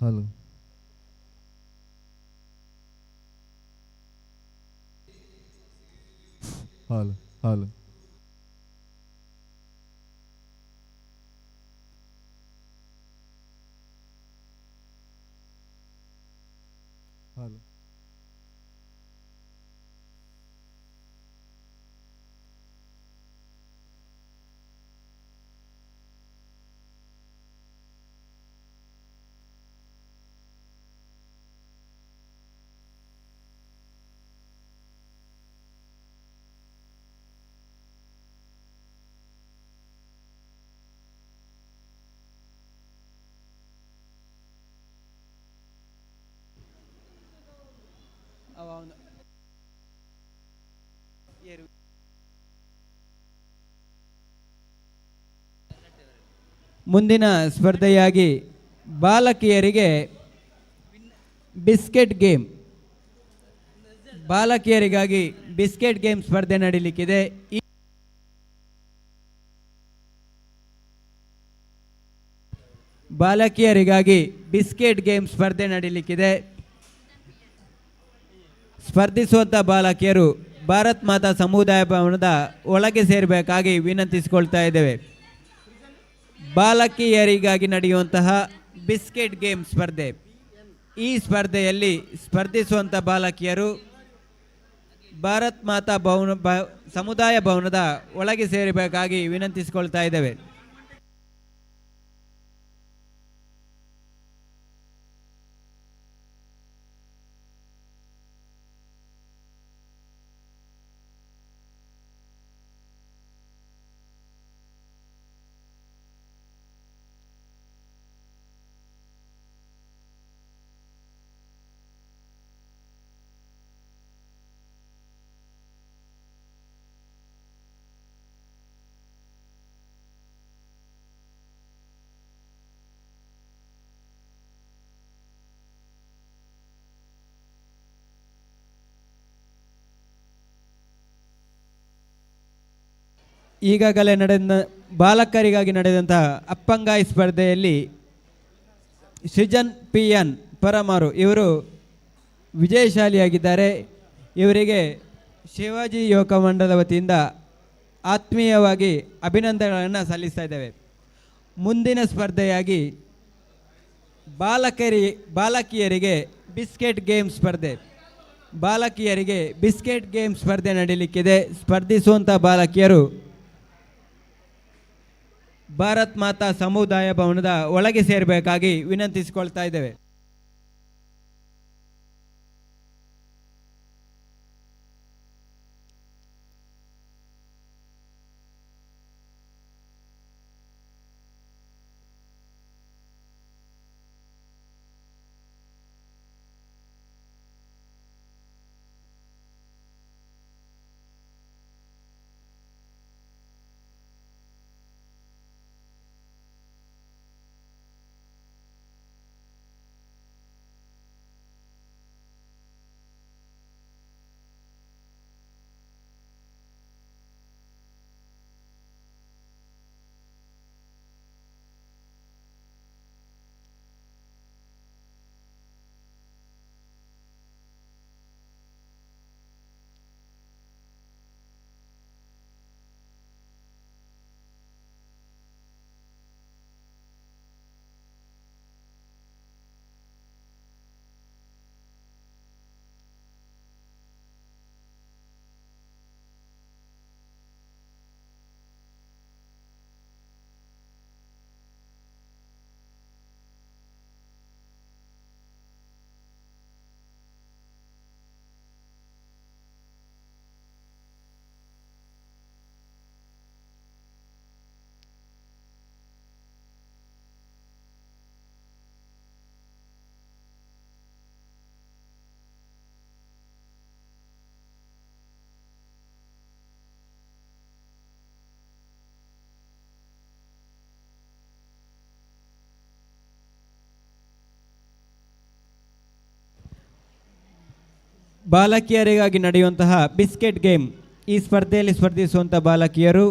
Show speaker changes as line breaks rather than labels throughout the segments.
Hello hello hello hello
ಮುಂದಿನ ಸ್ಪರ್ಧೆಯಾಗಿ ಬಾಲಕಿಯರಿಗೆ biscuit game, ಬಾಲಕಿಯರಿಗಾಗಿ biscuit game ಸ್ಪರ್ಧೆ ನಡೀಲಿಕ್ಕಿದೆ. ಬಾಲಕಿಯರಿಗಾಗಿ ಬಿಸ್ಕೆಟ್ ಗೇಮ್ ಸ್ಪರ್ಧೆ ನಡೀಲಿಕ್ಕಿದೆ. ಸ್ಪರ್ಧಿಸುವಂಥ ಬಾಲಕಿಯರು ಭಾರತ್ ಮಾತಾ ಸಮುದಾಯ ಭವನದ ಒಳಗೆ ಸೇರಬೇಕಾಗಿ ವಿನಂತಿಸಿಕೊಳ್ತಾ ಇದ್ದೇವೆ. ಬಾಲಕಿಯರಿಗಾಗಿ ನಡೆಯುವಂತಹ ಬಿಸ್ಕೆಟ್ ಗೇಮ್ ಸ್ಪರ್ಧೆ. ಈ ಸ್ಪರ್ಧೆಯಲ್ಲಿ ಸ್ಪರ್ಧಿಸುವಂಥ ಬಾಲಕಿಯರು ಭಾರತ್ ಮಾತಾ ಸಮುದಾಯ ಭವನದ ಒಳಗೆ ಸೇರಬೇಕಾಗಿ ವಿನಂತಿಸಿಕೊಳ್ತಾ ಇದ್ದೇವೆ. ಈಗಾಗಲೇ ಬಾಲಕರಿಗಾಗಿ ನಡೆದಂತಹ ಅಪ್ಪಂಗಾಯಿ ಸ್ಪರ್ಧೆಯಲ್ಲಿ ಸೃಜನ್ PN ಪರಮಾರು ಇವರು ವಿಜಯಶಾಲಿಯಾಗಿದ್ದಾರೆ. ಇವರಿಗೆ ಶಿವಾಜಿ ಯುವಕ ಮಂಡಲದ ವತಿಯಿಂದ ಆತ್ಮೀಯವಾಗಿ ಅಭಿನಂದನೆಗಳನ್ನು ಸಲ್ಲಿಸ್ತಾ ಇದ್ದೇವೆ. ಮುಂದಿನ ಸ್ಪರ್ಧೆಯಾಗಿ ಬಾಲಕಿಯರಿಗೆ ಬಿಸ್ಕೆಟ್ ಗೇಮ್ ಸ್ಪರ್ಧೆ. ಬಾಲಕಿಯರಿಗೆ ಬಿಸ್ಕೆಟ್ ಗೇಮ್ ಸ್ಪರ್ಧೆ ನಡೀಲಿಕ್ಕಿದೆ. ಸ್ಪರ್ಧಿಸುವಂಥ ಬಾಲಕಿಯರು ಭಾರತ್ ಮಾತಾ ಸಮುದಾಯ ಭವನದ ಒಳಗೆ ಸೇರಬೇಕಾಗಿ ವಿನಂತಿಸಿಕೊಳ್ತಾ ಇದ್ದೇವೆ. ಬಾಲಕಿಯರಿಗಾಗಿ ನಡೆಯುವಂತಹ ಬಿಸ್ಕೆಟ್ ಗೇಮ್. ಈ ಸ್ಪರ್ಧೆಯಲ್ಲಿ ಸ್ಪರ್ಧಿಸುವಂಥ ಬಾಲಕಿಯರು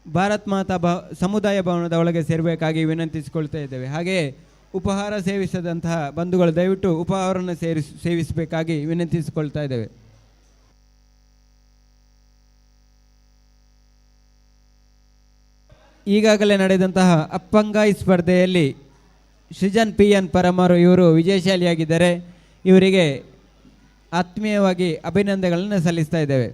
ಭಾರತ್ ಮಾತಾ ಸಮುದಾಯ ಭವನದ ಒಳಗೆ ಸೇರಬೇಕಾಗಿ ವಿನಂತಿಸಿಕೊಳ್ತಾ ಇದ್ದೇವೆ. ಹಾಗೆಯೇ ಉಪಹಾರ ಸೇವಿಸದಂತಹ ಬಂಧುಗಳು ದಯವಿಟ್ಟು ಉಪಹಾರವನ್ನು ಸೇವಿಸಬೇಕಾಗಿ ವಿನಂತಿಸಿಕೊಳ್ತಾ ಇದ್ದೇವೆ. ಈಗಾಗಲೇ ನಡೆದಂತಹ ಅಪ್ಪಂಗಾಯಿ ಸ್ಪರ್ಧೆಯಲ್ಲಿ ಸೃಜನ್ PN ಪರಮಾರು ಇವರು ವಿಜಯಶಾಲಿಯಾಗಿದ್ದಾರೆ. ಇವರಿಗೆ ಆತ್ಮೀಯವಾಗಿ ಅಭಿನಂದನೆಗಳನ್ನು ಸಲ್ಲಿಸ್ತಾ ಇದ್ದೇವೆ.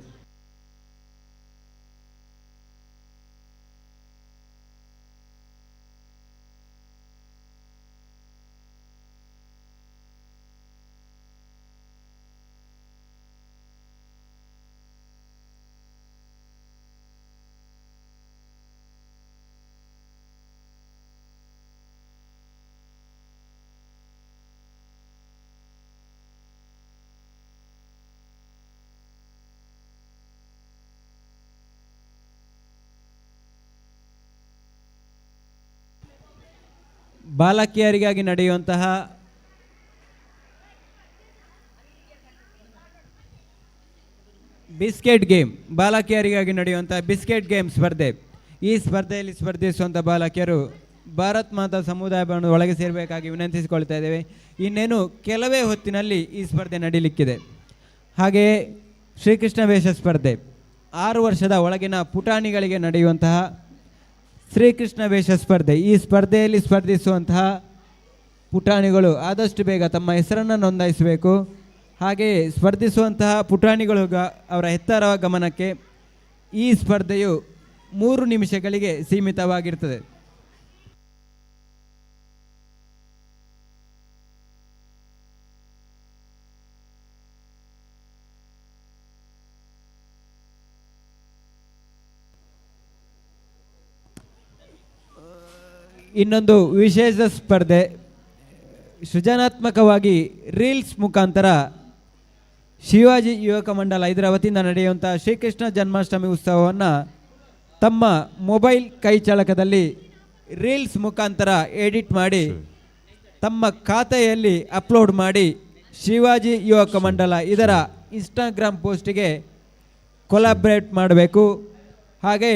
ಬಾಲಕಿಯರಿಗಾಗಿ ನಡೆಯುವಂತಹ ಬಿಸ್ಕೆಟ್ ಗೇಮ್, ಬಾಲಕಿಯರಿಗಾಗಿ ನಡೆಯುವಂತಹ ಬಿಸ್ಕೆಟ್ ಗೇಮ್ ಸ್ಪರ್ಧೆ. ಈ ಸ್ಪರ್ಧೆಯಲ್ಲಿ ಸ್ಪರ್ಧಿಸುವಂಥ ಬಾಲಕಿಯರು ಭಾರತ್ ಮಾತಾ ಸಮುದಾಯ ಭವನದ ಒಳಗೆ ಸೇರಬೇಕಾಗಿ ವಿನಂತಿಸಿಕೊಳ್ತಾ ಇದ್ದೇವೆ. ಇನ್ನೇನು ಕೆಲವೇ ಹೊತ್ತಿನಲ್ಲಿ ಈ ಸ್ಪರ್ಧೆ ನಡೀಲಿಕ್ಕಿದೆ. ಹಾಗೆಯೇ ಶ್ರೀಕೃಷ್ಣ ವೇಷ ಸ್ಪರ್ಧೆ 6 ವರ್ಷದ ಒಳಗಿನ ಪುಟಾಣಿಗಳಿಗೆ ನಡೆಯುವಂತಹ ಶ್ರೀಕೃಷ್ಣ ವೇಷ ಸ್ಪರ್ಧೆ. ಈ ಸ್ಪರ್ಧೆಯಲ್ಲಿ ಸ್ಪರ್ಧಿಸುವಂತಹ ಪುಟಾಣಿಗಳು ಆದಷ್ಟು ಬೇಗ ತಮ್ಮ ಹೆಸರನ್ನು ನೋಂದಾಯಿಸಬೇಕು. ಹಾಗೆಯೇ ಸ್ಪರ್ಧಿಸುವಂತಹ ಪುಟಾಣಿಗಳು ಅವರ ಹೆತ್ತವರ ಗಮನಕ್ಕೆ, ಈ ಸ್ಪರ್ಧೆಯು 3 ನಿಮಿಷಗಳಿಗೆ ಸೀಮಿತವಾಗಿರ್ತದೆ. ಇನ್ನೊಂದು ವಿಶೇಷ ಸ್ಪರ್ಧೆ, ಸೃಜನಾತ್ಮಕವಾಗಿ ರೀಲ್ಸ್ ಮುಖಾಂತರ ಶಿವಾಜಿ ಯುವಕ ಮಂಡಲ ಇದರ ವತಿಯಿಂದ ನಡೆಯುವಂಥ ಶ್ರೀಕೃಷ್ಣ ಜನ್ಮಾಷ್ಟಮಿ ಉತ್ಸವವನ್ನು ತಮ್ಮ ಮೊಬೈಲ್ ಕೈ ಚಾಲಕದಲ್ಲಿ ರೀಲ್ಸ್ ಮುಖಾಂತರ ಎಡಿಟ್ ಮಾಡಿ ತಮ್ಮ ಖಾತೆಯಲ್ಲಿ ಅಪ್ಲೋಡ್ ಮಾಡಿ ಶಿವಾಜಿ ಯುವಕ ಮಂಡಲ ಇದರ ಇನ್ಸ್ಟಾಗ್ರಾಮ್ ಪೋಸ್ಟಿಗೆ ಕೊಲಾಬ್ರೇಟ್ ಮಾಡಬೇಕು. ಹಾಗೆ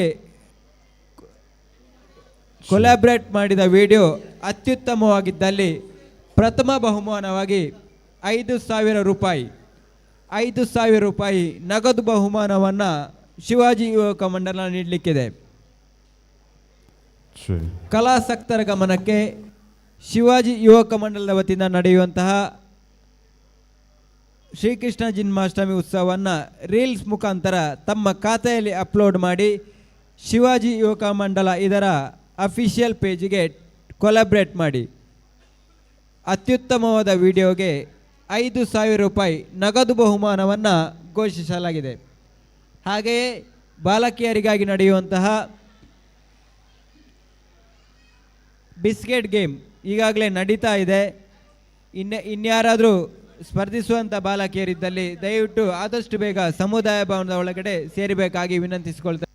ಕೊಲಾಬ್ರೇಟ್ ಮಾಡಿದ ವಿಡಿಯೋ ಅತ್ಯುತ್ತಮವಾಗಿದ್ದಲ್ಲಿ ಪ್ರಥಮ ಬಹುಮಾನವಾಗಿ 5,000 ರೂಪಾಯಿ ನಗದು ಬಹುಮಾನವನ್ನು ಶಿವಾಜಿ ಯುವಕ ಮಂಡಲ ನೀಡಲಿಕ್ಕಿದೆ. ಕಲಾಸಕ್ತರ ಗಮನಕ್ಕೆ, ಶಿವಾಜಿ ಯುವಕ ಮಂಡಲದ ವತಿಯಿಂದ ನಡೆಯುವಂತಹ ಶ್ರೀಕೃಷ್ಣ ಜನ್ಮಾಷ್ಟಮಿ ಉತ್ಸವವನ್ನು ರೀಲ್ಸ್ ಮುಖಾಂತರ ತಮ್ಮ ಖಾತೆಯಲ್ಲಿ ಅಪ್ಲೋಡ್ ಮಾಡಿ ಶಿವಾಜಿ ಯುವಕ ಮಂಡಲ ಇದರ ಅಫಿಷಿಯಲ್ ಪೇಜಿಗೆ ಕೊಲಾಬ್ರೇಟ್ ಮಾಡಿ ಅತ್ಯುತ್ತಮವಾದ ವಿಡಿಯೋಗೆ 5,000 ರೂಪಾಯಿ ನಗದು ಬಹುಮಾನವನ್ನು ಘೋಷಿಸಲಾಗಿದೆ. ಹಾಗೆಯೇ ಬಾಲಕಿಯರಿಗಾಗಿ ನಡೆಯುವಂತಹ ಬಿಸ್ಕೆಟ್ ಗೇಮ್ ಈಗಾಗಲೇ ನಡೀತಾ ಇದೆ. ಇನ್ಯಾರಾದರೂ ಸ್ಪರ್ಧಿಸುವಂಥ ಬಾಲಕಿಯರಿದ್ದಲ್ಲಿ ದಯವಿಟ್ಟು ಆದಷ್ಟು ಬೇಗ ಸಮುದಾಯ ಭವನದ ಒಳಗಡೆ ಸೇರಬೇಕಾಗಿ ವಿನಂತಿಸಿಕೊಳ್ತಾರೆ.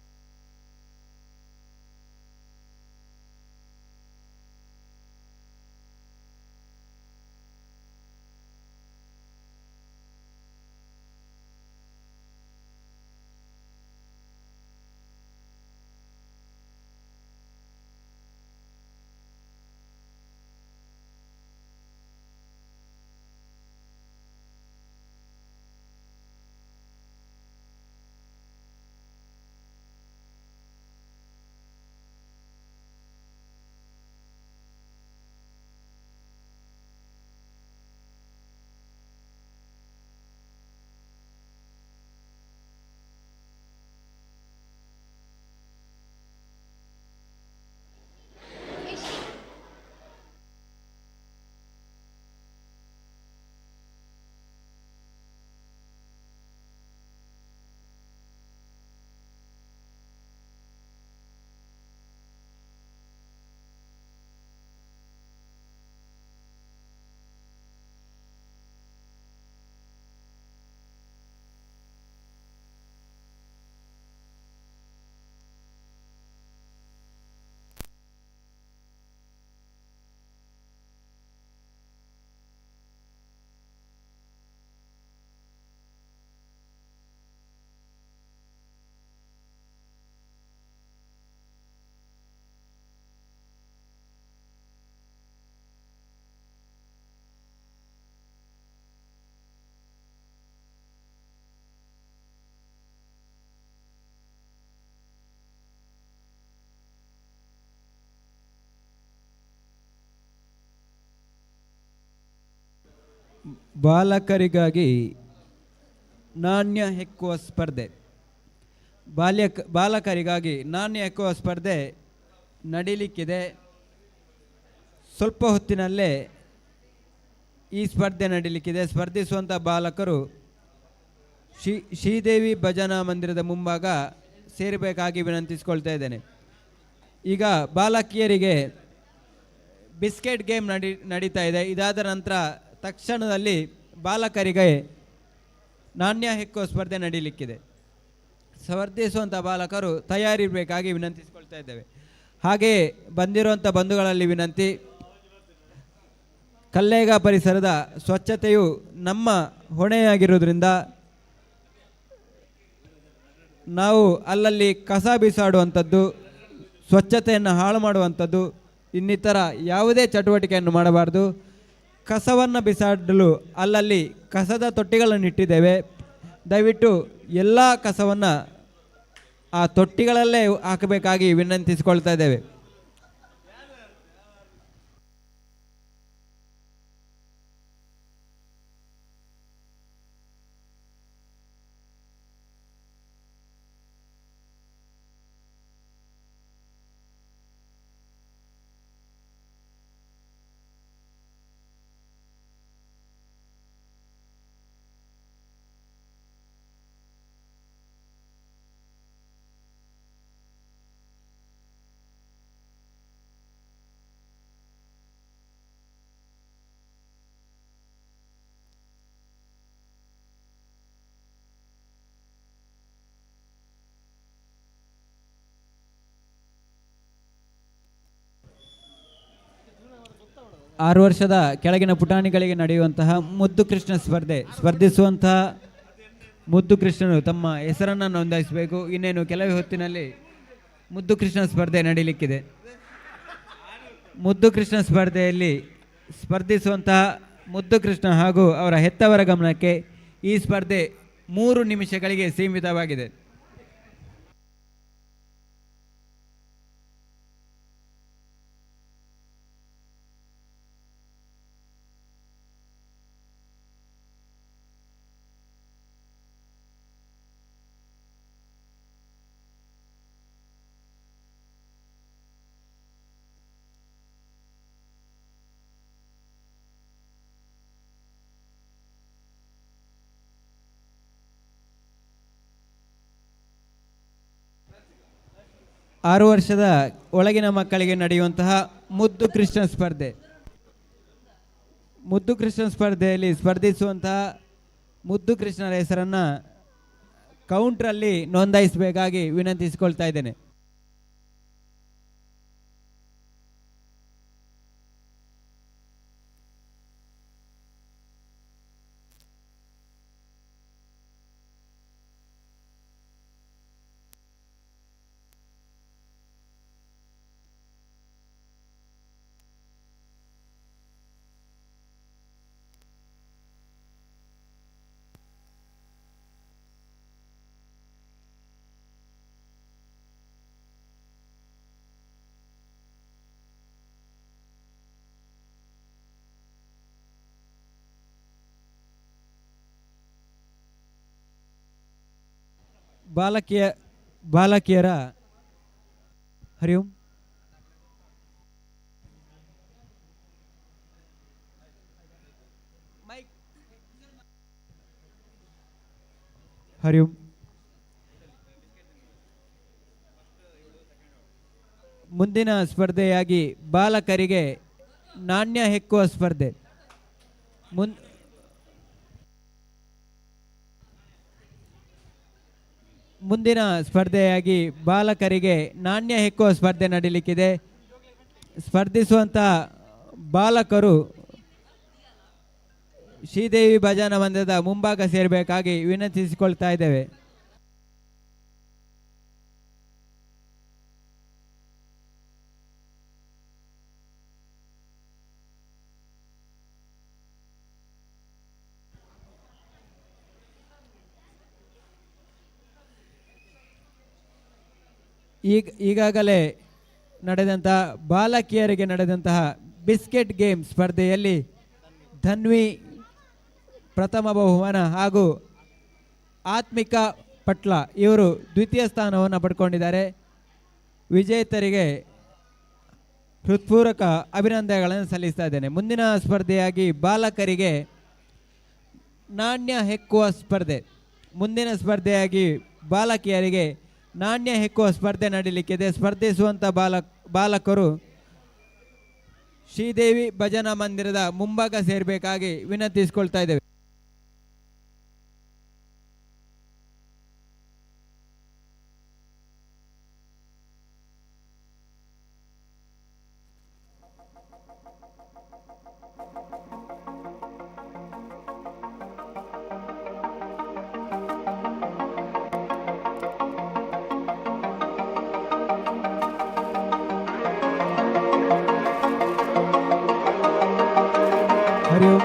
ಬಾಲಕರಿಗಾಗಿ ನಾಣ್ಯ ಹೆಕ್ಕುವ ಸ್ಪರ್ಧೆ. ಬಾಲಕರಿಗಾಗಿ ನಾಣ್ಯ ಹೆಕ್ಕುವ ಸ್ಪರ್ಧೆ ನಡೀಲಿಕ್ಕಿದೆ. ಸ್ವಲ್ಪ ಹೊತ್ತಿನಲ್ಲೇ ಈ ಸ್ಪರ್ಧೆ ನಡೀಲಿಕ್ಕಿದೆ. ಸ್ಪರ್ಧಿಸುವಂಥ ಬಾಲಕರು ಶ್ರೀದೇವಿ ಭಜನಾ ಮಂದಿರದ ಮುಂಭಾಗ ಸೇರಬೇಕಾಗಿ ವಿನಂತಿಸಿಕೊಳ್ತಾ ಇದ್ದೇನೆ. ಈಗ ಬಾಲಕಿಯರಿಗೆ ಬಿಸ್ಕೆಟ್ ಗೇಮ್ ನಡೀತಾ ಇದೆ. ಇದಾದ ನಂತರ ತಕ್ಷಣದಲ್ಲಿ ಬಾಲಕರಿಗೆ ನಾಣ್ಯ ಹೆಕ್ಕುವ ಸ್ಪರ್ಧೆ ನಡೀಲಿಕ್ಕಿದೆ. ಸ್ಪರ್ಧಿಸುವಂಥ ಬಾಲಕರು ತಯಾರಿರಬೇಕಾಗಿ ವಿನಂತಿಸಿಕೊಳ್ತಾ ಇದ್ದೇವೆ. ಹಾಗೆಯೇ ಬಂದಿರುವಂಥ ಬಂಧುಗಳಲ್ಲಿ ವಿನಂತಿ, ಕಲ್ಲೇಗ ಪರಿಸರದ ಸ್ವಚ್ಛತೆಯು ನಮ್ಮ ಹೊಣೆಯಾಗಿರುವುದರಿಂದ ನಾವು ಅಲ್ಲಲ್ಲಿ ಕಸ ಬಿಸಾಡುವಂಥದ್ದು, ಸ್ವಚ್ಛತೆಯನ್ನು ಹಾಳು ಮಾಡುವಂಥದ್ದು, ಇನ್ನಿತರ ಯಾವುದೇ ಚಟುವಟಿಕೆಯನ್ನು ಮಾಡಬಾರ್ದು. ಕಸವನ್ನು ಬಿಸಾಡಲು ಅಲ್ಲಲ್ಲಿ ಕಸದ ತೊಟ್ಟಿಗಳನ್ನು ಇಟ್ಟಿದ್ದೇವೆ. ದಯವಿಟ್ಟು ಎಲ್ಲ ಕಸವನ್ನು ಆ ತೊಟ್ಟಿಗಳಲ್ಲೇ ಹಾಕಬೇಕಾಗಿ ವಿನಂತಿಸಿಕೊಳ್ತಾ ಇದ್ದೇವೆ. ಆರು ವರ್ಷದ ಕೆಳಗಿನ ಪುಟಾಣಿಗಳಿಗೆ ನಡೆಯುವಂತಹ ಮುದ್ದು ಕೃಷ್ಣ ಸ್ಪರ್ಧಿಸುವಂತಹ ಮುದ್ದು ಕೃಷ್ಣನು ತಮ್ಮ ಹೆಸರನ್ನು ನೋಂದಾಯಿಸಬೇಕು. ಇನ್ನೇನು ಕೆಲವೇ ಹೊತ್ತಿನಲ್ಲಿ ಮುದ್ದು ಕೃಷ್ಣ ಸ್ಪರ್ಧೆ ನಡೀಲಿಕ್ಕಿದೆ. ಮುದ್ದು ಕೃಷ್ಣ ಸ್ಪರ್ಧೆಯಲ್ಲಿ ಸ್ಪರ್ಧಿಸುವಂತಹ ಮುದ್ದು ಕೃಷ್ಣ ಹಾಗೂ ಅವರ ಹೆತ್ತವರ ಗಮನಕ್ಕೆ ಈ ಸ್ಪರ್ಧೆ 3 ನಿಮಿಷಗಳಿಗೆ ಸೀಮಿತವಾಗಿದೆ. ಆರು ವರ್ಷದ ಒಳಗಿನ ಮಕ್ಕಳಿಗೆ ನಡೆಯುವಂತಹ ಮುದ್ದು ಕೃಷ್ಣ ಸ್ಪರ್ಧೆ. ಮುದ್ದು ಕೃಷ್ಣ ಸ್ಪರ್ಧೆಯಲ್ಲಿ ಸ್ಪರ್ಧಿಸುವಂತಹ ಮುದ್ದು ಕೃಷ್ಣರ ಹೆಸರನ್ನು ಕೌಂಟ್ರಲ್ಲಿ ನೋಂದಾಯಿಸಬೇಕಾಗಿ ವಿನಂತಿಸಿಕೊಳ್ತಾ ಇದ್ದೇನೆ. ಬಾಲಕಿಯರ ಹರಿ ಓಂ. ಹರಿ ಓಂ. ಮುಂದಿನ ಸ್ಪರ್ಧೆಯಾಗಿ ಬಾಲಕರಿಗೆ ನಾಣ್ಯ ಹೆಕ್ಕುವ ಸ್ಪರ್ಧೆ. ಮುಂದಿನ ಸ್ಪರ್ಧೆಯಾಗಿ ಬಾಲಕರಿಗೆ ನಾಣ್ಯ ಹೆಕ್ಕುವ ಸ್ಪರ್ಧೆ ನಡೀಲಿಕ್ಕಿದೆ. ಸ್ಪರ್ಧಿಸುವಂತಹ ಬಾಲಕರು ಶ್ರೀದೇವಿ ಭಜನಾ ಮಂದಿರದ ಮುಂಭಾಗ ಸೇರಬೇಕಾಗಿ ವಿನಂತಿಸಿಕೊಳ್ತಾ ಇದ್ದೇವೆ. ಈಗಾಗಲೇ ನಡೆದಂತಹ ಬಾಲಕಿಯರಿಗೆ ನಡೆದಂತಹ ಬಿಸ್ಕೆಟ್ ಗೇಮ್ ಸ್ಪರ್ಧೆಯಲ್ಲಿ ಧನ್ವಿ ಪ್ರಥಮ ಬಹುಮಾನ ಹಾಗೂ ಆತ್ಮಿಕ ಪಟ್ಲ ಇವರು ದ್ವಿತೀಯ ಸ್ಥಾನವನ್ನು ಪಡ್ಕೊಂಡಿದ್ದಾರೆ. ವಿಜೇತರಿಗೆ ಹೃತ್ಪೂರ್ವಕ ಅಭಿನಂದನೆಗಳನ್ನು ಸಲ್ಲಿಸ್ತಾ ಇದ್ದೇನೆ. ಮುಂದಿನ ಸ್ಪರ್ಧೆಯಾಗಿ ಬಾಲಕರಿಗೆ ನಾಣ್ಯ ಹೆಕ್ಕುವ ಸ್ಪರ್ಧೆ, ಮುಂದಿನ ಸ್ಪರ್ಧೆಯಾಗಿ ಬಾಲಕಿಯರಿಗೆ ನಾಣ್ಯ ಹೆಕ್ಕುವ ಸ್ಪರ್ಧೆ ನಡೀಲಿಕ್ಕಿದೆ. ಸ್ಪರ್ಧಿಸುವಂಥ ಬಾಲಕರು ಶ್ರೀದೇವಿ ಭಜನಾ ಮಂದಿರದ ಮುಂಭಾಗ ಸೇರಬೇಕಾಗಿ ವಿನಂತಿಸಿಕೊಳ್ತಾ ಇದ್ದೇವೆ. ಹರಿ ಓಂ.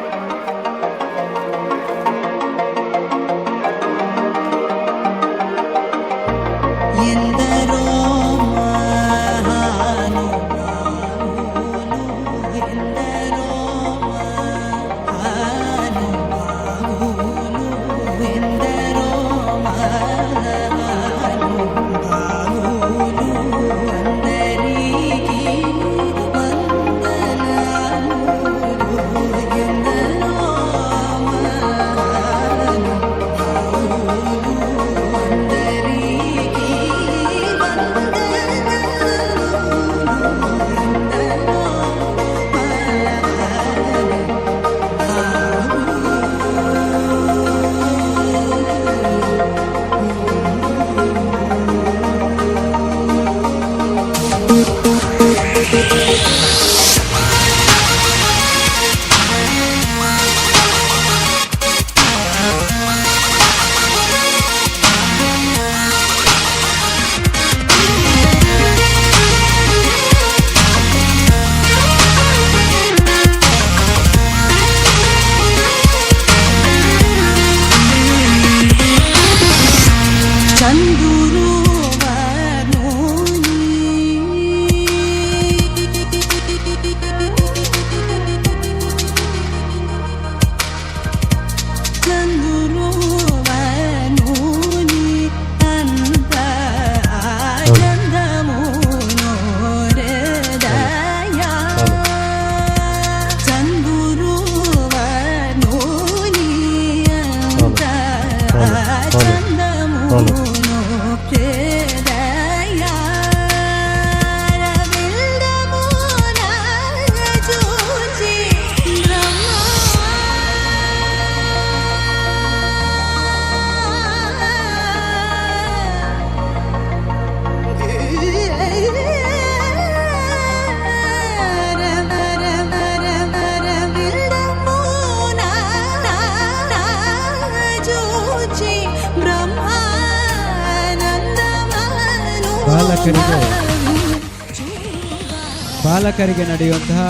ಬಾಲಕರಿಗೆ ನಡೆಯುವಂತಹ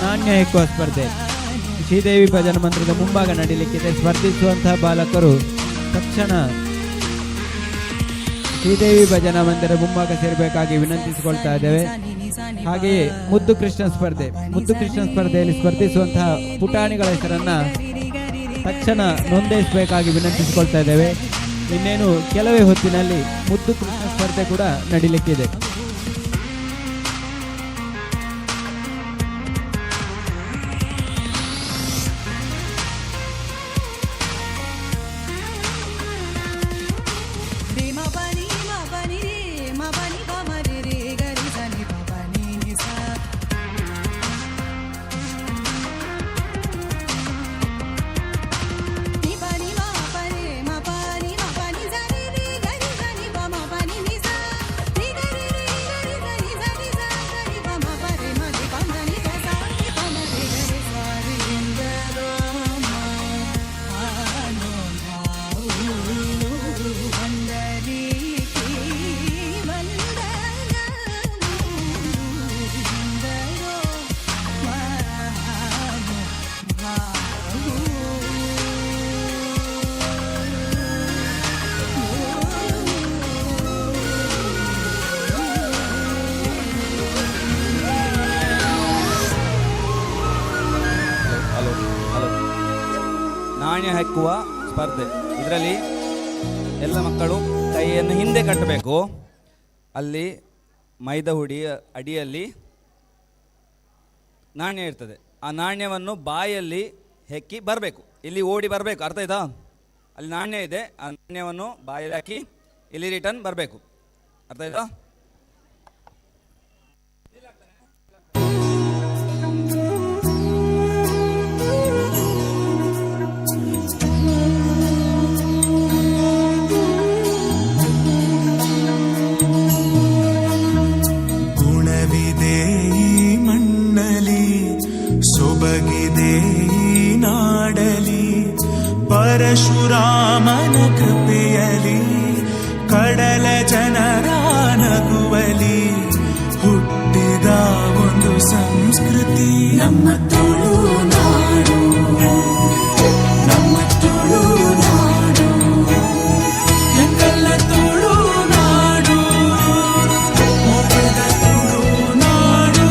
ನಾಣ್ಯ ಹೆಕ್ಕುವ ಸ್ಪರ್ಧೆ ಶ್ರೀದೇವಿ ಭಜನಾ ಮಂದಿರದ ಮುಂಭಾಗ ನಡೀಲಿಕ್ಕಿದೆ. ಸ್ಪರ್ಧಿಸುವಂತಹ ಬಾಲಕರು ತಕ್ಷಣ ಶ್ರೀದೇವಿ ಭಜನಾ ಮಂದಿರ ಮುಂಭಾಗ ಸೇರಬೇಕಾಗಿ ವಿನಂತಿಸಿಕೊಳ್ತಾ ಇದ್ದೇವೆ. ಹಾಗೆಯೇ ಮುದ್ದು ಕೃಷ್ಣ ಸ್ಪರ್ಧೆ, ಮುದ್ದು ಕೃಷ್ಣ ಸ್ಪರ್ಧೆಯಲ್ಲಿ ಸ್ಪರ್ಧಿಸುವಂತಹ ಪುಟಾಣಿಗಳ ಹೆಸರನ್ನ ತಕ್ಷಣ ನೋಂದಾಯಿಸಬೇಕಾಗಿ ವಿನಂತಿಸಿಕೊಳ್ತಾ ಇದ್ದೇವೆ. ಇನ್ನೇನು ಕೆಲವೇ ಹೊತ್ತಿನಲ್ಲಿ ಮುದ್ದು ಕೃಷ್ಣ ಸ್ಪರ್ಧೆ ಕೂಡ ನಡೀಲಿಕ್ಕಿದೆ.
ನಾಣ್ಯ ಹಾಕುವ ಸ್ಪರ್ಧೆ. ಇದರಲ್ಲಿ ಎಲ್ಲ ಮಕ್ಕಳು ಕೈಯನ್ನು ಹಿಂದೆ ಕಟ್ಟಬೇಕು. ಅಲ್ಲಿ ಮೈದಾ ಹುಡಿ ಅಡಿಯಲ್ಲಿ ನಾಣ್ಯ ಇರ್ತದೆ. ಆ ನಾಣ್ಯವನ್ನು ಬಾಯಲ್ಲಿ ಹೆಕ್ಕಿ ಬರಬೇಕು. ಇಲ್ಲಿ ಓಡಿ ಬರಬೇಕು. ಅರ್ಥ ಆಯ್ತಾ? ಅಲ್ಲಿ ನಾಣ್ಯ ಇದೆ, ಆ ನಾಣ್ಯವನ್ನು ಬಾಯಲ್ಲಿ ಹಾಕಿ ಇಲ್ಲಿ ರಿಟರ್ನ್ ಬರಬೇಕು. ಅರ್ಥ ಆಯ್ತಾ?
ಗುಣವಿದೆ ಈ ಮಣ್ಣಲಿ, ಸೊಬಗಿದೆ ಈ ನಾಡಲಿ, ಪರಶುರಾಮನ ಕೃಪೆಯಲಿ, ಕಡಲ ಜನರ ನಗುವಲಿ ಹುಟ್ಟಿದ ಒಂದು ಸಂಸ್ಕೃತಿ ನಮ್ಮ ತುಳುನಾಡು, ನಮ್ಮ ತುಳುನಾಡು, ಎಂಕಲ್ಲ ತುಳುನಾಡು, ಮೊಗದ ತುಳುನಾಡು.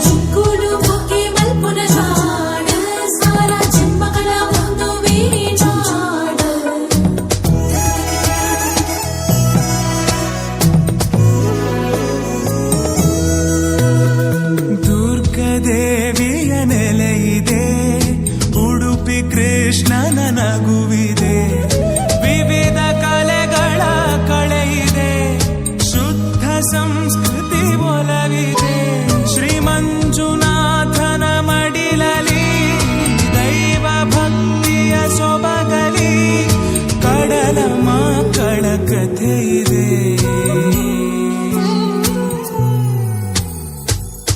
ಚಿಕ್ಕುಳು ಮುಗಿ ಮಲ್ಪುನ ಜಾಡ, ಸಾರ ಜನ್ಮಗಳ ಒಂದು ವೀಣಾಡ.
ದುರ್ಗದೇವಿಯ ನೆಲೆಯಿದೆ, ಉಡುಪಿ ಕೃಷ್ಣನ ನಗುವಿದೆ, ವಿವಿಧ ಕಲೆಗಳ ಕಳೆಯಿದೆ, ಶುದ್ಧ ಸಂಸ್ಕೃತಿ ಒಲವಿದೆ. ಶ್ರೀ ಮಂಜುನಾಥನ ಮಡಿಲಲಿ ದೈವ ಭಕ್ತಿಯ ಸೊಬಗಲಿ, ಕಡಲ ಮಕ್ಕಳ ಕಥೆ ಇದೆ.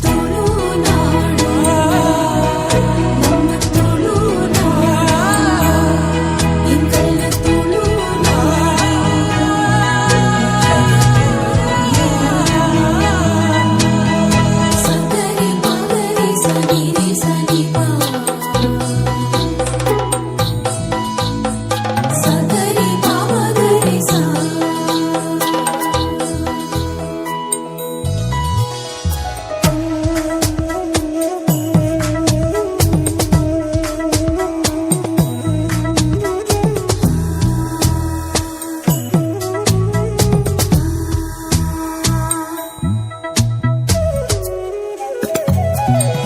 ತುಳುನಾಡು, ನಮ್ಮ ತುಳುನಾಡು, ಎಂಕಲ್ಲ ತುಳುನಾಡು. ಸಗರಿ ಪಗರಿ ಸನಿರೆ ಸನಿಪ, ಸಗರಿ ಪಗರಿ ಸಾ.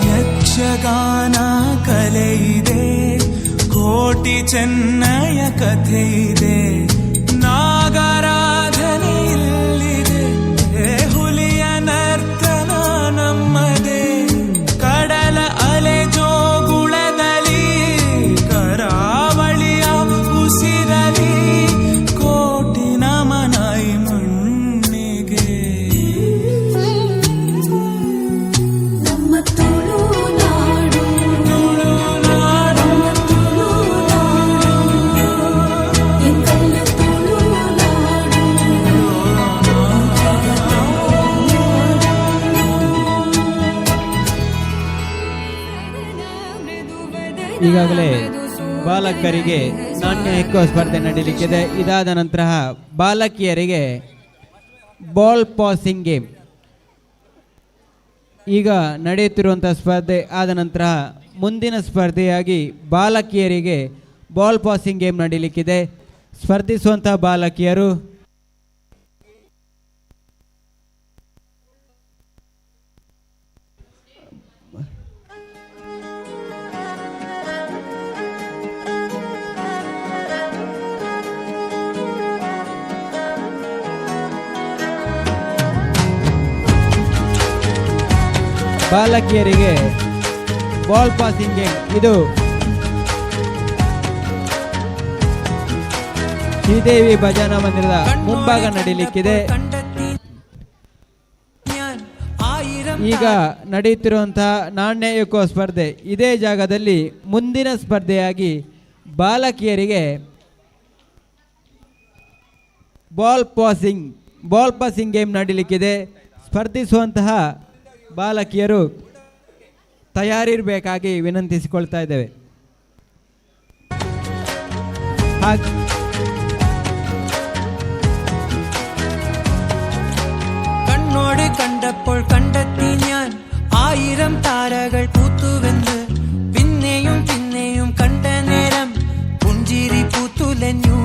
ಯಕ್ಷಗಾನ ಕಲೆಯಿದೆ, ಕೋಟಿ ಚೆನ್ನಯ ಕಥೆ ಇದೆ, ನಾಗರಾಧನೆ ಇಲ್ಲಿದೆ, ಹುಲಿಯ ನರ್ತನ ನಮ್ಮದೇ, ಕಡಲ ಅಲೆ ಜೋಗುಳದಲ್ಲಿ, ಕರಾವಳಿಯ ಉಸಿರಲಿ, ಕೋಟಿ ನಮನ ಈ ಮಣ್ಣಿಗೆ.
ನಮ್ಮ ತುಳುನಾಡು,
ತುಳುನಾಡು,
ಎಂಕಲ್ಲ ತುಳುನಾಡು.
ಈಗಾಗಲೇ ಬಾಲಕರಿಗೆ ನಾಣ್ಯ ಹೆಕ್ಕುವ ಸ್ಪರ್ಧೆ ನಡೀಲಿಕ್ಕಿದೆ. ಇದಾದ ನಂತರ ಬಾಲಕಿಯರಿಗೆ ಬಾಲ್ ಪಾಸಿಂಗ್ ಗೇಮ್ ಈಗ ನಡೆಯುತ್ತಿರುವಂಥ ಸ್ಪರ್ಧೆ ಆದ ನಂತರ ಮುಂದಿನ ಸ್ಪರ್ಧೆಯಾಗಿ ಬಾಲಕಿಯರಿಗೆ ಬಾಲ್ ಪಾಸಿಂಗ್ ಗೇಮ್ ನಡೀಲಿಕ್ಕಿದೆ. ಸ್ಪರ್ಧಿಸುವಂಥ ಬಾಲಕಿಯರು ಬಾಲಕಿಯರಿಗೆ ಬಾಲ್ ಪಾಸಿಂಗ್ ಗೇಮ್ ಇದು ಶ್ರೀದೇವಿ ಭಜನಾ ಮಂದಿರದ ಮುಂಭಾಗ ನಡೀಲಿಕ್ಕಿದೆ. ಈಗ ನಡೆಯುತ್ತಿರುವಂತಹ ನಾಣ್ಯ ಎಕ್ಕುವ ಸ್ಪರ್ಧೆ ಇದೇ ಜಾಗದಲ್ಲಿ ಮುಂದಿನ ಸ್ಪರ್ಧೆಯಾಗಿ ಬಾಲಕಿಯರಿಗೆ ಬಾಲ್ ಪಾಸಿಂಗ್ ಗೇಮ್ ನಡೀಲಿಕ್ಕಿದೆ. ಸ್ಪರ್ಧಿಸುವಂತಹ ಬಾಲಕಿಯರು ತಯಾರಿರಬೇಕಾಗಿ ವಿನಂತಿಸಿಕೊಳ್ತಾ ಇದ್ದೇವೆ.
കണ്ണോട് കണ്ടപ്പോൾ കണ്ടെത്തി ഞാൻ 1000 താരകൾ പൂത്തുവെന്ന്. പിന്നെയും പിന്നെയും കണ്ട നേരം പുഞ്ചിരി പൂത്തുലഞ്ഞു.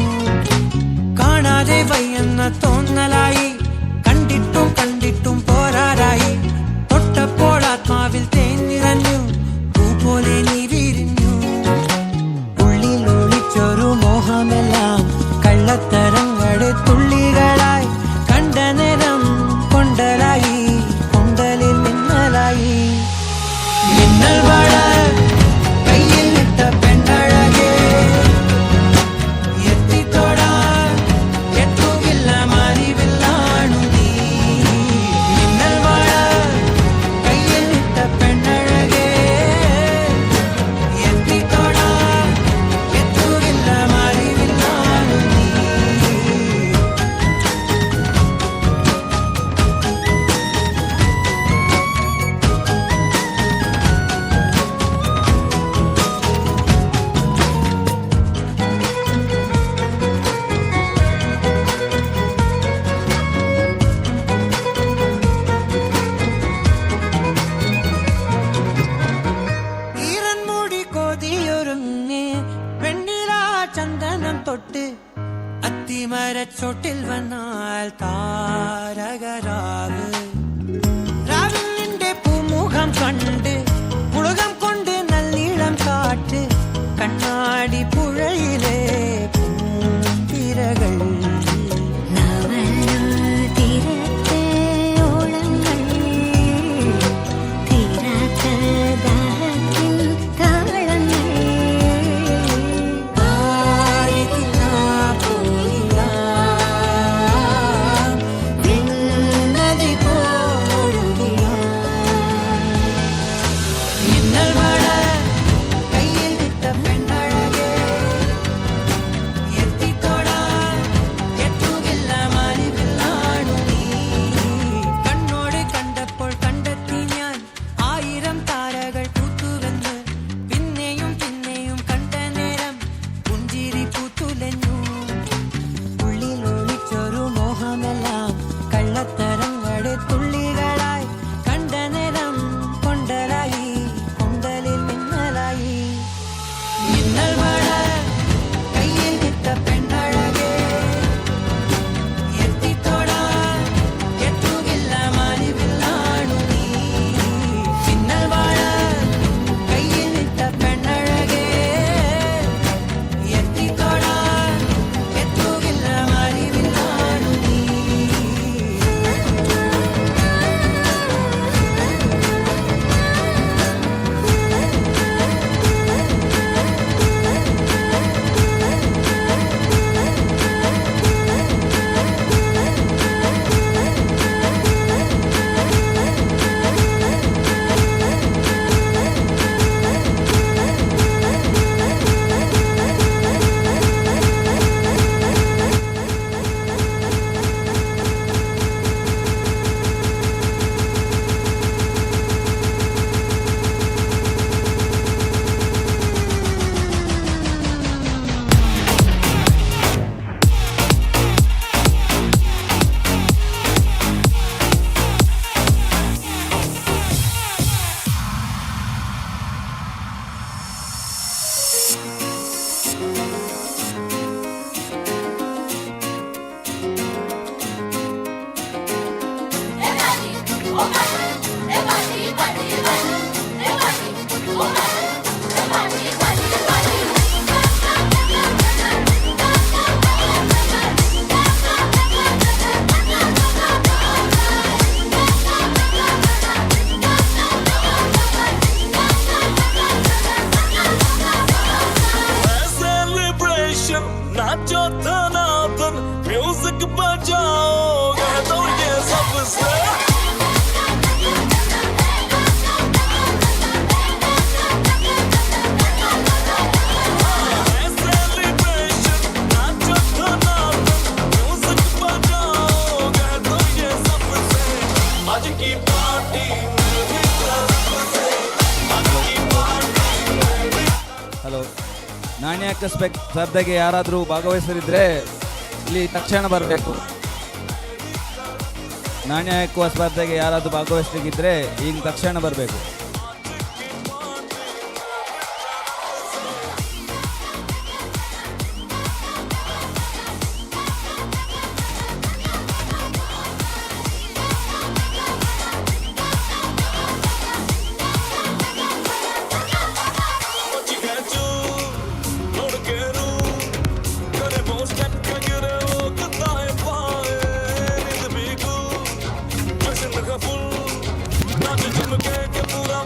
കാണാതെ വയ്യെന്ന തോന്നലായി, കണ്ടിട്ടും കണ്ടിട്ടും പോരാറായി. തൊട്ടപ്പോൾ ആത്മാവിൽ തേൻ നിറഞ്ഞു, പൂ പോലെ നീ വിരിഞ്ഞു. ഉള്ളിൽ ഒളിച്ചൊരു മോഹമെല്ലാം കള്ളത്തരങ്ങളുടെ തുള്ളികളായി. കണ്ട നേരം കൊണ്ടലായി, കൊണ്ടലിൽ മിന്നലായി. മിന്നൽ വള കയ്യിൽ ഇട്ട പെണ്ണഴകേ, എത്തിത്തോടാൻ എത്തുകില്ല മറിവില്ലാണു നീ. മിന്നൽ വള കയ്യിൽ ഇട്ട പെണ്ണഴകേ, എത്തിത്തോടാൻ എത്തുകില്ല മറിവില്ലാണു നീ. ഈറൻമുടി കൊതിയൊരുങ്ങി വെണ്ണില ചന്ദനം തൊട്ട് അത്തിമരച്ചോട്ടിൽ വന്നാൽ താരകരാവ്. രാവിൽ നിന്റെ പൂമുഖം കണ്ട് പുളകം കൊണ്ട് നല്ലീളം കാറ്റ്. കണ്ണാടി പുഴയിലെ തിരകൾ
തീരത്തെ ഓളങ്ങൾ തീരാത്ത ദാഹത്തിൻ താളങ്ങൾ
നദി പോടുക. മിന്നൽ മഴ കയ്യിൽ ഇട്ട പെണ്ണഴകേ, എത്തിത്തോടാൻ എത്തുകില്ല മറിവില്ലാണു നീ. കണ്ണോട് കണ്ടപ്പോൾ കണ്ടെത്തി ഞാൻ 1000 താരകൾ പൂത്തുവെന്ന്. പിന്നെയും പിന്നെയും കണ്ട നേരം പുഞ്ചിരി പൂത്തുലഞ്ഞു. ഉള്ളിൽ ഒളിച്ചൊരു മോഹമെല്ലാം കള്ളത്തരങ്ങളുടെ തുള്ളികളായി. കണ്ട നേരം കൊണ്ടലായി, കൊണ്ടലിൽ മിന്നലായി. മിന്നൽ മഴ കയ്യിൽ ഇട്ട പെണ്ണഴകേ, എത്തിത്തോടാൻ എത്തുകില്ല മറിവില്ലാണു നീ. മിന്നൽ മഴ കയ്യിൽ ഇട്ട പെണ്ണഴകേ, എത്തിത്തോടാൻ എത്തുകില്ല മറിവില്ലാണു നീ.
Celebration, नाचो धनाधन, म्यूजिक बजाओ, कह दो ये सबसे. Celebration, नाचो धनाधन, म्यूजिक बजाओ, कह दो ये सबसे. आज की पार्टी मेरी तरफ से, आज की पार्टी मेरी.
ಹಲೋ ನಾಣ್ಯ ಸ್ಪರ್ಧೆಗೆ ಯಾರಾದರೂ ಭಾಗವಹಿಸಲಿದ್ರೆ ಇಲ್ಲಿ ತಕ್ಷಣ ಬರಬೇಕು. ನಾಣ್ಯ ಹಾಕುವ ಸ್ಪರ್ಧೆಗೆ ಯಾರಾದರೂ ಭಾಗವಹಿಸಲಿಕ್ಕಿದ್ರೆ ಈಗ ತಕ್ಷಣ ಬರಬೇಕು.
पूरा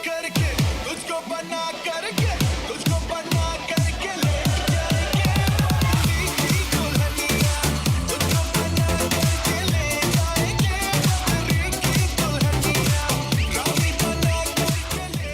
करके तुझको बना करके तुझको बना करके ले जाएंगे पतली की दुल्हनिया तुझको बना करके ले जाएंगे पतली की दुल्हनिया रानी बना करके ले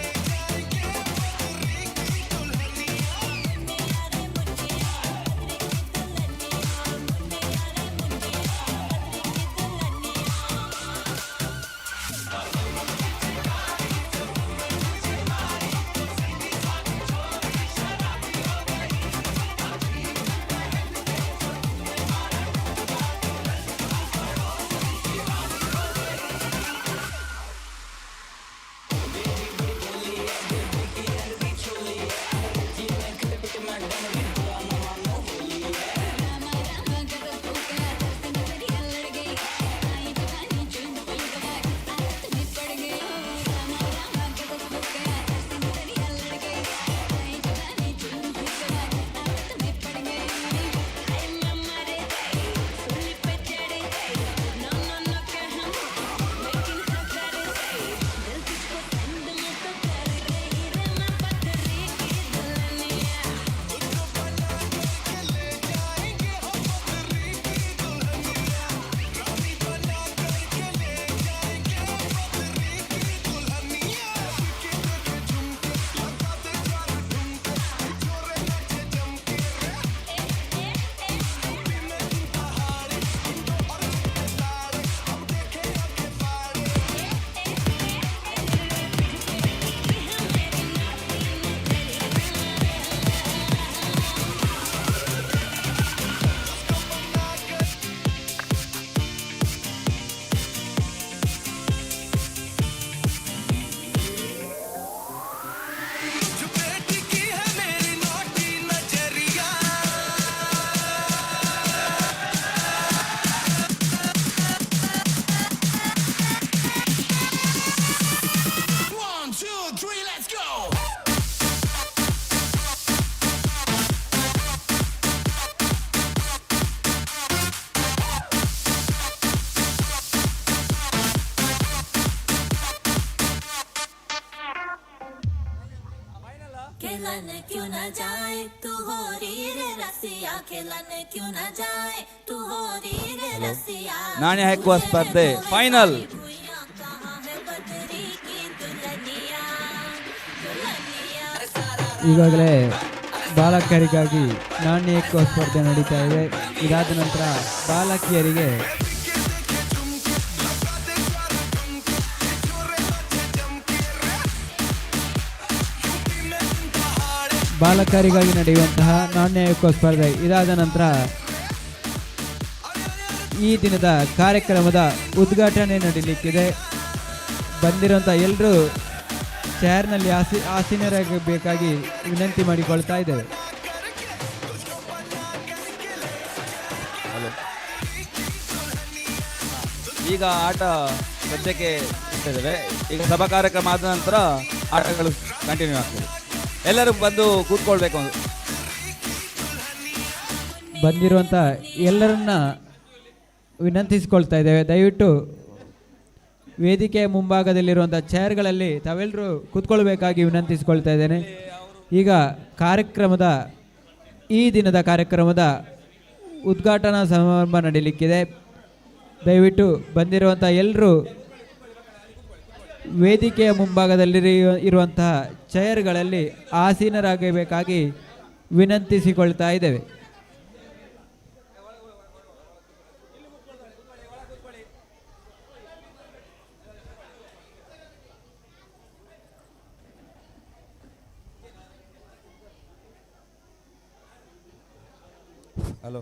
जाएंगे पतली की दुल्हनिया जो बेटी की है मेरी नौटी नजरिया One, two, three, let's go!
खेलन क्यों न जाए तू हो रे रसिया खेलन क्यों न जाए तू हो रे रसिया
ನಾಣ್ಯ ಹೆಕ್ಕುವ ಸ್ಪರ್ಧೆ ಫೈನಲ್.
भुइयां कहाँ है बदरी की दुल्हनिया दुल्हनिया
ಈಗಾಗಲೇ ಬಾಲಕರಿಗಾಗಿ ನಾಣ್ಯ ಎಕ್ಕುವ ಸ್ಪರ್ಧೆ ನಡೀತಾ ಇದೆ. ಇದಾದ ನಂತರ ಬಾಲಕಿಯರಿಗೆ ಬಾಲಕರಿಗಾಗಿ ನಡೆಯುವಂತಹ ನಾಣ್ಯ ಎಕ್ಕುವ ಸ್ಪರ್ಧೆ ಇದಾದ ನಂತರ ಈ ದಿನದ ಕಾರ್ಯಕ್ರಮದ ಉದ್ಘಾಟನೆ ನಡೀಲಿಕ್ಕಿದೆ. ಬಂದಿರುವಂಥ ಎಲ್ಲರೂ ಚೇರ್ನಲ್ಲಿ ಆಸೀನರಾಗಬೇಕಾಗಿ ವಿನಂತಿ ಮಾಡಿಕೊಳ್ತಾ ಇದ್ದೇವೆ.
ಈಗ ಆಟ ಸದ್ಯಕ್ಕೆ ಇಟ್ಟಿದ್ದೇವೆ. ಈಗ ಸಭಾ ಕಾರ್ಯಕ್ರಮ ಆದ ನಂತರ ಆಟಗಳು ಕಂಟಿನ್ಯೂ ಆಗ್ತದೆ. ಎಲ್ಲರೂ ಬಂದು ಕೂತ್ಕೊಳ್ಬೇಕು.
ಬಂದಿರುವಂಥ ಎಲ್ಲರನ್ನ ವಿನಂತಿಸಿಕೊಳ್ತಾ ಇದ್ದೇವೆ, ದಯವಿಟ್ಟು ವೇದಿಕೆಯ ಮುಂಭಾಗದಲ್ಲಿರುವಂಥ ಚೇರ್ಗಳಲ್ಲಿ ತಾವೆಲ್ಲರೂ ಕೂತ್ಕೊಳ್ಬೇಕಾಗಿ ವಿನಂತಿಸಿಕೊಳ್ತಾ ಇದ್ದೇನೆ. ಈಗ ಕಾರ್ಯಕ್ರಮದ ಈ ದಿನದ ಕಾರ್ಯಕ್ರಮದ ಉದ್ಘಾಟನಾ ಸಮಾರಂಭ ನಡೀಲಿಕ್ಕಿದೆ. ದಯವಿಟ್ಟು ಬಂದಿರುವಂಥ ಎಲ್ಲರೂ ವೇದಿಕೆಯ ಮುಂಭಾಗದಲ್ಲಿ ಇರುವಂತಹ ಚೇರ್ಗಳಲ್ಲಿ ಆಸೀನರಾಗಬೇಕಾಗಿ ವಿನಂತಿಸಿಕೊಳ್ತಾ ಇದ್ದೇವೆ.
ಹಲೋ,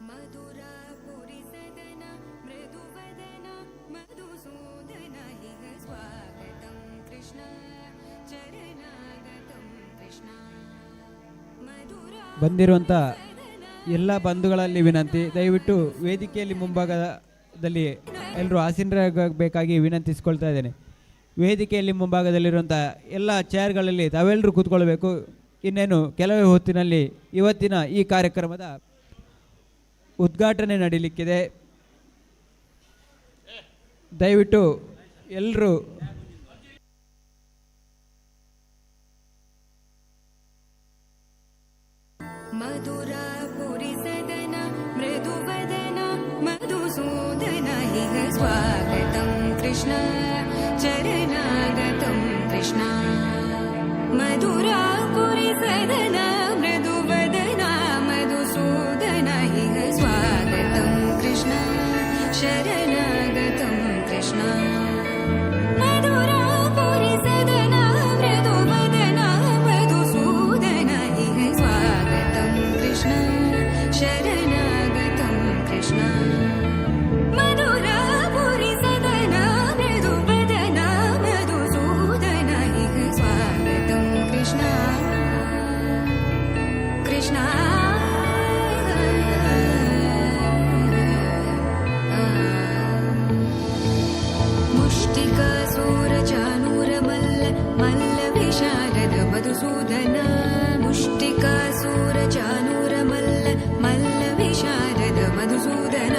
मधुरा
ಬಂದಿರುವಂಥ ಎಲ್ಲ ಬಂಧುಗಳಲ್ಲಿ ವಿನಂತಿ, ದಯವಿಟ್ಟು ವೇದಿಕೆಯಲ್ಲಿ ಮುಂಭಾಗದಲ್ಲಿ ಎಲ್ಲರೂ ಆಸೀನರಾಗಬೇಕಾಗಿ ವಿನಂತಿಸ್ಕೊಳ್ತಾ ಇದ್ದೇನೆ. ವೇದಿಕೆಯಲ್ಲಿ ಮುಂಭಾಗದಲ್ಲಿರುವಂಥ ಎಲ್ಲ ಚೇರ್ಗಳಲ್ಲಿ ತಾವೆಲ್ಲರೂ ಕೂತ್ಕೊಳ್ಬೇಕು. ಇನ್ನೇನು ಕೆಲವೇ ಹೊತ್ತಿನಲ್ಲಿ ಇವತ್ತಿನ ಈ ಕಾರ್ಯಕ್ರಮದ ಉದ್ಘಾಟನೆ ನಡೀಲಿಕ್ಕಿದೆ. ದಯವಿಟ್ಟು ಎಲ್ಲರೂ
मधुरापुरी सदन मृदुवदन मधुसूदन इह स्वागतं कृष्ण चरणागतं कृष्ण मधुरापुरी सदन मृदुवदन मधुसूदन इह स्वागतं कृष्ण शरणागतं कृष्ण मधुरापुरी सदन मृदुवदन मधुसूदन इह स्वागतं कृष्ण शरणागतं कृष्ण मधुरापुरी सदन मृदुवदन मधुसूदन इह स्वागतं कृष्ण कृष्ण मुष्टिकासूरचानूरमल्ल मल्लविशारद मधुसूदन मुष्टिकासूरचानूरमल्ल मल्लविशारद मधुसूदन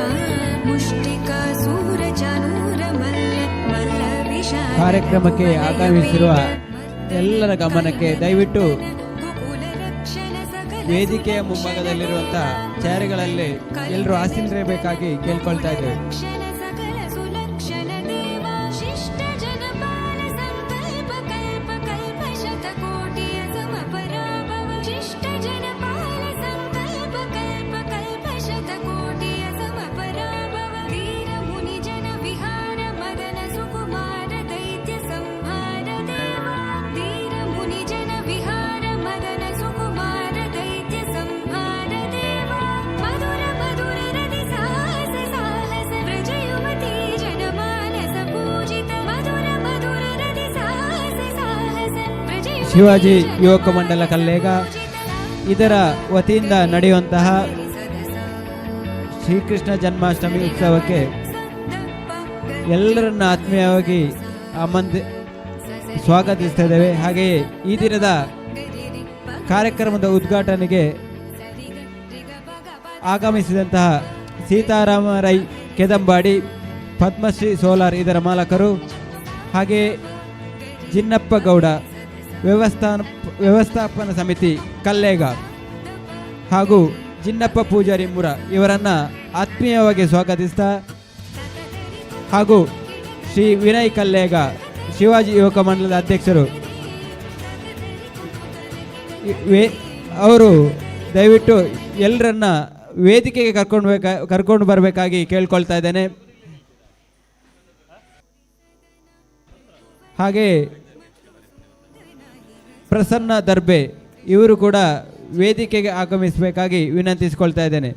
मुष्टिकासूरचानूरमल्ल मल्लविशारद
ಕಾರ್ಯಕ್ರಮಕ್ಕೆ ಆಗಮಿಸಿರುವ ಎಲ್ಲರ ಗಮನಕ್ಕೆ ದಯವಿಟ್ಟು ವೇದಿಕೆಯ ಮುಂಭಾಗದಲ್ಲಿರುವಂಥ ಚೇರ್ಗಳಲ್ಲಿ ಎಲ್ಲರೂ ಆಸೀನರಾಗಬೇಕಾಗಿ ಕೇಳ್ಕೊಳ್ತಾ ಇದ್ದೇವೆ. ಶಿವಾಜಿ ಯುವಕ ಮಂಡಲ ಕಲ್ಲೇಗ ಇದರ ವತಿಯಿಂದ ನಡೆಯುವಂತಹ ಶ್ರೀಕೃಷ್ಣ ಜನ್ಮಾಷ್ಟಮಿ ಉತ್ಸವಕ್ಕೆ ಎಲ್ಲರನ್ನ ಆತ್ಮೀಯವಾಗಿ ಸ್ವಾಗತಿಸ್ತಾ ಇದ್ದೇವೆ. ಹಾಗೆಯೇ ಈ ದಿನದ ಕಾರ್ಯಕ್ರಮದ ಉದ್ಘಾಟನೆಗೆ ಆಗಮಿಸಿದಂತಹ ಸೀತಾರಾಮ ರೈ ಕೆದಂಬಾಡಿ, ಪದ್ಮಶ್ರೀ ಸೋಲಾರ್ ಇದರ ಮಾಲಕರು, ಹಾಗೆಯೇ ಜಿನ್ನಪ್ಪ ಗೌಡ ವ್ಯವಸ್ಥಾಪನಾ ಸಮಿತಿ ಕಲ್ಲೇಗ ಹಾಗೂ ಜಿನ್ನಪ್ಪ ಪೂಜಾರಿ ಮುರ ಇವರನ್ನು ಆತ್ಮೀಯವಾಗಿ ಸ್ವಾಗತಿಸ್ತಾ, ಹಾಗೂ ಶ್ರೀ ವಿನಯ್ ಕಲ್ಲೇಗ ಶಿವಾಜಿ ಯುವಕ ಮಂಡಲದ ಅಧ್ಯಕ್ಷರು ಅವರು ದಯವಿಟ್ಟು ಎಲ್ಲರನ್ನ ವೇದಿಕೆಗೆ ಕರ್ಕೊಂಡು ಬರಬೇಕಾಗಿ ಕೇಳ್ಕೊಳ್ತಾ ಇದ್ದೇನೆ. ಹಾಗೆ ಪ್ರಸನ್ನ ದರ್ಬೆ ಇವರು ಕೂಡ ವೇದಿಕೆಗೆ ಆಗಮಿಸಬೇಕಾಗಿ ವಿನಂತಿಸಿಕೊಳ್ತಾ ಇದ್ದೇನೆ.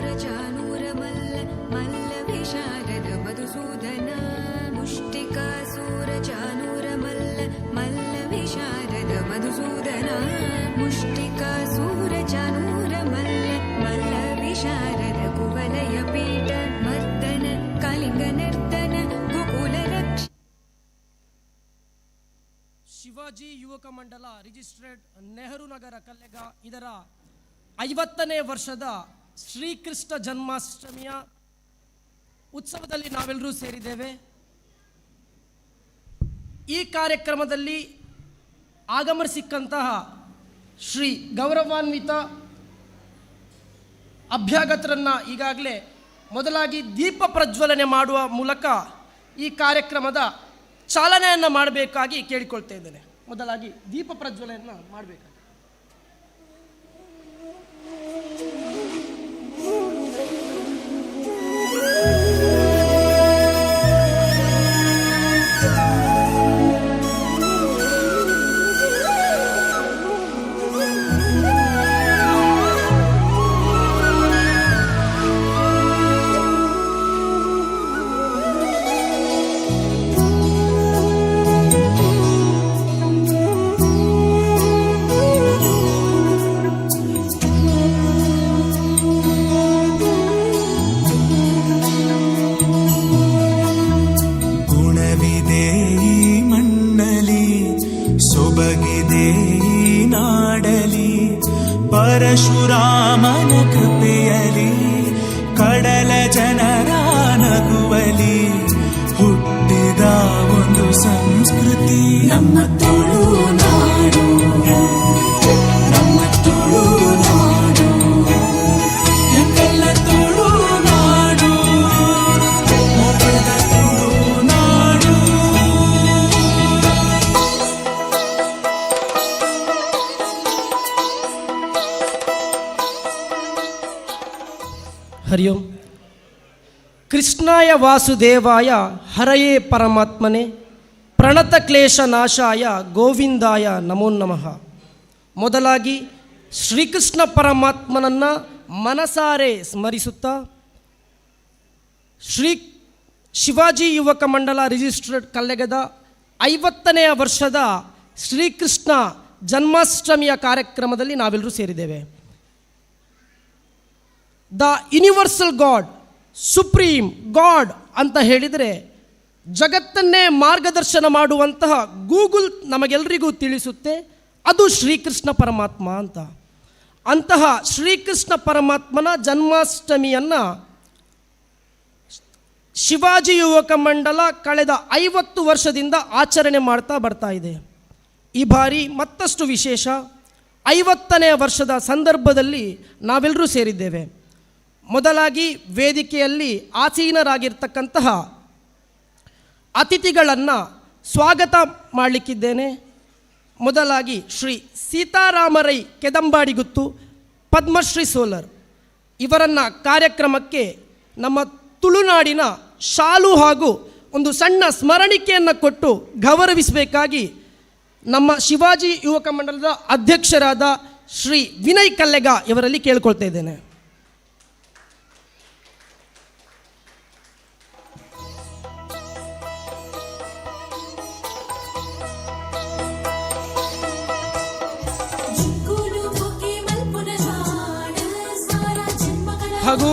मुष्टिकासूरचानूरमल्ल मल्लविशारद मधुसूदन मुष्टिकासूरचानूरमल्ल मल्लविशारद मधुसूदन मुष्टिकासूरचानूरमल्ल मल्लविशारद कुवलयपीठ मर्दन कलिङ्गनर्दन गोकुलरक्ष
ಶಿವಾಜಿ ಯುವಕ ಮಂಡಲ ರಿಜಿಸ್ಟ್ರೇಡ್ ನೆಹರು ನಗರ ಕಲ್ಲೆಗ ಇದರ 50ನೇ ವರ್ಷದ ಶ್ರೀಕೃಷ್ಣ ಜನ್ಮಾಷ್ಟಮಿಯ ಉತ್ಸವದಲ್ಲಿ ನಾವೆಲ್ಲರೂ ಸೇರಿದ್ದೇವೆ. ಈ ಕಾರ್ಯಕ್ರಮದಲ್ಲಿ ಆಗಮಿಸಿಕ್ಕಂತಹ ಶ್ರೀ ಗೌರವಾನ್ವಿತ ಅಭ್ಯಾಗತರನ್ನು ಈಗಾಗಲೇ ಮೊದಲಾಗಿ ದೀಪ ಪ್ರಜ್ವಲನೆ ಮಾಡುವ ಮೂಲಕ ಈ ಕಾರ್ಯಕ್ರಮದ ಚಾಲನೆಯನ್ನು ಮಾಡಬೇಕಾಗಿ ಕೇಳಿಕೊಳ್ತಾ ಇದ್ದೇನೆ. ಮೊದಲಾಗಿ ದೀಪ ಪ್ರಜ್ವಲನೆಯನ್ನು ಮಾಡಬೇಕಾಗಿ.
ಗುಣವಿದೆ ಈ ಮಣ್ಣಲಿ, ಸೊಬಗಿದೆ ಈ ನಾಡಲಿ, ಪರಶುರಾಮನ ಕೃಪೆಯಲಿ, ಕಡಲ ಜನರ ನಗುವಲಿ ಹುಟ್ಟಿದ ಒಂದು ಸಂಸ್ಕೃತಿ ನಮ್ಮ ತುಳುನಾಡು, ನಮ್ಮ ತುಳುನಾಡು, ಎಂತೆಲ್ಲ ತುಳುನಾಡು, ಮೊರೆದ ತುಳುನಾಡು.
ಹರಿ ಓಂ. ಕೃಷ್ಣಾಯ ವಾಸುದೇವಾಯ ಹರಯೇ ಪರಮಾತ್ಮನೆ ಪ್ರಣತ ಕ್ಲೇಶ ನಾಶಾಯ ಗೋವಿಂದಾಯ ನಮೋ ನಮಃ. ಮೊದಲಾಗಿ ಶ್ರೀಕೃಷ್ಣ ಪರಮಾತ್ಮನನ್ನು ಮನಸಾರೆ ಸ್ಮರಿಸುತ್ತಾ ಶ್ರೀ ಶಿವಾಜಿ ಯುವಕ ಮಂಡಲ ರಿಜಿಸ್ಟರ್ಡ್ ಕಲ್ಲೆಗದ 50ನೇ ವರ್ಷದ ಶ್ರೀಕೃಷ್ಣ ಜನ್ಮಾಷ್ಟಮಿಯ ಕಾರ್ಯಕ್ರಮದಲ್ಲಿ ನಾವೆಲ್ಲರೂ ಸೇರಿದ್ದೇವೆ. The universal god, supreme god ಅಂತ ಹೇಳಿದರೆ ಜಗತ್ತನ್ನೇ ಮಾರ್ಗದರ್ಶನ ಮಾಡುವಂತಹ ಗೂಗಲ್ ನಮಗೆಲ್ಲರಿಗೂ ತಿಳಿಸುತ್ತೆ ಅದು ಶ್ರೀಕೃಷ್ಣ ಪರಮಾತ್ಮ ಅಂತ. ಅಂತಹ ಶ್ರೀಕೃಷ್ಣ ಪರಮಾತ್ಮನ ಜನ್ಮಾಷ್ಟಮಿಯನ್ನು ಶಿವಾಜಿ ಯುವಕ ಮಂಡಲ ಕಳೆದ 50 ವರ್ಷದಿಂದ ಆಚರಣೆ ಮಾಡ್ತಾ ಬರ್ತಾ ಇದೆ. ಈ ಬಾರಿ ಮತ್ತಷ್ಟು ವಿಶೇಷ, 50ನೇ ವರ್ಷದ ಸಂದರ್ಭದಲ್ಲಿ ನಾವೆಲ್ಲರೂ ಸೇರಿದ್ದೇವೆ. ಮೊದಲಾಗಿ ವೇದಿಕೆಯಲ್ಲಿ ಆಸೀನರಾಗಿರ್ತಕ್ಕಂತಹ ಅತಿಥಿಗಳನ್ನು ಸ್ವಾಗತ ಮಾಡಲಿಕ್ಕಿದ್ದೇನೆ. ಮೊದಲಾಗಿ ಶ್ರೀ ಸೀತಾರಾಮರೈ ಕೆದಂಬಾಡಿಗುತ್ತು, ಪದ್ಮಶ್ರೀ ಸೋಲರ್ ಇವರನ್ನು ಕಾರ್ಯಕ್ರಮಕ್ಕೆ ನಮ್ಮ ತುಳುನಾಡಿನ ಶಾಲು ಹಾಗೂ ಒಂದು ಸಣ್ಣ ಸ್ಮರಣಿಕೆಯನ್ನು ಕೊಟ್ಟು ಗೌರವಿಸಬೇಕಾಗಿ ನಮ್ಮ ಶಿವಾಜಿ ಯುವಕ ಮಂಡಲದ ಅಧ್ಯಕ್ಷರಾದ ಶ್ರೀ ವಿನಯ್ ಕಲ್ಲೆಗ ಇವರಲ್ಲಿ ಕೇಳ್ಕೊಳ್ತಾ ಇದ್ದೇನೆ. ಹಾಗೂ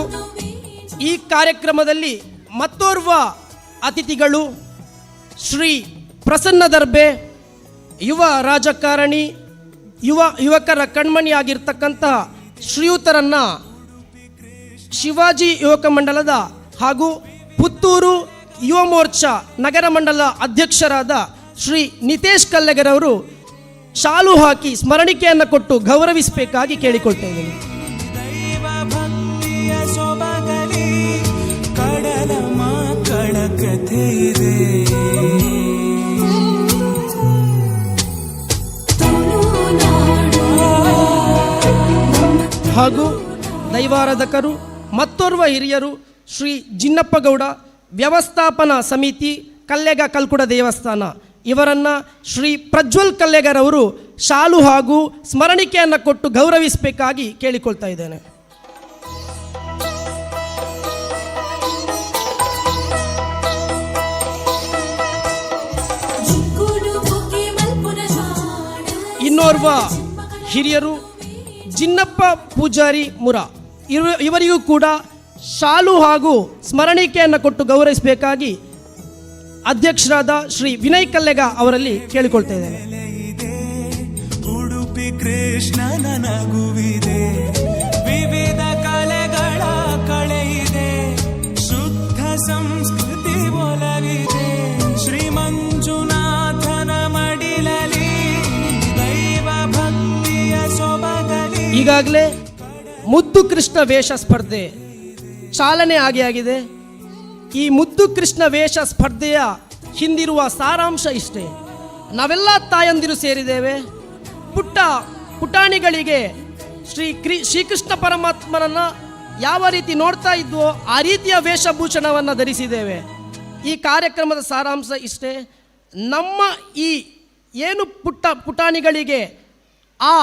ಈ ಕಾರ್ಯಕ್ರಮದಲ್ಲಿ ಮತ್ತೋರ್ವ ಅತಿಥಿಗಳು ಶ್ರೀ ಪ್ರಸನ್ನ ದರ್ಬೆ, ಯುವ ರಾಜಕಾರಣಿ, ಯುವಕರ ಕಣ್ಮಣಿಯಾಗಿರ್ತಕ್ಕಂತಹ ಶ್ರೀಯುತರನ್ನು ಶಿವಾಜಿ ಯುವಕ ಮಂಡಲದ ಹಾಗೂ ಪುತ್ತೂರು ಯುವ ಮೋರ್ಚಾ ನಗರ ಮಂಡಲ ಅಧ್ಯಕ್ಷರಾದ ಶ್ರೀ ನಿತೇಶ್ ಕಲ್ಲೆಗರವರು ಶಾಲು ಹಾಕಿ ಸ್ಮರಣಿಕೆಯನ್ನು ಕೊಟ್ಟು ಗೌರವಿಸಬೇಕಾಗಿ ಕೇಳಿಕೊಳ್ತಾ ಇದ್ದೇನೆ.
ದೈವ ಭಕ್ತಿಯ ಸೊಬಗಲಿ ಕಡಲ ಮಕ್ಕಳ ಕಥೆ ಇದೆ.
ಹಾಗೂ ದೈವಾರಾಧಕರು ಮತ್ತೋರ್ವ ಹಿರಿಯರು ಶ್ರೀ ಜಿನ್ನಪ್ಪಗೌಡ, ವ್ಯವಸ್ಥಾಪನಾ ಸಮಿತಿ ಕಲ್ಲೆಗ ಕಲ್ಕುಡ ದೇವಸ್ಥಾನ ಇವರನ್ನು ಶ್ರೀ ಪ್ರಜ್ವಲ್ ಕಲ್ಲೆಗರವರು ಶಾಲು ಹಾಗೂ ಸ್ಮರಣಿಕೆಯನ್ನು ಕೊಟ್ಟು ಗೌರವಿಸಬೇಕಾಗಿ ಕೇಳಿಕೊಳ್ತಾ ಇದ್ದೇನೆ. ಇನ್ನೋರ್ವ ಹಿರಿಯರು ಜಿನ್ನಪ್ಪ ಪೂಜಾರಿ ಮುರ ಇವರಿಗೂ ಕೂಡ ಶಾಲು ಹಾಗೂ ಸ್ಮರಣಿಕೆಯನ್ನು ಕೊಟ್ಟು ಗೌರವಿಸಬೇಕಾಗಿ ಅಧ್ಯಕ್ಷರಾದ ಶ್ರೀ ವಿನಯ್ ಕಲ್ಲೆಗ ಅವರಲ್ಲಿ ಕೇಳಿಕೊಳ್ತಾ ಇದ್ದೇನೆ.
ಉಡುಪಿ ಕೃಷ್ಣನ ನಗುವಿದೆ, ವಿವಿಧ ಕಲೆಗಳ ಕಳೆಯಿದೆ, ಶುದ್ಧ ಸಂಸ್ಕೃತಿ ಒಲವಿದೆ, ಶ್ರೀ ಮಂಜುನಾಥನ ಮಡಿಲಲಿ ದೈವ ಭಕ್ತಿಯ ಸೊಬಗಲಿ.
ಈಗಾಗಲೇ ಮುದ್ದು ಕೃಷ್ಣ ವೇಷ ಸ್ಪರ್ಧೆ ಚಾಲನೆ ಆಗಿದೆ. ಈ ಮುದ್ದು ಕೃಷ್ಣ ವೇಷ ಸ್ಪರ್ಧೆಯ ಹಿಂದಿರುವ ಸಾರಾಂಶ ಇಷ್ಟೇ. ನಾವೆಲ್ಲ ತಾಯಂದಿರು ಸೇರಿದ್ದೇವೆ. ಪುಟಾಣಿಗಳಿಗೆ ಶ್ರೀಕೃಷ್ಣ ಪರಮಾತ್ಮನನ್ನು ಯಾವ ರೀತಿ ನೋಡ್ತಾ ಇದ್ವೋ ಆ ರೀತಿಯ ವೇಷಭೂಷಣವನ್ನು ಧರಿಸಿದ್ದೇವೆ. ಈ ಕಾರ್ಯಕ್ರಮದ ಸಾರಾಂಶ ಇಷ್ಟೇ. ನಮ್ಮ ಈ ಏನು ಪುಟಾಣಿಗಳಿಗೆ ಆ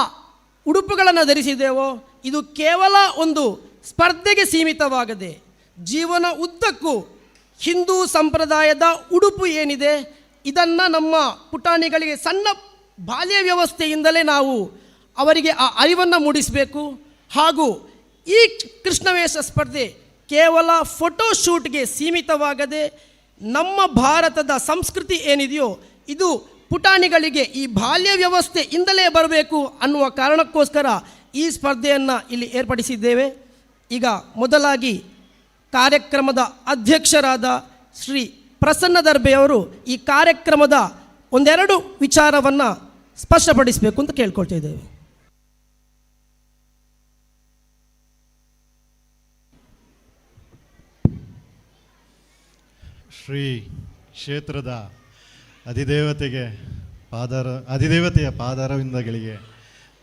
ಉಡುಪುಗಳನ್ನು ಧರಿಸಿದ್ದೇವೋ ಇದು ಕೇವಲ ಒಂದು ಸ್ಪರ್ಧೆಗೆ ಸೀಮಿತವಾಗದೆ ಜೀವನ ಉದ್ದಕ್ಕೂ ಹಿಂದೂ ಸಂಪ್ರದಾಯದ ಉಡುಪು ಏನಿದೆ ಇದನ್ನು ನಮ್ಮ ಪುಟಾಣಿಗಳಿಗೆ ಸಣ್ಣ ಬಾಲ್ಯ ವ್ಯವಸ್ಥೆಯಿಂದಲೇ ನಾವು ಅವರಿಗೆ ಆ ಅರಿವನ್ನು ಮೂಡಿಸಬೇಕು. ಹಾಗೂ ಈ ಕೃಷ್ಣವೇಷ ಸ್ಪರ್ಧೆ ಕೇವಲ ಫೋಟೋಶೂಟ್ಗೆ ಸೀಮಿತವಾಗದೆ ನಮ್ಮ ಭಾರತದ ಸಂಸ್ಕೃತಿ ಏನಿದೆಯೋ ಇದು ಪುಟಾಣಿಗಳಿಗೆ ಈ ಬಾಲ್ಯ ವ್ಯವಸ್ಥೆಯಿಂದಲೇ ಬರಬೇಕು ಅನ್ನುವ ಕಾರಣಕ್ಕೋಸ್ಕರ ಈ ಸ್ಪರ್ಧೆಯನ್ನು ಇಲ್ಲಿ ಏರ್ಪಡಿಸಿದ್ದೇವೆ. ಈಗ ಮೊದಲಾಗಿ ಕಾರ್ಯಕ್ರಮದ ಅಧ್ಯಕ್ಷರಾದ ಶ್ರೀ ಪ್ರಸನ್ನ ದರ್ಬೆಯವರು ಈ ಕಾರ್ಯಕ್ರಮದ ಒಂದೆರಡು ವಿಚಾರವನ್ನು ಸ್ಪಷ್ಟಪಡಿಸಬೇಕು ಅಂತ ಕೇಳ್ಕೊಳ್ತಾ ಇದ್ದೇವೆ.
ಶ್ರೀ ಕ್ಷೇತ್ರದ ಅಧಿದೇವತೆಯ ಪಾದಾರವಿಂದಗಳಿಗೆ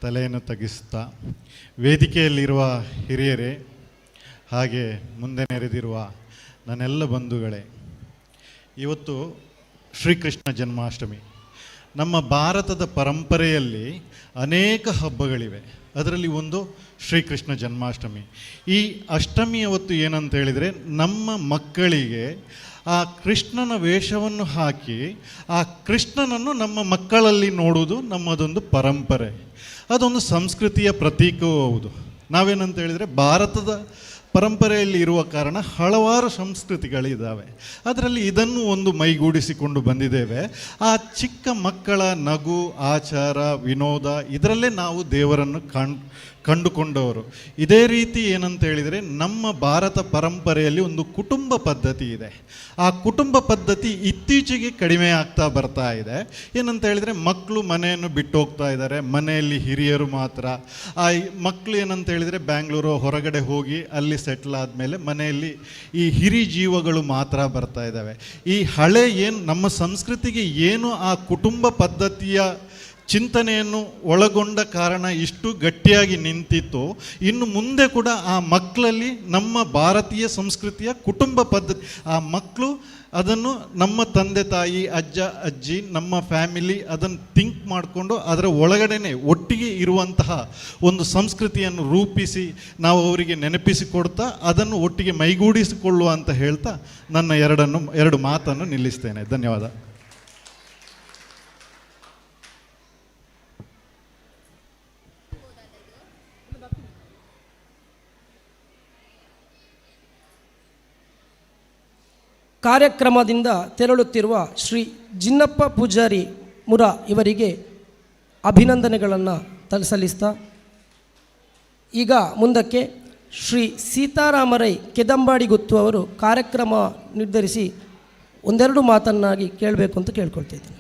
ತಲೆಯನ್ನು ತಗ್ಗಿಸುತ್ತಾ ವೇದಿಕೆಯಲ್ಲಿರುವ ಹಿರಿಯರೇ ಹಾಗೆ ಮುಂದೆ ನೆರೆದಿರುವ ನನ್ನೆಲ್ಲ ಬಂಧುಗಳೇ, ಇವತ್ತು ಶ್ರೀಕೃಷ್ಣ ಜನ್ಮಾಷ್ಟಮಿ. ನಮ್ಮ ಭಾರತದ ಪರಂಪರೆಯಲ್ಲಿ ಅನೇಕ ಹಬ್ಬಗಳಿವೆ. ಅದರಲ್ಲಿ ಒಂದು ಶ್ರೀಕೃಷ್ಣ ಜನ್ಮಾಷ್ಟಮಿ. ಈ ಅಷ್ಟಮಿಯ ಹೊತ್ತು ಏನಂತ ಹೇಳಿದರೆ ನಮ್ಮ ಮಕ್ಕಳಿಗೆ ಆ ಕೃಷ್ಣನ ವೇಷವನ್ನು ಹಾಕಿ ಆ ಕೃಷ್ಣನನ್ನು ನಮ್ಮ ಮಕ್ಕಳಲ್ಲಿ ನೋಡುವುದು ನಮ್ಮದೊಂದು ಪರಂಪರೆ. ಅದೊಂದು ಸಂಸ್ಕೃತಿಯ ಪ್ರತೀಕವೂ ಹೌದು. ನಾವೇನಂತ ಹೇಳಿದರೆ ಭಾರತದ ಪರಂಪರೆಯಲ್ಲಿ ಇರುವ ಕಾರಣ ಹಲವಾರು ಸಂಸ್ಕೃತಿಗಳಿದ್ದಾವೆ. ಅದರಲ್ಲಿ ಇದನ್ನು ಒಂದು ಮೈಗೂಡಿಸಿಕೊಂಡು ಬಂದಿದ್ದೇವೆ. ಆ ಚಿಕ್ಕ ಮಕ್ಕಳ ನಗು, ಆಚಾರ, ವಿನೋದ ಇದರಲ್ಲೇ ನಾವು ದೇವರನ್ನು ಕಂಡುಕೊಂಡವರು. ಇದೇ ರೀತಿ ಏನಂತ ಹೇಳಿದರೆ ನಮ್ಮ ಭಾರತ ಪರಂಪರೆಯಲ್ಲಿ ಒಂದು ಕುಟುಂಬ ಪದ್ಧತಿ ಇದೆ. ಆ ಕುಟುಂಬ ಪದ್ಧತಿ ಇತ್ತೀಚೆಗೆ ಕಡಿಮೆ ಆಗ್ತಾ ಬರ್ತಾ ಇದೆ. ಏನಂತ ಹೇಳಿದರೆ ಮಕ್ಕಳು ಮನೆಯನ್ನು ಬಿಟ್ಟು ಹೋಗ್ತಾ ಇದ್ದಾರೆ. ಮನೆಯಲ್ಲಿ ಹಿರಿಯರು ಮಾತ್ರ. ಆ ಮಕ್ಕಳು ಏನಂತ ಹೇಳಿದರೆ ಬ್ಯಾಂಗ್ಳೂರು ಹೊರಗಡೆ ಹೋಗಿ ಅಲ್ಲಿ ಸೆಟ್ಲ್ ಆದಮೇಲೆ ಮನೆಯಲ್ಲಿ ಈ ಹಿರಿ ಜೀವಗಳು ಮಾತ್ರ ಬರ್ತಾ ಇದ್ದಾವೆ. ಈ ಹಳೆ ಏನು ನಮ್ಮ ಸಂಸ್ಕೃತಿಗೆ ಏನು ಆ ಕುಟುಂಬ ಪದ್ಧತಿಯ ಚಿಂತನೆಯನ್ನು ಒಳಗೊಂಡ ಕಾರಣ ಇಷ್ಟು ಗಟ್ಟಿಯಾಗಿ ನಿಂತಿತ್ತು, ಇನ್ನು ಮುಂದೆ ಕೂಡ ಆ ಮಕ್ಕಳಲ್ಲಿ ನಮ್ಮ ಭಾರತೀಯ ಸಂಸ್ಕೃತಿಯ ಕುಟುಂಬ ಪದ್ಧತಿ ಆ ಮಕ್ಕಳು ಅದನ್ನು ನಮ್ಮ ತಂದೆ ತಾಯಿ, ಅಜ್ಜ ಅಜ್ಜಿ, ನಮ್ಮ ಫ್ಯಾಮಿಲಿ ಅದನ್ನು ಥಿಂಕ್ ಮಾಡಿಕೊಂಡು ಅದರ ಒಳಗಡೆನೆ ಒಟ್ಟಿಗೆ ಇರುವಂತಹ ಒಂದು ಸಂಸ್ಕೃತಿಯನ್ನು ರೂಪಿಸಿ ನಾವು ಅವರಿಗೆ ನೆನಪಿಸಿಕೊಡ್ತಾ ಅದನ್ನು ಒಟ್ಟಿಗೆ ಮೈಗೂಡಿಸಿಕೊಳ್ಳುವ ಅಂತ ಹೇಳ್ತಾ ನನ್ನ ಎರಡು ಮಾತನ್ನು ನಿಲ್ಲಿಸ್ತೇನೆ. ಧನ್ಯವಾದ.
ಕಾರ್ಯಕ್ರಮದಿಂದ ತೆರಳುತ್ತಿರುವ ಶ್ರೀ ಜಿನ್ನಪ್ಪ ಪೂಜಾರಿ ಮುರಾ ಇವರಿಗೆ ಅಭಿನಂದನೆಗಳನ್ನು ಸಲ್ಲಿಸ್ತಾ ಈಗ ಮುಂದಕ್ಕೆ ಶ್ರೀ ಸೀತಾರಾಮರೈ ಕೆದಂಬಾಡಿಗುತ್ತು ಅವರು ಕಾರ್ಯಕ್ರಮ ನಿರ್ಧರಿಸಿ ಒಂದೆರಡು ಮಾತನ್ನಾಗಿ ಕೇಳಬೇಕು ಅಂತ ಕೇಳ್ಕೊಳ್ತಿದ್ದೀನಿ.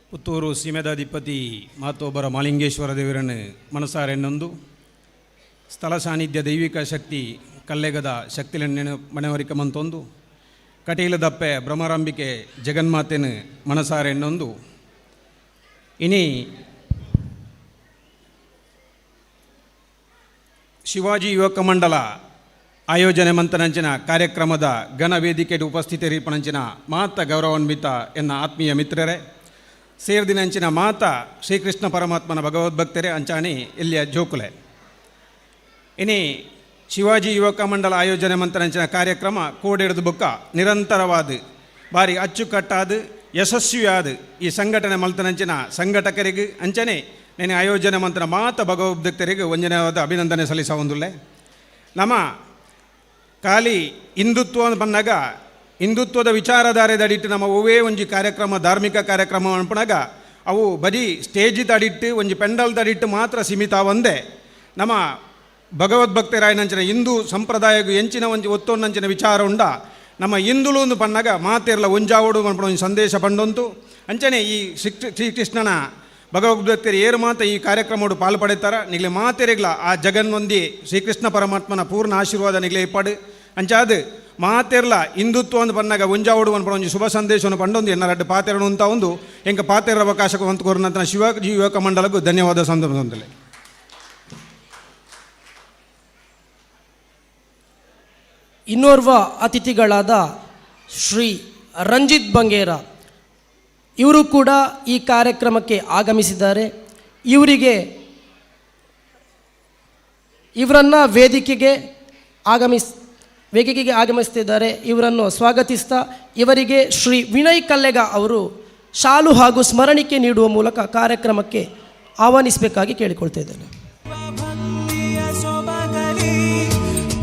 ಪುತ್ತೂರು ಸೀಮೆದಾಧಿಪತಿ ಮಾತೋಬರ ಮಾಲಿಂಗೇಶ್ವರ ದೇವರನ್ನು ಮನಸಾರೆನ್ನೊಂದು ಸ್ಥಳ ಸಾನ್ನಿಧ್ಯ ದೈವಿಕ ಶಕ್ತಿ ಕಲ್ಲೆಗದ ಶಕ್ತಿಯನ್ನು ಮನವರಿಕಮಂತೊಂದು ಕಟೀಲದಪ್ಪೆ ಭ್ರಮರಾಂಬಿಕೆ ಜಗನ್ಮಾತೆಯನ್ನು ಮನಸಾರೆನ್ನೊಂದು ಇನಿ ಶಿವಾಜಿ ಯುವಕ ಮಂಡಲ ಆಯೋಜನೆ ಮಂತನಂಚಿನ ಕಾರ್ಯಕ್ರಮದ ಘನ ವೇದಿಕೆಗೆ ಉಪಸ್ಥಿತರಿಪಣಂಚಿನ ಮಾತ ಗೌರವಾನ್ವಿತ ಎನ್ನ ಆತ್ಮೀಯ ಮಿತ್ರರೇ, ಸೇರ್ದಿನಂಚಿನ ಮಾತ ಶ್ರೀಕೃಷ್ಣ ಪರಮಾತ್ಮನ ಭಗವದ್ಭಕ್ತರೇ ಅಂಚಾಣಿ ಇಲ್ಲಿಯ ಜೋಕುಲೆ ಇನಿ ಶಿವಾಜಿ ಯುವಕ ಮಂಡಲ ಆಯೋಜನೆ ಮಂತನಂಚಿನ ಕಾರ್ಯಕ್ರಮ ಕೋಡೆಡ್ದು ಬೊಕ್ಕ ನಿರಂತರವಾದ ಬಾರಿ ಅಚ್ಚುಕಟ್ಟಾದ ಯಶಸ್ವಿಯಾದ ಈ ಸಂಘಟನೆ ಮಲ್ತನಂಚಿನ ಸಂಘಟಕರಿಗೆ ಅಂಚನೆ ನೆನೆ ಆಯೋಜನೆ ಮಂತ್ರ ಮಾತ ಭಗವದ್ಭಕ್ತರಿಗೆ ವಂಜನೆಯಾದ ಅಭಿನಂದನೆ ಸಲ್ಲಿಸ ಒಂದುಲ್ಲೆ. ನಮ್ಮ ಖಾಲಿ ಹಿಂದುತ್ವ ಬಂದಾಗ ಹಿಂದುತ್ವದ ವಿಚಾರಧಾರೆ ಅಡಿಟ್ಟು ನಮ್ಮ ಒವೇ ಒಂಜಿ ಕಾರ್ಯಕ್ರಮ ಧಾರ್ಮಿಕ ಕಾರ್ಯಕ್ರಮ ಅನ್ಪಣಾಗ ಅವು ಬರೀ ಸ್ಟೇಜ್ ತಡಿಟ್ಟು ಒಂಜಿ ಪೆಂಡಲ್ ತಡಿಟ್ಟು ಮಾತ್ರ ಸೀಮಿತ ಒಂದೇ. ನಮ್ಮ ಭಗವದ್ಭಕ್ತರಾಯನಂಚಿನ ಹಿಂದೂ ಸಂಪ್ರದಾಯಗೂ ಎಂಚಿನ ಒಂಜಿ ಒತ್ತೊಂದಂಚಿನ ವಿಚಾರ ಉಂಡ ನಮ್ಮ ಇಂದುಲು ಒಂದು ಪಣ್ಣಾಗ ಮಾತೆರ್ಲ ಒಂಜಾವಡು ಮನ್ಪಡ ಒಂದು ಸಂದೇಶ ಪಂಡೊಂತು ಅಂಚನೆ ಈ ಶ್ರೀಕೃಷ್ಣನ ಭಗವದ್ಗೀತೆಯರು ಏರು ಮಾತ ಈ ಕಾರ್ಯಕ್ರಮಡು ಪಾಲ್ಪಡುತ್ತಾರೆ ನಿಗಲೆ ಮಾತೆರೆಗ್ಲ ಆ ಜಗನ್ನೊಂದಿ ಶ್ರೀಕೃಷ್ಣ ಪರಮಾತ್ಮನ ಪೂರ್ಣ ಆಶೀರ್ವಾದ ನಿಗಲೆ ಇಪ್ಪಡು ಅಂಚಾದು ಮಾತೆರ್ಲ ಹಿಂದುತ್ವ ಒಂದು ಪನ್ನಾಗ ಒಂಜಾವಡು ಅನ್ಪಡ ಒಂದು ಶುಭ ಸಂದೇಶವನ್ನು ಪಂಡೊಂದು ಎನ್ನರಡ್ಡು ಪಾತೆರಡು ಅಂತ ಒಂದು ಎಂಕ ಪಾತೆರ ಅವಕಾಶಕ್ಕೆ ಹೊಂತು ಕೋರಿನಂತ ಶಿವಾಜಿ ಯುವಕ ಮಂಡಲಕ್ಕೂ ಧನ್ಯವಾದ ಸಂದರ್ಭದಲ್ಲಿ.
ಇನ್ನೋರ್ವ ಅತಿಥಿಗಳಾದ ಶ್ರೀ ರಂಜಿತ್ ಬಂಗೇರ ಇವರು ಕೂಡ ಈ ಕಾರ್ಯಕ್ರಮಕ್ಕೆ ಆಗಮಿಸಿದ್ದಾರೆ. ಇವರನ್ನು ವೇದಿಕೆಗೆ ಆಗಮಿಸ್ತಿದ್ದಾರೆ. ಇವರನ್ನು ಸ್ವಾಗತಿಸ್ತಾ ಇವರಿಗೆ ಶ್ರೀ ವಿನಯ್ ಕಲ್ಲೆಗ ಅವರು ಶಾಲು ಹಾಗೂ ಸ್ಮರಣಿಕೆ ನೀಡುವ ಮೂಲಕ ಕಾರ್ಯಕ್ರಮಕ್ಕೆ ಆಹ್ವಾನಿಸಬೇಕಾಗಿ ಕೇಳಿಕೊಳ್ತಾ ಇದ್ದೇನೆ.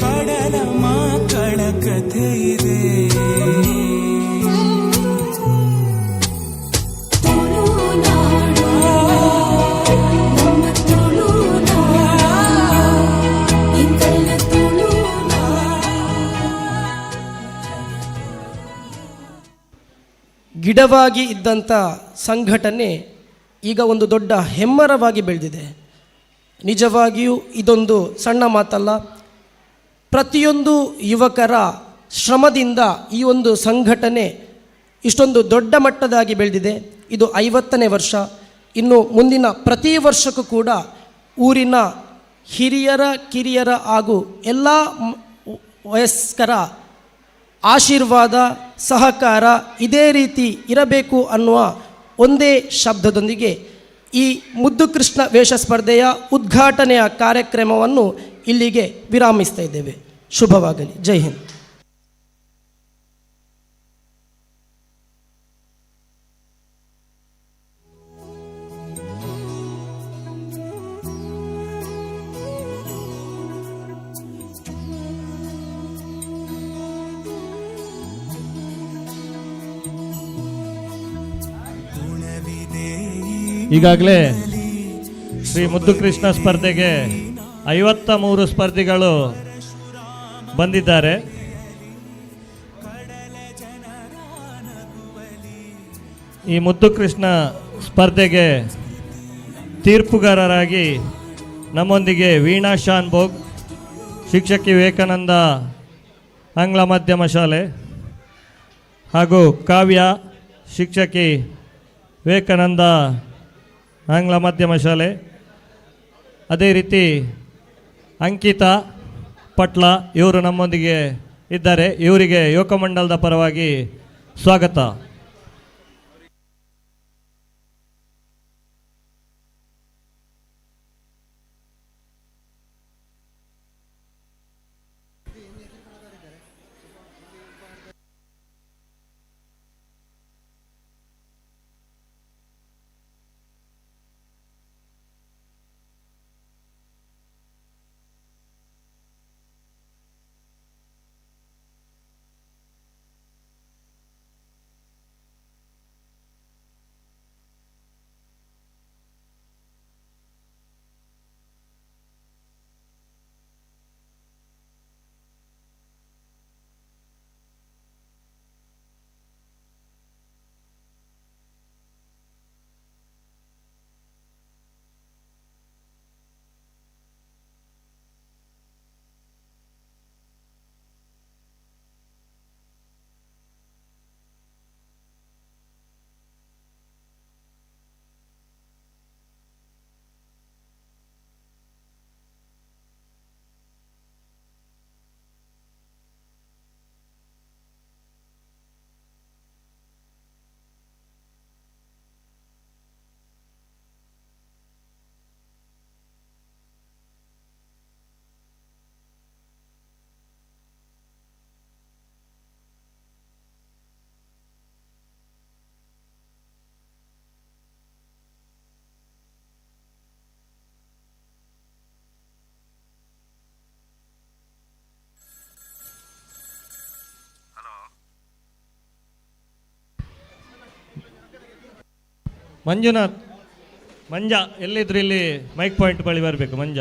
ಕಡಲ ಮಕ್ಕಳ ಕಥೆ ಇದೆ,
ಗಿಡವಾಗಿ ಇದ್ದಂಥ ಸಂಘಟನೆ ಈಗ ಒಂದು ದೊಡ್ಡ ಹೆಮ್ಮರವಾಗಿ ಬೆಳೆದಿದೆ. ನಿಜವಾಗಿಯೂ ಇದೊಂದು ಸಣ್ಣ ಮಾತಲ್ಲ. ಪ್ರತಿಯೊಂದು ಯುವಕರ ಶ್ರಮದಿಂದ ಈ ಒಂದು ಸಂಘಟನೆ ಇಷ್ಟೊಂದು ದೊಡ್ಡ ಮಟ್ಟದಾಗಿ ಬೆಳೆದಿದೆ. ಇದು 50ನೇ ವರ್ಷ. ಇನ್ನು ಮುಂದಿನ ಪ್ರತಿ ವರ್ಷಕ್ಕೂ ಕೂಡ ಊರಿನ ಹಿರಿಯರ ಕಿರಿಯರ ಹಾಗೂ ಎಲ್ಲ ವಯಸ್ಕರ ಆಶೀರ್ವಾದ ಸಹಕಾರ ಇದೇ ರೀತಿ ಇರಬೇಕು ಅನ್ನುವ ಒಂದೇ ಶಬ್ದದೊಂದಿಗೆ ಈ ಮುದ್ದು ಕೃಷ್ಣ ವೇಷ ಸ್ಪರ್ಧೆಯ ಉದ್ಘಾಟನೆಯ ಕಾರ್ಯಕ್ರಮವನ್ನು ಇಲ್ಲಿಗೆ ವಿರಾಮಿಸ್ತಾ ಇದ್ದೇವೆ. ಶುಭವಾಗಲಿ. ಜೈ ಹಿಂದ್.
ಈಗಾಗಲೇ ಶ್ರೀ ಮುದ್ದು ಕೃಷ್ಣ ಸ್ಪರ್ಧೆಗೆ 53 ಸ್ಪರ್ಧಿಗಳು ಬಂದಿದ್ದಾರೆ. ಈ ಮುದ್ದು ಕೃಷ್ಣ ಸ್ಪರ್ಧೆಗೆ ತೀರ್ಪುಗಾರರಾಗಿ ನಮ್ಮೊಂದಿಗೆ ವೀಣಾ ಶಾನ್ಭೋಗ್, ಶಿಕ್ಷಕಿ ವಿವೇಕಾನಂದ ಆಂಗ್ಲ ಮಾಧ್ಯಮ ಶಾಲೆ, ಹಾಗೂ ಕಾವ್ಯ, ಶಿಕ್ಷಕಿ ವಿವೇಕಾನಂದ ಆಂಗ್ಲ ಮಾಧ್ಯಮ ಶಾಲೆ, ಅದೇ ರೀತಿ ಅಂಕಿತಾ ಪಟ್ಲ ಇವರು ನಮ್ಮೊಂದಿಗೆ ಇದ್ದಾರೆ. ಇವರಿಗೆ ಯುವಕ ಮಂಡಲದ ಪರವಾಗಿ ಸ್ವಾಗತ. ಮಂಜುನಾಥ್, ಮಂಜ ಎಲ್ಲಿದ್ರು ಇಲ್ಲಿ ಮೈಕ್ ಪಾಯಿಂಟ್ ಬಳಿ ಬರಬೇಕು. ಮಂಜ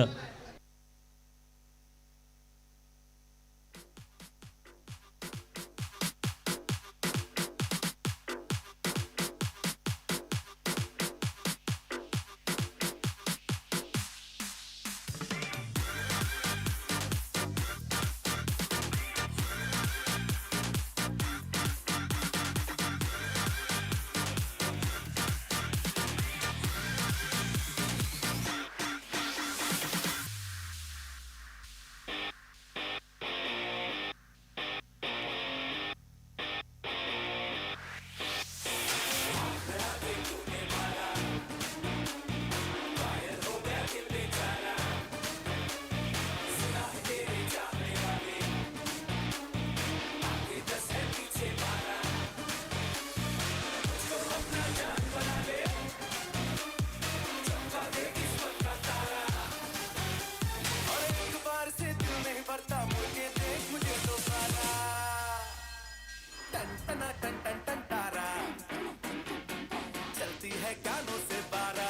कानों से बारा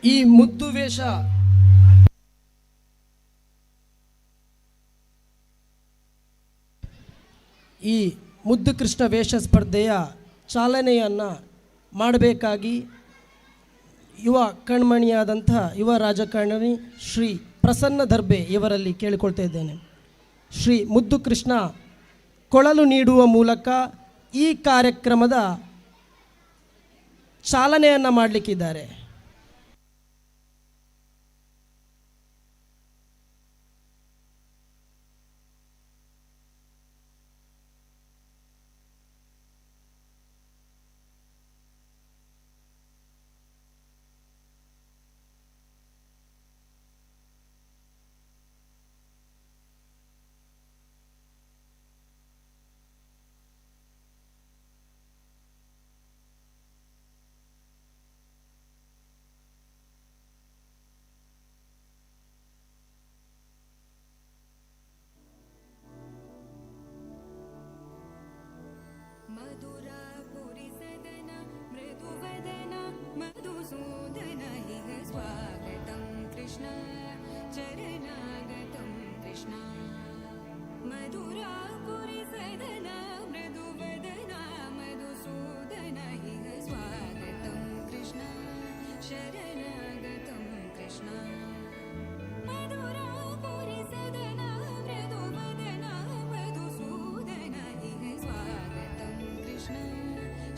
ಈ ಮುದ್ದು ವೇಷ ಈ ಮುದ್ದು ಕೃಷ್ಣ ವೇಷ ಸ್ಪರ್ಧೆಯ ಚಾಲನೆಯನ್ನು ಮಾಡಬೇಕಾಗಿ ಯುವ ಕಣ್ಮಣಿಯಾದಂಥ ಯುವ ರಾಜಕಾರಣಿ ಶ್ರೀ ಪ್ರಸನ್ನ ದರ್ಬೆ ಇವರಲ್ಲಿ ಕೇಳಿಕೊಳ್ತಾ ಇದ್ದೇನೆ. ಶ್ರೀ ಮುದ್ದು ಕೃಷ್ಣ ಕೊಳಲು ನೀಡುವ ಮೂಲಕ ಈ ಕಾರ್ಯಕ್ರಮದ ಚಾಲನೆಯನ್ನು ಮಾಡಲಿಕ್ಕಿದ್ದಾರೆ.
मधुरापुरी सदन मृदुवदन मधुसूदन इह स्वागतं कृष्ण चरणागतं कृष्ण मधुरापुरी सदन मृदुवदन मधुसूदन इह स्वागतं कृष्ण शरणागतं कृष्ण मधुरापुरी सदन मृदुवदन मधुसूदन इह स्वागतं कृष्ण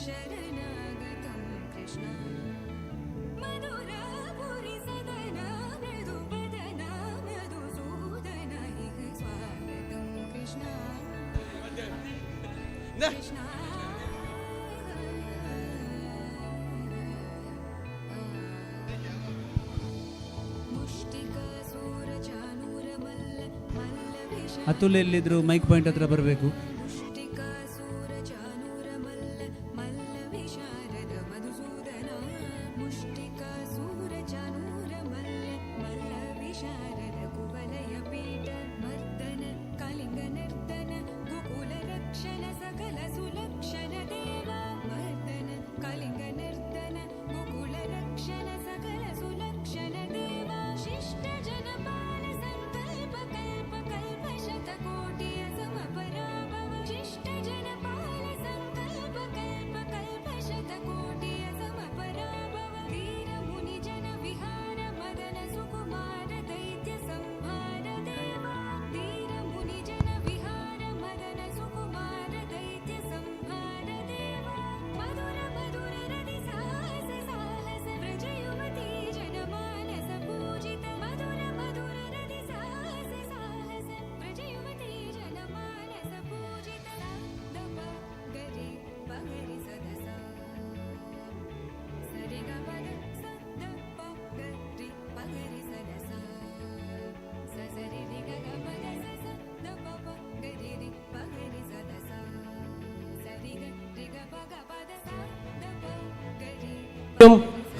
शरणागतं कृष्ण मधुरापुरी सदन मृदुवदन मधुसूदन इह स्वागतं कृष्ण कृष्ण
ಅತುಲ್ ಎಲ್ಲಿದ್ರು ಮೈಕ್ ಪಾಯಿಂಟ್ ಹತ್ರ ಬರಬೇಕು.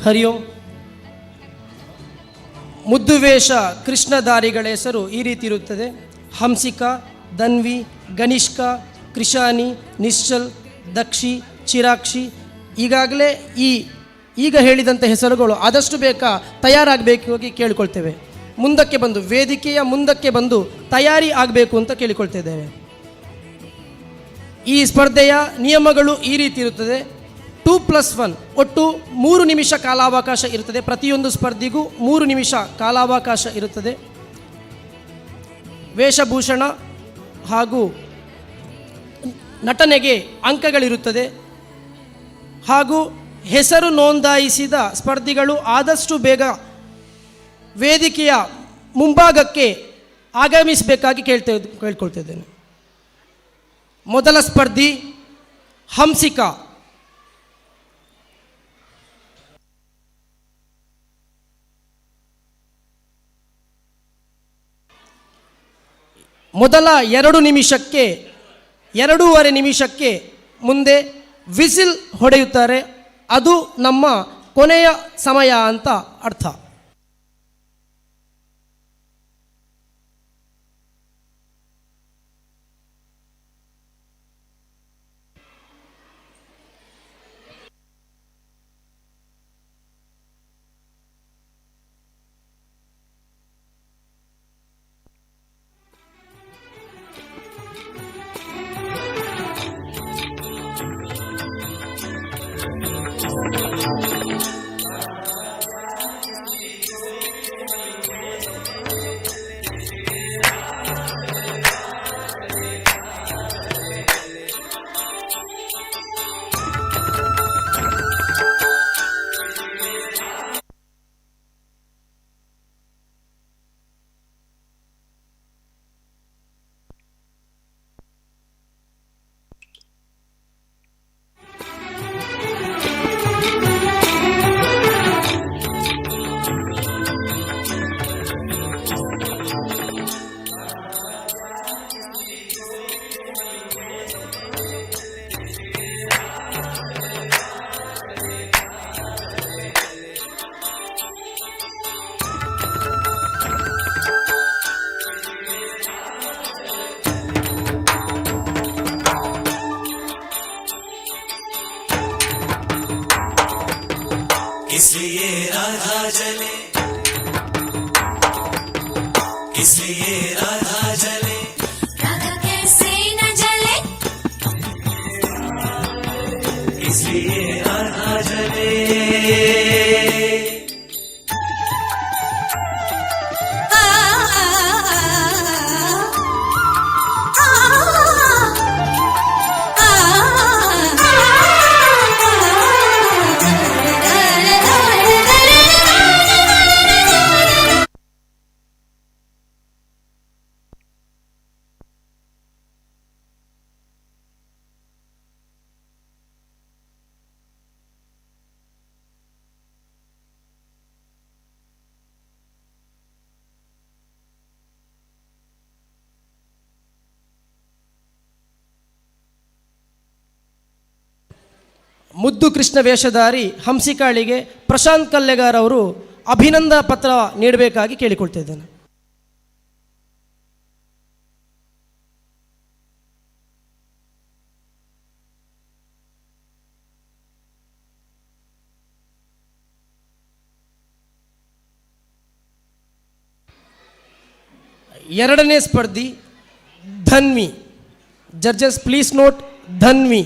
ಹರಿ ಓಂ. ಮುದ್ದುವೇಷ ಕೃಷ್ಣಧಾರಿಗಳ ಹೆಸರು ಈ ರೀತಿ ಇರುತ್ತದೆ: ಹಂಸಿಕಾ, ಧನ್ವಿ, ಗನಿಷ್ಕಾ, ಕೃಷಾನಿ, ನಿಶ್ಚಲ್, ದಕ್ಷಿ, ಚಿರಾಕ್ಷಿ. ಈಗಾಗಲೇ ಈಗ ಹೇಳಿದಂಥ ಹೆಸರುಗಳು ಆದಷ್ಟು ಬೇಗ ತಯಾರಾಗಬೇಕು ಹೋಗಿ ಕೇಳಿಕೊಳ್ತೇವೆ. ಮುಂದಕ್ಕೆ ಬಂದು ವೇದಿಕೆಯ ಮುಂದಕ್ಕೆ ಬಂದು ತಯಾರಿ ಆಗಬೇಕು ಅಂತ ಕೇಳಿಕೊಳ್ತಿದ್ದೇವೆ. ಈ ಸ್ಪರ್ಧೆಯ ನಿಯಮಗಳು ಈ ರೀತಿ ಇರುತ್ತದೆ: 2+1 ಒಟ್ಟು 3 ನಿಮಿಷ ಕಾಲಾವಕಾಶ ಇರುತ್ತದೆ. ಪ್ರತಿಯೊಂದು ಸ್ಪರ್ಧಿಗೂ 3 ನಿಮಿಷ ಕಾಲಾವಕಾಶ ಇರುತ್ತದೆ. ವೇಷಭೂಷಣ ಹಾಗೂ ನಟನೆಗೆ ಅಂಕಗಳಿರುತ್ತದೆ. ಹಾಗೂ ಹೆಸರು ನೋಂದಾಯಿಸಿದ ಸ್ಪರ್ಧಿಗಳು ಆದಷ್ಟು ಬೇಗ ವೇದಿಕೆಯ ಮುಂಭಾಗಕ್ಕೆ ಆಗಮಿಸಬೇಕಾಗಿ ಕೇಳ್ಕೊಳ್ತಿದ್ದೇನೆ. ಮೊದಲ ಸ್ಪರ್ಧಿ ಹಂಸಿಕಾ. ಮೊದಲ 2 ನಿಮಿಷಕ್ಕೆ 2.5 ನಿಮಿಷಕ್ಕೆ ಮುಂದೆ ವಿಸಿಲ್ ಹೊಡೆಯುತ್ತಾರೆ. ಅದು ನಮ್ಮ ಕೊನೆಯ ಸಮಯ ಅಂತ ಅರ್ಥ.
इसलिए राधा जले, इसलिए राधा जले,
राधा कैसे न जले,
इसलिए राधा जले।
ಮುದ್ದು ಕೃಷ್ಣ ವೇಷಧಾರಿ ಹಂಸಿಕಾಳಿಗೆ ಪ್ರಶಾಂತ್ ಕಲ್ಲೆಗಾರ್ ಅವರು ಅಭಿನಂದನಾ ಪತ್ರ ನೀಡಬೇಕಾಗಿ ಕೇಳಿಕೊಳ್ತಾ ಇದ್ದೇನೆ. ಎರಡನೇ ಸ್ಪರ್ಧಿ Dhanvi. Judges please note Dhanvi.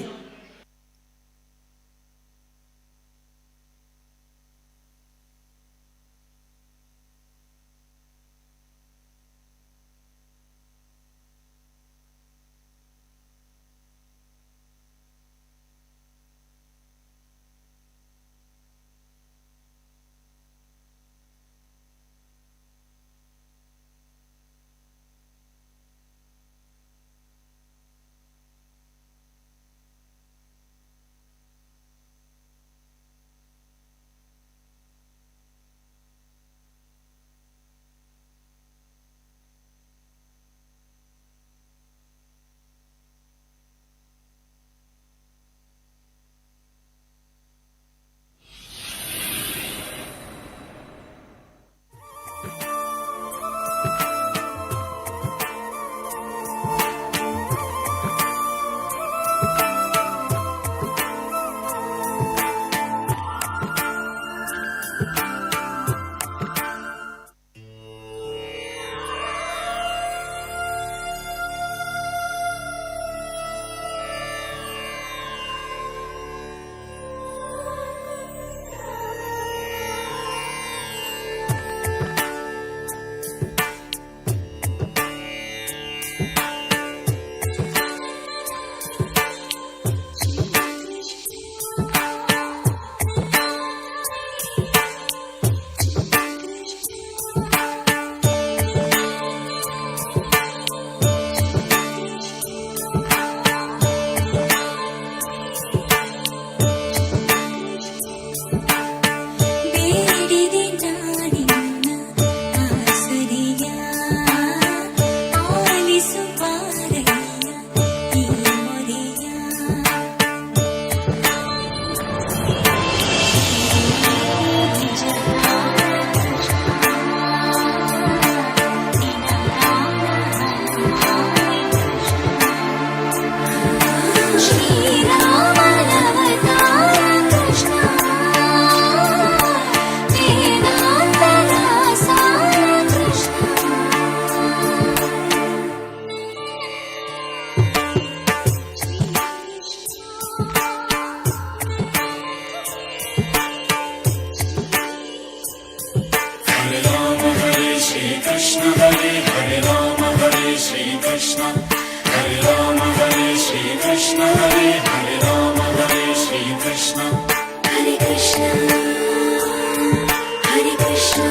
Krishna हरे राम हरे श्री कृष्ण
हरे कृष्ण हरे कृष्ण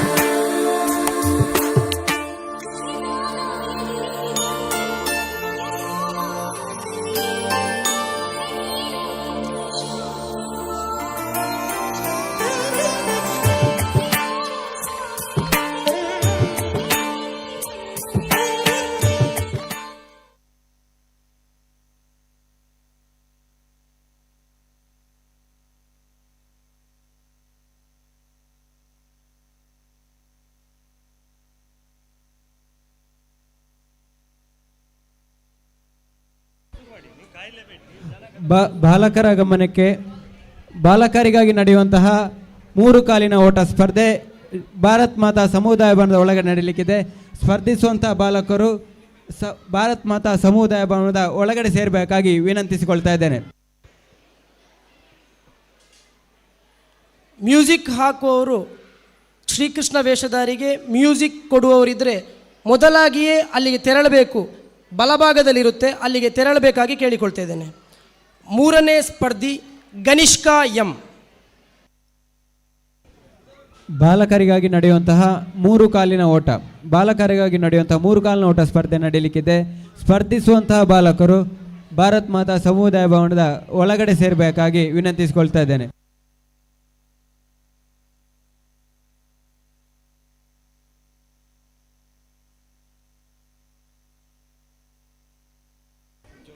ಬಾಲಕರ ಗಮನಕ್ಕೆ, ಬಾಲಕರಿಗಾಗಿ ನಡೆಯುವಂತಹ 3 ಕಾಲಿನ ಓಟ ಸ್ಪರ್ಧೆ ಭಾರತ್ ಮಾತಾ ಸಮುದಾಯ ಭವನದ ಒಳಗಡೆ ನಡೆಯಲಿಕ್ಕಿದೆ. ಸ್ಪರ್ಧಿಸುವಂತಹ ಬಾಲಕರು ಭಾರತ್ ಮಾತಾ ಸಮುದಾಯ ಭವನದ ಒಳಗಡೆ ಸೇರಬೇಕಾಗಿ ವಿನಂತಿಸಿಕೊಳ್ತಾ ಇದ್ದೇನೆ.
ಮ್ಯೂಸಿಕ್ ಹಾಕುವವರು ಶ್ರೀಕೃಷ್ಣ ವೇಷಧಾರಿಗೆ ಮ್ಯೂಸಿಕ್ ಕೊಡುವವರಿದ್ದರೆ ಮೊದಲಾಗಿಯೇ ಅಲ್ಲಿಗೆ ತೆರಳಬೇಕು. ಬಲಭಾಗದಲ್ಲಿರುತ್ತೆ, ಅಲ್ಲಿಗೆ ತೆರಳಬೇಕಾಗಿ ಕೇಳಿಕೊಳ್ತಾ ಇದ್ದೇನೆ. 3ನೇ ಸ್ಪರ್ಧಿ ಗನಿಷ್ಕಾ ಎಂ.
ಬಾಲಕರಿಗಾಗಿ ನಡೆಯುವಂತಹ 3 ಕಾಲಿನ ಓಟ, ಬಾಲಕರಿಗಾಗಿ ನಡೆಯುವಂತಹ 3 ಕಾಲಿನ ಓಟ ಸ್ಪರ್ಧೆ ನಡೆಯಲಿಕ್ಕಿದೆ. ಸ್ಪರ್ಧಿಸುವಂತಹ ಬಾಲಕರು ಭಾರತ್ ಮಾತಾ ಸಮುದಾಯ ಭವನದ ಒಳಗಡೆ ಸೇರಬೇಕಾಗಿ ವಿನಂತಿಸಿಕೊಳ್ತಾ ಇದ್ದೇನೆ.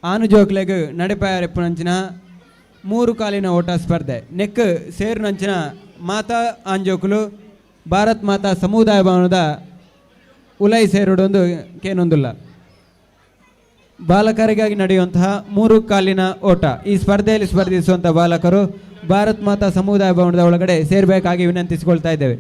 ಆನುಜೋಕ್ಲೆಗ್ ನಡಿಪಾಯರೆಪ್ಪುನಂಚಿನ 3 ಕಾಲಿನ ಓಟ ಸ್ಪರ್ಧೆ ನೆಕ್ ಸೇರುನಂಚಿನ ಮಾತಾ ಆಂಜೋಕುಲು ಭಾರತ್ ಮಾತಾ ಸಮುದಾಯ ಭವನದ ಉಲೈ ಸೇರುಡೊಂದು ಕೇನೊಂದುಲ್ಲ. ಬಾಲಕರಿಗಾಗಿ ನಡೆಯುವಂತಹ 3 ಕಾಲಿನ ಓಟ, ಈ ಸ್ಪರ್ಧೆಯಲ್ಲಿ ಸ್ಪರ್ಧಿಸುವಂಥ ಬಾಲಕರು ಭಾರತ್ ಮಾತಾ ಸಮುದಾಯ ಭವನದ ಒಳಗಡೆ ಸೇರಬೇಕಾಗಿ ವಿನಂತಿಸಿಕೊಳ್ತಾ ಇದ್ದೇವೆ.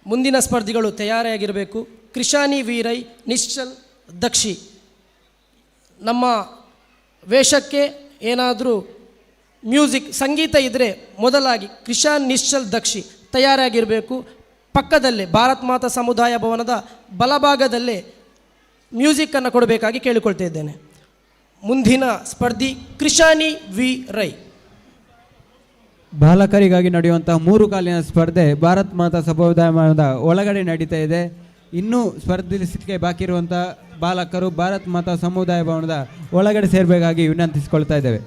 ಮುಂದಿನ ಸ್ಪರ್ಧಿಗಳು ತಯಾರಾಗಿರಬೇಕು. ಕೃಷಾನಿ ವೀರೈ, ನಿಶ್ಚಲ್ ದಕ್ಷಿ. ನಮ್ಮ ವೇಷಕ್ಕೆ ಏನಾದರೂ ಮ್ಯೂಸಿಕ್ ಸಂಗೀತ ಇದ್ದರೆ ಮೊದಲಾಗಿ ಕೃಷಾನ್ ನಿಶ್ಚಲ್ ದಕ್ಷಿ ತಯಾರಾಗಿರಬೇಕು. ಪಕ್ಕದಲ್ಲೇ ಭಾರತ್ ಮಾತಾ ಸಮುದಾಯ ಭವನದ ಬಲಭಾಗದಲ್ಲೇ ಮ್ಯೂಸಿಕ್ಕನ್ನು ಕೊಡಬೇಕಾಗಿ ಕೇಳಿಕೊಳ್ತಾ ಇದ್ದೇನೆ. ಮುಂದಿನ ಸ್ಪರ್ಧಿ ಕೃಷಾನಿ ವಿ ರೈ.
ಬಾಲಕರಿಗಾಗಿ ನಡೆಯುವಂತಹ 3 ಕಾಲಿನ ಸ್ಪರ್ಧೆ ಭಾರತ್ ಮಾತಾ ಸಮುದಾಯ ಭವನದ ಒಳಗಡೆ ನಡೀತಾ ಇದೆ. ಇನ್ನೂ ಸ್ಪರ್ಧಿಸಲಿಕ್ಕೆ ಬಾಕಿ ಇರುವಂಥ ಬಾಲಕರು ಭಾರತ್ ಮಾತಾ ಸಮುದಾಯ ಭವನದ ಒಳಗಡೆ ಸೇರಬೇಕಾಗಿ ವಿನಂತಿಸಿಕೊಳ್ತಾ ಇದ್ದೇವೆ.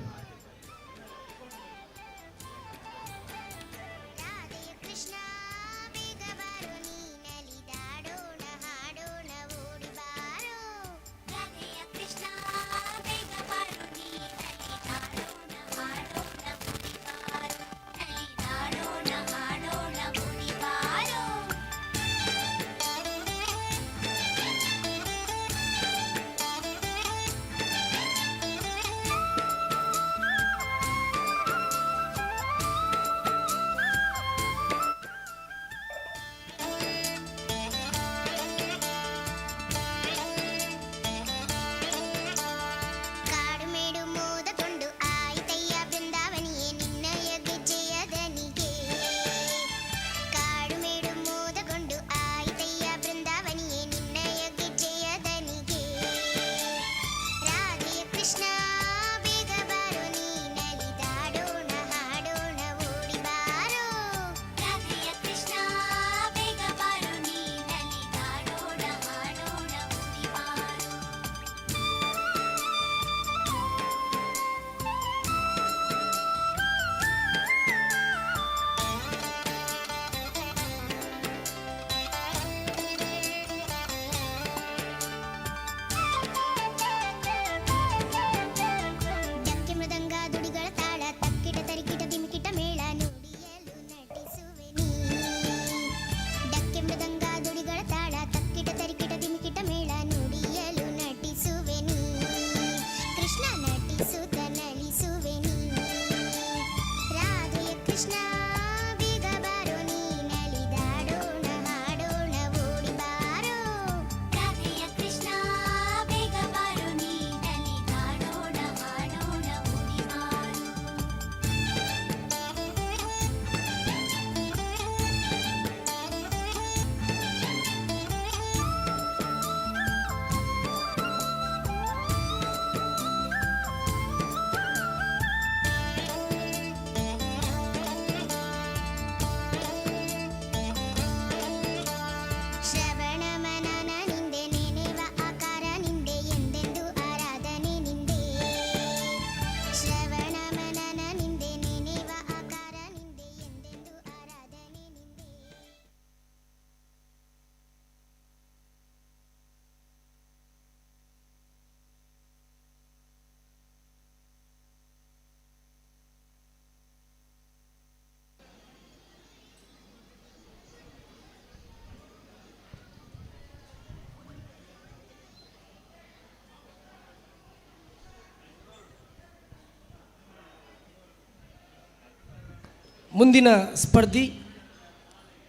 ಮುಂದಿನ ಸ್ಪರ್ಧಿ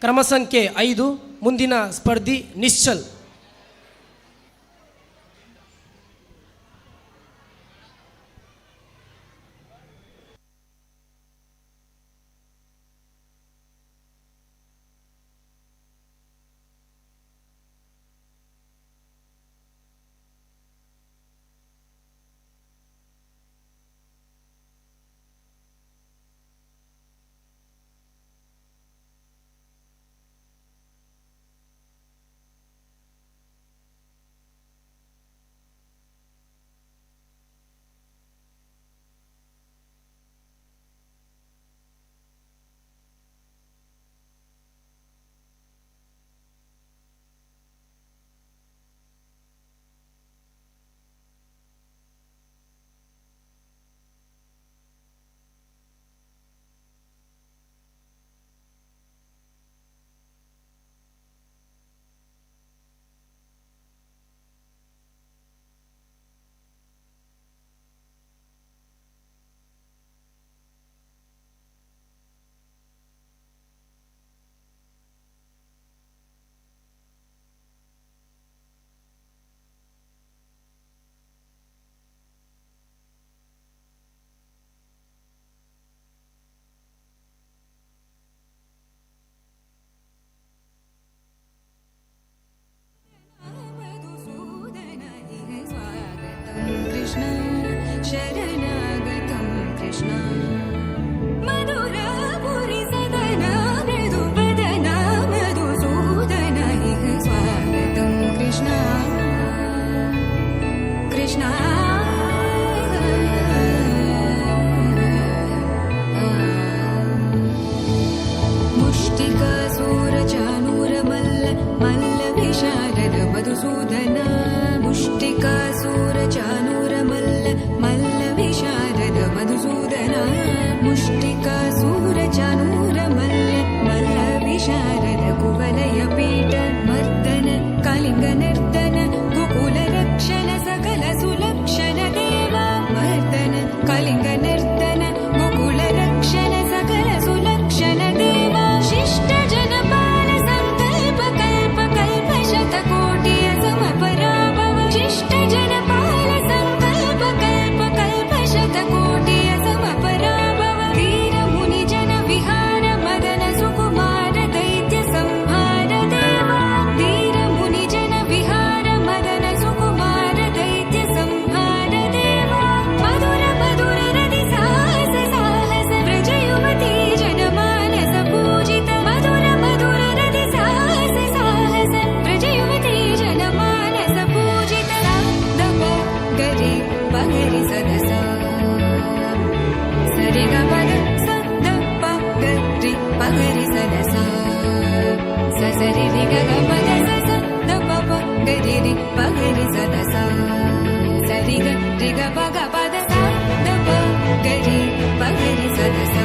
ಕ್ರಮ ಸಂಖ್ಯೆ 5, ಮುಂದಿನ ಸ್ಪರ್ಧಿ ನಿಶ್ಚಲ್.
कृष्ण शरणागतं कृष्ण मधुरपुरि सदन मृदुवदन मधुसूदन इह स्वागतं कृष्ण कृष्ण मुष्टिकासूरचानूरमल्ल मल्लविशारद मधुसूदन मुष्टिकासूरचानूरमल्ल मल्लविशारद मधुसूदन मुष्टिकासूरचानूरमल्ल मल्लविशारद कुवलयपीठ मर्दन कलिङ्गनर्दन गोकुलरक्षण सकल सुलक्षण देवा मर्दन कलिङ्गनर्दन गोकुलरक्षण सकल सुलक्षण देवा शिष्ट जनपाल संकल्प कल्प कल्प शतकोटिय समपराभव शिष्ट जनपाल संकल्प कल्प कल्प शतकोटिय समपराभव वीर मुनि जन विहार मदन सुकुमार दैत्य संहार देवा वीर मुनि जन विहार मदन सुकुमार दैत्य संहार देवा मधुर मधुर रति साहस साहस व्रज युवती जनमानस पूजित मधुर मधुर रति साहस साहस व्रज युवती जनमानस पूजित दप गरि पगरि सदस सरि ग पद स द प गरि पगरि सदस स सरि रि ग ग पद स स द प प गरि रि पगरि सदस सरि ग रि ग प ग पद स द प गरि पगरि सदस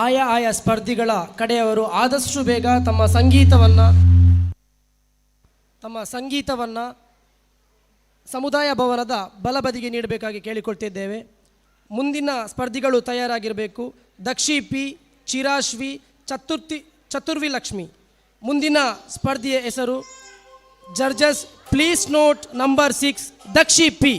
ಆಯಾ ಸ್ಪರ್ಧಿಗಳ ಕಡೆಯವರು ಆದಷ್ಟು ಬೇಗ ತಮ್ಮ ಸಂಗೀತವನ್ನು ಸಮುದಾಯ ಭವನದ ಬಲಬದಿಗೆ ನೀಡಬೇಕಾಗಿ ಕೇಳಿಕೊಳ್ತಿದ್ದೇವೆ. ಮುಂದಿನ ಸ್ಪರ್ಧಿಗಳು ತಯಾರಾಗಿರಬೇಕು. ದಕ್ಷಿ ಪಿ, ಚಿರಾಶ್ವಿ, ಚತುರ್ವಿ ಲಕ್ಷ್ಮಿ. ಮುಂದಿನ ಸ್ಪರ್ಧಿಯ ಹೆಸರು judges please note number 6 Dakshi P.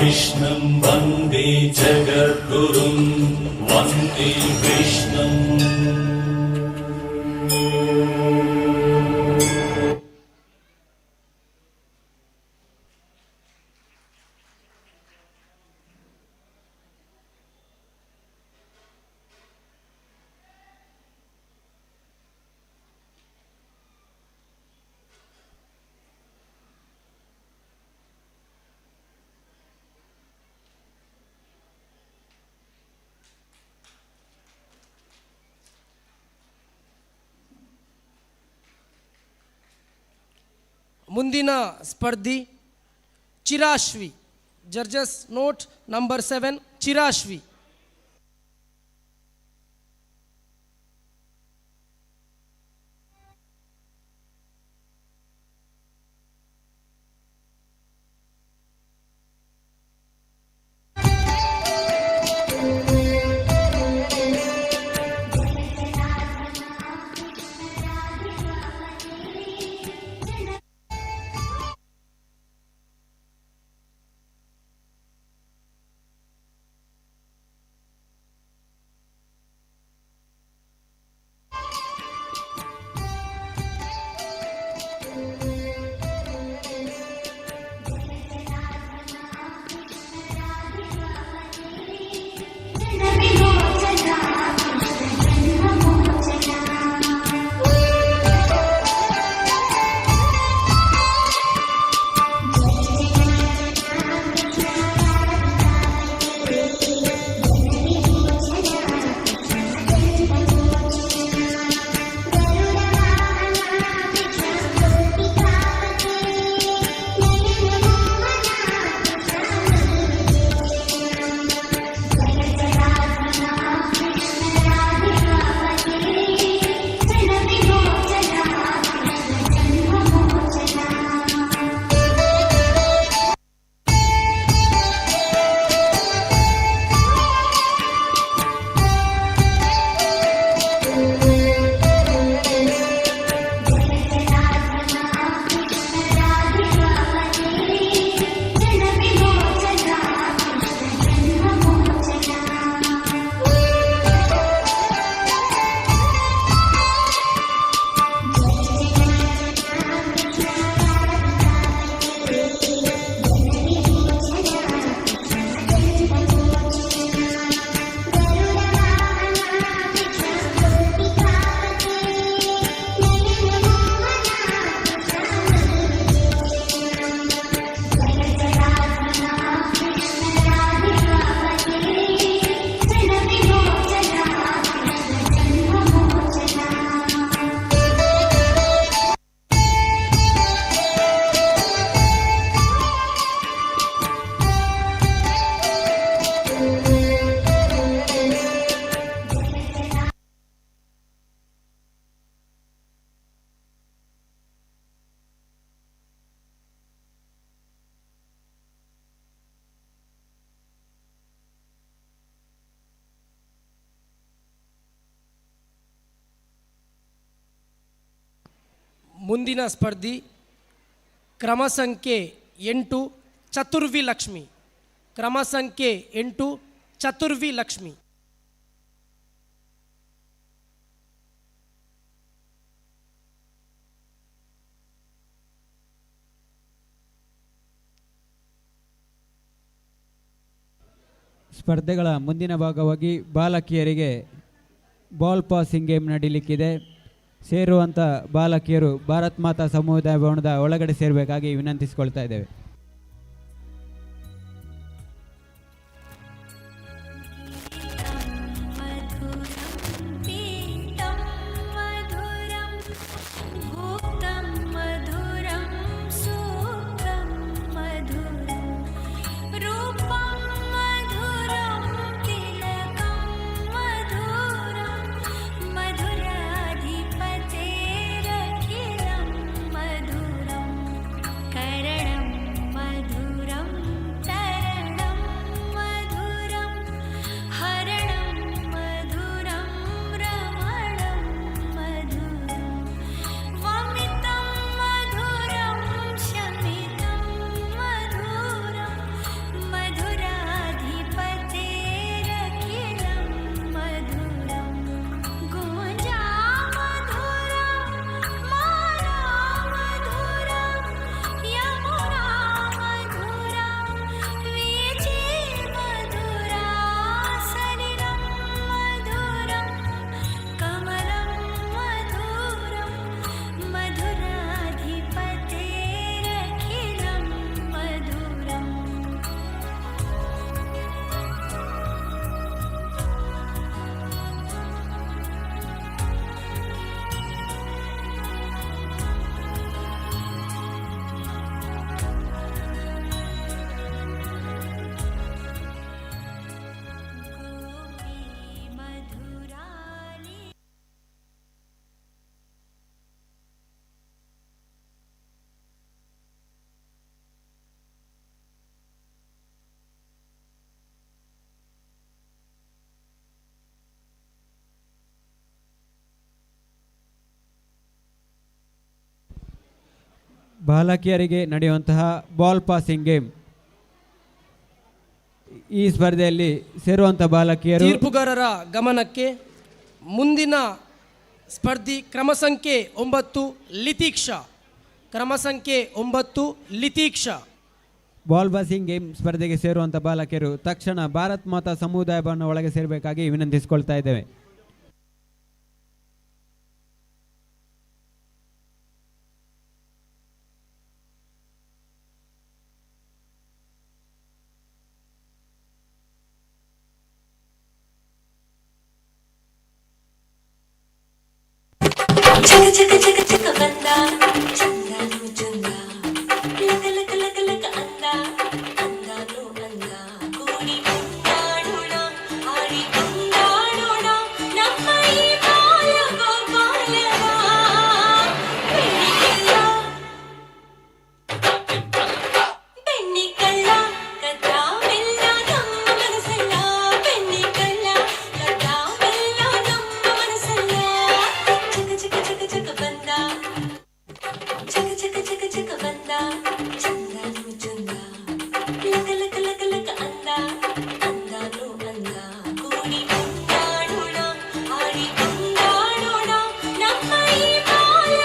कृष्णं वन्दे जगद्गुरुं वन्दे कृष्णम्
ಮುಂದಿನ ಸ್ಪರ್ಧಿ Chirashvi. Judges note number 7, Chirashvi. ಮುಂದಿನ ಸ್ಪರ್ಧಿ ಕ್ರಮ ಸಂಖ್ಯೆ 8, ಚತುರ್ವಿ ಲಕ್ಷ್ಮಿ. ಕ್ರಮ ಸಂಖ್ಯೆ 8, ಚತುರ್ವಿ ಲಕ್ಷ್ಮಿ.
ಸ್ಪರ್ಧೆಗಳ ಮುಂದಿನ ಭಾಗವಾಗಿ ಬಾಲಕಿಯರಿಗೆ ಬಾಲ್ ಪಾಸಿಂಗ್ ಗೇಮ್ ನಡೀಲಿಕ್ಕಿದೆ. ಸೇರುವಂಥ ಬಾಲಕಿಯರು ಭಾರತ್ ಮಾತಾ ಸಮುದಾಯ ಭವನದ ಒಳಗಡೆ ಸೇರಬೇಕಾಗಿ ವಿನಂತಿಸಿಕೊಳ್ತಾ ಇದ್ದೇವೆ.
करणं
ಬಾಲಕಿಯರಿಗೆ ನಡೆಯುವಂತಹ ಬಾಲ್ ಪಾಸಿಂಗ್ ಗೇಮ್. ಈ ಸ್ಪರ್ಧೆಯಲ್ಲಿ ಸೇರುವಂಥ ಬಾಲಕಿಯರು
ತೀರ್ಪುಗಾರರ ಗಮನಕ್ಕೆ ಮುಂದಿನ ಸ್ಪರ್ಧಿ ಕ್ರಮ ಸಂಖ್ಯೆ 9 ಲಿತೀಕ್ಷಾ. ಕ್ರಮ ಸಂಖ್ಯೆ 9 ಲಿತೀಕ್ಷಾ.
ಬಾಲ್ ಪಾಸಿಂಗ್ ಗೇಮ್ ಸ್ಪರ್ಧೆಗೆ ಸೇರುವಂಥ ಬಾಲಕಿಯರು ತಕ್ಷಣ ಭಾರತ್ ಮಾತಾ ಸಮುದಾಯ ಭವನ ಒಳಗೆ ಸೇರಬೇಕಾಗಿ ವಿನಂತಿಸಿಕೊಳ್ತಾ ಇದ್ದೇವೆ.
ಚಕ ಚಕ ಚಕ ಚಕ ಬಂದ ಚಂದನು ಚಂದ ಲಕ ಲಕ ಲಕ ಲಕ ಅಂದ ಅಂದನು ಅಂದ ಕೂಡಿ ಕೊಂಡಾಡೋಣ ಆಡಿ ಕೊಂಡಾಡೋಣ ನಮ್ಮ ಈ ಬಾಲ ಗೋಪಾಲನ ಬೆಣ್ಣೆ ಕಳ್ಳ ಕದ್ದಾವೆಲ್ಲ ನಮ್ಮ ಮನಸ್ಸಲ್ಲ ಬೆಣ್ಣೆ ಕಳ್ಳ ಕದ್ದಾವೆಲ್ಲ ನಮ್ಮ ಮನಸ್ಸಲ್ಲ ಚಕ ಚಕ ಚಕ ಚಕ ಬಂದ ಚಕ ಚಕ ಚಕ ಚಕ ಬಂದ ಚಂದನು ಚಂದ ಲಕ ಲಕ ಲಕ ಲಕ ಅಂದ ಅಂದನು ಅಂದ ಕೂಡಿ ಕೊಂಡಾಡೋಣ ಆಡಿ ಕೊಂಡಾಡೋಣ ನಮ್ಮ ಈ ಬಾಲ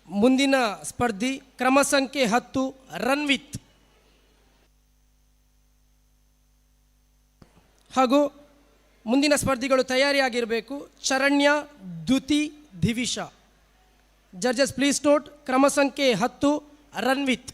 ಮುಂದಿನ ಸ್ಪರ್ಧಿ ಕ್ರಮ ಸಂಖ್ಯೆ 10 ರನ್ವಿತ್ ಹಾಗೂ ಮುಂದಿನ ಸ್ಪರ್ಧಿಗಳು ತಯಾರಿಯಾಗಿರಬೇಕು. Charanya, Dyuti, Divisha. Judges please note. ಕ್ರಮ ಸಂಖ್ಯೆ 10 ರನ್ವಿತ್.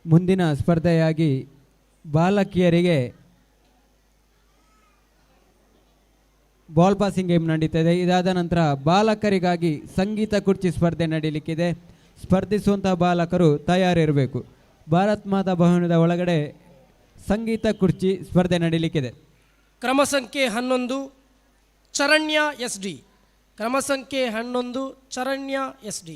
ಮುಂದಿನ ಸ್ಪರ್ಧೆಯಾಗಿ ಬಾಲಕಿಯರಿಗೆ ಬಾಲ್ ಪಾಸಿಂಗ್ ಗೇಮ್ ನಡೀತದೆ. ಇದಾದ ನಂತರ ಬಾಲಕರಿಗಾಗಿ ಸಂಗೀತ ಕುರ್ಚಿ ಸ್ಪರ್ಧೆ ನಡೀಲಿಕ್ಕಿದೆ. ಸ್ಪರ್ಧಿಸುವಂತಹ ಬಾಲಕರು ತಯಾರಿರಬೇಕು. ಭಾರತ್ ಮಾತಾ ಭವನದ ಒಳಗಡೆ ಸಂಗೀತ ಕುರ್ಚಿ ಸ್ಪರ್ಧೆ ನಡೀಲಿಕ್ಕಿದೆ.
ಕ್ರಮ ಸಂಖ್ಯೆ 11 ಚರಣ್ಯ SD. ಕ್ರಮ ಸಂಖ್ಯೆ 11 ಚರಣ್ಯ SD.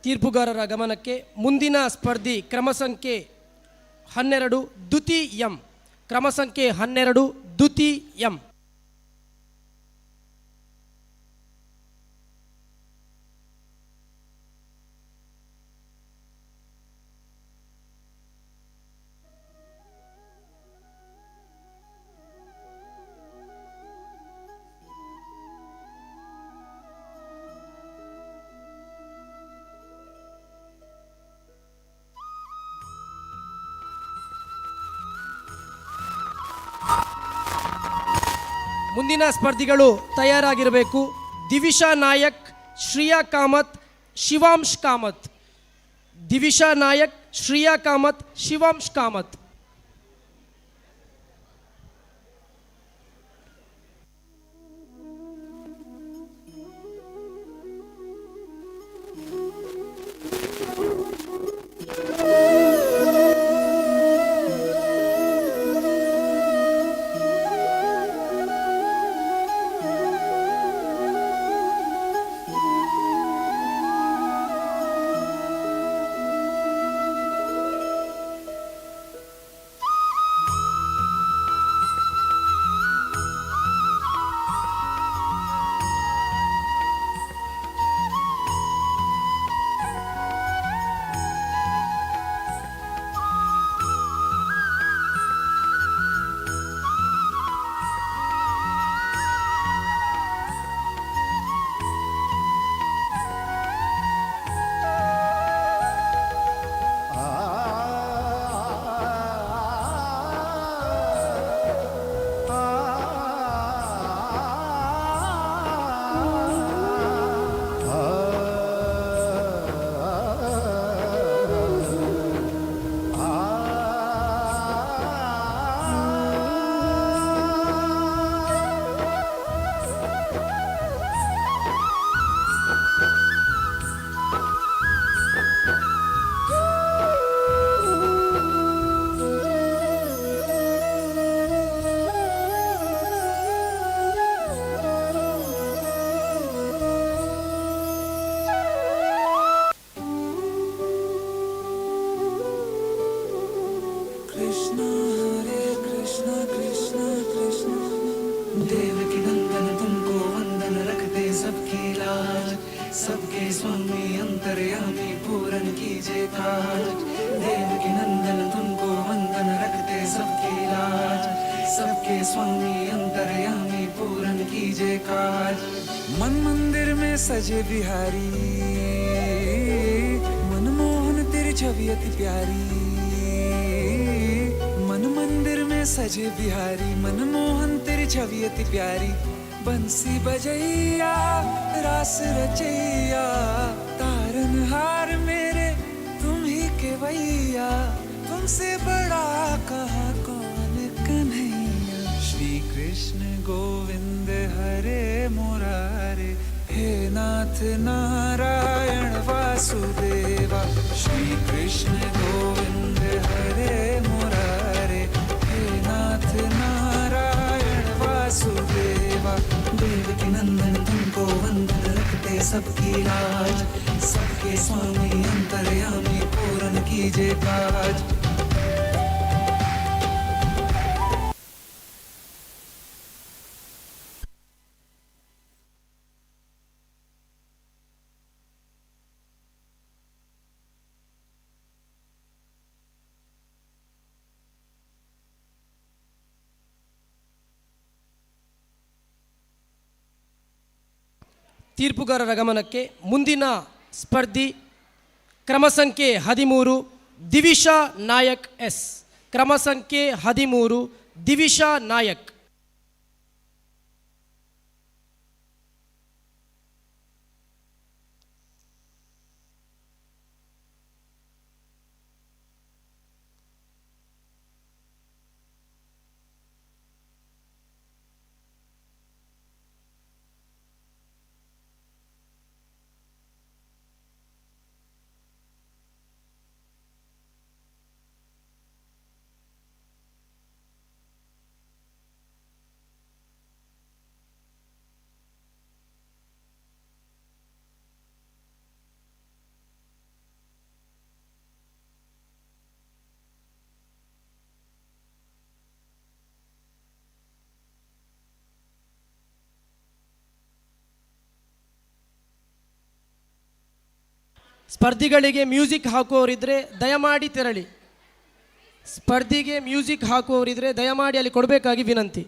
ತೀರ್ಪುಗಾರರ ಗಮನಕ್ಕೆ ಮುಂದಿನ ಸ್ಪರ್ಧಿ ಕ್ರಮ ಸಂಖ್ಯೆ 12 ದ್ಯುತಿ ಎಂ. ಕ್ರಮ ಸಂಖ್ಯೆ 12 ದ್ಯುತಿ ಎಂ. ಮುಂದಿನ ಸ್ಪರ್ಧಿಗಳು ತಯಾರಾಗಿರಬೇಕು. ದಿವಿಶಾ ನಾಯಕ್, ಶ್ರೇಯಾ ಕಾಮತ್, ಶಿವಾಂಶ್ ಕಾಮತ್. ದಿವಿಶಾ ನಾಯಕ್, ಶ್ರೇಯಾ ಕಾಮತ್, ಶಿವಾಂಶ್ ಕಾಮತ್.
सबके स्वामी अंतर्यामी पूरन कीजिए काज. देवकी नंदन तुमको वंदन रखते सबकी लाज. सबके स्वामी अंतर्यामी पूरन कीजिए काज. मन मंदिर में सजे बिहारी, मनमोहन तेरी छवि अति प्यारी. मन मंदिर में सजे बिहारी, मनमोहन तेरी छवि अति प्यारी. बंसी बजैया रास रचैया, तारनहार मेरे तुम ही केवैया. तुमसे बड़ा कहा कौन कन्हैया. श्री कृष्ण गोविंद हरे मुरारे, हे नाथ नारायण वासुदेवा. श्री कृष्ण गोविंद हरे मुरारे, हे नाथ नारायण वासुदेवा. देवकी नंदन तुमको वंदन रखते सबकी लाज. सबके स्वामी अंतर्यामी पूरन कीजिए काज.
ತೀರ್ಪುಗಾರರ ಗಮನಕ್ಕೆ ಮುಂದಿನ ಸ್ಪರ್ಧಿ ಕ್ರಮ ಸಂಖ್ಯೆ 13 ದಿವಿಶಾ ನಾಯಕ್ ಎಸ್. ಕ್ರಮ ಸಂಖ್ಯೆ 13 ದಿವಿಶಾ ನಾಯಕ್. ಸ್ಪರ್ಧಿಗಳಿಗೆ ಮ್ಯೂಸಿಕ್ ಹಾಕುವವರಿದ್ದರೆ ದಯಮಾಡಿ ತೆರಳಿ. ಸ್ಪರ್ಧಿಗೆ ಮ್ಯೂಸಿಕ್ ಹಾಕುವವರಿದ್ದರೆ ದಯಮಾಡಿ ಅಲ್ಲಿ ಕೊಡಬೇಕಾಗಿ ವಿನಂತಿ.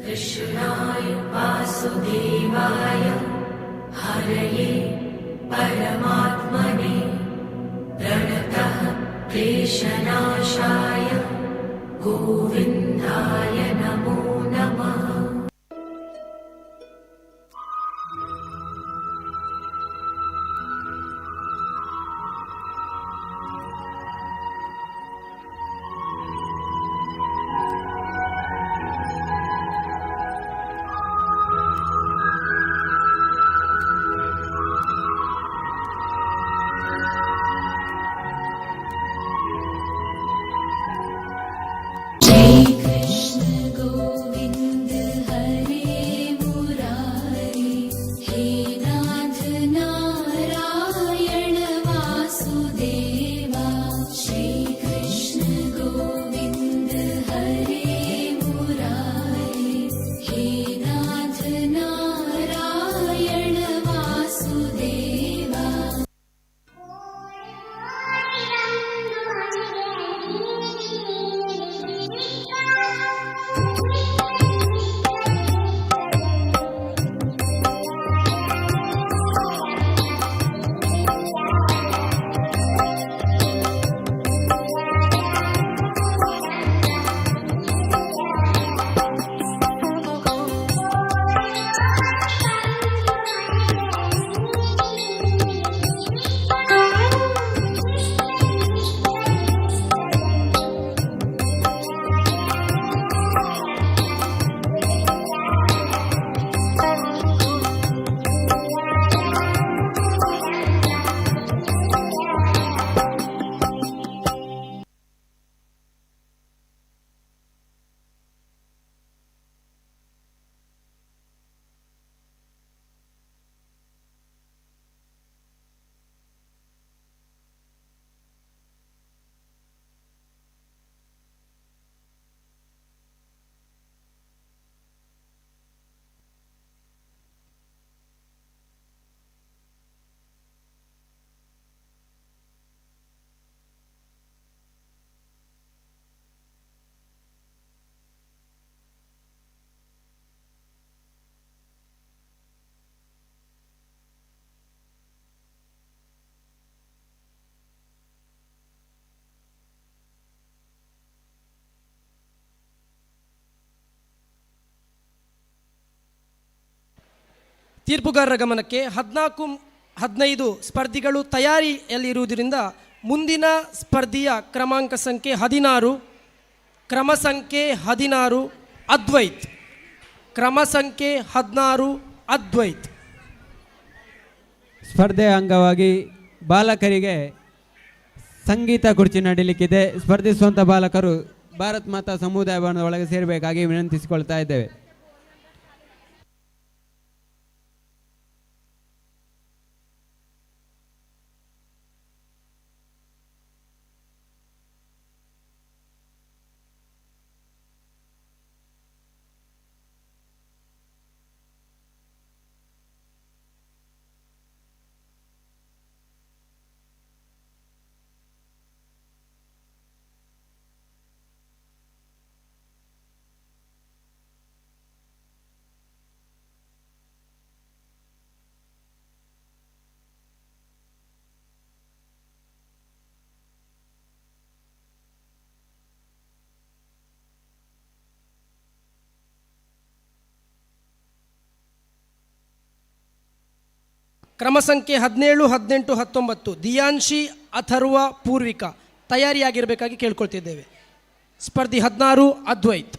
कृष्णाय वासुदेवाय हरये परमात्मने प्रणतः क्लेशनाशाय गोविन्दाय नमो नमः. ತೀರ್ಪುಗಾರರ ಗಮನಕ್ಕೆ 14-15 ಸ್ಪರ್ಧಿಗಳು ತಯಾರಿಯಲ್ಲಿರುವುದರಿಂದ ಮುಂದಿನ ಸ್ಪರ್ಧಿಯ ಕ್ರಮಾಂಕ ಸಂಖ್ಯೆ 16 ಕ್ರಮ ಸಂಖ್ಯೆ 16 ಅದ್ವೈತ್, ಕ್ರಮ ಸಂಖ್ಯೆ 16 ಅದ್ವೈತ್.
ಸ್ಪರ್ಧೆಯ ಅಂಗವಾಗಿ ಬಾಲಕರಿಗೆ ಸಂಗೀತ ಕುರ್ಚಿ ನಡೀಲಿಕ್ಕಿದೆ. ಸ್ಪರ್ಧಿಸುವಂಥ ಬಾಲಕರು ಭಾರತ್ ಮಾತಾ ಸಮುದಾಯ ಭವನದ ಒಳಗೆ ಸೇರಬೇಕಾಗಿ ವಿನಂತಿಸಿಕೊಳ್ತಾ ಇದ್ದೇವೆ.
ಕ್ರಮ ಸಂಖ್ಯೆ 17, 18, 19 ದಿಯಾಂಶಿ, ಅಥರ್ವ, ಪೂರ್ವಿಕಾ ತಯಾರಿಯಾಗಿರಬೇಕಾಗಿ ಕೇಳ್ಕೊಳ್ತಿದ್ದೇವೆ. ಸ್ಪರ್ಧಿ 16 ಅದ್ವೈತ್.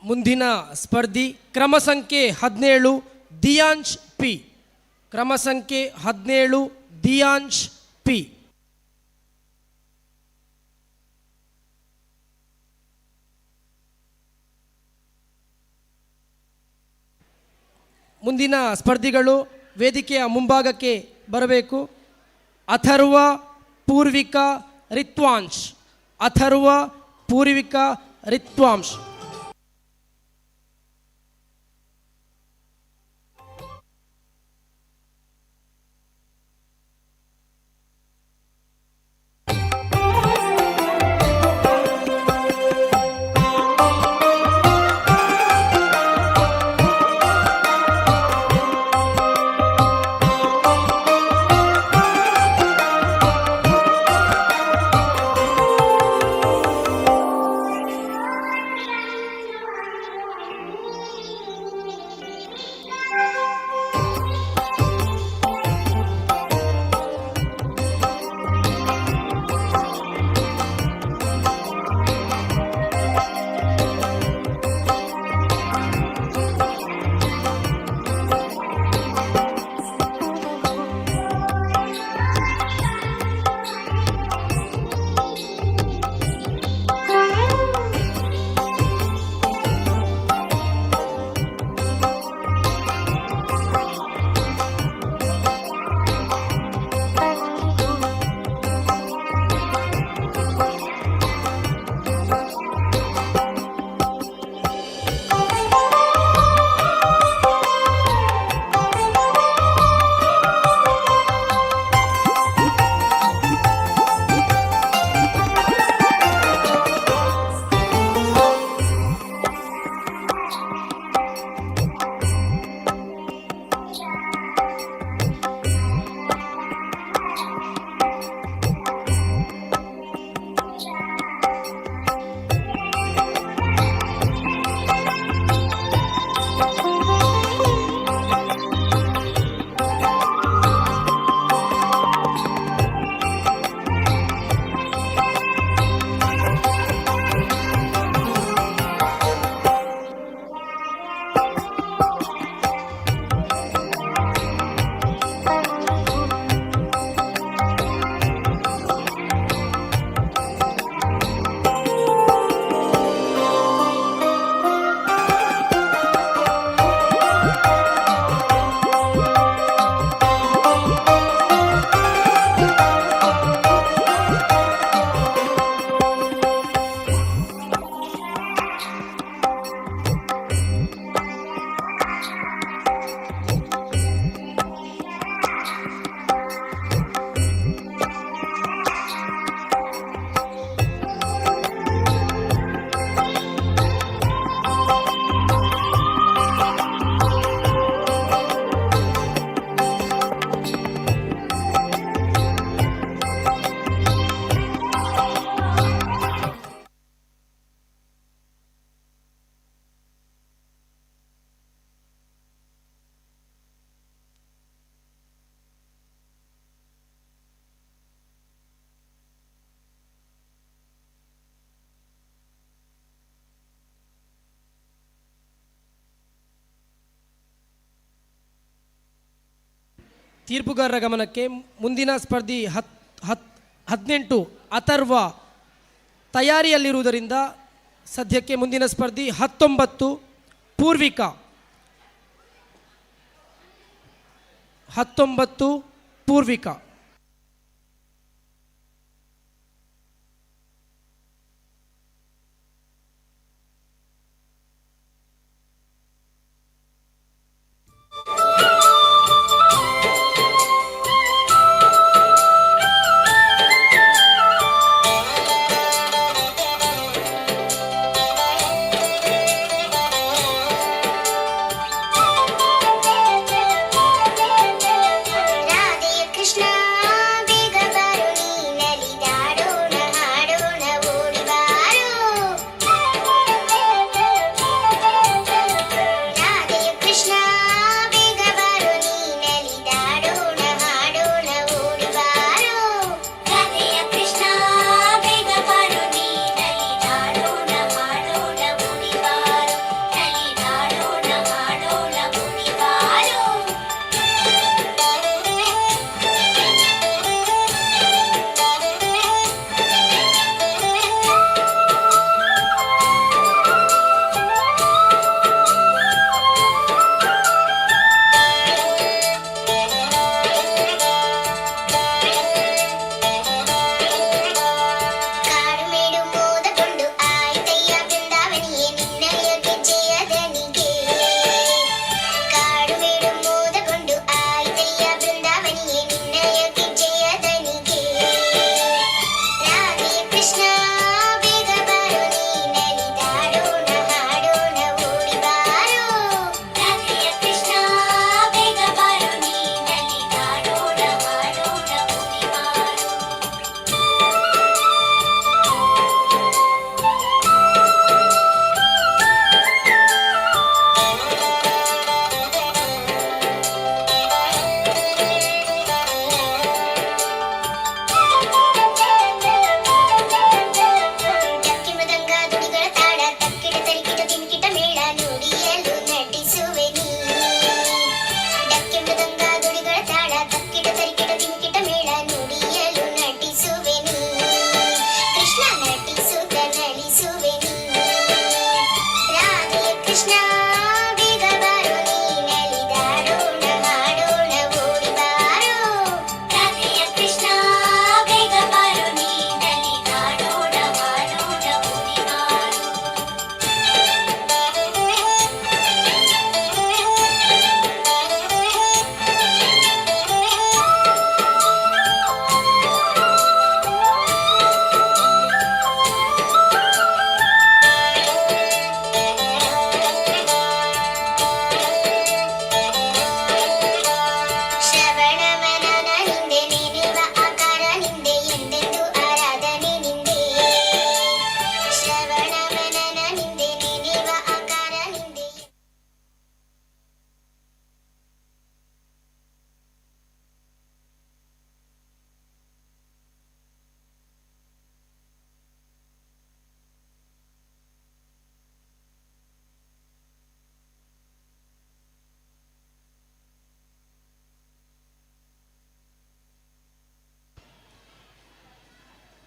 ಮುಂದಿನ ಸ್ಪರ್ಧಿ ಕ್ರಮ ಸಂಖ್ಯೆ 17 ದಿಯಾಂಶ್ ಪಿ. ಕ್ರಮ ಸಂಖ್ಯೆ 17 ದಿಯಾಂಶ್ ಪಿ. ಮುಂದಿನ ಸ್ಪರ್ಧಿಗಳು ವೇದಿಕೆಯ ಮುಂಭಾಗಕ್ಕೆ ಬರಬೇಕು. ಅಥರ್ವ, ಪೂರ್ವಿಕಾ, ರಿತ್ವಾಂಶ್. ಅಥರ್ವ, ಪೂರ್ವಿಕಾ, ರಿತ್ವಾಂಶ್. ತೀರ್ಪುಗಾರರ ಗಮನಕ್ಕೆ ಮುಂದಿನ ಸ್ಪರ್ಧಿ 18 ಅಥರ್ವ ತಯಾರಿಯಲ್ಲಿರುವುದರಿಂದ ಸದ್ಯಕ್ಕೆ ಮುಂದಿನ ಸ್ಪರ್ಧಿ 19 ಪೂರ್ವಿಕಾ. 19 ಪೂರ್ವಿಕಾ.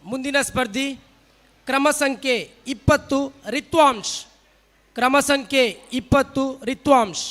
ಮುಂದಿನ ಸ್ಪರ್ಧಿ ಕ್ರಮ ಸಂಖ್ಯೆ 20 ರಿತ್ವಾಂಶ್. ಕ್ರಮ ಸಂಖ್ಯೆ 20 ರಿತ್ವಾಂಶ್.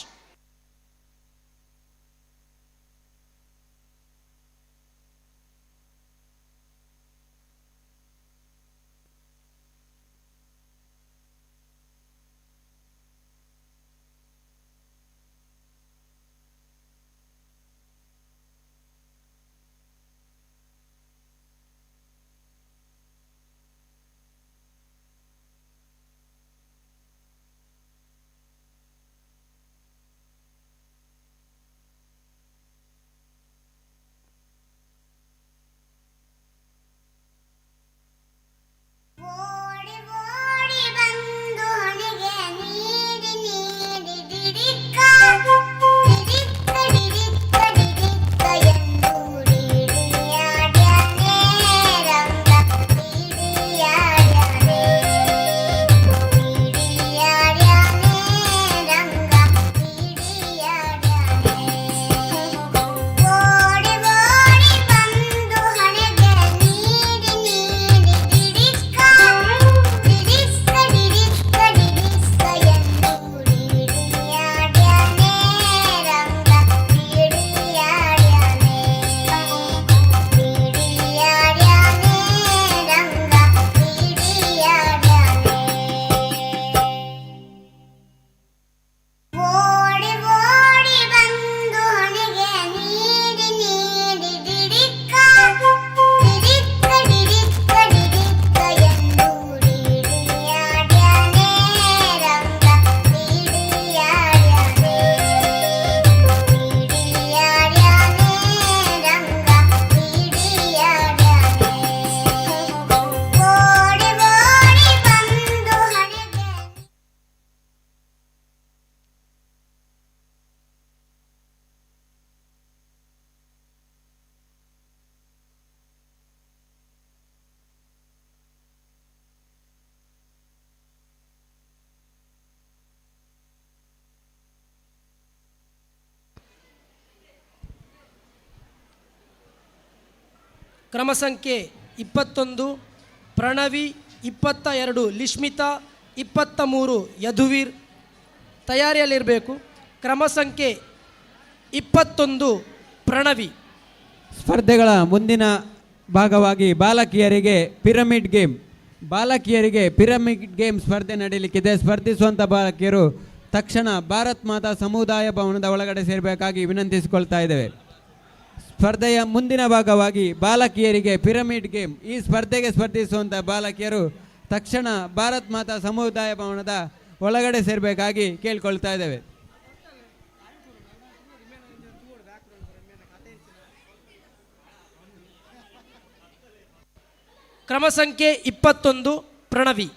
ಕ್ರಮ ಸಂಖ್ಯೆ 21 ಪ್ರಣವಿ, 22 ಲಿಶ್ಮಿತಾ, 23 ಯದುವೀರ್ ತಯಾರಿಯಲ್ಲಿರಬೇಕು. ಕ್ರಮ ಸಂಖ್ಯೆ 21 ಪ್ರಣವಿ.
ಸ್ಪರ್ಧೆಗಳ ಮುಂದಿನ ಭಾಗವಾಗಿ ಬಾಲಕಿಯರಿಗೆ ಪಿರಮಿಡ್ ಗೇಮ್ ಸ್ಪರ್ಧೆ ನಡೆಯಲಿಕ್ಕಿದೆ. ಸ್ಪರ್ಧಿಸುವಂಥ ಬಾಲಕಿಯರು ತಕ್ಷಣ ಭಾರತ್ ಮಾತಾ ಸಮುದಾಯ ಭವನದ ಒಳಗಡೆ ಸೇರಬೇಕಾಗಿ ವಿನಂತಿಸಿಕೊಳ್ತಾ ಇದ್ದೇವೆ. ಸ್ಪರ್ಧೆಯ ಮುಂದಿನ ಭಾಗವಾಗಿ ಬಾಲಕಿಯರಿಗೆ ಪಿರಮಿಡ್ ಗೇಮ್. ಈ ಸ್ಪರ್ಧೆಗೆ ಸ್ಪರ್ಧಿಸುವಂಥ ಬಾಲಕಿಯರು ತಕ್ಷಣ ಭಾರತ್ ಮಾತಾ ಸಮುದಾಯ ಭವನದ ಒಳಗಡೆ ಸೇರಬೇಕಾಗಿ ಕೇಳ್ಕೊಳ್ತಾ ಇದ್ದೇವೆ.
ಕ್ರಮ ಸಂಖ್ಯೆ 21 ಪ್ರಣವಿ.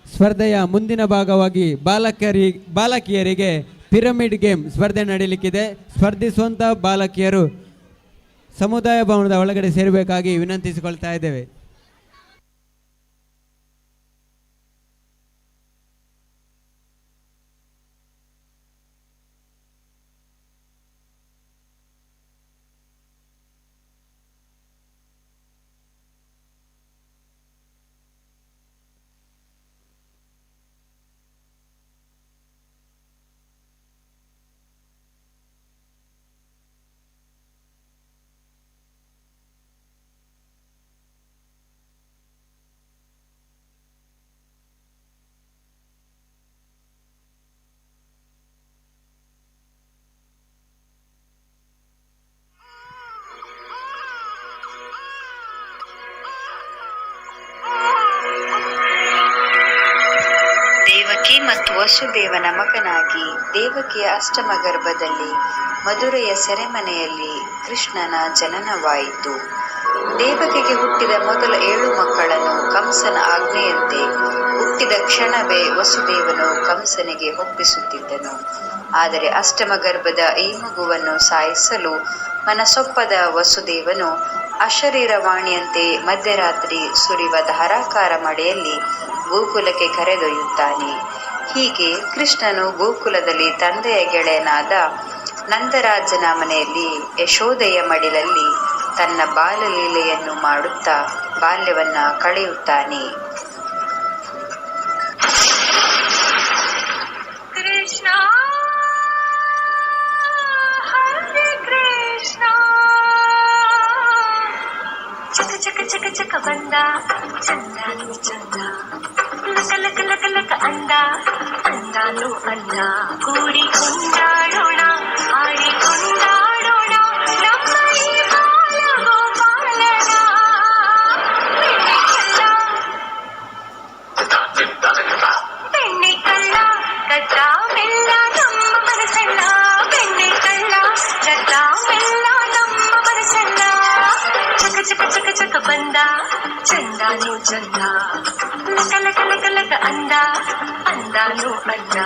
ಸ್ಪರ್ಧೆಯ ಮುಂದಿನ ಭಾಗವಾಗಿ ಬಾಲಕಿಯರಿಗೆ ಪಿರಮಿಡ್ ಗೇಮ್ ಸ್ಪರ್ಧೆ ನಡೆಯಲಿಕ್ಕಿದೆ. ಸ್ಪರ್ಧಿಸುವಂಥ ಬಾಲಕಿಯರು ಸಮುದಾಯ ಭವನದ ಒಳಗಡೆ ಸೇರಬೇಕಾಗಿ ವಿನಂತಿಸಿಕೊಳ್ತಾ ಇದ್ದೇವೆ.
ದೇವಕಿ ಮತ್ತು ವಸುದೇವನ ಮಗನಾಗಿ ದೇವಕಿಯ ಅಷ್ಟಮ ಗರ್ಭದಲ್ಲಿ ಮಧುರೆಯ ಸೆರೆಮನೆಯಲ್ಲಿ ಕೃಷ್ಣನ ಜನನವಾಯಿತು. ದೇವಕಿಗೆ ಹುಟ್ಟಿದ ಮೊದಲ 7 ಮಕ್ಕಳನ್ನು ಕಂಸನ ಆಜ್ಞೆಯಂತೆ ಹುಟ್ಟಿದ ಕ್ಷಣವೇ ವಸುದೇವನು ಕಂಸನಿಗೆ ಒಪ್ಪಿಸುತ್ತಿದ್ದನು. ಆದರೆ ಅಷ್ಟಮ ಗರ್ಭದ ಈ ಮಗುವನ್ನು ಸಾಯಿಸಲು ಮನಸೊಪ್ಪದ ವಸುದೇವನು ಅಶರೀರವಾಣಿಯಂತೆ ಮಧ್ಯರಾತ್ರಿ ಸುರಿವ ಧಾರಾಕಾರ ಮಳೆಯಲ್ಲಿ ಗೋಕುಲಕ್ಕೆ ಕರೆದೊಯ್ಯುತ್ತಾನೆ. ಹೀಗೆ ಕೃಷ್ಣನು ಗೋಕುಲದಲ್ಲಿ ತಂದೆಯ ಗೆಳೆಯನಾದ ನಂದರಾಜನ ಮನೆಯಲ್ಲಿ ಯಶೋದೆಯ ಮಡಿಲಲ್ಲಿ ತನ್ನ ಬಾಲಲೀಲೆಯನ್ನು ಮಾಡುತ್ತಾ ಬಾಲ್ಯವನ್ನ ಕಳೆಯುತ್ತಾನೆ.
ಕೃಷ್ಣ ಹರೇ ಕೃಷ್ಣ ಚಕ ಚಕ ಚಕ ಚಕ ಬಂದ ಚಂದಾನು ಚಂದ ಲಕ ಲಕ ಲಕ ಲಕ ಅಂದ ಅಂದಾನು ಅಲ್ಲ ಕೂಡಿ ಕೊಂಡಾಡೋಣ ಆಡಿ ಕೊಂಡಾಡೋಣ ನಮ್ಮ ಈ ಬಾಲ ಗೋಪಾಲನ ಬೆಣ್ಣೆ ಕಳ್ಳ ಕದ್ದ ಮೆಲ್ಲ ನಮ್ಮ ಮನಸ್ಸಲ್ಲ ಬೆಣ್ಣೆ ಕಳ್ಳ ಕದ್ದ ಮೆಲ್ಲ ನಮ್ಮ ಮನಸ್ಸಲ್ಲ ಚಕ ಚಕ ಚಕ ಚಕ ಬಂದ ಚಂದಾನು ಚಂದ ಲಕ ಲಕ ಲಕ ಲಕ ಅಂದ ಅಂದಾನು ಅಲ್ಲ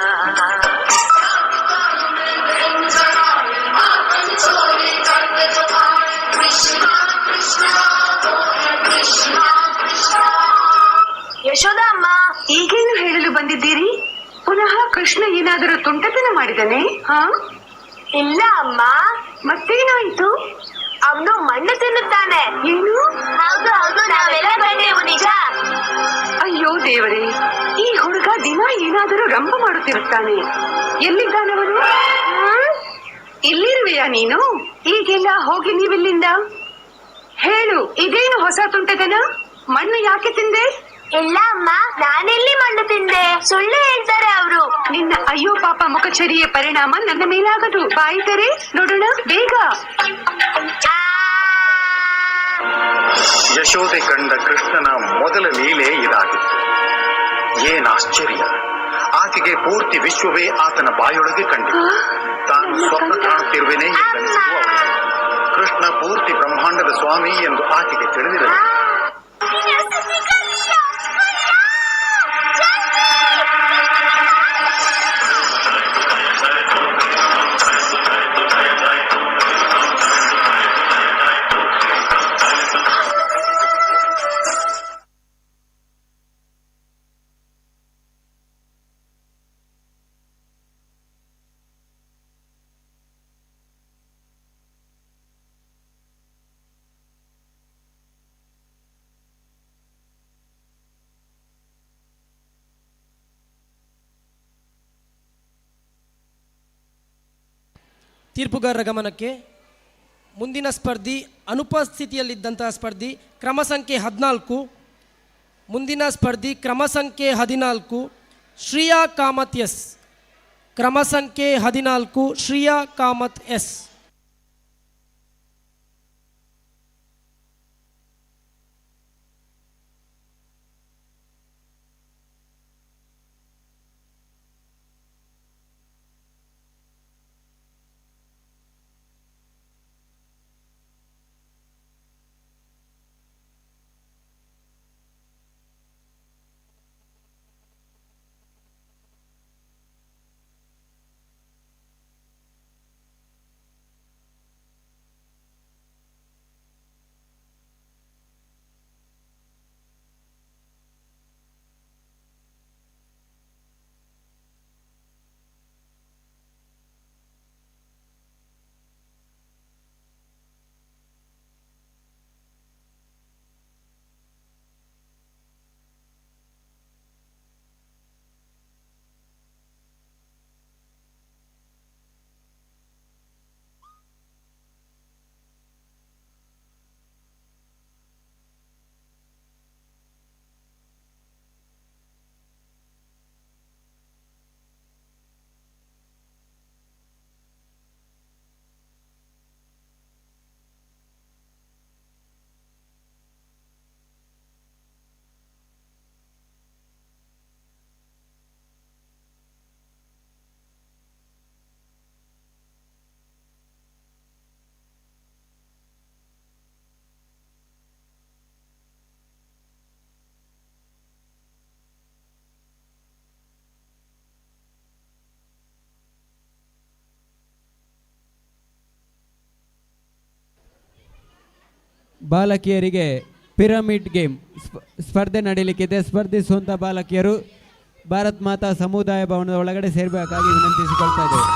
ಯಶೋದ ಅಮ್ಮ, ಈಗೇನು ಹೇಳಲು ಬಂದಿದ್ದೀರಿ? ಪುನಃ ಕೃಷ್ಣ ಏನಾದರೂ ತುಂಟತನ ಮಾಡಿದನೆ?
ಇಲ್ಲ ಅಮ್ಮ,
ಮತ್ತೇನಾಯಿತು?
ಅವನು ಮಣ್ಣು ತಿನ್ನುತ್ತಾನೆ.
ಬಂದಿದೆ. ಏನು? ಹೌದು ಹೌದು, ನಾವೆಲ್ಲ ಬಂದೆವು, ನಿಜ. ಅಯ್ಯೋ ದೇವರೇ, ಈ ಹುಡುಗ ದಿನ ಏನಾದರೂ ರಂಪ ಮಾಡುತ್ತಿರುತ್ತಾನೆ. ಎಲ್ಲಿದ್ದಾನವನು? ಇಲ್ಲಿರುವೆಯಾ ನೀನು? ಈಗೆಲ್ಲ ಹೋಗಿ ನೀವಿಲ್ಲಿಂದ. ಹೇಳು, ಇದೇನು ಹೊಸ ತುಂಟದನ? ಮಣ್ಣು ಯಾಕೆ ತಿಂದೆ? ಇಲ್ಲ ಅಮ್ಮ, ನಾನೆಲ್ಲಿ ಮಣ್ಣು ತಿಂದೆ? ಸುಳ್ಳು ಹೇಳ್ತಾರೆ ಅವರು. ನಿನ್ನ ಅಯ್ಯೋ ಪಾಪ ಮುಖಚರಿಯ ಪರಿಣಾಮ ನನ್ನ ಮೇಲಾಗದು. ಬಾಯಿತರೆ ನೋಡೋಣ ಬೇಗ.
ಯಶೋದೆ ಕಂಡ ಕೃಷ್ಣನ ಮೊದಲ ಲೀಲೆ ಇದಾಗಿತ್ತು. ಏನಾಶ್ಚರ್ಯ! ಆಕೆಗೆ ಪೂರ್ತಿ ವಿಶ್ವವೇ ಆತನ ಬಾಯೊಳಗೆ ಕಂಡಿತು. ತಾನು ಸ್ವಪ್ನ ಕಾಣುತ್ತಿರುವೆನೇ ಎಂದನಿಸಿತು ಅವಳಿಗೆ. ಕೃಷ್ಣ ಪೂರ್ತಿ ಬ್ರಹ್ಮಾಂಡದ ಸ್ವಾಮಿ ಎಂದು ಆಕೆಗೆ ತಿಳಿದಿರಲಿಲ್ಲ.
ತೀರ್ಪುಗಾರರ ಗಮನಕ್ಕೆ, ಮುಂದಿನ ಸ್ಪರ್ಧಿ ಅನುಪಸ್ಥಿತಿಯಲ್ಲಿದ್ದಂತಹ ಸ್ಪರ್ಧಿ ಕ್ರಮ ಸಂಖ್ಯೆ 14, ಮುಂದಿನ ಸ್ಪರ್ಧಿ ಕ್ರಮ ಸಂಖ್ಯೆ 14 ಶ್ರೀಯಾ ಕಾಮತ್ ಎಸ್. ಕ್ರಮ ಸಂಖ್ಯೆ 14 ಶ್ರೀಯಾ ಕಾಮತ್ ಎಸ್.
ಬಾಲಕಿಯರಿಗೆ ಪಿರಮಿಡ್ ಗೇಮ್ ಸ್ಪರ್ಧೆ ನಡೆಯಲಿಕ್ಕಿದೆ. ಸ್ಪರ್ಧಿಸುವಂಥ ಬಾಲಕಿಯರು ಭಾರತ್ ಮಾತಾ ಸಮುದಾಯ ಭವನದ ಒಳಗಡೆ ಸೇರಬೇಕಾಗಿ ವಿನಂತಿಸಿಕೊಳ್ತಾ ಇದ್ದೇವೆ.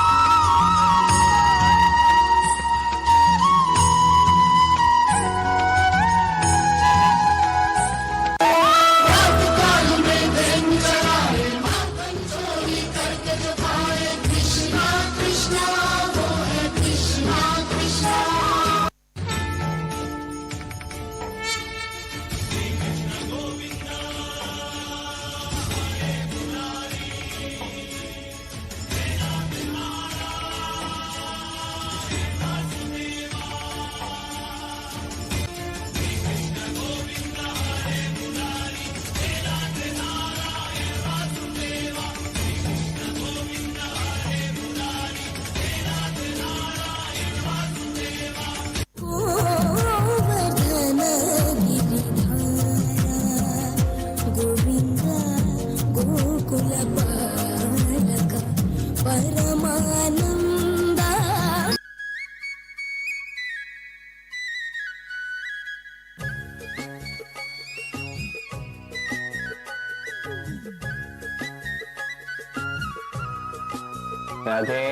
राधे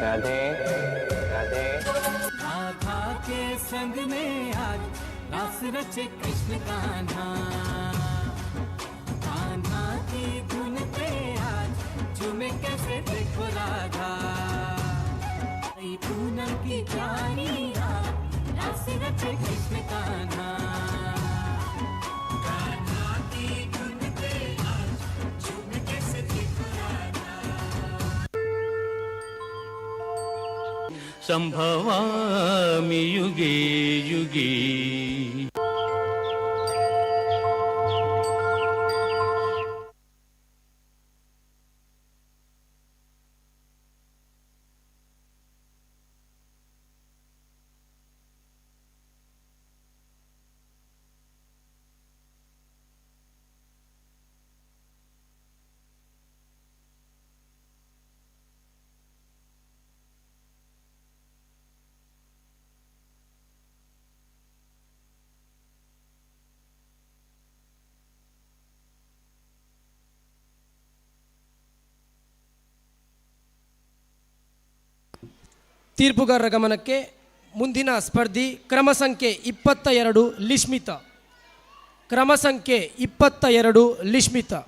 राधे राधे।
के संग में आज रास रचे कृष्ण कान्हा, कान्हा की धुन पे आज झूमे कैसे देखो राधा। पूनम की जानी रात रास रचे कृष्ण कान्हा, कान्हा की धुन पे आज झूमे कैसे देखो राधा।
संभवामि युगे युगे
ತೀರ್ಪುಗಾರರ ಗಮನಕ್ಕೆ ಮುಂದಿನ ಸ್ಪರ್ಧಿ ಕ್ರಮ ಸಂಖ್ಯೆ 22 ಲಿಶ್ಮಿತಾ. ಕ್ರಮ ಸಂಖ್ಯೆ 22 ಲಿಶ್ಮಿತಾ.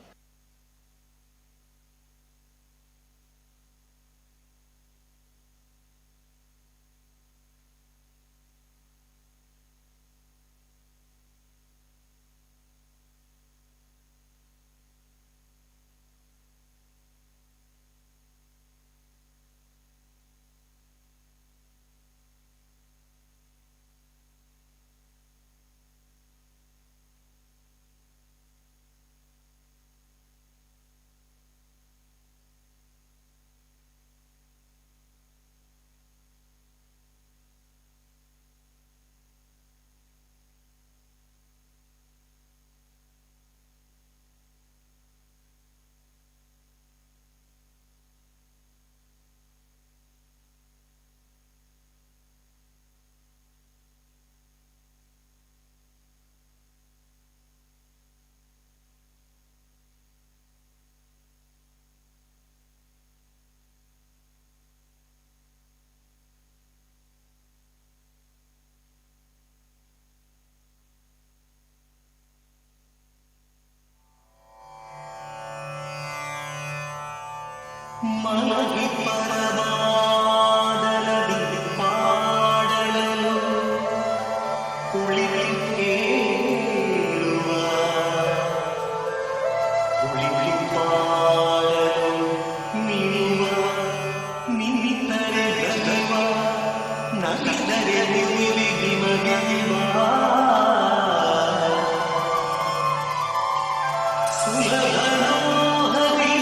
ಮಲಗಿ ಪರಮಾದಲದಿ ಪಾಡಲು ಕುಳಿತಿ ಕೇಳುವ, ಕುಳಿತಿ ಪಾಡಲು ನಿಲ್ಲುವ, ನಿನ್ನಿತರೆ ಗಗವ, ನಗಿದರೆ ನಿಲ್ಲಿಗಿ ಮಗಿವ. ಸುಲಭನೋಹರಿ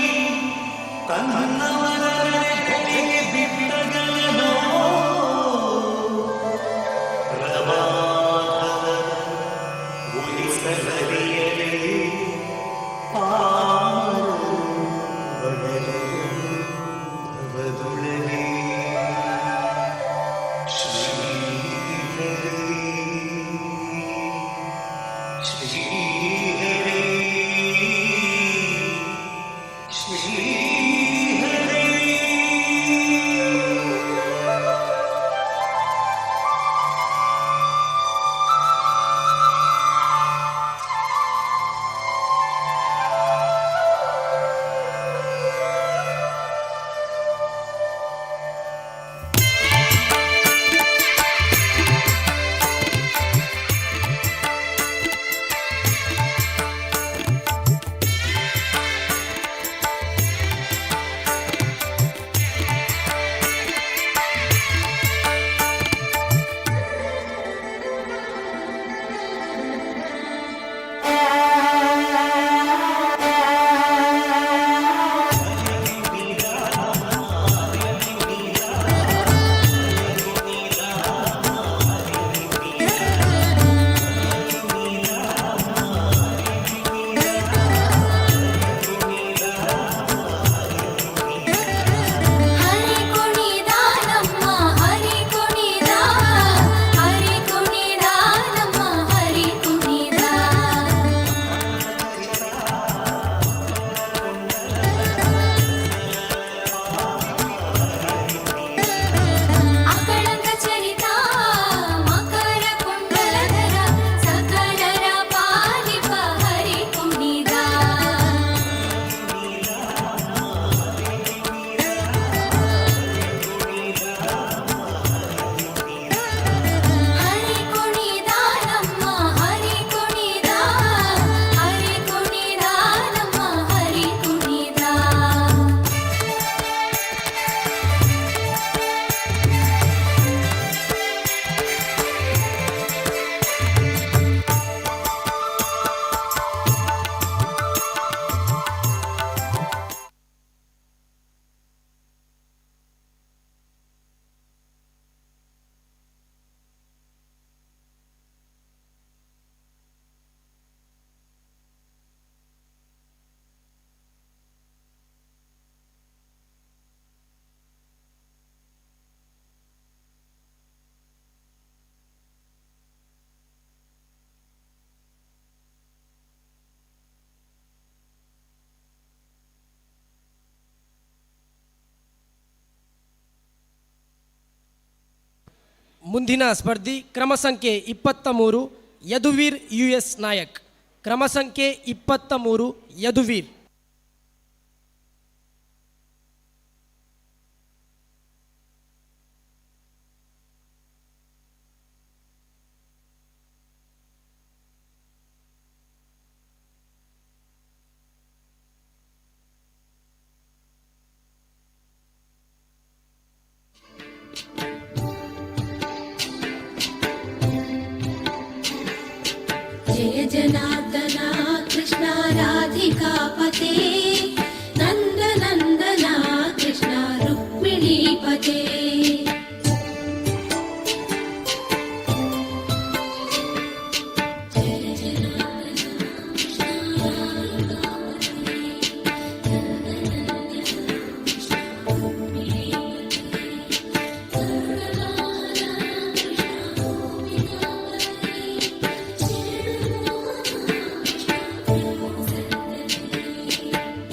ತನ್ನವರ ಹೆಡೆಗೆ ಬಿಟ್ಟಗಲನೋ, ಪ್ರಮಾದವ ಉಳಿಸಲರಿಯಲೇ ಅವದೊಳಗೆ ಶ್ರೀಹರಿ ಶ್ರೀಹರಿ ಶ್ರೀಹರಿ.
ಮುಂದಿನ ಸ್ಪರ್ಧಿ ಕ್ರಮ ಸಂಖ್ಯೆ 23 ಯದುವೀರ್ US ನಾಯಕ್. ಕ್ರಮ ಸಂಖ್ಯೆ 23 ಯದುವೀರ್.
जय जनार्दना कृष्ण राधिकापते नंद नंदना कृष्ण रुक्मिणीपते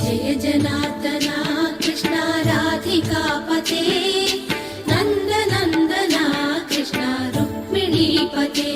जय जनार्दना कृष्ण राधिकापते नंद नंदना कृष्ण रुक्मिणीपते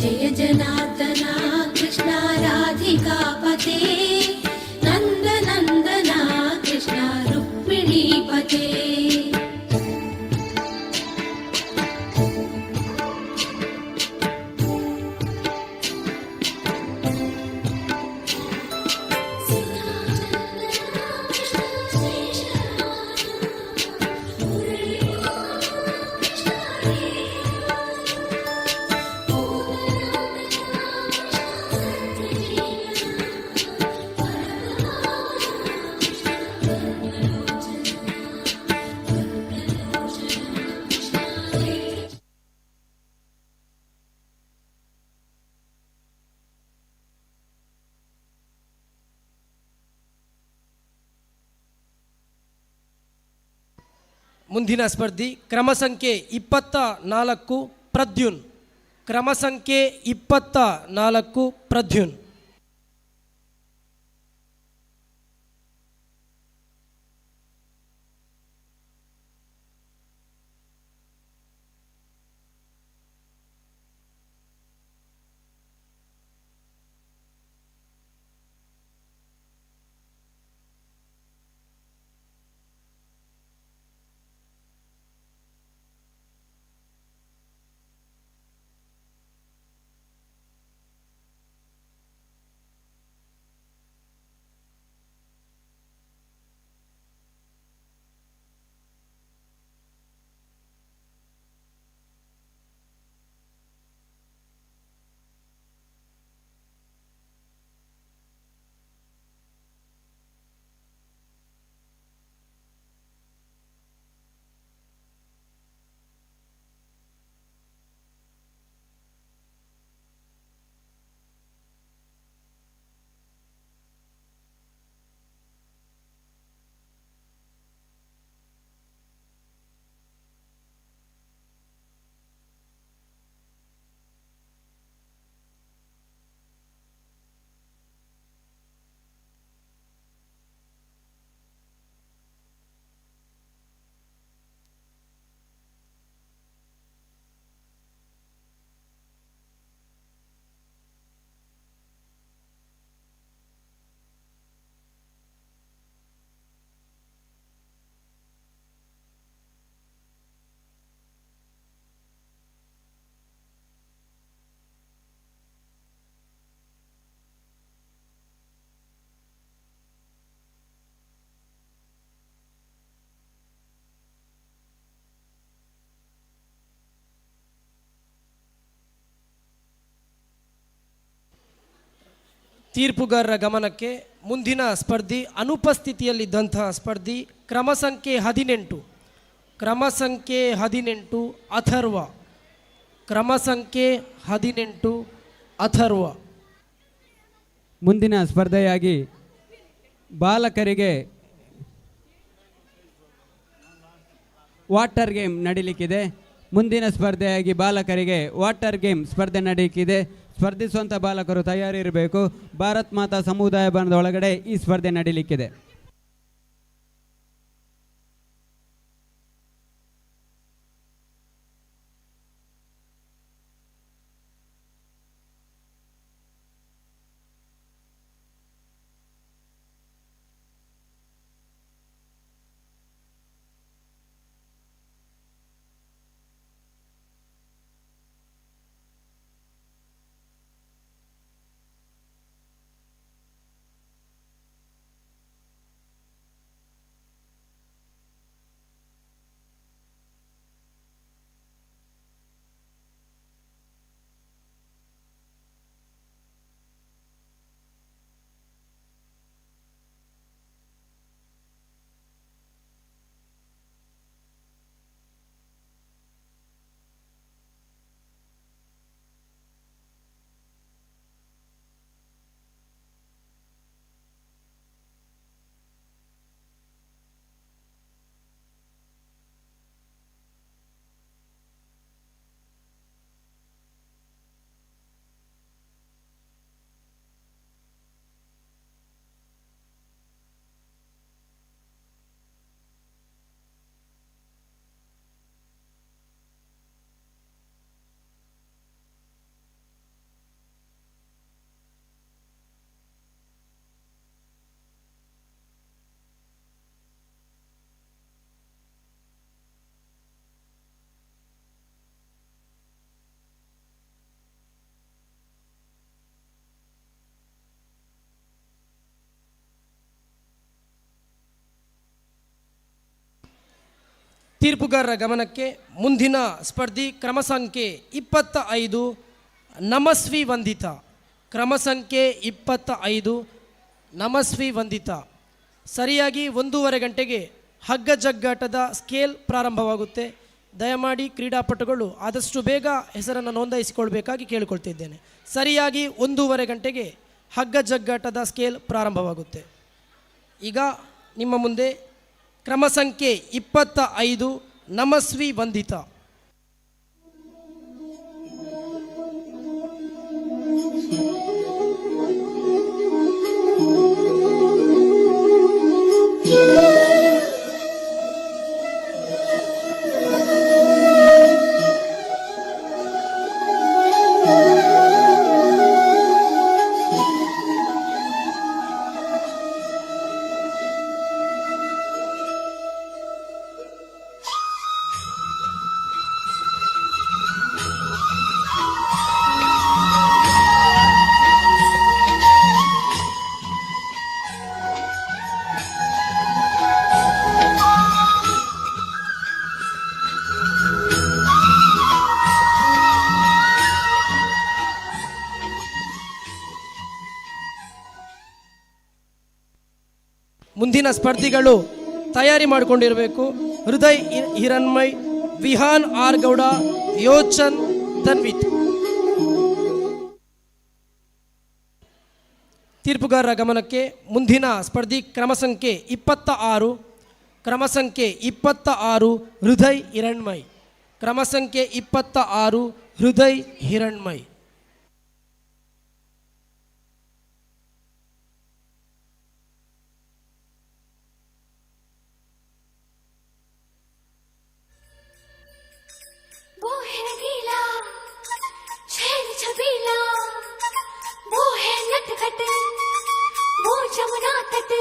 जय जनार्दना कृष्ण राधिकापते नंद नंदना कृष्ण रुक्मिणीपते
ಮುಂದಿನ ಸ್ಪರ್ಧಿ ಕ್ರಮ ಸಂಖ್ಯೆ 24 ಪ್ರದ್ಯುನ್. ಕ್ರಮ ಸಂಖ್ಯೆ 24 ಪ್ರದ್ಯುನ್. ತೀರ್ಪುಗಾರರ ಗಮನಕ್ಕೆ ಮುಂದಿನ ಸ್ಪರ್ಧಿ ಅನುಪಸ್ಥಿತಿಯಲ್ಲಿದ್ದಂತಹ ಸ್ಪರ್ಧಿ ಕ್ರಮ ಸಂಖ್ಯೆ 18 ಅಥರ್ವ. ಕ್ರಮ ಸಂಖ್ಯೆ 18 ಅಥರ್ವ.
ಮುಂದಿನ ಸ್ಪರ್ಧೆಯಾಗಿ ಬಾಲಕರಿಗೆ ವಾಟರ್ ಗೇಮ್ ನಡೀಲಿಕ್ಕಿದೆ. ಮುಂದಿನ ಸ್ಪರ್ಧೆಯಾಗಿ ಬಾಲಕರಿಗೆ ವಾಟರ್ ಗೇಮ್ ಸ್ಪರ್ಧೆ ನಡೀಲಿಕ್ಕಿದೆ. ಸ್ಪರ್ಧಿಸುವಂಥ ಬಾಲಕರು ತಯಾರಿರಬೇಕು. ಭಾರತ್ ಮಾತಾ ಸಮುದಾಯ ಭವನದ ಒಳಗಡೆ ಈ ಸ್ಪರ್ಧೆ ನಡೀಲಿಕ್ಕಿದೆ.
ತೀರ್ಪುಗಾರರ ಗಮನಕ್ಕೆ ಮುಂದಿನ ಸ್ಪರ್ಧಿ ಕ್ರಮ ಸಂಖ್ಯೆ 25 ನಮಸ್ವಿ ವಂದಿತ. ಕ್ರಮ ಸಂಖ್ಯೆ 25 ನಮಸ್ವಿ ವಂದಿತ. ಸರಿಯಾಗಿ 1:30 ಗಂಟೆಗೆ ಹಗ್ಗ ಜಗ್ಗಾಟದ ಸ್ಕೇಲ್ ಪ್ರಾರಂಭವಾಗುತ್ತೆ. ದಯಮಾಡಿ ಕ್ರೀಡಾಪಟುಗಳು ಆದಷ್ಟು ಬೇಗ ಹೆಸರನ್ನು ನೋಂದಾಯಿಸಿಕೊಳ್ಬೇಕಾಗಿ ಕೇಳಿಕೊಳ್ತಿದ್ದೇನೆ. ಸರಿಯಾಗಿ 1:30 ಗಂಟೆಗೆ ಹಗ್ಗ ಜಗ್ಗಾಟದ ಸ್ಕೇಲ್ ಪ್ರಾರಂಭವಾಗುತ್ತೆ. ಈಗ ನಿಮ್ಮ ಮುಂದೆ ಕ್ರಮ ಸಂಖ್ಯೆ 25 ನಮಸ್ವಿ ವಂದಿತ. ಮುಂದಿನ ಸ್ಪರ್ಧಿಗಳು ತಯಾರಿ ಮಾಡಿಕೊಂಡಿರಬೇಕು. ಹೃದಯ್ ಹಿರಣ್ಮಯ್, ವಿಹಾನ್ ಆರ್ ಗೌಡ, ಯೋಚನ್ ಧನ್ವಿತ್. ತೀರ್ಪುಗಾರರ ಗಮನಕ್ಕೆ ಮುಂದಿನ ಸ್ಪರ್ಧಿ ಕ್ರಮ ಸಂಖ್ಯೆ 26 ಹೃದಯ್ ಹಿರಣ್ಮಯ್. ಕ್ರಮ ಸಂಖ್ಯೆ 26 ಹೃದಯ್ ಹಿರಣ್ಮಯ್.
वो है रंगीला, छैल छबीला, वो है नटखट, वो जमुना तट,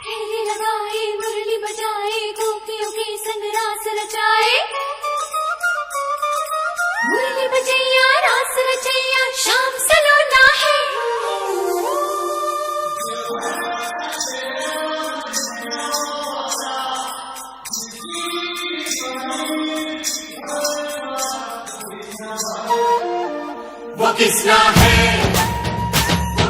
फेरी लगाए मुरली बजाए, गोपियों के संग रास रचाए, मुरली बजैया रास रचैया, शाम सलोना है.
वो किसना है, वो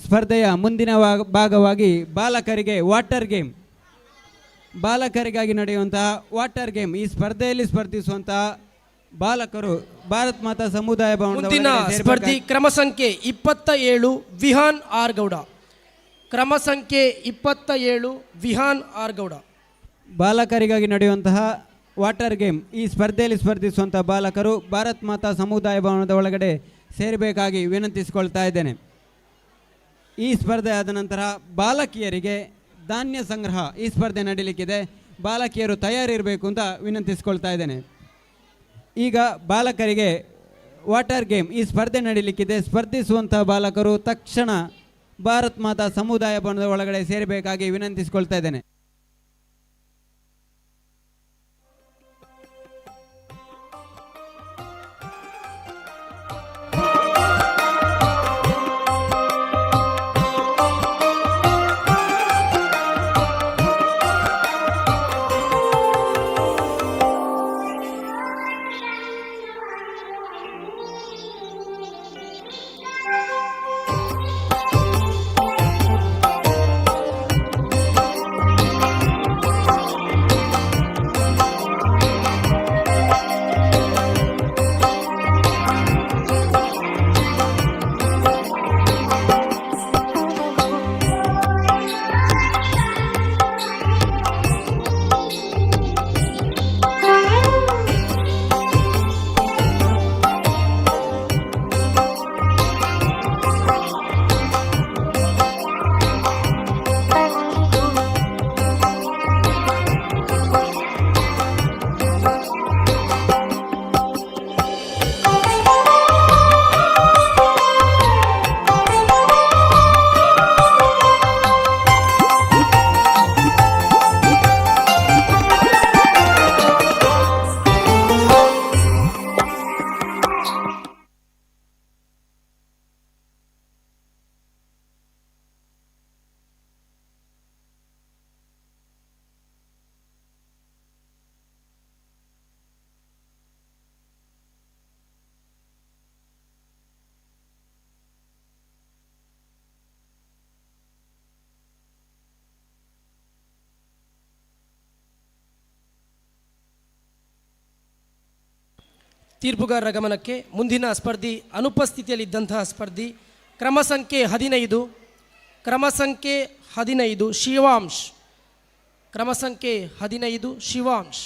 ಸ್ಪರ್ಧೆಯ ಮುಂದಿನ ಭಾಗವಾಗಿ ಬಾಲಕರಿಗೆ ವಾಟರ್ ಗೇಮ್, ಬಾಲಕರಿಗಾಗಿ ನಡೆಯುವಂತಹ ವಾಟರ್ ಗೇಮ್. ಈ ಸ್ಪರ್ಧೆಯಲ್ಲಿ ಸ್ಪರ್ಧಿಸುವಂತಹ ಬಾಲಕರು ಭಾರತ್ ಮಾತಾ ಸಮುದಾಯ ಭವನದ
ಮುಂದಿನ ಸ್ಪರ್ಧಿ ಕ್ರಮ ಸಂಖ್ಯೆ 27 ವಿಹಾನ್ ಆರ್ ಗೌಡ. ಕ್ರಮ ಸಂಖ್ಯೆ 27 ವಿಹಾನ್ ಆರ್ ಗೌಡ.
ಬಾಲಕರಿಗಾಗಿ ನಡೆಯುವಂತಹ ವಾಟರ್ ಗೇಮ್. ಈ ಸ್ಪರ್ಧೆಯಲ್ಲಿ ಸ್ಪರ್ಧಿಸುವಂತಹ ಬಾಲಕರು ಭಾರತ್ ಮಾತಾ ಸಮುದಾಯ ಭವನದ ಒಳಗಡೆ ಸೇರಬೇಕಾಗಿ ವಿನಂತಿಸಿಕೊಳ್ತಾ ಇದ್ದೇನೆ. ಈ ಸ್ಪರ್ಧೆ ಆದ ನಂತರ ಬಾಲಕಿಯರಿಗೆ ಧಾನ್ಯ ಸಂಗ್ರಹ ಈ ಸ್ಪರ್ಧೆ ನಡೀಲಿಕ್ಕಿದೆ. ಬಾಲಕಿಯರು ತಯಾರಿರಬೇಕು ಅಂತ ವಿನಂತಿಸಿಕೊಳ್ತಾ ಇದ್ದೇನೆ. ಈಗ ಬಾಲಕರಿಗೆ ವಾಟರ್ ಗೇಮ್ ಈ ಸ್ಪರ್ಧೆ ನಡೀಲಿಕ್ಕಿದೆ. ಸ್ಪರ್ಧಿಸುವಂತಹ ಬಾಲಕರು ತಕ್ಷಣ ಭಾರತ್ ಮಾತಾ ಸಮುದಾಯ ಭವನದ ಒಳಗಡೆ ಸೇರಬೇಕಾಗಿ ವಿನಂತಿಸಿಕೊಳ್ತಾ ಇದ್ದೇನೆ.
ತೀರ್ಪುಗಾರರ ಗಮನಕ್ಕೆ ಮುಂದಿನ ಸ್ಪರ್ಧಿ ಅನುಪಸ್ಥಿತಿಯಲ್ಲಿದ್ದಂತಹ ಸ್ಪರ್ಧಿ ಕ್ರಮ ಸಂಖ್ಯೆ 15 ಶಿವಾಂಶ್. ಕ್ರಮ ಸಂಖ್ಯೆ 15 ಶಿವಾಂಶ್.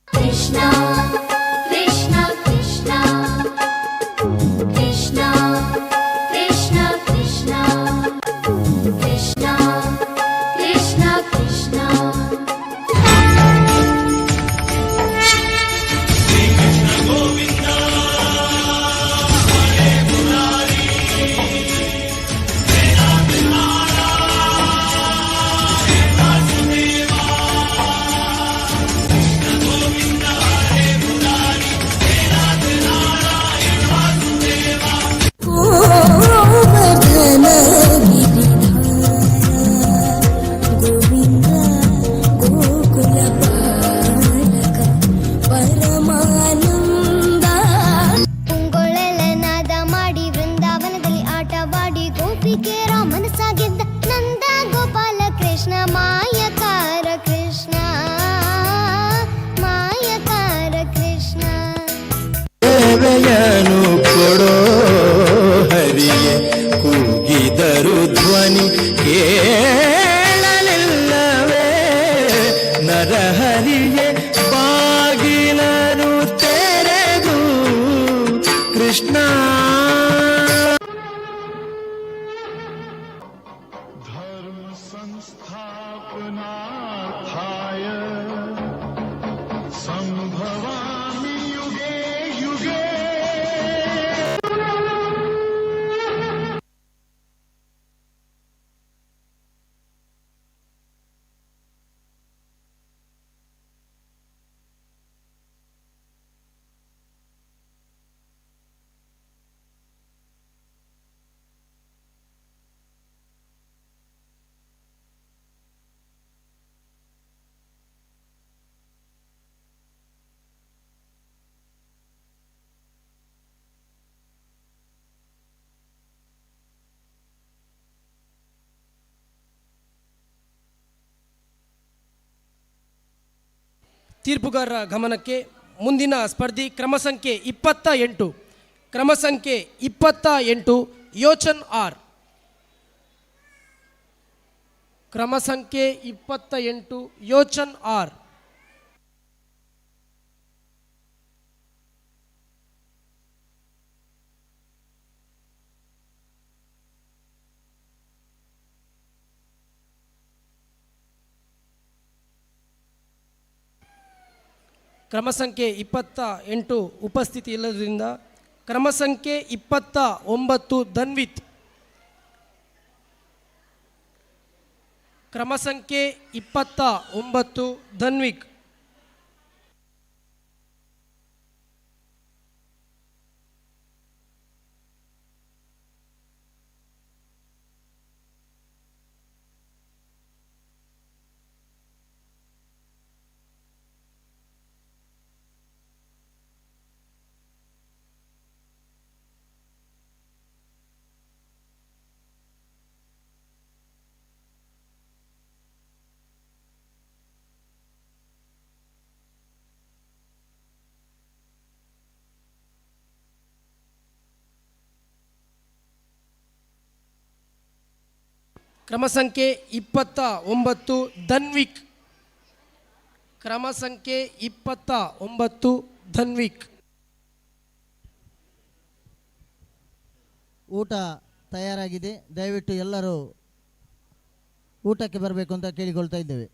Krishna
ಮನಸ್ಸಾಗಿದ್ದ ನಂದ ಗೋಪಾಲ ಕೃಷ್ಣ ಮಾಯಕಾರ ಕೃಷ್ಣ ಮಾಯಕಾರ ಕೃಷ್ಣ.
ಸೇವೆಯನು ಕೊಡೋ ಹರಿಯೇ ಕೂಗಿದರು ಧ್ವನಿ ಕೇಳಲಿಲ್ಲವೇ ನರಹರಿಯೇ ಬಾಗಿಲನು ತೆರೆದು ಕೃಷ್ಣ.
संस्थापनार्थाय संभवामि युगे युगे.
ತೀರ್ಪುಗಾರರ ಗಮನಕ್ಕೆ ಮುಂದಿನ ಸ್ಪರ್ಧಿ ಕ್ರಮ ಸಂಖ್ಯೆ 28 ಯೋಚನ್ ಆರ್. ಕ್ರಮ ಸಂಖ್ಯೆ 28 ಯೋಚನ್ ಆರ್. ಕ್ರಮ ಸಂಖ್ಯೆ 28 ಉಪಸ್ಥಿತಿ ಇಲ್ಲದ್ರಿಂದ ಕ್ರಮ ಸಂಖ್ಯೆ 29 ಧನ್ವಿತ್. ಕ್ರಮ ಸಂಖ್ಯೆ 29 ಧನ್ವಿಕ್. ಕ್ರಮ ಸಂಖ್ಯೆ 29 ಧನ್ವಿಕ್. ಕ್ರಮ ಸಂಖ್ಯೆ 29 ಧನ್ವಿಕ್.
ಊಟ ತಯಾರಾಗಿದೆ, ದಯವಿಟ್ಟು ಎಲ್ಲರೂ ಊಟಕ್ಕೆ ಬರಬೇಕು ಅಂತ ಕೇಳಿಕೊಳ್ತಾ ಇದ್ದೇವೆ.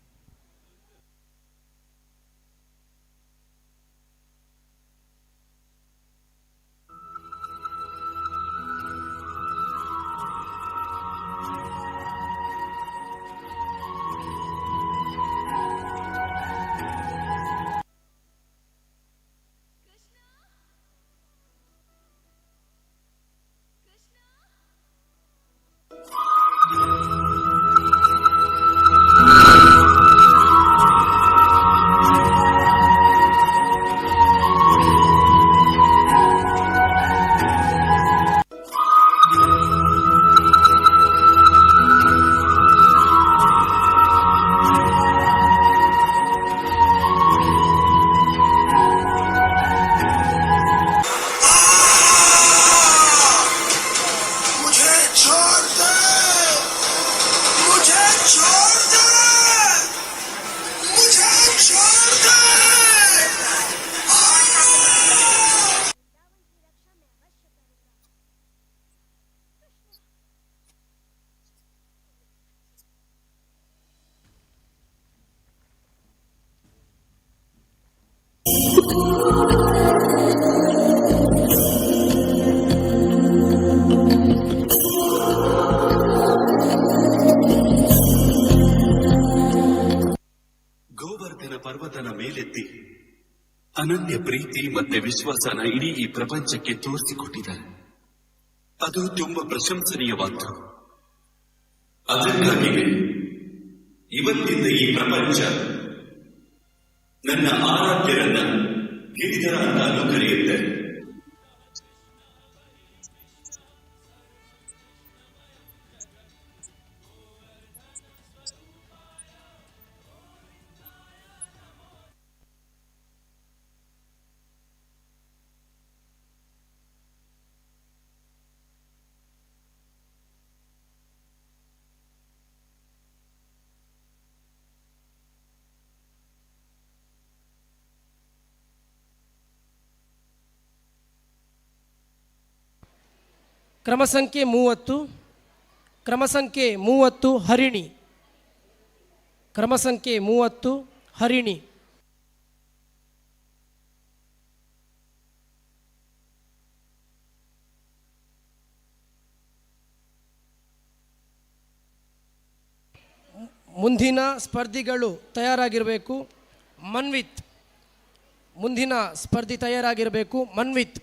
ಗೋವರ್ಧನ ಪರ್ವತನ ಮೇಲೆತ್ತಿ ಅನನ್ಯ ಪ್ರೀತಿ ಮತ್ತೆ ವಿಶ್ವಾಸನ ಇಡೀ ಈ ಪ್ರಪಂಚಕ್ಕೆ ತೋರಿಸಿಕೊಟ್ಟಿದ್ದಾರೆ. ಅದು ತುಂಬಾ ಪ್ರಶಂಸನೀಯವಾದ್ದು. ಅದಕ್ಕಾಗಿಯೇ ಇವತ್ತಿಂದ ಈ ಪ್ರಪಂಚ ನನ್ನ ಆರಾಧ್ಯರನ್ನ ಗಿರಿಧರ ಅಂತ ಕರೆಯುತ್ತೆ.
ಕ್ರಮ ಸಂಖ್ಯೆ 30, ಕ್ರಮ ಸಂಖ್ಯೆ 30 ಹರಿಣಿ, ಕ್ರಮ ಸಂಖ್ಯೆ 30 ಹರಿಣಿ. ಮುಂದಿನ ಸ್ಪರ್ಧಿಗಳು ತಯಾರಾಗಿರಬೇಕು. ಮನ್ವಿತ್, ಮುಂದಿನ ಸ್ಪರ್ಧಿ ತಯಾರಾಗಿರಬೇಕು. ಮನ್ವಿತ್.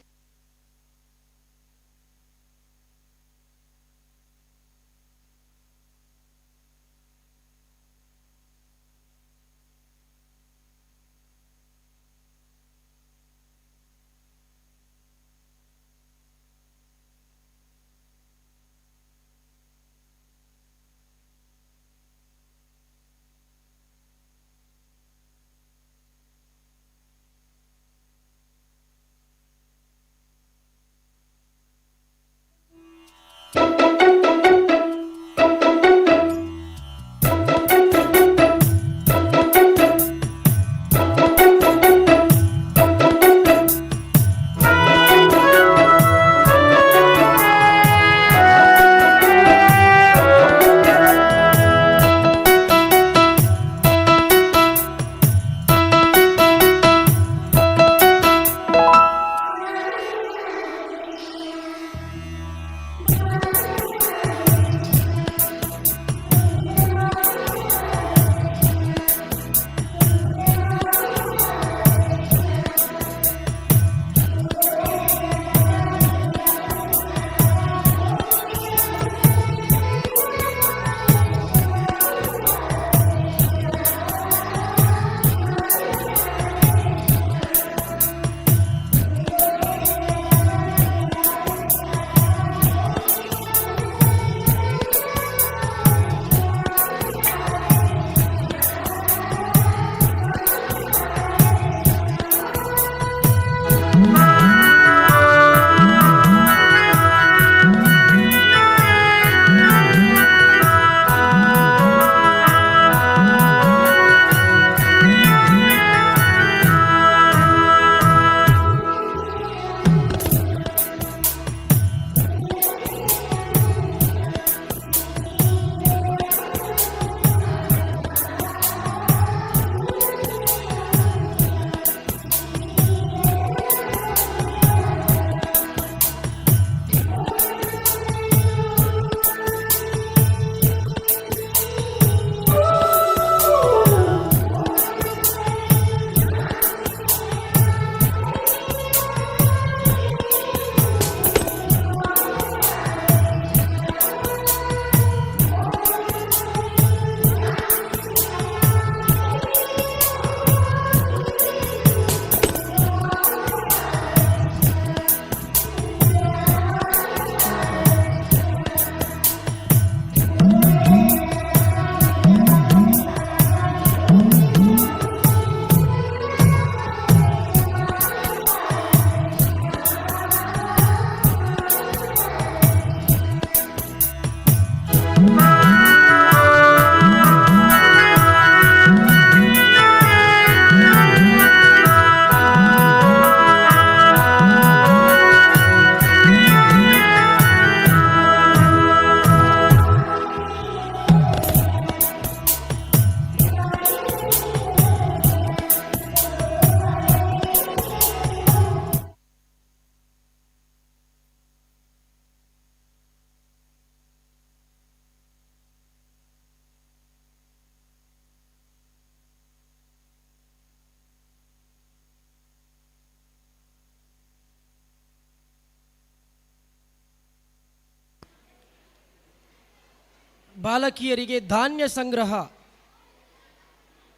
ಬಾಲಕಿಯರಿಗೆ ಧಾನ್ಯ ಸಂಗ್ರಹ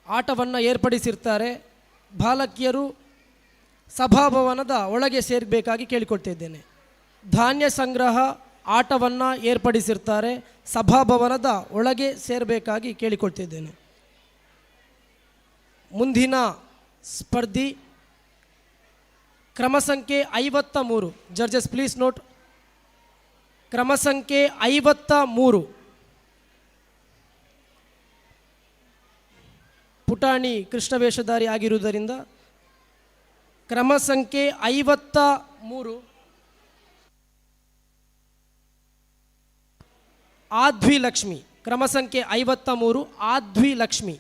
ಆಟವನ್ನು ಏರ್ಪಡಿಸಿರ್ತಾರೆ. ಬಾಲಕಿಯರು ಸಭಾಭವನದ ಒಳಗೆ ಸೇರಬೇಕಾಗಿ ಕೇಳಿಕೊಳ್ತಿದ್ದೇನೆ. ಧಾನ್ಯ ಸಂಗ್ರಹ ಆಟವನ್ನು ಏರ್ಪಡಿಸಿರ್ತಾರೆ. ಸಭಾಭವನದ ಒಳಗೆ ಸೇರಬೇಕಾಗಿ ಕೇಳಿಕೊಳ್ತಿದ್ದೇನೆ. ಮುಂದಿನ ಸ್ಪರ್ಧಿ ಕ್ರಮ ಸಂಖ್ಯೆ 53. Judges please note. ಕ್ರಮ ಸಂಖ್ಯೆ 53 ಪುಟಾಣಿ ಕೃಷ್ಣ ವೇಷಧಾರಿ ಆಗಿರುವುದರಿಂದ ಕ್ರಮ ಸಂಖ್ಯೆ 53 ಆಧ್ವಿ ಲಕ್ಷ್ಮಿ, ಕ್ರಮ ಸಂಖ್ಯೆ 53 ಆಧ್ವಿ ಲಕ್ಷ್ಮಿ.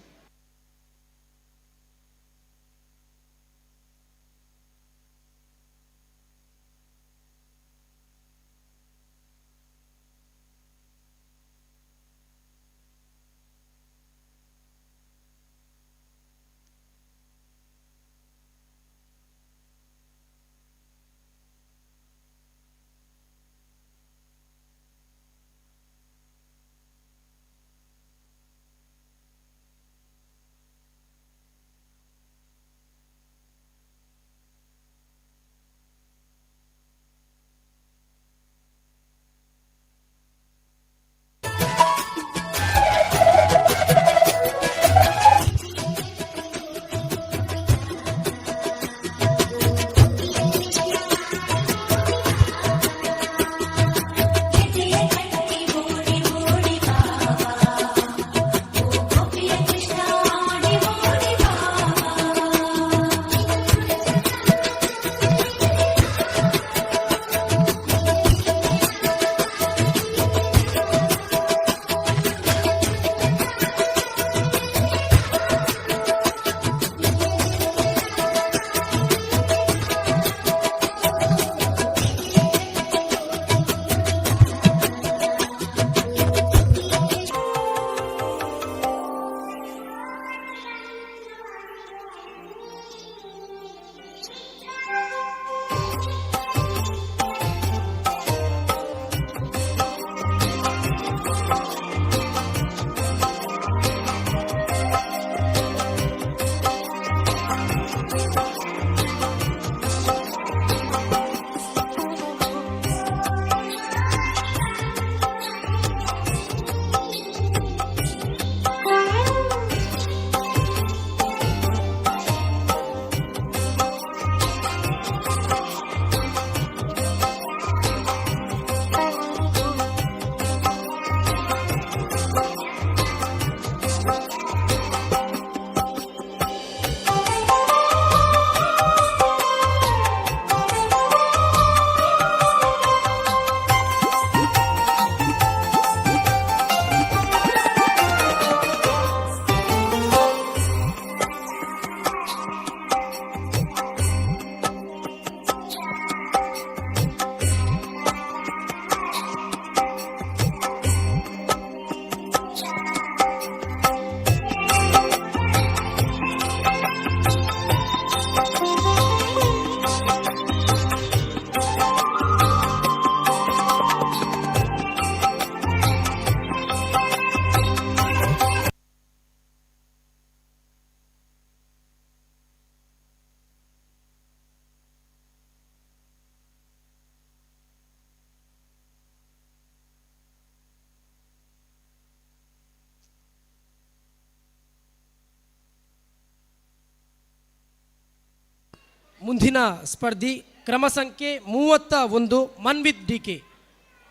ಮುಂದಿನ ಸ್ಪರ್ಧಿ ಕ್ರಮ ಸಂಖ್ಯೆ 31 ಮನ್ವಿತ್ ಡಿಕೆ.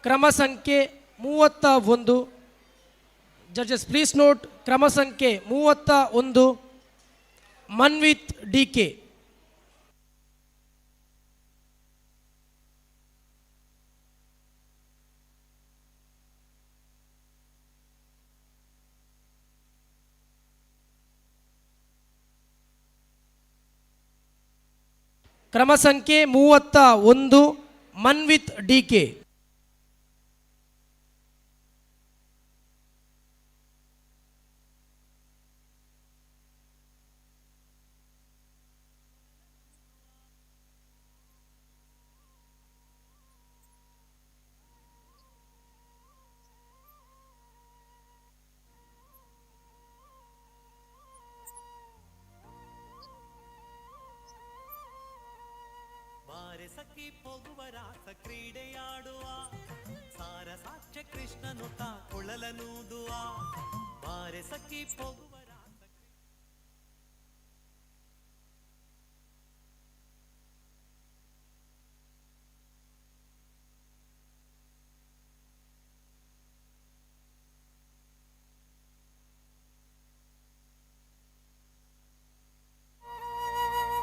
ಕ್ರಮ ಸಂಖ್ಯೆ 31. ಜಡ್ಜಸ್ ಪ್ಲೀಸ್ ನೋಟ್, ಕ್ರಮ ಸಂಖ್ಯೆ 31 ಮನ್ವಿತ್ ಡಿಕೆ. ಕ್ರಮ ಸಂಖ್ಯೆ 31 ಮನ್ವಿತ್ ಡಿಕೆ.
ಸಖಿ ಪೊಗುವ ರಾಸ ಕ್ರೀಡೆಯಾಡುವ ಸಾರ ಸಾಕ್ಷ್ಯ ಕೃಷ್ಣನು ತಾ ಕೊಳಲನೂದುವ ಬಾರೆ ಸಖಿ ಪೊಗುವ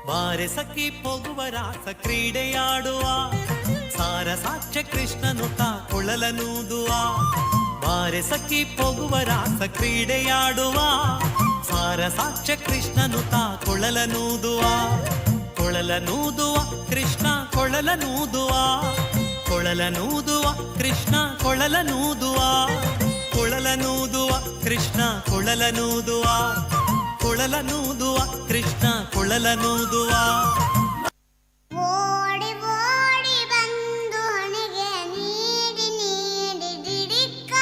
ಬಾರೆ ಸಖಿ ಪೊಗುವ ರಾಸ ಕ್ರೀಡೆಯಾಡುವ ಸಾರ ಸಾಕ್ಷ್ಯ ಕೃಷ್ಣನು ತಾ ಕೊಳಲನೂದುವ ಬಾರೆ ಸಖಿ ಹೋಗುವ ರಾಸ ಕ್ರೀಡೆಯಾಡುವ ಸಾರ ಸಾಕ್ಷ್ಯ ಕೃಷ್ಣನು ತಾ ಕೊಳಲನೂದುವ ಕೃಷ್ಣ ಕೊಳಲನೂದುವ ಕೃಷ್ಣ ಕೊಳಲನೂದುವ ಕೃಷ್ಣ ಕೊಳಲನೂದುವ ಕೃಷ್ಣ ಕೊಳಲನೂದುವ
ಓಡಿ ಓಡಿ ಬಂದು ಹಣೆಗೆ ನೀಡಿ ನೀಡಿ ಡಿಡಿಕ್ಕ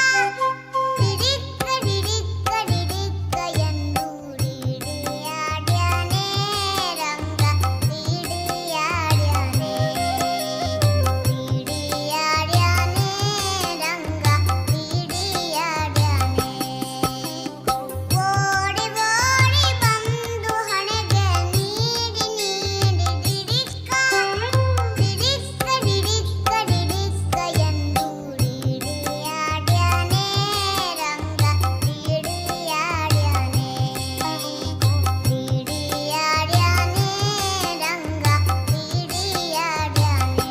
ಡಿಡಿಕ್ಕ ಡಿಡಿಕ್ಕ ಡಿಡಿಕ್ಕ ಎಂದು ಡಿಡಿಯಾಡ್ಯಾನೆ ರಂಗ ಡಿಡಿಯಾಡ್ಯಾನೆ ಡಿಡಿಯಾಡ್ಯಾನೆ ರಂಗ ಡಿಡಿಯಾಡ್ಯಾನೆ ಓಡಿ ಓಡಿ ಬಂದು ಹಣೆಗೆ ನೀಡಿ ನೀಡಿ ಡಿಡಿಕ್ಕ ಡಿಡಿಕ್ಕ ಡಿಡಿಕ್ಕ ಡಿಡಿಕ್ಕ ಎಂದು ಡಿಡಿಯಾಡ್ಯಾನೆ ರಂಗ ಡಿಡಿಯಾಡ್ಯಾನೆ ಡಿಡಿಯಾಡ್ಯಾನೆ ರಂಗ ಡಿಡಿಯಾಡ್ಯಾನೆ.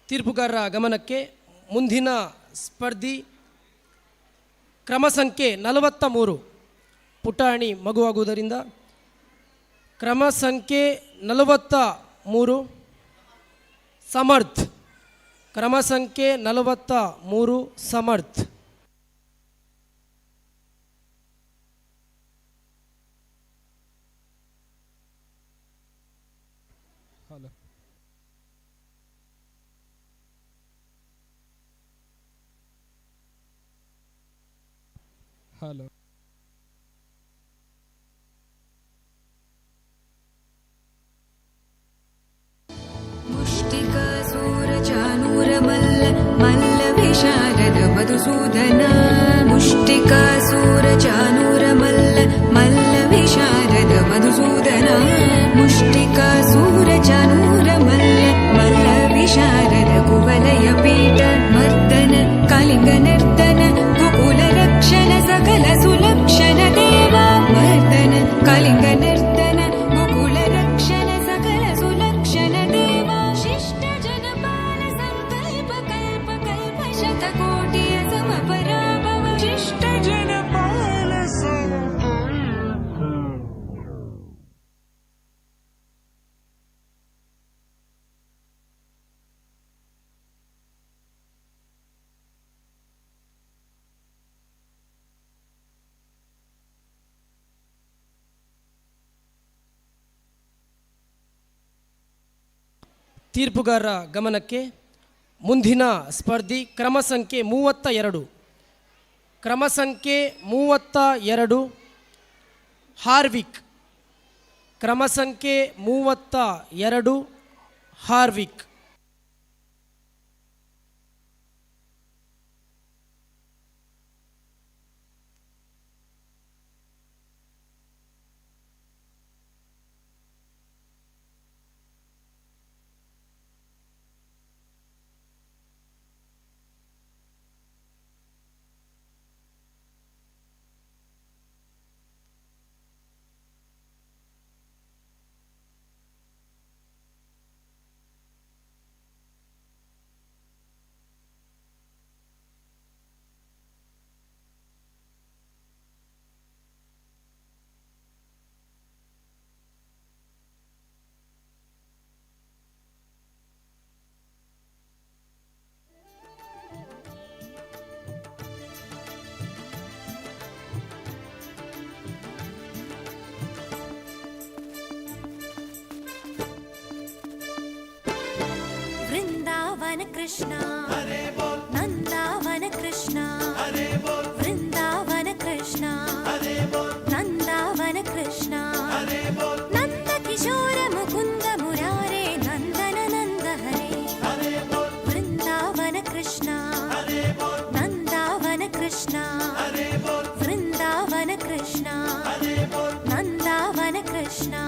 ತೀರ್ಪುಗಾರರ ಗಮನಕ್ಕೆ ಮುಂದಿನ ಸ್ಪರ್ಧಿ ಕ್ರಮ ಸಂಖ್ಯೆ 43 ಪುಟಾಣಿ ಮಗುವಾಗುವುದರಿಂದ ಕ್ರಮ ಸಂಖ್ಯೆ 43 ಸಮರ್ಥ್. ಕ್ರಮ ಸಂಖ್ಯೆ 43 ಸಮರ್ಥ್.
ಹಲೋ ಹಲೋ
मुष्टिकासूरचानूरमल्ल मल्लविशारद मधुसूदन मुष्टिकासूरचानूरमल्ल मल्लविशारद मधुसूदन मुष्टिकासूरचानूरमल्ल मल्लविशारद कुवलयपीठ मर्दन कलिङ्गनर्दन गोकुलरक्षण सकल सुलक्षण देवा मर्दन कलिङ्गनर्दन गोकुलरक्षण सकल सुलक्षण देवा शिष्ट जनपाल संकल्प कल्प कल्प शतकोटिय समपराभव शिष्ट जनपाल
ತೀರ್ಪುಗಾರರ ಗಮನಕ್ಕೆ ಮುಂದಿನ ಸ್ಪರ್ಧಿ ಕ್ರಮ ಸಂಖ್ಯೆ 32 ಕ್ರಮ ಸಂಖ್ಯೆ 32 ಹಾರ್ವಿಕ್. ಕ್ರಮ ಸಂಖ್ಯೆ 32 ಹಾರ್ವಿಕ್.
वृंदावन कृष्णा नंदावन कृष्णा वृंदावन कृष्णा नंदावन कृष्णा नंद किशोर मुकुंद मुरारे नंदन नंद हरे वृंदावन कृष्णा नंदावन कृष्णा वृंदावन कृष्णा नंदावन कृष्णा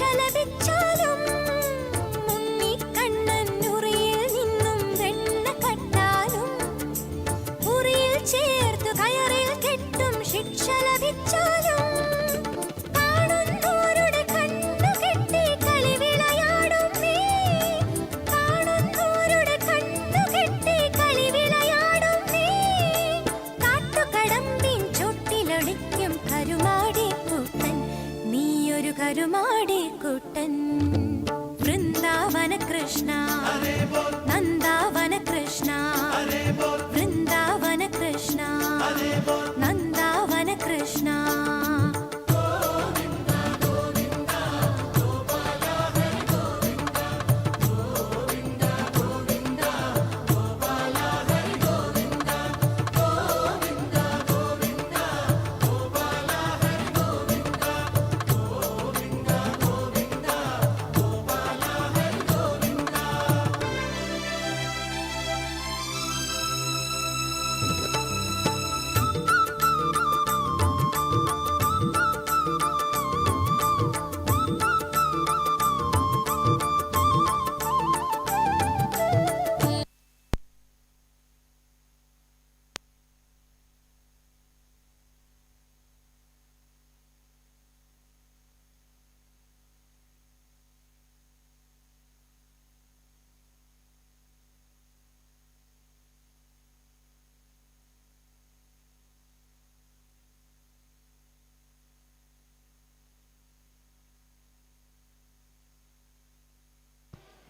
ശിക്ഷല വെച്ചാലും മുന്നിക്കണ്ണനുറിയിൽ നിന്നും വെണ്ണ കട്ടാലും ഉറിയിൽ ചേർത്തു കയറിൽ കെട്ടും ശിക്ഷ ലഭിച്ചാലും കാണുന്നോരുടെ കണ്ണു കെട്ടി കളി വിളയാടും നീ കാണുന്നോരുടെ കണ്ണു കെട്ടി കളി വിളയാടും നീ കാട്ടുകടമ്പിൻ ചുട്ടിലൊളിക്കും കരുമാടിക്കൂട്ടൻ നീയൊരു കരുമാടിക്കൂട്ടൻ വൃന്ദാവന കൃഷ്ണ നന്ദാവന കൃഷ്ണ വൃന്ദാവന കൃഷ്ണ നന്ദാവന കൃഷ്ണ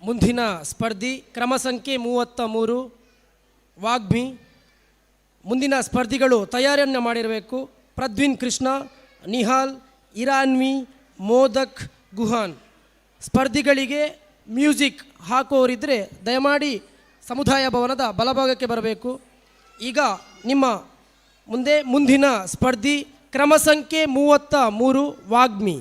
ಮುಂದಿನ ಸ್ಪರ್ಧಿ ಕ್ರಮ ಸಂಖ್ಯೆ 33 ವಾಗ್ಮಿ. ಮುಂದಿನ ಸ್ಪರ್ಧಿಗಳು ತಯಾರಿಯನ್ನು ಮಾಡಿರಬೇಕು. ಪ್ರದ್ವಿನ್ ಕೃಷ್ಣ, ನಿಹಾಲ್, ಇರಾನ್ವಿ, ಮೋದಕ್, ಗುಹಾನ್. ಸ್ಪರ್ಧಿಗಳಿಗೆ ಮ್ಯೂಸಿಕ್ ಹಾಕುವವರಿದ್ದರೆ ದಯಮಾಡಿ ಸಮುದಾಯ ಭವನದ ಬಲಭಾಗಕ್ಕೆ ಬರಬೇಕು. ಈಗ ನಿಮ್ಮ ಮುಂದೆ ಮುಂದಿನ ಸ್ಪರ್ಧಿ ಕ್ರಮ ಸಂಖ್ಯೆ 33 ವಾಗ್ಮಿ.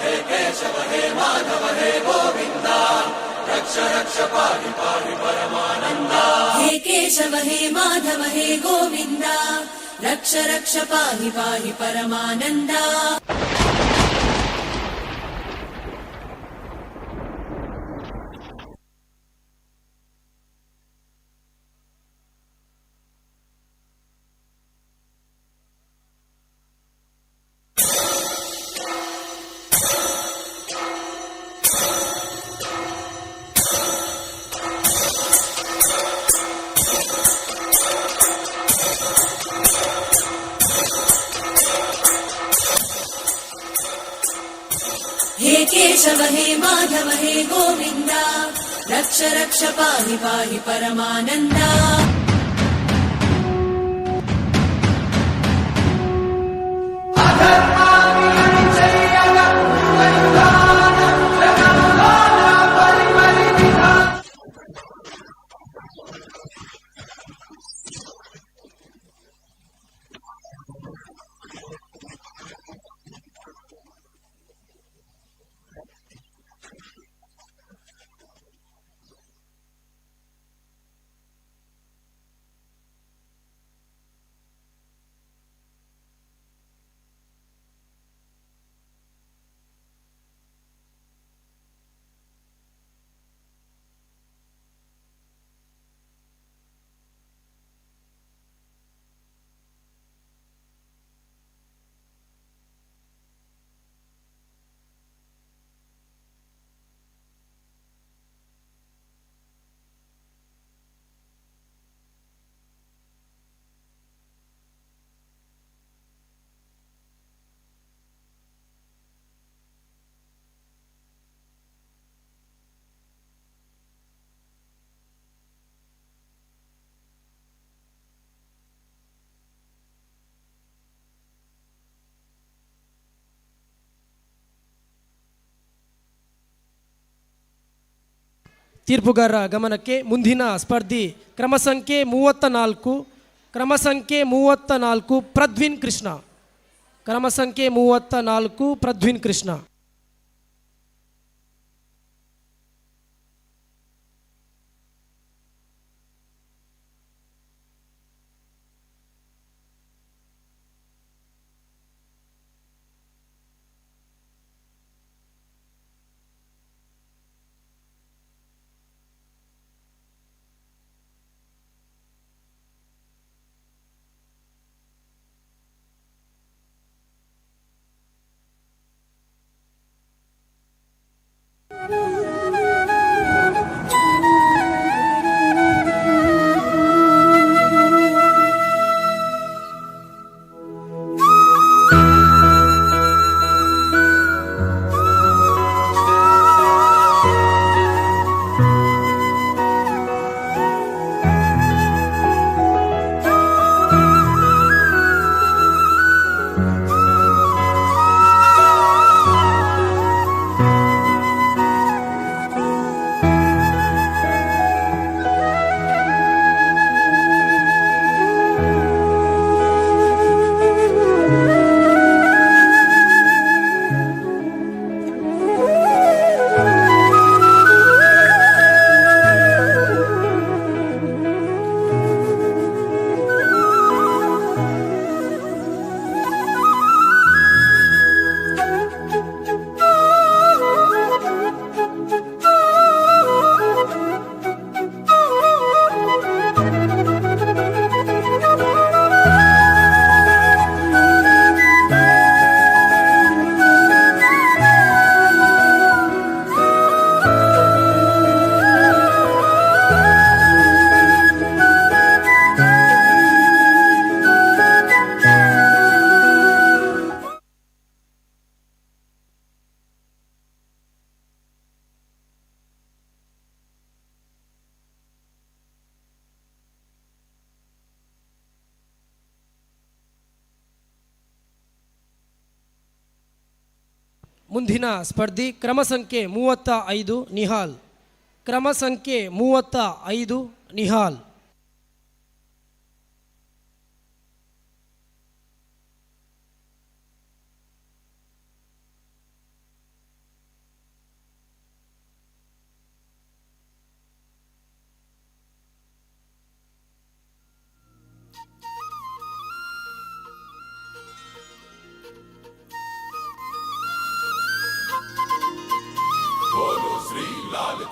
हे केशव हे माधव हे गोविन्द रक्ष रक्ष पाहि पाहि परमानन्द हे केशव हे माधव हे गोविन्द रक्ष रक्ष पाहि पाहि परमानन्द
ತೀರ್ಪುಗಾರರ ಗಮನಕ್ಕೆ ಮುಂದಿನ ಸ್ಪರ್ಧಿ ಕ್ರಮ ಸಂಖ್ಯೆ 34 ಪ್ರದ್ವಿನ್ ಕೃಷ್ಣ. ಕ್ರಮ ಸಂಖ್ಯೆ 34 ಪ್ರದ್ವಿನ್ ಕೃಷ್ಣ. ಮುಂದಿನ ಸ್ಪರ್ಧಿ ಕ್ರಮ ಸಂಖ್ಯೆ 35 ನಿಹಾಲ್. ಕ್ರಮ ಸಂಖ್ಯೆ 35 ನಿಹಾಲ್.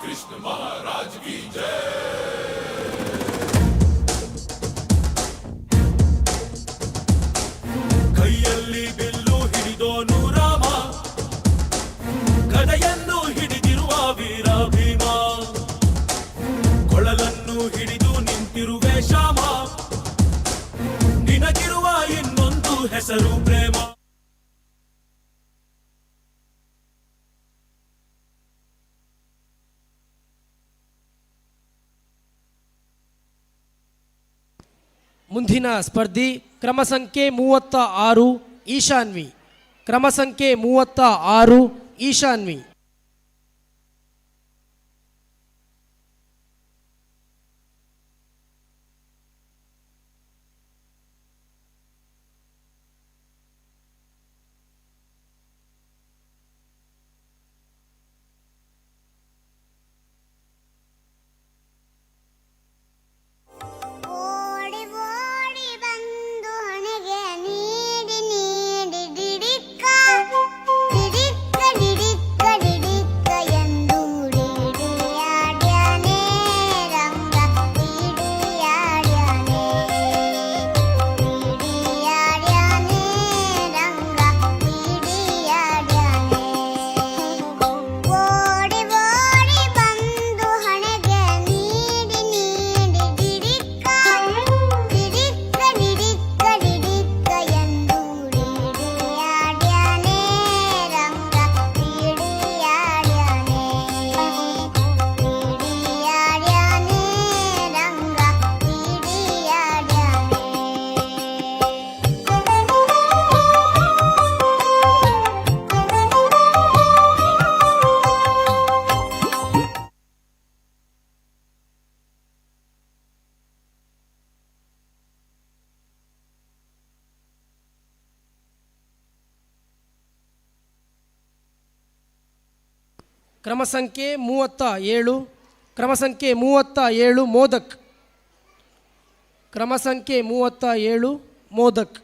कृष्ण महाराज की जय। ಕೈಯಲ್ಲಿ ಬಿಲ್ಲು ಹಿಡಿದೋನು ರಾಮ, ಗದೆಯನ್ನು ಹಿಡಿದಿರುವ ವೀರ ಭೀಮ, ಕೊಳಲನ್ನು ಹಿಡಿದು ನಿಂತಿರುವೆ ಶ್ಯಾಮ, ನಿನಗಿರುವ ಇನ್ನೊಂದು ಹೆಸರು ಪ್ರೇಮ.
ಮುಂದಿನ ಸ್ಪರ್ಧಿ ಕ್ರಮ ಸಂಖ್ಯೆ 36 ಈಶಾನ್ವಿ. ಕ್ರಮ ಸಂಖ್ಯೆ 36 ಈಶಾನ್ವಿ.
ಓಡಿ ಓಡಿ ಬಂದು ಹಣೆಗೆ ನೀಡಿ ನೀಡಿ ಡಿಡಿಕ್ಕ ಡಿಡಿಕ್ಕ ಡಿಡಿಕ್ಕ ಡಿಡಿಕ್ಕ ಎಂದು ಡಿಡಿಯಾಡ್ಯಾನೆ ರಂಗ ಡಿಡಿಯಾಡ್ಯಾನೆ ಡಿಡಿಯಾಡ್ಯಾನೆ ರಂಗ ಡಿಡಿಯಾಡ್ಯಾನೆ. ಓಡಿ ಓಡಿ ಬಂದು ಹಣೆಗೆ ನೀಡಿ ನೀಡಿ ಡಿಡಿಕ್ಕ ಡಿಡಿಕ್ಕ ಡಿಡಿಕ್ಕ ಡಿಡಿಕ್ಕ ಎಂದು ಡಿಡಿಯಾಡ್ಯಾನೆ ರಂಗ ಡಿಡಿಯಾಡ್ಯಾನೆ ಡಿಡಿಯಾಡ್ಯಾನೆ ರಂಗ ಡಿಡಿಯಾಡ್ಯಾನೆ.
ಕ್ರಮ ಸಂಖ್ಯೆ 37 ಕ್ರಮ ಸಂಖ್ಯೆ 37 ಮೋದಕ್. ಕ್ರಮ ಸಂಖ್ಯೆ 37 ಮೋದಕ್.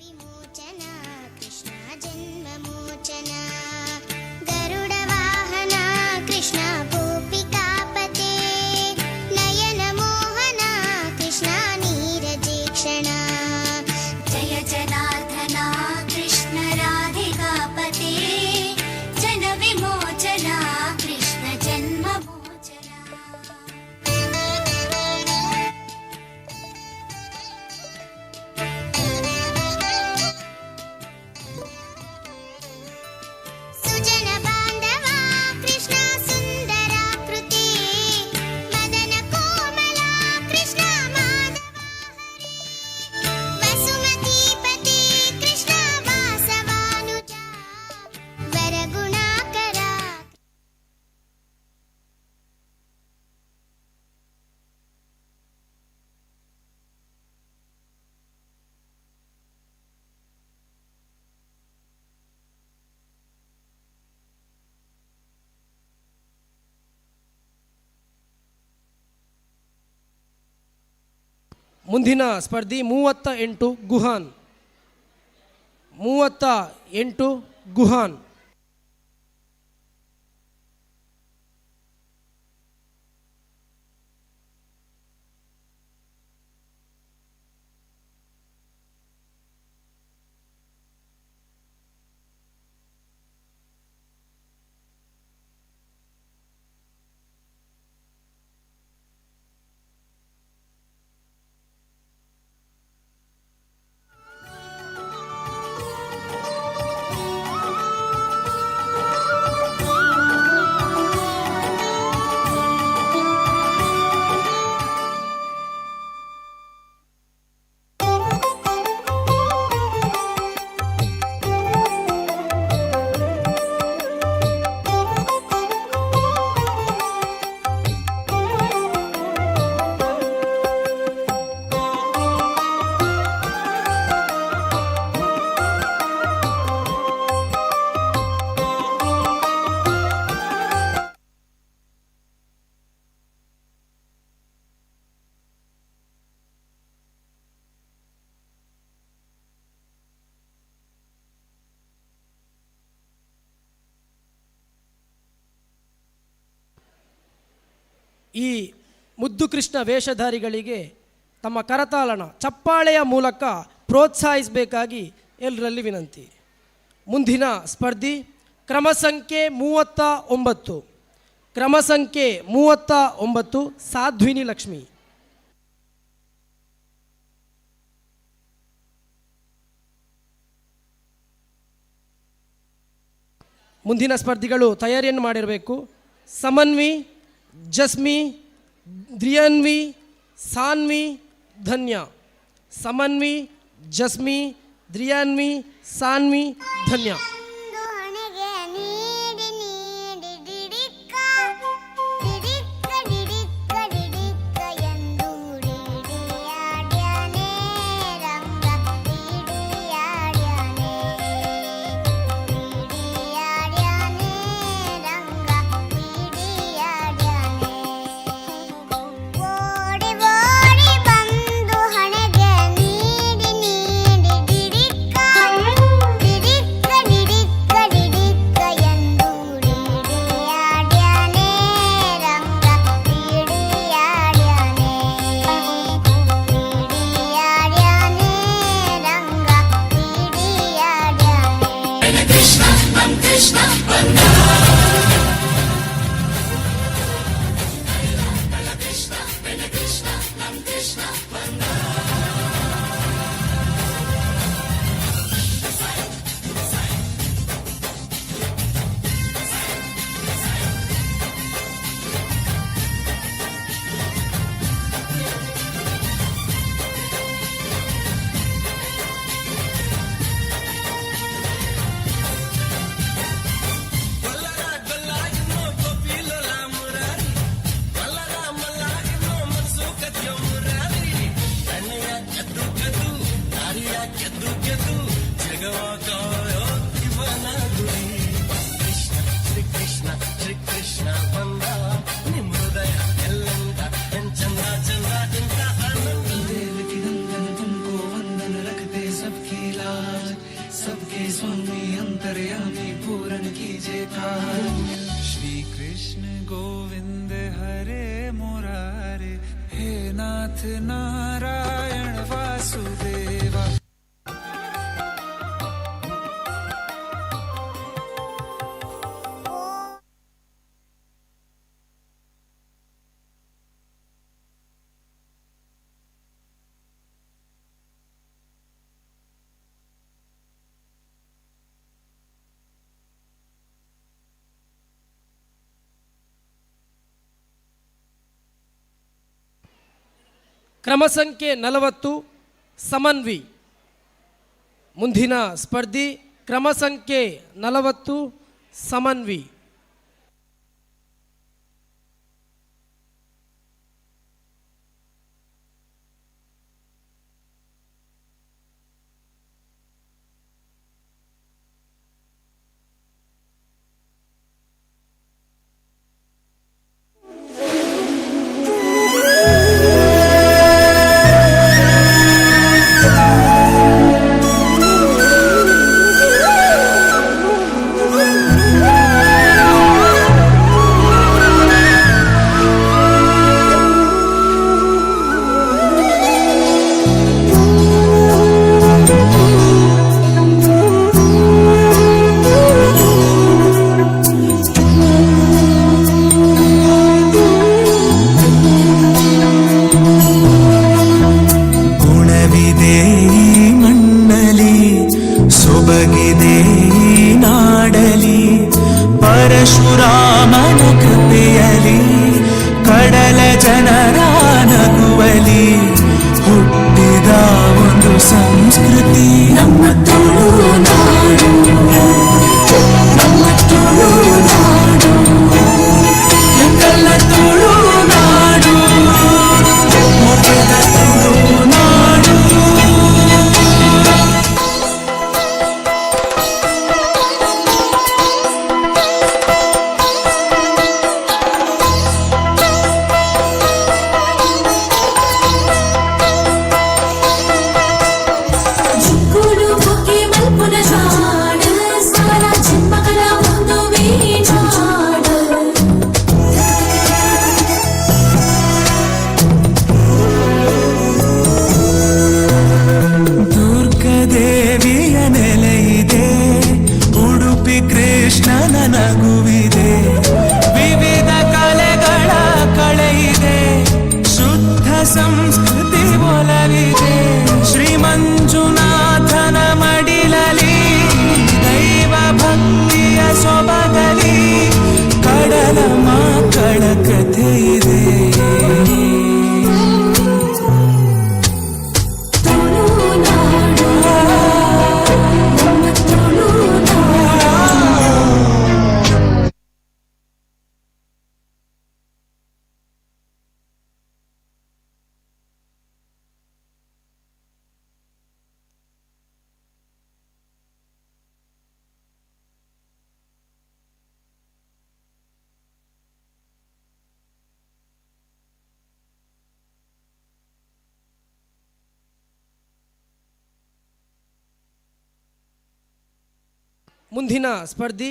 ವಿಮೋಚನ ಕೃಷ್ಣ ಜನ್ಮಮೋಚನ ಗರುಡ ವಾಹನ ಕೃಷ್ಣ ಗೋಪಿಕಾಪತೆ ನಯನ ಮೋಹನ ಕೃಷ್ಣ ನೀರಜೇಕ್ಷಣ ಜಯ ಜನಾರ್ದನ ಕೃಷ್ಣ ರಾಧಿಕಾಪತೆ ಜನ ವಿಮೋಚನ ಕೃಷ್ಣ ಜನ್ಮಮೋಚನ. ಸುಜನ ಬಾಂಧವ ಕೃಷ್ಣ ಸುಂದರಾಕೃತಿ ಮದನ ಕೋಮಲ ಕೃಷ್ಣ ಮಾಧವ ಹರಿ ವಸುಮತೀಪತಿ ಕೃಷ್ಣ ವಾಸವಾನುಜ ವರಗುಣಾಕರ. ಮುಂದಿನ ಸ್ಪರ್ಧಿ 38 ಗುಹಾನ್. 38 ಗುಹಾನ್. ಈ ಮುದ್ದು ಕೃಷ್ಣ ವೇಷಧಾರಿಗಳಿಗೆ ತಮ್ಮ ಕರತಾಳನ ಚಪ್ಪಾಳೆಯ ಮೂಲಕ ಪ್ರೋತ್ಸಾಹಿಸಬೇಕಾಗಿ ಎಲ್ಲರಲ್ಲಿ ವಿನಂತಿ. ಮುಂದಿನ ಸ್ಪರ್ಧಿ ಕ್ರಮ ಸಂಖ್ಯೆ 39 ಕ್ರಮ ಸಂಖ್ಯೆ 39 ಸಾಧ್ವಿನಿ ಲಕ್ಷ್ಮಿ. ಮುಂದಿನ ಸ್ಪರ್ಧಿಗಳು ತಯಾರಿಯನ್ನು ಮಾಡಿರಬೇಕು. ಸಮನ್ವಿ, ಜಸ್ಮಿ, ದ್ರಿಯನ್ವಿ, ಸಾನ್ವಿ, ಧನ್ಯ. ಸಮನ್ವಿ, ಜಸ್ಮಿ, ದ್ರಿಯಾನ್ವಿ, ಸಾನ್ವಿ, ಧನ್ಯ.
श्री कृष्ण गोविंद हरे मुरारे हे नाथ नारायण वासुदेवा.
ಕ್ರಮ ಸಂಖ್ಯೆ 40 ಸಮನ್ವಿ. ಮುಂದಿನ ಸ್ಪರ್ಧಿ ಕ್ರಮ ಸಂಖ್ಯೆ 40 ಸಮನ್ವಿ.
ಪರಶುರಾಮನ ಕೃಪೆಯಲಿ ಕಡಲ ಜನರ ನಗುವಲಿ ಹುಟ್ಟಿದ ಒಂದು ಸಂಸ್ಕೃತಿ ನಮ್ಮ ತುಳುನಾಡು, ನಮ್ಮ ತುಳುನಾಡು, ಎಂದೆಲ್ಲ ತುಳುನಾಡು, ಮೊದಲ Tulunadu.
Guru Muke Malpuna Jana
ಕೃಷ್ಣನ ನಗುವಿದೆ, ವಿವಿಧ ಕಲೆಗಳ ಕಳೆಯಿದೆ, ಶುದ್ಧ ಸಂಸ್ಕೃತಿ ಒಲವಿದೆ. ಶ್ರೀ ಮಂಜುನಾಥನ ಮಡಿಲಲಿ ದೈವ ಭಕ್ತಿಯ ಸೊಬಗಲಿ ಕಡಲ ಮಕ್ಕಳ ಕಥೆ ಇದೆ.
ಮುಂದಿನ ಸ್ಪರ್ಧಿ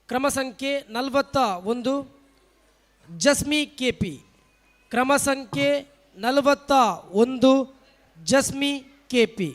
ಕ್ರಮ ಸಂಖ್ಯೆ 41 ಜಸ್ಮಿ ಕೆಪಿ. ಕ್ರಮ ಸಂಖ್ಯೆ 41 ಜಸ್ಮಿ ಕೆಪಿ.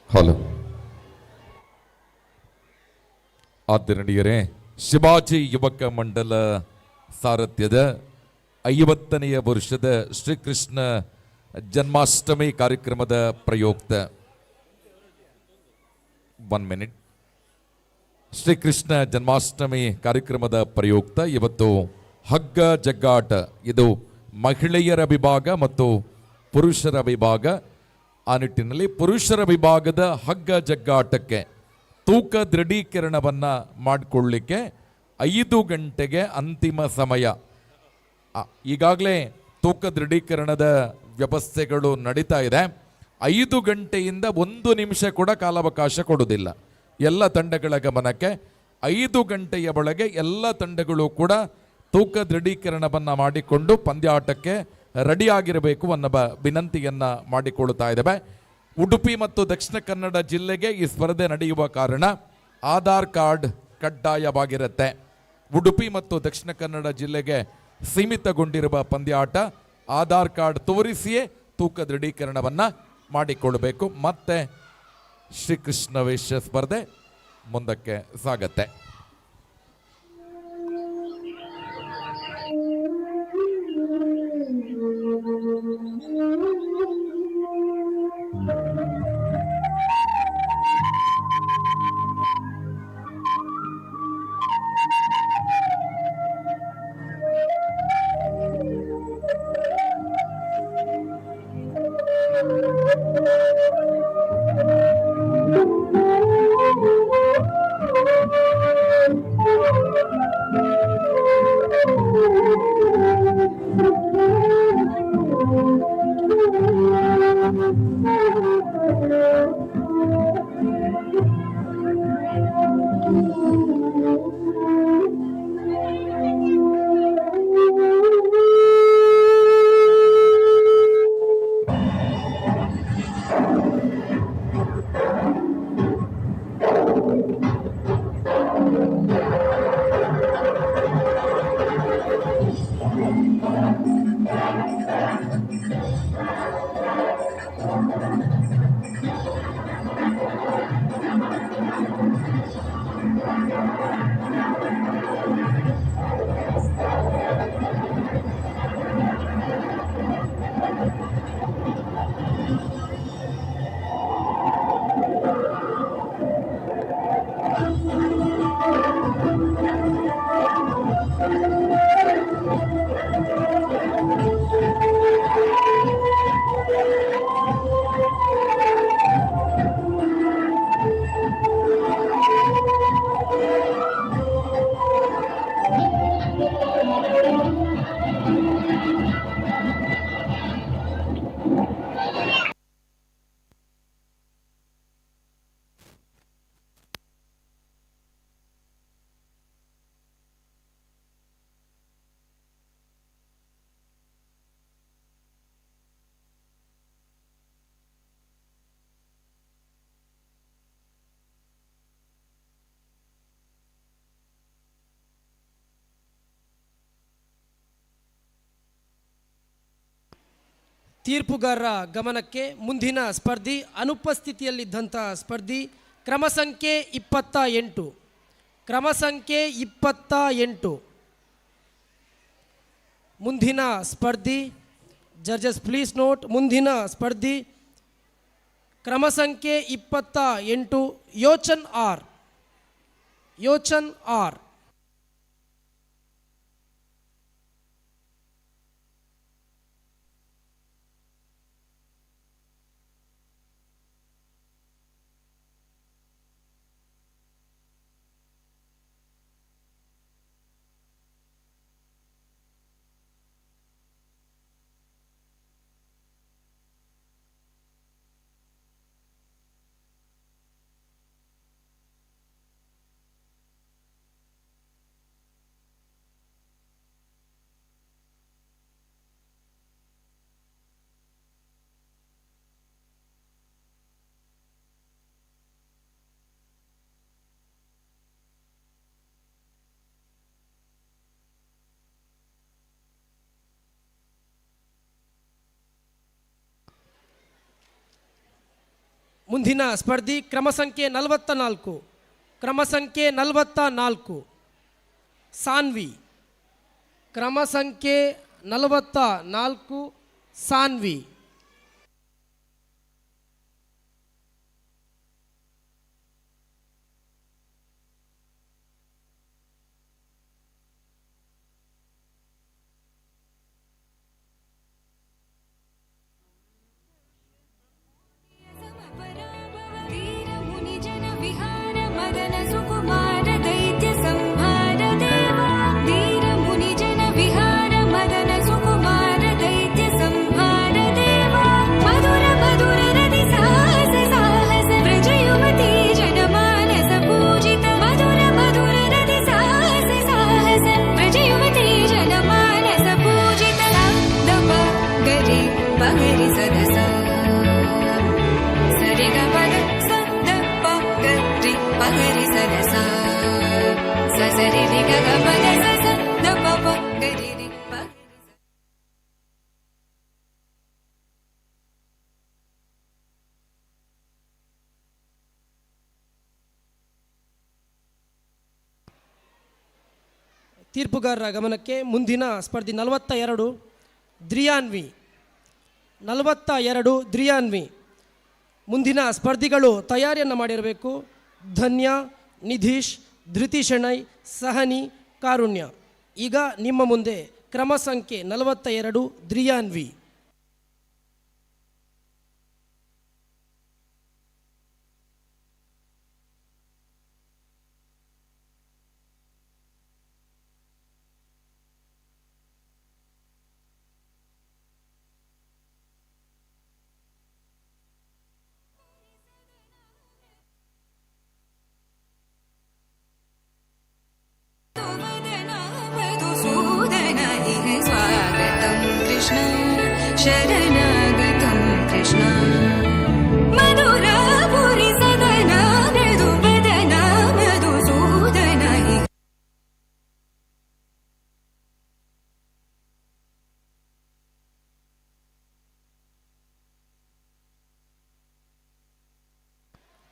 ಹಲೋ ಆದರಣೀಯರೇ, ಶಿವಾಜಿ ಯುವಕ ಮಂಡಲ ಸಾರಥ್ಯದ 50ನೇ ವರ್ಷದ ಶ್ರೀಕೃಷ್ಣ ಜನ್ಮಾಷ್ಟಮಿ ಕಾರ್ಯಕ್ರಮದ ಪ್ರಯುಕ್ತ 1 ಮಿನಿಟ್ ಶ್ರೀಕೃಷ್ಣ ಜನ್ಮಾಷ್ಟಮಿ ಕಾರ್ಯಕ್ರಮದ ಪ್ರಯುಕ್ತ ಇವತ್ತು ಹಗ್ಗ ಜಗ್ಗಾಟ, ಇದು ಮಹಿಳೆಯರ ವಿಭಾಗ ಮತ್ತು ಪುರುಷರ ವಿಭಾಗ. ಆ ನಿಟ್ಟಿನಲ್ಲಿ ಪುರುಷರ ವಿಭಾಗದ ಹಗ್ಗ ಜಗ್ಗಾಟಕ್ಕೆ ತೂಕ ದೃಢೀಕರಣವನ್ನು ಮಾಡಿಕೊಳ್ಳಿಕ್ಕೆ 5 ಗಂಟೆಗೆ ಅಂತಿಮ ಸಮಯ. ಈಗಾಗಲೇ ತೂಕ ದೃಢೀಕರಣದ ವ್ಯವಸ್ಥೆಗಳು ನಡೀತಾ ಇದೆ. 5 ಗಂಟೆಯಿಂದ 1 ನಿಮಿಷ ಕೂಡ ಕಾಲಾವಕಾಶ ಕೊಡುವುದಿಲ್ಲ. ಎಲ್ಲ ತಂಡಗಳ ಗಮನಕ್ಕೆ 5 ಗಂಟೆಯ ಒಳಗೆ ಎಲ್ಲ ತಂಡಗಳು ಕೂಡ ತೂಕ ದೃಢೀಕರಣವನ್ನು ಮಾಡಿಕೊಂಡು ಪಂದ್ಯಾಟಕ್ಕೆ ರೆಡಿಯಾಗಿರಬೇಕು ಅನ್ನೋ ವಿನಂತಿಯನ್ನು ಮಾಡಿಕೊಳ್ತಾ ಇದ್ದೇವೆ. ಉಡುಪಿ ಮತ್ತು ದಕ್ಷಿಣ ಕನ್ನಡ ಜಿಲ್ಲೆಗೆ ಈ ಸ್ಪರ್ಧೆ ನಡೆಯುವ ಕಾರಣ ಆಧಾರ್ ಕಾರ್ಡ್ ಕಡ್ಡಾಯವಾಗಿರುತ್ತೆ. ಉಡುಪಿ ಮತ್ತು ದಕ್ಷಿಣ ಕನ್ನಡ ಜಿಲ್ಲೆಗೆ ಸೀಮಿತಗೊಂಡಿರುವ ಪಂದ್ಯಾಟ. ಆಧಾರ್ ಕಾರ್ಡ್ ತೋರಿಸಿಯೇ ತೂಕ ದೃಢೀಕರಣವನ್ನು ಮಾಡಿಕೊಳ್ಳಬೇಕು. ಮತ್ತೆ ಶ್ರೀಕೃಷ್ಣ ವೇಷ ಸ್ಪರ್ಧೆ ಮುಂದಕ್ಕೆ ಸಾಗತ್ತೆ.
ತೀರ್ಪುಗಾರರ ಗಮನಕ್ಕೆ ಮುಂದಿನ ಸ್ಪರ್ಧಿ ಅನುಪಸ್ಥಿತಿಯಲ್ಲಿದ್ದಂಥ ಸ್ಪರ್ಧಿ ಕ್ರಮ ಸಂಖ್ಯೆ 28. ಕ್ರಮ ಸಂಖ್ಯೆ 28. ಮುಂದಿನ ಸ್ಪರ್ಧಿ, ಜಡ್ಜಸ್ ಪ್ಲೀಸ್ ನೋಟ್, ಮುಂದಿನ ಸ್ಪರ್ಧಿ ಕ್ರಮ ಸಂಖ್ಯೆ 28 ಯೋಚನ್ ಆರ್. ಯೋಚನ್ ಆರ್. ಮುಂದಿನ ಸ್ಪರ್ಧಿ ಕ್ರಮ ಸಂಖ್ಯೆ 44. ಕ್ರಮ ಸಂಖ್ಯೆ 44 ಸಾನ್ವಿ. ಕ್ರಮ ಸಂಖ್ಯೆ 44 ಸಾನ್ವಿ. ತೀರ್ಪುಗಾರರ ಗಮನಕ್ಕೆ ಮುಂದಿನ ಸ್ಪರ್ಧಿ 42 ದ್ರಿಯಾನ್ವಿ. 42 ದ್ರಿಯಾನ್ವಿ. ಮುಂದಿನ ಸ್ಪರ್ಧಿಗಳು ತಯಾರಿಯನ್ನು ಮಾಡಿರಬೇಕು. ಧನ್ಯ, ನಿಧೀಶ್, ಧೃತಿ ಶೆಣೈ, ಸಹನಿ, ಕಾರುಣ್ಯ. ಈಗ ನಿಮ್ಮ ಮುಂದೆ ಕ್ರಮ ಸಂಖ್ಯೆ 42 ದ್ರಿಯಾನ್ವಿ.
ಶರಣಾಗತಂ ಕೃಷ್ಣ ಮಧುರಾಪುರಿ ಸದನ ಮೃದು ವದನ ಮಧುಸೂದನ.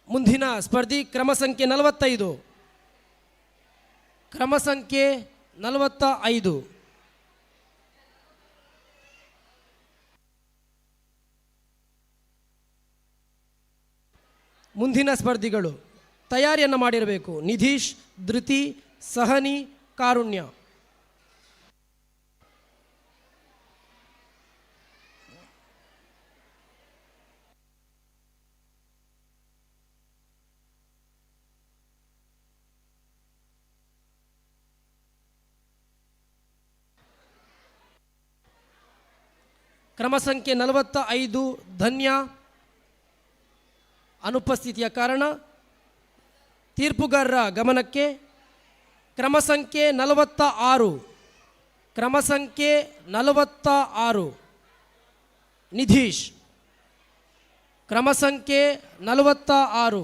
ಮುಂದಿನ ಸ್ಪರ್ಧಿ ಕ್ರಮ ಸಂಖ್ಯೆ 45. ಕ್ರಮ ಸಂಖ್ಯೆ 45 ಮುಂದಿನ ಸ್ಪರ್ಧಿಗಳು ತಯಾರಿಯನ್ನು ಮಾಡಿರಬೇಕು. ನಿಧೀಶ್, ಧೃತಿ, ಸಹನಿ, ಕಾರುಣ್ಯ. ಕ್ರಮ ಸಂಖ್ಯೆ 45 ಧನ್ಯ ಅನುಪಸ್ಥಿತಿಯ ಕಾರಣ ತೀರ್ಪುಗಾರರ ಗಮನಕ್ಕೆ ಕ್ರಮ ಸಂಖ್ಯೆ 46. ಕ್ರಮ ಸಂಖ್ಯೆ 46 ನಿಧೀಶ್. ಕ್ರಮ ಸಂಖ್ಯೆ 46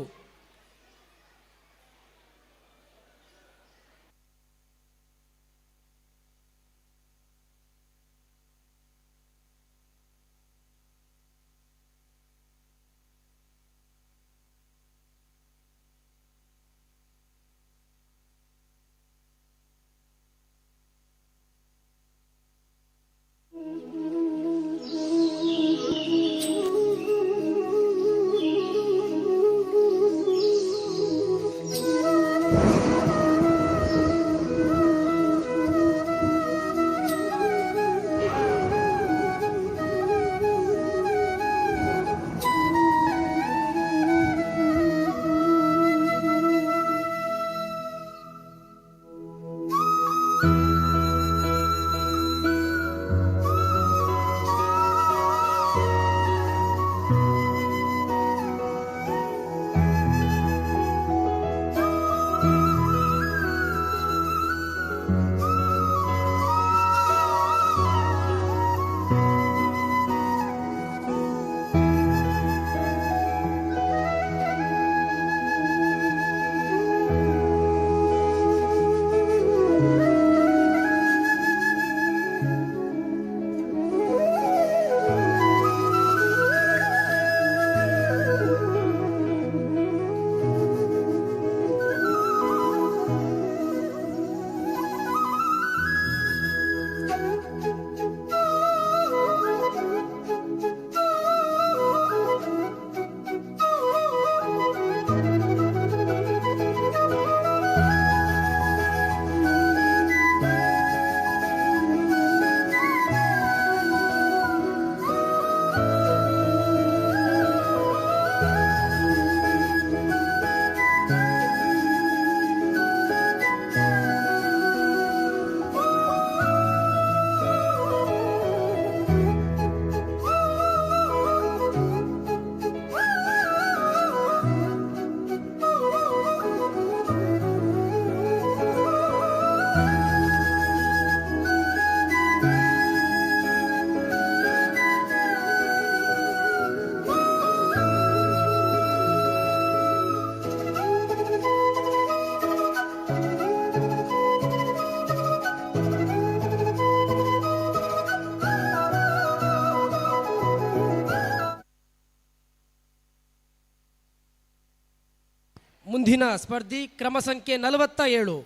ಮುಂದಿನ ಸ್ಪರ್ಧಿ ಕ್ರಮ ಸಂಖ್ಯೆ 47,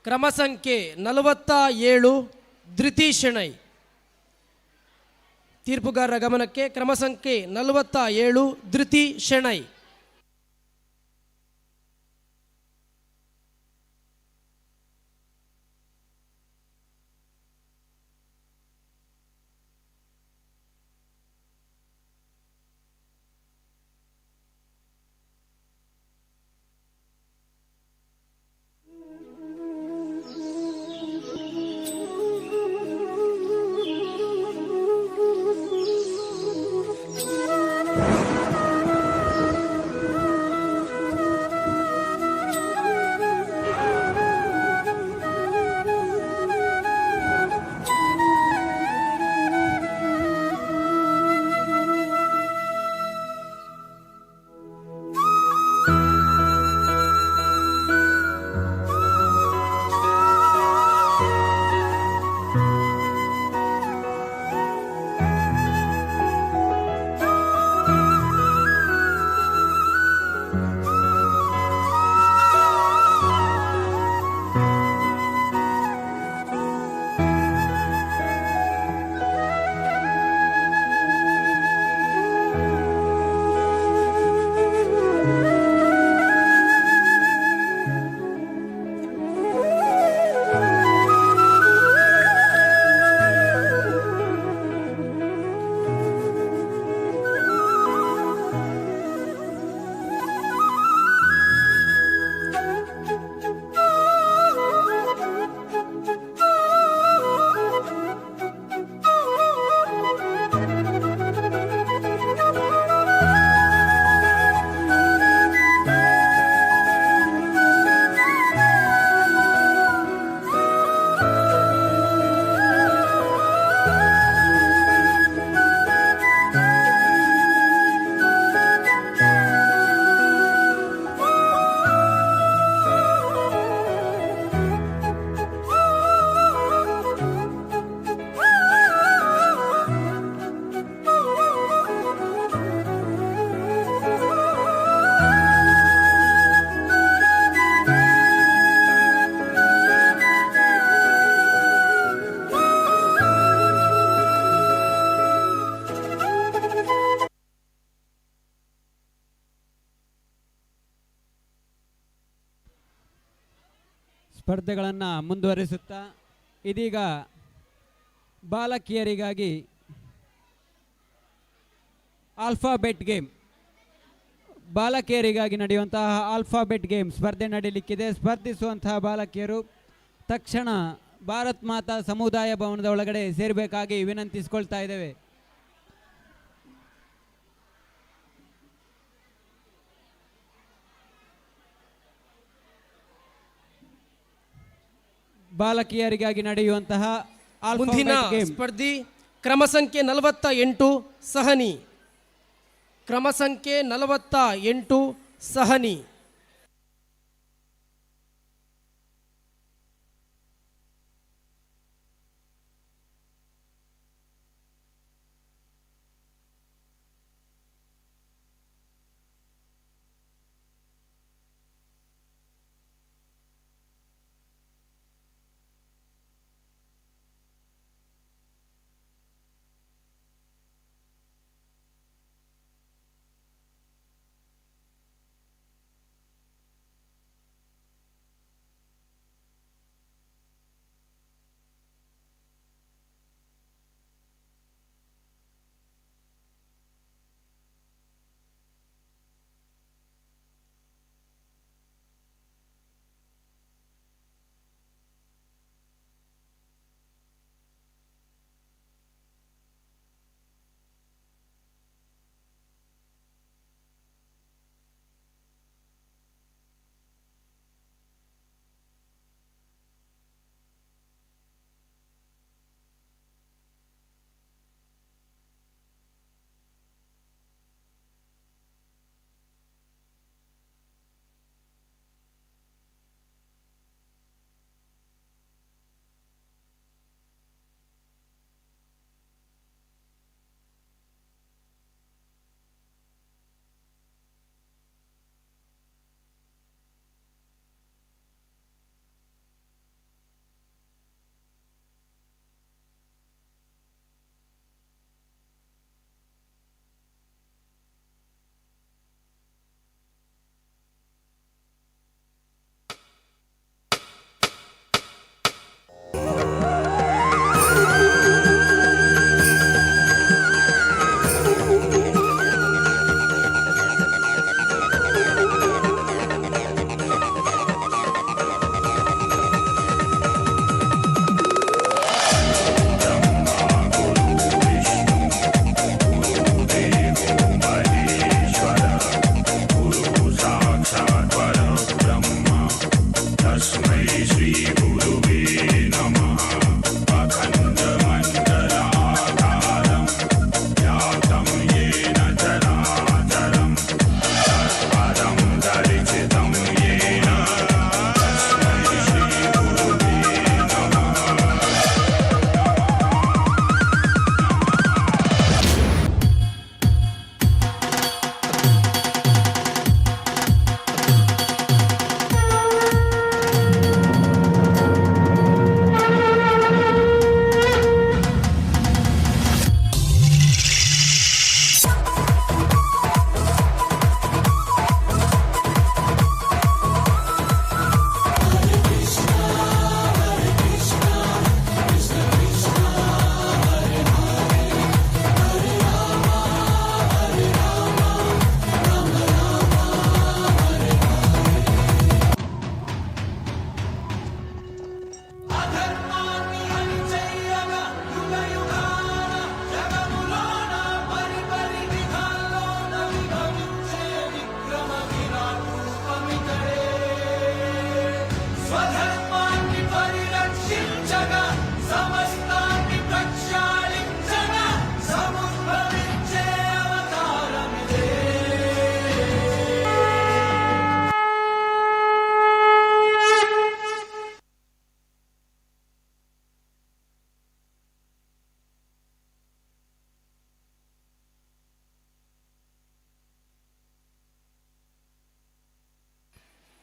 ಕ್ರಮ ಸಂಖ್ಯೆ 47 ಧೃತಿ ಶೆಣೈ. ತೀರ್ಪುಗಾರರ ಗಮನಕ್ಕೆ, ಕ್ರಮ ಸಂಖ್ಯೆ 47 ಧೃತಿ ಶೆಣೈ.
ಸ್ಪರ್ಧೆಗಳನ್ನು ಮುಂದುವರಿಸುತ್ತಾ ಇದೀಗ ಬಾಲಕಿಯರಿಗಾಗಿ ಆಲ್ಫಾಬೆಟ್ ಗೇಮ್, ಬಾಲಕಿಯರಿಗಾಗಿ ನಡೆಯುವಂತಹ ಆಲ್ಫಾಬೆಟ್ ಗೇಮ್ ಸ್ಪರ್ಧೆ ನಡೀಲಿಕ್ಕಿದೆ. ಸ್ಪರ್ಧಿಸುವಂತಹ ಬಾಲಕಿಯರು ತಕ್ಷಣ ಭಾರತ್ ಮಾತಾ ಸಮುದಾಯ ಭವನದ ಒಳಗಡೆ ಸೇರಬೇಕಾಗಿ ವಿನಂತಿಸಿಕೊಳ್ತಾ ಇದ್ದೇವೆ. ಬಾಲಕಿಯರಿಗಾಗಿ ನಡೆಯುವಂತಹ
ಮುಂದಿನ ಸ್ಪರ್ಧಿ ಕ್ರಮ ಸಂಖ್ಯೆ 48 ಸಹನಿ. ಕ್ರಮ ಸಂಖ್ಯೆ 48 ಸಹನಿ.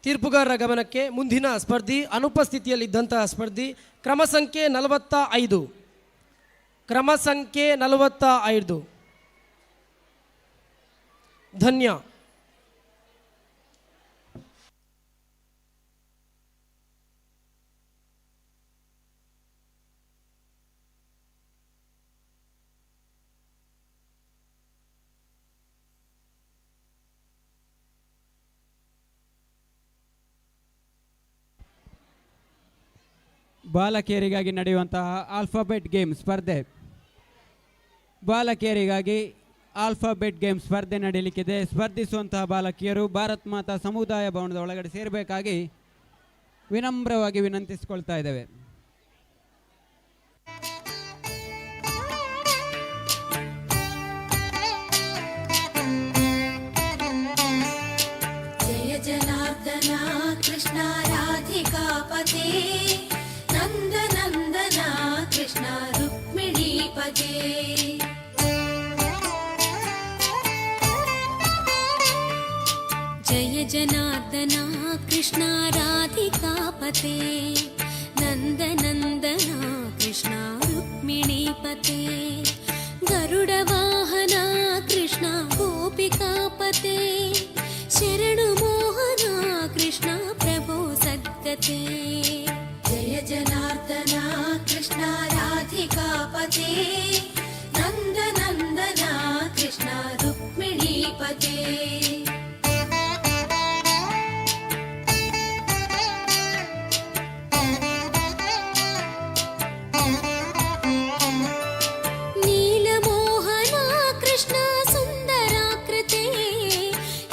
ತೀರ್ಪುಗಾರರ ಗಮನಕ್ಕೆ ಮುಂದಿನ ಸ್ಪರ್ಧಿ ಅನುಪಸ್ಥಿತಿಯಲ್ಲಿದ್ದಂತಹ ಸ್ಪರ್ಧಿ ಕ್ರಮ ಸಂಖ್ಯೆ 45. ಕ್ರಮ ಸಂಖ್ಯೆ 45. ಧನ್ಯ.
ಬಾಲಕಿಯರಿಗಾಗಿ ನಡೆಯುವಂತಹ ಆಲ್ಫಾಬೆಟ್ ಗೇಮ್ ಸ್ಪರ್ಧೆ. ಬಾಲಕಿಯರಿಗಾಗಿ ಆಲ್ಫಾಬೆಟ್ ಗೇಮ್ ಸ್ಪರ್ಧೆ ನಡೆಯಲಿಕ್ಕಿದೆ. ಸ್ಪರ್ಧಿಸುವಂತಹ ಬಾಲಕಿಯರು ಭಾರತ್ ಮಾತಾ ಸಮುದಾಯ ಭವನದ ಒಳಗಡೆ ಸೇರಬೇಕಾಗಿ ವಿನಮ್ರವಾಗಿ ವಿನಂತಿಸಿಕೊಳ್ತಾ ಇದ್ದೇವೆ.
जय जनार्दना कृष्ण राधिकापते नन्दनन्दना कृष्ण रुक्मिणीपते जय जनार्दना कृष्ण राधिकापते नन्दनन्दना कृष्ण रुक्मिणीपते गरुडवाहना कृष्ण गोपिकापते शरणु मोहना कृष्ण प्रभो सद्गते जय जनार्दना कृष्ण राधिकापते नन्दनन्दना कृष्ण रुक्मिणीपते नीलमोहना कृष्ण सुन्दराकृते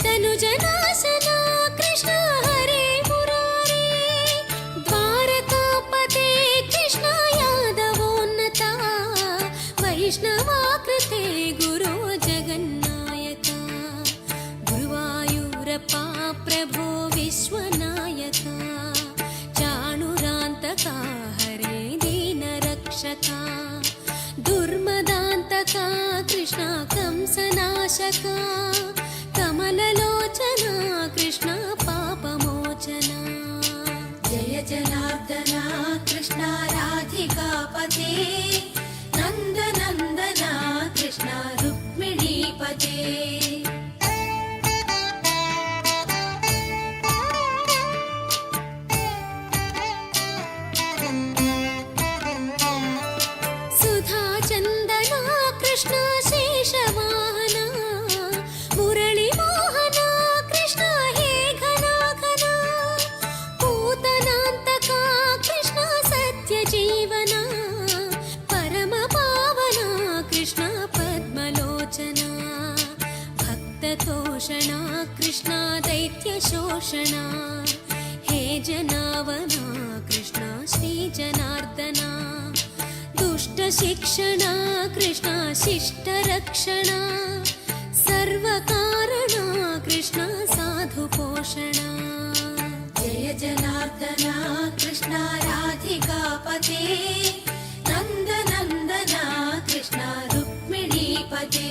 तनुजनाशना कृष्ण हरे मुरारे द्वारकापते कृष्ण यादवोन्नता वैष्णवाकृते गुरो जगन्नायका गुरुवायूरप्पा प्रभो विश्वनायका चाणुरान्तका हरे दीनरक्षका दुर्मदान्तका कृष्ण कंसनाशका कमललोचना कृष्ण पापमोचना जय जनार्दना कृष्ण राधिकापते नन्दनन्दना कृष्ण रुक्मिणीपते सुधा चन्दना कृष्ण शेषवाहना मुरळी मोहना कृष्ण हे घना घना पूतनान्तका कृष्ण सत्यजीवना परम पावना कृष्ण पद्मलोचना भक्ततोषणा कृष्ण दैत्यशोषणा हे जनावना कृष्ण श्रीजनार्दना दुष्टशिक्षणा कृष्ण शिष्टरक्षणा सर्वकारणा कृष्ण साधुपोषणा जय जनार्दना कृष्ण राधिकापते नन्दनन्दना कृष्ण रुक्मिणीपते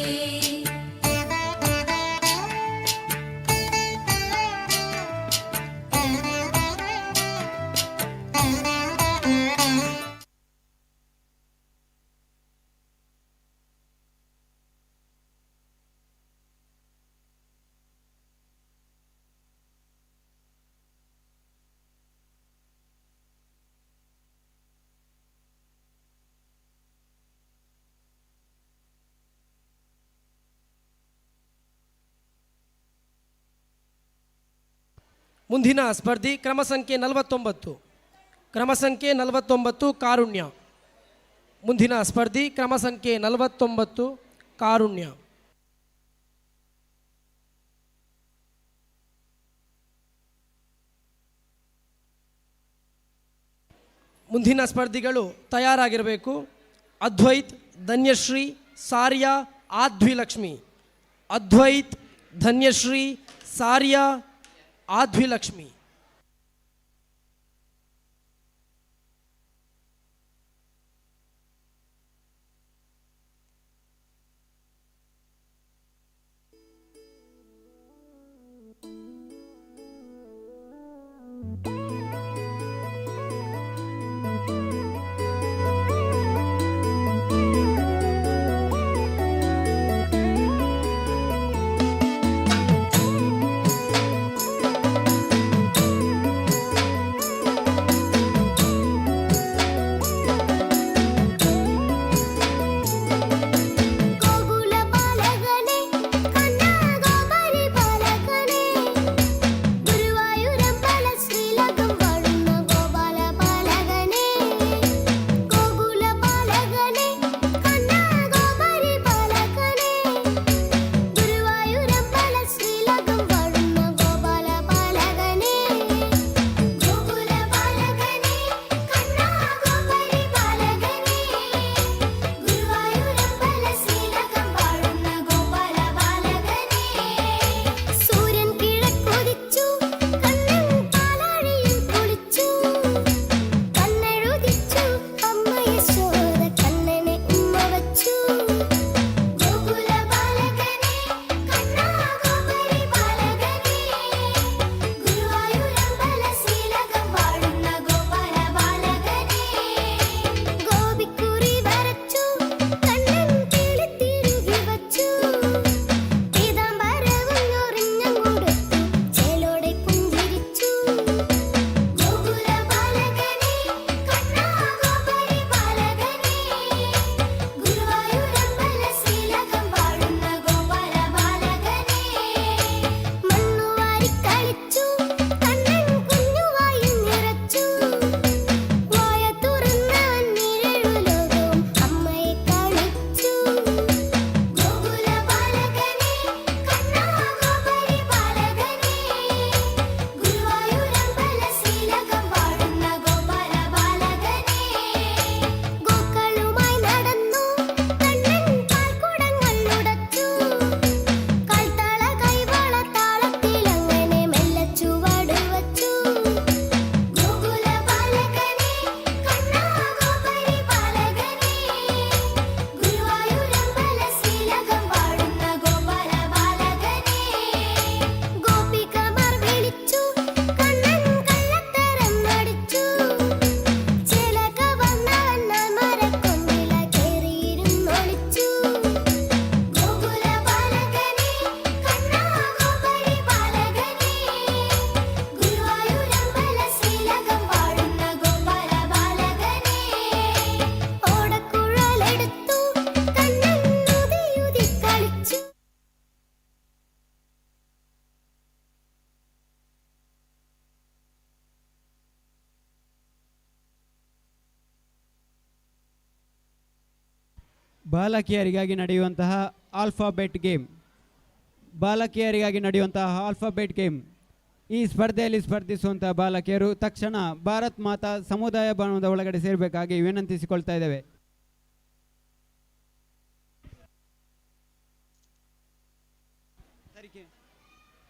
ಮುಂದಿನ ಸ್ಪರ್ಧಿ ಕ್ರಮ ಸಂಖ್ಯೆ 49. ಕ್ರಮ ಸಂಖ್ಯೆ 49 ಕಾರುಣ್ಯ. ಮುಂದಿನ ಸ್ಪರ್ಧಿ ಕ್ರಮ ಸಂಖ್ಯೆ 49 ಕಾರುಣ್ಯ. ಮುಂದಿನ ಸ್ಪರ್ಧಿಗಳು ತಯಾರಾಗಿರಬೇಕು. ಅದ್ವೈತ್, ಧನ್ಯಶ್ರೀ, ಸಾರ್ಯ, ಆಧ್ವಿಲಕ್ಷ್ಮಿ. ಅದ್ವೈತ್, ಧನ್ಯಶ್ರೀ, ಸಾರ್ಯ, ಆಧ್ವಿಲಕ್ಷ್ಮಿ.
ಬಾಲಕಿಯರಿಗಾಗಿ ನಡೆಯುವಂತಹ ಆಲ್ಫಾಬೆಟ್ ಗೇಮ್. ಬಾಲಕಿಯರಿಗಾಗಿ ನಡೆಯುವಂತಹ ಆಲ್ಫಾಬೆಟ್ ಗೇಮ್. ಈ ಸ್ಪರ್ಧೆಯಲ್ಲಿ ಸ್ಪರ್ಧಿಸುವಂತಹ ಬಾಲಕಿಯರು ತಕ್ಷಣ ಭಾರತ್ ಮಾತಾ ಸಮುದಾಯ ಭವನದ ಒಳಗಡೆ ಸೇರಬೇಕಾಗಿ ವಿನಂತಿಸಿಕೊಳ್ತಾ ಇದ್ದೇವೆ.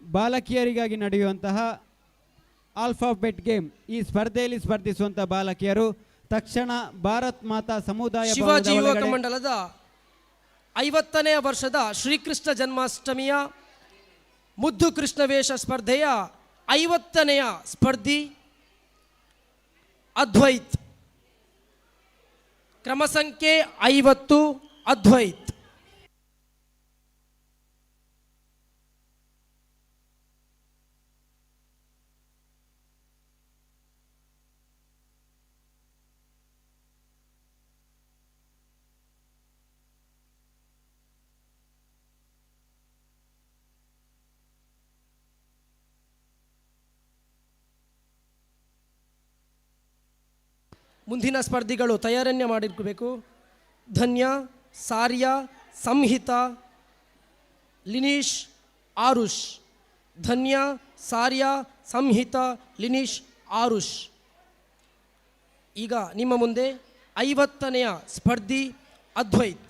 ಬಾಲಕಿಯರಿಗಾಗಿ ನಡೆಯುವಂತಹ ಆಲ್ಫಾಬೆಟ್ ಗೇಮ್. ಈ ಸ್ಪರ್ಧೆಯಲ್ಲಿ ಸ್ಪರ್ಧಿಸುವಂತಹ ಬಾಲಕಿಯರು ತಕ್ಷಣ ಭಾರತ್ ಮಾತಾ ಸಮುದಾಯ
ಶಿವಾಜಿ ಯುವಕ ಮಂಡಲದ 50ನೇ ವರ್ಷದ ಶ್ರೀಕೃಷ್ಣ ಜನ್ಮಾಷ್ಟಮಿಯ ಮುದ್ದು ಕೃಷ್ಣ ವೇಷ ಸ್ಪರ್ಧೆಯ 50ನೇ ಸ್ಪರ್ಧಿ ಅದ್ವೈತ್. ಕ್ರಮ ಸಂಖ್ಯೆ 50 ಅದ್ವೈತ್. ಮುಂದಿನ ಸ್ಪರ್ಧಿಗಳು ತಯಾರನ್ನೇ ಮಾಡಿರಬೇಕು. ಧನ್ಯ, ಸಾರ್ಯ, ಸಂಹಿತಾ, ಲಿನೀಶ್, ಆರುಷ್. ಧನ್ಯ, ಸಾರ್ಯ, ಸಂಹಿತಾ, ಲಿನೀಶ್, ಆರುಷ್. ಈಗ ನಿಮ್ಮ ಮುಂದೆ 50ನೇ ಸ್ಪರ್ಧಿ ಅದ್ವೈತ್.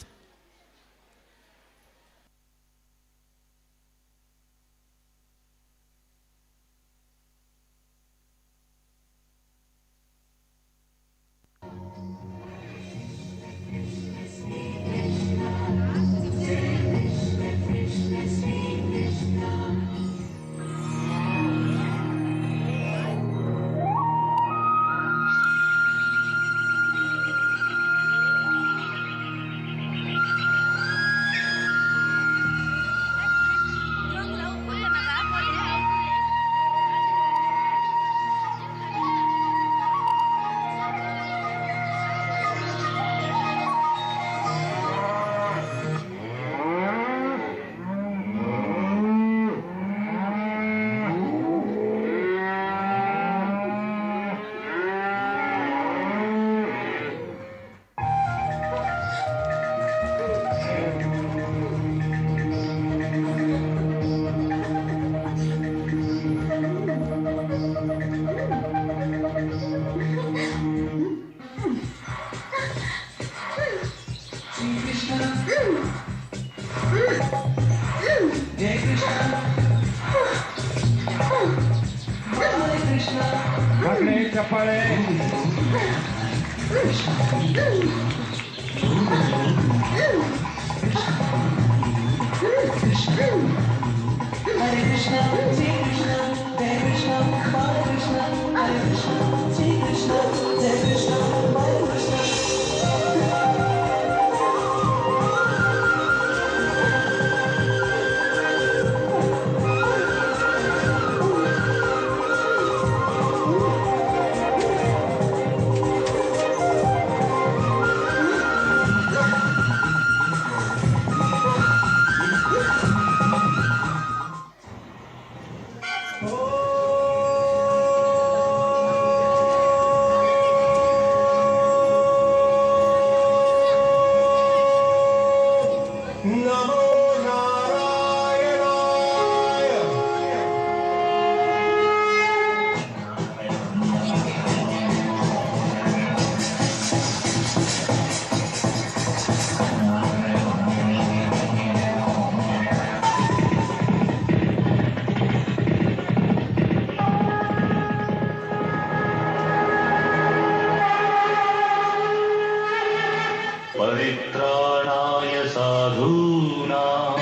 परित्राणाय साधूनां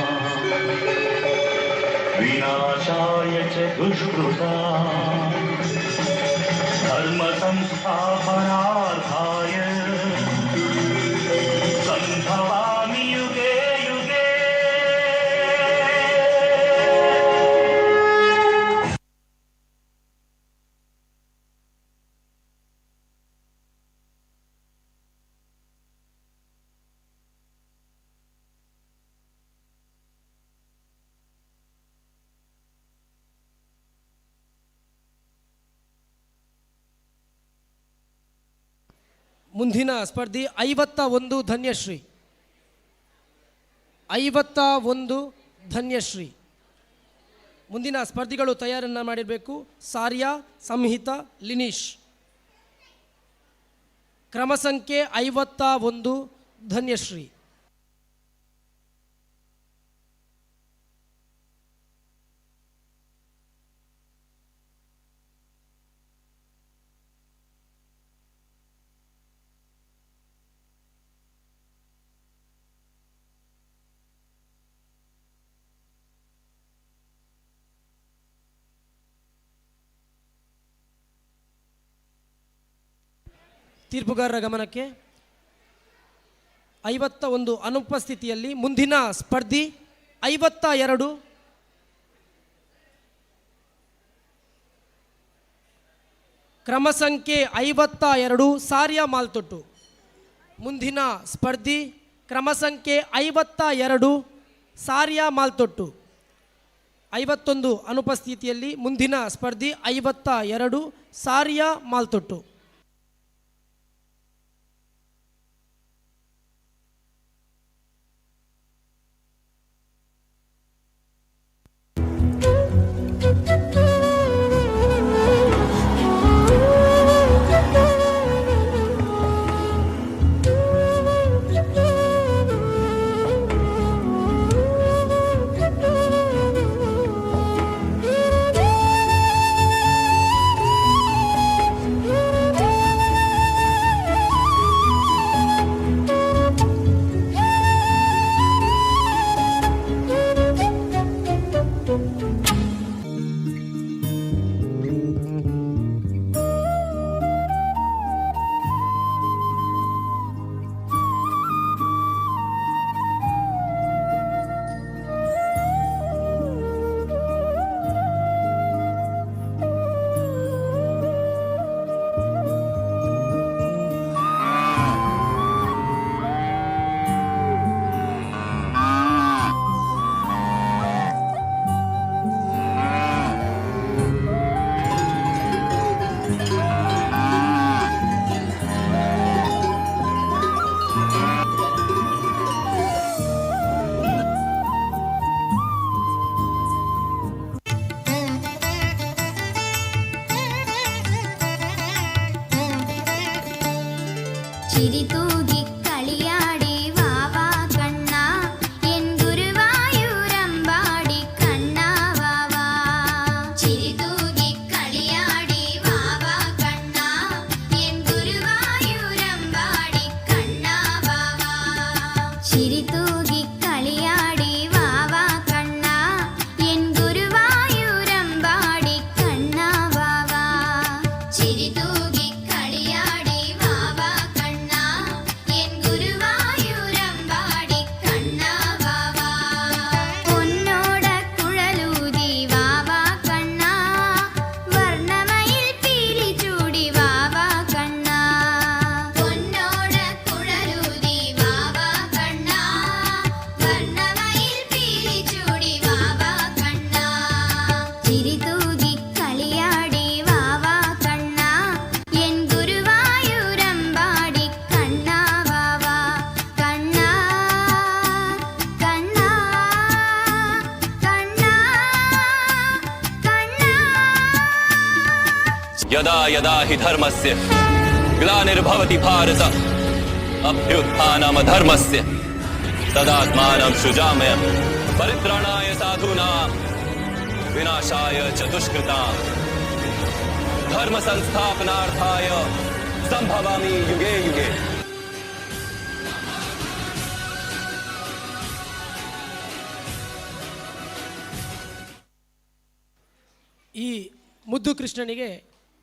विनाशाय च दुष्कृतां धर्म संस्थापनार्थाय सम्भवामि युगे युगे.
ಮುಂದಿನ ಸ್ಪರ್ಧಿ 51 ಧನ್ಯಶ್ರೀ. 51 ಧನ್ಯಶ್ರೀ. ಮುಂದಿನ ಸ್ಪರ್ಧಿಗಳು ತಯಾರನ್ನು ಮಾಡಿರಬೇಕು. ಸಾರ್ಯಾ, ಸಂಹಿತಾ, ಲಿನೀಶ್. ಕ್ರಮ ಸಂಖ್ಯೆ 51 ಧನ್ಯಶ್ರೀ. ತೀರ್ಪುಗಾರರ ಗಮನಕ್ಕೆ, 51 ಅನುಪಸ್ಥಿತಿಯಲ್ಲಿ ಮುಂದಿನ ಸ್ಪರ್ಧಿ 52 ಕ್ರಮ ಸಂಖ್ಯೆ 52 ಸಾರ್ಯಾ ಮಾಲ್ತೊಟ್ಟು. ಮುಂದಿನ ಸ್ಪರ್ಧಿ ಕ್ರಮ ಸಂಖ್ಯೆ 52 ಸಾರ್ಯಾ ಮಾಲ್ತೊಟ್ಟು. 51 ಅನುಪಸ್ಥಿತಿಯಲ್ಲಿ ಮುಂದಿನ ಸ್ಪರ್ಧಿ 52 ಸಾರ್ಯಾ ಮಾಲ್ತೊಟ್ಟು.
ചിരിതൂകി കളിയാടി വാവാ കണ്ണ എൻ ഗുരുവായൂരമ്പാടി കണ്ണ വാവാ. ചിരിതൂകി കളിയാടി വാവാ കണ്ണ എൻ ഗുരുവായൂരമ്പാടി കണ്ണ വാവാ. ചിരിതൂകി കളിയാടി വാവാ കണ്ണ എൻ ഗുരുവായൂരമ്പാടി കണ്ണ വാവാ. ചിരിതൂകി കളിയാടി വാവാ കണ്ണ എൻ ഗുരുവായൂരമ്പാടി കണ്ണ വാവാ. പൊന്നോട കുഴലൂതി വാവാ കണ്ണ വർണ്ണമയിൽ പീലി ചൂടി വാവാ കണ്ണ. പൊന്നോട കുഴലൂതി വാവാ കണ്ണ വർണ്ണമയിൽ പീലി ചൂടി വാവാ കണ്ണ. ചിരിതൂകി കളിയാടി വാവാ കണ്ണ എൻ ഗുരുവായൂരമ്പാടി കണ്ണ വാവാ. കണ്ണ കണ്ണ കണ്ണ കണ്ണ.
यदा यदा हि धर्मस्य ग्लानिर्भवति भारत अभ्युत्थानमधर्मस्य तदात्मानं सृजामय परित्राणाय साधूनां विनाशाय च दुष्कृतां धर्म संस्थापनार्थाय संभवामि युगे युगे.
ಈ ಮುದ್ದು ಕೃಷ್ಣನಿಗೆ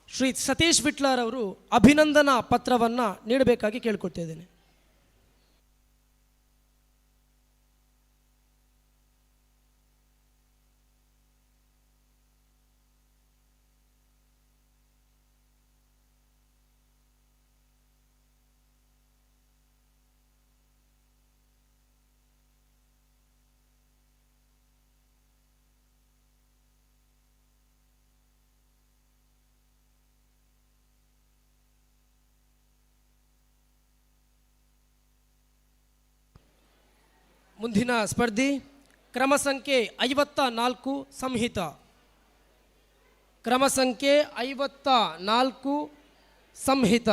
ಶ್ರೀ ಸತೀಶ್ ವಿಟ್ಲಾರವರು ಅಭಿನಂದನಾ ಪತ್ರವನ್ನು ನೀಡಬೇಕಾಗಿ ಕೇಳ್ಕೊಳ್ತಿದ್ದೇನೆ. ಮುಂದಿನ ಸ್ಪರ್ಧಿ ಕ್ರಮ ಸಂಖ್ಯೆ 54 ಸಂಹಿತ. ಕ್ರಮ ಸಂಖ್ಯೆ 54 ಸಂಹಿತ.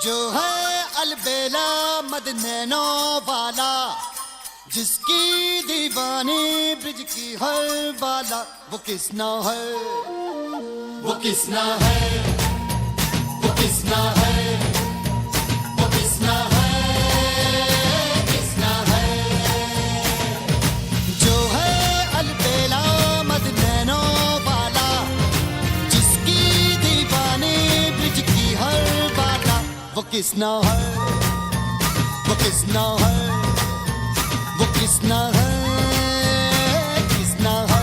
जो है अलबेला मद नैनो वाला, जिसकी दीवानी ब्रिज की हर वाला, वो किसना है, वो किसना है, वो किसना है, वो किसना है, किसना है। जो है अलबेला मद नैनो वाला, जिसकी दीवानी ब्रिज की हर वाला, वो किसना है, वो किसना है, वो किसना है, किसना है।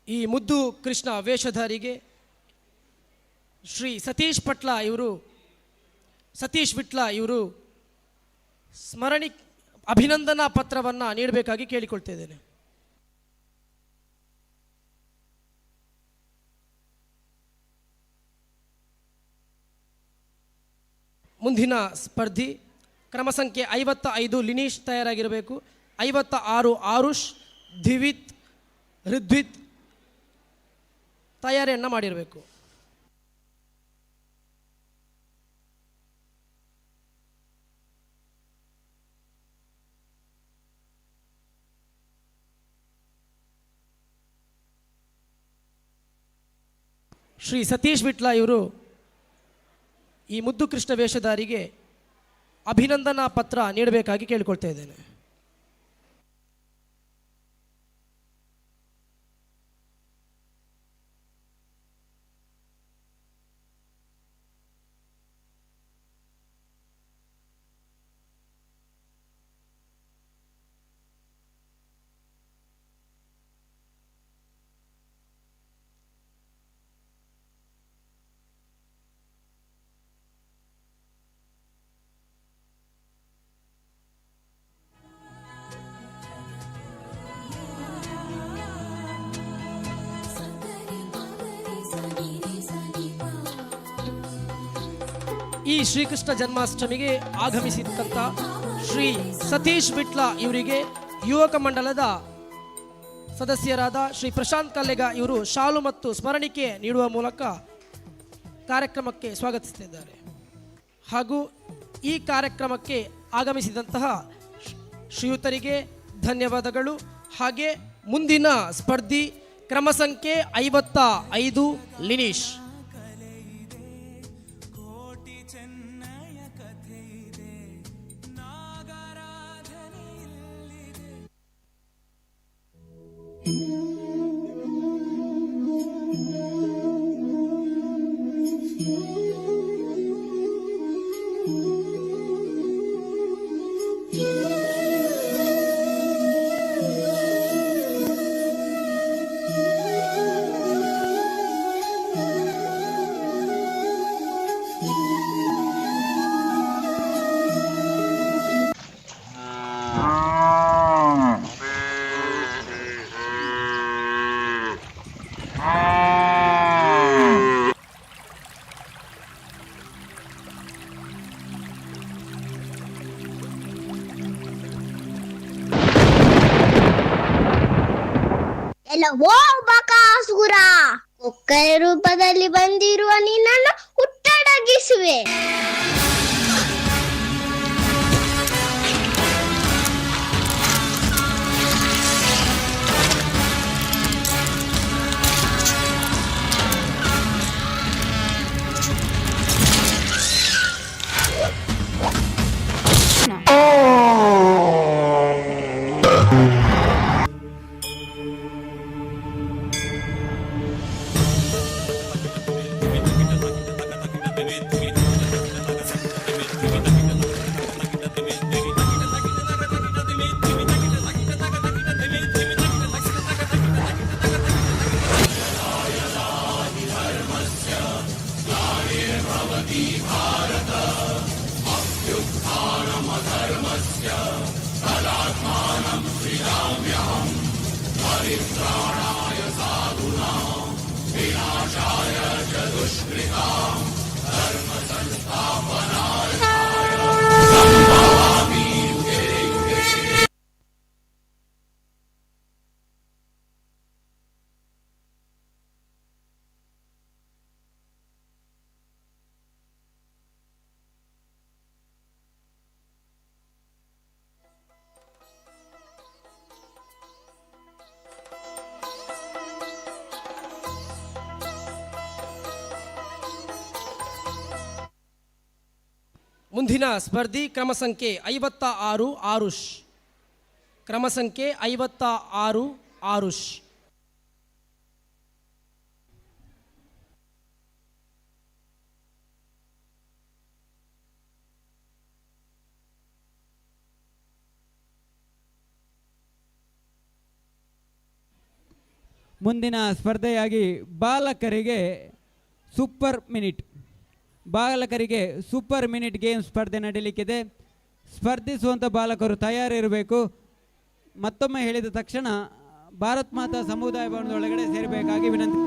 ಈ ಮುದ್ದು ಕೃಷ್ಣ ವೇಷಧಾರಿಗೆ ಶ್ರೀ ಸತೀಶ್ ವಿಟ್ಲ ಇವರು ಸ್ಮರಣಿ ಅಭಿನಂದನಾ ಪತ್ರವನ್ನು ನೀಡಬೇಕಾಗಿ ಕೇಳಿಕೊಳ್ತಾ ಇದ್ದೇನೆ.
ಮುಂದಿನ ಸ್ಪರ್ಧಿ ಕ್ರಮ ಸಂಖ್ಯೆ 55 ಲಿನೀಶ್ ತಯಾರಾಗಿರಬೇಕು. 56 ಆರುಷ್, ದಿವಿತ್, ಋದ್ವಿತ್ ತಯಾರಿಯನ್ನು ಮಾಡಿರಬೇಕು. ಶ್ರೀ ಸತೀಶ್ ವಿಟ್ಲ ಇವರು ಈ ಮುದ್ದು ಕೃಷ್ಣ ವೇಷಧಾರಿಗೆ ಅಭಿನಂದನಾ ಪತ್ರ ನೀಡಬೇಕಾಗಿ ಕೇಳಿಕೊಳ್ತಾ ಇದ್ದೇನೆ. ಈ ಶ್ರೀಕೃಷ್ಣ ಜನ್ಮಾಷ್ಟಮಿಗೆ ಆಗಮಿಸಿದಂಥ ಶ್ರೀ ಸತೀಶ್ ವಿಟ್ಲ ಇವರಿಗೆ ಯುವಕ ಮಂಡಲದ ಸದಸ್ಯರಾದ ಶ್ರೀ ಪ್ರಶಾಂತ್ ಕಲ್ಲೆಗ ಇವರು ಶಾಲು ಮತ್ತು ಸ್ಮರಣಿಕೆ ನೀಡುವ ಮೂಲಕ ಕಾರ್ಯಕ್ರಮಕ್ಕೆ ಸ್ವಾಗತಿಸುತ್ತಿದ್ದಾರೆ. ಹಾಗೂ ಈ ಕಾರ್ಯಕ್ರಮಕ್ಕೆ ಆಗಮಿಸಿದಂತಹ ಶ್ರೀಯುತರಿಗೆ ಧನ್ಯವಾದಗಳು. ಹಾಗೆ ಮುಂದಿನ ಸ್ಪರ್ಧಿ ಕ್ರಮ ಸಂಖ್ಯೆ 55 ಲಿನೀಶ್.
ಎಲ್ಲವೋ ಬಕಾಸುರ, ಕೊಕ್ಕರೆ ರೂಪದಲ್ಲಿ ಬಂದಿರುವ ನಿನ್ನನ್ನು ಹುಟ್ಟಡಗಿಸುವೆ. ಮುಂದಿನ ಸ್ಪರ್ಧಿ ಕ್ರಮ ಸಂಖ್ಯೆ 56 ಆರುಷ್. ಕ್ರಮ ಸಂಖ್ಯೆ 56 ಆರುಷ್.
ಮುಂದಿನ ಸ್ಪರ್ಧೆಯಾಗಿ ಬಾಲಕರಿಗೆ ಸೂಪರ್ ಮಿನಿಟ್ ಗೇಮ್ ಸ್ಪರ್ಧೆ ನಡೀಲಿಕ್ಕಿದೆ. ಸ್ಪರ್ಧಿಸುವಂಥ ಬಾಲಕರು ತಯಾರಿರಬೇಕು. ಮತ್ತೊಮ್ಮೆ ಹೇಳಿದ ತಕ್ಷಣ ಭಾರತ್ ಮಾತಾ ಸಮುದಾಯ ಭವನದ ಒಳಗಡೆ ಸೇರಬೇಕಾಗಿ ವಿನಂತಿ.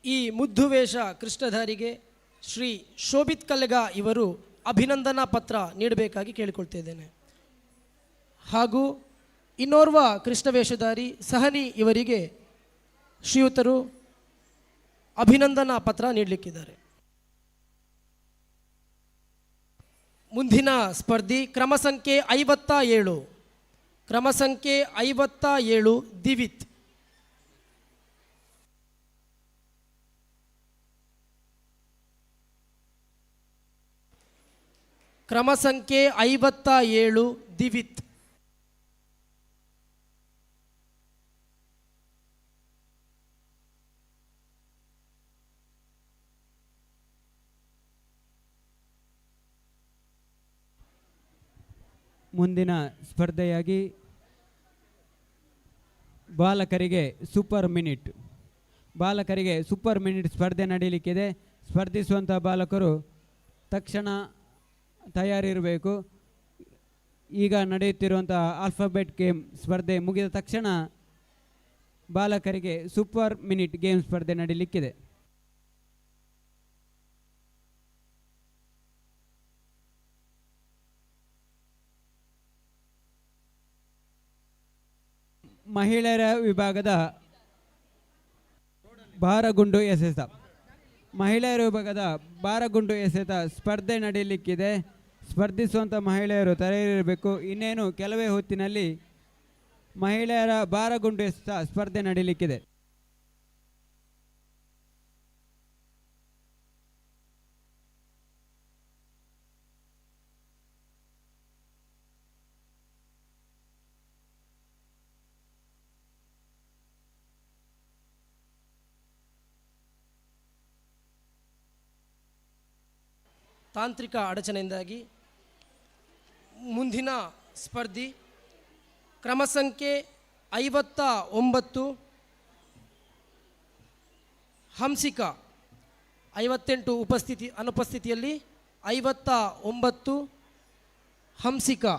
ಈ ಮುದ್ದುವೇಷ ಕೃಷ್ಣಧಾರಿಗೆ ಶ್ರೀ ಶೋಭಿತ್ ಕಲ್ಲೆಗ ಇವರು ಅಭಿನಂದನಾ ಪತ್ರ ನೀಡಬೇಕಾಗಿ ಕೇಳಿಕೊಳ್ತಿದ್ದೇನೆ. ಹಾಗೂ ಇನ್ನೋರ್ವ ಕೃಷ್ಣವೇಷಧಾರಿ ಸಹನಿ ಇವರಿಗೆ ಶ್ರೀಯುತರು ಅಭಿನಂದನಾ ಪತ್ರ ನೀಡಲಿಕ್ಕಿದ್ದಾರೆ. ಮುಂದಿನ ಸ್ಪರ್ಧಿ ಕ್ರಮ ಸಂಖ್ಯೆ 57 ಕ್ರಮ ಸಂಖ್ಯೆ 57 ದಿವಿತ್. ಕ್ರಮ ಸಂಖ್ಯೆ 57 ದಿವಿತ್.
ಮುಂದಿನ ಸ್ಪರ್ಧೆಯಾಗಿ ಬಾಲಕರಿಗೆ ಸೂಪರ್ ಮಿನಿಟ್ ಸ್ಪರ್ಧೆ ನಡೆಯಲಿಕ್ಕಿದೆ. ಸ್ಪರ್ಧಿಸುವಂಥ ಬಾಲಕರು ತಕ್ಷಣ ತಯಾರಿರಬೇಕು. ಈಗ ನಡೆಯುತ್ತಿರುವಂಥ ಆಲ್ಫಾಬೆಟ್ ಗೇಮ್ ಸ್ಪರ್ಧೆ ಮುಗಿದ ತಕ್ಷಣ ಬಾಲಕರಿಗೆ ಸೂಪರ್ ಮಿನಿಟ್ ಗೇಮ್ ಸ್ಪರ್ಧೆ ನಡೆಯಲಿಕ್ಕಿದೆ. ಮಹಿಳೆಯರ ವಿಭಾಗದ ಭಾರಗುಂಡು ಎಸೆತ ಸ್ಪರ್ಧೆ ನಡೆಯಲಿಕ್ಕಿದೆ. ಸ್ಪರ್ಧಿಸುವಂಥ ಮಹಿಳೆಯರು ತಯಾರಿರಬೇಕು. ಇನ್ನೇನು ಕೆಲವೇ ಹೊತ್ತಿನಲ್ಲಿ ಮಹಿಳೆಯರ ಭಾರಗುಂಡು ಎಸೆತ ಸ್ಪರ್ಧೆ ನಡೆಯಲಿಕ್ಕಿದೆ.
ತಾಂತ್ರಿಕ ಅಡಚಣೆಯಿಂದಾಗಿ ಮುಂದಿನ ಸ್ಪರ್ಧಿ ಕ್ರಮ ಸಂಖ್ಯೆ 59 ಹಂಸಿಕಾ 58 ಅನುಪಸ್ಥಿತಿಯಲ್ಲಿ 59 ಹಂಸಿಕಾ.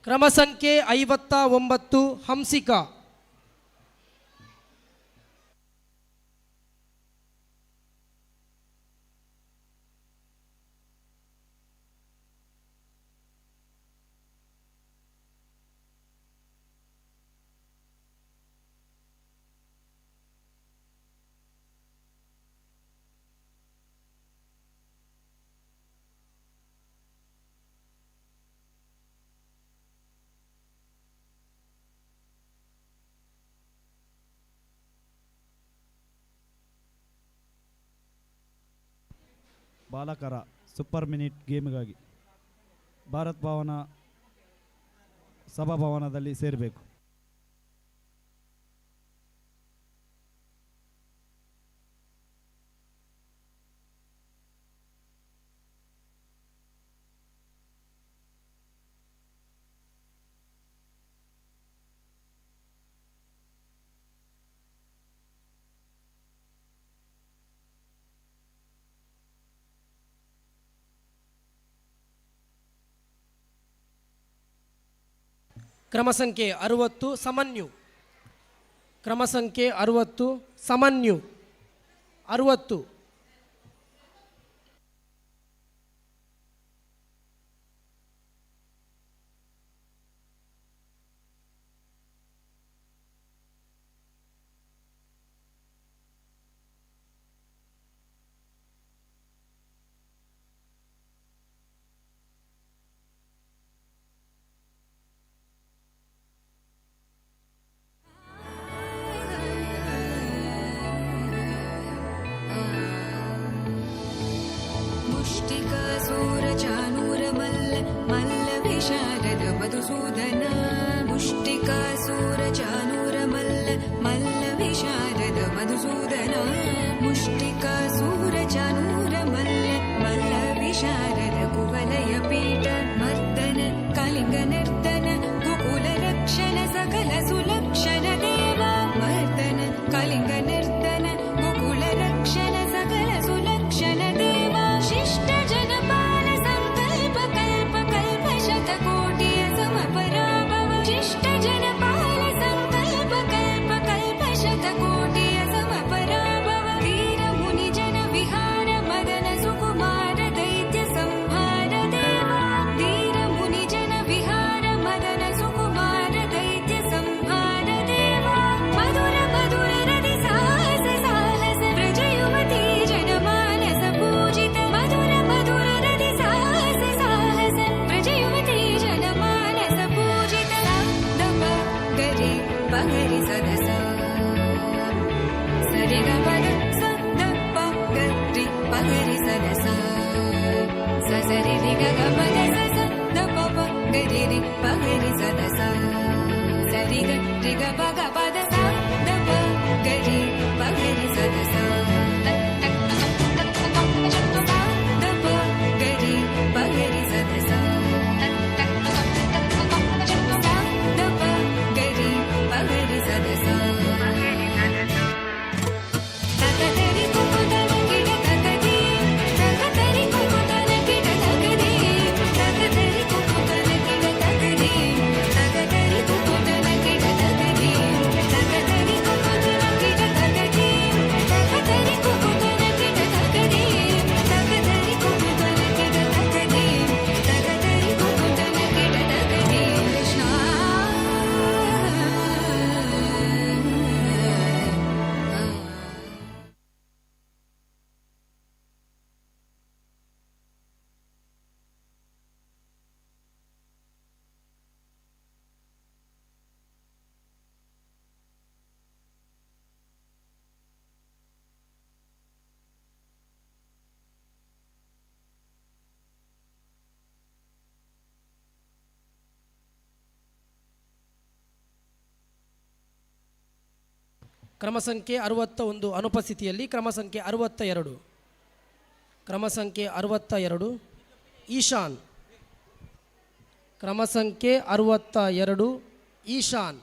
ಕ್ರಮ ಸಂಖ್ಯೆ 59 ಹಂಸಿಕಾ.
ಬಾಲಕರ ಸೂಪರ್ ಮಿನಿಟ್ ಗೇಮ್ಗಾಗಿ ಭಾರತ್ ಭವನ ಸಭಾಭವನದಲ್ಲಿ ಸೇರಬೇಕು.
ಕ್ರಮ ಸಂಖ್ಯೆ 60 ಸಮನ್ಯು. ಕ್ರಮ ಸಂಖ್ಯೆ 60 ಸಮನ್ಯು 60.
मधुसूदन मुष्टिकासूर चानूर मल्ल विशारद मधुसूदन मुष्टिकासूर चानूर मल्ल विशारद कुवलय पीठ मर्दन कलिंग नर्तन गोकुल रक्षण सकल सुलक्षण देवा मर्दन कलिंग नर्तन गोकुल रक्षण सकल सुलक्षण ri ga pa da sa da pa ga ri pa ga ri sa da sa sa ri ri ga pa da sa da pa pa ga ri pa ga ri sa da sa ri ga pa ga pa da sa da pa ga ri pa ga ri sa da sa da pa ga ri pa ga ri sa da sa da pa ga ri pa ga ri sa da sa takatari kokotana kida takadi takatari kokotana kida takadi takatari kokotana kida takadi takatari kokotana kida takadi takatari kokotana kida takadi takatari kokotana kida takadi takatari kokotana kida takadi takatari kokotana kida takadi Krishna
ಕ್ರಮ ಸಂಖ್ಯೆ 61 ಅನುಪಸ್ಥಿತಿಯಲ್ಲಿ ಕ್ರಮ ಸಂಖ್ಯೆ 62 ಕ್ರಮ ಸಂಖ್ಯೆ 62 ಈಶಾನ್ ಕ್ರಮ ಸಂಖ್ಯೆ 62 ಈಶಾನ್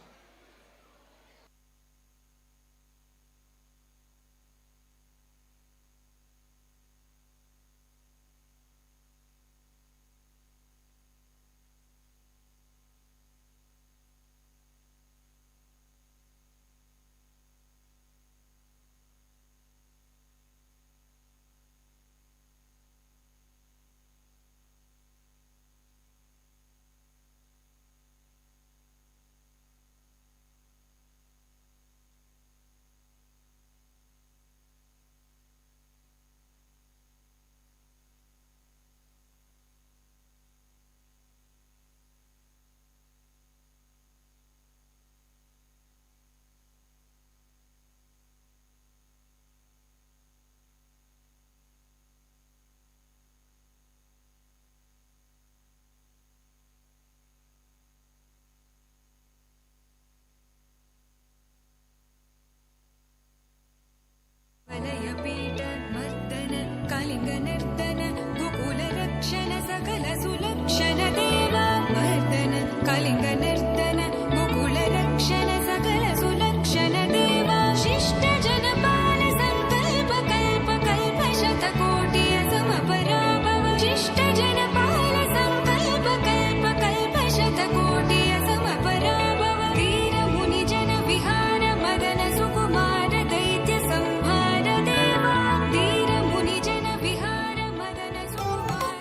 वलयपीठ मर्दन कलिंग नर्तन गोकुल रक्षण सकल सुलक्षण देवा मर्दन कलिंग नर्तन गोकुल रक्षण सकल सुलक्षण देवा शिष्ट जनपाल संकल्प कल्प कल्प शतकोटि समपराभव शिष्ट जनपाल संकल्प कल्प कल्प शतकोटि समपराभव वीर मुनि जन विहार मदन सुकुमार दैत्य संहार देवा वीर मुनि जन विहार मदन सुकुमार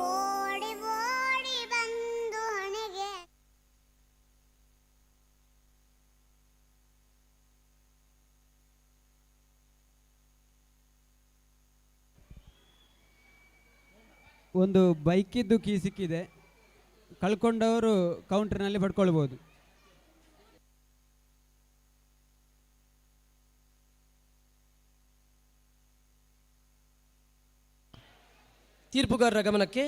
ಓಡಿ ಓಡಿ ಬಂದು ಹಣೆಗೆ
ಒಂದು ಬೈಕಿದ್ದು ಕೀ ಸಿಕ್ಕಿದೆ, ಕಳ್ಕೊಂಡವರು ಕೌಂಟರ್ನಲ್ಲಿ ಪಡ್ಕೊಳ್ಬೋದು.
ತೀರ್ಪುಗಾರರ ಗಮನಕ್ಕೆ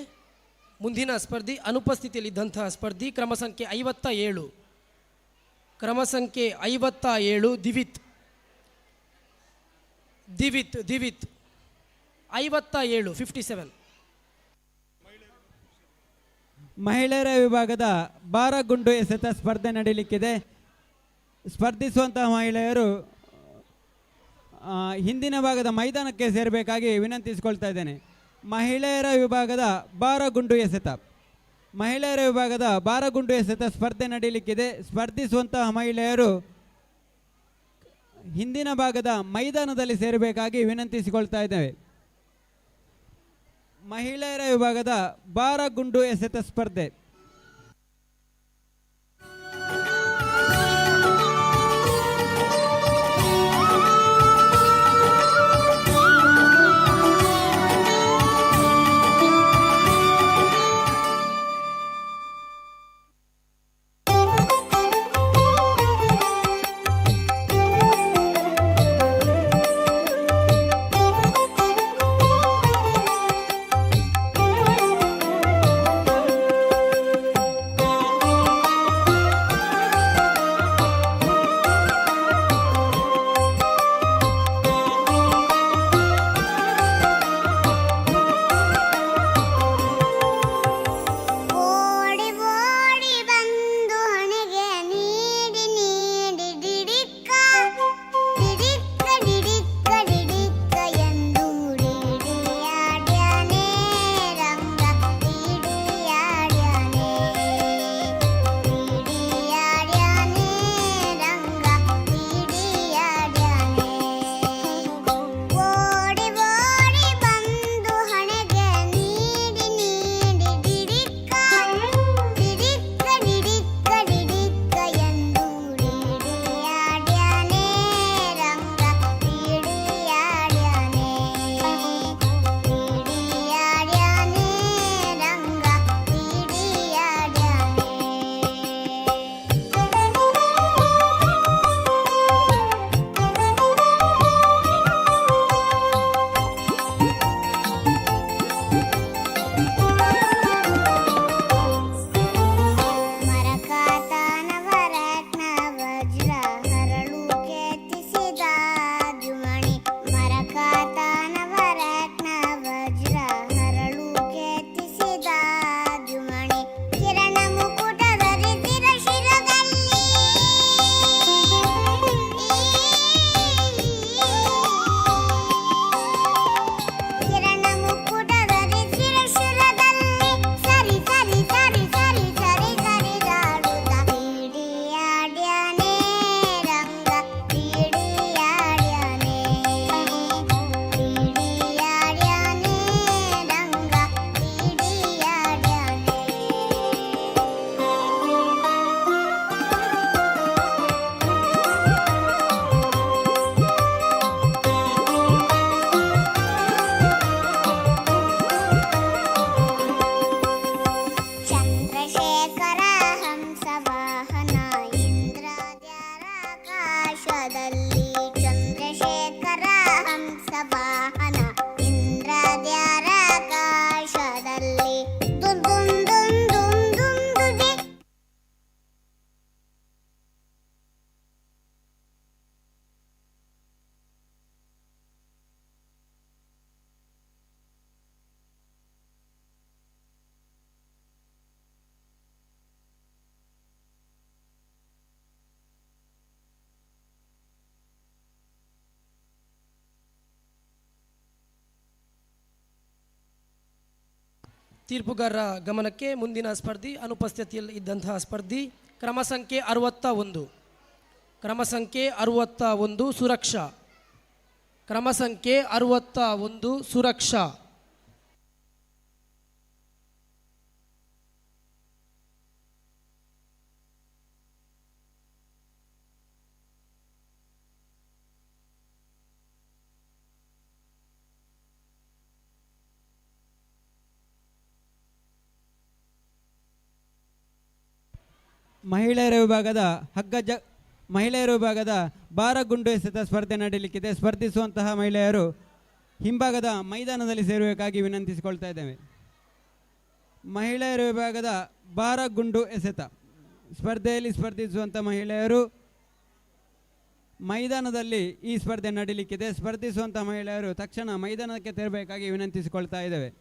ಮುಂದಿನ ಸ್ಪರ್ಧಿ ಅನುಪಸ್ಥಿತಿಯಲ್ಲಿದ್ದಂತಹ ಸ್ಪರ್ಧಿ ಕ್ರಮ ಸಂಖ್ಯೆ 57 ಕ್ರಮ ಸಂಖ್ಯೆ 57 ದಿವಿತ್ ದಿವಿತ್ ದಿವಿತ್ 57 57
ಮಹಿಳೆಯರ ವಿಭಾಗದ ಭಾರ ಗುಂಡು ಎಸೆತ ಸ್ಪರ್ಧೆ ನಡೆಯಲಿಕ್ಕಿದೆ. ಸ್ಪರ್ಧಿಸುವಂತಹ ಮಹಿಳೆಯರು ಹಿಂದಿನ ಭಾಗದ ಮೈದಾನಕ್ಕೆ ಸೇರಬೇಕಾಗಿ ವಿನಂತಿಸಿಕೊಳ್ತಾ ಇದ್ದೇನೆ. ಮಹಿಳೆಯರ ವಿಭಾಗದ ಭಾರ ಗುಂಡು ಎಸೆತ ಸ್ಪರ್ಧೆ ನಡೆಯಲಿಕ್ಕಿದೆ. ಸ್ಪರ್ಧಿಸುವಂತಹ ಮಹಿಳೆಯರು ಹಿಂದಿನ ಭಾಗದ ಮೈದಾನದಲ್ಲಿ ಸೇರಬೇಕಾಗಿ ವಿನಂತಿಸಿಕೊಳ್ತಾ ಇದ್ದೇವೆ. ಮಹಿಳೆಯರ ವಿಭಾಗದ ಭಾರ ಗುಂಡು ಎಸೆತ ಸ್ಪರ್ಧೆ.
ತೀರ್ಪುಗಾರರ ಗಮನಕ್ಕೆ ಮುಂದಿನ ಸ್ಪರ್ಧಿ ಅನುಪಸ್ಥಿತಿಯಲ್ಲಿ ಇದ್ದಂತಹ ಸ್ಪರ್ಧಿ ಕ್ರಮ ಸಂಖ್ಯೆ 61 ಕ್ರಮ ಸಂಖ್ಯೆ 61 ಸುರಕ್ಷಾ ಕ್ರಮ ಸಂಖ್ಯೆ 61 ಸುರಕ್ಷಾ.
ಮಹಿಳೆಯರ ವಿಭಾಗದ ಭಾರ ಗುಂಡು ಎಸೆತ ಸ್ಪರ್ಧೆ ನಡೆಯಲಿಕ್ಕಿದೆ. ಸ್ಪರ್ಧಿಸುವಂತಹ ಮಹಿಳೆಯರು ಹಿಂಭಾಗದ ಮೈದಾನದಲ್ಲಿ ಸೇರಬೇಕಾಗಿ ವಿನಂತಿಸಿಕೊಳ್ತಾ ಇದ್ದೇವೆ. ಮಹಿಳೆಯರ ವಿಭಾಗದ ಭಾರ ಗುಂಡು ಎಸೆತ ಸ್ಪರ್ಧೆಯಲ್ಲಿ ಸ್ಪರ್ಧಿಸುವಂಥ ಮಹಿಳೆಯರು ಮೈದಾನದಲ್ಲಿ ಈ ಸ್ಪರ್ಧೆ ನಡೆಯಲಿಕ್ಕಿದೆ. ಸ್ಪರ್ಧಿಸುವಂಥ ಮಹಿಳೆಯರು ತಕ್ಷಣ ಮೈದಾನಕ್ಕೆ ತೆರಬೇಕಾಗಿ ವಿನಂತಿಸಿಕೊಳ್ತಾ ಇದ್ದೇವೆ.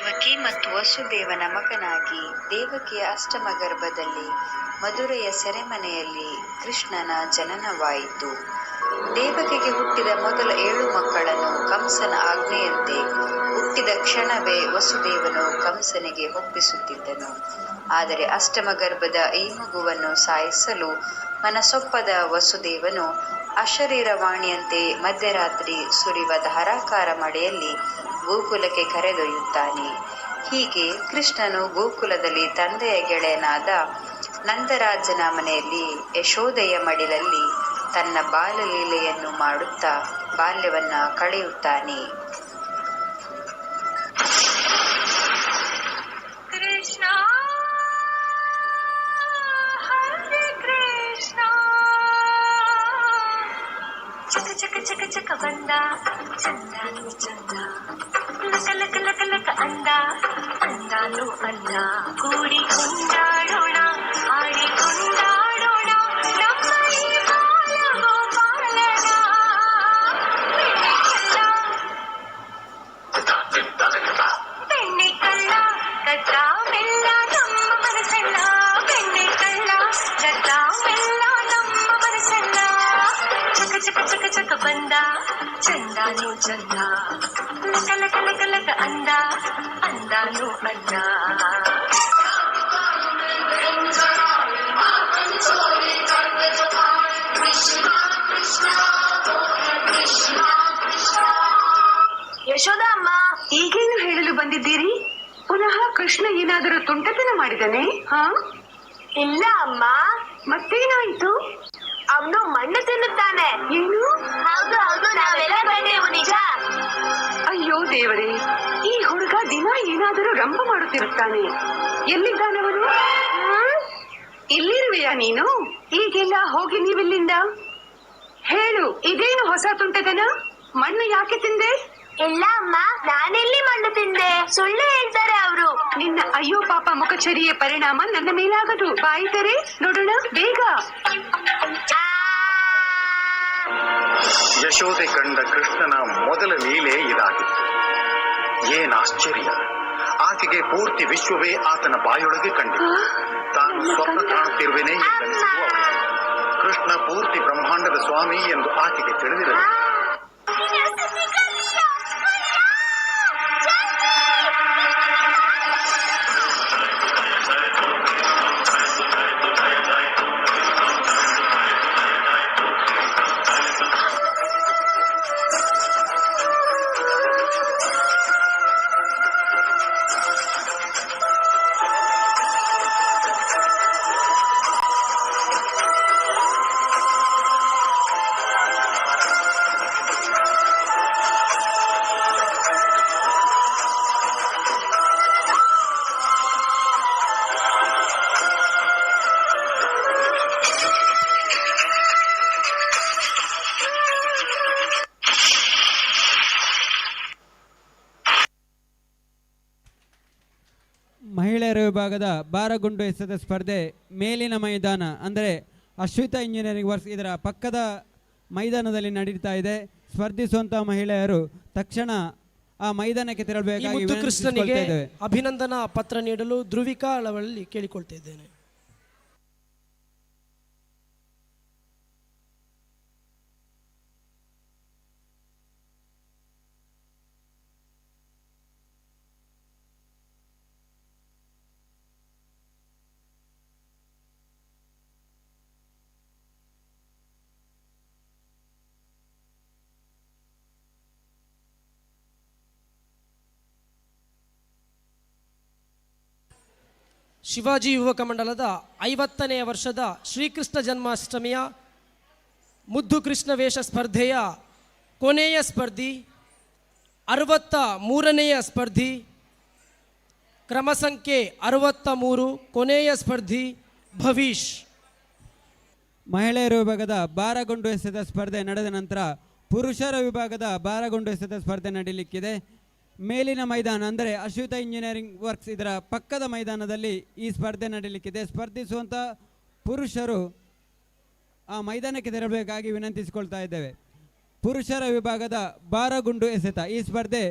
ದೇವಕಿ ಮತ್ತು ವಸುದೇವನ ಮಗನಾಗಿ ದೇವಕಿಯ ಅಷ್ಟಮ ಗರ್ಭದಲ್ಲಿ ಮಧುರೆಯ ಸೆರೆಮನೆಯಲ್ಲಿ ಕೃಷ್ಣನ ಜನನವಾಯಿತು. ದೇವಕಿಗೆ ಹುಟ್ಟಿದ ಮೊದಲ 7 ಮಕ್ಕಳನ್ನು ಕಂಸನ ಆಜ್ಞೆಯಂತೆ ಹುಟ್ಟಿದ ಕ್ಷಣವೇ ವಸುದೇವನು ಕಂಸನಿಗೆ ಒಪ್ಪಿಸುತ್ತಿದ್ದನು. ಆದರೆ ಅಷ್ಟಮ ಗರ್ಭದ ಈ ಮಗುವನ್ನು ಸಾಯಿಸಲು ಮನಸೊಪ್ಪದ ವಸುದೇವನು ಅಶರೀರವಾಣಿಯಂತೆ ಮಧ್ಯರಾತ್ರಿ ಸುರಿಯುವ ಧಾರಾಕಾರ ಮಳೆಯಲ್ಲಿ ಗೋಕುಲಕ್ಕೆ ಕರೆದೊಯ್ಯುತ್ತಾನೆ. ಹೀಗೆ ಕೃಷ್ಣನು ಗೋಕುಲದಲ್ಲಿ ತಂದೆಯ ಗೆಳೆಯನಾದ ನಂದರಾಜನ ಮನೆಯಲ್ಲಿ ಯಶೋದೆಯ ಮಡಿಲಲ್ಲಿ ತನ್ನ ಬಾಲಲೀಲೆಯನ್ನು ಮಾಡುತ್ತಾ ಬಾಲ್ಯವನ್ನ ಕಳೆಯುತ್ತಾನೆ.
ಕೃಷ್ಣ ಹರೇ ಕೃಷ್ಣ ಚಕ ಚಕ ಚಕ ಚಕ ಬಂದ ಚಂದಾನು ಚಂದ ಲಕ ಲಕ ಲಕ ಲಕ ಅಂದ ಅಂದಾನು ಅಂದ ಕೂಡಿ ಕೊಂಡಾಡೋಣ ಆಡಿ ಕೊಂಡಾಡೋಣ ನಮ್ಮ ಈ ಬಾಲ ಗೋಪಾಲನ ಬೆಣ್ಣೆ ಕಳ್ಳ ಕಟ್ಟ ಮೆಲ್ಲ ನಮ್ಮ ಮನಸ್ಸೆಲ್ಲ ಬೆಣ್ಣೆ ಕಳ್ಳ ಕಟ್ಟ ಮೆಲ್ಲ ನಮ್ಮ ಮನಸ್ಸೆಲ್ಲ ಚಕ ಚಕ ಚಕ ಚಕ ಬಂದ ಚಂದಾನು ಚಂದ ಲಕ ಲಕ ಲಕ ಲಕ ಅಂದ ಅಂದಾನು ಅಂದ ಯಶೋದ ಅಮ್ಮ, ಈಗೇನು ಹೇಳಲು ಬಂದಿದ್ದೀರಿ? ಪುನಃ ಕೃಷ್ಣ ಏನಾದರೂ ತುಂಟತನ ಮಾಡಿದನೆ? ಹಾ, ಇಲ್ಲ ಅಮ್ಮ. ಮತ್ತೇನಾಯ್ತು? ಅವನು ಮಣ್ಣು ತಿನ್ನುತ್ತಾನೆ. ಏನು? ಹೌದು ಹೌದು, ನಾವೆಲ್ಲ ಬಂದೆವು. ನಿಜ. ಅಯ್ಯೋ ದೇವರೇ, ಈ ಹುಡುಗ ದಿನ ಏನಾದರೂ ರಂಪ ಮಾಡುತ್ತಿರುತ್ತಾನೆ. ಎಲ್ಲಿದ್ದಾನವನು? ಇಲ್ಲಿರುವೆಯಾ ನೀನು? ಈಗೆಲ್ಲ ಹೋಗಿ ನೀವಿಲ್ಲಿಂದ. ಹೇಳು, ಇದೇನು ಹೊಸ ತುಂಟತನ? ಮಣ್ಣು ಯಾಕೆ ತಿಂದೆ?
ಇಲ್ಲ ಅಮ್ಮ, ನಾನೆಲ್ಲಿ ಮಣ್ಣು ತಿಂದೆ? ಸುಳ್ಳು ಹೇಳ್ತಾರೆ ಅವರು.
ನಿನ್ನ ಅಯ್ಯೋ ಪಾಪ ಮುಖಚರಿಯ ಪರಿಣಾಮ ನನ್ನ ಮೇಲಾಗದು. ಬಾಯಿತರೆ ನೋಡೋಣ ಬೇಗ.
ಯಶೋದೆ ಕಂಡ ಕೃಷ್ಣನ ಮೊದಲ ಲೀಲೆ ಇದಾಗಿತ್ತು. ಏನಾಶ್ಚರ್ಯ! ಆಕೆಗೆ ಪೂರ್ತಿ ವಿಶ್ವವೇ ಆತನ ಬಾಯೊಳಗೆ ಕಂಡಿತು. ತಾನು ಸ್ವಪ್ನ ಕಾಣುತ್ತಿರುವೆನೇ ಎಂದನಿಸಿತು ಅವಳಿಗೆ. ಕೃಷ್ಣ ಪೂರ್ತಿ ಬ್ರಹ್ಮಾಂಡದ ಸ್ವಾಮಿ ಎಂದು ಆಕೆಗೆ ತಿಳಿದಿರಲಿಲ್ಲ.
ಮಹಿಳೆಯರ ವಿಭಾಗದ ಭಾರಗುಂಡು ಎಸೆತ ಸ್ಪರ್ಧೆ ಮೇಲಿನ ಮೈದಾನ ಅಂದರೆ ಅಶ್ವಿತಾ ಇಂಜಿನಿಯರಿಂಗ್ ವರ್ಕ್ಸ್ ಇದರ ಪಕ್ಕದ ಮೈದಾನದಲ್ಲಿ ನಡೀತಾ ಇದೆ. ಸ್ಪರ್ಧಿಸುವಂಥ ಮಹಿಳೆಯರು ತಕ್ಷಣ ಆ ಮೈದಾನಕ್ಕೆ ತೆರಳಬೇಕಾಗಿ
ಕೃಷ್ಣನಿಗೆ ಅಭಿನಂದನಾ ಪತ್ರ ನೀಡಲು ಧ್ರುವಿಕಾ ಅಳವಳ್ಳಿ ಕೇಳಿಕೊಳ್ತಾ ಇದ್ದೇನೆ. ಶಿವಾಜಿ ಯುವಕ ಮಂಡಲದ 50ನೇ ವರ್ಷದ ಶ್ರೀಕೃಷ್ಣ ಜನ್ಮಾಷ್ಟಮಿಯ ಮುದ್ದು ಕೃಷ್ಣ ವೇಷ ಸ್ಪರ್ಧೆಯ ಕೊನೆಯ ಸ್ಪರ್ಧಿ 63ನೇ ಸ್ಪರ್ಧಿ ಕ್ರಮ ಸಂಖ್ಯೆ 63 ಕೊನೆಯ ಸ್ಪರ್ಧಿ ಭವೀಶ್.
ಮಹಿಳೆಯರ ವಿಭಾಗದ ಭಾರಗುಂಡು ಎಸೆತ ಸ್ಪರ್ಧೆ ನಡೆದ ನಂತರ ಪುರುಷರ ವಿಭಾಗದ ಭಾರಗುಂಡು ಎಸೆತ ಸ್ಪರ್ಧೆ ನಡೆಯಲಿಕ್ಕಿದೆ. ಮೇಲಿನ ಮೈದಾನ ಅಂದರೆ ಅಶ್ವಿತಾ ಇಂಜಿನಿಯರಿಂಗ್ ವರ್ಕ್ಸ್ ಇದರ ಪಕ್ಕದ ಮೈದಾನದಲ್ಲಿ ಈ ಸ್ಪರ್ಧೆ ನಡೆಯಲಿಕ್ಕಿದೆ. ಸ್ಪರ್ಧಿಸುವಂಥ ಪುರುಷರು ಆ ಮೈದಾನಕ್ಕೆ ತೆರಳಬೇಕಾಗಿ ವಿನಂತಿಸಿಕೊಳ್ತಾ ಇದ್ದೇವೆ. ಪುರುಷರ ವಿಭಾಗದ ಭಾರಗುಂಡು ಎಸೆತ ಈ ಸ್ಪರ್ಧೆ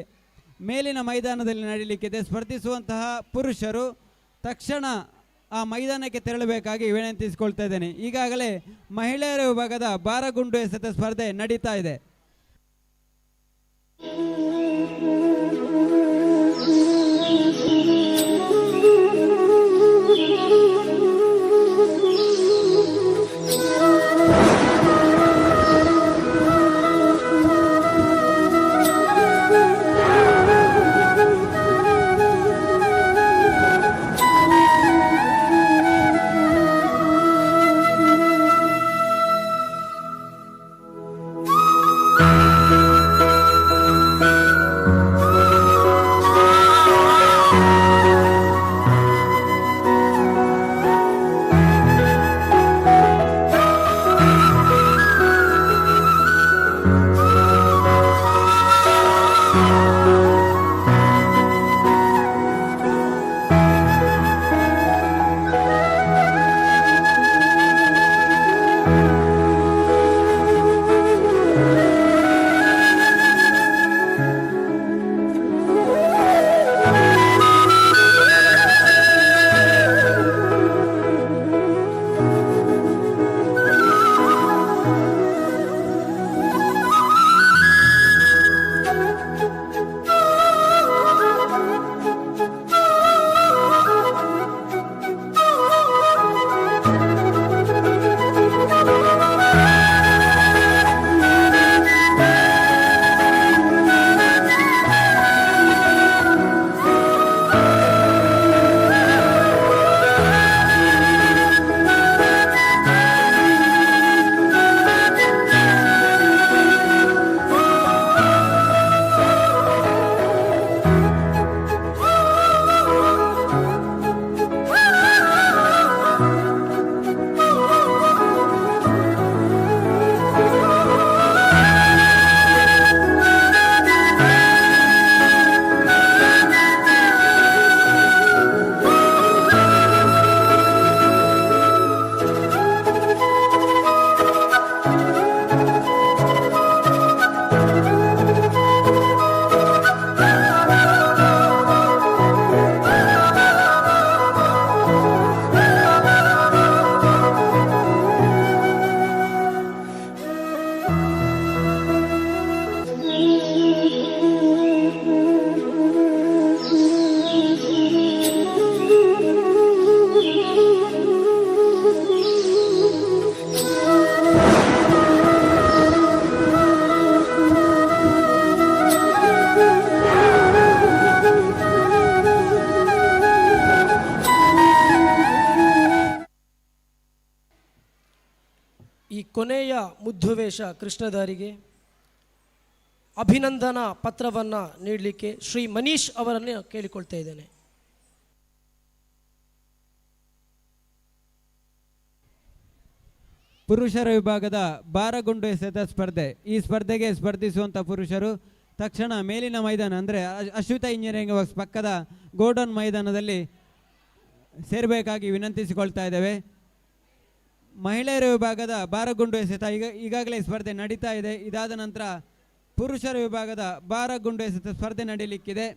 ಮೇಲಿನ ಮೈದಾನದಲ್ಲಿ ನಡೆಯಲಿಕ್ಕಿದೆ. ಸ್ಪರ್ಧಿಸುವಂತಹ ಪುರುಷರು ತಕ್ಷಣ ಆ ಮೈದಾನಕ್ಕೆ ತೆರಳಬೇಕಾಗಿ ವಿನಂತಿಸಿಕೊಳ್ತಾ ಇದ್ದೇನೆ. ಈಗಾಗಲೇ ಮಹಿಳೆಯರ ವಿಭಾಗದ ಭಾರಗುಂಡು ಎಸೆತ ಸ್ಪರ್ಧೆ ನಡೀತಾ ಇದೆ.
ಈ ಕೊನೆಯ ಮುದ್ದುವೇಷ ಕೃಷ್ಣಧಾರಿಗೆ ಅಭಿನಂದನಾ ಪತ್ರವನ್ನು ನೀಡಲಿಕ್ಕೆ ಶ್ರೀ ಮನೀಶ್ ಅವರನ್ನು ಕೇಳಿಕೊಳ್ತಾ ಇದ್ದೇನೆ.
ಪುರುಷರ ವಿಭಾಗದ ಭಾರಗುಂಡು ಎಸೆತ ಸ್ಪರ್ಧೆ. ಈ ಸ್ಪರ್ಧೆಗೆ ಸ್ಪರ್ಧಿಸುವಂಥ ಪುರುಷರು ತಕ್ಷಣ ಮೇಲಿನ ಮೈದಾನ ಅಂದರೆ ಅಶ್ವಿತಾ ಇಂಜಿನಿಯರಿಂಗ್ ವರ್ಕ್ಸ್ ಪಕ್ಕದ ಗೋಡೌನ್ ಮೈದಾನದಲ್ಲಿ ಸೇರಬೇಕಾಗಿ ವಿನಂತಿಸಿಕೊಳ್ತಾ ಇದ್ದೇವೆ. ಮಹಿಳೆಯರ ವಿಭಾಗದ ಭಾರಗುಂಡು ಎಸೆತ ಈಗಾಗಲೇ ಸ್ಪರ್ಧೆ ನಡೀತಾ ಇದೆ. ಇದಾದ ನಂತರ ಪುರುಷರ ವಿಭಾಗದ ಭಾರಗುಂಡು ಎಸೆತ ಸ್ಪರ್ಧೆ ನಡೆಯಲಿಕ್ಕಿದೆ.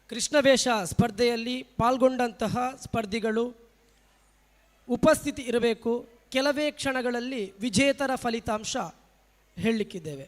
ಕೃಷ್ಣವೇಷ ಸ್ಪರ್ಧೆಯಲ್ಲಿ ಪಾಲ್ಗೊಂಡಂತಹ ಸ್ಪರ್ಧಿಗಳು ಉಪಸ್ಥಿತಿ ಇರಬೇಕು. ಕೆಲವೇ ಕ್ಷಣಗಳಲ್ಲಿ ವಿಜೇತರ ಫಲಿತಾಂಶ ಹೇಳಲಿಕ್ಕಿದ್ದೇವೆ.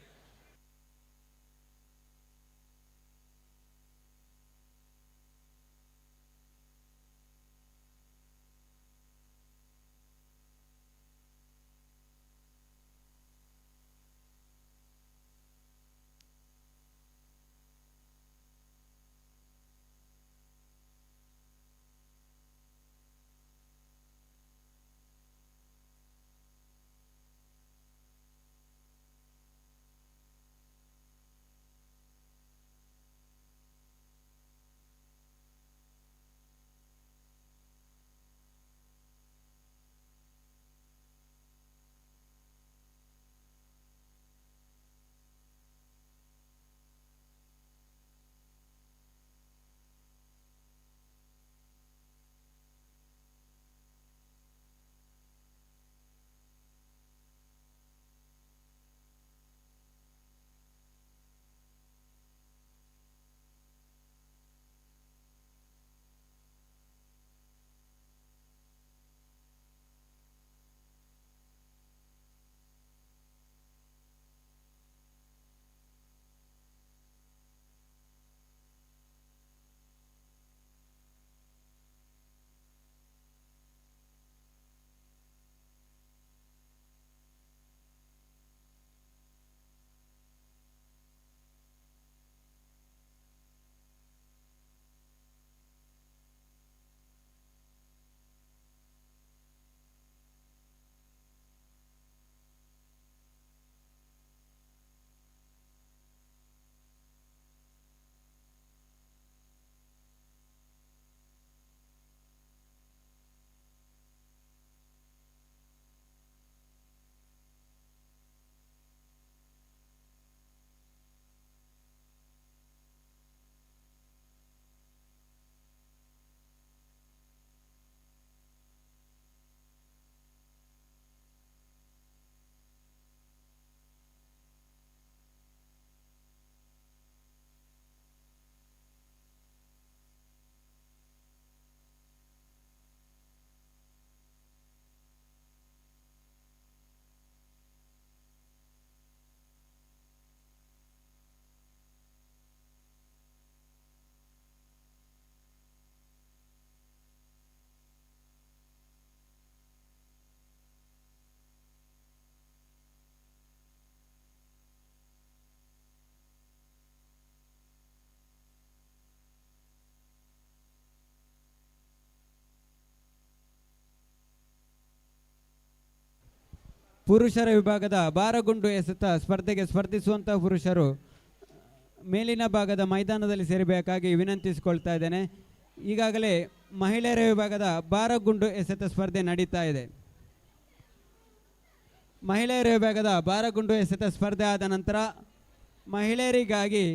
ಪುರುಷರ ವಿಭಾಗದ ಭಾರಗುಂಡು ಎಸೆತ ಸ್ಪರ್ಧೆಗೆ ಸ್ಪರ್ಧಿಸುವಂತಹ ಪುರುಷರು ಮೇಲಿನ ಭಾಗದ ಮೈದಾನದಲ್ಲಿ ಸೇರಬೇಕಾಗಿ ವಿನಂತಿಸಿಕೊಳ್ತಾ ಇದ್ದೇನೆ. ಈಗಾಗಲೇ ಮಹಿಳೆಯರ ವಿಭಾಗದ ಭಾರಗುಂಡು ಎಸೆತ ಸ್ಪರ್ಧೆ ನಡೀತಾ ಇದೆ. ಮಹಿಳೆಯರ ವಿಭಾಗದ ಭಾರಗುಂಡು ಎಸೆತ ಸ್ಪರ್ಧೆ ಆದ ನಂತರ ಮಹಿಳೆಯರಿಗಾಗಿ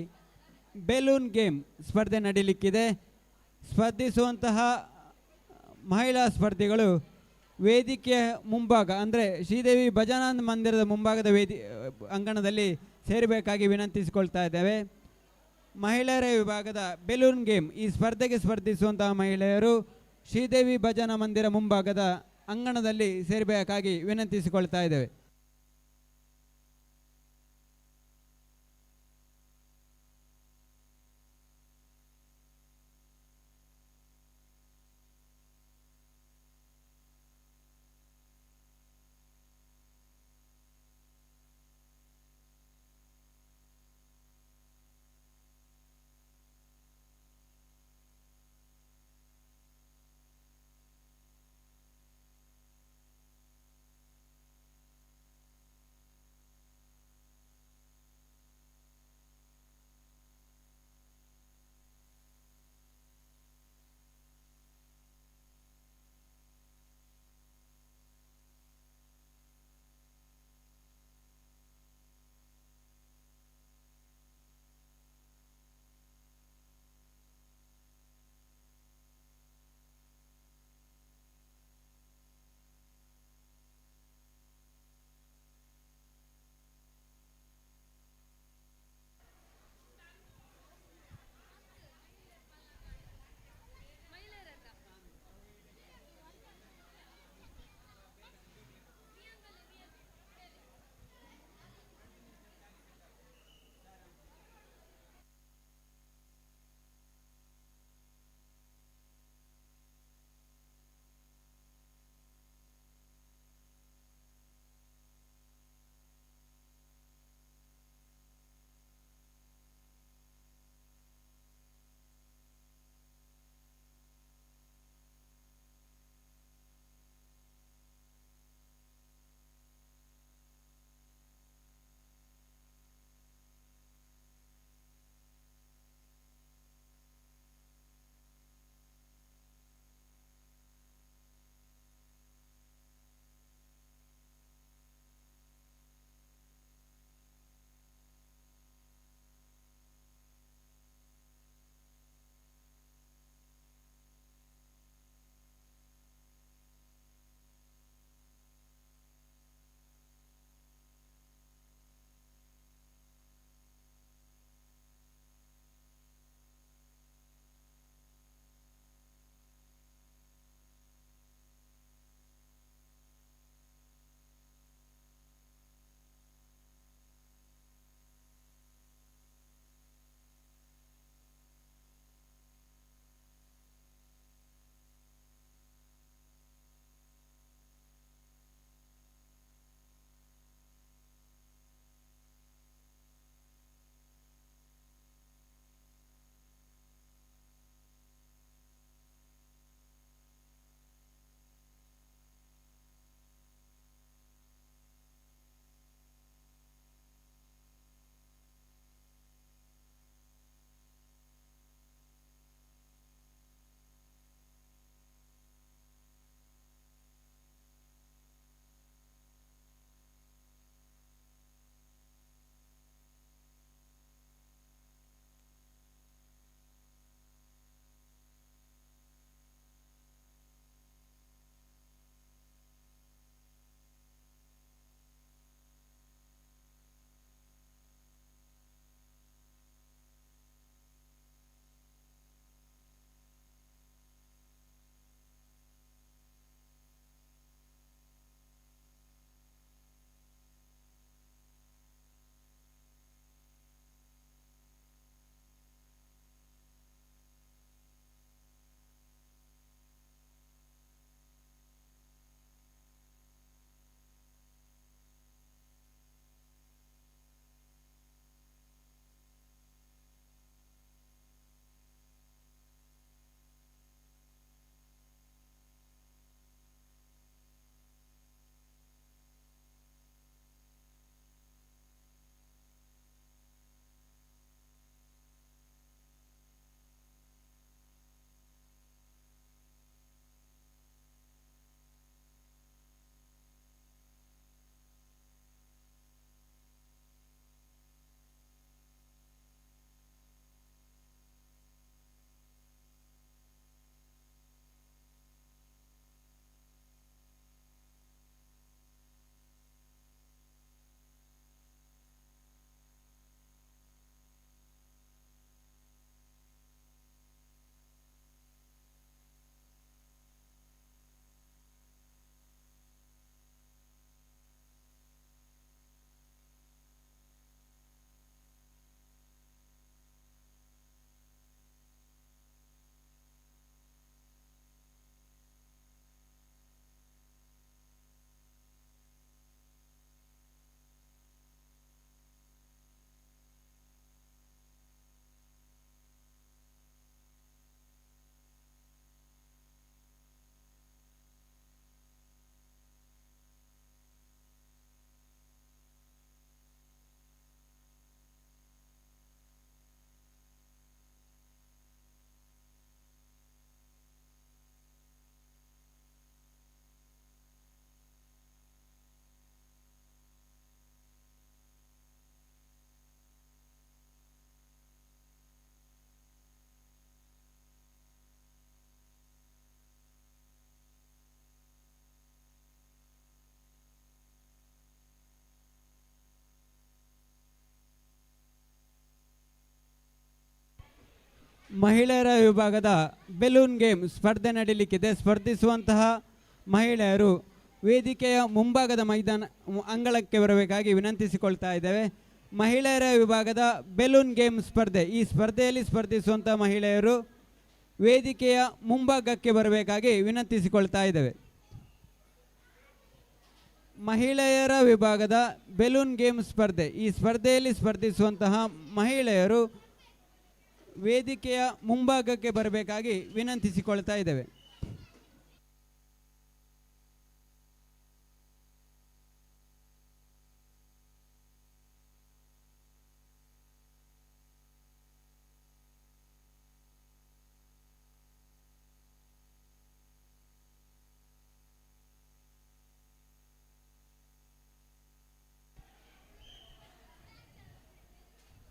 ಬೆಲೂನ್ ಗೇಮ್ ಸ್ಪರ್ಧೆ ನಡೀಲಿಕ್ಕಿದೆ. ಸ್ಪರ್ಧಿಸುವಂತಹ ಮಹಿಳಾ ಸ್ಪರ್ಧಿಗಳು ವೇದಿಕೆಯ ಮುಂಭಾಗ ಅಂದರೆ ಶ್ರೀದೇವಿ ಭಜನಾ ಮಂದಿರದ ಮುಂಭಾಗದ ಅಂಗಣದಲ್ಲಿ ಸೇರಬೇಕಾಗಿ ವಿನಂತಿಸಿಕೊಳ್ತಾ ಇದ್ದೇವೆ. ಮಹಿಳೆಯರ ವಿಭಾಗದ ಬೆಲೂನ್ ಗೇಮ್ ಈ ಸ್ಪರ್ಧೆಗೆ ಸ್ಪರ್ಧಿಸುವಂತಹ ಮಹಿಳೆಯರು ಶ್ರೀದೇವಿ ಭಜನಾ ಮಂದಿರ ಮುಂಭಾಗದ ಅಂಗಣದಲ್ಲಿ ಸೇರಬೇಕಾಗಿ ವಿನಂತಿಸಿಕೊಳ್ತಾ ಇದ್ದೇವೆ. ಮಹಿಳೆಯರ ವಿಭಾಗದ ಬೆಲೂನ್ ಗೇಮ್ ಸ್ಪರ್ಧೆ ನಡೀಲಿಕ್ಕಿದೆ. ಸ್ಪರ್ಧಿಸುವಂತಹ ಮಹಿಳೆಯರು ವೇದಿಕೆಯ ಮುಂಭಾಗದ ಅಂಗಳಕ್ಕೆ ಬರಬೇಕಾಗಿ ವಿನಂತಿಸಿಕೊಳ್ತಾ ಇದ್ದೇವೆ. ಮಹಿಳೆಯರ ವಿಭಾಗದ ಬೆಲೂನ್ ಗೇಮ್ ಸ್ಪರ್ಧೆ, ಈ ಸ್ಪರ್ಧೆಯಲ್ಲಿ ಸ್ಪರ್ಧಿಸುವಂಥ ಮಹಿಳೆಯರು ವೇದಿಕೆಯ ಮುಂಭಾಗಕ್ಕೆ ಬರಬೇಕಾಗಿ ವಿನಂತಿಸಿಕೊಳ್ತಾ ಇದ್ದೇವೆ. ಮಹಿಳೆಯರ ವಿಭಾಗದ ಬೆಲೂನ್ ಗೇಮ್ ಸ್ಪರ್ಧೆ, ಈ ಸ್ಪರ್ಧೆಯಲ್ಲಿ ಸ್ಪರ್ಧಿಸುವಂತಹ ಮಹಿಳೆಯರು ವೇದಿಕೆಯ ಮುಂಭಾಗಕ್ಕೆ ಬರಬೇಕಾಗಿ ವಿನಂತಿಸಿಕೊಳ್ತಾ ಇದ್ದೇವೆ.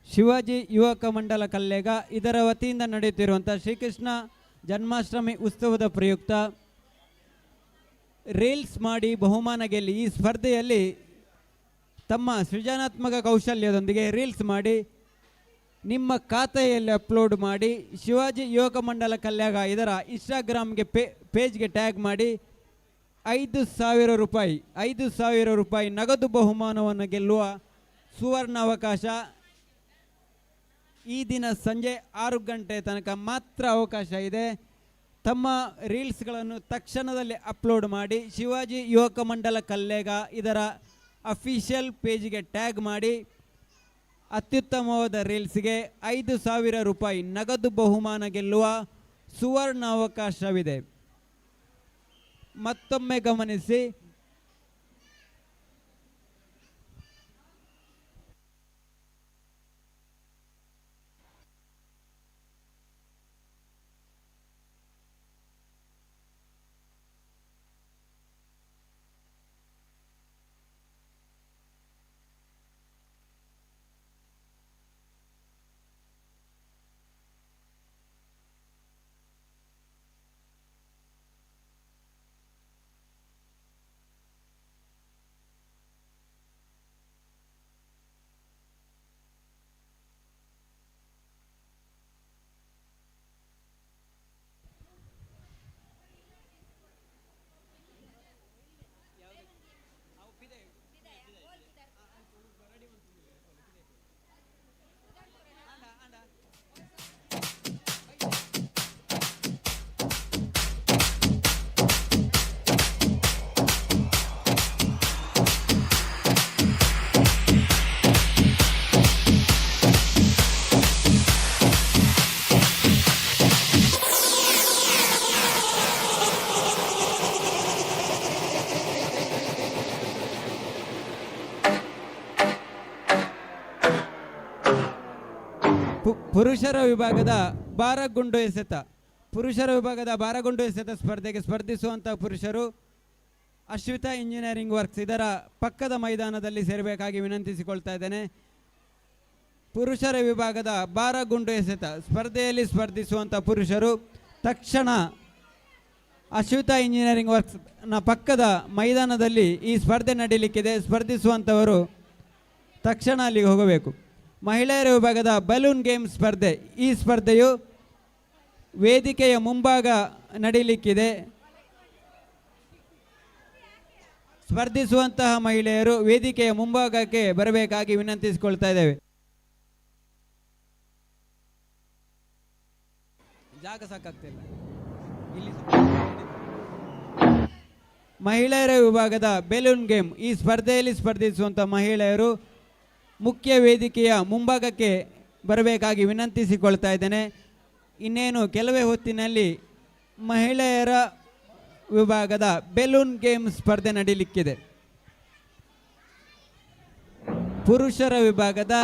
ಶಿವಾಜಿ ಯುವಕ ಮಂಡಲ ಕಲ್ಲೇಗ ಇದರ ವತಿಯಿಂದ ನಡೆಯುತ್ತಿರುವಂಥ ಶ್ರೀಕೃಷ್ಣ ಜನ್ಮಾಷ್ಟಮಿ ಉತ್ಸವದ ಪ್ರಯುಕ್ತ ರೀಲ್ಸ್ ಮಾಡಿ ಬಹುಮಾನ ಗೆಲ್ಲಿ ಈ ಸ್ಪರ್ಧೆಯಲ್ಲಿ ತಮ್ಮ ಸೃಜನಾತ್ಮಕ ಕೌಶಲ್ಯದೊಂದಿಗೆ ರೀಲ್ಸ್ ಮಾಡಿ ನಿಮ್ಮ ಖಾತೆಯಲ್ಲಿ ಅಪ್ಲೋಡ್ ಮಾಡಿ ಶಿವಾಜಿ ಯುವಕ ಮಂಡಲ ಕಲ್ಯಾಗ ಇದರ ಇನ್ಸ್ಟಾಗ್ರಾಮ್ಗೆ ಪೇಜ್ಗೆ ಟ್ಯಾಗ್ ಮಾಡಿ 5,000 ರೂಪಾಯಿ ನಗದು ಬಹುಮಾನವನ್ನು ಗೆಲ್ಲುವ ಸುವರ್ಣ ಅವಕಾಶ. ಈ ದಿನ ಸಂಜೆ 6 ಗಂಟೆ ತನಕ ಮಾತ್ರ ಅವಕಾಶ ಇದೆ. ತಮ್ಮ ರೀಲ್ಸ್ಗಳನ್ನು ತಕ್ಷಣದಲ್ಲಿ ಅಪ್ಲೋಡ್ ಮಾಡಿ ಶಿವಾಜಿ ಯುವಕ ಮಂಡಲ ಕಲ್ಲೇಗ ಇದರ ಅಫಿಷಿಯಲ್ ಪೇಜ್ಗೆ ಟ್ಯಾಗ್ ಮಾಡಿ ಅತ್ಯುತ್ತಮವಾದ ರೀಲ್ಸ್ಗೆ 5,000 ರೂಪಾಯಿ ನಗದು ಬಹುಮಾನ ಗೆಲ್ಲುವ ಸುವರ್ಣ ಅವಕಾಶವಿದೆ. ಮತ್ತೊಮ್ಮೆ ಗಮನಿಸಿ, ಪುರುಷರ ವಿಭಾಗದ ಭಾರಗುಂಡು ಎಸೆತ ಸ್ಪರ್ಧೆಗೆ ಸ್ಪರ್ಧಿಸುವಂಥ ಪುರುಷರು ಅಶ್ವಿತಾ ಇಂಜಿನಿಯರಿಂಗ್ ವರ್ಕ್ಸ್ ಇದರ ಪಕ್ಕದ ಮೈದಾನದಲ್ಲಿ ಸೇರಬೇಕಾಗಿ ವಿನಂತಿಸಿಕೊಳ್ತಾ ಇದ್ದೇನೆ. ಪುರುಷರ ವಿಭಾಗದ ಭಾರಗುಂಡು ಎಸೆತ ಸ್ಪರ್ಧೆಯಲ್ಲಿ ಸ್ಪರ್ಧಿಸುವಂಥ ಪುರುಷರು ತಕ್ಷಣ ಅಶ್ವಿತಾ ಇಂಜಿನಿಯರಿಂಗ್ ವರ್ಕ್ಸ್ನ ಪಕ್ಕದ ಮೈದಾನದಲ್ಲಿ ಈ ಸ್ಪರ್ಧೆ ನಡೀಲಿಕ್ಕಿದೆ. ಸ್ಪರ್ಧಿಸುವಂಥವರು ತಕ್ಷಣ ಅಲ್ಲಿಗೆ ಹೋಗಬೇಕು. ಮಹಿಳೆಯರ ವಿಭಾಗದ ಬಲೂನ್ ಗೇಮ್ ಸ್ಪರ್ಧೆ, ಈ ಸ್ಪರ್ಧೆಯು ವೇದಿಕೆಯ ಮುಂಭಾಗ ನಡೀಲಿಕ್ಕಿದೆ. ಸ್ಪರ್ಧಿಸುವಂತಹ ಮಹಿಳೆಯರು ವೇದಿಕೆಯ ಮುಂಭಾಗಕ್ಕೆ ಬರಬೇಕಾಗಿ ವಿನಂತಿಸಿಕೊಳ್ತಾ ಇದ್ದೇವೆ. ಜಾಗ ಸಾಕಾಗ್ತಿಲ್ಲ ಇಲ್ಲಿ. ಮಹಿಳೆಯರ ವಿಭಾಗದ ಬೆಲೂನ್ ಗೇಮ್, ಈ ಸ್ಪರ್ಧೆಯಲ್ಲಿ ಸ್ಪರ್ಧಿಸುವಂಥ ಮಹಿಳೆಯರು ಮುಖ್ಯ ವೇದಿಕೆಯ ಮುಂಭಾಗಕ್ಕೆ ಬರಬೇಕಾಗಿ ವಿನಂತಿಸಿಕೊಳ್ತಾ ಇದ್ದೇನೆ. ಇನ್ನೇನು ಕೆಲವೇ ಹೊತ್ತಿನಲ್ಲಿ ಮಹಿಳೆಯರ ವಿಭಾಗದ ಬೆಲೂನ್ ಗೇಮ್ ಸ್ಪರ್ಧೆ ನಡೀಲಿಕ್ಕಿದೆ. ಪುರುಷರ ವಿಭಾಗದ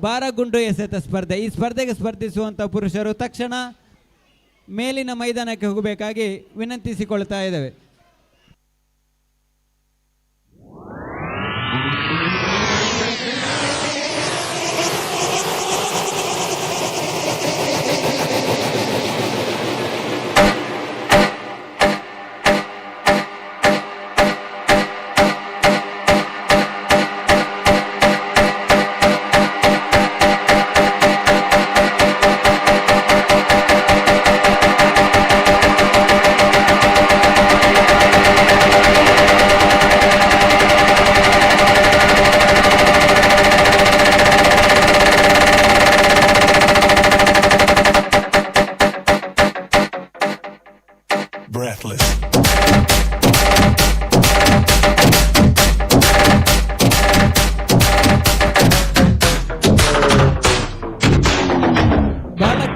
ಭಾರಗುಂಡು ಎಸೆತ ಸ್ಪರ್ಧೆ, ಈ ಸ್ಪರ್ಧೆಗೆ ಸ್ಪರ್ಧಿಸುವಂಥ ಪುರುಷರು ತಕ್ಷಣ ಮೇಲಿನ ಮೈದಾನಕ್ಕೆ ಹೋಗಬೇಕಾಗಿ ವಿನಂತಿಸಿಕೊಳ್ತಾ ಇದ್ದೇವೆ.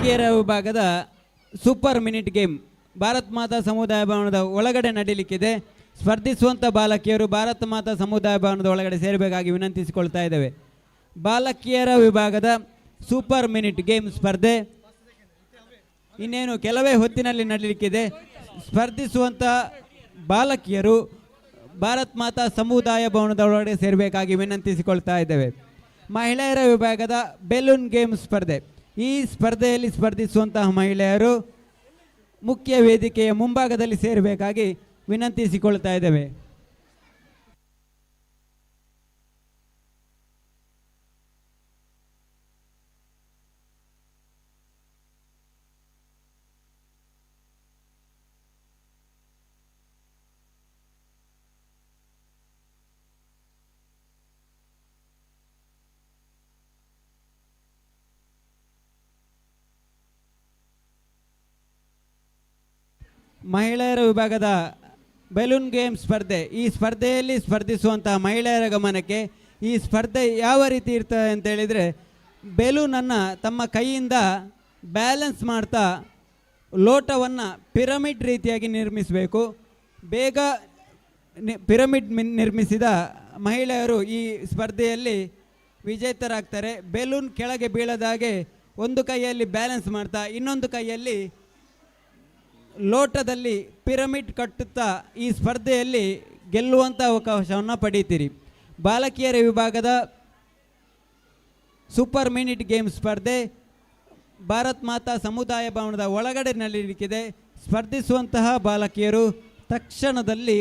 ಬಾಲಕಿಯರ ವಿಭಾಗದ ಸೂಪರ್ ಮಿನಿಟ್ ಗೇಮ್ ಭಾರತ್ ಮಾತಾ ಸಮುದಾಯ ಭವನದ ಒಳಗಡೆ ನಡೀಲಿಕ್ಕಿದೆ. ಸ್ಪರ್ಧಿಸುವಂಥ ಬಾಲಕಿಯರು ಭಾರತ ಮಾತಾ ಸಮುದಾಯ ಭವನದ ಒಳಗಡೆ ಸೇರಬೇಕಾಗಿ ವಿನಂತಿಸಿಕೊಳ್ತಾ ಇದ್ದೇವೆ. ಬಾಲಕಿಯರ ವಿಭಾಗದ ಸೂಪರ್ ಮಿನಿಟ್ ಗೇಮ್ ಸ್ಪರ್ಧೆ ಇನ್ನೇನು ಕೆಲವೇ ಹೊತ್ತಿನಲ್ಲಿ ನಡೀಲಿಕ್ಕಿದೆ. ಸ್ಪರ್ಧಿಸುವಂಥ ಬಾಲಕಿಯರು ಭಾರತ್ ಮಾತಾ ಸಮುದಾಯ ಭವನದ ಒಳಗಡೆ ಸೇರಬೇಕಾಗಿ ವಿನಂತಿಸಿಕೊಳ್ತಾ ಇದ್ದೇವೆ. ಮಹಿಳೆಯರ ವಿಭಾಗದ ಬೆಲೂನ್ ಗೇಮ್ ಸ್ಪರ್ಧೆ. ಈ ಸ್ಪರ್ಧೆಯಲ್ಲಿ ಸ್ಪರ್ಧಿಸುವಂತಹ ಮಹಿಳೆಯರು ಮುಖ್ಯ ವೇದಿಕೆಯ ಮುಂಭಾಗದಲ್ಲಿ ಸೇರಬೇಕಾಗಿ ವಿನಂತಿಸಿಕೊಳ್ತಾ ಇದ್ದೇವೆ. ಮಹಿಳೆಯರ ವಿಭಾಗದ ಬೆಲೂನ್ ಗೇಮ್ ಸ್ಪರ್ಧೆ. ಈ ಸ್ಪರ್ಧೆಯಲ್ಲಿ ಸ್ಪರ್ಧಿಸುವಂತಹ ಮಹಿಳೆಯರ ಗಮನಕ್ಕೆ ಈ ಸ್ಪರ್ಧೆ ಯಾವ ರೀತಿ ಇರ್ತದೆ ಅಂತ ಹೇಳಿದರೆ, ಬೆಲೂನನ್ನು ತಮ್ಮ ಕೈಯಿಂದ ಬ್ಯಾಲೆನ್ಸ್ ಮಾಡ್ತಾ ಲೋಟವನ್ನು ಪಿರಮಿಡ್ ರೀತಿಯಾಗಿ ನಿರ್ಮಿಸಬೇಕು. ಬೇಗ ಪಿರಮಿಡ್ ನಿರ್ಮಿಸಿದ ಮಹಿಳೆಯರು ಈ ಸ್ಪರ್ಧೆಯಲ್ಲಿ ವಿಜೇತರಾಗ್ತಾರೆ. ಬೆಲೂನ್ ಕೆಳಗೆ ಬೀಳದಾಗೆ ಒಂದು ಕೈಯಲ್ಲಿ ಬ್ಯಾಲೆನ್ಸ್ ಮಾಡ್ತಾ ಇನ್ನೊಂದು ಕೈಯಲ್ಲಿ ಲೋಟದಲ್ಲಿ ಪಿರಮಿಡ್ ಕಟ್ಟುತ್ತಾ ಈ ಸ್ಪರ್ಧೆಯಲ್ಲಿ ಗೆಲ್ಲುವಂಥ ಅವಕಾಶವನ್ನು ಪಡೀತೀರಿ. ಬಾಲಕಿಯರ ವಿಭಾಗದ ಸೂಪರ್ ಮಿನಿಟ್ ಗೇಮ್ ಸ್ಪರ್ಧೆ ಭಾರತ್ ಮಾತಾ ಸಮುದಾಯ ಭವನದ ಒಳಗಡೆ ನಡೀಲಿಕ್ಕಿದೆ. ಸ್ಪರ್ಧಿಸುವಂತಹ ಬಾಲಕಿಯರು ತಕ್ಷಣದಲ್ಲಿ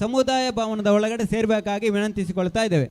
ಸಮುದಾಯ ಭವನದ ಒಳಗಡೆ ಸೇರಬೇಕಾಗಿ ವಿನಂತಿಸಿಕೊಳ್ತಾ ಇದ್ದೇವೆ.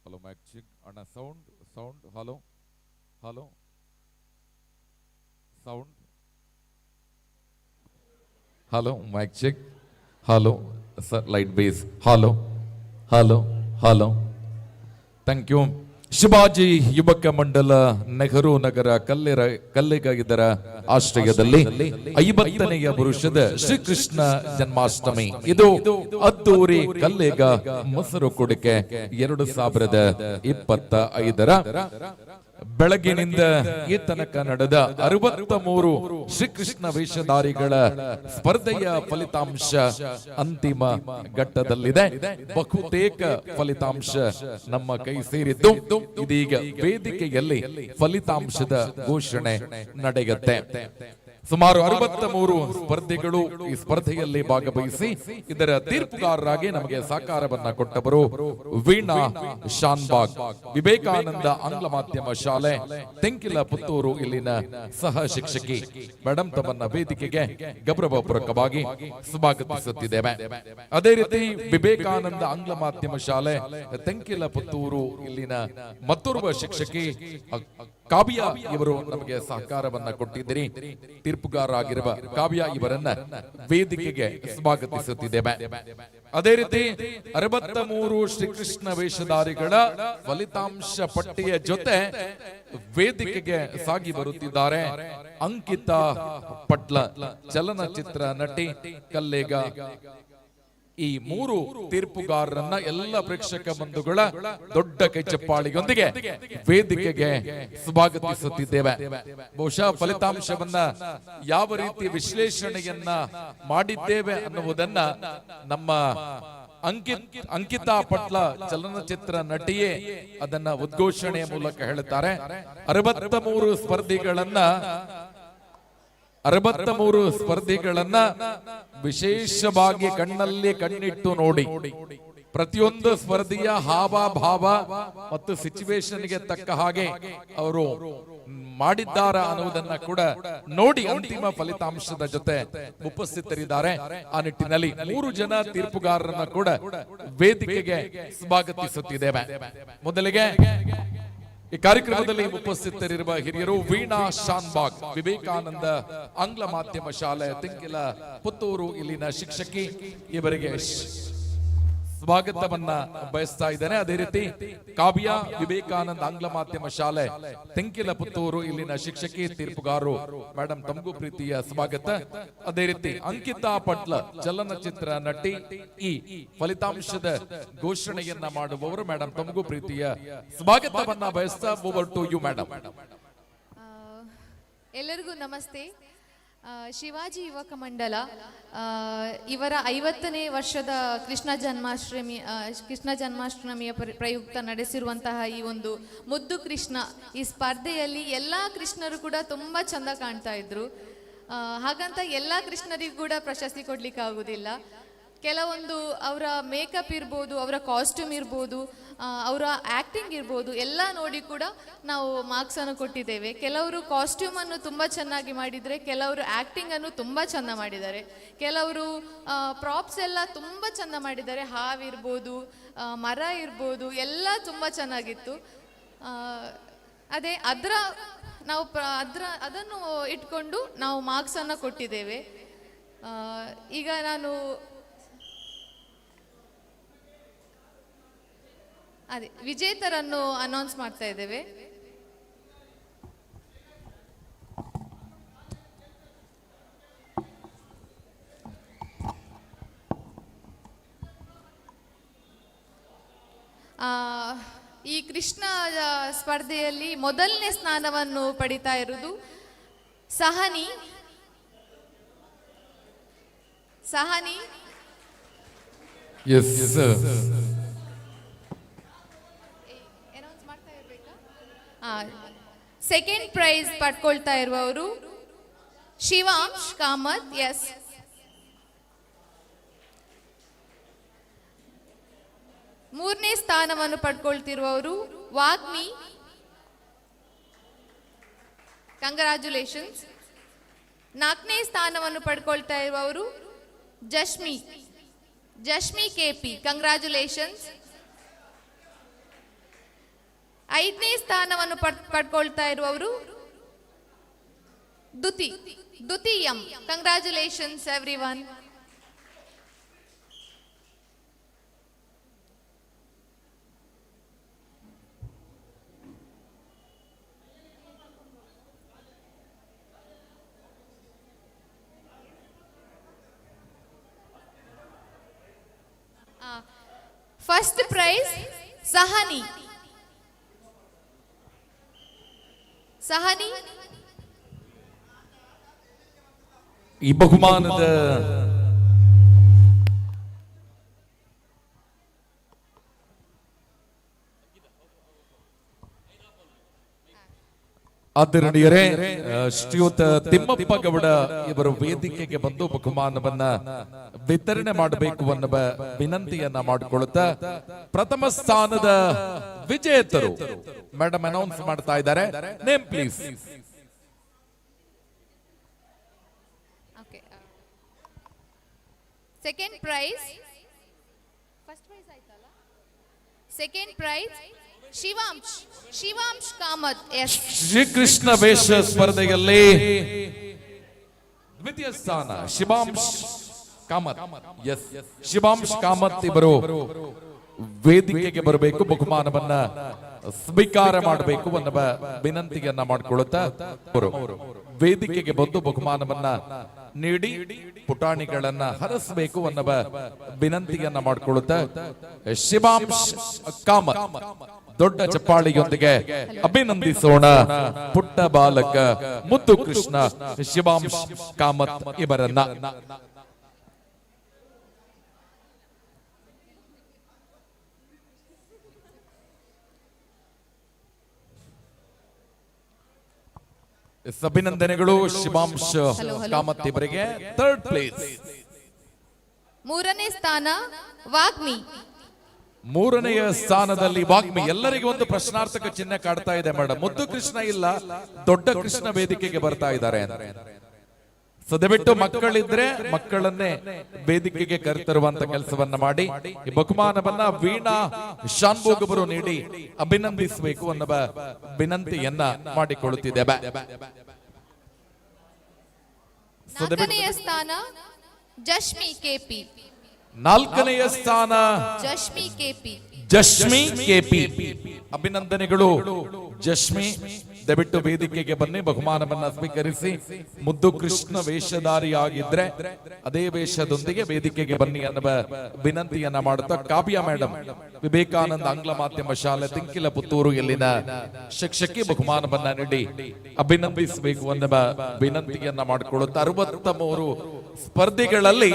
ಹಲೋ ಮೈಕ್ ಚೆಕ್ ಅಣ್ಣ. Sound hello sound hello mic check hello sir light bass hello thank you. Shivaji ಯುವಕ ಮಂಡಲ ನೆಹರು ನಗರ ಕಲ್ಲೆಗ ಇದರ ಆಶ್ರಯದಲ್ಲಿ 50ನೆಯ ವರುಷದ ಶ್ರೀಕೃಷ್ಣ ಜನ್ಮಾಷ್ಟಮಿ ಇದು ಅದ್ದೂರಿ ಕಲ್ಲೆಗ ಮೊಸರು ಕುಡಿಕೆ 2025ರ ಬೆಳಗಿನಿಂದ ಈ ತನಕ ನಡೆದ 63 ಶ್ರೀಕೃಷ್ಣ ವೇಷಧಾರಿಗಳ ಸ್ಪರ್ಧೆಯ ಫಲಿತಾಂಶ ಅಂತಿಮ ಘಟ್ಟದಲ್ಲಿದೆ. ಬಹುತೇಕ ಫಲಿತಾಂಶ ನಮ್ಮ ಕೈ ಸೇರಿದ್ದು ಇದೀಗ ವೇದಿಕೆಯಲ್ಲಿ ಫಲಿತಾಂಶದ ಘೋಷಣೆ ನಡೆಯುತ್ತೆ. ಸುಮಾರು 63 ಸ್ಪರ್ಧಿಗಳು ಈ ಸ್ಪರ್ಧೆಯಲ್ಲಿ ಭಾಗವಹಿಸಿ ಇದರ ತೀರ್ಪುಗಾರರಾಗಿ ನಮಗೆ ಸಹಕಾರವನ್ನ ಕೊಟ್ಟವರು ವೀಣಾ ಶಾನ್ಬಾಗ್, ವಿವೇಕಾನಂದ ಆಂಗ್ಲ ಮಾಧ್ಯಮ ಶಾಲೆ, ತೆಂಕಿಲ ಪುತ್ತೂರು ಇಲ್ಲಿನ ಸಹ ಶಿಕ್ಷಕಿ. ಮೇಡಮ್ ತಮ್ಮನ್ನ ವೇದಿಕೆಗೆ ಗೌರವಪೂರ್ವಕವಾಗಿ ಸ್ವಾಗತಿಸುತ್ತಿದ್ದೇವೆ. ಅದೇ ರೀತಿ ವಿವೇಕಾನಂದ ಆಂಗ್ಲ ಮಾಧ್ಯಮ ಶಾಲೆ, ತೆಂಕಿಲ ಪುತ್ತೂರು ಇಲ್ಲಿನ ಮತ್ತೋರ್ವ ಶಿಕ್ಷಕಿ ಕಾವ್ಯ ಇವರು ನಮಗೆ ಸಹಕಾರವನ್ನ ಕೊಟ್ಟಿದ್ದೀರಿ. ತೀರ್ಪುಗಾರರಾಗಿರುವ ಕಾವ್ಯ ಇವರನ್ನ ವೇದಿಕೆಗೆ ಸ್ವಾಗತಿಸುತ್ತಿದ್ದೇವೆ. ಅದೇ ರೀತಿ 63 ಶ್ರೀಕೃಷ್ಣ ವೇಷಧಾರಿಗಳ ಫಲಿತಾಂಶ ಪಟ್ಟಿಯ ಜೊತೆ ವೇದಿಕೆಗೆ ಸಾಗಿ ಬರುತ್ತಿದ್ದಾರೆ ಅಂಕಿತಾ ಪಟ್ಲ, ಚಲನಚಿತ್ರ ನಟಿ, ಕಲ್ಲೇಗ. ಈ 3 ತೀರ್ಪುಗಾರರನ್ನ ಎಲ್ಲ ಪ್ರೇಕ್ಷಕ ಬಂಧುಗಳ ದೊಡ್ಡ ಕೈಚಪ್ಪಾಳಿಯೊಂದಿಗೆ ವೇದಿಕೆಗೆ ಸ್ವಾಗತಿಸುತ್ತಿದ್ದೇವೆ. ಬಹುಶಃ ಫಲಿತಾಂಶವನ್ನ ಯಾವ ರೀತಿ ವಿಶ್ಲೇಷಣೆಯನ್ನ ಮಾಡಿದ್ದೇವೆ ಅನ್ನುವುದನ್ನ ನಮ್ಮ ಅಂಕಿತಾ ಪಟ್ಲ ಚಲನಚಿತ್ರ ನಟಿಯೇ ಅದನ್ನ ಉದ್ಘೋಷಣೆಯ ಮೂಲಕ ಹೇಳುತ್ತಾರೆ. 63 ಸ್ಪರ್ಧಿಗಳನ್ನ ವಿಶೇಷವಾಗಿ ಕಣ್ಣಲ್ಲಿ ಕಣ್ಣಿಟ್ಟು ನೋಡಿ, ಪ್ರತಿಯೊಂದು ಸ್ಪರ್ಧೆಯ ಹಾವಭಾವ ಮತ್ತು ಸಿಚುವೇಶನ್ಗೆ ತಕ್ಕ ಹಾಗೆ ಅವರು ಮಾಡಿದ್ದಾರ ಅನ್ನುವುದನ್ನ ಕೂಡ ನೋಡಿ ಅಂತಿಮ ಫಲಿತಾಂಶದ ಜೊತೆ ಉಪಸ್ಥಿತರಿದ್ದಾರೆ. ಆ ನಿಟ್ಟಿನಲ್ಲಿ 3 ಜನ ತೀರ್ಪುಗಾರರನ್ನ ಕೂಡ ವೇದಿಕೆಗೆ ಸ್ವಾಗತಿಸುತ್ತಿದ್ದೇವೆ. ಮೊದಲಿಗೆ ಈ ಕಾರ್ಯಕ್ರಮದಲ್ಲಿ ಉಪಸ್ಥಿತರಿರುವ ಹಿರಿಯರು ವೀಣಾ ಶಾನ್ಬಾಗ್, ವಿವೇಕಾನಂದ ಆಂಗ್ಲ ಮಾಧ್ಯಮ ಶಾಲೆ, ತೆಂಕಿಲ ಪುತ್ತೂರು ಇಲ್ಲಿನ ಶಿಕ್ಷಕಿ, ಇವರಿಗೆ ಸ್ವಾಗತವನ್ನ ಬಯಸ್ತಾ ಇದ್ದೇನೆ. ಅದೇ ರೀತಿ ಕಾವ್ಯ, ವಿವೇಕಾನಂದ ಆಂಗ್ಲ ಮಾಧ್ಯಮ ಶಾಲೆ, ತೆಂಕಿಲ ಪುತ್ತೂರು ಇಲ್ಲಿನ ಶಿಕ್ಷಕಿ, ತೀರ್ಪುಗಾರರು ಮೇಡಮ್ ತಮಗೂ ಪ್ರೀತಿಯ ಸ್ವಾಗತ. ಅದೇ ರೀತಿ ಅಂಕಿತಾ ಪಟ್ಲ, ಚಲನಚಿತ್ರ ನಟಿ, ಈ ಫಲಿತಾಂಶದ ಘೋಷಣೆಯನ್ನ ಮಾಡುವವರು ಮೇಡಮ್ ತಮಗೂ ಪ್ರೀತಿಯ ಸ್ವಾಗತವನ್ನ ಬಯಸ್ತಾ ಓವರ್ ಟು ಯು ಮೇಡಮ್.
ಎಲ್ಲರಿಗೂ ನಮಸ್ತೆ. ಶಿವಾಜಿ ಯುವಕ ಮಂಡಲ ಇವರ 50ನೇ ವರ್ಷದ ಕೃಷ್ಣ ಜನ್ಮಾಷ್ಟಮಿಯ ಪ್ರಯುಕ್ತ ನಡೆಸಿರುವಂತಹ ಈ ಒಂದು ಮುದ್ದು ಕೃಷ್ಣ, ಈ ಸ್ಪರ್ಧೆಯಲ್ಲಿ ಎಲ್ಲ ಕೃಷ್ಣರು ಕೂಡ ತುಂಬ ಚಂದ ಕಾಣ್ತಾ ಇದ್ರು. ಹಾಗಂತ ಎಲ್ಲ ಕೃಷ್ಣರಿಗೂ ಕೂಡ ಪ್ರಶಸ್ತಿ ಕೊಡ್ಲಿಕ್ಕೆ ಆಗುದಿಲ್ಲ. ಕೆಲವೊಂದು ಅವರ ಮೇಕಪ್ ಇರ್ಬೋದು, ಅವರ ಕಾಸ್ಟ್ಯೂಮ್ ಇರ್ಬೋದು, ಅವರ ಆ್ಯಕ್ಟಿಂಗ್ ಇರ್ಬೋದು, ಎಲ್ಲ ನೋಡಿ ಕೂಡ ನಾವು ಮಾರ್ಕ್ಸನ್ನು ಕೊಟ್ಟಿದ್ದೇವೆ. ಕೆಲವರು ಕಾಸ್ಟ್ಯೂಮನ್ನು ತುಂಬ ಚೆನ್ನಾಗಿ ಮಾಡಿದರೆ, ಕೆಲವರು ಆ್ಯಕ್ಟಿಂಗನ್ನು ತುಂಬ ಚೆಂದ ಮಾಡಿದ್ದಾರೆ, ಕೆಲವರು ಪ್ರಾಪ್ಸ್ ಎಲ್ಲ ತುಂಬ ಚೆಂದ ಮಾಡಿದ್ದಾರೆ. ಹಾವಿರ್ಬೋದು, ಮರ ಇರ್ಬೋದು, ಎಲ್ಲ ತುಂಬ ಚೆನ್ನಾಗಿತ್ತು. ಅದೇ ಅದನ್ನು ಇಟ್ಕೊಂಡು ನಾವು ಮಾರ್ಕ್ಸನ್ನು ಕೊಟ್ಟಿದ್ದೇವೆ. ಈಗ ನಾನು ವಿಜೇತರನ್ನು ಅನೌನ್ಸ್ ಮಾಡ್ತಾ ಇದ್ದೇವೆ. ಈ ಕೃಷ್ಣ ಸ್ಪರ್ಧೆಯಲ್ಲಿ ಮೊದಲನೇ ಸ್ಥಾನವನ್ನು ಪಡಿತಾ ಇರುವುದು ಸಹನಿ. ಸೆಕೆಂಡ್ ಪ್ರೈಸ್ ಪಡ್ಕೊಳ್ತಾ ಇರುವವರು ಶಿವಾಂಶ್ ಕಾಮತ್. ಎಸ್. ಮೂರನೇ ಸ್ಥಾನವನ್ನು ಪಡ್ಕೊಳ್ತಿರುವವರು ವಾಗ್ಮಿ. ಕಂಗ್ರಾಚುಲೇಷನ್ಸ್. ನಾಲ್ಕನೇ ಸ್ಥಾನವನ್ನು ಪಡ್ಕೊಳ್ತಾ ಇರುವವರು ಜಶ್ಮಿ ಕೆಪಿ. ಕಂಗ್ರಾಚುಲೇಷನ್ಸ್. ಐದನೇ ಸ್ಥಾನವನ್ನು ಪಡ್ಕೊಳ್ತಾ ಇರುವವರು Duti M. Congratulations everyone. First prize Sahani.
ಈ ಬಹುಮಾನದ ಆದರಣೀಯರೇ, ಶ್ರೀಯುತ ತಿಮ್ಮಪ್ಪ ಗೌಡ ಇವರು ವೇದಿಕೆಗೆ ಬಂದು ಬಹುಮಾನವನ್ನ ವಿತರಣೆ ಮಾಡಬೇಕು ಅನ್ನುವ ವಿನಂತಿಯನ್ನ ಮಾಡಿಕೊಳ್ಳುತ್ತಾ ಪ್ರಥಮ ಸ್ಥಾನದ ವಿಜೇತರು ಮೇಡಮ್ ಅನೌನ್ಸ್ ಮಾಡ್ತಾ ಇದ್ದಾರೆ. Name please.
Second prize, first prize ಆಯ್ತಲ್ಲ, second prize Shivansh Kamath. S,
Shri Krishna ವೇಷ ಸ್ಪರ್ಧೆಯಲ್ಲಿ ದ್ವಿತೀಯ ಸ್ಥಾನ ಶಿವಾಂಶ್ ಕಾಮತ್. ಎಸ್, ಶಿವಾಂಶ್ ಕಾಮತ್ ಇವರು ವೇದಿಕೆಗೆ ಬರಬೇಕು, ಬಹುಮಾನವನ್ನ ಸ್ವೀಕಾರ ಮಾಡಬೇಕು ಅನ್ನುವ ವಿನಂತಿಯನ್ನ ಮಾಡಿಕೊಳ್ಳುತ್ತಾ ವೇದಿಕೆಗೆ ಬಂದು ಬಹುಮಾನವನ್ನ ನೀಡಿ ಪುಟಾಣಿಗಳನ್ನ ಹರಸಬೇಕು ಅನ್ನುವ ವಿನಂತಿಯನ್ನ ಮಾಡಿಕೊಳ್ಳುತ್ತಾ ಶಿವಾಂಶ್ ಕಾಮತ್ ದೊಡ್ಡ ಚಪ್ಪಾಳಿಯೊಂದಿಗೆ ಅಭಿನಂದಿಸೋಣ. ಪುಟ್ಟ ಬಾಲಕ ಮುದ್ದು ಕೃಷ್ಣ ಶಿವಾಂಶ್ ಕಾಮತ್ ಇವರನ್ನ. ಅಭಿನಂದನೆಗಳು ಶಿವಾಂಶ್ ಕಾಮತ್ ಇವರಿಗೆ. ಥರ್ಡ್ ಪ್ಲೇಸ್,
ಮೂರನೇ ಸ್ಥಾನ ವಾಗ್ಮಿ.
ಮೂರನೆಯ ಸ್ಥಾನದಲ್ಲಿ ವಾಗ್ಮಿ. ಎಲ್ಲರಿಗೂ ಒಂದು ಪ್ರಶ್ನಾರ್ಥಕ ಚಿಹ್ನೆ ಕಾಡ್ತಾ ಇದೆ ಮೇಡಮ್. ಮುದ್ದು ಕೃಷ್ಣ ಇಲ್ಲ, ದೊಡ್ಡ ಕೃಷ್ಣ ವೇದಿಕೆಗೆ ಬರ್ತಾ ಇದ್ದಾರೆ. ಸೊ ದಯವಿಟ್ಟು ಮಕ್ಕಳಿದ್ರೆ ಮಕ್ಕಳನ್ನೇ ವೇದಿಕೆಗೆ ಕರೆತರುವಂತ ಕೆಲಸವನ್ನ ಮಾಡಿ ಈ ಬಹುಮಾನವನ್ನ ವೀಣಾ ಶಾನ್ಭೋಗ್ ಅವರು ನೀಡಿ ಅಭಿನಂದಿಸಬೇಕು ಅನ್ನುವ ವಿನಂತಿಯನ್ನ ಮಾಡಿಕೊಳ್ಳುತ್ತಿದ್ದೇವೆ.
ನಾಲ್ಕನೆಯ ಸ್ಥಾನ ಜಶ್ಮಿ ಕೆಪಿ.
ನಾಲ್ಕನೆಯ ಸ್ಥಾನ ಜಶ್ಮಿ ಕೆಪಿ. ಅಭಿನಂದನೆಗಳು ಜಶ್ಮಿ. ದಯವಿಟ್ಟು ವೇದಿಕೆಗೆ ಬನ್ನಿ, ಬಹುಮಾನವನ್ನ ಸ್ವೀಕರಿಸಿ. ಮುದ್ದು ಕೃಷ್ಣ ವೇಷಧಾರಿಯಾಗಿದ್ರೆ ಅದೇ ವೇಷದೊಂದಿಗೆ ವೇದಿಕೆಗೆ ಬನ್ನಿ ಅನ್ನುವ ವಿನಂತಿಯನ್ನ ಮಾಡುತ್ತಾ ಕಾವ್ಯ ಮೇಡಮ್, ವಿವೇಕಾನಂದ ಆಂಗ್ಲ ಮಾಧ್ಯಮ ಶಾಲೆ ತಿಂಕಿಲ ಪುತ್ತೂರು ಇಲ್ಲಿನ ಶಿಕ್ಷಕಿ, ಬಹುಮಾನವನ್ನ ನೀಡಿ ಅಭಿನಂದಿಸಬೇಕು ಅನ್ನುವ ವಿನಂತಿಯನ್ನ ಮಾಡಿಕೊಳ್ಳುತ್ತಾ 63 ಸ್ಪರ್ಧಿಗಳಲ್ಲಿ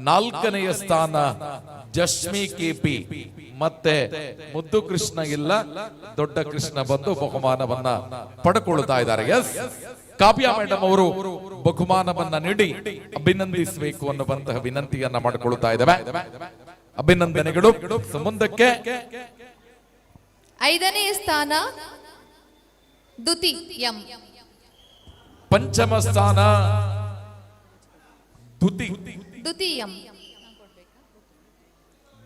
ನಾಲ್ಕನೆಯ ಸ್ಥಾನ ಜಶ್ಮಿ ಕೆಪಿ. ಮತ್ತೆ ಮುದ್ದು ಕೃಷ್ಣ ಇಲ್ಲ, ದೊಡ್ಡ ಕೃಷ್ಣ ಬಂದು ಬಹುಮಾನವನ್ನ ಪಡ್ಕೊಳ್ತಾ ಇದ್ದಾರೆ. ಎಸ್, ಕಾವ್ಯ ಮೇಡಮ್ ಅವರು ಬಹುಮಾನವನ್ನ ನೀಡಿ ಅಭಿನಂದಿಸಬೇಕು ಅನ್ನುವಂತಹ ವಿನಂತಿಯನ್ನ ಮಾಡಿಕೊಳ್ತಾ ಇದ್ದೇವೆ. ಅಭಿನಂದನೆಗಳು. ಮುಂದಕ್ಕೆ
ಐದನೇ ಸ್ಥಾನ ದ್ವಿತೀಯಂ.
ಪಂಚಮ ಸ್ಥಾನ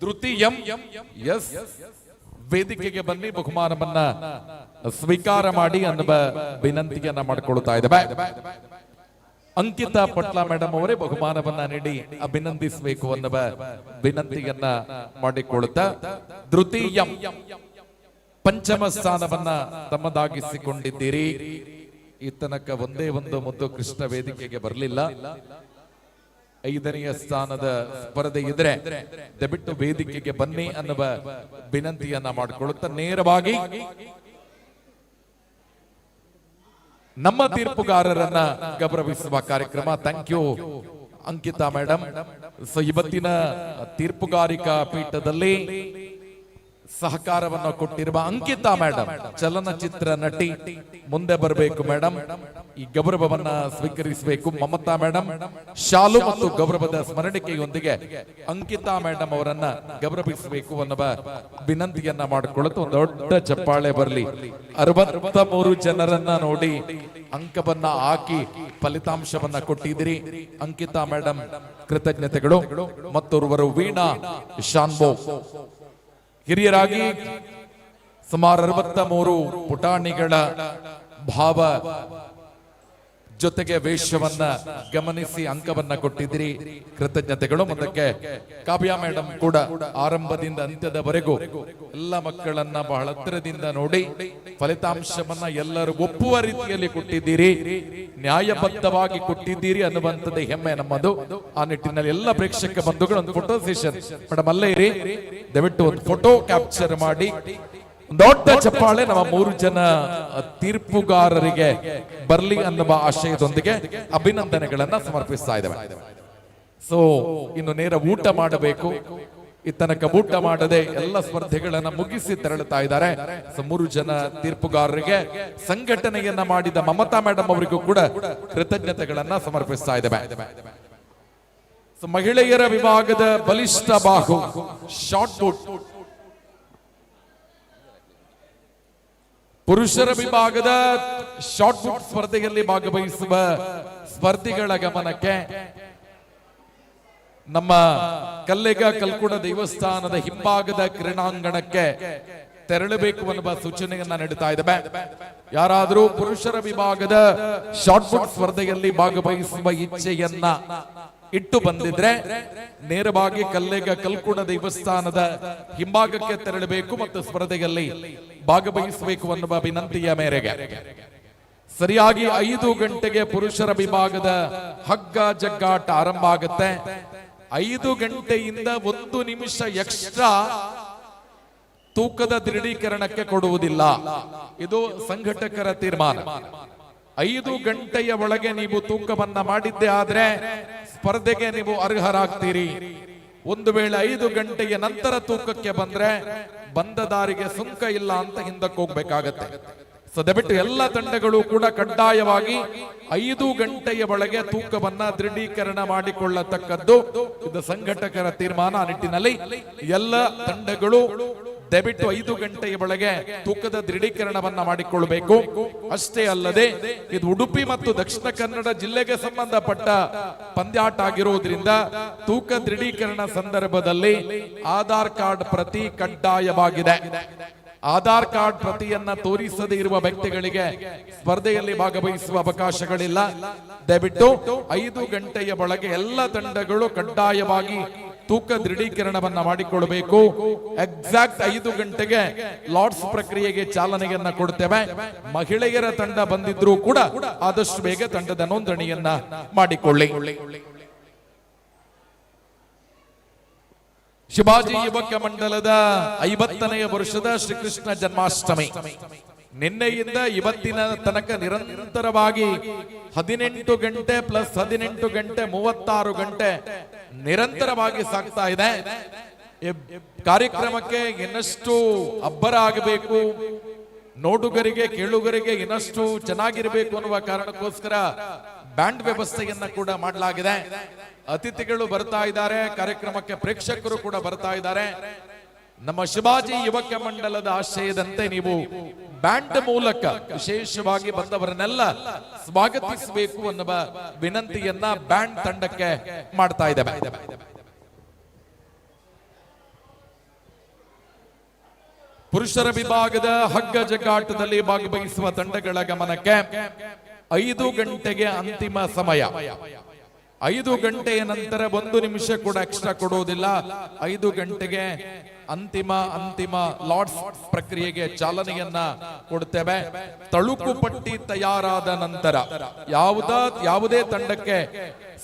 ತೃತೀಯಂ. ಎಸ್, ವೇದಿಕೆಗೆ ಬನ್ನಿ, ಬಹುಮಾನವನ್ನ ಸ್ವೀಕಾರ ಮಾಡಿ ಅನ್ನುವ ವಿನಂತಿಯನ್ನ ಮಾಡಿಕೊಳ್ತಾ ಇದ್ದೇವೆ. ಅಂಕಿತಾ ಪಟ್ಲ ಮೇಡಮ್ ಅವರೇ ಬಹುಮಾನವನ್ನ ನೀಡಿ ಅಭಿನಂದಿಸಬೇಕು ಅನ್ನುವ ವಿನಂತಿಯನ್ನ ಮಾಡಿಕೊಳ್ಳುತ್ತಾ ತೃತೀಯಂ ಪಂಚಮ ಸ್ಥಾನವನ್ನ ತಮ್ಮದಾಗಿಸಿಕೊಂಡಿದ್ದೀರಿ. ಈ ತನಕ ಒಂದೇ ಒಂದು ಮುದ್ದು ಕೃಷ್ಣ ವೇದಿಕೆಗೆ ಬರಲಿಲ್ಲ. ಐದನೆಯ ಸ್ಥಾನದ ಸ್ಪರ್ಧೆ ಇದ್ರೆ ದಯವಿಟ್ಟು ವೇದಿಕೆಗೆ ಬನ್ನಿ ಅನ್ನುವ ವಿನಂತಿಯನ್ನ ಮಾಡಿಕೊಳ್ಳುತ್ತಾ ನೇರವಾಗಿ ನಮ್ಮ ತೀರ್ಪುಗಾರರನ್ನ ಗೌರವಿಸುವ ಕಾರ್ಯಕ್ರಮ. Thank you Ankita madam. So ಇವತ್ತಿನ ತೀರ್ಪುಗಾರಿಕಾ ಪೀಠದಲ್ಲಿ ಸಹಕಾರವನ್ನು ಕೊಟ್ಟಿರುವ ಅಂಕಿತಾ ಮೇಡಮ್, ಚಲನಚಿತ್ರ ನಟಿ, ಮುಂದೆ ಬರಬೇಕು ಮೇಡಮ್. ಈ ಗೌರವವನ್ನ ಸ್ವೀಕರಿಸಬೇಕು. ಮಮತಾ ಮೇಡಮ್ ಶಾಲು ಮತ್ತು ಗೌರವದ ಸ್ಮರಣಿಕೆಯೊಂದಿಗೆ ಅಂಕಿತಾ ಮೇಡಮ್ ಅವರನ್ನ ಗೌರವಿಸಬೇಕು ಅನ್ನುವ ವಿನಂತಿಯನ್ನ ಮಾಡಿಕೊಳ್ಳುತ್ತಾ ಒಂದು ದೊಡ್ಡ ಚಪ್ಪಾಳೆ ಬರಲಿ. 63 ಜನರನ್ನ ನೋಡಿ ಅಂಕವನ್ನ ಹಾಕಿ ಫಲಿತಾಂಶವನ್ನ ಕೊಟ್ಟಿದ್ದೀರಿ. ಅಂಕಿತಾ ಮೇಡಮ್ ಕೃತಜ್ಞತೆಗಳು. ಮತ್ತೋರ್ವರು ವೀಣಾ ಶಾನ್ಭೋಗ್, ಹಿರಿಯರಾಗಿ ಸುಮಾರು 63 ಪುಟಾಣಿಗಳ ಭಾವ ಜೊತೆಗೆ ವೇಷವನ್ನ ಗಮನಿಸಿ ಅಂಕವನ್ನ ಕೊಟ್ಟಿದ್ದೀರಿ. ಕೃತಜ್ಞತೆಗಳು. ಮುಂದಕ್ಕೆ ಕಾವ್ಯ ಮೇಡಮ್ ಕೂಡ ಆರಂಭದಿಂದ ಅಂತ್ಯದವರೆಗೂ ಎಲ್ಲ ಮಕ್ಕಳನ್ನ ಬಹಳ ಹತ್ತಿರದಿಂದ ನೋಡಿ ಫಲಿತಾಂಶವನ್ನ ಎಲ್ಲರೂ ಒಪ್ಪುವ ರೀತಿಯಲ್ಲಿ ಕೊಟ್ಟಿದ್ದೀರಿ, ನ್ಯಾಯಬದ್ಧವಾಗಿ ಕೊಟ್ಟಿದ್ದೀರಿ ಅನ್ನುವಂಥದ್ದು ಹೆಮ್ಮೆ ನಮ್ಮದು. ಆ ನಿಟ್ಟಿನಲ್ಲಿ ಎಲ್ಲ ಪ್ರೇಕ್ಷಕ ಬಂಧುಗಳು ಒಂದು ಫೋಟೋ ಸೆಷನ್ ಮೇಡಮ್ ಅಲ್ಲೇ ಇರಿ, ದಯವಿಟ್ಟು ಒಂದು ಫೋಟೋ ಕ್ಯಾಪ್ಚರ್ ಮಾಡಿ ದೊಡ್ಡ ಚಪ್ಪಾಳೆ ನಮ್ಮ 3 ಜನ ತೀರ್ಪುಗಾರರಿಗೆ ಬರ್ಲಿ ಅನ್ನುವ ಆಶಯದೊಂದಿಗೆ ಅಭಿನಂದನೆಗಳನ್ನ ಸಮರ್ಪಿಸ್ತಾ ಇದ್ದೇವೆ. ಸೊ ಇನ್ನು ನೇರ ಊಟ ಮಾಡಬೇಕು. ಇತನಕ ಊಟ ಮಾಡದೆ ಎಲ್ಲ ಸ್ಪರ್ಧೆಗಳನ್ನ ಮುಗಿಸಿ ತೆರಳುತ್ತಾ ಇದ್ದಾರೆ. 3 ಜನ ತೀರ್ಪುಗಾರರಿಗೆ ಸಂಘಟನೆಯನ್ನ ಮಾಡಿದ ಮಮತಾ ಮೇಡಮ್ ಅವರಿಗೂ ಕೂಡ ಕೃತಜ್ಞತೆಗಳನ್ನ ಸಮರ್ಪಿಸ್ತಾ ಇದ್ದೇವೆ. ಮಹಿಳೆಯರ ವಿಭಾಗದ ಬಲಿಷ್ಠ ಬಾಹು ಶಾರ್ಟ್ ಪುಟ್, ಪುರುಷರ ವಿಭಾಗದ ಶಾರ್ಟ್ ಪುಟ್ ಸ್ಪರ್ಧೆಯಲ್ಲಿ ಭಾಗವಹಿಸುವ ಸ್ಪರ್ಧಿಗಳ ಗಮನಕ್ಕೆ ನಮ್ಮ ಕಲ್ಲೆಗ ಕಲ್ಕುಡ ದೇವಸ್ಥಾನದ ಹಿಂಭಾಗದ ಕ್ರೀಡಾಂಗಣಕ್ಕೆ ತೆರಳಬೇಕು ಎನ್ನುವ ಸೂಚನೆಯನ್ನ ನೀಡುತ್ತಾ ಇದ್ದೇವೆ. ಯಾರಾದರೂ ಪುರುಷರ ವಿಭಾಗದ ಶಾರ್ಟ್ ಪುಟ್ ಸ್ಪರ್ಧೆಯಲ್ಲಿ ಭಾಗವಹಿಸುವ ಇಚ್ಛೆಯನ್ನ ಇಟ್ಟು ಬಂದಿದ್ರೆ ನೇರವಾಗಿ ಕಲ್ಲೆಗ ಕಲ್ಕುಡ ದೇವಸ್ಥಾನದ ಹಿಂಭಾಗಕ್ಕೆ ತೆರಳಬೇಕು ಮತ್ತು ಸ್ಪರ್ಧೆಯಲ್ಲಿ ಭಾಗವಹಿಸಬೇಕು ಅನ್ನುವ ವಿನಂತಿಯ ಮೇರೆಗೆ ಸರಿಯಾಗಿ 5 ಗಂಟೆಗೆ ಪುರುಷರ ವಿಭಾಗದ ಹಗ್ಗ ಜಗ್ಗಾಟ ಆರಂಭ ಆಗುತ್ತೆ. 5 ಗಂಟೆಯಿಂದ 1 ನಿಮಿಷ ಎಕ್ಸ್ಟ್ರಾ ತೂಕದ ದೃಢೀಕರಣಕ್ಕೆ ಕೊಡುವುದಿಲ್ಲ. ಇದು ಸಂಘಟಕರ ತೀರ್ಮಾನ. 5 ಗಂಟೆಯ ಒಳಗೆ ನೀವು ತೂಕವನ್ನ ಮಾಡಿದ್ದೆ ಆದ್ರೆ ಸ್ಪರ್ಧೆಗೆ ನೀವು ಅರ್ಹರಾಗ್ತೀರಿ. ಒಂದು ವೇಳೆ 5 ಗಂಟೆಯ ನಂತರ ತೂಕಕ್ಕೆ ಬಂದ್ರೆ ಬಂದ ದಾರಿಗೆ ಸುಂಕ ಇಲ್ಲ ಅಂತ ಹಿಂದಕ್ಕೆ ಹೋಗ್ಬೇಕಾಗತ್ತೆ. ದಯವಿಟ್ಟು ಎಲ್ಲ ತಂಡಗಳು ಕೂಡ ಕಡ್ಡಾಯವಾಗಿ 5 ಗಂಟೆಯ ಒಳಗೆ ತೂಕವನ್ನ ದೃಢೀಕರಣ ಮಾಡಿಕೊಳ್ಳತಕ್ಕದ್ದು ಇದು ಸಂಘಟಕರ ತೀರ್ಮಾನ. ಆ ನಿಟ್ಟಿನಲ್ಲಿ ಎಲ್ಲ ತಂಡಗಳು ದಯವಿಟ್ಟು 5 ಗಂಟೆಯ ಒಳಗೆ ತೂಕದ ದೃಢೀಕರಣವನ್ನ ಮಾಡಿಕೊಳ್ಳಬೇಕು. ಅಷ್ಟೇ ಅಲ್ಲದೆ ಇದು ಉಡುಪಿ ಮತ್ತು ದಕ್ಷಿಣ ಕನ್ನಡ ಜಿಲ್ಲೆಗೆ ಸಂಬಂಧಪಟ್ಟ ಪಂದ್ಯಾಟ ಆಗಿರುವುದರಿಂದ ತೂಕ ದೃಢೀಕರಣ ಸಂದರ್ಭದಲ್ಲಿ ಆಧಾರ್ ಕಾರ್ಡ್ ಪ್ರತಿ ಕಡ್ಡಾಯವಾಗಿದೆ. ಆಧಾರ್ ಕಾರ್ಡ್ ಪ್ರತಿಯನ್ನ ತೋರಿಸದೇ ಇರುವ ವ್ಯಕ್ತಿಗಳಿಗೆ ಸ್ಪರ್ಧೆಯಲ್ಲಿ ಭಾಗವಹಿಸುವ ಅವಕಾಶಗಳಿಲ್ಲ. ದಯವಿಟ್ಟು 5 ಗಂಟೆಯ ಒಳಗೆ ಎಲ್ಲ ತಂಡಗಳು ಕಡ್ಡಾಯವಾಗಿ ತೂಕ ದೃಢೀಕರಣವನ್ನ ಮಾಡಿಕೊಳ್ಳಬೇಕು. ಎಕ್ಸಾಕ್ಟ್ 5 ಗಂಟೆಗೆ ಲಾರ್ಡ್ಸ್ ಪ್ರಕ್ರಿಯೆಗೆ ಚಾಲನೆಯನ್ನ ಕೊಡ್ತೇವೆ. ಮಹಿಳೆಯರ ತಂಡ ಬಂದಿದ್ರೂ ಕೂಡ ಆದಷ್ಟು ಬೇಗ ತಂಡದ ನೋಂದಣಿಯನ್ನ ಮಾಡಿಕೊಳ್ಳಿ. ಶಿವಾಜಿ ಯುವಕ ಮಂಡಲದ 50ನೇ ವರ್ಷದ ಶ್ರೀಕೃಷ್ಣ ಜನ್ಮಾಷ್ಟಮಿ ನಿನ್ನೆಯಿಂದ ಇವತ್ತಿನ ತನಕ ನಿರಂತರವಾಗಿ 18 ಗಂಟೆ ಪ್ಲಸ್ 18 ಗಂಟೆ 36 ಗಂಟೆ ನಿರಂತರವಾಗಿ ಸಾಗ್ತಾ ಇದೆ. ಕಾರ್ಯಕ್ರಮಕ್ಕೆ ಇನ್ನಷ್ಟು ಅಬ್ಬರ ಆಗಬೇಕು, ನೋಡುಗರಿಗೆ ಕೇಳುಗರಿಗೆ ಇನ್ನಷ್ಟು ಚೆನ್ನಾಗಿರಬೇಕು ಅನ್ನುವ ಕಾರಣಕ್ಕೋಸ್ಕರ ಬ್ಯಾಂಡ್ ವ್ಯವಸ್ಥೆಯನ್ನ ಕೂಡ ಮಾಡಲಾಗಿದೆ. ಅತಿಥಿಗಳು ಬರ್ತಾ ಇದ್ದಾರೆ, ಕಾರ್ಯಕ್ರಮಕ್ಕೆ ಪ್ರೇಕ್ಷಕರು ಕೂಡ ಬರ್ತಾ ಇದ್ದಾರೆ. ನಮ್ಮ ಶಿವಾಜಿ ಯುವಕ ಮಂಡಲದ ಆಶಯದಂತೆ ನೀವು ಬ್ಯಾಂಡ್ ಮೂಲಕ ವಿಶೇಷವಾಗಿ ಬಂದವರನ್ನೆಲ್ಲ ಸ್ವಾಗತಿಸಬೇಕು ಅನ್ನುವ ವಿನಂತಿಯನ್ನ ಬ್ಯಾಂಡ್ ತಂಡಕ್ಕೆ ಮಾಡ್ತಾ ಇದ್ದೇವೆ. ಪುರುಷರ ವಿಭಾಗದ ಹಗ್ಗ ಜಗ್ಗಾಟದಲ್ಲಿ ಭಾಗವಹಿಸುವ ತಂಡಗಳ ಗಮನಕ್ಕೆ 5 ಗಂಟೆಗೆ ಅಂತಿಮ ಸಮಯ. 5 ಗಂಟೆಯ ನಂತರ 1 ನಿಮಿಷ ಕೂಡ ಎಕ್ಸ್ಟ್ರಾ ಕೊಡುವುದಿಲ್ಲ. 5 ಗಂಟೆಗೆ ಅಂತಿಮ ಲಾರ್ಡ್ಸ್ ಪ್ರಕ್ರಿಯೆಗೆ ಚಾಲನೆಯನ್ನ ಕೊಡ್ತೇವೆ. ತಳುಕು ಪಟ್ಟಿ ತಯಾರಾದ ನಂತರ ಯಾವುದೇ ತಂಡಕ್ಕೆ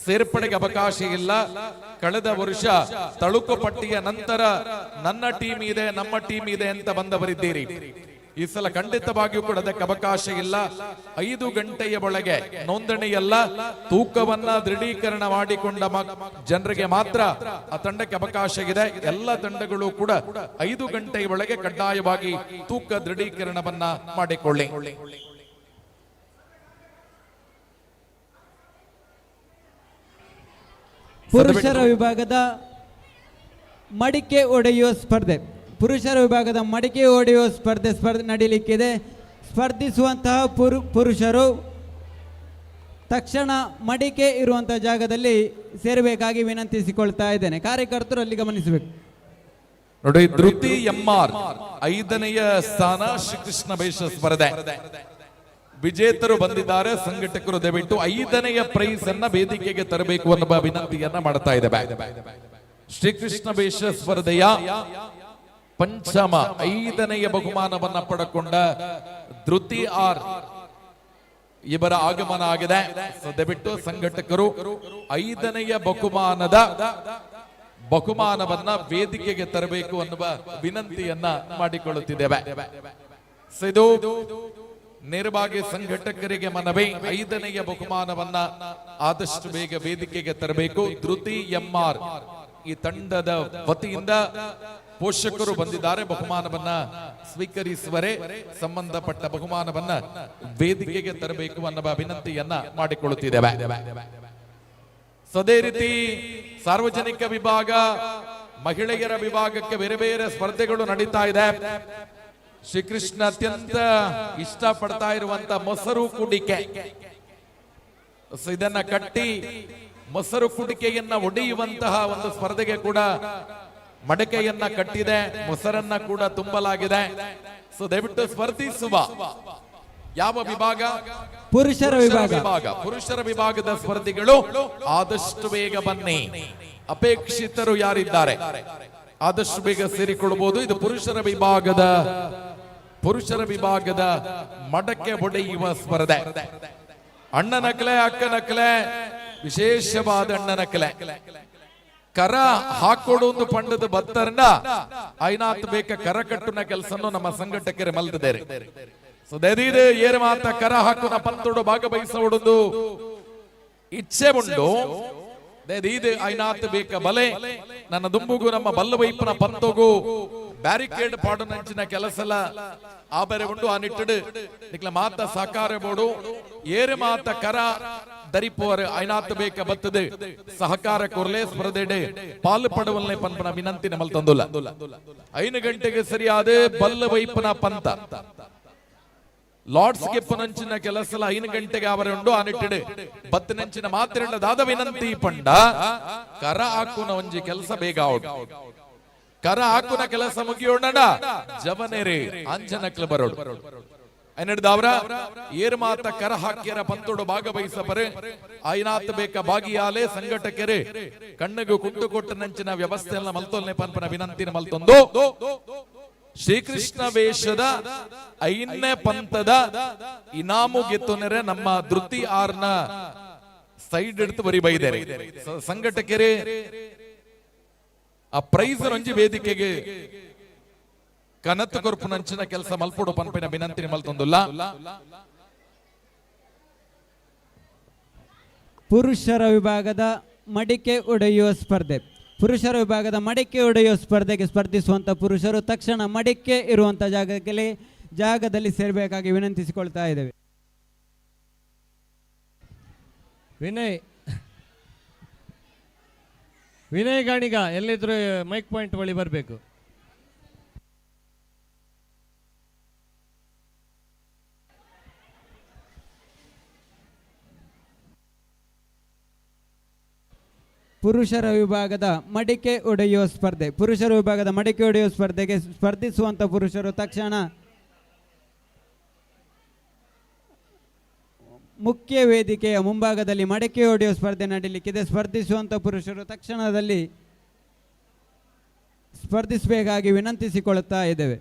ಸೇರ್ಪಡೆಗೆ ಅವಕಾಶ ಇಲ್ಲ. ಕಳೆದ ವರ್ಷ ತಳುಕು ಪಟ್ಟಿಯ ನಂತರ ನನ್ನ ಟೀಮ್ ಇದೆ, ನಮ್ಮ ಟೀಮ್ ಇದೆ ಅಂತ ಬಂದವರಿದ್ದೀರಿ. ಈ ಸಲ ಖಂಡಿತವಾಗಿಯೂ ಕೂಡ ಅದಕ್ಕೆ ಅವಕಾಶ ಇಲ್ಲ. 5 ಗಂಟೆಯ ಒಳಗೆ ನೋಂದಣಿಯಲ್ಲ, ತೂಕವನ್ನ ದೃಢೀಕರಣ ಮಾಡಿಕೊಂಡ ಜನರಿಗೆ ಮಾತ್ರ ಆ ತಂಡಕ್ಕೆ ಅವಕಾಶ ಇದೆ. ಎಲ್ಲ ತಂಡಗಳು ಕೂಡ 5 ಗಂಟೆಯ ಒಳಗೆ ಕಡ್ಡಾಯವಾಗಿ ತೂಕ ದೃಢೀಕರಣವನ್ನ ಮಾಡಿಕೊಳ್ಳಿ.
ಪುರುಷರ ವಿಭಾಗದ ಮಡಿಕೆ ಒಡೆಯುವ ಸ್ಪರ್ಧೆ ಸ್ಪರ್ಧೆ ನಡೀಲಿಕ್ಕಿದೆ. ಸ್ಪರ್ಧಿಸುವಂತಹ ಪುರುಷರು ತಕ್ಷಣ ಮಡಿಕೆ ಇರುವಂತಹ ಜಾಗದಲ್ಲಿ ಸೇರಬೇಕಾಗಿ ವಿನಂತಿಸಿಕೊಳ್ತಾ ಇದ್ದೇನೆ. ಕಾರ್ಯಕರ್ತರು ಅಲ್ಲಿ ಗಮನಿಸಬೇಕು.
ನೋಡಿ, ಧೃತಿ ಎಂಆರ್ 5ನೇಯ ಸ್ಥಾನ ಶ್ರೀಕೃಷ್ಣ ವೇಷ ಸ್ಪರ್ಧೆ ವಿಜೇತರು ಬಂದಿದ್ದಾರೆ. ಸಂಘಟಕರು ದಯವಿಟ್ಟು 5ನೇಯ ಪ್ರೈಸ್ ಅನ್ನ ವೇದಿಕೆಗೆ ತರಬೇಕು ಅನ್ನುವ ವಿನಂತಿಯನ್ನ ಮಾಡ್ತಾ ಇದ್ದೇವೆ. ಶ್ರೀಕೃಷ್ಣ ವೇಷ ಸ್ಪರ್ಧೆಯ ಪಂಚಮ 5ನೇಯ ಬಹುಮಾನವನ್ನ ಪಡೆಕೊಂಡ ಧೃತಿ ಆರ್ ಇವರ ಆಗಮನ ಆಗಿದೆ. ದಯವಿಟ್ಟು ಸಂಘಟಕರು 5ನೇಯ ಬಹುಮಾನವನ್ನ ವೇದಿಕೆಗೆ ತರಬೇಕು ಅನ್ನುವ ವಿನಂತಿಯನ್ನ ಮಾಡಿಕೊಳ್ಳುತ್ತಿದ್ದೇವೆ. ಇದು ನೇರವಾಗಿ ಸಂಘಟಕರಿಗೆ ಮನವಿ, 5ನೇಯ ಬಹುಮಾನವನ್ನ ಆದಷ್ಟು ಬೇಗ ವೇದಿಕೆಗೆ ತರಬೇಕು. ಧೃತಿ ಎಂಆರ್ ಈ ತಂಡದ ವತಿಯಿಂದ ಪೋಷಕರು ಬಂದಿದ್ದಾರೆ. ಬಹುಮಾನವನ್ನ ಸ್ವೀಕರಿಸುವರೆ ಸಂಬಂಧಪಟ್ಟ ಬಹುಮಾನವನ್ನ ವೇದಿಕೆಗೆ ತರಬೇಕು ಅನ್ನುವ ವಿನಂತಿಯನ್ನ ಮಾಡಿಕೊಳ್ಳುತ್ತಿದ್ದೇವೆ. ಅದೇ ರೀತಿ ಸಾರ್ವಜನಿಕ ವಿಭಾಗ, ಮಹಿಳೆಯರ ವಿಭಾಗಕ್ಕೆ ಬೇರೆ ಬೇರೆ ಸ್ಪರ್ಧೆಗಳು ನಡೀತಾ ಇದೆ. ಶ್ರೀಕೃಷ್ಣ ಅತ್ಯಂತ ಇಷ್ಟಪಡ್ತಾ ಇರುವಂತ ಮೊಸರು ಕುಡಿಕೆ, ಇದನ್ನ ಕಟ್ಟಿ ಮೊಸರು ಕುಡಿಕೆಯನ್ನ ಒಡೆಯುವಂತಹ ಒಂದು ಸ್ಪರ್ಧೆಗೆ ಕೂಡ ಮಡಕೆಯನ್ನ ಕಟ್ಟಿದೆ, ಮೊಸರನ್ನ ಕೂಡ ತುಂಬಲಾಗಿದೆ. ಸೊ ದಯವಿಟ್ಟು ಸ್ಪರ್ಧಿಸುವ ಯಾವ ವಿಭಾಗ?
ಪುರುಷರ ವಿಭಾಗ.
ಪುರುಷರ ವಿಭಾಗದ ಸ್ಪರ್ಧಿಗಳು ಆದಷ್ಟು ಬೇಗ ಬನ್ನಿ. ಅಪೇಕ್ಷಿತರು ಯಾರಿದ್ದಾರೆ ಆದಷ್ಟು ಬೇಗ ಸೇರಿಕೊಳ್ಳಬಹುದು. ಇದು ಪುರುಷರ ವಿಭಾಗದ ಮಡಕೆ ಒಡೆಯುವ ಸ್ಪರ್ಧೆ. ಅಣ್ಣನಕಲೆ, ಅಕ್ಕನಕಲೆ, ವಿಶೇಷವಾದ ಅಣ್ಣನಕಲೆ. ಕರ ಹಾಕೊಡು ಒಂದು ಪಂಡದ ಬತ್ತರ್ನ ಐನಾತ್ ಬೇಕ ಕರ ಕಟ್ಟುನ ಕೆಲಸನ್ನು ನಮ್ಮ ಸಂಘಟಕರು ಮಲ್ದಿದ್ದಾರೆ. ಸೊ ದಯದೀದು ಏರು ಮಾತ ಕರ ಹಾಕುನ ಪಂತೋಡು ಭಾಗವಹಿಸೋಡು ಇಚ್ಛೆ ಉಂಡು. ದಯದೀದು ಐನಾತ್ ಬೇಕ ಬಲೆ ನನ್ನ ದುಂಬುಗೂ ನಮ್ಮ ಬಲ್ಲವೈಪನ ಪಂತೋಗೂ ಬ್ಯಾರಿಕೇಡ್ ಪಾಡು ನಂಚಿನ ಕೆಲಸಲ ಆಬರೆ ಉಂಡು. ಆ ನಿಟ್ಟಿಡು ನಿಕ್ಲ ಮಾತ ಸಾಕಾರ ಬೋಡು ಏರು ಮಾತ ಕರ ದರಿಪೋರ್ ಐನಾತ್ ಬೇಕ ಬತ್ತದು ಸಹಕಾರ ಕೊರ್ಲೆ ಸ್ಪರ್ಧೆಡೆ ಪಾಲು ಪಡುವಲ್ನೆ ಪಂಪನ ವಿನಂತಿನ ಮಲ್ತಂದುಲ್ಲ. 5 ಗಂಟೆಗೆ ಸರಿಯಾದ ಬಲ್ಲವೈಪನ ಪಂತ ಲಾರ್ಡ್ಸ್ ಗೆ ಪುನಂಚಿನ ಕೆಲಸಲ 5 ಗಂಟೆಗೆ ಅವರ ಉಂಡು. ಆ ನಿಟ್ಟಿಡು 10 ನಂಚಿನ ಮಾತ್ರೆಂಡದಾದ ವಿನಂತಿ ಪಂಡ ಕರ ಹಾಕುನ ಒಂಜಿ ಕೆಲಸ ಬೇಗ ಔಟ್. ಕರ ಹಾಕುನ ಕೆಲಸ ಮುಗಿಯೋಣ ಜವನೇರೆ ಅಂಜನಕ್ಲ ಬರೋಡು. ಐನಡ್ದವ್ರ ಏರ್ ಮಾತ ಕರ ಹಾಕ್ಯರ ಪಂತೋಡು ಭಾಗವಹಿಸಬರೆ ಐನಾತ್ ಬೇಕ ಭಾಗಿಯಾಲೆ ಸಂಘಟಕರೇ ಕಣ್ಣಿಗೂ ಕುಂಟು ಕೊಟ್ಟ ನಂಚಿನ ವ್ಯವಸ್ಥೆಯನ್ನ ಮಲ್ತೋಲ್ನೆ ಪಂಪನ ವಿನಂತಿನ ಮಲ್ತೊಂದು. ಶ್ರೀಕೃಷ್ಣ ವೇಷದ 5ನೇ ಪಂಥದ ಇನಾಮು ಗೆತ್ತುನರೆ ನಮ್ಮ ಧೃತಿ ಆರ್ನ ಸೈಡ್ ಎಡ್ತು ಬರಿ ಬೈದರೆ ಸಂಘಟಕರೇ ಆ ಪ್ರೈಸ್ ರಂಜಿ ವೇದಿಕೆಗೆ ಕನತ್ತು ಕೊರ್ಪು ನಂಚಿನ ಕೆಲಸ ಮಲ್ಪೋಡು ಪಂಪಿನ ವಿನಂತಿನ ಮಲ್ತೊಂದುಲ್ಲ.
ಪುರುಷರ ವಿಭಾಗದ ಮಡಿಕೆ ಒಡೆಯುವ ಸ್ಪರ್ಧೆ. ಪುರುಷರ ವಿಭಾಗದ ಮಡಿಕೆ ಒಡೆಯುವ ಸ್ಪರ್ಧೆಗೆ ಸ್ಪರ್ಧಿಸುವಂತ ಪುರುಷರು ತಕ್ಷಣ ಮಡಿಕೆ ಇರುವಂತ ಜಾಗದಲ್ಲಿ ಸೇರಬೇಕಾಗಿ ವಿನಂತಿಸಿಕೊಳ್ತಾ ಇದ್ದೇವೆ.
ವಿನಯ್ ಗಾಣಿಗ ಎಲ್ಲಿದ್ರು ಮೈಕ್ ಪಾಯಿಂಟ್ ಬಳಿ ಬರಬೇಕು.
ಪುರುಷರ ವಿಭಾಗದ ಮಡಿಕೆ ಒಡೆಯುವ ಸ್ಪರ್ಧೆ. ಪುರುಷರ ವಿಭಾಗದ ಮಡಿಕೆ ಒಡೆಯುವ ಸ್ಪರ್ಧೆಗೆ ಸ್ಪರ್ಧಿಸುವಂತ ಪುರುಷರು ತಕ್ಷಣ ಮುಖ್ಯ ವೇದಿಕೆಯ ಮುಂಭಾಗದಲ್ಲಿ ಮಡಿಕೆ ಒಡೆಯುವ ಸ್ಪರ್ಧೆ ನಡೀಲಿಕ್ಕಿದೆ. ಸ್ಪರ್ಧಿಸುವಂತ ಪುರುಷರು ತಕ್ಷಣದಲ್ಲಿ ಸ್ಪರ್ಧಿಸಬೇಕಾಗಿ ವಿನಂತಿಸಿಕೊಳ್ಳುತ್ತಾ ಇದ್ದೇವೆ.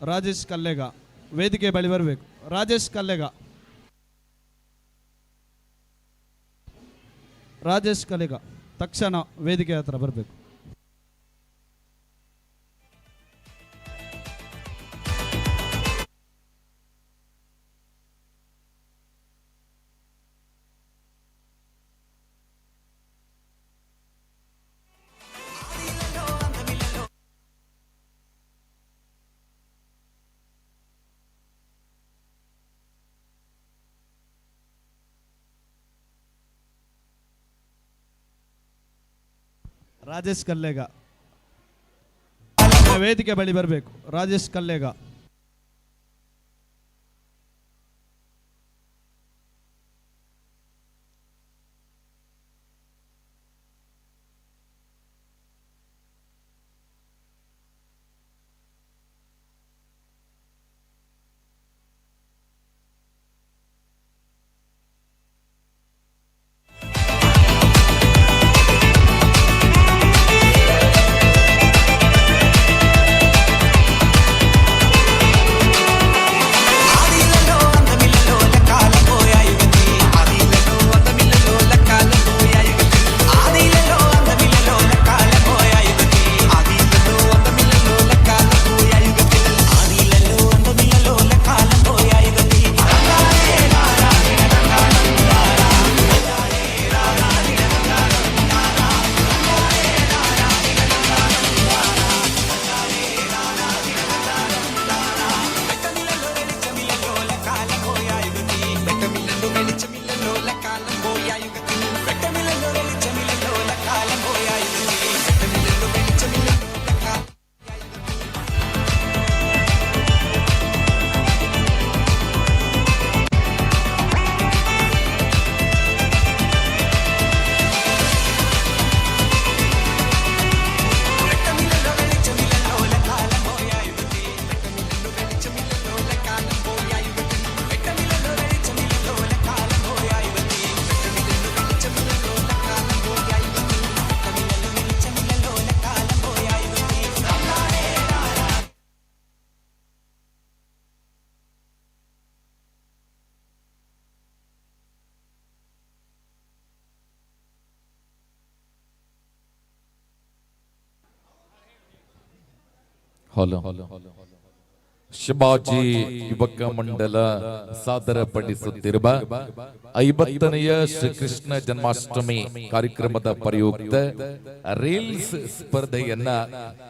ರಾಜೇಶ್ ಕಲ್ಲೆಗ ವೇದಿಕೆ ಬಳಿ ಬರಬೇಕು. ರಾಜೇಶ್ ಕಲ್ಲೆಗ, ರಾಜೇಶ್ ಕಲೆಗ ತಕ್ಷಣ ವೇದಿಕೆ ಹತ್ರ ಬರಬೇಕು. ರಾಜೇಶ್ ಕಲ್ಲೆಗ ವೇದಿಕೆ ಬಳಿ ಬರಬೇಕು. ರಾಜೇಶ್ ಕಲ್ಲೆಗ,
ಶಿವಾಜಿ ಯುವಕ ಮಂಡಲ ಸಾದರಪಡಿಸುತ್ತಿರುವ 50ನೆಯ ಶ್ರೀಕೃಷ್ಣ ಜನ್ಮಾಷ್ಟಮಿ ಕಾರ್ಯಕ್ರಮದ ಪ್ರಯುಕ್ತ ರೀಲ್ಸ್ ಸ್ಪರ್ಧೆಯನ್ನ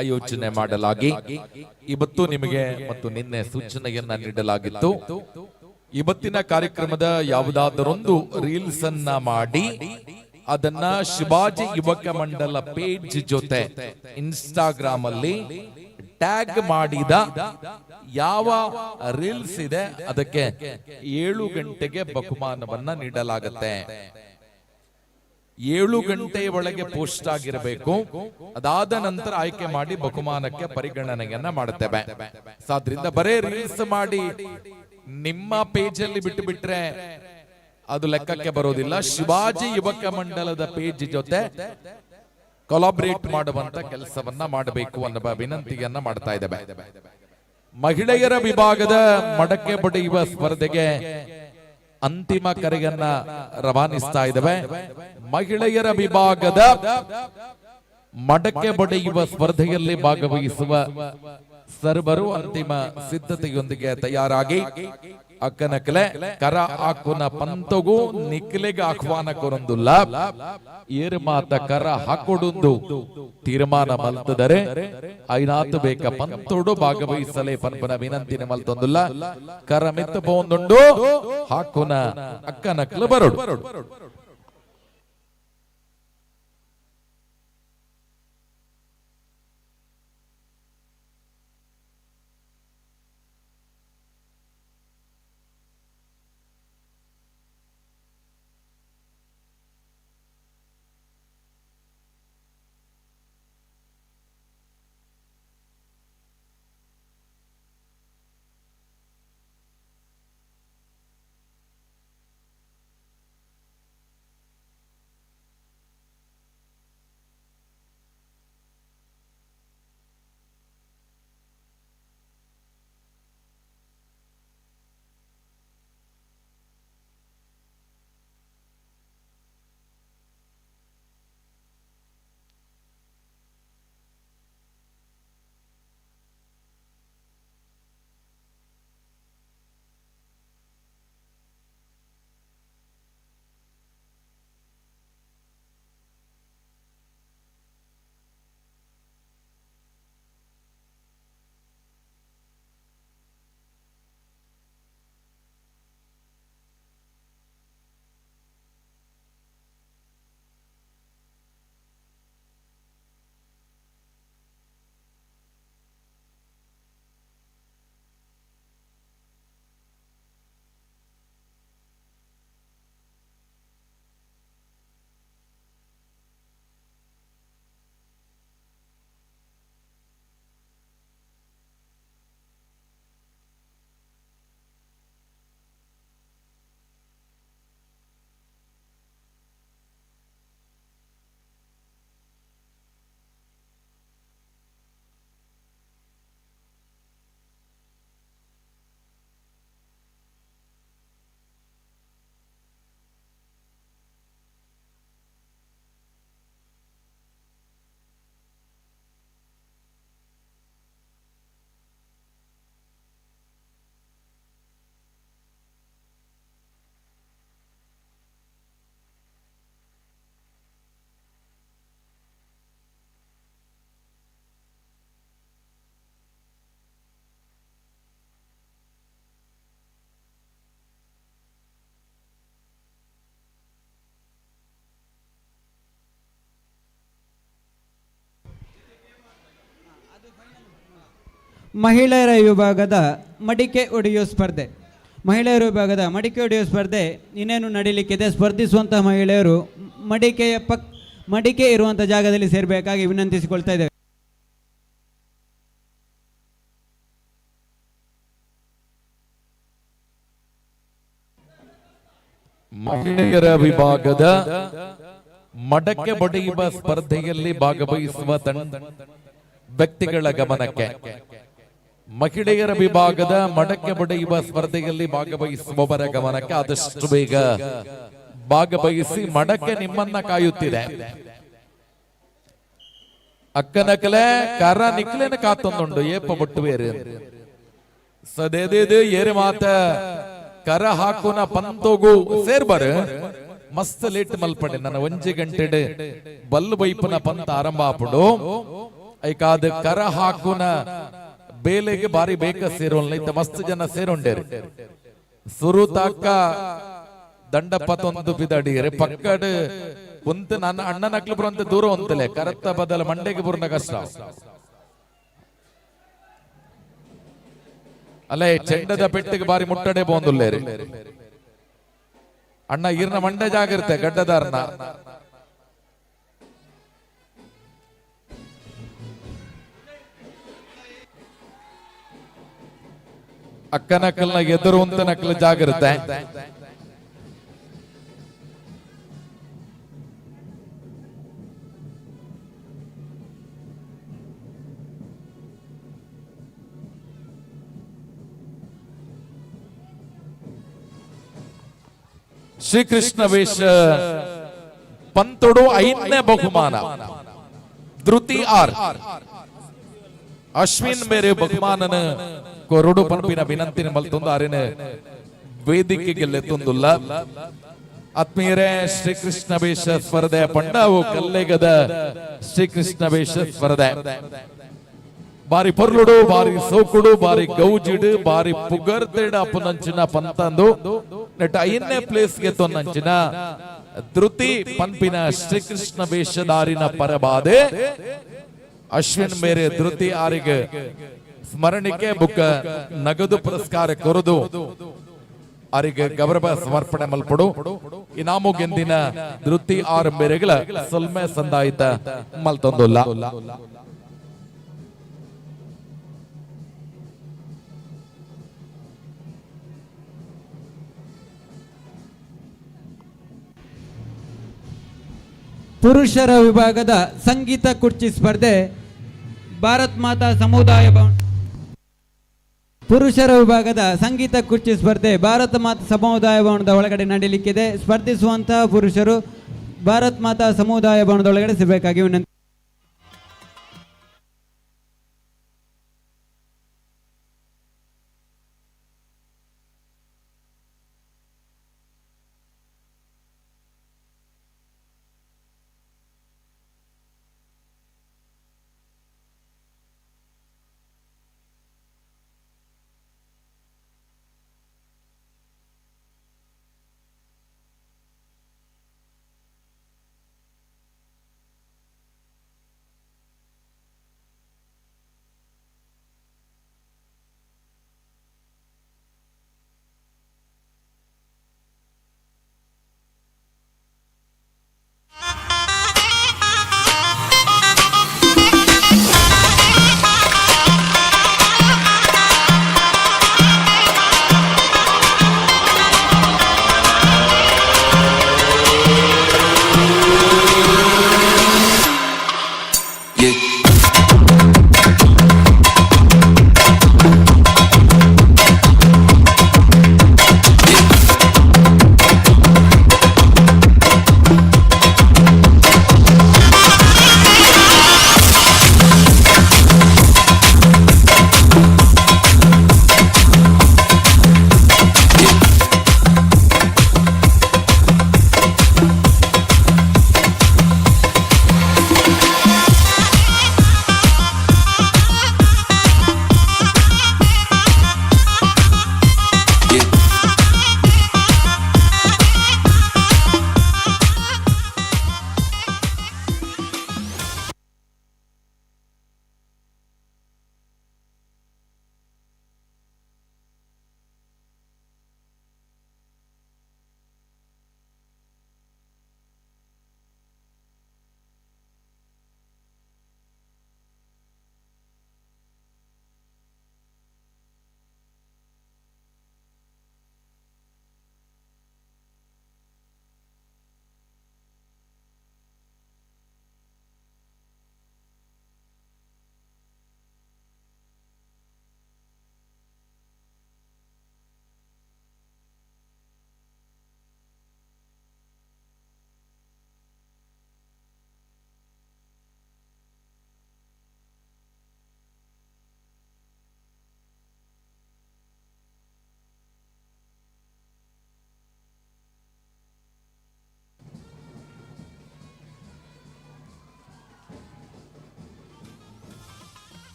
ಆಯೋಜನೆ ಮಾಡಲಾಗಿ ಇವತ್ತು ನಿಮಗೆ ಮತ್ತು ನಿನ್ನೆ ಸೂಚನೆಯನ್ನ ನೀಡಲಾಗಿತ್ತು. ಇವತ್ತಿನ ಕಾರ್ಯಕ್ರಮದ ಯಾವುದಾದರೊಂದು ರೀಲ್ಸ್ ಅನ್ನ ಮಾಡಿ ಅದನ್ನ ಶಿವಾಜಿ ಯುವಕ ಮಂಡಲ ಪೇಜ್ ಜೊತೆ ಇನ್ಸ್ಟಾಗ್ರಾಮ್ ಅಲ್ಲಿ ಟ್ಯಾಗ್ ಮಾಡಿದ ಯಾವ ರೀಲ್ಸ್ ಇದೆ ಅದಕ್ಕೆ 7 ಗಂಟೆಗೆ ಬಹುಮಾನವನ್ನ ನೀಡಲಾಗುತ್ತೆ. 7 ಗಂಟೆ ಒಳಗೆ ಪೋಸ್ಟ್ ಆಗಿರಬೇಕು. ಅದಾದ ನಂತರ ಆಯ್ಕೆ ಮಾಡಿ ಬಹುಮಾನಕ್ಕೆ ಪರಿಗಣನೆಯನ್ನ ಮಾಡುತ್ತೇವೆ. ಆದ್ರಿಂದ ಬರೇ ರೀಲ್ಸ್ ಮಾಡಿ ನಿಮ್ಮ ಪೇಜ್ ಅಲ್ಲಿ ಬಿಟ್ಟು ಬಿಟ್ರೆ ಅದು ಲೆಕ್ಕಕ್ಕೆ ಬರೋದಿಲ್ಲ. ಶಿವಾಜಿ ಯುವಕ ಮಂಡಲದ ಪೇಜ್ ಜೊತೆ ಕೊಲಾಬರೇಟ್ ಮಾಡುವಂತ ಕೆಲಸವನ್ನ ಮಾಡಬೇಕು ಅನ್ನುವ ವಿನಂತಿಯನ್ನ ಮಾಡ್ತಾ ಇದ್ದೇವೆ. ಮಹಿಳೆಯರ ವಿಭಾಗದ ಮಡಕೆ ಬಡಿಯುವ ಸ್ಪರ್ಧೆಗೆ ಅಂತಿಮ ಕರೆಯನ್ನ ರವಾನಿಸ್ತಾ ಇದ್ದೇವೆ. ಮಹಿಳೆಯರ ವಿಭಾಗದ ಮಡಕೆ ಬಡಿಯುವ ಸ್ಪರ್ಧೆಯಲ್ಲಿ ಭಾಗವಹಿಸುವ ಸರ್ವರು ಅಂತಿಮ ಸಿದ್ಧತೆಯೊಂದಿಗೆ ತಯಾರಾಗಿ ಅಕ್ಕನಕಲೆ ಕರ ಹಾಕುನ ಪಂತಗೂ ನಿಕ್ಲೆಗೆ ಆಹ್ವಾನ ಕೊರೊಂದುಲ್ಲ ಏರು ಮಾತ ಕರ ಹಾಕೊಡುಂದು ತೀರ್ಮಾನ ಮಲ್ತದರೆ ಐನಾತು ಬೇಕ ಪಂತೋಡು ಭಾಗವಹಿಸಲೇ ಪನ್ಪನ ವಿನಂತಿನ ಮಲ್ತೊಂದುಲ್ಲ ಕರ ಮಿತ್ತು ಪೋಂದುಂಡು ಹಾಕುನ ಅಕ್ಕನಕಲು ಬರೋಡು.
ಮಹಿಳೆಯರ ವಿಭಾಗದ ಮಡಿಕೆ ಒಡೆಯುವ ಸ್ಪರ್ಧೆ. ಮಹಿಳೆಯರ ವಿಭಾಗದ ಮಡಿಕೆ ಒಡೆಯುವ ಸ್ಪರ್ಧೆ ಇನ್ನೇನು ನಡೀಲಿಕ್ಕಿದೆ. ಸ್ಪರ್ಧಿಸುವಂಥ ಮಹಿಳೆಯರು ಮಡಿಕೆ ಇರುವಂಥ ಜಾಗದಲ್ಲಿ ಸೇರಬೇಕಾಗಿ ವಿನಂತಿಸಿಕೊಳ್ತಾ ಇದ್ದೇವೆ.
ಮಹಿಳೆಯರ ವಿಭಾಗದ ಮಡಕೆ ಬಡಿಯುವ ಸ್ಪರ್ಧೆಯಲ್ಲಿ ಭಾಗವಹಿಸುವ ವ್ಯಕ್ತಿಗಳ ಗಮನಕ್ಕೆ. ಮಹಿಳೆಯರ ವಿಭಾಗದ ಮಡಕೆ ಬಡಿಯುವ ಸ್ಪರ್ಧೆಯಲ್ಲಿ ಭಾಗವಹಿಸುವವರ ಗಮನಕ್ಕೆ. ಆದಷ್ಟು ಬೇಗ ಭಾಗವಹಿಸಿ, ಮಡಕೆ ನಿಮ್ಮನ್ನ ಕಾಯುತ್ತಿದೆ. ಅಕ್ಕನಕಲೆ ಕರ ನಿಕ್ಲೆನ ಕಾತೊಂದುಂಡು ಏಪ ಬೊಟ್ಟು ಬೇರೆ ಸದೇದೇದು ಏರಿ ಮಾತ ಕರ ಹಾಕುನ ಪಂತೋಗು ಸೇರ್ಬರ್ ಮಸ್ತ್ ಲೇಟ್ ಮಲ್ಪಡೆ. ನನ್ನ 1 ಗಂಟೆ ಬಲ್ಲು ಬೈಪುನ ಪಂತ ಆರಂಭ ಆಪುಡು. ಐಕಾದ ಕರ ಹಾಕುನ ಬೇಲೆಗೆ ಬಾರಿ ಬೇಕ ಸೇರೋಲ್ಲ. ಇತ್ತ ಮಸ್ತ್ ಜನ ಸೇರುಂಡೇರಿ. ಸುರುತಾಕ ದಂಡಪತೊಂದು ಬಿದಡಿಯರೆ ಪಕ್ಕಡ್ ಕುಂತ ನನ್ನ ಅಣ್ಣನಕ್ಲು ಬರುವಂತ ದೂರ ಹೊಂತಲೆ ಕರತ್ತ ಬದಲ ಮಂಡೆಗೆ ಬುರ್ನ ಕಷ್ಟ. ಅಲ್ಲೇ ಚೆಂಡದ ಪೆಟ್ಟಿಗೆ ಬಾರಿ ಮುಟ್ಟಡೆ ಬೋಂದುಲ್ಲೇರಿ. ಅಣ್ಣ ಈರ್ನ ಮಂಡೆ ಜಾಗಿರುತ್ತೆ ಗಡ್ಡದಾರ್ನ. ಅಕ್ಕನಕಲ್ನ ಎದುರು ಅಂತ ನಕಲ್ ಜಾಗಿರುತ್ತೆ. ಶ್ರೀಕೃಷ್ಣ ವೇಷ ಪಂತೊಡು 5ನೇ ಬಹುಮಾನ. ಧೃತಿ ಆರ್ ಅಶ್ವಿನ್ ಮೇರೆ ಬಹುಮಾನನ ಕೊರಡು ಪಂಪಿನ ವಿನಂತಿನ ಮಲ್ತೊಂದು ಆರಿನ ವೇದಿಕೆಗೆಲ್ಲೆತ್ತೊಂದುಲ್ಲ. ಆತ್ಮೀಯರೇ, ಶ್ರೀಕೃಷ್ಣ ವೇಷ ಸ್ಪರ್ಧೆ ಪಂಡಾವು ಕಲ್ಲೆಗದ ಶ್ರೀಕೃಷ್ಣ ವೇಷ ಸ್ಪರ್ಧೆ ಬಾರಿ ಪೊರ್ಲುಡು, ಬಾರಿ ಸೋಕುಡು, ಬಾರಿ ಗೌಜಿಡು, ಬಾರಿ ಪುಗರ್ತೆಡ ಅಪ್ಪನಂಚಿನ ಪಂತಂದು ನೆಟ್ 5ನೇ ಪ್ಲೇಸ್ಗೆ ತೊನ್ನಂಚಿನ ಧೃತಿ ಪಂಪಿನ ಶ್ರೀಕೃಷ್ಣ ವೇಷಧಾರಿನ ಪರಬಾದೆ ಅಶ್ವಿನ್ ಮೇರೆ ಧೃತಿ ಆರಿಗೆ ಸ್ಮರಣಿಕೆ ಬುಕ್ಕ ನಗದು ಪುರಸ್ಕಾರ ಕೊರದು ಅವರಿಗೆ ಗೌರವ ಸಮರ್ಪಣೆ ಮಲ್ಪಡು. ಇನಾಮು ಗೆಂದಿನ ಧೃತಿ 6 ಮೇರೆಗಳ ಸೊಲ್ಮೆ ಸಂದಾಯಿತ ಮಲ್ತೊಂದುಲ್ಲ.
ಪುರುಷರ ವಿಭಾಗದ ಸಂಗೀತ ಕುರ್ಚಿ ಸ್ಪರ್ಧೆ ಭಾರತ್ ಮಾತಾ ಸಮುದಾಯ ಭವನ. ಪುರುಷರ ವಿಭಾಗದ ಸಂಗೀತ ಕುರ್ಚಿ ಸ್ಪರ್ಧೆ ಭಾರತ ಮಾತಾ ಸಮುದಾಯ ಭವನದ ಒಳಗಡೆ ನಡೆಯಲಿಕ್ಕಿದೆ. ಸ್ಪರ್ಧಿಸುವಂತಹ ಪುರುಷರು ಭಾರತ್ ಮಾತಾ ಸಮುದಾಯ ಭವನದ ಒಳಗಡೆ ಸಿಗಬೇಕಾಗಿ ವಿನಂತಿ.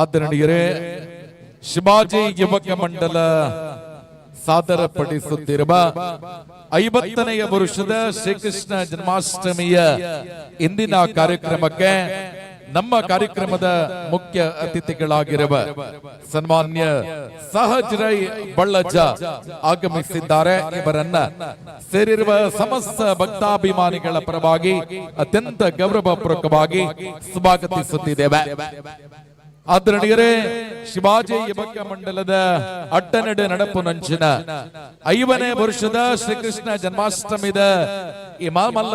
ಆದರಣೀಯರೇ, ಶಿವಾಜಿ ಯುವಕ ಮಂಡಲ ಸಾದರಪಡಿಸುತ್ತಿರುವ 50ನೇ ವರ್ಷದ ಶ್ರೀಕೃಷ್ಣ ಜನ್ಮಾಷ್ಟಮಿಯ ಇಂದಿನ ಕಾರ್ಯಕ್ರಮಕ್ಕೆ ನಮ್ಮ ಕಾರ್ಯಕ್ರಮದ ಮುಖ್ಯ ಅತಿಥಿಗಳಾಗಿರುವ ಸನ್ಮಾನ್ಯ ಸಹಜ್ ರೈ ಬಳ್ಳಜ್ಜ ಆಗಮಿಸಿದ್ದಾರೆ. ಇವರನ್ನ ಸೇರಿರುವ ಸಮಸ್ತ ಭಕ್ತಾಭಿಮಾನಿಗಳ ಪರವಾಗಿ ಅತ್ಯಂತ ಗೌರವಪೂರ್ವಕವಾಗಿ ಸ್ವಾಗತಿಸುತ್ತಿದ್ದೇವೆ. ಆದರಣೀಯರೇ, ಶಿವಾಜಿ ಯುವಕ ಮಂಡಲದ ಅಡ್ಡನಡೆ ನಡಪು ನಂಚಿನ 5ನೇ ವರ್ಷದ ಶ್ರೀಕೃಷ್ಣ ಜನ್ಮಾಷ್ಟಮಿದ ಈ ಮಾಮಲ್ಲ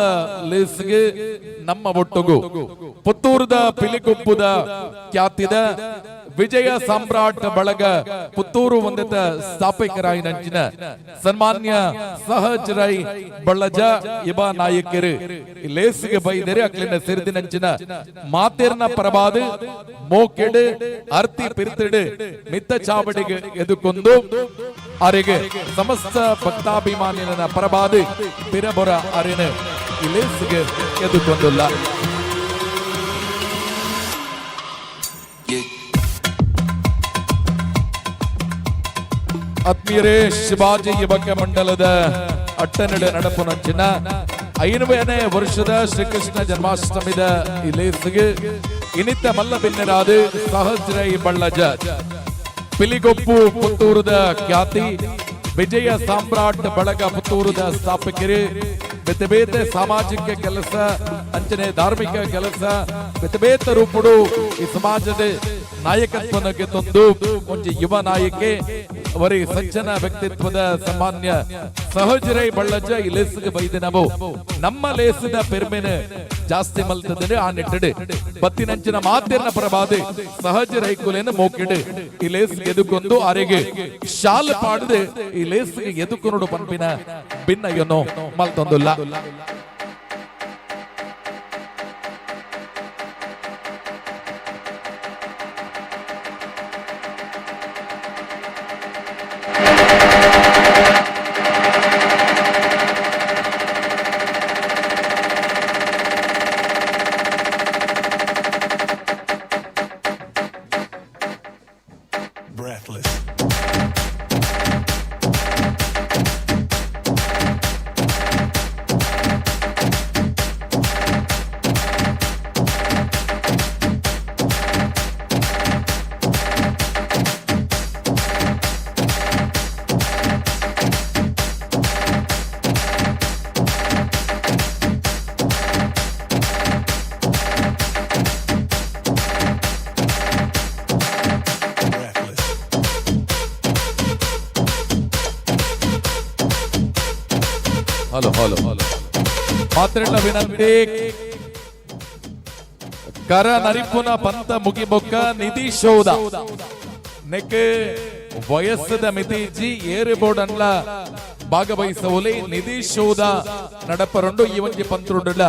ಲೇಸ್ಗೆ ನಮ್ಮ ಒಟ್ಟುಗು ಪುತ್ತೂರದ ಪಿಲಿಗುಪ್ಪುದ ಖ್ಯಾತಿದ ವಿಜಯ ಸಾಮ್ರಾಟ್ ಬಳಗ ಪುತ್ತೂರು ಒಂದೆತ ಸ್ಥಾಪಕರಾಯಿ ನಂಚಿನ ಸನ್ಮಾನ್ಯ ಸಹಜ್ ರೈ ಬಳ್ಳಜ ಇಬ ನಾಯಕರು ಈ ಲೇಸಿಗೆ ಬೈದರೆ ಅಕ್ಲಿನ ಸೇರಿದ ನಂಚಿನ ಮಾತೇರ್ನ ಪರವಾದ ಮೋಕೆಡು ಅರ್ತಿ ಪಿರ್ತಿಡು ಮಿತ್ತ ಚಾವಡಿಗೆ ಎದುಕೊಂದು ಅರೆಗೆ ಸಮಸ್ತ ಭಕ್ತಾಭಿಮಾನಿನ ಪರವಾದ ಪಿರಬೊರ ಅರಿನ ಈ ಲೇಸಿಗೆ ಎದುಕೊಂದಿಲ್ಲ. ಆತ್ಮೀಯರೇ, ಶಿವಾಜಿ ಯುವಕ ಮಂಡಲದ ಅಟ್ಟನಡೆ ನಡಪು ನಂಚಿನ 5ನೇ ವರ್ಷದ ಶ್ರೀಕೃಷ್ಣ ಜನ್ಮಾಷ್ಟಮಿದ ಈ ಲೇಸಿಗೆ ಇನಿತ ಮಲ್ಲ ಭಿನ್ನರಾದ ಸಹಜ್ ರೈ ಬಳ್ಳಜ ಪಿಲಿಗೊಪ್ಪು ಪುತ್ತೂರದ ಖ್ಯಾತಿ ವಿಜಯ ಸಾಮ್ರಾಟ್ ಬಳಗ ಪುತ್ತೂರದ ಸ್ಥಾಪಕರು ಬೇತೆ ಬೇತೆ ಸಾಮಾಜಿಕ ಕೆಲಸ ಅಂಚನೆ ಧಾರ್ಮಿಕ ಕೆಲಸ ಬೇತೆ ಬೇತೆ ರೂಪುಡು ಈ ಸಮಾಜದ ನಾಯಕತ್ವಕ್ಕೆ ತಂದು ಒಂಜಿ ಯುವ ನಾಯಕಿ ಅವರಿಗೆ ಸಜ್ಜನ ವ್ಯಕ್ತಿತ್ವದ ಸಾಮಾನ್ಯ ಸಹಜ್ ರೈ ಬಳ್ಳಜ್ಜ ಈ ಲೇಸಿಗೆ ಬೈದ ನಾವು ನಮ್ಮ ಲೇಸಿನ ಪೆರ್ಮೆನ ಜಾಸ್ತಿ ಮಲ್ತದೆ ಆ ನಿಟ್ಟಡೆ ಬತ್ತಿನಂಚಿನ ಮಾತಿನ ಪ್ರಭಾದೆ ಸಹಜ ರೈ ಕುಲೇನ ಮೋಕಿಡು ಈ ಲೇಸಿಗೆ ಎದುಕೊಂದು ಅರೆಗೆ ಶಾಲ್ ಪಾಡದೆ ಈ ಲೇಸಿಗೆ ಎದುಕೊಂಡು ಪಂಪಿನ ಭಿನ್ನ ಏನೋ ಮಲ್ತೊಂದಿಲ್ಲ.
Breathless.
ಹಲೋ ಹಲೋ ಮಾತ್ರೆಲ್ಲ ವಿನಂತಿ. ಕರ ನರಿಪುನ ಪಂತ ಮುಗಿಬೊಕ್ಕ ನಿಧಿ ಶೋಧ ನೆಕ್ಕೆ ವಯಸ್ಸದ ಮಿತಿಜಿ ಏರು ಬೋರ್ಡ್ ಅನ್ಲ ಭಾಗವಹಿಸವಲಿ ನಿಧಿ ಶೋಧ ನಡಪರಂಡು ಈ ಒಂಜಿ ಪಂತ್ರುಡ್ಲ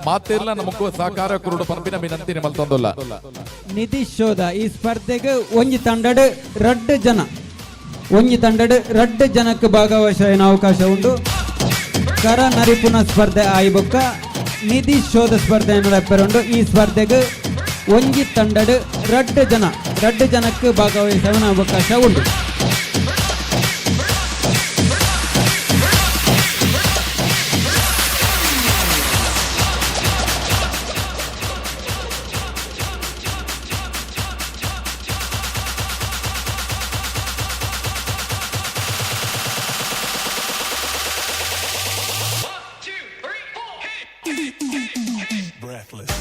ಮಾತೆಲ್ಲ ನಮಗೂ ಸಹಕಾರ ಕುರುಡು ಪಂಪಿನ ವಿನಂತಿ ಮಲ್ತೊಂದಲ್ಲ.
ನಿಧಿ ಶೋಧ ಈ ಸ್ಪರ್ಧೆಗೆ ಒಂಜಿ ತಂಡಡ್ 2 ಜನ ಒಂಜಿ ತಂಡಡ್ 2 ಜನಕ್ಕೆ ಭಾಗವಹಿಸುವ ಅವಕಾಶ ಉಂಟು. ಕರ ನರಿಪುನ ಸ್ಪರ್ಧೆ ಆಯ್ಬೊಕ್ಕ ನಿಧಿ ಶೋಧ ಸ್ಪರ್ಧೆ ನಡಪೆರುಂಡು. ಈ ಸ್ಪರ್ಧೆಗೆ ಒಂಜಿ ತಂಡಡ್ 2 ಜನಕ್ಕೆ ಭಾಗವಹಿಸುವ ಅವಕಾಶ ಉಂಟು.
Breathless.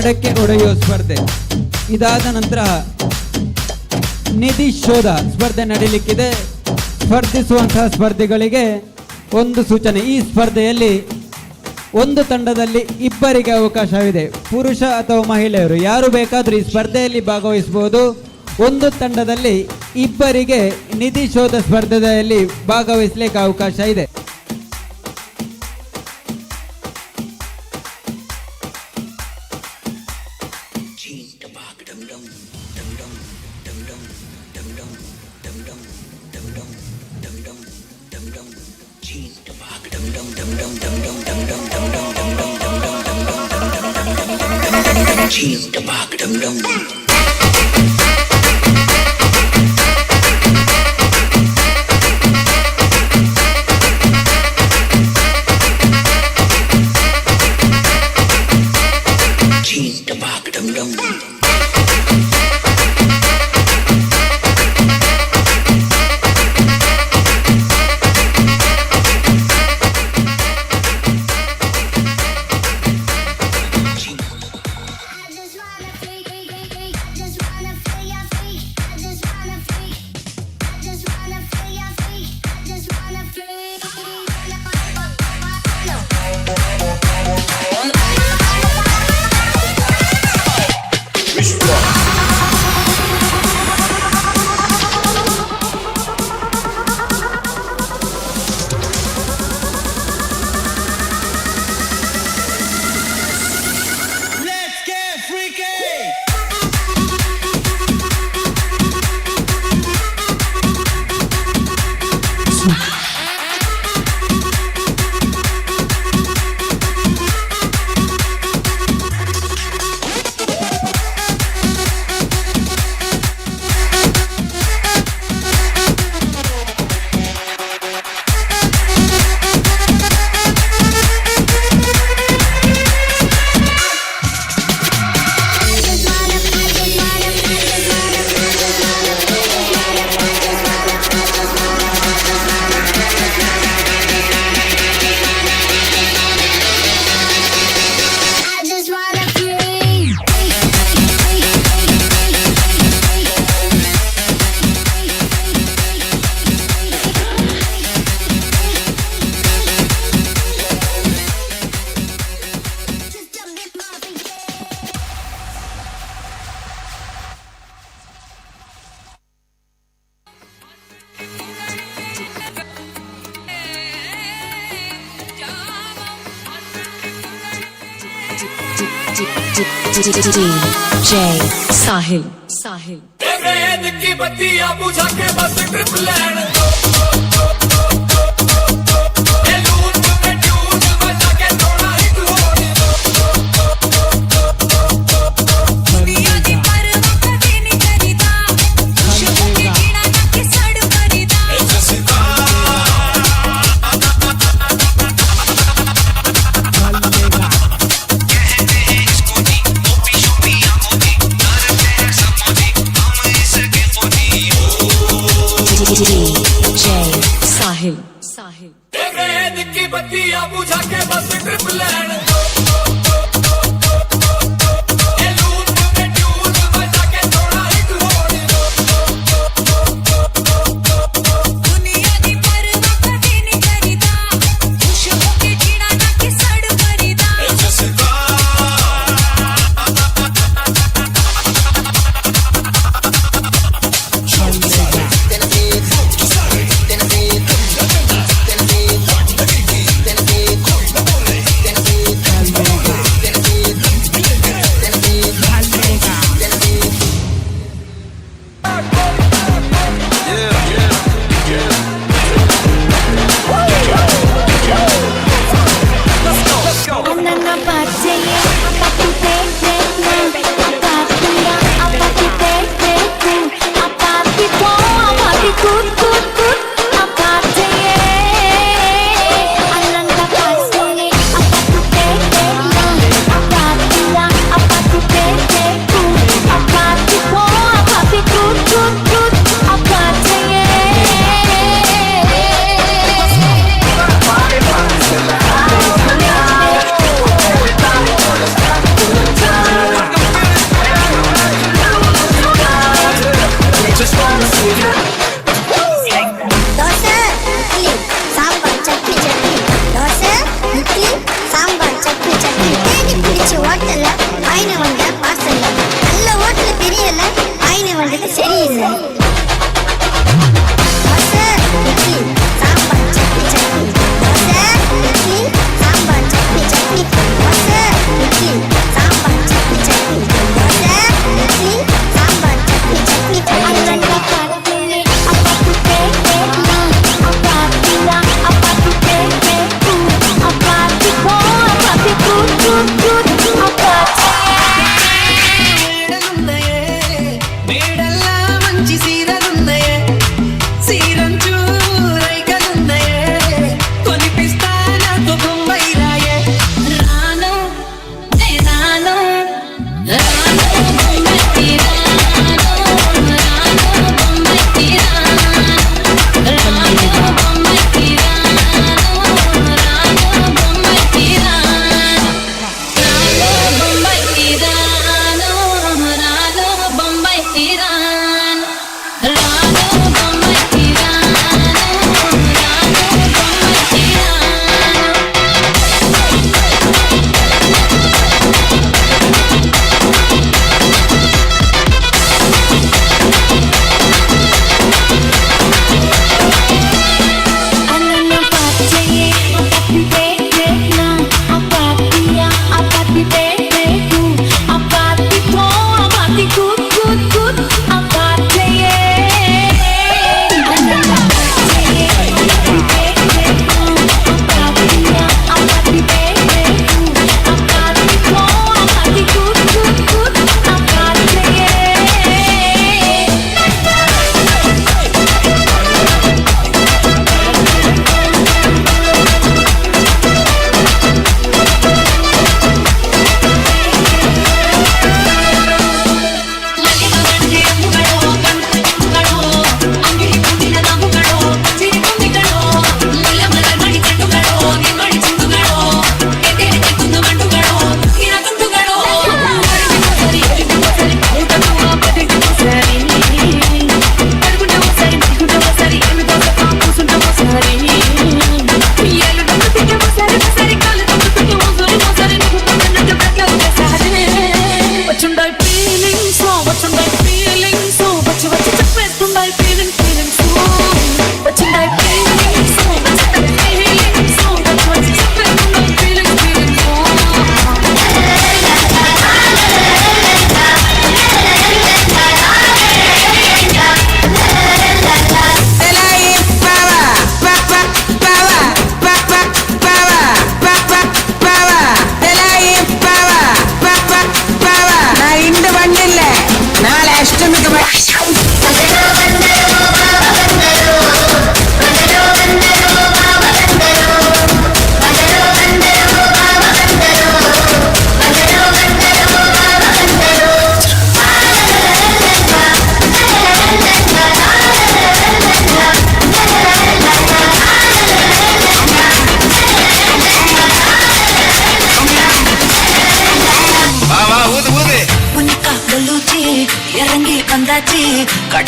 ಮಡಕೆ ಒಡೆಯುವ ಸ್ಪರ್ಧೆ. ಇದಾದ ನಂತರ ನಿಧಿ ಶೋಧ ಸ್ಪರ್ಧೆ ನಡೀಲಿಕ್ಕಿದೆ. ಸ್ಪರ್ಧಿಸುವಂತಹ ಸ್ಪರ್ಧಿಗಳಿಗೆ ಒಂದು ಸೂಚನೆ, ಈ ಸ್ಪರ್ಧೆಯಲ್ಲಿ ಒಂದು ತಂಡದಲ್ಲಿ ಇಬ್ಬರಿಗೆ ಅವಕಾಶವಿದೆ. ಪುರುಷ ಅಥವಾ ಮಹಿಳೆಯರು ಯಾರು ಬೇಕಾದರೂ ಈ ಸ್ಪರ್ಧೆಯಲ್ಲಿ ಭಾಗವಹಿಸಬಹುದು. ಒಂದು ತಂಡದಲ್ಲಿ ಇಬ್ಬರಿಗೆ ನಿಧಿ ಶೋಧ ಸ್ಪರ್ಧೆಯಲ್ಲಿ ಭಾಗವಹಿಸಲಿಕ್ಕೆ ಅವಕಾಶ ಇದೆ.
DJ Sahil.
की बत्तियां बुझा के बस ट्रिप लैंड
DJ Sahil.
की बत्तियां बुझा के बस trip land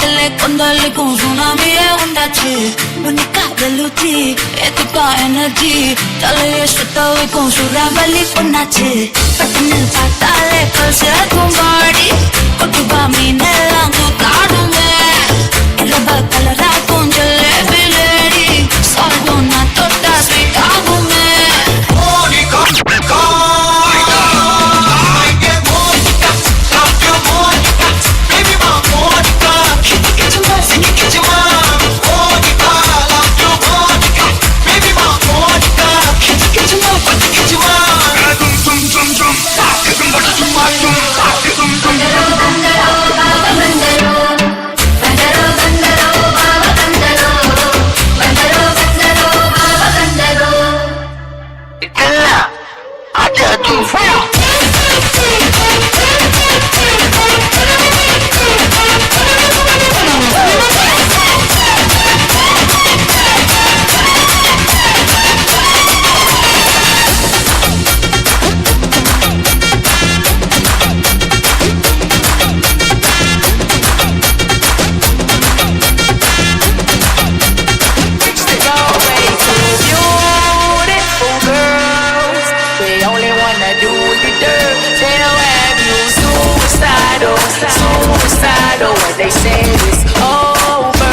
Métele con dale con tsunami ondachi. Única de luchi, ética energy. Dale shita con su rabali con nachi. Patne patale kalse tu body. Kotuba mine langu taadu me. Raba kalara con jalebi lady. Saldo na totta sweet agu me. Monica,
they say it's over.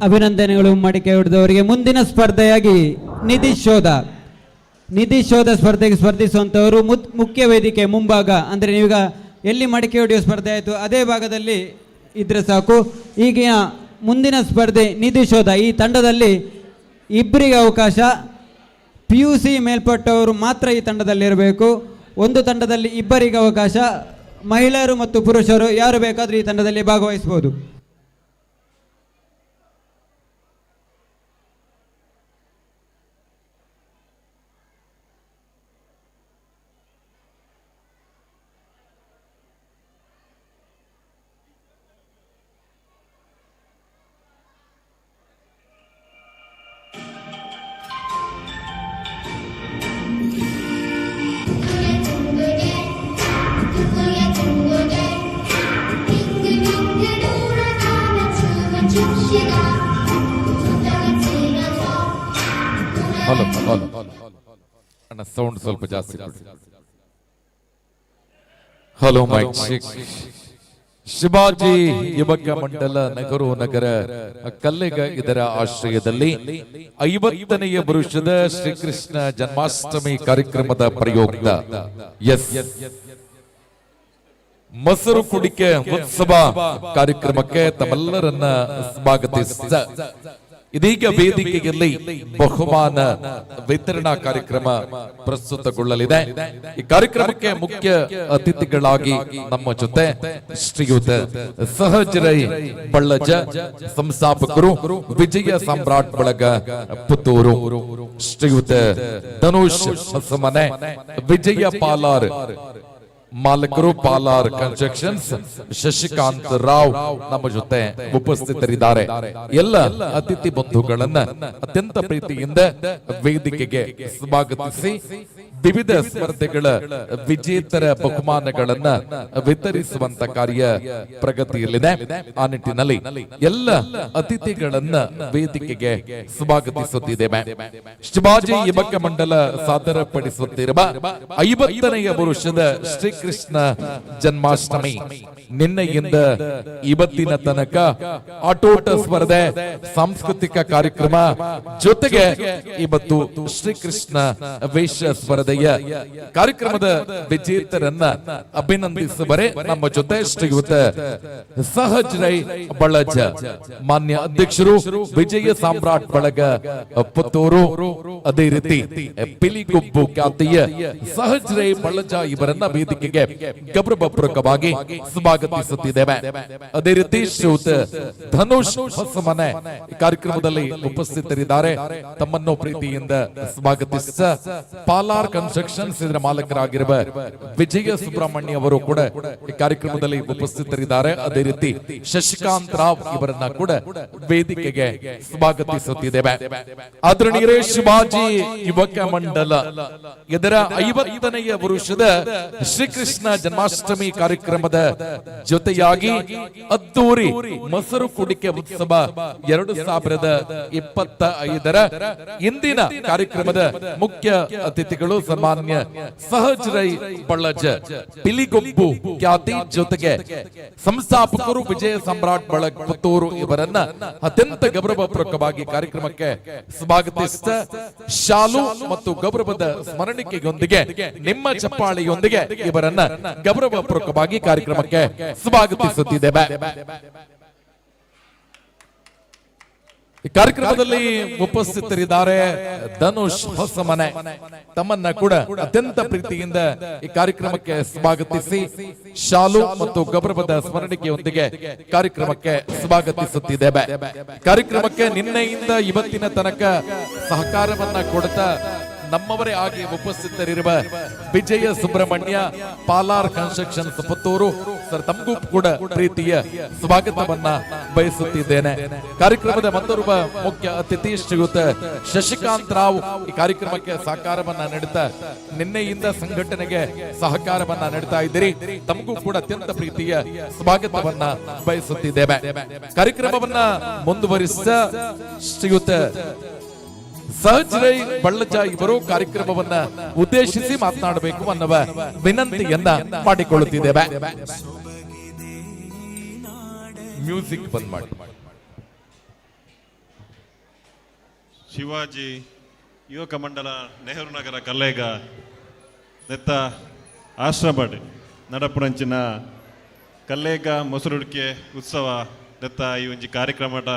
ಅಭಿನಂದನೆಗಳು ಮಡಿಕೆ ಹೊಡೆದವರಿಗೆ. ಮುಂದಿನ ಸ್ಪರ್ಧೆಯಾಗಿ ನಿಧಿ ಶೋಧ ಸ್ಪರ್ಧೆಗೆ ಸ್ಪರ್ಧಿಸುವಂಥವರು ಮುಖ್ಯ ವೇದಿಕೆ ಮುಂಭಾಗ, ಅಂದರೆ ನೀವೀಗ ಎಲ್ಲಿ ಮಡಿಕೆ ಹೊಡೆಯುವ ಸ್ಪರ್ಧೆ ಆಯಿತು ಅದೇ ಭಾಗದಲ್ಲಿ ಇದ್ರೆ ಸಾಕು. ಈಗಿನ ಮುಂದಿನ ಸ್ಪರ್ಧೆ ನಿಧಿ ಶೋಧ. ಈ ತಂಡದಲ್ಲಿ ಇಬ್ಬರಿಗೆ ಅವಕಾಶ. PUC ಮೇಲ್ಪಟ್ಟವರು ಮಾತ್ರ ಈ ತಂಡದಲ್ಲಿರಬೇಕು. ಒಂದು ತಂಡದಲ್ಲಿ ಇಬ್ಬರಿಗೆ ಅವಕಾಶ. ಮಹಿಳೆಯರು ಮತ್ತು ಪುರುಷರು ಯಾರು ಬೇಕಾದರೂ ಈ ತಂಡದಲ್ಲಿ ಭಾಗವಹಿಸಬಹುದು.
ಅಣ್ಣ ಸೌಂಡ್ ಸ್ವಲ್ಪ ಜಾಸ್ತಿ. Hello mic check. ಶಿವಾಜಿ ಯುವಕ ಮಂಡಲ ನೆಹರು ನಗರ ಕಲ್ಲೆಗ ಇದರ ಆಶ್ರಯದಲ್ಲಿ 50ನೇ ವರ್ಷದ ಶ್ರೀಕೃಷ್ಣ ಜನ್ಮಾಷ್ಟಮಿ ಕಾರ್ಯಕ್ರಮದ ಪ್ರಯುಕ್ತ ಮೊಸರು ಕುಡಿಕೆ ಉತ್ಸವ ಕಾರ್ಯಕ್ರಮಕ್ಕೆ ತಮ್ಮೆಲ್ಲರನ್ನ ಸ್ವಾಗತಿಸಿದ ಇದೀಗ ವೇದಿಕೆಯಲ್ಲಿ ಬಹುಮಾನ ವಿತರಣಾ ಕಾರ್ಯಕ್ರಮ ಪ್ರಸ್ತುತಗೊಳ್ಳಲಿದೆ. ಈ ಕಾರ್ಯಕ್ರಮಕ್ಕೆ ಮುಖ್ಯ ಅತಿಥಿಗಳಾಗಿ ನಮ್ಮ ಜೊತೆ ಶ್ರೀಯುತ ಸಹಜರೈ ಬಳ್ಳಜ, ಸಂಸ್ಥಾಪಕರು ವಿಜಯ ಸಾಮ್ರಾಟ್ ಬಳಗ ಪುತ್ತೂರು, ಶ್ರೀಯುತ ಧನುಷ್ ಹೊಸಮನೆ, ವಿಜಯ ಪಾಲಾರ್ ಮಾಲಕರು ಪಾಲಾರ್ ಕನ್ಸ್ಟ್ರಕ್ಷನ್ಸ್, ಶಶಿಕಾಂತ್ ರಾವ್ ನಮ್ಮ ಜೊತೆ ಉಪಸ್ಥಿತರಿದ್ದಾರೆ. ಎಲ್ಲ ಅತಿಥಿ ಬಂಧುಗಳನ್ನ ಅತ್ಯಂತ ಪ್ರೀತಿಯಿಂದ ವೇದಿಕೆಗೆ ಸ್ವಾಗತಿಸಿ ವಿವಿಧ ಸ್ಪರ್ಧೆಗಳ ವಿಜೇತರ ಬಹುಮಾನಗಳನ್ನ ವಿತರಿಸುವಂತ ಕಾರ್ಯ ಪ್ರಗತಿಯಲ್ಲಿದೆ. ಆ ನಿಟ್ಟಿನಲ್ಲಿ ಎಲ್ಲ ಅತಿಥಿಗಳನ್ನ ವೇದಿಕೆಗೆ ಸ್ವಾಗತಿಸುತ್ತಿದ್ದೇವೆ. ಶಿವಾಜಿ ಯುವಕ ಮಂಡಲ ಸಾದರಪಡಿಸುತ್ತಿರುವ 50ನೇ ವರ್ಷದ ಶ್ರೀಕೃಷ್ಣ ಜನ್ಮಾಷ್ಟಮಿ ನಿನ್ನೆಯಿಂದ ಇವತ್ತಿನ ತನಕ ಆಟೋಟ ಸ್ಪರ್ಧೆ, ಸಾಂಸ್ಕೃತಿಕ ಕಾರ್ಯಕ್ರಮ ಜೊತೆಗೆ ಇವತ್ತು ಶ್ರೀಕೃಷ್ಣ ವೇಷ ಸ್ಪರ್ಧೆ ಸ್ಪರ್ಧೆಯ ಕಾರ್ಯಕ್ರಮದ ವಿಜೇತರನ್ನ ಅಭಿನಂದಿಸುವರೆ ನಮ್ಮ ಜೊತೆ ಶ್ರೀಯುತ ಸಹಜ್ ರೈ ಬಳಜ, ಮಾನ್ಯ ಅಧ್ಯಕ್ಷರು ವಿಜಯ ಸಾಮ್ರಾಟ್ ಬಳಗ ಪುತ್ತೂರು. ಅದೇ ರೀತಿ ಪಿಲಿಗುಬ್ಬು ಖ್ಯಾತಿಯ ಸಹಜ್ ರೈ ಬಳಜ ಇವರನ್ನ ವೇದಿಕೆಗೆ ಗೌರವಪೂರ್ವಕವಾಗಿ ಸ್ವಾಗತಿಸುತ್ತಿದ್ದೇವೆ. ಅದೇ ರೀತಿ ಶ್ರೀಯುತ ಧನುಷ್ ಹೊಸಮನೆ ಕಾರ್ಯಕ್ರಮದಲ್ಲಿ ಉಪಸ್ಥಿತರಿದ್ದಾರೆ. ತಮ್ಮನ್ನು ಪ್ರೀತಿಯಿಂದ ಸ್ವಾಗತಿಸ ಪಾಲಾರ್ ಕನ್ಸ್ಟ್ರಕ್ಷನ್ಸ್ ಇದರ ಮಾಲಕರಾಗಿರುವ ವಿಜಯ ಸುಬ್ರಹ್ಮಣ್ಯ ಅವರು ಕೂಡ ಈ ಕಾರ್ಯಕ್ರಮದಲ್ಲಿ ಉಪಸ್ಥಿತರಿದ್ದಾರೆ. ಅದೇ ರೀತಿ ಶಶಿಕಾಂತ್ ರಾವ್ ಇವರನ್ನ ಕೂಡ ವೇದಿಕೆಗೆ ಸ್ವಾಗತಿಸುತ್ತಿದ್ದೇವೆ. ಆದರಣೀಯರೇ, ಶಿವಾಜಿ ಯುವಕ ಮಂಡಲ ಇದರ 50ನೆಯ ವರುಷದ ಶ್ರೀಕೃಷ್ಣ ಜನ್ಮಾಷ್ಟಮಿ ಕಾರ್ಯಕ್ರಮದ ಜೊತೆಯಾಗಿ ಅದ್ದೂರಿ ಮೊಸರು ಕುಡಿಕೆ ಉತ್ಸವ 2025ರ ಇಂದಿನ ಕಾರ್ಯಕ್ರಮದ ಮುಖ್ಯ ಅತಿಥಿಗಳು ಸನ್ಮಾನ್ಯ ಸಹಜ್ ರೈ ಬಳಜ, ಪಿಲಿಗೊಬ್ಬು ಖ್ಯಾತಿ ಜೊತೆಗೆ ಸಂಸ್ಥಾಪಕರು ವಿಜಯ ಸಾಮ್ರಾಟ್ ಬಳಗ ಪುತ್ತೂರು ಇವರನ್ನ ಅತ್ಯಂತ ಗೌರವಪೂರ್ವಕವಾಗಿ ಕಾರ್ಯಕ್ರಮಕ್ಕೆ ಸ್ವಾಗತಿಸಿದ ಶಾಲು ಮತ್ತು ಗೌರವದ ಸ್ಮರಣಿಕೆಯೊಂದಿಗೆ ನಿಮ್ಮ ಚಪ್ಪಾಳೆಯೊಂದಿಗೆ ಇವರನ್ನ ಗೌರವಪೂರ್ವಕವಾಗಿ ಕಾರ್ಯಕ್ರಮಕ್ಕೆ ಸ್ವಾಗತಿಸುತ್ತಿದ್ದೇವೆ. ಈ ಕಾರ್ಯಕ್ರಮದಲ್ಲಿ ಉಪಸ್ಥಿತರಿದ್ದಾರೆ ಧನುಷ್ ಹೊಸಮನೆ. ತಮ್ಮನ್ನ ಕೂಡ ಅತ್ಯಂತ ಪ್ರೀತಿಯಿಂದ ಈ ಕಾರ್ಯಕ್ರಮಕ್ಕೆ ಸ್ವಾಗತಿಸಿ ಶಾಲು ಮತ್ತು ಗೌರವದ ಸ್ಮರಣಿಕೆಯೊಂದಿಗೆ ಕಾರ್ಯಕ್ರಮಕ್ಕೆ ಸ್ವಾಗತಿಸುತ್ತಿದ್ದೇವೆ. ಕಾರ್ಯಕ್ರಮಕ್ಕೆ ನಿನ್ನೆಯಿಂದ ಇವತ್ತಿನ ತನಕ ಸಹಕಾರವನ್ನ ಕೊಡ್ತಾ ನಮ್ಮವರೇ ಆಗಿ ಉಪಸ್ಥಿತರಿರುವ ವಿಜಯ ಸುಬ್ರಹ್ಮಣ್ಯ, ಪಾಲಾರ್ ಕನ್ಸ್ಟ್ರಕ್ಷನ್ಸ್ ಪುತ್ತೂರು ಸರ್, ತಮಗೂ ಕೂಡ ಪ್ರೀತಿಯ ಸ್ವಾಗತವನ್ನ ಬಯಸುತ್ತಿದ್ದೇನೆ. ಕಾರ್ಯಕ್ರಮದ ಮತ್ತೊಬ್ಬ ಮುಖ್ಯ ಅತಿಥಿ ಶ್ರೀಯುತ ಶಶಿಕಾಂತ್ ರಾವ್ ಈ ಕಾರ್ಯಕ್ರಮಕ್ಕೆ ಸಹಕಾರವನ್ನ ನೀಡುತ್ತಾ ನಿನ್ನೆಯಿಂದ ಸಂಘಟನೆಗೆ ಸಹಕಾರವನ್ನ ನೀಡ್ತಾ ಇದ್ದೀರಿ. ತಮಗೂ ಕೂಡ ಅತ್ಯಂತ ಪ್ರೀತಿಯ ಸ್ವಾಗತವನ್ನ ಬಯಸುತ್ತಿದ್ದೇವೆ. ಕಾರ್ಯಕ್ರಮವನ್ನ ಮುಂದುವರಿಸಿದ ಶ್ರೀಯುತ ಸಹಜ್ ರೈ ಬಳಜ ಇವರು ಕಾರ್ಯಕ್ರಮವನ್ನ ಉದ್ದೇಶಿಸಿ ಮಾತನಾಡಬೇಕು ಅನ್ನುವ ವಿನಂತಿಯನ್ನ ಮಾಡಿಕೊಳ್ಳುತ್ತಿದ್ದೇವೆ. ಮ್ಯೂಸಿಕ್ ಬಂದ್ ಮಾಡಿ.
ಶಿವಾಜಿ ಯುವಕ ಮಂಡಲ ನೆಹರು ನಗರ ಕಲ್ಲೇಗ ನೆತ್ತ ಆಶ್ರಮಡ್ ನಡಪುರಂಚಿನ ಕಲ್ಲೇಗ ಮೊಸರುಡಿಕೆ ಉತ್ಸವ ನೆತ್ತ ಈ ಒಂಜಿ ಕಾರ್ಯಕ್ರಮದ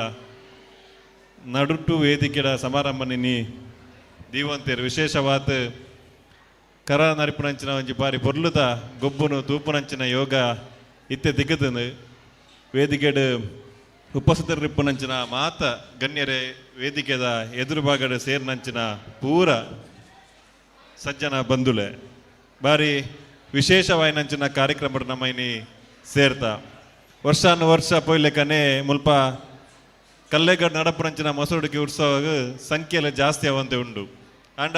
ನಡುಟು ವೇದಿಕೆಯ ಸಮಾರಂಭನಿ ದೀವಂತೇರು ವಿಶೇಷವಾದ ಕರ ನರಿಪುನಂಚಿನ ಒಂಜಿ ಬಾರಿ ಪೊರ್ಲುದ ಗೊಬ್ಬುನು ತೂಪುನಂಚಿನ ಯೋಗ ಇತ್ತೆ ದಿಗದನು ವೇದಿಕೆಡು ಉಪಸ್ಥಿತರಿಪ್ಪುನಂಚಿನ ಮಾತ ಗಣ್ಯರೇ ವೇದಿಕೆದ ಎದುರು ಭಾಗದ ಸೇರ್ನಂಚಿನ ಪೂರ ಸಜ್ಜನ ಬಂಧುಲೆ ಬಾರಿ ವಿಶೇಷವಾಯಿನಂಚಿನ ಕಾರ್ಯಕ್ರಮ ನಮ್ಮೈನಿ ಸೇರ್ತಾ ವರ್ಷಾನುವರ್ಷ ಪೊಯ್ಲೆಕನೆ ಮುಲ್ಪ ಕಲ್ಲೇಗಡ್ ನಡಪುರಂಚಿನ ಮೊಸರುಡಿಕೆ ಉತ್ಸವ ಸಂಖ್ಯೆಯಲ್ಲಿ ಜಾಸ್ತಿ ಅವಂತೆ ಉಂಡು. ಅಂಡ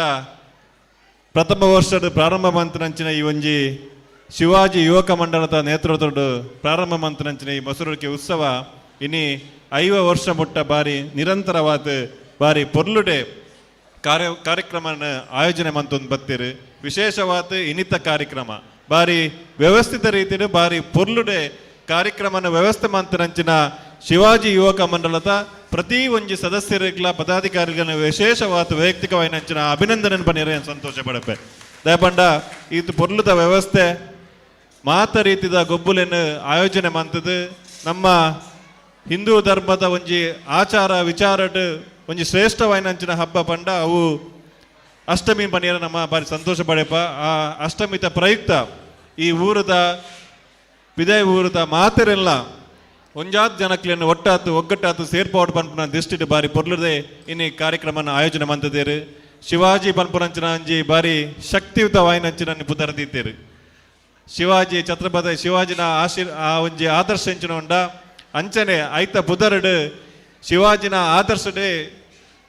ಪ್ರಥಮ ವರ್ಷದ ಪ್ರಾರಂಭ ಮಂತ್ರಂಚಿನ ಈ ಒಂಜಿ ಶಿವಾಜಿ ಯುವಕ ಮಂಡಲದ ನೇತೃತ್ವದ ಪ್ರಾರಂಭ ಮಂತ್ರಂಚಿನ ಈ ಮೊಸರುಡಿಕೆ ಉತ್ಸವ ಇನಿ 5 ವರ್ಷ ಮುಟ್ಟ ಬಾರಿ ನಿರಂತರವಾದ ಬಾರಿ ಪೊರ್ಲುಡೆ ಕಾರ್ಯಕ್ರಮ ಆಯೋಜನೆ ಮಂತೊಂದು ಬತ್ತೀರು. ವಿಶೇಷವಾದ ಇನ್ನಿತ ಕಾರ್ಯಕ್ರಮ ಬಾರಿ ವ್ಯವಸ್ಥಿತ ರೀತಿಯಲ್ಲಿ ಬಾರಿ ಪೊರ್ಲುಡೆ ಕಾರ್ಯಕ್ರಮನ ವ್ಯವಸ್ಥೆ ಮಂತ್ರಂಚಿನ ಶಿವಾಜಿ ಯುವಕ ಮಂಡಲದ ಪ್ರತಿ ಒಂಜಿ ಸದಸ್ಯರಿಗಳ ಪದಾಧಿಕಾರಿಗಳ ವಿಶೇಷವಾದ ವೈಯಕ್ತಿಕವಾಯಿನಂಚಿನ ಅಭಿನಂದನೆ ಬನ್ನಿರ ಸಂತೋಷ ಪಡಪೆ ದಯಪಂಡ ಇದು ಪೊರ್ಲುದ ವ್ಯವಸ್ಥೆ ಮಾತ ರೀತಿದ ಗೊಬ್ಬುಲೆನ್ನು ಆಯೋಜನೆ ಮಂತದ್ದು ನಮ್ಮ ಹಿಂದೂ ಧರ್ಮದ ಒಂಜಿ ಆಚಾರ ವಿಚಾರಡ್ ಒಂಜಿ ಶ್ರೇಷ್ಠವಾಯಿನಂಚಿನ ಹಬ್ಬ ಪಂಡ ಅವು ಅಷ್ಟಮಿ ಬನ್ನಿರ ನಮ್ಮ ಬಾರಿ ಸಂತೋಷ ಪಡೆಪ. ಆ ಅಷ್ಟಮಿತ ಪ್ರಯುಕ್ತ ಈ ಊರದ ವಿದಯ ಊರದ ಮಾತೆರೆಲ್ಲ ಒಂಜಾತ್ ಜನಕ್ಲೆಯನ್ನು ಒಟ್ಟಾತು ಒಗ್ಗಟ್ಟಾತು ಸೇರ್ಪಾಡು ಪನ್ಪುನ ದಿಷ್ಟಿಟ್ಟು ಬಾರಿ ಪೊರ್ಲದೆ ಇನ್ನಿ ಕಾರ್ಯಕ್ರಮನ ಆಯೋಜನೆ ಮಂತದೇರು. ಶಿವಾಜಿ ಪನ್ಪುನಂಚಿನ ಅಂಜಿ ಬಾರಿ ಶಕ್ತಿಯುತ ವಾಯಿನಂಚಿನ ಪುದರದಿದ್ದೇರು. ಶಿವಾಜಿ ಛತ್ರಪತಿ ಶಿವಾಜಿನ ಆ ಒಂಜಿ ಆದರ್ಶ ಹೆಂಚಿನ ಉಂಡ ಅಂಚನೆ ಐತ ಪುದರಡು ಶಿವಾಜಿನ ಆದರ್ಶಡೆ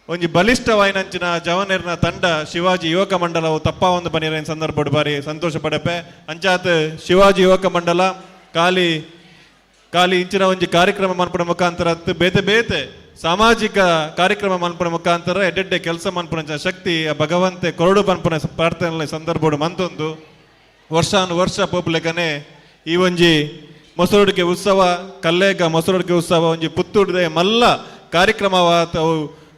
ಒಂಜಿ ಬಲಿಷ್ಠವಾಯಿನಂಚಿನ ಜವನೇರ್ನ ತಂಡ ಶಿವಾಜಿ ಯುವಕ ಮಂಡಲವು ತಪ್ಪ ಒಂದು ಬನ್ನಿರ ಸಂದರ್ಭ ಬಾರಿ ಸಂತೋಷ ಪಡಪೆ. ಅಂಚಾತ್ ಶಿವಾಜಿ ಯುವಕ ಮಂಡಲ ಖಾಲಿ ಇಂಚಿನ ಒಂಜಿ ಕಾರ್ಯಕ್ರಮ ಮನ್ಪುನ ಮುಖಾಂತರ ಬೇತೆ ಬೇತೆ ಸಾಮಾಜಿಕ ಕಾರ್ಯಕ್ರಮ ಮನ್ಪುನ ಮುಖಾಂತರ ಎಡ್ಡೆಡ್ಡೆ ಕೆಲಸ ಮನ್ಪುನ ಶಕ್ತಿ ಭಗವಂತೆ ಕೊರಡು ಮನ್ಪುನ ಪ್ರಾರ್ಥನೆ ಸಂದರ್ಭ ಮಂತೊಂದು ವರ್ಷಾನುವರ್ಷ ಪೋಪ್ಲೆಗನೆ ಈ ಒಂಜಿ ಮೊಸರುಡಿಕೆ ಉತ್ಸವ ಕಲ್ಲೇಗ ಮೊಸರುಡಿಕೆ ಉತ್ಸವ ಒಂಜಿ ಪುತ್ತೂರ್ದೆ ಮಲ್ಲ ಕಾರ್ಯಕ್ರಮವಾದ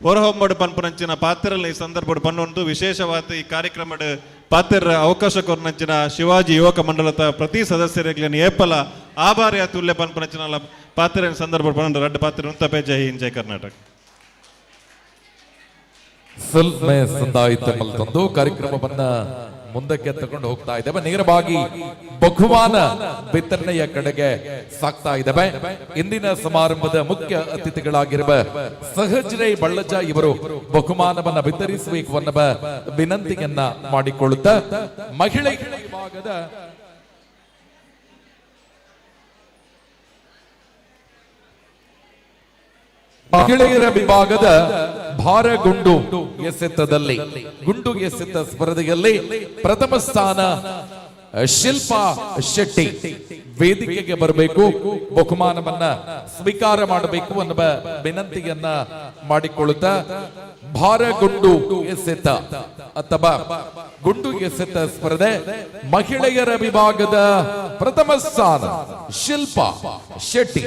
ಹೊರಹೊಮ್ಮಡು ಪನ್ಪುನಂಚಿನ ಪಾತ್ರೆಲ್ಲ ಈ ಸಂದರ್ಭ ಪನ್ನೊಂದು ವಿಶೇಷವಾದ ಈ ಕಾರ್ಯಕ್ರಮದ ಪಾತೆರ ಅವಕಾಶ ಕೊರ್ನಂಚಿನ ಶಿವಾಜಿ ಯುವಕ ಮಂಡಲದ ಪ್ರತಿ ಸದಸ್ಯರಿಗೆ ಏಪಲ ಆಭಾರಿಯ ತುಲ್ಯ ಪನ್ಪನಚಿನ ಪಾತೆರ ಸಂದರ್ಭ ಪಂಡ ರಡ್ಡ ಪಾತ್ರ ಉಂತಪೆ ಜೈ ಹಿಂದ್ ಜೈ ಕರ್ನಾಟಕ.
ಸಲ್ಮೆ ಸಂದಾಯಿತ ಮಲ್ತಂದು ಕಾರ್ಯಕ್ರಮವನ್ನ ಮುಂದಕ್ಕೆ ತಗೊಂಡು ಹೋಗ್ತಾ ಇದ್ದೇವೆ. ನೇರವಾಗಿ ಬಹುಮಾನ ವಿತರಣೆಯ ಕಡೆಗೆ ಸಾಕ್ತಾ ಇದ್ದೇವೆ. ಇಂದಿನ ಸಮಾರಂಭದ ಮುಖ್ಯ ಅತಿಥಿಗಳಾಗಿರುವ ಸಹಜ್ರೈ ಬಳ್ಳಜ ಇವರು ಬಹುಮಾನವನ್ನ ವಿತರಿಸಬೇಕು ಅನ್ನುವ ವಿನಂತಿಯನ್ನ ಮಾಡಿಕೊಳ್ಳುತ್ತಾ ಮಹಿಳೆಗಳ ವಿಭಾಗದ ಮಹಿಳೆಯರ ವಿಭಾಗದ ಭಾರ ಗುಂಡು ಎಸೆತದಲ್ಲಿ ಗುಂಡು ಎಸೆತ ಸ್ಪರ್ಧೆಯಲ್ಲಿ ಪ್ರಥಮ ಸ್ಥಾನ ಶಿಲ್ಪಾ ಶೆಟ್ಟಿ ವೇದಿಕೆಗೆ ಬರಬೇಕು, ಬಹುಮಾನವನ್ನ ಸ್ವೀಕಾರ ಮಾಡಬೇಕು ಅನ್ನುವ ವಿನಂತಿಯನ್ನ ಮಾಡಿಕೊಳ್ಳುತ್ತಾ ಭಾರ ಗುಂಡು ಎಸೆತ ಅಥವಾ ಗುಂಡು ಎಸೆತ ಸ್ಪರ್ಧೆ ಮಹಿಳೆಯರ ವಿಭಾಗದ ಪ್ರಥಮ ಸ್ಥಾನ ಶಿಲ್ಪಾ ಶೆಟ್ಟಿ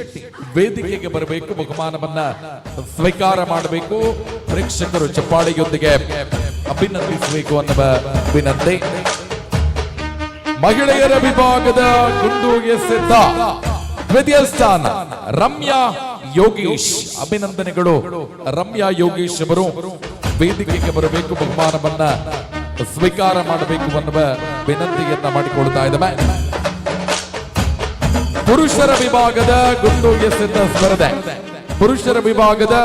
ವೇದಿಕೆಗೆ ಬರಬೇಕು, ಬಹುಮಾನವನ್ನ ಸ್ವೀಕಾರ ಮಾಡಬೇಕು, ಪ್ರೇಕ್ಷಕರು ಚಪ್ಪಾಳೆಯೊಂದಿಗೆ ಅಭಿನಂದಿಸಬೇಕು ಅನ್ನುವ ವಿನಂತಿ. ಮಹಿಳೆಯರ ವಿಭಾಗದ ಗುಂಡು ಎಸೆತ ದ್ವಿತೀಯ ಸ್ಥಾನ ರಮ್ಯಾ ಯೋಗೀಶ್, ಅಭಿನಂದನೆಗಳು ರಮ್ಯಾ ಯೋಗೀಶ್ ಅವರು ವೇದಿಕೆಗೆ ಬರಬೇಕು, ಬಹುಮಾನವನ್ನ ಸ್ವೀಕಾರ ಮಾಡಬೇಕು ಅನ್ನುವ ವಿನಂತಿಯನ್ನ ಮಾಡಿಕೊಳ್ತಾ ಇದ್ದೇವೆ. ಪುರುಷರ ವಿಭಾಗದ ಗುಂಡು ಎಸೆತ ಸ್ಪರ್ಧೆ ಪುರುಷರ ವಿಭಾಗದ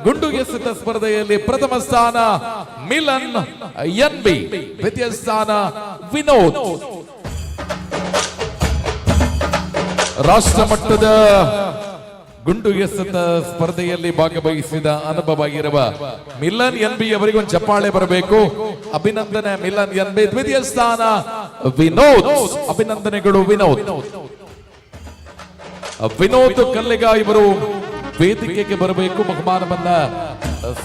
ಗುಂಡು ಎಸೆತ ಸ್ಪರ್ಧೆಯಲ್ಲಿ ಪ್ರಥಮ ಸ್ಥಾನ ಮಿಲನ್ ಎನ್ಬಿ, ದ್ವಿತೀಯ ಸ್ಥಾನ ವಿನೋದ್. ರಾಷ್ಟ್ರ ಮಟ್ಟದ ಗುಂಡು ಎಸೆತ ಸ್ಪರ್ಧೆಯಲ್ಲಿ ಭಾಗವಹಿಸಿದ ಅನುಭವ ಇರುವ ಮಿಲನ್ ಎನ್ಬಿ ಅವರಿಗೆ ಒಂದು ಚಪ್ಪಾಳೆ ಬರಬೇಕು. ಅಭಿನಂದನೆ ಮಿಲನ್ ಎನ್ಬಿ. ದ್ವಿತೀಯ ಸ್ಥಾನ ವಿನೋದ್, ಅಭಿನಂದನೆಗಳು ವಿನೋದ್. ವಿನೋದ್ ಕಲ್ಲಿಗ ಇವರು ವೇದಿಕೆಗೆ ಬರಬೇಕು, ಬಹುಮಾನವನ್ನ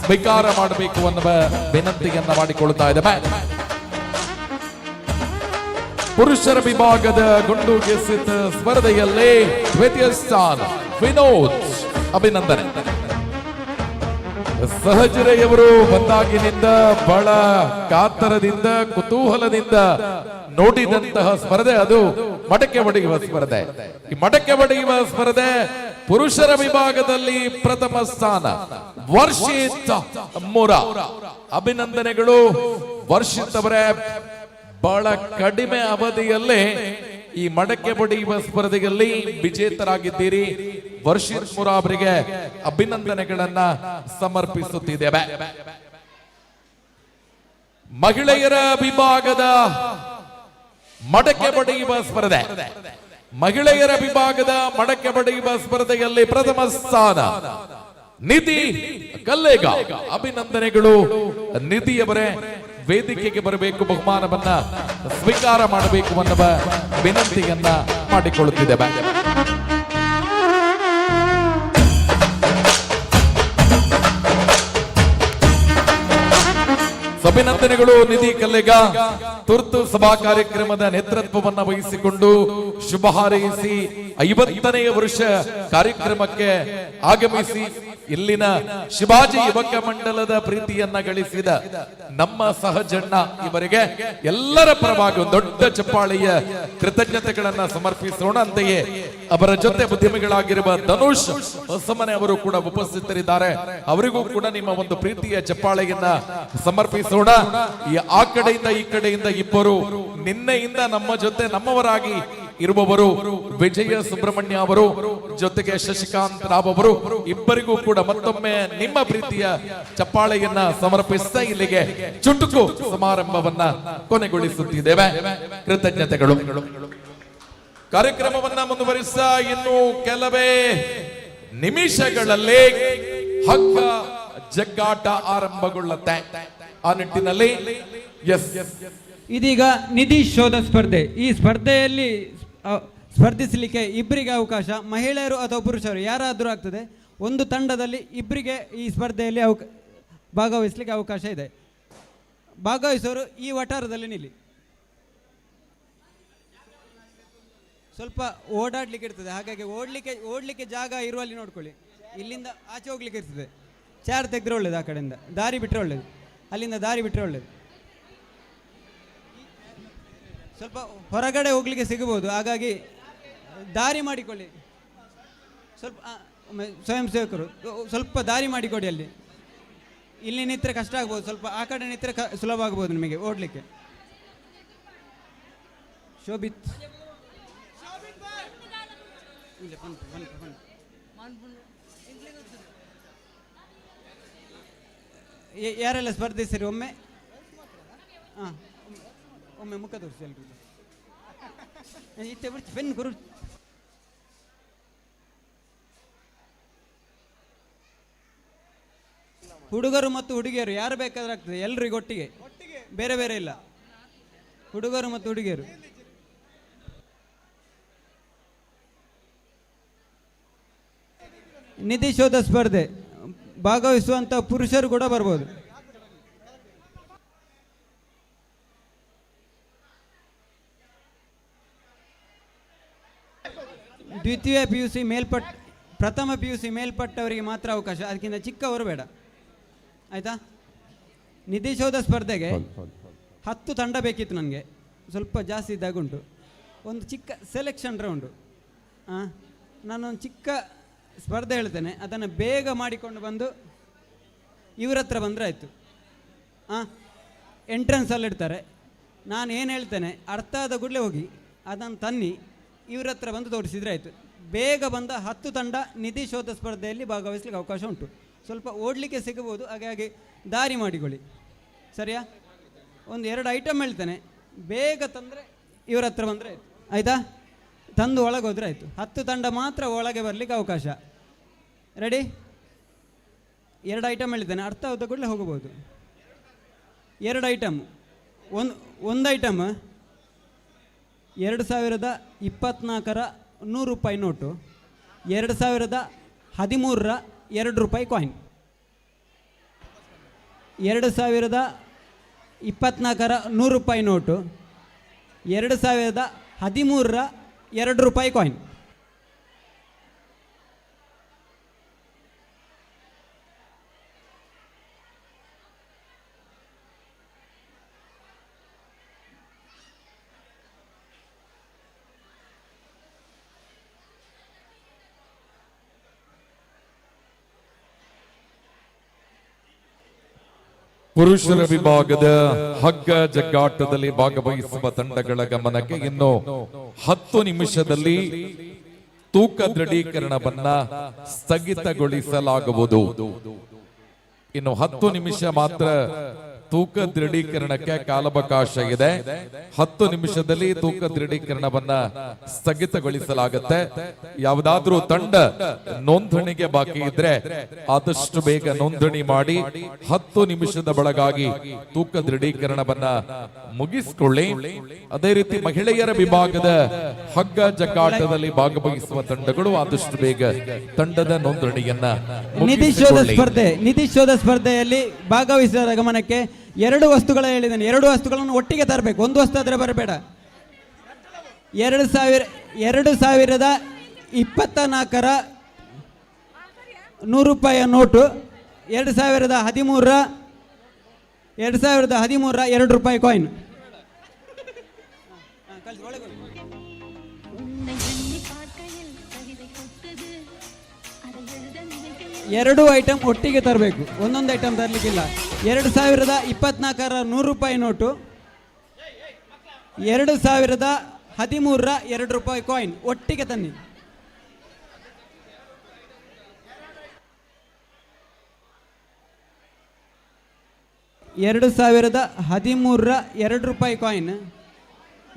ಸ್ವೀಕಾರ ಮಾಡಬೇಕು ಅನ್ನುವ ವಿನಂತಿಯನ್ನ ಮಾಡಿಕೊಳ್ತಾ ಇದ್ದೇವೆ. ಪುರುಷರ ವಿಭಾಗದ ಗುಂಡು ಎಸೆತ ಸ್ಪರ್ಧೆಯಲ್ಲಿ ದ್ವಿತೀಯ ಸ್ಥಾನ ವಿನೋದ್, ಅಭಿನಂದನೆ. ಸಹಜರೆಯವರು ಬಂದಾಗಿನಿಂದ ಬಹಳ ಕಾತರದಿಂದ ಕುತೂಹಲದಿಂದ ನೋಡಿದಂತಹ ಸ್ಪರ್ಧೆ ಅದು ಮಡಕೆ ಹೊಡೆಯುವ ಸ್ಪರ್ಧೆ. ಈ ಮಡಕೆ ಹೊಡೆಯುವ ಸ್ಪರ್ಧೆ ಪುರುಷರ ವಿಭಾಗದಲ್ಲಿ ಪ್ರಥಮ ಸ್ಥಾನ ವರ್ಷಿತ್ ಮುರಾ, ಅಭಿನಂದನೆಗಳು ವರ್ಷಿತ್ ಅವರೇ. ಬಹಳ ಕಡಿಮೆ ಅವಧಿಯಲ್ಲೇ ಈ ಮಡಕೆ ಬಡಿಯುವ ಸ್ಪರ್ಧೆಯಲ್ಲಿ ವಿಜೇತರಾಗಿದ್ದೀರಿ. ವರ್ಷಿತ್ ಮುರಾ ಅವರಿಗೆ ಅಭಿನಂದನೆಗಳನ್ನ ಸಮರ್ಪಿಸುತ್ತಿದ್ದೇವೆ. ಮಹಿಳೆಯರ ವಿಭಾಗದ ಮಡಕೆ ಬಡಿಯುವ ಸ್ಪರ್ಧೆ ಮಹಿಳೆಯರ ವಿಭಾಗದ ಮಡಕೆ ಬಡಿಯುವ ಸ್ಪರ್ಧೆಯಲ್ಲಿ ಪ್ರಥಮ ಸ್ಥಾನ ನಿಧಿ ಕಲ್ಲೇಗ, ಅಭಿನಂದನೆಗಳು ನಿಧಿಯವರೇ. ವೇದಿಕೆಗೆ ಬರಬೇಕು, ಬಹುಮಾನವನ್ನ ಸ್ವೀಕಾರ ಮಾಡಬೇಕು ಅನ್ನುವ ವಿನಂತಿಯನ್ನ ಮಾಡಿಕೊಳ್ಳುತ್ತಿದ್ದೇವೆ. ಅಭಿನಂದನೆಗಳು ನಿಧಿ ಕಲ್ಲೆಗ. ತುರ್ತು ಸಭಾ ಕಾರ್ಯಕ್ರಮದ ನೇತೃತ್ವವನ್ನ ವಹಿಸಿಕೊಂಡು ಶುಭ ಹಾರೈಸಿ 50ನೇ ವರ್ಷ ಕಾರ್ಯಕ್ರಮಕ್ಕೆ ಆಗಮಿಸಿ ಇಲ್ಲಿನ ಶಿವಾಜಿ ಯುವಕ ಮಂಡಲದ ಪ್ರೀತಿಯನ್ನ ಗಳಿಸಿದ ನಮ್ಮ ಸಹಜಣ್ಣ ಇವರಿಗೆ ಎಲ್ಲರ ಪರವಾಗಿ ದೊಡ್ಡ ಚಪ್ಪಾಳೆಯ ಕೃತಜ್ಞತೆಗಳನ್ನ ಸಮರ್ಪಿಸೋಣ. ಅಂತೆಯೇ ಅವರ ಜೊತೆ ಉದ್ಯಮಿಗಳಾಗಿರುವ ಧನುಷ್ ಹೊಸಮನೆ ಅವರು ಕೂಡ ಉಪಸ್ಥಿತರಿದ್ದಾರೆ. ಅವರಿಗೂ ಕೂಡ ನಿಮ್ಮ ಒಂದು ಪ್ರೀತಿಯ ಚಪ್ಪಾಳೆಯನ್ನ ಸಮರ್ಪಿಸೋಣ. ಆ ಕಡೆಯಿಂದ ಈ ಕಡೆಯಿಂದ ಇಬ್ಬರು ನಿನ್ನೆಯಿಂದ ನಮ್ಮ ಜೊತೆ ನಮ್ಮವರಾಗಿ ಇರುವವರು ವಿಜಯ ಸುಬ್ರಹ್ಮಣ್ಯ ಅವರು, ಜೊತೆಗೆ ಶಶಿಕಾಂತ್ ರಾವ್ ಅವರು, ಇಬ್ಬರಿಗೂ ಕೂಡ ಮತ್ತೊಮ್ಮೆ ನಿಮ್ಮ ಪ್ರೀತಿಯ ಚಪ್ಪಾಳೆಯನ್ನ ಸಮರ್ಪಿಸ್ತಾ ಇಲ್ಲಿಗೆ ಚುಟುಕು ಸಮಾರಂಭವನ್ನ ಕೊನೆಗೊಳಿಸುತ್ತಿದ್ದೇವೆ. ಕೃತಜ್ಞತೆಗಳು. ಕಾರ್ಯಕ್ರಮವನ್ನ ಮುಂದುವರಿಸ್ತಾ ಇನ್ನು ಕೆಲವೇ ನಿಮಿಷಗಳಲ್ಲಿ ಹಗ್ಗ ಜಗ್ಗಾಟ ಆರಂಭಗೊಳ್ಳುತ್ತೆ. ಆ ನಿಟ್ಟಿನಲ್ಲಿ
ಇದೀಗ ನಿಧಿ ಶೋಧ ಸ್ಪರ್ಧೆ. ಈ ಸ್ಪರ್ಧೆಯಲ್ಲಿ ಸ್ಪರ್ಧಿಸಲಿಕ್ಕೆ ಇಬ್ಬರಿಗೆ ಅವಕಾಶ, ಮಹಿಳೆಯರು ಅಥವಾ ಪುರುಷರು ಯಾರಾದರೂ ಆಗ್ತದೆ. ಒಂದು ತಂಡದಲ್ಲಿ ಇಬ್ಬರಿಗೆ ಈ ಸ್ಪರ್ಧೆಯಲ್ಲಿ ಭಾಗವಹಿಸಲಿಕ್ಕೆ ಅವಕಾಶ ಇದೆ. ಭಾಗವಹಿಸೋರು ಈ ವಠಾರದಲ್ಲಿ ನಿಲ್ಲಿ. ಸ್ವಲ್ಪ ಓಡಾಡ್ಲಿಕ್ಕೆ ಇರ್ತದೆ, ಹಾಗಾಗಿ ಓಡ್ಲಿಕ್ಕೆ ಜಾಗ ಇರುವಲ್ಲಿ ನೋಡ್ಕೊಳ್ಳಿ. ಇಲ್ಲಿಂದ ಆಚೆ ಹೋಗ್ಲಿಕ್ಕೆ ಇರ್ತದೆ. ಚೇರ್ ತೆಗೆದ್ರೆ ಒಳ್ಳೇದು, ಆ ಕಡೆಯಿಂದ ದಾರಿ ಬಿಟ್ಟರೆ ಒಳ್ಳೇದು, ಅಲ್ಲಿಂದ ದಾರಿ ಬಿಟ್ಟರೆ ಒಳ್ಳೇದು. ಸ್ವಲ್ಪ ಹೊರಗಡೆ ಹೋಗ್ಲಿಕ್ಕೆ ಸಿಗಬಹುದು, ಹಾಗಾಗಿ ದಾರಿ ಮಾಡಿಕೊಳ್ಳಿ. ಸ್ವಲ್ಪ ಸ್ವಯಂ ಸೇವಕರು ಸ್ವಲ್ಪ ದಾರಿ ಮಾಡಿಕೊಡಿ. ಅಲ್ಲಿ ಇಲ್ಲಿ ನಿಂತರೆ ಕಷ್ಟ ಆಗ್ಬೋದು, ಸ್ವಲ್ಪ ಆ ಕಡೆ ನಿಂತರೆ ಸುಲಭ ಆಗ್ಬೋದು ನಿಮಗೆ ಓಡಲಿಕ್ಕೆ. ಶೋಭಿತ್ ಯಾರೆಲ್ಲ ಸ್ಪರ್ಧಿಸಿರಿ ಒಮ್ಮೆ? ಹಾಂ, ಒಮ್ಮೆ ಮುಖ ತೋರಿಸಿ ಎಲ್ರು. ಇತ್ತೆ ಬಿಡ್ತು ಪೆನ್ ಗುರು. ಹುಡುಗರು ಮತ್ತು ಹುಡುಗಿಯರು ಯಾರು ಬೇಕಾದ್ರೆ ಆಗ್ತದೆ, ಎಲ್ರಿಗೂ ಒಟ್ಟಿಗೆ, ಬೇರೆ ಬೇರೆ ಇಲ್ಲ. ಹುಡುಗರು ಮತ್ತು ಹುಡುಗಿಯರು. ನಿಧಿ ಶೋಧ ಸ್ಪರ್ಧೆ ಭಾಗವಹಿಸುವಂತ ಪುರುಷರು ಕೂಡ ಬರ್ಬೋದು. ದ್ವಿತೀಯ PUC ಪ್ರಥಮ PUC ಮೇಲ್ಪಟ್ಟವರಿಗೆ ಮಾತ್ರ ಅವಕಾಶ, ಅದಕ್ಕಿಂತ ಚಿಕ್ಕವರು ಬೇಡ, ಆಯ್ತಾ? ನಿಧಿ ಶೋಧ ಸ್ಪರ್ಧೆಗೆ 10 ತಂಡ ಬೇಕಿತ್ತು ನನಗೆ, ಸ್ವಲ್ಪ ಜಾಸ್ತಿ ಇದ್ದಾಗುಂಟು. ಒಂದು ಚಿಕ್ಕ ಸೆಲೆಕ್ಷನ್ ರೌಂಡು. ನಾನೊಂದು ಚಿಕ್ಕ ಸ್ಪರ್ಧೆ ಹೇಳ್ತೇನೆ, ಅದನ್ನು ಬೇಗ ಮಾಡಿಕೊಂಡು ಬಂದು ಇವ್ರ ಹತ್ರ ಬಂದರೆ ಆಯಿತು. ಎಂಟ್ರೆನ್ಸಲ್ಲಿ ಇಡ್ತಾರೆ, ನಾನು ಏನು ಹೇಳ್ತೇನೆ ಅರ್ಥ ಆದ ಕೂಡಲೇ ಹೋಗಿ ಅದನ್ನು ತನ್ನಿ ಇವ್ರ ಹತ್ರ ಬಂದು ತೋರಿಸಿದರೆ ಆಯಿತು. ಬೇಗ ಬಂದ 10 ತಂಡ ನಿಧಿ ಶೋಧ ಸ್ಪರ್ಧೆಯಲ್ಲಿ ಭಾಗವಹಿಸಲಿಕ್ಕೆ ಅವಕಾಶ ಉಂಟು. ಸ್ವಲ್ಪ ಓಡಲಿಕ್ಕೆ ಸಿಗಬಹುದು, ಹಾಗಾಗಿ ದಾರಿ ಮಾಡಿಕೊಳ್ಳಿ, ಸರಿಯಾ? ಒಂದು 2 ಐಟಮ್ ಹೇಳ್ತೇನೆ, ಬೇಗ ತಂದರೆ ಇವ್ರ ಹತ್ರ ಬಂದರೆ ಆಯಿತು, ಆಯಿತಾ? ತಂದು ಒಳಗೆ ಹೋದರೆ ಆಯಿತು. 10 ತಂಡ ಮಾತ್ರ ಒಳಗೆ ಬರಲಿಕ್ಕೆ ಅವಕಾಶ. ರೆಡಿ? 2 ಐಟಮ್ ಹೇಳಿದ್ದೇನೆ, ಅರ್ಥ ಆದ ಕೂಡಲೇ ಹೋಗಬಹುದು. 2 ಐಟಮ್. ಒಂದು ಐಟಮ್ 2024ರ 100 ರೂಪಾಯಿ ನೋಟು, 2013ರ 2 ರೂಪಾಯಿ ಕಾಯಿನ್. 2024ರ 100 ರೂಪಾಯಿ ನೋಟು, 2013ರ 2 ರೂಪಾಯಿ ಕಾಯಿನ್.
ಪುರುಷರ ವಿಭಾಗದ ಹಗ್ಗ ಜಗ್ಗಾಟದಲ್ಲಿ ಭಾಗವಹಿಸುವ ತಂಡಗಳ ಗಮನಕ್ಕೆ ಇನ್ನು 10 ನಿಮಿಷದಲ್ಲಿ ತೂಕ ದೃಢೀಕರಣವನ್ನ ಸ್ಥಗಿತಗೊಳಿಸಲಾಗುವುದು. ಇನ್ನು 10 ನಿಮಿಷ ಮಾತ್ರ ತೂಕ ದೃಢೀಕರಣಕ್ಕೆ ಕಾಲಾವಕಾಶ ಇದೆ. 10 ನಿಮಿಷದಲ್ಲಿ ತೂಕ ದೃಢೀಕರಣವನ್ನ ಸ್ಥಗಿತಗೊಳಿಸಲಾಗುತ್ತೆ. ಯಾವುದಾದ್ರೂ ತಂಡ ನೋಂದಣಿಗೆ ಬಾಕಿ ಇದ್ರೆ ಆದಷ್ಟು ಬೇಗ ನೋಂದಣಿ ಮಾಡಿ 10 ನಿಮಿಷದ ಒಳಗಾಗಿ ತೂಕ ದೃಢೀಕರಣವನ್ನ ಮುಗಿಸಿಕೊಳ್ಳಿ. ಅದೇ ರೀತಿ ಮಹಿಳೆಯರ ವಿಭಾಗದ ಹಗ್ಗ ಜಗ್ಗಾಟದಲ್ಲಿ ಭಾಗವಹಿಸುವ ತಂಡಗಳು ಆದಷ್ಟು ಬೇಗ ತಂಡದ ನೋಂದಣಿಯನ್ನ
ನಿಧಿ ಶೋಧ ಸ್ಪರ್ಧೆಯಲ್ಲಿ ಭಾಗವಹಿಸುವ ಗಮನಕ್ಕೆ 2 ವಸ್ತುಗಳ ಹೇಳಿದ್ದೇನೆ. 2 ವಸ್ತುಗಳನ್ನು ಒಟ್ಟಿಗೆ ತರಬೇಕು, ಒಂದು ವಸ್ತು ಆದರೆ ಬರಬೇಡ. 2024ರ 100 ರೂಪಾಯಿಯ ನೋಟು, 2013ರ 2 ರೂಪಾಯಿ ಕಾಯಿನ್. ಎರಡು ಐಟಮ್ ಒಟ್ಟಿಗೆ ತರಬೇಕು, ಒಂದೊಂದು ಐಟಮ್ ತರಲಿಕ್ಕಿಲ್ಲ. 2024ರ 100 ರೂಪಾಯಿ ನೋಟು, 2013ರ 2 ರೂಪಾಯಿ ಕಾಯಿನ್ ಒಟ್ಟಿಗೆ ತನ್ನಿ. ಎರಡು 2013ರ 2 ರೂಪಾಯಿ ಕಾಯಿನ್,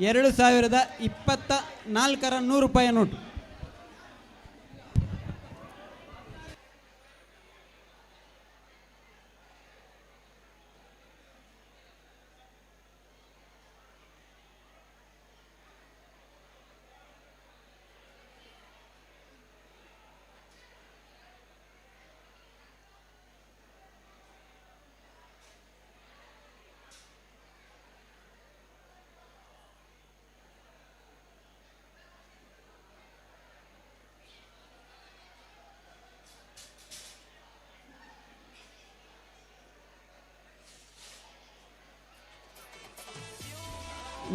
2024ರ 100 ರೂಪಾಯಿ ನೋಟು.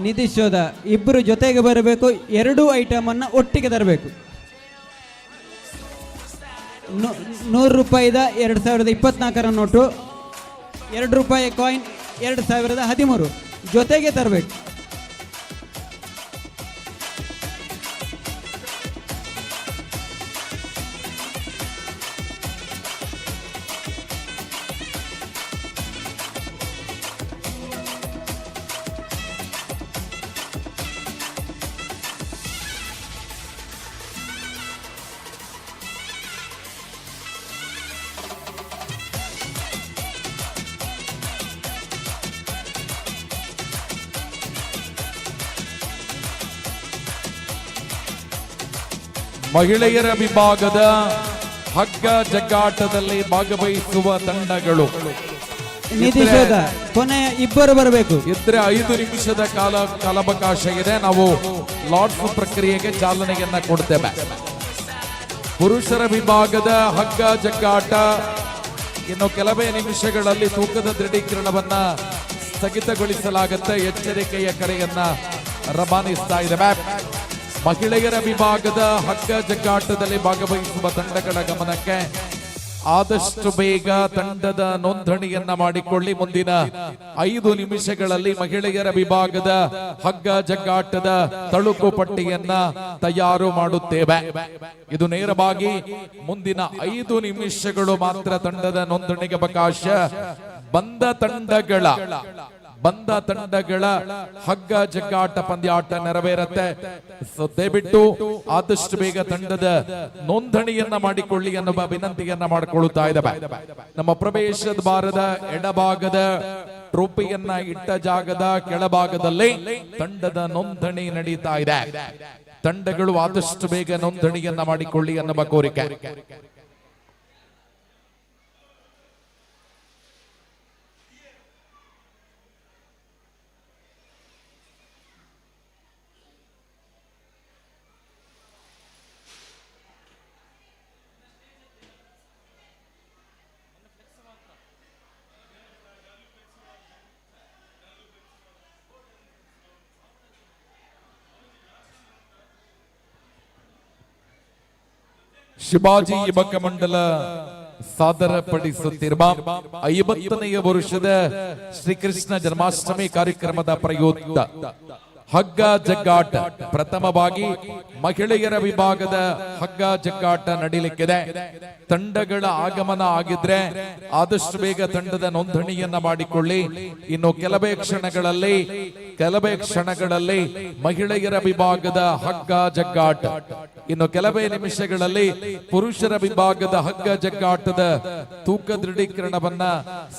ನಿಧಿಶೋಧ ಇಬ್ಬರು ಜೊತೆಗೆ ಬರಬೇಕು. 2 ಐಟಮನ್ನು ಒಟ್ಟಿಗೆ ತರಬೇಕು. 100 ರೂಪಾಯಿದ 2024ರ ನೋಟು, 2 ರೂಪಾಯಿ ಕಾಯಿನ್ 2013 ಜೊತೆಗೆ ತರಬೇಕು.
ಮಹಿಳೆಯರ ವಿಭಾಗದ ಹಗ್ಗ ಜಗ್ಗಾಟದಲ್ಲಿ ಭಾಗವಹಿಸುವ ತಂಡಗಳು
ನಿಧಿಶೋಧ ಕೊನೆಯ ಇಬ್ಬರು ಬರಬೇಕು.
ಇದ್ರೆ 5 ನಿಮಿಷದ ಕಾಲಾವಕಾಶ ಇದೆ. ನಾವು ಲಾಟ್ಸ್ ಪ್ರಕ್ರಿಯೆಗೆ ಚಾಲನೆಯನ್ನ ಕೊಡ್ತೇವೆ. ಪುರುಷರ ವಿಭಾಗದ ಹಗ್ಗ ಜಗ್ಗಾಟ ಇನ್ನು ಕೆಲವೇ ನಿಮಿಷಗಳಲ್ಲಿ ತೂಕದ ದೃಢೀಕರಣವನ್ನ ಸ್ಥಗಿತಗೊಳಿಸಲಾಗುತ್ತೆ. ಎಚ್ಚರಿಕೆಯ ಕರೆಯನ್ನ ರವಾನಿಸ್ತಾ ಇದ್ದೇವೆ. ಮಹಿಳೆಯರ ವಿಭಾಗದ ಹಗ್ಗ ಜಗ್ಗಾಟದಲ್ಲಿ ಭಾಗವಹಿಸುವ ತಂಡಗಳ ಗಮನಕ್ಕೆ ಆದಷ್ಟು ಬೇಗ ತಂಡದ ನೋಂದಣಿಯನ್ನ ಮಾಡಿಕೊಳ್ಳಿ. ಮುಂದಿನ 5 ನಿಮಿಷಗಳಲ್ಲಿ ಮಹಿಳೆಯರ ವಿಭಾಗದ ಹಗ್ಗ ಜಗ್ಗಾಟದ ತಳುಕು ಪಟ್ಟಿಯನ್ನ ತಯಾರು ಮಾಡುತ್ತೇವೆ. ಇದು ನೇರವಾಗಿ ಮುಂದಿನ 5 ನಿಮಿಷಗಳು ಮಾತ್ರ ತಂಡದ ನೋಂದಣಿಗೆ ಅವಕಾಶ. ಬಂದ ತಂಡಗಳ ಹಗ್ಗ ಜಗ್ಗಾಟ ಪಂದ್ಯಾಟ ನೆರವೇರುತ್ತೆ. ದಯವಿಟ್ಟು ಆದಷ್ಟು ಬೇಗ ತಂಡದ ನೋಂದಣಿಯನ್ನ ಮಾಡಿಕೊಳ್ಳಿ ಎನ್ನುವ ವಿನಂತಿಯನ್ನ ಮಾಡಿಕೊಳ್ಳುತ್ತಾ ಇದ್ದೇವೆ. ನಮ್ಮ ಪ್ರವೇಶ ದ್ವಾರದ ಎಡಭಾಗದ ಟ್ರೋಫಿಯನ್ನ ಇಟ್ಟ ಜಾಗದ ಕೆಳಭಾಗದಲ್ಲಿ ತಂಡದ ನೋಂದಣಿ ನಡೀತಾ ಇದೆ. ತಂಡಗಳು ಆದಷ್ಟು ಬೇಗ ನೋಂದಣಿಯನ್ನ ಮಾಡಿಕೊಳ್ಳಿ ಎನ್ನುವ ಕೋರಿಕೆ. ಶಿವಾಜಿ ಯುವಕ ಮಂಡಲ ಸಾದರಪಡಿಸುತ್ತಿರುವ 50ನೇ ವರ್ಷದ ಶ್ರೀಕೃಷ್ಣ ಜನ್ಮಾಷ್ಟಮಿ ಕಾರ್ಯಕ್ರಮದ ಪ್ರಯುಕ್ತ ಹಗ್ಗ ಜಗ್ಗಾಟ ಪ್ರಥಮವಾಗಿ ಮಹಿಳೆಯರ ವಿಭಾಗದ ಹಗ್ಗ ಜಗ್ಗಾಟ ನಡೀಲಿಕ್ಕಿದೆ. ತಂಡಗಳ ಆಗಮನ ಆಗಿದ್ರೆ ಆದಷ್ಟು ಬೇಗ ತಂಡದ ನೋಂದಣಿಯನ್ನ ಮಾಡಿಕೊಳ್ಳಿ. ಇನ್ನು ಕೆಲವೇ ಕ್ಷಣಗಳಲ್ಲಿ ಮಹಿಳೆಯರ ವಿಭಾಗದ ಹಗ್ಗ ಜಗ್ಗಾಟ, ಇನ್ನು ಕೆಲವೇ ನಿಮಿಷಗಳಲ್ಲಿ ಪುರುಷರ ವಿಭಾಗದ ಹಗ್ಗ ಜಗ್ಗಾಟದ ತೂಕ ದೃಢೀಕರಣವನ್ನ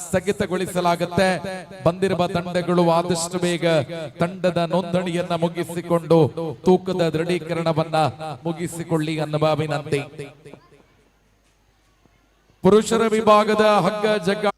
ಸ್ಥಗಿತಗೊಳಿಸಲಾಗುತ್ತೆ. ಬಂದಿರುವ ತಂಡಗಳು ಆದಷ್ಟು ಬೇಗ ತಂಡದ ನೋಂದಣಿಯನ್ನ ಮುಗಿಸಿಕೊಂಡು ತೂಕದ ದೃಢೀಕರಣವನ್ನ ಮುಗಿಸಿಕೊಳ್ಳಿ ಅನ್ನುವ ವಿನಂತಿ. ಪುರುಷರ ವಿಭಾಗದ ಹಗ್ಗ ಜಗ್ಗಾಟ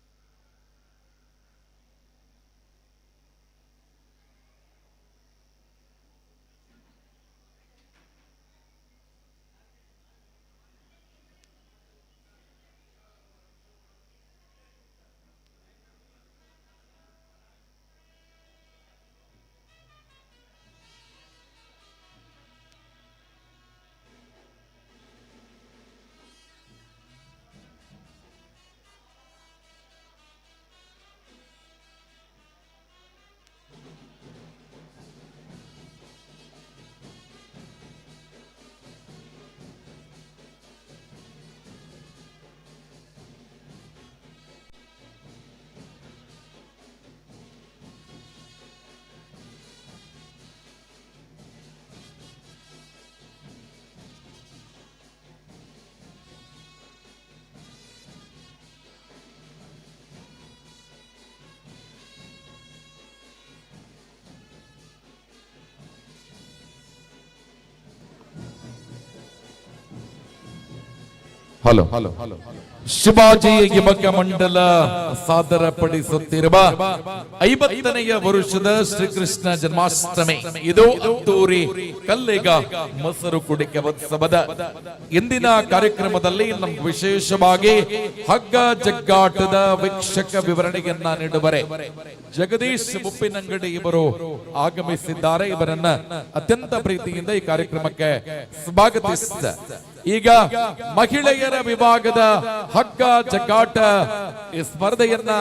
ಹಲೋ ಶಿವಾಜಿ ಯುವಕ ಮಂಡಲ ಸಾದರಪಡಿಸುತ್ತಿರುವ 50ನೆಯ ವರುಷದ ಶ್ರೀಕೃಷ್ಣ ಜನ್ಮಾಷ್ಟಮಿ ಇದು ಅದ್ದೂರಿ ಕಲ್ಲೇಗ ಮೊಸರು ಕುಡಿಕೆ ಉತ್ಸವದ ಇಂದಿನ ಕಾರ್ಯಕ್ರಮದಲ್ಲಿ ನಮ್ಗೆ ವಿಶೇಷವಾಗಿ ಹಗ್ಗ ಜಗ್ಗಾಟದ ವೀಕ್ಷಕ ವಿವರಣೆಯನ್ನ ನೀಡುವರೆ ಜಗದೀಶ್ ಮುಪ್ಪಿನಂಗಡಿ ಇವರು ಆಗಮಿಸಿದ್ದಾರೆ. ಇವರನ್ನ ಅತ್ಯಂತ ಪ್ರೀತಿಯಿಂದ ಈ ಕಾರ್ಯಕ್ರಮಕ್ಕೆ ಸ್ವಾಗತಿಸಿದ. ಈಗ ಮಹಿಳೆಯರ ವಿಭಾಗದ ಹಗ್ಗ ಜಗ್ಗಾಟ ಈ ಸ್ಪರ್ಧೆಯನ್ನ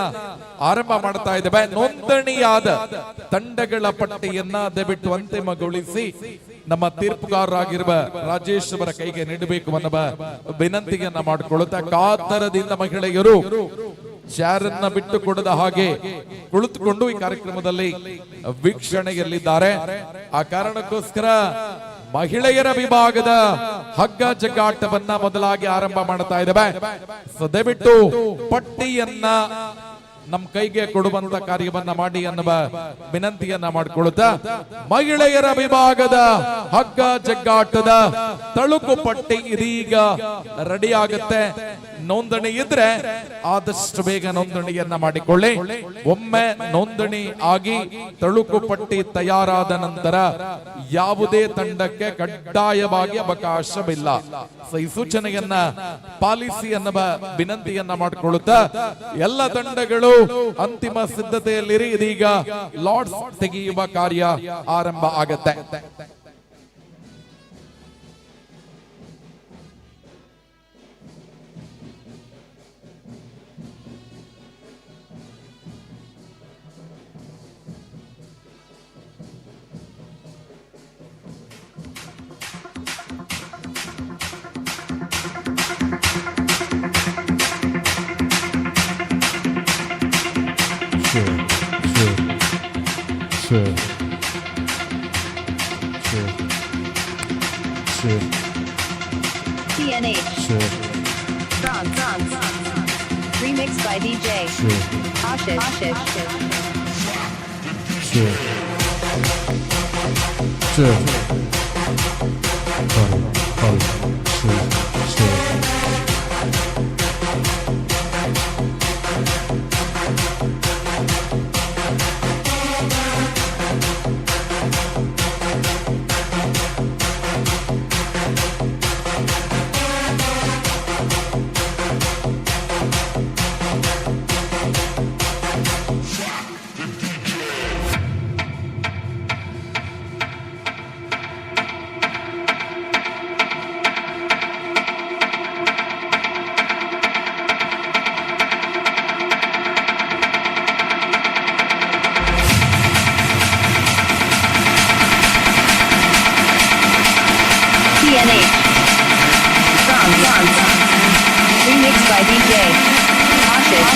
ಆರಂಭ ಮಾಡ್ತಾ ಇದ್ದೇವೆ. ನೋಂದಣಿಯಾದ ತಂಡಗಳ ಪಟ್ಟಿಯನ್ನ ದಯವಿಟ್ಟು ಅಂತಿಮಗೊಳಿಸಿ ನಮ್ಮ ತೀರ್ಪುಗಾರರಾಗಿರುವ ರಾಜೇಶ್ ಅವರ ಕೈಗೆ ನೀಡಬೇಕು ಅನ್ನುವ ವಿನಂತಿಯನ್ನ ಮಾಡಿಕೊಳ್ಳುತ್ತಾ ಕಾತರದಿಂದ ಮಹಿಳೆಯರು ಚಾರನ್ನ ಬಿಟ್ಟು ಕೊಡದ ಹಾಗೆ ಕುಳಿತುಕೊಂಡು ಈ ಕಾರ್ಯಕ್ರಮದಲ್ಲಿ ವೀಕ್ಷಣೆಯಲ್ಲಿದ್ದಾರೆ. ಆ ಕಾರಣಕ್ಕೋಸ್ಕರ ಮಹಿಳೆಯರ ವಿಭಾಗದ ಹಗ್ಗ ಜಗ್ಗಾಟವನ್ನ ಮೊದಲಾಗಿ ಆರಂಭ ಮಾಡ್ತಾ ಇದ್ದೇವೆ. ದಯವಿಟ್ಟು ಪಟ್ಟಿಯನ್ನ ನಮ್ ಕೈಗೆ ಕೊಡುವಂತ ಕಾರ್ಯವನ್ನ ಮಾಡಿ ಅನ್ನುವ ವಿನಂತಿಯನ್ನ ಮಾಡಿಕೊಳ್ಳುತ್ತಾ ಮಹಿಳೆಯರ ವಿಭಾಗದ ಹಗ್ಗ ಜಗ್ಗಾಟದ ತಳುಕು ಪಟ್ಟಿ ಇದೀಗ ರೆಡಿ ಆಗುತ್ತೆ. ನೋಂದಣಿ ಇದ್ರೆ ಆದಷ್ಟು ಬೇಗ ನೋಂದಣಿಯನ್ನ ಮಾಡಿಕೊಳ್ಳಿ. ಒಮ್ಮೆ ನೋಂದಣಿ ಆಗಿ ತಳುಕು ಪಟ್ಟಿ ತಯಾರಾದ ನಂತರ ಯಾವುದೇ ತಂಡಕ್ಕೆ ಕಡ್ಡಾಯವಾಗಿ ಅವಕಾಶವಿಲ್ಲ. ಈ ಸೂಚನೆಯನ್ನ ಪಾಲಿಸಿ ಅನ್ನುವ ವಿನಂತಿಯನ್ನ ಮಾಡಿಕೊಳ್ಳುತ್ತಾ ಎಲ್ಲ ತಂಡಗಳು ಅಂತಿಮ ಸಿದ್ಧತೆಯಲ್ಲಿರಿ. ಇದೀಗ ಲಾರ್ಡ್ಸ್ ತೆಗೆಯುವ ಕಾರ್ಯ ಆರಂಭ ಆಗತ್ತೆ.
TNH. France. Remixed by DJ. Ashish. Remixed by DJ. Ashish.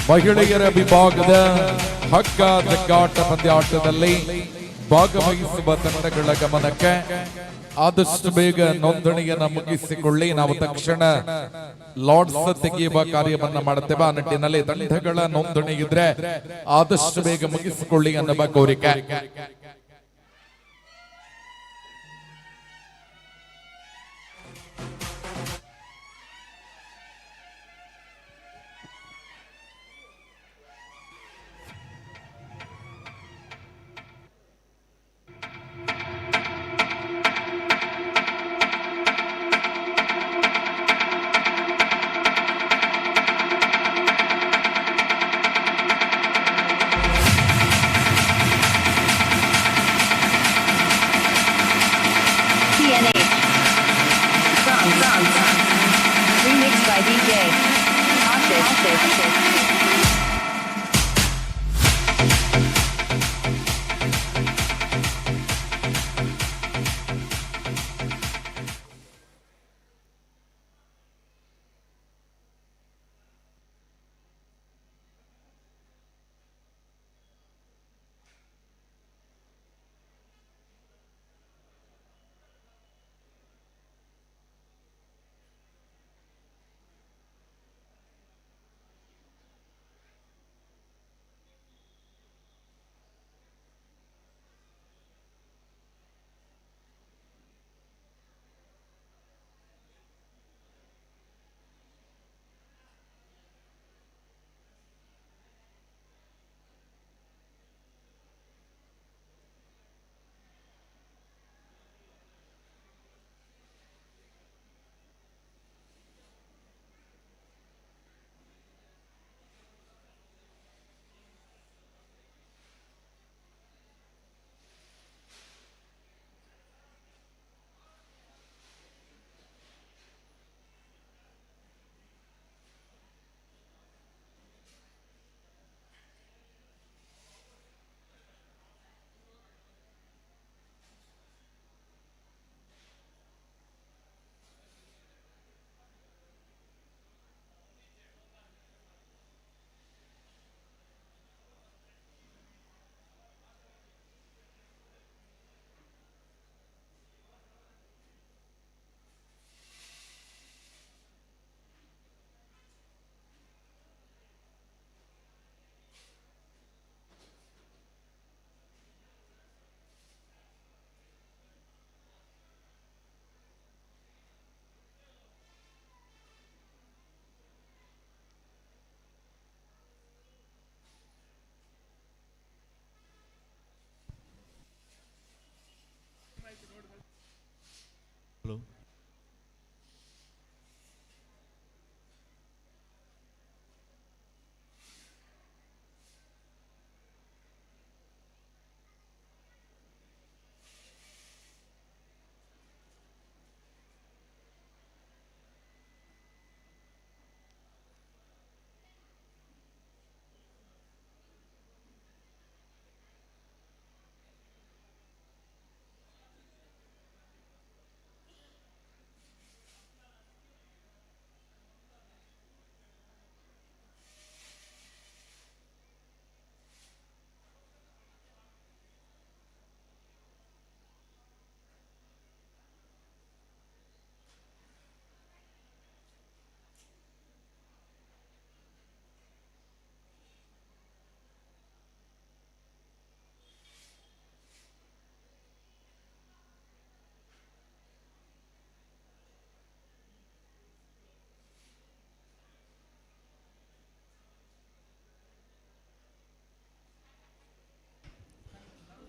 ಮಹಿಳೆಯರ ವಿಭಾಗದ ಹಗ್ಗ ಜಗ್ಗಾಟ ಪಂದ್ಯಾಟದಲ್ಲಿ ಭಾಗವಹಿಸುವ ತಂಡಗಳ ಗಮನಕ್ಕೆ ಆದಷ್ಟು ಬೇಗ ನೋಂದಣಿಯನ್ನ ಮುಗಿಸಿಕೊಳ್ಳಿ. ನಾವು ತಕ್ಷಣ ಲಾರ್ಡ್ಸ್ ತೆಗೆಯುವ ಕಾರ್ಯವನ್ನ ಮಾಡುತ್ತೇವೆ. ಆ ನಿಟ್ಟಿನಲ್ಲಿ ತಂಡಗಳ ನೋಂದಣಿ ಇದ್ರೆ ಆದಷ್ಟು ಬೇಗ ಮುಗಿಸಿಕೊಳ್ಳಿ ಅನ್ನುವ ಕೋರಿಕೆ.
Remixed by DJ. Ashish.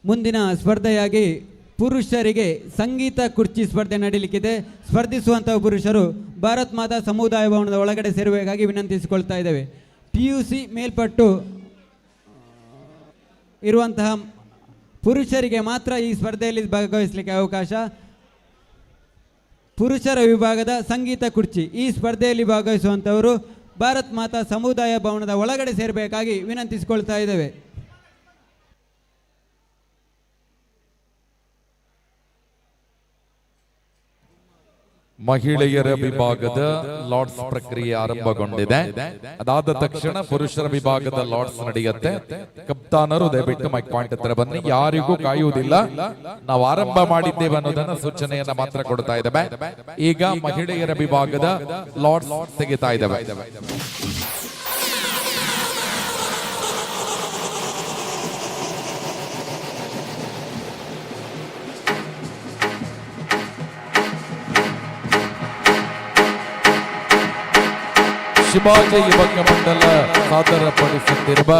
ಮುಂದಿನ ಸ್ಪರ್ಧೆಯಾಗಿ ಪುರುಷರಿಗೆ ಸಂಗೀತ ಕುರ್ಚಿ ಸ್ಪರ್ಧೆ ನಡೀಲಿಕ್ಕಿದೆ. ಸ್ಪರ್ಧಿಸುವಂತಹ ಪುರುಷರು ಭಾರತ್ ಮಾತಾ ಸಮುದಾಯ ಭವನದ ಒಳಗಡೆ ಸೇರಬೇಕಾಗಿ ವಿನಂತಿಸಿಕೊಳ್ತಾ ಇದ್ದೇವೆ. PUC ಮೇಲ್ಪಟ್ಟು ಇರುವಂತಹ ಪುರುಷರಿಗೆ ಮಾತ್ರ ಈ ಸ್ಪರ್ಧೆಯಲ್ಲಿ ಭಾಗವಹಿಸಲಿಕ್ಕೆ ಅವಕಾಶ. ಪುರುಷರ ವಿಭಾಗದ ಸಂಗೀತ ಕುರ್ಚಿ ಈ ಸ್ಪರ್ಧೆಯಲ್ಲಿ ಭಾಗವಹಿಸುವಂಥವರು ಭಾರತ್ ಮಾತಾ ಸಮುದಾಯ ಭವನದ ಒಳಗಡೆ ಸೇರಬೇಕಾಗಿ ವಿನಂತಿಸಿಕೊಳ್ತಾ ಇದ್ದೇವೆ.
ಮಹಿಳೆಯರ ವಿಭಾಗದ ಲಾರ್ಡ್ಸ್ ಪ್ರಕ್ರಿಯೆ ಆರಂಭಗೊಂಡಿದೆ. ಅದಾದ ತಕ್ಷಣ ಪುರುಷರ ವಿಭಾಗದ ಲಾರ್ಡ್ಸ್ ನಡೆಯುತ್ತೆ. ಕಪ್ತಾನರು ದಯವಿಟ್ಟು ಮೈಕ್ ಪಾಯಿಂಟ್ ಹತ್ರ ಬನ್ನಿ. ಯಾರಿಗೂ ಕಾಯುವುದಿಲ್ಲ, ನಾವು ಆರಂಭ ಮಾಡಿದ್ದೇವೆ ಅನ್ನೋದನ್ನ ಸೂಚನೆಯನ್ನ ಮಾತ್ರ ಕೊಡ್ತಾ ಇದ್ದೇವೆ. ಈಗ ಮಹಿಳೆಯರ ವಿಭಾಗದ ಲಾರ್ಡ್ಸ್ ತೆಗಿತಾ ಇದ್ದೇವೆ. ಶಿವಾಜಿ ಯುವಕ ಮಂಡಲ ಸಾದರಪಡಿಸುತ್ತಿರುವ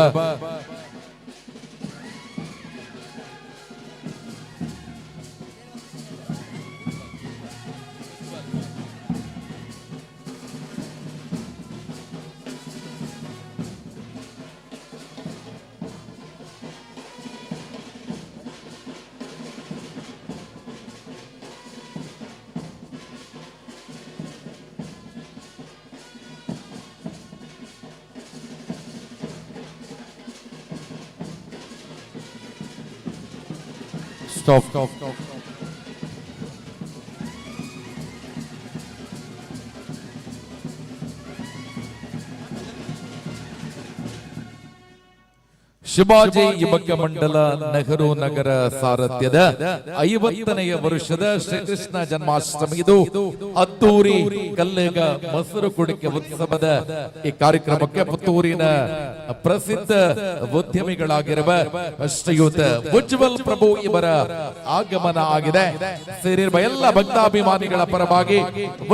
Stop. ಶಿವಾಜಿ ಯುವಕ ಮಂಡಲ ನೆಹರು ನಗರ ಸಾರಥ್ಯದ 50ನೇ ವರ್ಷದ ಶ್ರೀಕೃಷ್ಣ ಜನ್ಮಾಷ್ಟಮಿ ಇದು ಅದ್ದೂರಿ ಕಲ್ಲೇಗ ಮೊಸರು ಕುಡಿಕೆ ಉತ್ಸವದ ಈ ಕಾರ್ಯಕ್ರಮಕ್ಕೆ ಪುತ್ತೂರಿನ ಪ್ರಸಿದ್ಧ ಉದ್ಯಮಿಗಳಾಗಿರುವ ಶ್ರೀಯುತ ಉಜ್ವಲ್ ಪ್ರಭು ಇವರ ಆಗಮನ ಆಗಿದೆ. ಸೇರಿರುವ ಎಲ್ಲ ಭಕ್ತಾಭಿಮಾನಿಗಳ ಪರವಾಗಿ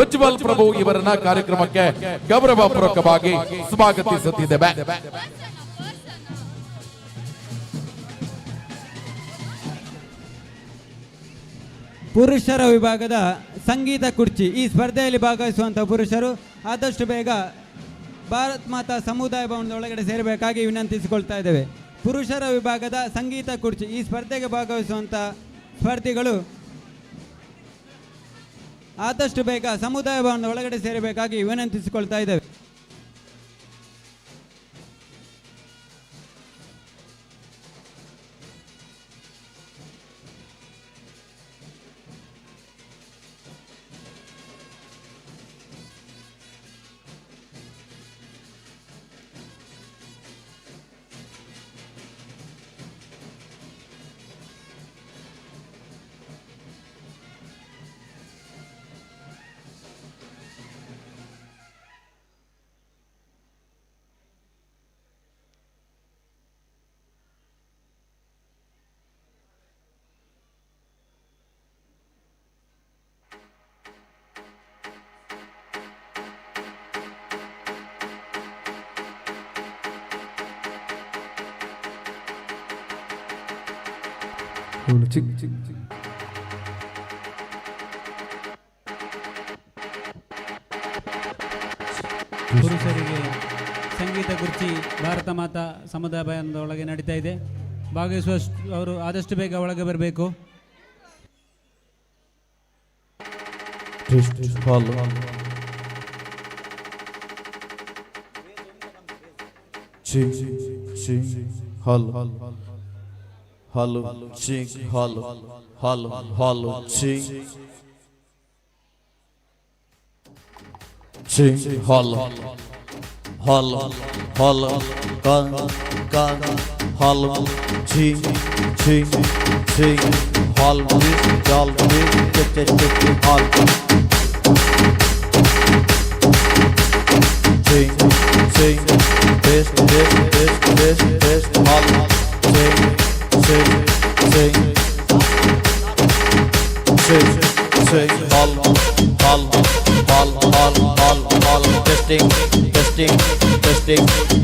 ಉಜ್ವಲ್ ಪ್ರಭು ಇವರನ್ನ ಕಾರ್ಯಕ್ರಮಕ್ಕೆ ಗೌರವಪೂರ್ವಕವಾಗಿ ಸ್ವಾಗತಿಸುತ್ತಿದ್ದೇವೆ.
ಪುರುಷರ ವಿಭಾಗದ ಸಂಗೀತ ಕುರ್ಚಿ ಈ ಸ್ಪರ್ಧೆಯಲ್ಲಿ ಭಾಗವಹಿಸುವಂತಹ ಪುರುಷರು ಆದಷ್ಟು ಬೇಗ ಭಾರತ್ ಮಾತಾ ಸಮುದಾಯ ಭವನದ ಒಳಗಡೆ ಸೇರಬೇಕಾಗಿ ವಿನಂತಿಸಿಕೊಳ್ತಾ ಇದ್ದೇವೆ. ಪುರುಷರ ವಿಭಾಗದ ಸಂಗೀತ ಕುರ್ಚಿ ಈ ಸ್ಪರ್ಧೆಗೆ ಭಾಗವಹಿಸುವಂತಹ ಸ್ಪರ್ಧಿಗಳು ಆದಷ್ಟು ಬೇಗ ಸಮುದಾಯ ಭವನದ ಒಳಗಡೆ ಸೇರಬೇಕಾಗಿ ವಿನಂತಿಸಿಕೊಳ್ತಾ ಇದ್ದೇವೆ.
ಪುರುಷರಿಗೆ ಸಂಗೀತ ಕುರ್ಚಿ ಭಾರತ ಮಾತಾ ಸಮುದಾಯ ಭವನದ ಒಳಗೆ ನಡೀತಾ ಇದೆ. ಭಾಗವಹಿಸುವ ಅವರು ಆದಷ್ಟು ಬೇಗ ಒಳಗೆ ಬರಬೇಕು.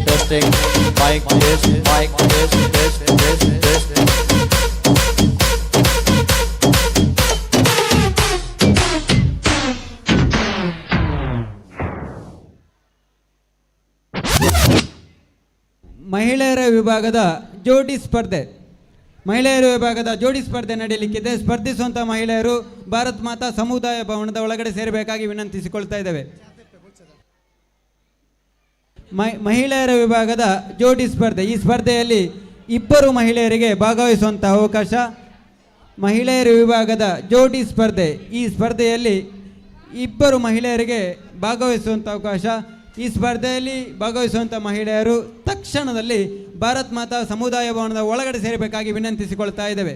Testing, mic test, test.
ಮಹಿಳೆಯರ ವಿಭಾಗದ ಜೋಡಿ ಸ್ಪರ್ಧೆ ನಡೆಯಲಿಕ್ಕಿದೆ. ಸ್ಪರ್ಧಿಸುವಂಥ ಮಹಿಳೆಯರು ಭಾರತ್ ಮಾತಾ ಸಮುದಾಯ ಭವನದ ಒಳಗಡೆ ಸೇರಬೇಕಾಗಿ ವಿನಂತಿಸಿಕೊಳ್ತಾ ಇದ್ದೇವೆ. ಮಹಿಳೆಯರ ವಿಭಾಗದ ಜೋಡಿ ಸ್ಪರ್ಧೆ, ಈ ಸ್ಪರ್ಧೆಯಲ್ಲಿ 2 ಮಹಿಳೆಯರಿಗೆ ಭಾಗವಹಿಸುವಂಥ ಅವಕಾಶ. ಮಹಿಳೆಯರ ವಿಭಾಗದ ಜೋಡಿ ಸ್ಪರ್ಧೆ, ಈ ಸ್ಪರ್ಧೆಯಲ್ಲಿ 2 ಮಹಿಳೆಯರಿಗೆ ಭಾಗವಹಿಸುವಂಥ ಅವಕಾಶ. ಈ ಸ್ಪರ್ಧೆಯಲ್ಲಿ ಭಾಗವಹಿಸುವಂಥ ಮಹಿಳೆಯರು ತಕ್ಷಣದಲ್ಲಿ ಭಾರತ್ ಮಾತಾ ಸಮುದಾಯ ಭವನದ ಒಳಗಡೆ ಸೇರಬೇಕಾಗಿ ವಿನಂತಿಸಿಕೊಳ್ತಾ ಇದ್ದೇವೆ.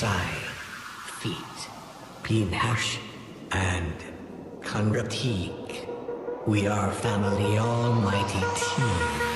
Sai, Feet, Pinhash, and Kanratik. We are family almighty team.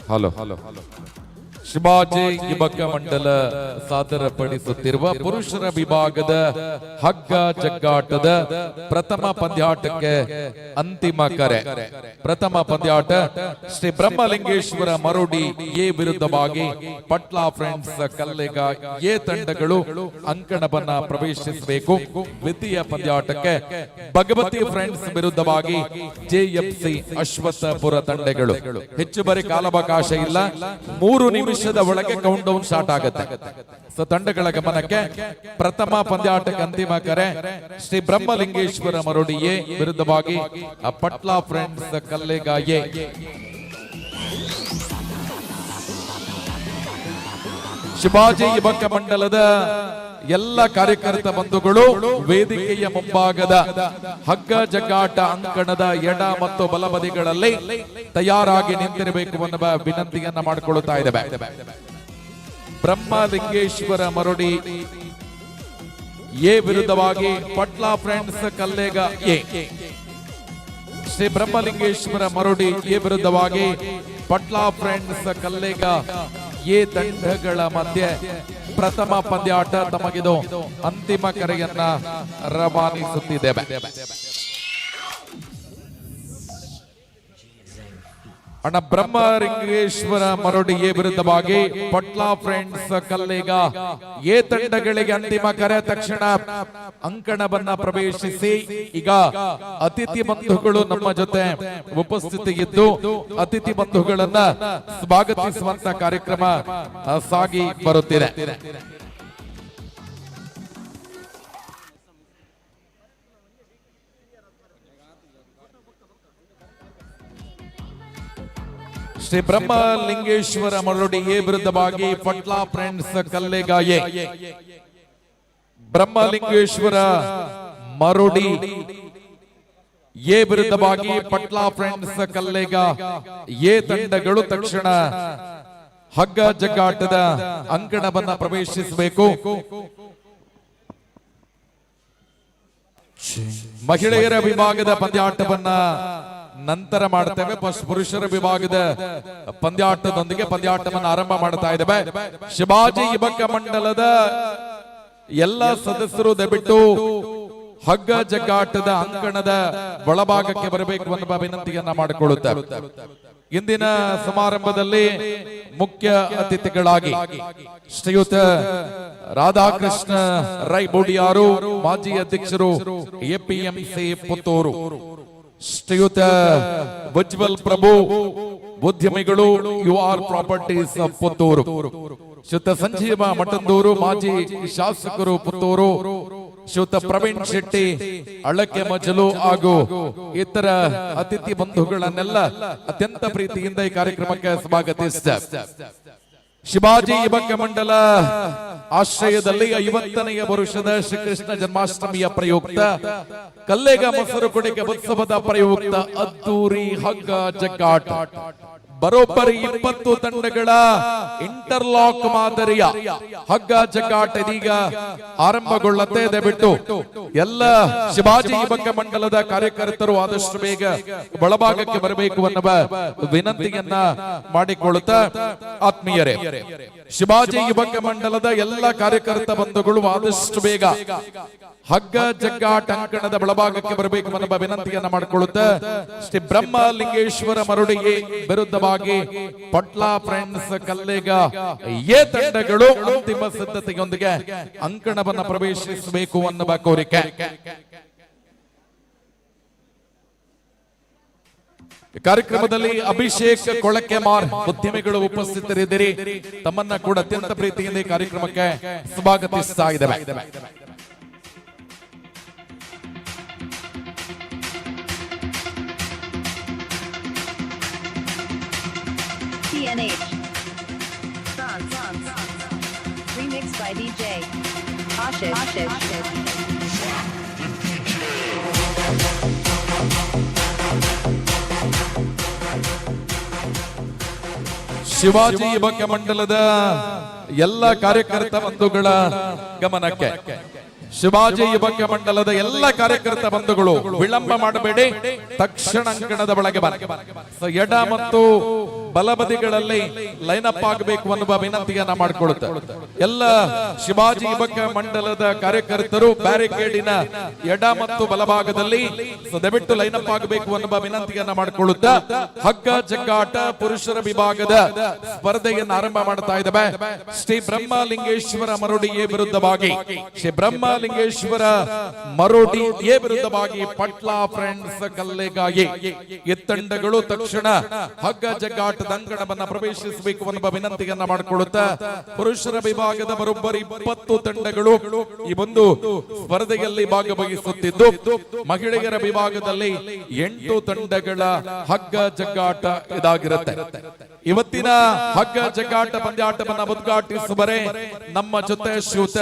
Hello Shivaji ಯುವಕ ಮಂಡಲ ಸಾದರಪಡಿಸುತ್ತಿರುವ ಪುರುಷರ ವಿಭಾಗದ ಹಗ್ಗ ಜಗ್ಗಾಟದ ಪ್ರಥಮ ಪಂದ್ಯಾಟಕ್ಕೆ ಅಂತಿಮ ಕರೆ. ಪ್ರಥಮ ಪಂದ್ಯಾಟ ಶ್ರೀ ಬ್ರಹ್ಮಲಿಂಗೇಶ್ವರ ಮರೋಡಿ ಎ ವಿರುದ್ಧವಾಗಿ ಪಟ್ಲಾ ಫ್ರೆಂಡ್ಸ್ ಕಲ್ಲೆಗ ಎ ತಂಡಗಳು ಅಂಕಣವನ್ನ ಪ್ರವೇಶಿಸಬೇಕು. ದ್ವಿತೀಯ ಪಂದ್ಯಾಟಕ್ಕೆ ಭಗವತಿ ಫ್ರೆಂಡ್ಸ್ ವಿರುದ್ಧವಾಗಿ ಜೆಎಫ್ಸಿ ಅಶ್ವತ್ಥಪುರ ತಂಡಗಳು. ಹೆಚ್ಚುವರಿ ಕಾಲಾವಕಾಶ ಇಲ್ಲ, 3 ನಿಮಿಷದ ಒಳಗೆ ಕೌಂಟ್ ಡೌನ್ ಸ್ಟಾರ್ಟ್ ಆಗುತ್ತೆ. ಸೊ ತಂಡಗಳ ಗಮನಕ್ಕೆ ಪ್ರಥಮ ಪಂದ್ಯಾಟಕ್ಕೆ ಅಂತಿಮ ಕರೆ ಶ್ರೀ ಬ್ರಹ್ಮಲಿಂಗೇಶ್ವರ ಮರೋಡಿ ಎ ವಿರುದ್ಧವಾಗಿ ಪಟ್ಲಾ ಫ್ರೆಂಡ್ಸ್ ಕಲ್ಲೆಗ ಎ. ಶಿವಾಜಿ ಯುವಕ ಮಂಡಲದ ಎಲ್ಲ ಕಾರ್ಯಕರ್ತ ಬಂಧುಗಳು ವೇದಿಕೆಯ ಮುಂಭಾಗದ ಹಗ್ಗ ಜಗ್ಗಾಟ ಅಂಕಣದ ಎಡ ಮತ್ತು ಬಲಬದಿಗಳಲ್ಲಿ ತಯಾರಾಗಿ ನಿಂತಿರಬೇಕು ಎನ್ನುವ ವಿನಂತಿಯನ್ನ ಮಾಡಿಕೊಳ್ಳುತ್ತಾ ಇದ್ದೇವೆ. ಬ್ರಹ್ಮಲಿಂಗೇಶ್ವರ ಮರೋಡಿ ಎ ವಿರುದ್ಧವಾಗಿ Patla friends Kallega A. Shri Brahmalingeshwara Marodi A ವಿರುದ್ಧವಾಗಿ ಪಟ್ಲಾ ಫ್ರೆಂಡ್ಸ್ ಕಲ್ಲೆಗ ಎ ತಂಡಗಳ ಮಧ್ಯೆ ಪ್ರಥಮ ಪಂದ್ಯಾಟ. ತಮಗಿದು ಅಂತಿಮ ಕರೆಯನ್ನ ರವಾನಿಸುತ್ತಿದ್ದೇವೆ. ಅಣ್ಣ ಬ್ರಹ್ಮಲಿಂಗೇಶ್ವರ ಮರೋಡಿ ಎ ವಿರುದ್ಧವಾಗಿ ಪಟ್ಲಾ ಫ್ರೆಂಡ್ಸ್ ಕಲ್ಲೆಗ ಎ ತಂಡಗಳಿಗೆ ಅಂತಿಮ ಕರೆ. ತಕ್ಷಣ ಅಂಕಣವನ್ನ ಪ್ರವೇಶಿಸಿ ಈಗ ಅತಿಥಿ ಬಂಧುಗಳು ನಮ್ಮ ಜೊತೆ ಉಪಸ್ಥಿತಿ ಇದ್ದು ಅತಿಥಿ ಬಂಧುಗಳನ್ನ ಸ್ವಾಗತಿಸುವಂತ ಕಾರ್ಯಕ್ರಮ ಸಾಗಿ ಬರುತ್ತಿದೆ. ಶ್ರೀ ಬ್ರಹ್ಮಲಿಂಗೇಶ್ವರ ಮರೋಡಿ ಎ ವಿರುದ್ಧವಾಗಿ Patla friends Kallega A. Brahmalingeshwara Marodi A ವಿರುದ್ಧವಾಗಿ ಪಟ್ಲಾ ಫ್ರೆಂಡ್ಸ್ ಕಲ್ಲೆಗ ಎ ತಂಡಗಳು ತಕ್ಷಣ ಹಗ್ಗ ಜಗ್ಗಾಟದ ಅಂಕಣವನ್ನ ಪ್ರವೇಶಿಸಬೇಕು. ಮಹಿಳೆಯರ ವಿಭಾಗದ ಪಂದ್ಯಾಟವನ್ನ ನಂತರ ಮಾಡ್ತೇವೆ. ಪುರುಷರ ವಿಭಾಗದ ಪಂದ್ಯಾಟದೊಂದಿಗೆ ಪಂದ್ಯಾಟವನ್ನು ಆರಂಭ ಮಾಡ್ತಾ ಇದ್ದೇವೆ. ಶಿವಾಜಿ ಯುವಕ ಮಂಡಲದ ಎಲ್ಲ ಸದಸ್ಯರು ದಯವಿಟ್ಟು ಹಗ್ಗ ಜಗ್ಗಾಟದ ಅಂಕಣದ ಒಳಭಾಗಕ್ಕೆ ಬರಬೇಕು ಎನ್ನುವ ವಿನಂತಿಯನ್ನ ಮಾಡಿಕೊಳ್ಳುತ್ತಾರೆ. ಇಂದಿನ ಸಮಾರಂಭದಲ್ಲಿ ಮುಖ್ಯ ಅತಿಥಿಗಳಾಗಿ ಶ್ರೀಯುತ ರಾಧಾಕೃಷ್ಣ ರೈ ಬೋಡಿಯಾರು, ಮಾಜಿ ಅಧ್ಯಕ್ಷರು ಎಪಿಎಂಸಿ ಪುತ್ತೂರು, ಶ್ರೀಯುತ ಉಜ್ವಲ್ ಪ್ರಭು, ಉದ್ಯಮಿಗಳು UR ಪ್ರಾಪರ್ಟೀಸ್ ಪುತ್ತೂರು, ಶ್ರೀಯುತ ಸಂಜೀವ ಮಠಂದೂರು, ಮಾಜಿ ಶಾಸಕರು ಪುತ್ತೂರು, ಶ್ರೀಯುತ ಪ್ರವೀಣ್ ಶೆಟ್ಟಿ ಅಳಕೆ ಮಜಲು ಹಾಗೂ ಇತರ ಅತಿಥಿ ಬಂಧುಗಳನ್ನೆಲ್ಲ ಅತ್ಯಂತ ಪ್ರೀತಿಯಿಂದ ಈ ಕಾರ್ಯಕ್ರಮಕ್ಕೆ ಸ್ವಾಗತಿಸಿದೆ. ಶಿವಾಜಿ ಯುವಕ ಮಂಡಲ ಆಶ್ರಯದಲ್ಲಿ 50ನೇ ವರ್ಷದ ಶ್ರೀಕೃಷ್ಣ ಜನ್ಮಾಷ್ಟಮಿಯ ಪ್ರಯುಕ್ತ ಕಲ್ಲೆಗ ಮೊಸರು ಕುಡಿಕೆ ಉತ್ಸವದ ಪ್ರಯುಕ್ತ ಅದ್ದೂರಿ ಹಗ್ಗ ಜಗ್ಗಾಟ ಬರೋಬ್ಬರಿ 20 ತಂಡಗಳ ಇಂಟರ್ಲಾಕ್ ಮಾದರಿಯ ಹಗ್ಗ ಜಗ್ಗಾಟ ಇದೀಗ ಆರಂಭಗೊಳ್ಳುತ್ತೆ. ದಯವಿಟ್ಟು ಎಲ್ಲ ಶಿವಾಜಿ ಯುವಕ ಮಂಡಲದ ಕಾರ್ಯಕರ್ತರು ಆದಷ್ಟು ಬೇಗ ಒಳಭಾಗಕ್ಕೆ ಬರಬೇಕು ಅನ್ನುವ ವಿನಂತಿಯನ್ನ ಮಾಡಿಕೊಳ್ಳುತ್ತಾ, ಆತ್ಮೀಯರೇ, ಶಿವಾಜಿ ಯುವಕ ಮಂಡಲದ ಎಲ್ಲ ಕಾರ್ಯಕರ್ತ ಬಂಧುಗಳು ಆದಷ್ಟು ಬೇಗ ಹಗ್ಗ ಜಗ್ಗಾಟ ಅಂಕಣದ ಒಳಭಾಗಕ್ಕೆ ಬರಬೇಕು ಅನ್ನುವ ವಿನಂತಿಯನ್ನ ಮಾಡಿಕೊಳ್ಳುತ್ತಾ, ಶ್ರೀ ಬ್ರಹ್ಮಲಿಂಗೇಶ್ವರ ಮರುಡಿಗೆ ವಿರುದ್ಧವಾಗಿ ಪಟ್ಲ ಫ್ರೆಂಡ್ಸ್ ಕಲ್ಲೇಗ ಎ ತಂಡಗಳು ಅಂತಿಮ ಸಿದ್ಧತೆಯೊಂದಿಗೆ ಅಂಕಣವನ್ನು ಪ್ರವೇಶಿಸಬೇಕು ಅನ್ನುವ ಕೋರಿಕೆ. ಕಾರ್ಯಕ್ರಮದಲ್ಲಿ ಅಭಿಷೇಕ್ ಕೊಳಕೆಮಾರ್ ಉದ್ಯಮಿಗಳು ಉಪಸ್ಥಿತರಿದ್ದೀರಿ. ತಮ್ಮನ್ನ ಕೂಡ ಅತ್ಯಂತ ಪ್ರೀತಿಯಿಂದ ಈ ಕಾರ್ಯಕ್ರಮಕ್ಕೆ ಸ್ವಾಗತಿಸ್ತಾ ಇದ್ದೇವೆ.
TNH. Remixed by DJ Ashish.
Shivaji ಯುವಕ ಮಂಡಲದ ಎಲ್ಲ ಕಾರ್ಯಕರ್ತ ಬಂಧುಗಳ ಗಮನಕ್ಕೆ, ಶಿವಾಜಿ ಯುವಕ ಮಂಡಲದ ಎಲ್ಲ ಕಾರ್ಯಕರ್ತ ಬಂಧುಗಳು ವಿಳಂಬ ಮಾಡಬೇಡಿ, ತಕ್ಷಣ ಅಂಕಣದ ಒಳಗೆ ಬನ್ನಿ. ಎಡ ಮತ್ತು ಬಲಬದಿಗಳಲ್ಲಿ ಲೈನ್ ಅಪ್ ಆಗಬೇಕು ಅನ್ನುವ ವಿನಂತಿಯನ್ನ ಮಾಡಿಕೊಳ್ಳುತ್ತೆ. ಎಲ್ಲ ಶಿವಾಜಿ ಯುವಕ ಮಂಡಲದ ಕಾರ್ಯಕರ್ತರು ಬ್ಯಾರಿಕೇಡಿನ ಎಡ ಮತ್ತು ಬಲಭಾಗದಲ್ಲಿ ದಯವಿಟ್ಟು ಲೈನ್ ಅಪ್ ಆಗಬೇಕು ಅನ್ನುವ ವಿನಂತಿಯನ್ನ ಮಾಡಿಕೊಳ್ಳುತ್ತಾ, ಹಗ್ಗ ಜಗ್ಗಾಟ ಪುರುಷರ ವಿಭಾಗದ ಸ್ಪರ್ಧೆಯನ್ನು ಆರಂಭ ಮಾಡ್ತಾ ಇದ್ದೇವೆ. ಶ್ರೀ ಬ್ರಹ್ಮಲಿಂಗೇಶ್ವರ ಮರುಡಿಗೆ ವಿರುದ್ಧವಾಗಿ ಲಿಂಗೇಶ್ವರ ಮರೋಡಿ ಎ ವಿರುದ್ಧವಾಗಿ ಪಟ್ಲ ಫ್ರೆಂಡ್ಸ್ ಕಲ್ಲೆಗಾಗಿ ಎತ್ತಂಡಗಳು ತಕ್ಷಣ ಹಗ್ಗ ಜಗ್ಗಾಟದ ಅಂಕಣವನ್ನ ಪ್ರವೇಶಿಸಬೇಕು ಅನ್ನುವ ವಿನಂತಿಯನ್ನ ಮಾಡಿಕೊಳ್ಳುತ್ತಾ, ಪುರುಷರ ವಿಭಾಗದ ಬರೋಬ್ಬರಿ 20 ತಂಡಗಳು ಈ ಒಂದು ಸ್ಪರ್ಧೆಯಲ್ಲಿ ಭಾಗವಹಿಸುತ್ತಿದ್ದು, ಮಹಿಳೆಯರ ವಿಭಾಗದಲ್ಲಿ 8 ತಂಡಗಳ ಹಗ್ಗ ಜಗ್ಗಾಟ ಇದಾಗಿರುತ್ತೆ. ಇವತ್ತಿನ ಹಗ್ಗ ಜಗ್ಗಾಟ ಪಂದ್ಯಾಟವನ್ನ ಉದ್ಘಾಟಿಸುವರೆ ನಮ್ಮ ಜೊತೆ ಶ್ರೀಯುತ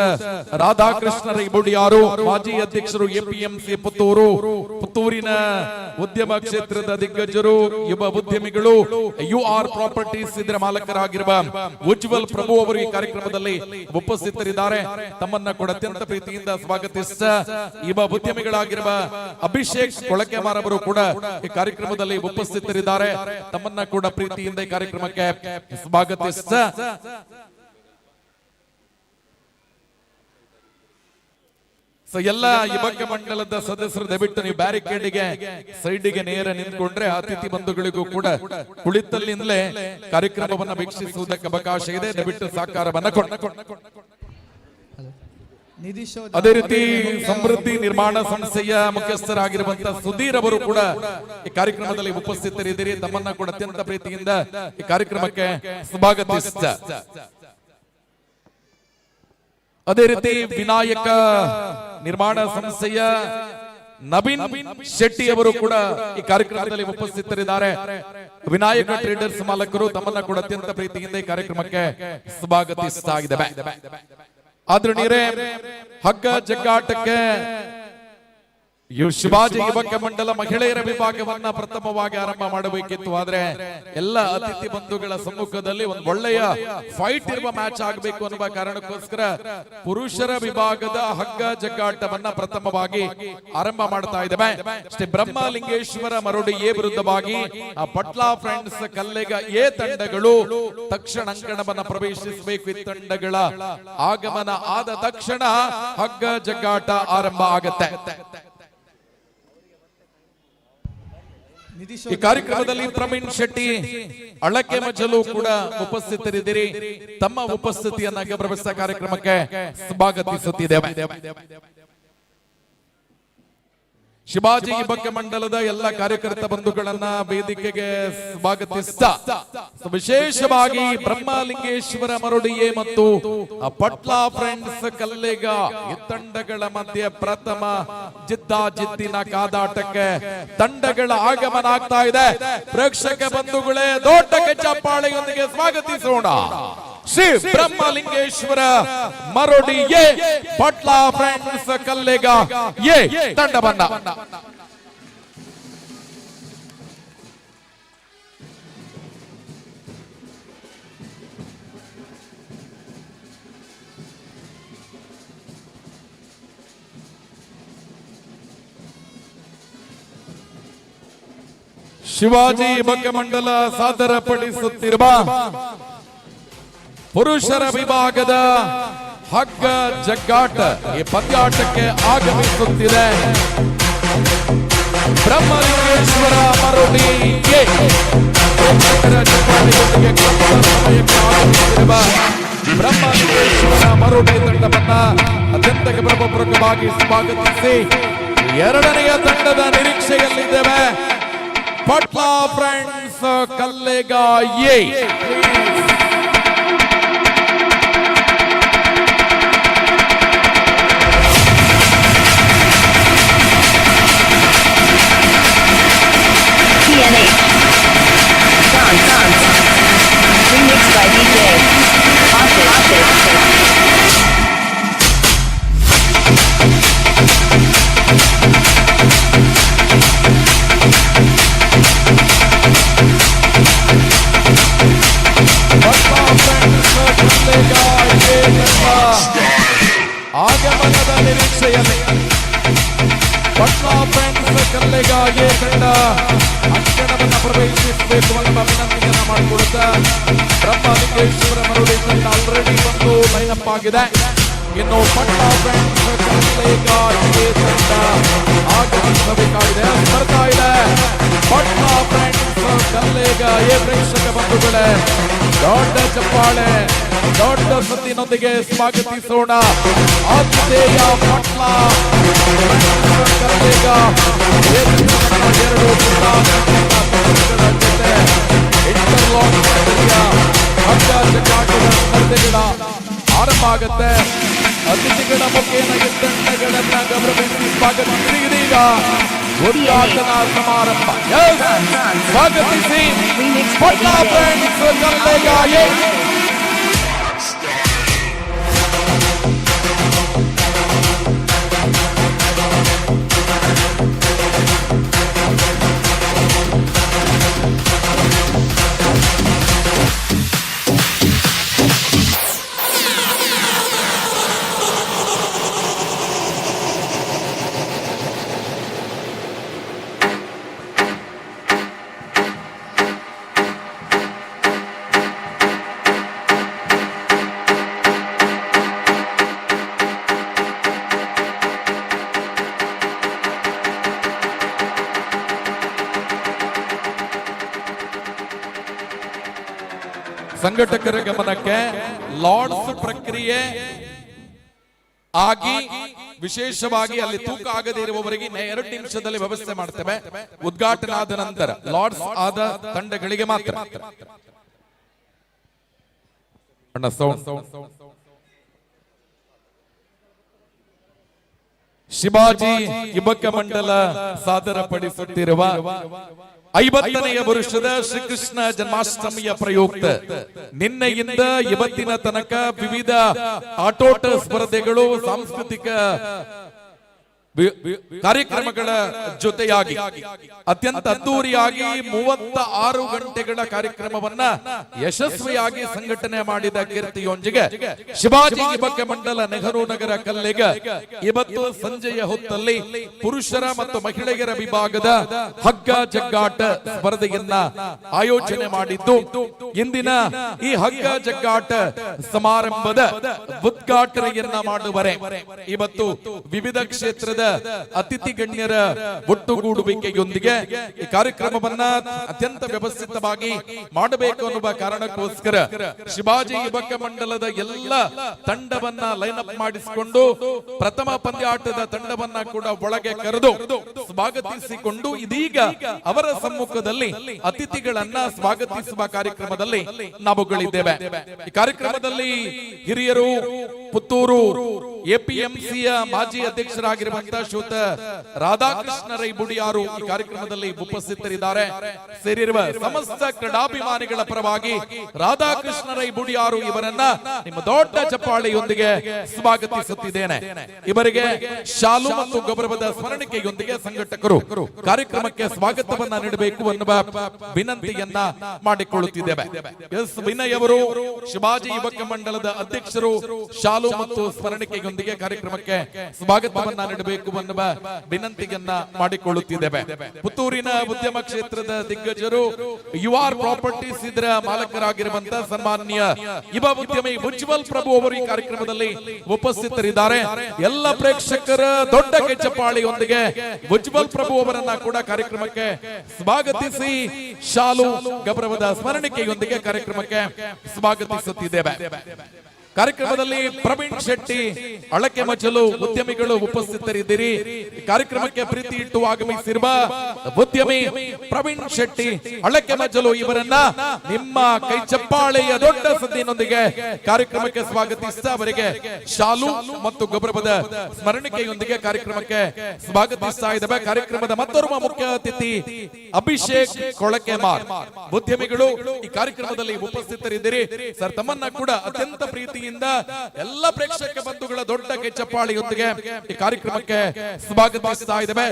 ರಾಧಾಕೃಷ್ಣ ರೈಬುಡಿಯಾರು, ಮಾಜಿ ಅಧ್ಯಕ್ಷರು ಎಪಿಎಂಸಿ ಪುತ್ತೂರಿನ ಉದ್ಯಮ ಕ್ಷೇತ್ರದ ದಿಗ್ಗಜರು, ಯುವ ಉದ್ಯಮಿಗಳು, UR ಪ್ರಾಪರ್ಟೀಸ್ ಇದರ ಮಾಲಕರಾಗಿರುವ ಉಜ್ವಲ್ ಪ್ರಭು ಅವರು ಈ ಕಾರ್ಯಕ್ರಮದಲ್ಲಿ ಉಪಸ್ಥಿತರಿದ್ದಾರೆ. ತಮ್ಮನ್ನ ಕೂಡ ಅತ್ಯಂತ ಪ್ರೀತಿಯಿಂದ ಸ್ವಾಗತಿಸ, ಯುವ ಉದ್ಯಮಿಗಳಾಗಿರುವ ಅಭಿಷೇಕ್ ಕೊಳಕೆಮಾರ್ ಅವರು ಕೂಡ ಈ ಕಾರ್ಯಕ್ರಮದಲ್ಲಿ ಉಪಸ್ಥಿತರಿದ್ದಾರೆ. ತಮ್ಮನ್ನ ಕೂಡ ಪ್ರೀತಿಯಿಂದ ಈ ಕಾರ್ಯಕ್ರಮಕ್ಕೆ ಸ್ವಾಗತಿಸ, ಎಲ್ಲ ಯುವಕ ಮಂಡಲದ ಸದಸ್ಯರು ದಯವಿಟ್ಟು ನೀವು ಬ್ಯಾರಿಕೇಡ್ಗೆ ಸೈಡ್ಗೆ ನೇರ ನಿಂತ್ಕೊಂಡ್ರೆ ಅತಿಥಿ ಬಂಧುಗಳಿಗೂ ಕೂಡ ಕುಳಿತಲ್ಲಿಂದಲೇ ಕಾರ್ಯಕ್ರಮವನ್ನು ವೀಕ್ಷಿಸುವುದಕ್ಕೆ ಅವಕಾಶ ಇದೆ. ದಯವಿಟ್ಟು ಸಹಕಾರವನ್ನು ಅದೇ ರೀತಿ ಸಮೃದ್ಧಿ ನಿರ್ಮಾಣ ಸಂಸ್ಥೆಯ ಮುಖ್ಯಸ್ಥರಾಗಿರುವಂತಹ ಸುಧೀರ್ ಅವರು ಕೂಡ ಈ ಕಾರ್ಯಕ್ರಮದಲ್ಲಿ ಉಪಸ್ಥಿತರಿದ್ದೀರಿ. ತಮ್ಮನ್ನ ಕೂಡ ಅತ್ಯಂತ ಪ್ರೀತಿಯಿಂದ ಈ ಕಾರ್ಯಕ್ರಮಕ್ಕೆ ಸ್ವಾಗತಿಸ, ಅದೇ ರೀತಿ ವಿನಾಯಕ ನಿರ್ಮಾಣ ಸಂಸ್ಥೆಯ ನವೀನ್ ಶೆಟ್ಟಿ ಅವರು ಕೂಡ ಈ ಕಾರ್ಯಕ್ರಮದಲ್ಲಿ ಉಪಸ್ಥಿತರಿದ್ದಾರೆ. ವಿನಾಯಕ ಟ್ರೇಡರ್ಸ್ ಮಾಲಕರು ತಮ್ಮನ್ನ ಕೂಡ ಅತ್ಯಂತ ಪ್ರೀತಿಯಿಂದ ಈ ಕಾರ್ಯಕ್ರಮಕ್ಕೆ ಸ್ವಾಗತಿಸ್ತಾ ಇದ್ದೇವೆ. ಆದ್ರಣೀರೇ, ಹಗ್ಗ ಜಗ್ಗಾಟಕ್ಕೆ ಶಿವಾಜಿ ಯುವಕ ಮಂಡಲ ಮಹಿಳೆಯರ ವಿಭಾಗವನ್ನ ಪ್ರಥಮವಾಗಿ ಆರಂಭ ಮಾಡಬೇಕಿತ್ತು. ಆದ್ರೆ ಎಲ್ಲ ಅತಿಥಿ ಬಂಧುಗಳ ಸಮ್ಮುಖದಲ್ಲಿ ಒಂದು ಒಳ್ಳೆಯ ಫೈಟ್ ಇರುವ ಮ್ಯಾಚ್ ಆಗಬೇಕು ಅನ್ನುವ ಕಾರಣಕ್ಕೋಸ್ಕರ ಪುರುಷರ ವಿಭಾಗದ ಹಗ್ಗ ಜಗ್ಗಾಟವನ್ನ ಪ್ರಥಮವಾಗಿ ಆರಂಭ ಮಾಡ್ತಾ ಇದ್ದೇವೆ. ಶ್ರೀ ಬ್ರಹ್ಮಲಿಂಗೇಶ್ವರ ಮರುಡಿ ಎ ವಿರುದ್ಧವಾಗಿ ಪಟ್ಲ ಫ್ರೆಂಡ್ಸ್ ಕಲ್ಲೆಗ ಎ ತಂಡಗಳು ತಕ್ಷಣ ಅಂಕಣವನ್ನ ಪ್ರವೇಶಿಸಬೇಕು. ಈ ತಂಡಗಳ ಆಗಮನ ಆದ ತಕ್ಷಣ ಹಗ್ಗ ಜಗ್ಗಾಟ ಆರಂಭ ಆಗತ್ತೆ. ಈ ಕಾರ್ಯಕ್ರಮದಲ್ಲಿ ಪ್ರವೀಣ್ ಶೆಟ್ಟಿ, ಅಳಕೆ ಮಜಲು ಕೂಡ ಉಪಸ್ಥಿತರಿದ್ದೀರಿ. ತಮ್ಮ ಉಪಸ್ಥಿತಿಯನ್ನ ಗೌರವಿಸಿದ ಕಾರ್ಯಕ್ರಮಕ್ಕೆ ಸ್ವಾಗತಿಸುತ್ತಿದ್ದೇವೆ. ಶಿವಾಜಿ ಯುವಕ ಮಂಡಲದ ಎಲ್ಲ ಕಾರ್ಯಕರ್ತ ಬಂಧುಗಳನ್ನ ವೇದಿಕೆಗೆ ಸ್ವಾಗತಿಸ್ತಾ, ವಿಶೇಷವಾಗಿ ಬ್ರಹ್ಮಲಿಂಗೇಶ್ವರ ಮರುಡಿಯೇ ಮತ್ತು ಪಟ್ಲ ಫ್ರೆಂಡ್ಸ್ ಕಲ್ಲೆಗ ಈ ತಂಡಗಳ ಮಧ್ಯೆ ಪ್ರಥಮ ಜಿದ್ದಾಜಿದ್ದಿನ ಕಾದಾಟಕ್ಕೆ ತಂಡಗಳ ಆಗಮನ ಆಗ್ತಾ ಇದೆ. ಪ್ರೇಕ್ಷಕ ಬಂಧುಗಳೇ, ದೊಡ್ಡ ಚಪ್ಪಾಳೆಯೊಂದಿಗೆ ಸ್ವಾಗತಿಸೋಣ Shri Brahmalingeshwara Marudi A Patla friends Kallega A ತಂಡವನ್ನ. ಶಿವಾಜಿ ಭಕ್ತಮಂಡಲ ಸಾದರಪಡಿಸುತ್ತಿರುವ ಪುರುಷರ ವಿಭಾಗದ ಹಗ್ಗ ಜಗ್ಗಾಟ ಈ ಪಂದ್ಯಾಟಕ್ಕೆ ಆಗಮಿಸುತ್ತಿದೆ ಬ್ರಹ್ಮಲಿಂಗೇಶ್ವರ ಮರುಡಿ ಬ್ರಹ್ಮಲಿಂಗೇಶ್ವರ ಮರುಡಿ ತಂಡವನ್ನ ಅತ್ಯಂತ ಗೌರವಪೂರ್ವಕವಾಗಿ ಸ್ವಾಗತಿಸಿ ಎರಡನೆಯ ತಂಡದ ನಿರೀಕ್ಷೆಯಲ್ಲಿದ್ದೇವೆ. ಪಟ್ಲ friends ಕಲ್ಲೆಗಾಯಿ.
TNH. Dance. Remixed by DJ. Ashish.
ಆಗಮನದ ನಿರೀಕ್ಷೆಯಲ್ಲಿ ಪಟ್ನಾ ಫ್ರೆಂಡ್ಸ್ ಕಲ್ಲೆಗಾಯಿ ತಂಡ ಅಂಕಣವನ್ನು ಪ್ರವೇಶಿಸಬೇಕು ಅನ್ನುವ ವಿನಂತಿಯನ್ನ ಮಾಡಿಕೊಡುತ್ತಾ ಬ್ರಹ್ಮಲಿಂಗೇಶ್ವರ ಮರುಡಿ ತಂಡ ಆಲ್ರೆಡಿ ಒಂದು ಲೈನಪ್ ಆಗಿದೆ. ಇನ್ನು ಪಟ್ನಾ ಫ್ರೆಂಡ್ಸ್ ಕಲ್ಲೆಗಾಯಿ ತಂಡ ಆಗಮಿಸಬೇಕಾಗಿದೆ. ಬರ್ತಾ ಇದೆ ಪಟ್ನಾ ಫ್ರೆಂಡ್ಸ್ ಕಲ್ಲೆಗಾಯಿ. ಪ್ರೇಕ್ಷಕ ಬಂಧುಗಳೇ, ದೊಡ್ಡ ಚಪ್ಪಾಳೆ ದೊಡ್ಡ ಸದ್ದಿನೊಂದಿಗೆ ಸ್ವಾಗತಿಸೋಣ ಆತಿಥೇಯ ಪಟ್ಲ ಎರಡು ಜೊತೆ ಇಂಟರ್ಲಾಕ್ ಹಗ್ಗ ಜಗ್ಗಾಟದ ಸ್ಪರ್ಧೆಗಳ ಆರಂಭ ಆಗುತ್ತೆ. ಅತಿಥಿಗಳ ಮುಖೇನ ತಂಡಗಳನ್ನ ಗೌರವಿಸಿ ಸ್ವಾಗತಿಸಿ ಇದೀಗ ಉದ್ಘಾಟನಾ ಸಮಾರಂಭ. ಸ್ವಾಗತಿಸಿ ಪಟ್ಲ ಫ್ರೆಂಡ್ಸ್ ಕಲ್ಲೆಗಾಯಿ. ಸಂಘಟಕರ ಗಮನಕ್ಕೆ ಲಾರ್ಡ್ಸ್ ಪ್ರಕ್ರಿಯೆ ಆಗಿ ವಿಶೇಷವಾಗಿ ಅಲ್ಲಿ ತೂಕ ಆಗದೇ ಇರುವವರಿಗೆ 2 ನಿಮಿಷದಲ್ಲಿ ವ್ಯವಸ್ಥೆ ಮಾಡ್ತೇವೆ. ಉದ್ಘಾಟನೆ ಆದ ನಂತರ ಲಾರ್ಡ್ಸ್ ಆದ ತಂಡಗಳಿಗೆ ಮಾತ್ರ. ಶಿವಾಜಿ ಯುವಕ ಮಂಡಲ ಸಾದರಪಡಿಸುತ್ತಿರುವ 50ನೇ ವರ್ಷದ ಶ್ರೀಕೃಷ್ಣ ಜನ್ಮಾಷ್ಟಮಿಯ ಪ್ರಯುಕ್ತ ನಿನ್ನೆಯಿಂದ ಇವತ್ತಿನ ತನಕ ವಿವಿಧ ಆಟೋಟ ಸ್ಪರ್ಧೆಗಳು, ಸಾಂಸ್ಕೃತಿಕ ಕಾರ್ಯಕ್ರಮಗಳ ಜೊತೆಯಾಗಿ ಅತ್ಯಂತ ಅದ್ದೂರಿಯಾಗಿ 36 ಗಂಟೆಗಳ ಕಾರ್ಯಕ್ರಮವನ್ನ ಯಶಸ್ವಿಯಾಗಿ ಸಂಘಟನೆ ಮಾಡಿದ ಕೀರ್ತಿಯೊಂದಿಗೆ ಶಿವಾಜಿ ಯುವಕ ಮಂಡಲ ನೆಹರು ನಗರ ಕಲ್ಲೆಗ ಇವತ್ತು ಸಂಜೆಯ ಹೊತ್ತಲ್ಲಿ ಪುರುಷರ ಮತ್ತು ಮಹಿಳೆಯರ ವಿಭಾಗದ ಹಗ್ಗ ಜಗ್ಗಾಟ ಸ್ಪರ್ಧೆಯನ್ನ ಆಯೋಜನೆ ಮಾಡಿದ್ದು, ಇಂದಿನ ಈ ಹಗ್ಗ ಜಗ್ಗಾಟ ಸಮಾರಂಭದ ಉದ್ಘಾಟನೆಯನ್ನ ಮಾಡುವರೆ ಇವತ್ತು ವಿವಿಧ ಕ್ಷೇತ್ರದ ಅತಿಥಿ ಗಣ್ಯರ ಒಟ್ಟುಗೂಡುವಿಕೆಯೊಂದಿಗೆ ಈ ಕಾರ್ಯಕ್ರಮವನ್ನ ಅತ್ಯಂತ ವ್ಯವಸ್ಥಿತವಾಗಿ ಮಾಡಬೇಕು ಅನ್ನುವ ಕಾರಣಕ್ಕೋಸ್ಕರ ಶಿವಾಜಿ ಯುವಕ ಮಂಡಲದ ಎಲ್ಲ ತಂಡವನ್ನ ಲೈನ್ ಅಪ್ ಮಾಡಿಸಿಕೊಂಡು ಪ್ರಥಮ ಪಂದ್ಯಾಟದ ತಂಡವನ್ನ ಕೂಡ ಒಳಗೆ ಕರೆದು ಸ್ವಾಗತಿಸಿಕೊಂಡು ಇದೀಗ ಅವರ ಸಮ್ಮುಖದಲ್ಲಿ ಅತಿಥಿಗಳನ್ನ ಸ್ವಾಗತಿಸುವ ಕಾರ್ಯಕ್ರಮದಲ್ಲಿ ನಾವುಗಳಿದ್ದೇವೆ. ಈ ಕಾರ್ಯಕ್ರಮದಲ್ಲಿ ಹಿರಿಯರು, ಪುತ್ತೂರು ಎಪಿಎಂಸಿಯ ಮಾಜಿ ಅಧ್ಯಕ್ಷರಾಗಿರುವಂತಹ ಶ್ರೀಯುತ ರಾಧಾಕೃಷ್ಣ ರೈ ಬುಡಿಯಾರು ಈ ಕಾರ್ಯಕ್ರಮದಲ್ಲಿ ಉಪಸ್ಥಿತರಿದ್ದಾರೆ. ಸೇರಿರುವ ಸಮಸ್ತ ಕ್ರೀಡಾಭಿಮಾನಿಗಳ ಪರವಾಗಿ ರಾಧಾಕೃಷ್ಣ ರೈ ಬುಡಿಯಾರು ಇವರನ್ನ ನಿಮ್ಮ ದೊಡ್ಡ ಚಪ್ಪಾಳೆಯೊಂದಿಗೆ ಸ್ವಾಗತಿಸುತ್ತಿದ್ದೇನೆ. ಇವರಿಗೆ ಶಾಲು ಮತ್ತು ಗೌರವದ ಸ್ಮರಣಿಕೆಯೊಂದಿಗೆ ಸಂಘಟಕರು ಕಾರ್ಯಕ್ರಮಕ್ಕೆ ಸ್ವಾಗತವನ್ನ ನೀಡಬೇಕು ಎನ್ನುವ ವಿನಂತಿಯನ್ನ ಮಾಡಿಕೊಳ್ಳುತ್ತಿದ್ದೇವೆ. ಎಸ್ ವಿನಯ್ ಅವರು ಶಿವಾಜಿ ಯುವಕ ಮಂಡಲದ ಅಧ್ಯಕ್ಷರು ಶಾಲು ಶಾಲು ಮತ್ತು ಸ್ಮರಣಿಕೆಯೊಂದಿಗೆ ಕಾರ್ಯಕ್ರಮಕ್ಕೆ ಸ್ವಾಗತವನ್ನ ನೀಡಬೇಕು ಎನ್ನುವ ವಿನಂತಿಯನ್ನ ಮಾಡಿಕೊಳ್ಳುತ್ತಿದ್ದೇವೆ. ಪುತ್ತೂರಿನ ಉದ್ಯಮ ಕ್ಷೇತ್ರದ ದಿಗ್ಗಜರು ಯುಆರ್ ಪ್ರಾಪರ್ಟೀಸ್ ಇದರ ಮಾಲಕರಾಗಿರುವಂತಹ ಸನ್ಮಾನ್ಯ ಯುವ ಉದ್ಯಮಿ ಉಜ್ವಲ್ ಪ್ರಭು ಅವರು ಈ ಕಾರ್ಯಕ್ರಮದಲ್ಲಿ ಉಪಸ್ಥಿತರಿದ್ದಾರೆ. ಎಲ್ಲ ಪ್ರೇಕ್ಷಕರ ದೊಡ್ಡ ಕೆಚ್ಚಪ್ಪಾಳಿಯೊಂದಿಗೆ ಉಜ್ವಲ್ ಪ್ರಭು ಅವರನ್ನ ಕೂಡ ಕಾರ್ಯಕ್ರಮಕ್ಕೆ ಸ್ವಾಗತಿಸಿ ಶಾಲು ಗೌರವದ ಸ್ಮರಣಿಕೆಯೊಂದಿಗೆ ಕಾರ್ಯಕ್ರಮಕ್ಕೆ ಸ್ವಾಗತಿಸುತ್ತಿದ್ದೇವೆ. ಕಾರ್ಯಕ್ರಮದಲ್ಲಿ ಪ್ರವೀಣ್ ಶೆಟ್ಟಿ ಅಳಕೆ ಮಜಲು ಉದ್ಯಮಿಗಳು ಉಪಸ್ಥಿತರಿದ್ದೀರಿ. ಕಾರ್ಯಕ್ರಮಕ್ಕೆ ಪ್ರೀತಿ ಇಟ್ಟು ಆಗಮಿಸಿರುವ ಉದ್ಯಮಿ ಪ್ರವೀಣ್ ಶೆಟ್ಟಿ ಅಳಕೆ ಮಜಲು ಇವರನ್ನ ನಿಮ್ಮ ಕೈ ಚಪ್ಪಾಳೆಯ ದೊಡ್ಡ ಸದ್ದಿನೊಂದಿಗೆ ಕಾರ್ಯಕ್ರಮಕ್ಕೆ ಸ್ವಾಗತಿಸಿದ ಅವರಿಗೆ ಶಾಲು ಮತ್ತು ಗೌರವದ ಸ್ಮರಣಿಕೆಯೊಂದಿಗೆ ಕಾರ್ಯಕ್ರಮಕ್ಕೆ ಸ್ವಾಗತಿಸ್ತಾ ಇದ್ದೇವೆ. ಕಾರ್ಯಕ್ರಮದ ಮತ್ತೋರ್ವ ಮುಖ್ಯ ಅತಿಥಿ ಅಭಿಷೇಕ್ ಕೊಳಕೆಮಾರ್ ಉದ್ಯಮಿಗಳು ಈ ಕಾರ್ಯಕ್ರಮದಲ್ಲಿ ಉಪಸ್ಥಿತರಿದ್ದೀರಿ. ಸರ್, ತಮ್ಮನ್ನ ಕೂಡ ಅತ್ಯಂತ ಪ್ರೀತಿ ಎಲ್ಲ ಪ್ರೇಕ್ಷಕ ಬಂಧುಗಳ ದೊಡ್ಡ ಕೆಚ್ಚಪ್ಪಾಳಿಯೊಂದಿಗೆ ಈ ಕಾರ್ಯಕ್ರಮಕ್ಕೆ ಸ್ವಾಗತಿಸ್ತಾ ಇದ್ದೇವೆ.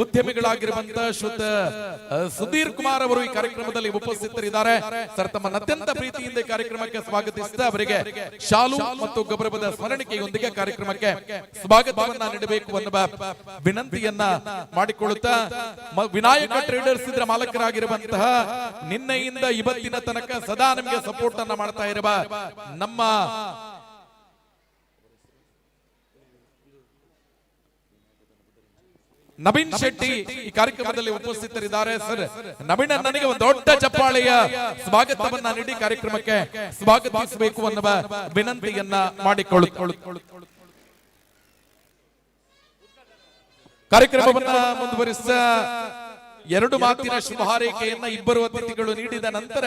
ಉದ್ಯಮಿಗಳಾಗಿರುವಂತಹ ಸುಧೀರ್ ಕುಮಾರ್ ಅವರು ಈ ಕಾರ್ಯಕ್ರಮದಲ್ಲಿ ಉಪಸ್ಥಿತರಿದ್ದಾರೆ. ಸರ್, ತಮ್ಮನ್ನು ಅತ್ಯಂತ ಪ್ರೀತಿಯಿಂದ ಈ ಕಾರ್ಯಕ್ರಮಕ್ಕೆ ಸ್ವಾಗತಿಸಿದ ಅವರಿಗೆ ಶಾಲು ಮತ್ತು ಗೌರವದ ಸ್ಮರಣಿಕೆಯೊಂದಿಗೆ ಕಾರ್ಯಕ್ರಮಕ್ಕೆ ಸ್ವಾಗತವನ್ನ ನೀಡಬೇಕು ಎನ್ನುವ ವಿನಂತಿಯನ್ನ ಮಾಡಿಕೊಳ್ಳುತ್ತಾ ವಿನಾಯಕ ಟ್ರೇಡರ್ಸ್ ಇದರ ಮಾಲಕರಾಗಿರುವಂತಹ ನಿನ್ನೆಯಿಂದ ಇವತ್ತಿನ ತನಕ ಸದಾ ನಮಗೆ ಸಪೋರ್ಟ್ ಅನ್ನ ಮಾಡ್ತಾ ಇರುವ ನಮ್ಮ ನವೀನ್ ಶೆಟ್ಟಿ ಈ ಕಾರ್ಯಕ್ರಮದಲ್ಲಿ ಉಪಸ್ಥಿತರಿದ್ದಾರೆ. ಸರ್, ನವೀನ್ ನನಗೆ ಒಂದು ದೊಡ್ಡ ಚಪ್ಪಾಳೆಯ ಸ್ವಾಗತವನ್ನ ನೀಡಿ ಕಾರ್ಯಕ್ರಮಕ್ಕೆ ಸ್ವಾಗತಿಸಬೇಕು ಎನ್ನುವ ವಿನಂತಿಯನ್ನ ಮಾಡಿಕೊಳ್ಳುತ್ತಾರೆ. ಕಾರ್ಯಕ್ರಮವನ್ನ ಮುಂದುವರಿಸ ಎರಡು ಮಾತಿನ ಶುಭ ಹಾರೈಕೆಯನ್ನ ಇಬ್ಬರು ಅತಿಥಿಗಳು ನೀಡಿದ ನಂತರ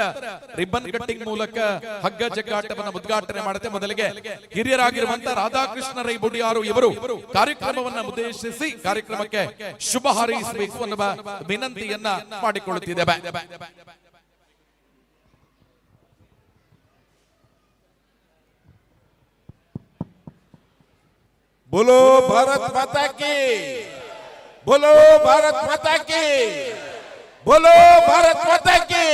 ರಿಬ್ಬನ್ ಕಟ್ಟಿಂಗ್ ಮೂಲಕ ಹಗ್ಗ ಜಗ್ಗಾಟವನ್ನು ಉದ್ಘಾಟನೆ ಮಾಡುತ್ತೆ. ಮೊದಲಿಗೆ ಹಿರಿಯರಾಗಿರುವಂತಹ ರಾಧಾಕೃಷ್ಣ ರೈ ಬುಡಿಯಾರು ಇವರು ಕಾರ್ಯಕ್ರಮವನ್ನು ಉದ್ದೇಶಿಸಿ ಕಾರ್ಯಕ್ರಮಕ್ಕೆ ಶುಭ ಹಾರೈಸಬೇಕು ಎನ್ನುವ ವಿನಂತಿಯನ್ನ ಮಾಡಿಕೊಳ್ಳುತ್ತಿದ್ದೇವೆ.
बोलो भारत माता की, बोलो भारत माता की, बोलो भारत माता की.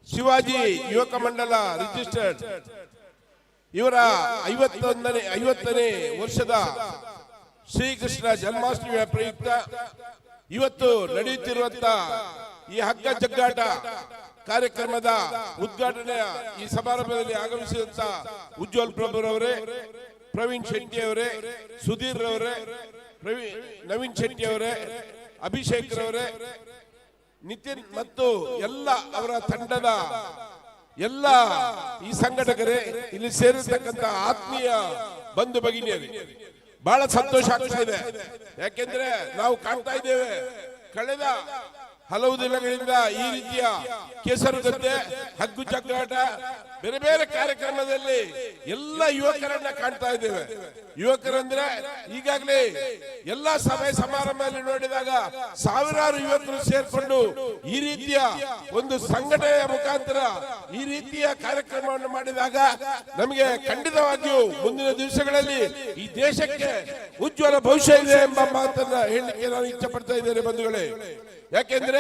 ಶಿವಾಜಿ ಯುವಕ ಮಂಡಲ ರಿಜಿಸ್ಟರ್ಡ್ ಇವರ 50ನೇ ವರ್ಷದ ಶ್ರೀಕೃಷ್ಣ ಜನ್ಮಾಷ್ಟಮಿಯ ಪ್ರಯುಕ್ತ ಇವತ್ತು ನಡೆಯುತ್ತಿರುವಂತಹ ಈ ಹಗ್ಗ ಜಗ್ಗಾಟ ಕಾರ್ಯಕ್ರಮದ ಉದ್ಘಾಟನೆಯ ಈ ಸಮಾರಂಭದಲ್ಲಿ ಆಗಮಿಸಿದಂತ ಉಜ್ವಲ್ ಪ್ರಭುರವರೇ, ಪ್ರವೀಣ್ ಶೆಟ್ಟಿ ಅವರೇ, ಸುಧೀರ್ ರವರೇ, ನವೀನ್ ಶೆಟ್ಟಿ ಅವರೇ, ಅಭಿಷೇಕ್ ರವರೇ, ನಿತಿನ್ ಮತ್ತು ಎಲ್ಲ ಅವರ ತಂಡದ ಎಲ್ಲ ಈ ಸಂಘಟಕರೇ, ಇಲ್ಲಿ ಸೇರಿರ್ತಕ್ಕಂಥ ಆತ್ಮೀಯ ಬಂಧು ಭಗಿನಿಯರು, ಬಹಳ ಸಂತೋಷ ಆಗ್ತಾ ಇದೆ. ಯಾಕೆಂದ್ರೆ ನಾವು ಕಾಣ್ತಾ ಇದ್ದೇವೆ ಕಳೆದ ಹಲವು ದಿನಗಳಿಂದ ಈ ರೀತಿಯ ಕೇಸರು ಗದ್ದೆ, ಹಗ್ಗು ಜಗ್ಗಾಟ, ಬೇರೆ ಬೇರೆ ಕಾರ್ಯಕ್ರಮದಲ್ಲಿ ಎಲ್ಲ ಯುವಕರನ್ನ ಕಾಣ್ತಾ ಇದ್ದೇವೆ. ಯುವಕರಂದ್ರೆ ಈಗಾಗಲೇ ಎಲ್ಲ ಸಭೆ ಸಮಾರಂಭದಲ್ಲಿ ನೋಡಿದಾಗ ಸಾವಿರಾರು ಯುವಕರು ಸೇರ್ಕೊಂಡು ಈ ರೀತಿಯ ಒಂದು ಸಂಘಟನೆಯ ಮುಖಾಂತರ ಈ ರೀತಿಯ ಕಾರ್ಯಕ್ರಮವನ್ನು ಮಾಡಿದಾಗ ನಮಗೆ ಖಂಡಿತವಾಗಿಯೂ ಮುಂದಿನ ದಿವಸಗಳಲ್ಲಿ ಈ ದೇಶಕ್ಕೆ ಉಜ್ವಲ ಭವಿಷ್ಯ ಇದೆ ಎಂಬ ಮಾತನ್ನ ಹೇಳಲಿಕ್ಕೆ ನಾನು ಇಚ್ಛೆ ಪಡ್ತಾ ಇದ್ದೇನೆ ಬಂಧುಗಳೇ. ಯಾಕೆಂದ್ರೆ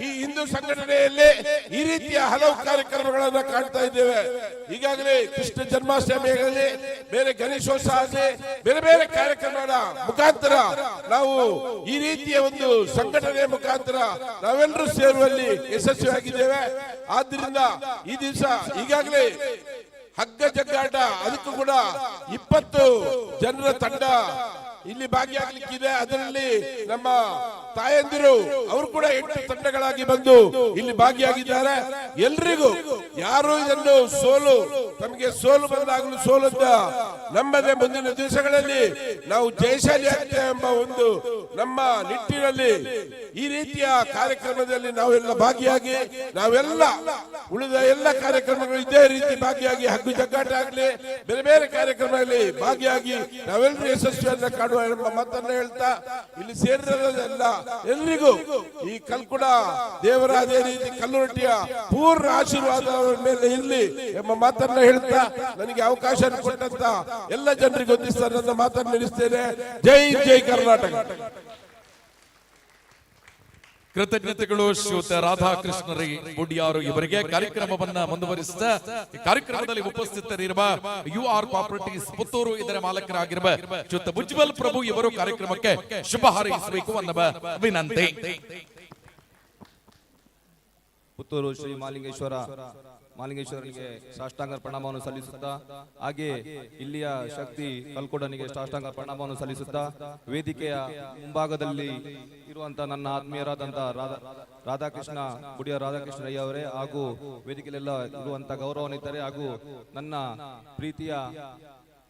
ಈ ಹಿಂದೂ ಸಂಘಟನೆಯಲ್ಲಿ ಈ ರೀತಿಯ ಹಲವು ಕಾರ್ಯಕ್ರಮಗಳನ್ನ ಕಾಣ್ತಾ ಇದ್ದೇವೆ. ಈಗಾಗಲೇ ಕೃಷ್ಣ ಜನ್ಮಾಷ್ಟಮಿಯಲ್ಲಿ, ಬೇರೆ ಗಣೇಶೋತ್ಸವ ಆಗಲಿ, ಬೇರೆ ಬೇರೆ ಕಾರ್ಯಕ್ರಮಗಳ ಮುಖಾಂತರ ನಾವು ಈ ರೀತಿಯ ಒಂದು ಸಂಘಟನೆಯ ಮುಖಾಂತರ ನಾವೆಲ್ಲರೂ ಸೇರುವಲ್ಲಿ ಯಶಸ್ವಿಯಾಗಿದ್ದೇವೆ. ಆದ್ರಿಂದ ಈ ದಿವಸ ಈಗಾಗಲೇ ಹಗ್ಗ ಜಗ್ಗಾಟ ಅದಕ್ಕೂ ಕೂಡ 20 ಜನರ ತಂಡ ಇಲ್ಲಿ ಭಾಗಿಯಾಗಲಿಕ್ಕಿದೆ. ಅದರಲ್ಲಿ ನಮ್ಮ ತಾಯಂದಿರು ಅವರು ಕೂಡ 8 ತಂಡಗಳಾಗಿ ಬಂದು ಇಲ್ಲಿ ಭಾಗಿಯಾಗಿದ್ದಾರೆ. ಎಲ್ರಿಗೂ ಯಾರು ಇದನ್ನು ತಮಗೆ ಸೋಲು ಬಂದಾಗಲೂ ಸೋಲುತ್ತ ನಮ್ಮದೇ ಮುಂದಿನ ದಿವಸಗಳಲ್ಲಿ ನಾವು ಜಯಶಾಲಿ ಆಗ್ತೇವೆ ಎಂಬ ಒಂದು ನಮ್ಮ ನಿಟ್ಟಿನಲ್ಲಿ ಈ ರೀತಿಯ ಕಾರ್ಯಕ್ರಮದಲ್ಲಿ ನಾವೆಲ್ಲ ಭಾಗಿಯಾಗಿ ನಾವೆಲ್ಲ ಉಳಿದ ಎಲ್ಲ ಕಾರ್ಯಕ್ರಮಗಳು ಇದೇ ರೀತಿ ಭಾಗಿಯಾಗಿ ಹಗ್ಗು ಜಗ್ಗಾಟ ಆಗಲಿ, ಬೇರೆ ಬೇರೆ ಕಾರ್ಯಕ್ರಮಗಳಲ್ಲಿ ಭಾಗಿಯಾಗಿ ನಾವೆಲ್ಲರೂ ಯಶಸ್ವಿಯನ್ನ ಕಾಣುವ ಎಂಬ ಮಾತನ್ನ ಹೇಳ್ತಾ ಇಲ್ಲಿ ಸೇರಿರೋದೆಲ್ಲ ಎಲ್ರಿಗೂ ಈ ಕಲ್ಕುಡ ದೇವರ ಅದೇ ರೀತಿ ಕಲ್ಲುರಟ್ಟಿಯ ಪೂರ್ಣ ಆಶೀರ್ವಾದ ಅವರ ಮೇಲೆ ಇರಲಿ ಎಂಬ ಮಾತನ್ನ ಹೇಳ್ತಾ ನನಗೆ ಅವಕಾಶ ಕೊಟ್ಟಂತ ಎಲ್ಲ ಜನರಿಗೆ ಹೊಂದಿಸ್ತಾ ನನ್ನ ಮಾತನ್ನು ನಿಲ್ಲಿಸ್ತೇನೆ. ಜೈ ಜೈ ಕರ್ನಾಟಕ.
ಕೃತಜ್ಞತೆಗಳು ಶ್ರೀಯುತ ರಾಧಾಕೃಷ್ಣರಿ ಬುಡಿಯಾರು ಇವರಿಗೆ. ಕಾರ್ಯಕ್ರಮವನ್ನ ಮುಂದುವರಿಸಿದ ಈ ಕಾರ್ಯಕ್ರಮದಲ್ಲಿ ಉಪಸ್ಥಿತರಿರುವ UR ಪ್ರಾಪರ್ಟೀಸ್ ಪುತ್ತೂರು ಇದರ ಮಾಲಕರಾಗಿರುವ ಶ್ರೀಯುತ ಉಜ್ವಲ್ ಪ್ರಭು ಇವರು ಕಾರ್ಯಕ್ರಮಕ್ಕೆ ಶುಭ ಹಾರೈಸಬೇಕು ಅನ್ನುವ ವಿನಂತಿ.
ಪುತ್ತೂರು ಶ್ರೀ ಮಾಲಿಂಗೇಶ್ವರನಿಗೆ ಸಾಷ್ಟಾಂಗ ಪ್ರಣಾಮವನ್ನು ಸಲ್ಲಿಸುತ್ತಾ, ಹಾಗೆ ಇಲ್ಲಿಯ ಶಕ್ತಿ ಕಲ್ಕೋಡನಿಗೆ ಸಾಷ್ಟಾಂಗ ಪ್ರಣಾಮವನ್ನು ಸಲ್ಲಿಸುತ್ತಾ, ವೇದಿಕೆಯ ಮುಂಭಾಗದಲ್ಲಿ ಇರುವಂತಹ ನನ್ನ ಆತ್ಮೀಯರಾದಂಥ ರಾಧಾಕೃಷ್ಣ ಬುಡಿಯ ರಾಧಾಕೃಷ್ಣಯ್ಯ ಅವರೇ, ಹಾಗೂ ವೇದಿಕೆಯಲ್ಲೆಲ್ಲ ಇರುವಂತಹ ಗೌರವಾನ್ವಿತರೇ, ಹಾಗೂ ನನ್ನ ಪ್ರೀತಿಯ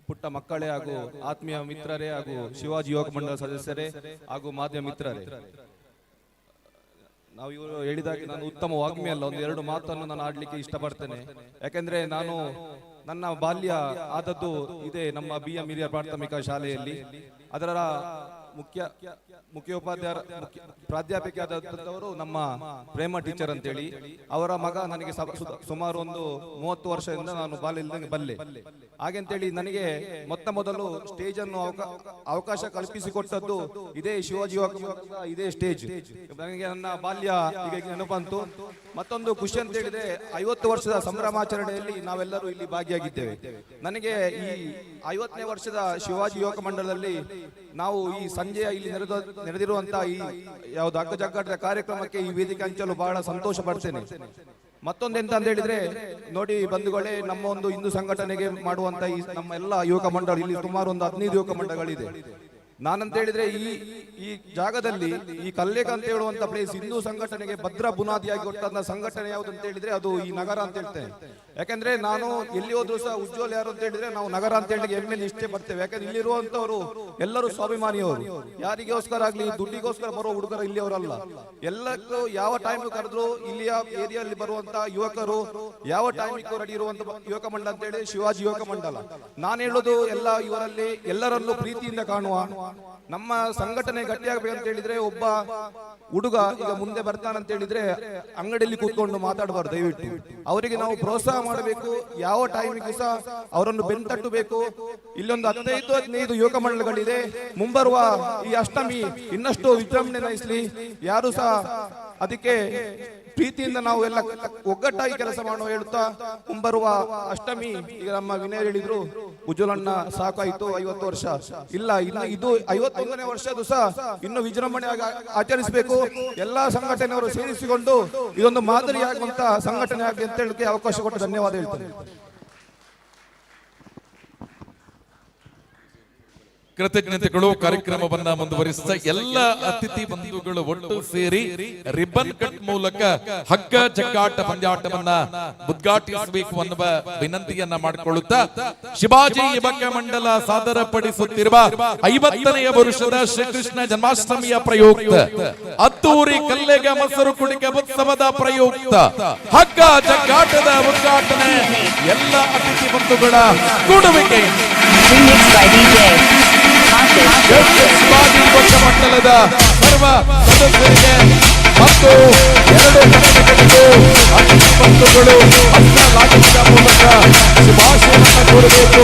ಪುಟ್ಟ ಮಕ್ಕಳೇ ಹಾಗೂ ಆತ್ಮೀಯ ಮಿತ್ರರೇ, ಹಾಗೂ ಶಿವಾಜಿ ಯುವಕ ಮಂಡಲ ಸದಸ್ಯರೇ ಹಾಗೂ ಮಾಧ್ಯಮ ಮಿತ್ರರೇ, ನಾವು ಇವರು ಹೇಳಿದಾಗೆ ನಾನು ಉತ್ತಮ ವಾಗ್ಮಿ ಅಲ್ಲ, ಒಂದು ಎರಡು ಮಾತನ್ನು ನಾನು ಆಡ್ಲಿಕ್ಕೆ ಇಷ್ಟಪಡ್ತೇನೆ. ಯಾಕೆಂದ್ರೆ ನಾನು ನನ್ನ ಬಾಲ್ಯ ಆದದ್ದು ಇದೆ ನಮ್ಮ BM ಹಿರಿಯರ್ ಪ್ರಾಥಮಿಕ ಶಾಲೆಯಲ್ಲಿ. ಅದರ ಪ್ರಾಧ್ಯಾಪಕಿಯಾದವರು ನಮ್ಮ ಪ್ರೇಮ ಟೀಚರ್ ಅಂತೇಳಿ, ಅವರ ಮಗ ನನಗೆ ಸುಮಾರು ಒಂದು 30 ವರ್ಷದಿಂದ ನಾನು ಬಾಲ್ಯದಲ್ಲಿ ಬಲ್ಲೆ. ಹಾಗೆಂತೇಳಿ ನನಗೆ ಮೊದಲು ಸ್ಟೇಜ್ ಅನ್ನು ಅವಕಾಶ ಕಲ್ಪಿಸಿಕೊಟ್ಟದ್ದು ಇದೇ ಶಿವಾಜಿ ಇದೇ ಸ್ಟೇಜ್. ನನಗೆ ನನ್ನ ಬಾಲ್ಯ ಈಗ ನೆನಪಂತು. ಮತ್ತೊಂದು ಖುಷಿ ಅಂತ ಹೇಳಿದ್ರೆ 50 ವರ್ಷದ ಸಂಭ್ರಮಾಚರಣೆಯಲ್ಲಿ ನಾವೆಲ್ಲರೂ ಇಲ್ಲಿ ಭಾಗಿಯಾಗಿದ್ದೇವೆ. ನನಗೆ ಈ 50ನೇ ವರ್ಷದ ಶಿವಾಜಿ ಯುವಕ ಮಂಡಲದಲ್ಲಿ ನಾವು ಈ ಸಂಜೆಯ ಇಲ್ಲಿ ನೆರೆದಿರುವಂತಹ ಈ ಯಾವ್ದು ಹಗ್ಗ ಜಗ್ಗಾಟದ ಕಾರ್ಯಕ್ರಮಕ್ಕೆ ಈ ವೇದಿಕೆ ಹಂಚಲು ಬಹಳ ಸಂತೋಷ ಪಡ್ತೇನೆ. ಮತ್ತೊಂದೆಂತ ಅಂತ ಹೇಳಿದ್ರೆ ನೋಡಿ ಬಂಧುಗಳೇ, ನಮ್ಮ ಒಂದು ಹಿಂದೂ ಸಂಘಟನೆಗೆ ಮಾಡುವಂತ ಈ ನಮ್ಮ ಎಲ್ಲ ಯುವಕ ಮಂಡಳ ಇಲ್ಲಿ ಸುಮಾರು ಒಂದು 15 ಯುವಕ ಮಂಡಳಗಳಿದೆ. ನಾನಂತ ಹೇಳಿದ್ರೆ ಈ ಜಾಗದಲ್ಲಿ ಈ ಕಲ್ಲೇಕ ಅಂತ ಹೇಳುವಂತ ಪ್ಲೇಸ್ ಹಿಂದೂ ಸಂಘಟನೆಗೆ ಭದ್ರ ಬುನಾದಿಯಾಗಿ ಕೊಟ್ಟಂತ ಸಂಘಟನೆ ಯಾವ್ದು ಅಂತ ಹೇಳಿದ್ರೆ ಅದು ಈ ನಗರ ಅಂತ ಹೇಳ್ತೇನೆ. ಯಾಕಂದ್ರೆ ನಾನು ಎಲ್ಲಿ ಹೋದ್ರು ಸಹ ಉಜ್ವಲ್ ಯಾರು ಅಂತ ಹೇಳಿದ್ರೆ ನಾವು ನಗರ ಅಂತ ಹೇಳಿ ಹೆಮ್ಮೆಲಿ ಇಷ್ಟೇ ಬರ್ತೇವೆ. ಯಾಕಂದ್ರೆ ಇಲ್ಲಿರುವಂತವರು ಎಲ್ಲರೂ ಸ್ವಾಭಿಮಾನಿಯವರು, ಯಾರಿಗೋಸ್ಕರ ಆಗ್ಲಿ ದುಡ್ಡಿಗೋಸ್ಕರ ಬರೋ ಹುಡುಗರ ಇಲ್ಲಿಯವರಲ್ಲ. ಎಲ್ಲಕ್ಕೂ ಯಾವ ಟೈಮ್ ಕರೆದ್ರು ಇಲ್ಲಿಯ ಏರಿಯಲ್ಲಿ ಬರುವಂತ ಯುವಕರು ಯಾವ ಟೈಮಿಗೂ ರೆಡಿ ಇರುವಂತ ಯುವಕ ಮಂಡಲ ಅಂತ ಹೇಳಿ ಶಿವಾಜಿ ಯುವಕ ಮಂಡಲ. ನಾನು ಹೇಳೋದು ಎಲ್ಲ ಇವರಲ್ಲಿ ಎಲ್ಲರಲ್ಲೂ ಪ್ರೀತಿಯಿಂದ ಕಾಣುವ ನಮ್ಮ ಸಂಘಟನೆ ಗಟ್ಟಿಯಾಗಬೇಕಂತ ಹೇಳಿದ್ರೆ ಒಬ್ಬ ಹುಡುಗ ಈಗ ಮುಂದೆ ಬರ್ತಾನಂತ ಹೇಳಿದ್ರೆ ಅಂಗಡಿಯಲ್ಲಿ ಕೂತ್ಕೊಂಡು ಮಾತಾಡಬಾರ್ದು. ದಯವಿಟ್ಟು ಅವರಿಗೆ ನಾವು ಪ್ರೋತ್ಸಾಹ ಮಾಡಬೇಕು. ಯಾವ ಟೈಮಿಗೂ ಸಹ ಅವರನ್ನು ಬೆಂತಟ್ಟಬೇಕು. ಇಲ್ಲೊಂದು 15 ಯುವಕ ಮಂಡಳಗಳಿದೆ. ಮುಂಬರುವ ಈ ಅಷ್ಟಮಿ ಇನ್ನಷ್ಟು ವಿಜೃಂಭಣೆ ನಯಿಸಲಿ. ಯಾರು ಸಹ ಅದಕ್ಕೆ ಪ್ರೀತಿಯಿಂದ ನಾವು ಎಲ್ಲ ಒಗ್ಗಟ್ಟಾಗಿ ಕೆಲಸ ಮಾಡುವ ಹೇಳುತ್ತಾ, ಮುಂಬರುವ ಅಷ್ಟಮಿ ಈಗ ನಮ್ಮ ವಿನಯ್ ಹೇಳಿದ್ರು ಉಜ್ವಲಣ್ಣ ಸಾಕಾಯ್ತು 50 ವರ್ಷ ಇಲ್ಲ, ಇನ್ನು ಇದು 51ನೇ ವರ್ಷದ್ದು ಸಹ ಇನ್ನು ವಿಜೃಂಭಣೆಯಾಗಿ ಆಚರಿಸಬೇಕು. ಎಲ್ಲಾ ಸಂಘಟನೆಯವರು ಸೇರಿಸಿಕೊಂಡು ಇದೊಂದು ಮಾದರಿಯಾಗುವಂತ ಸಂಘಟನೆ ಆಗಲಿ ಅಂತ ಹೇಳಕ್ಕೆ ಅವಕಾಶ ಕೊಟ್ಟು ಧನ್ಯವಾದ ಹೇಳ್ತೇನೆ.
ಕೃತಜ್ಞತೆಗಳು. ಕಾರ್ಯಕ್ರಮವನ್ನ ಮುಂದುವರಿಸಿದ ಎಲ್ಲ ಅತಿಥಿ ಬಂಧುಗಳು ಒಟ್ಟು ಸೇರಿ ರಿಬ್ಬನ್ ಕಟ್ ಮೂಲಕ ಹಗ್ಗ ಜಗ್ಗಾಟ ಪಂದ್ಯಾಟವನ್ನ ಉದ್ಘಾಟಿಸಬೇಕು ಅನ್ನುವ ವಿನಂತಿಯನ್ನ ಮಾಡಿಕೊಳ್ಳುತ್ತಾ, ಶಿವಾಜಿ ಯುವಕ ಮಂಡಲ ಸಾದರಪಡಿಸುತ್ತಿರುವ 50ನೇ ವರ್ಷದ ಶ್ರೀಕೃಷ್ಣ ಜನ್ಮಾಷ್ಟಮಿಯ ಪ್ರಯುಕ್ತ ಅದ್ದೂರಿ ಕಲ್ಲೆಗ ಮೊಸರು ಕುಡಿಕೆ ಉತ್ಸವದ ಪ್ರಯುಕ್ತ ಹಗ್ಗ ಜಗ್ಗಾಟದ ಉದ್ಘಾಟನೆ ಎಲ್ಲ ಅತಿಥಿ ಬಂಧುಗಳ ಕೂಡುವಿಕೆ ಶಿವಾಜಿ ಯುವಕ ಮಂಡಲದ ಸರ್ವ ಸದಸ್ಯರಿಗೆ ಮತ್ತು 2 ತಂಡಗಳಿಗೂ ಅತಿಥಿ ಬಂಧುಗಳು ಹಸ್ತಲಾಘವದ ಮೂಲಕ ಶುಭಾಶಯವನ್ನು ಕೋರಬೇಕು.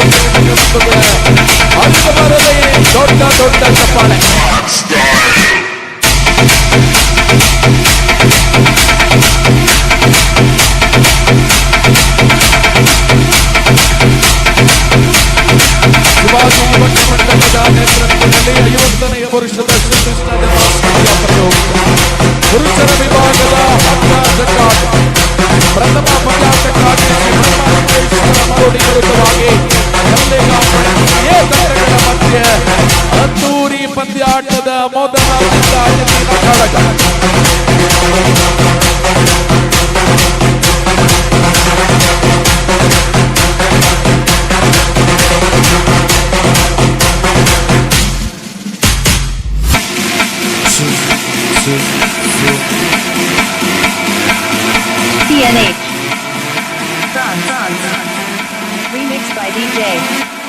ಅದು ಬರಲಿ ದೊಡ್ಡ ದೊಡ್ಡ ಚಪ್ಪಾಳೆ. ಶಿವಾಜಿ ಯುವಕ ಮಂಡಲದ ನೇತೃತ್ವದಲ್ಲಿ 50ನೇ ವರ್ಷದ ಶ್ರೀಕೃಷ್ಣ ಜನ್ಮಾಷ್ಟಮಿಯ ಪ್ರಯುಕ್ತ ಪುರುಷರ ವಿಭಾಗದ ಹಗ್ಗ ಜಗ್ಗಾಟ ಪ್ರಥಮ ಪಂದ್ಯಾಟಕ್ಕಾಗಿ ಮರೋಡಿ ವಿರುದ್ಧವಾಗಿ ತಂಡಗಳ ಮಧ್ಯೆ ಅದ್ದೂರಿ ಪಂದ್ಯಾಟದ ಮೊದಲ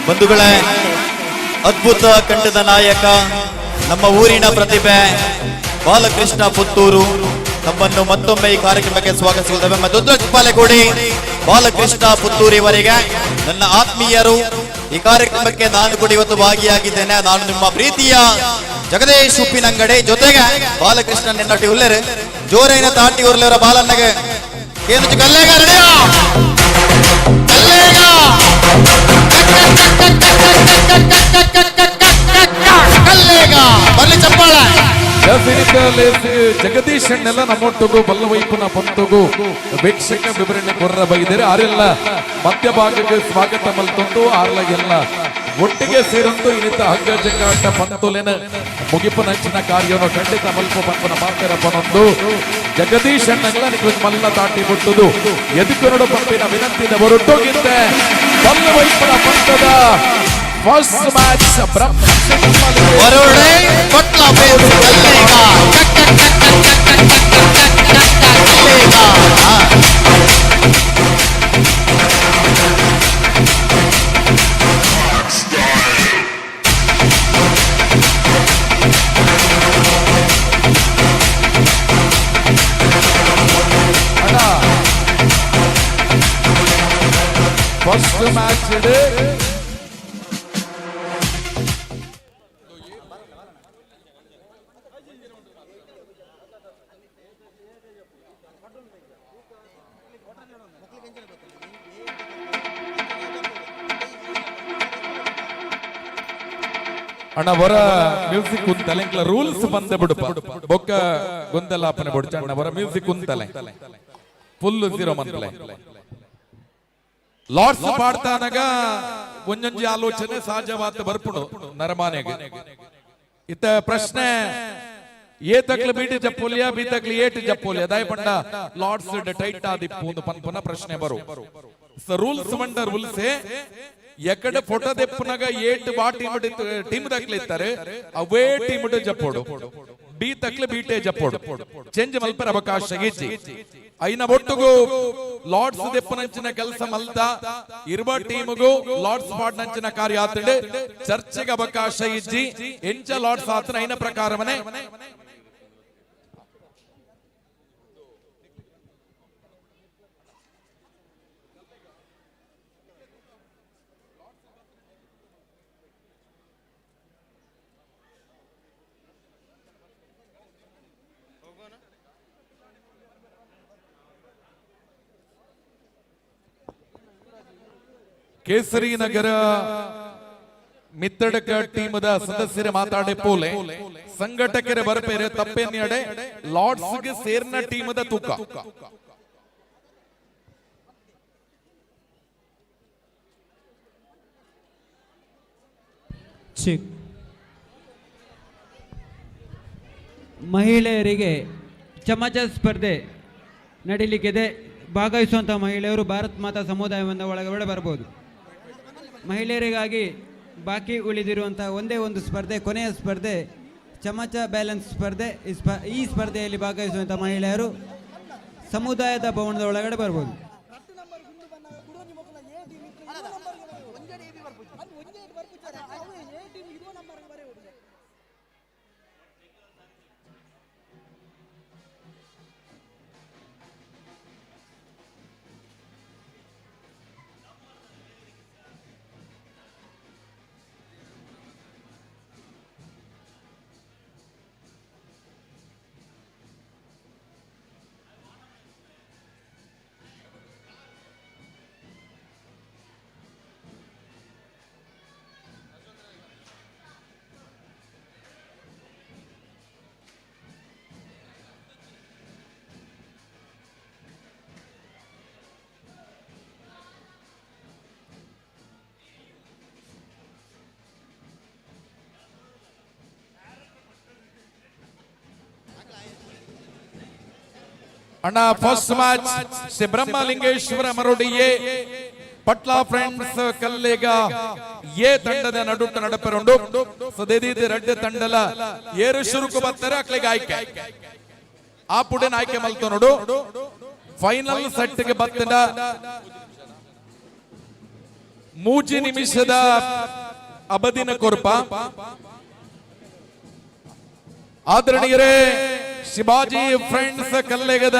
ಬಂಧುಗಳೇ, ಅದ್ಭುತ ಕಂಠದ ನಾಯಕ ನಮ್ಮ ಊರಿನ ಪ್ರತಿಭೆ ಬಾಲಕೃಷ್ಣ ಪುತ್ತೂರು ನಮ್ಮನ್ನು ಮತ್ತೊಮ್ಮೆ ಈ ಕಾರ್ಯಕ್ರಮಕ್ಕೆ ಸ್ವಾಗತಿಸುತ್ತೇವೆ. ದೊಡ್ಡ ಚಪ್ಪಾಳೆ ಕೊಡಿ ಬಾಲಕೃಷ್ಣ ಪುತ್ತೂರಿವರಿಗೆ. ನನ್ನ ಆತ್ಮೀಯರು, ಈ ಕಾರ್ಯಕ್ರಮಕ್ಕೆ ನಾನು ಕೂಡ ಇವತ್ತು ಭಾಗಿಯಾಗಿದ್ದೇನೆ. ನಾನು ನಿಮ್ಮ ಪ್ರೀತಿಯ ಜಗದೀಶ್ ಉಪ್ಪಿನಂಗಡಿ ಜೊತೆಗೆ ಬಾಲಕೃಷ್ಣ ನಿನ್ನಟಿ ಉಲ್ಲೇರು ಜೋರೈನ ತಾಟಿ ಉರ್ಲೇರ ಬಾಲನ್ನಗೆ ಕೇನುಚು ಕಲ್ಲೇಗ ರೆಡಿಯಾ ಕಲ್ಲೇಗ ಬರ್ಲಿ ಚಪ್ಪಾಳ
ಜಗದೀಶ್ ಅಣ್ಣೆಲ್ಲ ನಮ್ಮೊಟ್ಟಿಗೂ ಬಲ್ಲವೈಪುನ ಪಂತುಗೂ ವೀಕ್ಷಕ ವಿವರಣೆ ಕೊರ್ರ ಬೈದರೆ ಆರೆಲ್ಲ ಮಧ್ಯಭಾಗಕ್ಕೆ ಸ್ವಾಗತ ಮಲ್ತೊಂದು ಆರ್ಲಗೆಲ್ಲ ಒಟ್ಟಿಗೆ ಸೇರಂತು ಇನ್ನಿತ ಹಗ್ಗ ಜಗ್ಗಾಟ ಪಂತುಲೆನ ಮುಗಿಪುನಂಚಿನ ಕಾರ್ಯವನ್ನು ಖಂಡಿತ ಮಲ್ಪ ಪಂಪನ ಮಾತೆರಪ್ಪನೊಂದು ಜಗದೀಶ್ ಅಣ್ಣೆಲ್ಲ ನಿಮಗೆ ಮಲ್ಲ ತಾಟಿ ಬಿಟ್ಟುದು ಎದುಕುರುಡು ಪಂಪಿನ ವಿನಂತಿನ ಹೊರಟೋಗಿದ್ದೆ ಬಲ್ಲವೈಪುನ ಪಂತದ ಫಸ್ಟ್ ಮ್ಯಾಚ್
ಹೊರಡೆ ಕೊಟ್ಲ ಬೇರು ಕಲ್ಲೇಗ
ಫಸ್ಟ್ ಮ್ಯಾಚ್ ಇದೆ ಅಣ್ಣ ವರ ಮ್ಯೂಸಿಕ್ ಕುಂತಲೆ ರೂಲ್ಸ್ ಬಂದ ಬಿಡುಪ ಬೊಕ್ಕ ಗೊಂದಲಾಪನೆ ಬಿಡ್ಚ ಅಣ್ಣ ವರ ಮ್ಯೂಸಿಕ್ ಕುಂತಲೆ ಫುಲ್ ಜೀರೋ ಮಂತಲೆ ಲಾರ್ಡ್ಸ್ ಪಾಡ್ತಾನಾಗ ಒಂಜೊಂಜಿ ಆಲೋಚನೆ ಸಹಜವಾದ ಬರ್ಪುಡು ನರಮಾನೆಗೆ ಇತ್ತ ಪ್ರಶ್ನೆ ಏ ತಕ್ಲು ಬೀಟಿ ಜಪ್ಪೋಲಿಯಾ ಬಿ ತಕ್ಲು ಏಟ್ ಜಪ್ಪೋಲಿಯಾ ದಾಯ ಪಂಡ ಲಾರ್ಡ್ಸ್ ಟೈಟ್ ಆದಿಪ್ಪು ಪನ್ಪುನ ಪ್ರಶ್ನೆ ಬರು ರೂಲ್ಸ್ ಮಂಡ ರೂಲ್ಸ್ ಎಕಡೆ ಫೋಟೋ ದೆಪ್ಪನಾಗ ಏಟ್ ಬಾ ಟೀಮ್ ದಕ್ಲಿತ್ತಾರೆ ಅವೇ ಟೀಮ್ ಜಪ್ಪೋಡು ಬಿ ತಕ್ಲೆ ಬೀಟೆ ಜಪ್ಪೋಡು ಚೇಂಜ್ ಮಲ್ಪರ ಅವಕಾಶ ಇಜ್ಜಿ ಐನ ಒಟ್ಟುಗೂ ಲಾರ್ಡ್ಸ್ ದೆಪ್ಪನಂಚಿನ ಕೆಲಸ ಮಲ್ತ ಇರುವ ಟೀಮ್ಗೂ ಲಾರ್ಡ್ಸ್ ಪಾಡ್ನಂಚಿನ ಕಾರ್ಯ ಆತಡೆ ಚರ್ಚೆಗೆ ಅವಕಾಶ ಇಜ್ಜಿ ಎಂಚ ಲಾರ್ಡ್ಸ್ ಆತನ ಐನ ಪ್ರಕಾರವನೇ ಕೇಸರಿ ನಗರ ಮಿತ್ತಡಕ ಟೀಮದ ಸದಸ್ಯರೇ ಮಾತಾಡೆ ಪೋಲೆ ಸಂಘಟಕರೇ ಬರಪೇರೆ ತಪ್ಪೇನ್ಯಡೆ ಲಾರ್ಡ್ಸ್ ಗೆ ಸೇರ್ನ ಟೀಮದ ತೂಕ
ಮಹಿಳೆಯರಿಗೆ ಚಮಚ ಸ್ಪರ್ಧೆ ನಡೀಲಿಕ್ಕಿದೆ. ಭಾಗವಹಿಸುವಂತಹ ಮಹಿಳೆಯರು ಭಾರತ್ ಮಾತಾ ಸಮುದಾಯದಿಂದ ಒಳಗಡೆ ಬರ್ಬೋದು. ಮಹಿಳೆಯರಿಗಾಗಿ ಬಾಕಿ ಉಳಿದಿರುವಂತಹ ಒಂದೇ ಒಂದು ಸ್ಪರ್ಧೆ, ಕೊನೆಯ ಸ್ಪರ್ಧೆ ಚಮಚ ಬ್ಯಾಲೆನ್ಸ್ ಸ್ಪರ್ಧೆ. ಈ ಸ್ಪರ್ಧೆಯಲ್ಲಿ ಭಾಗವಹಿಸುವಂಥ ಮಹಿಳೆಯರು ಸಮುದಾಯದ ಭವನದ ಒಳಗಡೆ ಬರ್ಬೋದು.
ಅಣ್ಣ ಫಸ್ಟ್ ಮ್ಯಾಚ್ ಶ್ರೀ ಬ್ರಹ್ಮಲಿಂಗೇಶ್ವರ ಮರೊಡಿಯೇ ಪಟ್ಲಾ ಫ್ರೆಂಡ್ಸ್ ಕಲ್ಲೇಗ ಏ ತಂಡದ ನಡುಟ ನಡಪೆರೊಂಡು ಸದೇದಿ ರೆಡ್ ತಂಡಲ ಏರು ಶುರುಕು ಬರ್ತಾರೆ ಅಕ್ಲಿಗೆ ಆಯ್ಕೆ ಆ ಪುಡಿನ ಆಯ್ಕೆ ಮಲ್ತು ನೋಡು. ಫೈನಲ್ ಸೆಟ್ ಗೆ ಬತ್ತದ ಮೂಜಿ ನಿಮಿಷದ ಅವಧಿನ ಕೊರ್ಪ ಆದರಣೀಯರೇ ಶಿವಾಜಿ ಫ್ರೆಂಡ್ಸ್ ಕಲ್ಲೆಗದ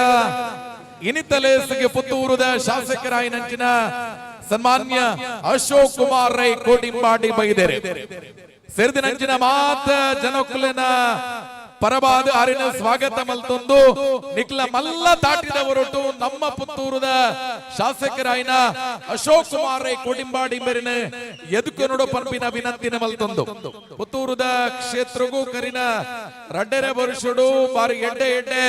ಇನಿತಲೇಸಿಗೆ ಪುತ್ತೂರದ ಶಾಸಕರಾಯಿನಂಚಿನ ಸನ್ಮಾನ್ಯ ಅಶೋಕ್ ಕುಮಾರ್ ರೈ ಕೋಟಿಂಬಾಡಿ ಬೈದೇರೆ ಸೇರಿದಿನಂಚಿನ ಮಾತ ಜನಕುಲಿನ ಪರವಾದ ಆರಿನ ಸ್ವಾಗತ ಮಲ್ತೊಂದು ನಿಕ್ಲ ಮಲ್ಲ ತಾಟಿದ ಹೊರಟು ನಮ್ಮ ಪುತ್ತೂರದ ಶಾಸಕರಾಯಿನ ಅಶೋಕ್ ಕುಮಾರ್ ಕೋಡಿಂಬಾಡಿ ಮೇರಿನ ಎದುಕು ನೋಡು ಪಂಪಿನ ವಿನಂತಿನ ಮಲ್ತೊಂದು ಪುತ್ತೂರದ ಕ್ಷೇತ್ರಗೂ ಕರಿನ ರಡ್ಡೆರೆ ವರ್ಷಡು ಬಾರಿ ಎಡ್ಡೆ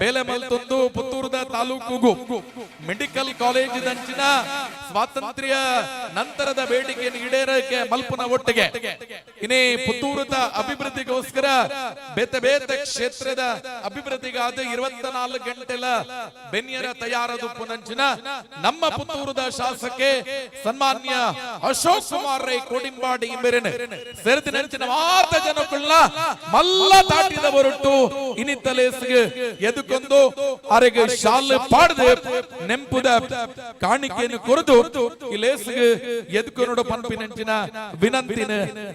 ಬೇಲೆ ಮಲ್ತೊಂದು ಪುತ್ತೂರದ ತಾಲೂಕುಗೂ ಮೆಡಿಕಲ್ ಕಾಲೇಜ್ ದಂಚಿನ ಸ್ವಾತಂತ್ರ್ಯ ನಂತರದ ಬೇಡಿಕೆ ಈಡೇರಕ್ಕೆ ಮಲ್ಪುನ ಒಟ್ಟಿಗೆ ಇನ್ನೇ ಪುತ್ತೂರದ ಅಭಿವೃದ್ಧಿಗೋಸ್ಕರ ಬೇತೆ ಬೇತೆ ಕ್ಷೇತ್ರದ ಅಭಿವೃದ್ಧಿಗಾದ 24 ಗಂಟೆಲ ಬೆನ್ಯರ ತಯಾರದು ಪುನಂಚಿನ ನಮ್ಮ ಪುತ್ತೂರದ ಶಾಸಕೆ ಸನ್ಮಾನ್ಯ ಅಶೋಕ್ ಕುಮಾರ್ ಕೋಡಿಂಬಾಡಿ ಮೇರೆನೆ ಸೇರಿದಿನಂಚಿನ ಮಾತ ಜನಗಳನ್ನ ಮಲ್ಲ ತಾಟಿದ ಹೊರಟು ಇನ್ನಿತ್ತಲೇಸಿಗೆ ಎದುಕೊಂದು ಅರೆಗೆ ಶಾಲೆ ಪಾಡದೆ ನೆಂಪುದ ಕಾಣಿಕೆಯನ್ನು ಕೊರೆದು ಇಲೇಸಿಗೆ ಎದುಕೊನೋಡು ಪಂಪಿನಂಚಿನ ವಿನಂತಿನ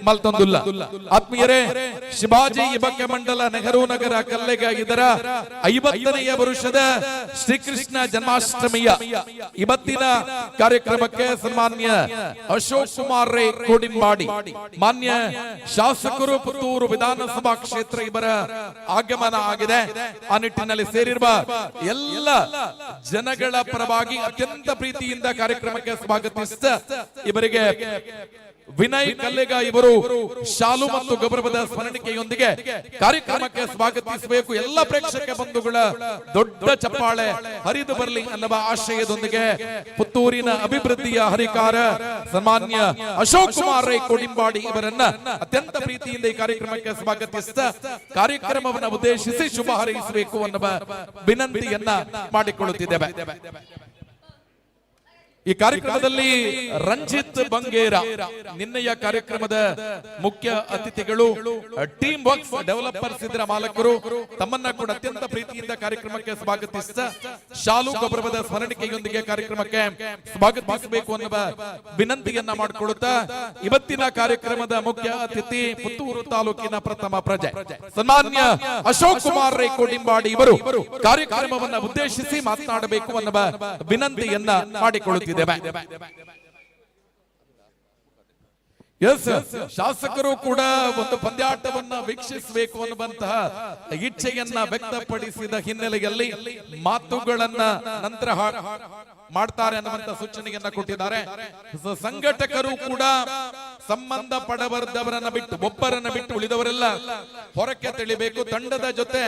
ಮಲ್ತೊಂದುಲ್ಲ ಆತ್ಮೀಯರೇ ಶಿವಾಜಿ ಯುವಕ ಮಂಡಲ ನೆಹರು ನಗರ ಕಲ್ಲೆಗ ಇದರ 50ನೇ ವರ್ಷದ ಶ್ರೀಕೃಷ್ಣ ಜನ್ಮಾಷ್ಟಮಿಯ ಇವತ್ತಿನ ಕಾರ್ಯಕ್ರಮಕ್ಕೆ ಸನ್ಮಾನ್ಯ ಅಶೋಕ್ ಕುಮಾರ್ ಕೋಡಿಂಬಾಡಿ ಮಾನ್ಯ ಶಾಸಕರು ಪುತ್ತೂರು ವಿಧಾನಸಭಾ ಕ್ಷೇತ್ರ ಇವರ ಆಗಮನ ಆಗಿದೆ. ಆ ನಿಟ್ಟಿನಲ್ಲಿ ಸೇರಿರುವ ಎಲ್ಲ ಜನಗಳ ಪರವಾಗಿ ಅತ್ಯಂತ ಪ್ರೀತಿಯಿಂದ ಕಾರ್ಯಕ್ರಮಕ್ಕೆ ಸ್ವಾಗತಿಸಿದ ಇವರಿಗೆ ವಿನಯ್ ಕಲ್ಲೆಗ ಇವರು ಶಾಲು ಮತ್ತು ಗೌರವದ ಸ್ಮರಣಿಕೆಯೊಂದಿಗೆ ಕಾರ್ಯಕ್ರಮಕ್ಕೆ ಸ್ವಾಗತಿಸಬೇಕು. ಎಲ್ಲ ಪ್ರೇಕ್ಷಕ ಬಂಧುಗಳ ದೊಡ್ಡ ಚಪ್ಪಾಳೆ ಹರಿದು ಬರಲಿ ಅನ್ನುವ ಆಶಯದೊಂದಿಗೆ ಪುತ್ತೂರಿನ ಅಭಿವೃದ್ಧಿಯ ಹರಿಕಾರ ಸನ್ಮಾನ್ಯ ಅಶೋಕ್ ಕುಮಾರ್ ಕೋಡಿಂಬಾಡಿ ಇವರನ್ನ ಅತ್ಯಂತ ಪ್ರೀತಿಯಿಂದ ಈ ಕಾರ್ಯಕ್ರಮಕ್ಕೆ ಸ್ವಾಗತಿಸಿದ ಕಾರ್ಯಕ್ರಮವನ್ನು ಉದ್ದೇಶಿಸಿ ಶುಭ ಹಾರೈಸಬೇಕು ಅನ್ನುವ ವಿನಂತಿಯನ್ನ ಮಾಡಿಕೊಳ್ಳುತ್ತಿದ್ದೇವೆ. ಈ ಕಾರ್ಯಕ್ರಮದಲ್ಲಿ ರಂಜಿತ್ ಬಂಗೇರ ನಿನ್ನೆಯ ಕಾರ್ಯಕ್ರಮದ ಮುಖ್ಯ ಅತಿಥಿಗಳು ಟೀಮ್ ವರ್ಕ್ಸ್ ಡೆವಲಪರ್ಸ್ ಇದರ ಮಾಲಕರು ತಮ್ಮನ್ನ ಕೂಡ ಅತ್ಯಂತ ಪ್ರೀತಿಯಿಂದ ಕಾರ್ಯಕ್ರಮಕ್ಕೆ ಸ್ವಾಗತಿಸಿದ ಶಾಲು ಗೌರವದ ಸ್ಮರಣಿಕೆಯೊಂದಿಗೆ ಕಾರ್ಯಕ್ರಮಕ್ಕೆ ಸ್ವಾಗತಿಸಬೇಕು ಅನ್ನುವ ವಿನಂತಿಯನ್ನ ಮಾಡಿಕೊಳ್ಳುತ್ತಾ ಇವತ್ತಿನ ಕಾರ್ಯಕ್ರಮದ ಮುಖ್ಯ ಅತಿಥಿ ಪುತ್ತೂರು ತಾಲೂಕಿನ ಪ್ರಥಮ ಪ್ರಜೆ ಸನ್ಮಾನ್ಯ ಅಶೋಕ್ ಕುಮಾರ್ ಕೋಡಿಂಬಾಡಿ ಇವರು ಕಾರ್ಯಕ್ರಮವನ್ನು ಉದ್ದೇಶಿಸಿ ಮಾತನಾಡಬೇಕು ಅನ್ನುವ ವಿನಂತಿಯನ್ನ ಮಾಡಿಕೊಳ್ಳುತ್ತಿದ್ದಾರೆ. ಶಾಸಕರು ಕೂಡ ಒಂದು ಪಂದ್ಯಾಟವನ್ನ ವೀಕ್ಷಿಸಬೇಕು ಅನ್ನುವಂತಹ ಇಚ್ಛೆಯನ್ನ ವ್ಯಕ್ತಪಡಿಸಿದ ಹಿನ್ನೆಲೆಯಲ್ಲಿ ಮಾತುಗಳನ್ನ ನಂತರ ಮಾಡ್ತಾರೆ ಅನ್ನುವಂತ ಸೂಚನೆಯನ್ನ ಕೊಟ್ಟಿದ್ದಾರೆ. ಸಂಘಟಕರು ಕೂಡ ಸಂಬಂಧ ಪಡವರದವರನ್ನ ಬಿಟ್ಟು ಒಬ್ಬರನ್ನ ಬಿಟ್ಟು ಉಳಿದವರೆಲ್ಲ ಹೊರಕ್ಕೆ ತಿಳಿಬೇಕು. ತಂಡದ ಜೊತೆ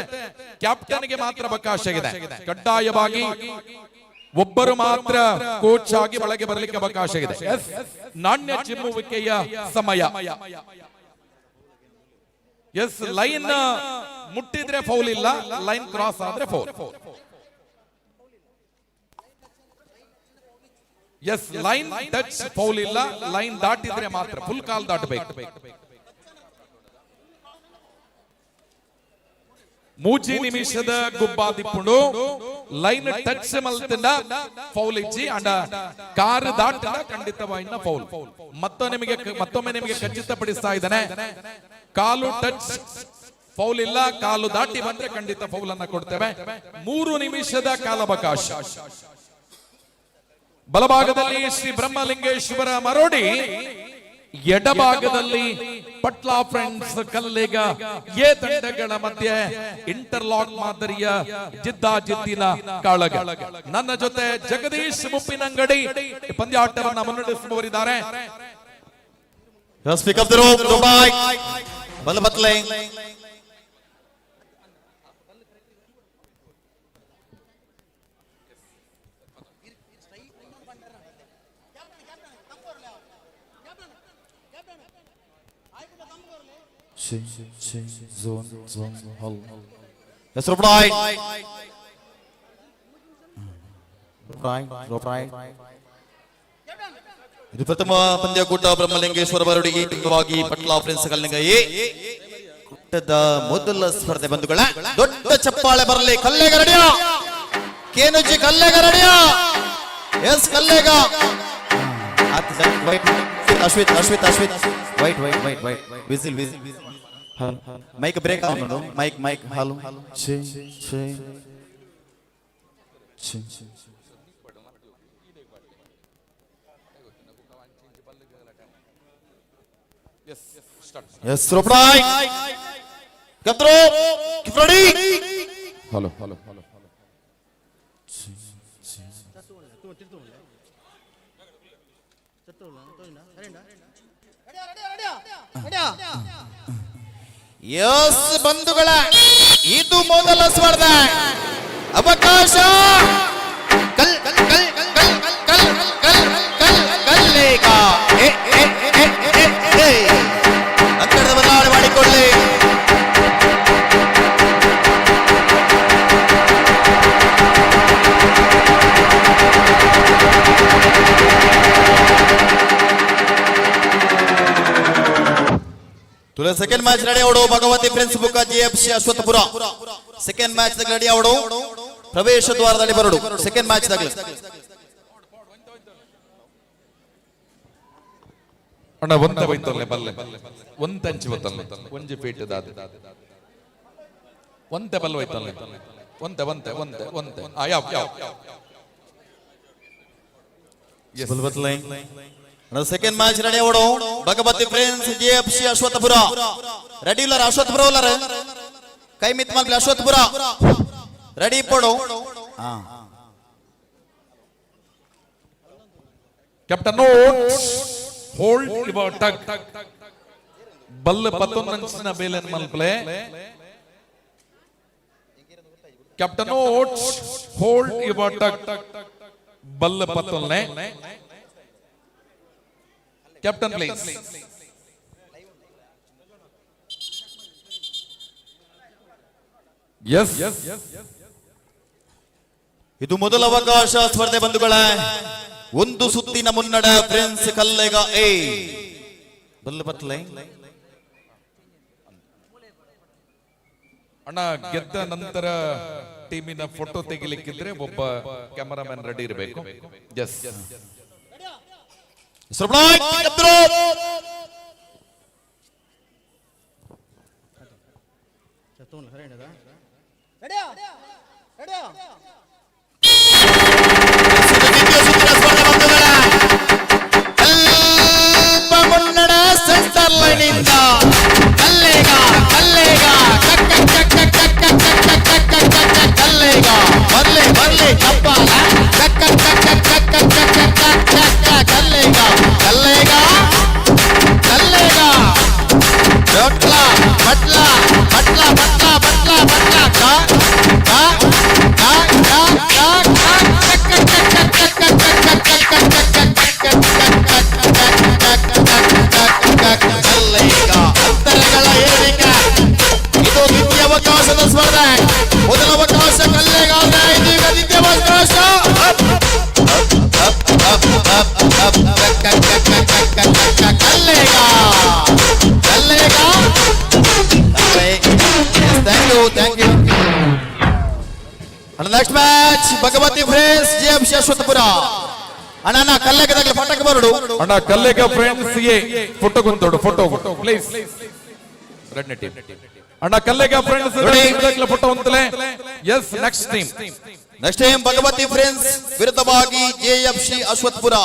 ಕ್ಯಾಪ್ಟನ್ಗೆ ಮಾತ್ರ ಅವಕಾಶ ಇದೆ. ಕಡ್ಡಾಯವಾಗಿ ಒಬ್ಬರು ಮಾತ್ರ ಕೋಚ್ ಆಗಿ ಒಳಗೆ ಬರಲಿಕ್ಕೆ ಅವಕಾಶ ಇದೆ. ನಾಣ್ಯ ಚಿಮ್ಮುವಿಕೆಯ ಸಮಯ. ಲೈನ್ ಮುಟ್ಟಿದ್ರೆ ಫೌಲ್ ಇಲ್ಲ, ಲೈನ್ ಕ್ರಾಸ್ ಆದ್ರೆ ಫೌಲ್. ಲೈನ್ ಟಚ್ ಫೌಲ್ ಇಲ್ಲ, ಲೈನ್ ದಾಟಿದ್ರೆ ಮಾತ್ರ ಫುಲ್ ಕಾಲ್ ದಾಟಬೇಕು. ಮೂಜಿ ನಿಮಿಷದ ಗುಬ್ಬಾದಿಪ್ಪುಂಡು ಲೈನ್ ಟಚ್ ಮಲ್ತಿನ ಫೌಲ್ ಇಚ್ಚಿ ಅಂಡ ಕಾರ್ ದಾಟಿನ ಖಂಡಿತವಾಯಿನ ಫೌಲ್. ಮತ್ತೊಮ್ಮೆ ನಿಮಗೆ ಖಚಿತಪಡಿಸ್ತಾ ಇದ್ದಾನೆ, ಕಾಲು ಟಚ್ ಫೌಲ್ ಇಲ್ಲ, ಕಾಲು ದಾಟಿ ಬಂದ್ರೆ ಖಂಡಿತ ಫೌಲ್ ಅನ್ನ ಕೊಡ್ತೇವೆ. 3 ನಿಮಿಷದ ಕಾಲಾವಕಾಶ. ಬಲಭಾಗದಲ್ಲಿ ಶ್ರೀ ಬ್ರಹ್ಮಲಿಂಗೇಶ್ವರ ಮರೋಡಿ, ಎಡಭಾಗದಲ್ಲಿ ಪಟ್ಲಾ ಫ್ರೆಂಡ್ಸ್ ಕಲ್ಲೆಗ. ಎ ತಂಡಗಳ ಮಧ್ಯೆ ಇಂಟರ್ಲಾಕ್ ಮಾದರಿಯ ಜಿದ್ದಾಜಿದ್ದಿನ ಕಾಳಗ. ನನ್ನ ಜೊತೆ ಜಗದೀಶ್ ಮುಪ್ಪಿನಂಗಡಿ ಪಂದ್ಯಾಟವನ್ನ ಮುನ್ನಡೆಸುವವರಿದ್ದಾರೆ.
ಇದು ಪ್ರಥಮ ಪಂದ್ಯಕೂಟ ಬ್ರಹ್ಮಲಿಂಗೇಶ್ವರ ಬರಡಿಗೆ ಪಟ್ಲಾ ಫ್ರೆಂಡ್ಸ್ ಕಲ್ಲಿಂಗೈ ಕೂಟದ ಮೊದಲ ಸ್ಪರ್ಧೆ ಬಂಧುಗಳ ದೊಡ್ಡ ಚಪ್ಪಾಳೆ ಬರಲಿ. ಕಲ್ಲೆಗ ರೆಡಿಯಾ, ಕೇನುಜಿ ಕಲ್ಲೆಗ ರೆಡಿಯಾ, yes Kallega. Ashvith Ashvith Ashvith wait wait wait wait whistle whistle mic break ಆಗೋದು. Mic mic hello Yes, Ropride. Come through. Keep ready.
Hello
yes ಬಂಧುಗಳ ಇದು ಮೊದಲ ಸ್ಪರ್ಧೆ ಅವಕಾಶ ಕಲ್ಲೇಗ ಅಂಕಣದ ಬದಲಾವಣೆ ಮಾಡಿಕೊಳ್ಳಿ. तुला सेकंड मैच रेडी आवडो भगवती फ्रेंड्स बुक जीएफसी अश्वत्थपुर सेकंड मैच ದಾಗ ರೆಡಿ आवडो ಪ್ರವೇಶ ದ್ವಾರದಲ್ಲಿ ಬರಡು ಸೆಕೆಂಡ್ ಮ್ಯಾಚ್ ದಾಗಲಿ
ಅಣ್ಣ ಒಂದ ಬೈತಲ್ಲೆ ಬಲ್ಲೆ ಒಂದಂಚಿ ಬತ್ತಲ್ಲೆ ಒಂಜಿ ಫೀಟ್ ದಾದ ಒಂದ ಬಲ್ ಬೈತಲ್ಲೆ ಒಂದ ಆಯಾ
ಎಸ್ ಬಲ್ ಬತ್ತಲೆ ಸೆಕೆಂಡ್ ಮ್ಯಾಚ್ ರೆಡಿ आवडो ಭಗವತಿ ಫ್ರೆಂಡ್ಸ್ जीएफसी अश्वत्थपुर ರೆಡಿಲರ್ ಅಶ್ವತ್ಥಪುರ ಒಲ್ಲರ ಕೈ ಮಿತ್ ಮಲ್ಪಿ ಅಶ್ವತ್ಥಪುರ ರೆಡಿ ಪಡೋ
captain note hold your tug ಬಲ್ಲ 11 ಅಂಚಿನ ಬೇಲನ್ ಮಲ್ಪಲೆ captain note hold your tug ಬಲ್ಲ 11ನೇ कैप्टन प्लीज यस
ಇದು ಮೊದಲ ಅವಕಾಶ ಸ್ಪರ್ಧೆ ಬಂಧುಗಳೇ ಒಂದು ಸುತ್ತಿನ ಮುನ್ನಡ ಫ್ರೆಂಡ್ಸ್ ಕಲ್ಲೇಗ ಎ ಬಲ್ಲ ಬತ್ತಲೆ
ಅಣ್ಣ ಗೆದ್ದ ನಂತರ ಟೀಮಿನ ಫೋಟೋ ತೆಗಿಲಿಕ್ಕಿದ್ರೆ ಒಬ್ಬ ಕ್ಯಾಮರಾಮನ್ ರೆಡಿ ಇರಬೇಕು ಎಸ್
Surprise! Capture! ಮುನ್ನಡ ಸೆಂಟರ್ ಲೈನ್ ಇಂದ ಕಲ್ಲೇಗ ಬರ್ಲೆ ಕಪ್ಪಾಲ ಅಂತರಗಳ ಏರಿಕೆ ಇದು ದ್ವಿತೀಯ ಅವಕಾಶದ ಸ್ಪರ್ಧೆ ಮೊದಲ ಅವಕಾಶ ಕಲ್ಲೇಗ ಇದೀಗ ದ್ವಿತೀಯ ಅವಕಾಶ thank you next match Bhagavathi friends GFC Ashwathapura ಅಣ್ಣ ಕಲ್ಲೇಗದಾಗಲಿ ಫಟಕ ಬರಡು
ಅಣ್ಣ ಕಲ್ಲೇಗ ಫ್ರೆಂಡ್ಸ್ ಗೆ ಫೋಟೋ ಕೊಂತೋಡು ಫೋಟೋ ಪ್ಲೀಸ್ ರೆಡ್ ಟೀಮ್ ಅಣ್ಣ ಕಲ್ಲೇಗ ಫ್ರೆಂಡ್ಸ್ ಗೆ ಫೋಟೋ ಅಂತಲೇ yes next team
Bhagavathi friends ವಿರುದ್ಧವಾಗಿ जीएफसी ಅಶ್ವತ್ಥಪುರ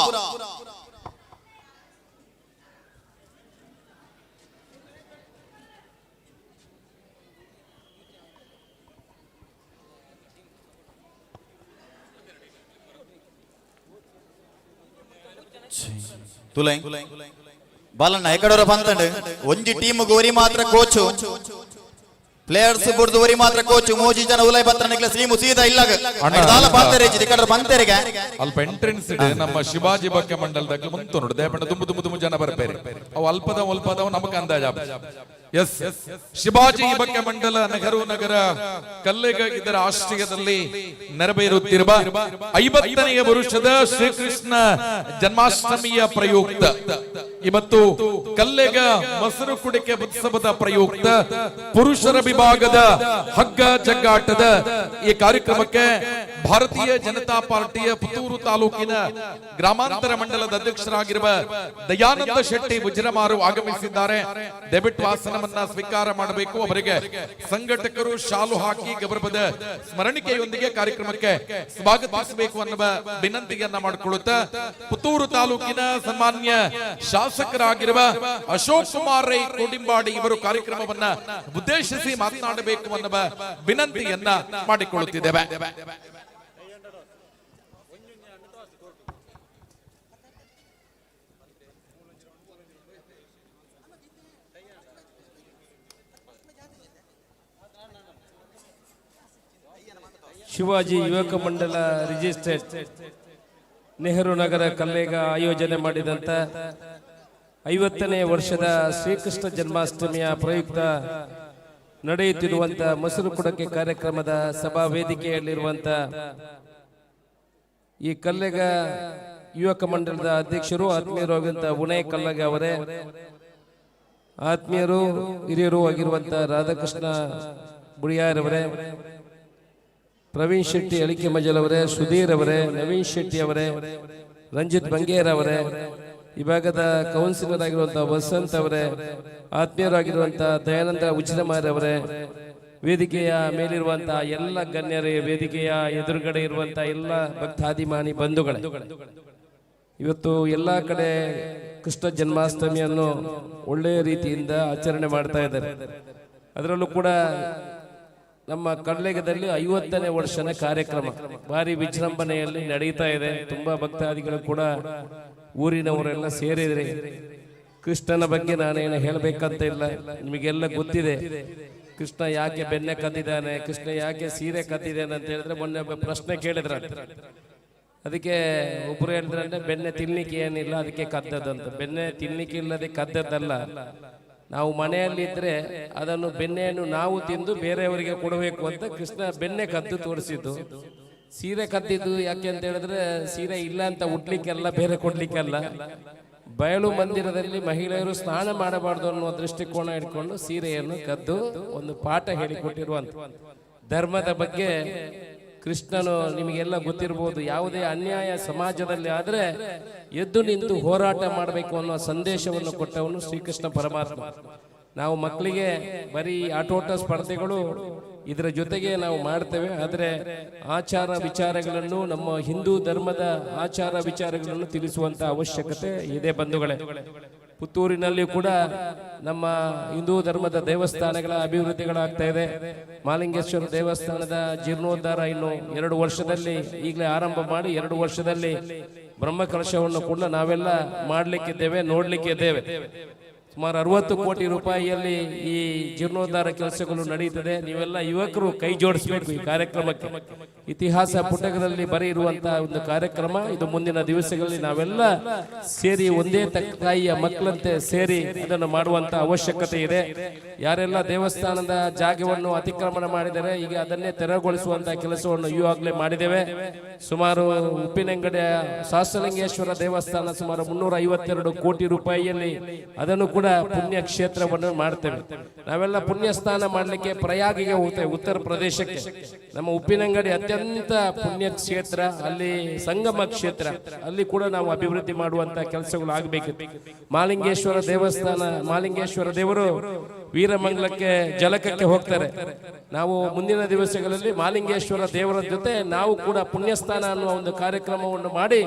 ತುಲೈ ಬಾಲಣ್ಣ ಎಕಡೋರ ಬಂತಂಡು ಒಂಜಿ ಟೀಮ್ ಗೋರಿ ಮಾತ್ರ ಕೋಚು ಪ್ಲೇಯರ್ಸ್ ಬುಡ್ದು ಗೋರಿ ಮಾತ್ರ ಕೋಚು ಮೋಜಿ ಜನ ಉಲೈ ಪತ್ರ ನಿಕ್ಲ ಶ್ರೀಮು ಸೀದಾ ಇಲ್ಲಾಗ ದಾಲ ಬಾಂತರೆ ಇಕಡ ಬಂತೆರಿಗೆ
ಅಲ್ಪ ಎಂಟ್ರೆನ್ಸ್ ಇದೆ ನಮ್ಮ ಶಿವಾಜಿ ಭಕ್ತ ಮಂಡಲದಾಗ ಮುಂತು ನೋಡು ದೇಪಣ್ಣ ತುಂಬು ಜನ ಬರ್ಬೇರೆ ಅವು ಅಲ್ಪದವು ನಮಗೆ ಅಂದಾಜ ಎಸ್ ಶಿವಾಜಿ ಭಕ್ತ ಮಂಡಲ ನೆಹರು ನಗರ ಕಲ್ಲೇಗ ಇದರ ಆಶ್ರಯದಲ್ಲಿ ನೆರವೇರುತ್ತಿರುವ 50ನೇ ವರುಷದ ಶ್ರೀಕೃಷ್ಣ ಜನ್ಮಾಷ್ಟಮಿಯ ಪ್ರಯುಕ್ತ ಇವತ್ತು ಕಲ್ಲೇಗ ಮೊಸರು ಕುಡಿಕೆ ಉತ್ಸವದ ಪ್ರಯುಕ್ತ ಪುರುಷರ ವಿಭಾಗದ ಹಗ್ಗ ಜಗ್ಗಾಟದ ಈ ಕಾರ್ಯಕ್ರಮಕ್ಕೆ ಭಾರತೀಯ ಜನತಾ ಪಾರ್ಟಿಯ ಪುತ್ತೂರು ತಾಲೂಕಿನ ಗ್ರಾಮಾಂತರ ಮಂಡಲದ ಅಧ್ಯಕ್ಷರಾಗಿರುವ ದಯಾನಂದ ಶೆಟ್ಟಿ ಗುಜರಮಾರು ಆಗಮಿಸಿದ್ದಾರೆ. ದಯವಿಟ್ಟು ಆಸನವನ್ನ ಸ್ವೀಕಾರ ಮಾಡಬೇಕು. ಅವರಿಗೆ ಸಂಘಟಕರು ಶಾಲು ಹಾಕಿ ಗೌರವದ ಸ್ಮರಣಿಕೆಯೊಂದಿಗೆ ಕಾರ್ಯಕ್ರಮಕ್ಕೆ ಸ್ವಾಗತಿಸಬೇಕು ಅನ್ನುವ ವಿನಂತಿಯನ್ನ ಮಾಡಿಕೊಳ್ಳುತ್ತಾ ಪುತ್ತೂರು ತಾಲೂಕಿನ ಸನ್ಮಾನ್ಯ ಶಾಸಕ ಶಾಸಕರಾಗಿರುವ ಅಶೋಕ್ ಕುಮಾರ್ ರೈ ಕೋಡಿಂಬಾಡಿ ಇವರು ಕಾರ್ಯಕ್ರಮವನ್ನ ಉದ್ದೇಶಿಸಿ ಮಾತನಾಡಬೇಕು ಅನ್ನುವ ವಿನಂತಿಯನ್ನ ಮಾಡಿಕೊಳ್ಳುತ್ತಿದ್ದೇವೆ.
ಶಿವಾಜಿ ಯುವಕ ಮಂಡಲ ರಿಜಿಸ್ಟರ್ಡ್ ನೆಹರು ನಗರ ಕಲ್ಲೇಗ ಆಯೋಜನೆ ಮಾಡಿದಂಥ 50ನೇ ವರ್ಷದ ಶ್ರೀಕೃಷ್ಣ ಜನ್ಮಾಷ್ಟಮಿಯ ಪ್ರಯುಕ್ತ ನಡೆಯುತ್ತಿರುವಂಥ ಮೊಸರು ಕುಡಕೆ ಕಾರ್ಯಕ್ರಮದ ಸಭಾ ವೇದಿಕೆಯಲ್ಲಿರುವಂಥ ಈ ಕಲ್ಲೇಗ ಯುವಕ ಮಂಡಲದ ಅಧ್ಯಕ್ಷರು ಆತ್ಮೀಯರು ಆಗಿರುವಂಥ ಉಣಯ ಕಲ್ಲಗ ಅವರೇ, ಆತ್ಮೀಯರು ಹಿರಿಯರು ಆಗಿರುವಂಥ ರಾಧಾಕೃಷ್ಣ ಬುಡಿಯಾರವರೇ, ಪ್ರವೀಣ್ ಶೆಟ್ಟಿ ಅಳಿಕೆ ಮಜಲ್ ಅವರೇ, ಸುಧೀರ್ ಅವರೇ, ನವೀನ್ ಶೆಟ್ಟಿ ಅವರೇ, ರಂಜಿತ್ ಬಂಗೇರ್ ಅವರೇ, ಈ ಭಾಗದ ಕೌನ್ಸಿಲರ್ ಆಗಿರುವಂಥ ವಸಂತ್ ಅವರೇ, ಆತ್ಮೀಯರಾಗಿರುವಂಥ ದಯಾನಂದ ಉಚಿತಮಾರ್ ಅವರೇ, ವೇದಿಕೆಯ ಮೇಲಿರುವಂಥ ಎಲ್ಲ ಗಣ್ಯರೇ, ವೇದಿಕೆಯ ಎದುರುಗಡೆ ಇರುವಂಥ ಎಲ್ಲ ಭಕ್ತಾದಿಮಾನಿ ಬಂಧುಗಳೇ, ಇವತ್ತು ಎಲ್ಲ ಕಡೆ ಕೃಷ್ಣ ಜನ್ಮಾಷ್ಟಮಿಯನ್ನು ಒಳ್ಳೆಯ ರೀತಿಯಿಂದ ಆಚರಣೆ ಮಾಡ್ತಾ ಇದ್ದಾರೆ. ಅದರಲ್ಲೂ ಕೂಡ ನಮ್ಮ ಕಡ್ಲೆಗದಲ್ಲಿ 50ನೇ ವರ್ಷದ ಕಾರ್ಯಕ್ರಮ ಭಾರಿ ವಿಜೃಂಭಣೆಯಲ್ಲಿ ನಡೀತಾ ಇದೆ. ತುಂಬಾ ಭಕ್ತಾದಿಗಳು ಕೂಡ ಊರಿನವರೆಲ್ಲ ಸೇರಿದ್ರಿ. ಕೃಷ್ಣನ ಬಗ್ಗೆ ನಾನೇನು ಹೇಳಬೇಕಂತ ಇಲ್ಲ, ನಿಮಗೆಲ್ಲ ಗೊತ್ತಿದೆ. ಕೃಷ್ಣ ಯಾಕೆ ಬೆನ್ನೆ ಕದ್ದಿದ್ದಾನೆ, ಕೃಷ್ಣ ಯಾಕೆ ಸೀರೆ ಕದ್ದಿದ್ದಾನೆ ಅಂತ ಹೇಳಿದ್ರೆ ಮೊನ್ನೆ ಒಬ್ಬ ಪ್ರಶ್ನೆ ಕೇಳಿದ್ರ. ಅದಕ್ಕೆ ಒಬ್ರು ಹೇಳಿದ್ರೆ ಬೆನ್ನೆ ತಿನ್ಲಿಕ್ಕೆ ಏನಿಲ್ಲ ಅದಕ್ಕೆ ಕದ್ದದಂತ. ಬೆನ್ನೆ ತಿನ್ಲಿಕ್ಕೆ ಇಲ್ಲದೆ ಕದ್ದದ್ದಲ್ಲ, ನಾವು ಮನೆಯಲ್ಲಿದ್ದರೆ ಅದನ್ನು ಬೆಣ್ಣೆಯನ್ನು ನಾವು ತಿಂದು ಬೇರೆಯವರಿಗೆ ಕೊಡಬೇಕು ಅಂತ ಕೃಷ್ಣ ಬೆಣ್ಣೆ ಕದ್ದು ತೋರಿಸಿದ್ದು. ಸೀರೆ ಕದ್ದಿದ್ದು ಯಾಕೆ ಅಂತ ಹೇಳಿದ್ರೆ ಸೀರೆ ಇಲ್ಲ ಅಂತ ಉಡ್ಲಿಕ್ಕೆಲ್ಲ, ಬೇರೆ ಕೊಡ್ಲಿಕ್ಕೆಲ್ಲ. ಬಯಲು ಮಂದಿರದಲ್ಲಿ ಮಹಿಳೆಯರು ಸ್ನಾನ ಮಾಡಬಾರ್ದು ಅನ್ನುವ ದೃಷ್ಟಿಕೋನ ಇಟ್ಕೊಂಡು ಸೀರೆಯನ್ನು ಕದ್ದು ಒಂದು ಪಾಠ ಹೇಳಿಕೊಟ್ಟಿರುವಂತ. ಧರ್ಮದ ಬಗ್ಗೆ ಕೃಷ್ಣನು ನಿಮಗೆಲ್ಲ ಗೊತ್ತಿರಬಹುದು. ಯಾವುದೇ ಅನ್ಯಾಯ ಸಮಾಜದಲ್ಲಿ ಆದರೆ ಎದ್ದು ನಿಂತು ಹೋರಾಟ ಮಾಡಬೇಕು ಅನ್ನೋ ಸಂದೇಶವನ್ನು ಕೊಟ್ಟವನು ಶ್ರೀಕೃಷ್ಣ ಪರಮಾತ್ಮ. ನಾವು ಮಕ್ಕಳಿಗೆ ಬರೀ ಆಟೋಟ ಸ್ಪರ್ಧೆಗಳು ಇದರ ಜೊತೆಗೆ ನಾವು ಮಾಡ್ತೇವೆ, ಆದರೆ ಆಚಾರ ವಿಚಾರಗಳನ್ನು, ನಮ್ಮ ಹಿಂದೂ ಧರ್ಮದ ಆಚಾರ ವಿಚಾರಗಳನ್ನು ತಿಳಿಸುವಂತ ಅವಶ್ಯಕತೆ ಇದೆ ಬಂಧುಗಳೇ. ಪುತ್ತೂರಿನಲ್ಲಿ ಕೂಡ ನಮ್ಮ ಹಿಂದೂ ಧರ್ಮದ ದೇವಸ್ಥಾನಗಳ ಅಭಿವೃದ್ಧಿಗಳಾಗ್ತಾ ಇದೆ. ಮಾಲಿಂಗೇಶ್ವರ ದೇವಸ್ಥಾನದ ಜೀರ್ಣೋದ್ಧಾರ ಇನ್ನು 2 ವರ್ಷದಲ್ಲಿ ಈಗಲೇ ಆರಂಭ ಮಾಡಿ 2 ವರ್ಷದಲ್ಲಿ ಬ್ರಹ್ಮಕಲಶವನ್ನು ಕೂಡ ನಾವೆಲ್ಲ ಮಾಡಲಿಕ್ಕಿದ್ದೇವೆ, ನೋಡ್ಲಿಕ್ಕಿದ್ದೇವೆ. ಸುಮಾರು 60 ಕೋಟಿ ರೂಪಾಯಿಯಲ್ಲಿ ಈ ಜೀರ್ಣೋದ್ಧಾರ ಕೆಲಸಗಳು ನಡೀತದೆ. ನೀವೆಲ್ಲ ಯುವಕರು ಕೈ ಜೋಡಿಸಬೇಕು ಈ ಕಾರ್ಯಕ್ರಮಕ್ಕೆ. ಇತಿಹಾಸ ಪುಟಗಳಲ್ಲಿ ಬರೆಯಿರುವಂತಹ ಒಂದು ಕಾರ್ಯಕ್ರಮ ಇದು. ಮುಂದಿನ ದಿವಸಗಳಲ್ಲಿ ನಾವೆಲ್ಲ ಸೇರಿ ಒಂದೇ ತಾಯಿಯ ಮಕ್ಕಳಂತೆ ಸೇರಿ ಅದನ್ನು ಮಾಡುವಂತ ಅವಶ್ಯಕತೆ ಇದೆ. ಯಾರೆಲ್ಲ ದೇವಸ್ಥಾನದ ಜಾಗವನ್ನು ಅತಿಕ್ರಮಣ ಮಾಡಿದರೆ ಈಗ ಅದನ್ನೇ ತೆರವುಗೊಳಿಸುವಂತಹ ಕೆಲಸವನ್ನು ಈಗಾಗಲೇ ಮಾಡಿದ್ದೇವೆ. ಸುಮಾರು ಉಪ್ಪಿನಂಗಡಿಯ ಸಹಸ್ರಲಿಂಗೇಶ್ವರ ದೇವಸ್ಥಾನ ಸುಮಾರು 352 ಕೋಟಿ ರೂಪಾಯಿಯಲ್ಲಿ ಅದನ್ನು ಕೂಡ ಪುಣ್ಯ ಕ್ಷೇತ್ರವನ್ನು ಮಾಡ್ತೇವೆ. ನಾವೆಲ್ಲ ಪುಣ್ಯ ಸ್ನಾನ ಮಾಡಲಿಕ್ಕೆ ಪ್ರಯಾಗಿಗೆ ಹೋಗ್ತೇವೆ, ಉತ್ತರ ಪ್ರದೇಶಕ್ಕೆ. ನಮ್ಮ ಉಪ್ಪಿನಂಗಡಿ ಅತ್ಯಂತ ಪುಣ್ಯ ಕ್ಷೇತ್ರ, ಅಲ್ಲಿ ಸಂಗಮ ಕ್ಷೇತ್ರ, ಅಲ್ಲಿ ಕೂಡ ನಾವು ಅಭಿವೃದ್ಧಿ ಮಾಡುವಂತ ಕೆಲಸಗಳು ಆಗಬೇಕಿತ್ತು. ಮಾಲಿಂಗೇಶ್ವರ ದೇವಸ್ಥಾನ, ಮಾಲಿಂಗೇಶ್ವರ ದೇವರು ವೀರಮಂಗಲಕ್ಕೆ ಜಲಕಕ್ಕೆ ಹೋಗ್ತಾರೆ. ನಾವು ಮುಂದಿನ ದಿವಸಗಳಲ್ಲಿ ಮಾಲಿಂಗೇಶ್ವರ ದೇವರ ಜೊತೆ ನಾವು ಕೂಡ ಪುಣ್ಯಸ್ಥಾನ ಅನ್ನುವ ಒಂದು ಕಾರ್ಯಕ್ರಮವನ್ನು ಮಾಡಿ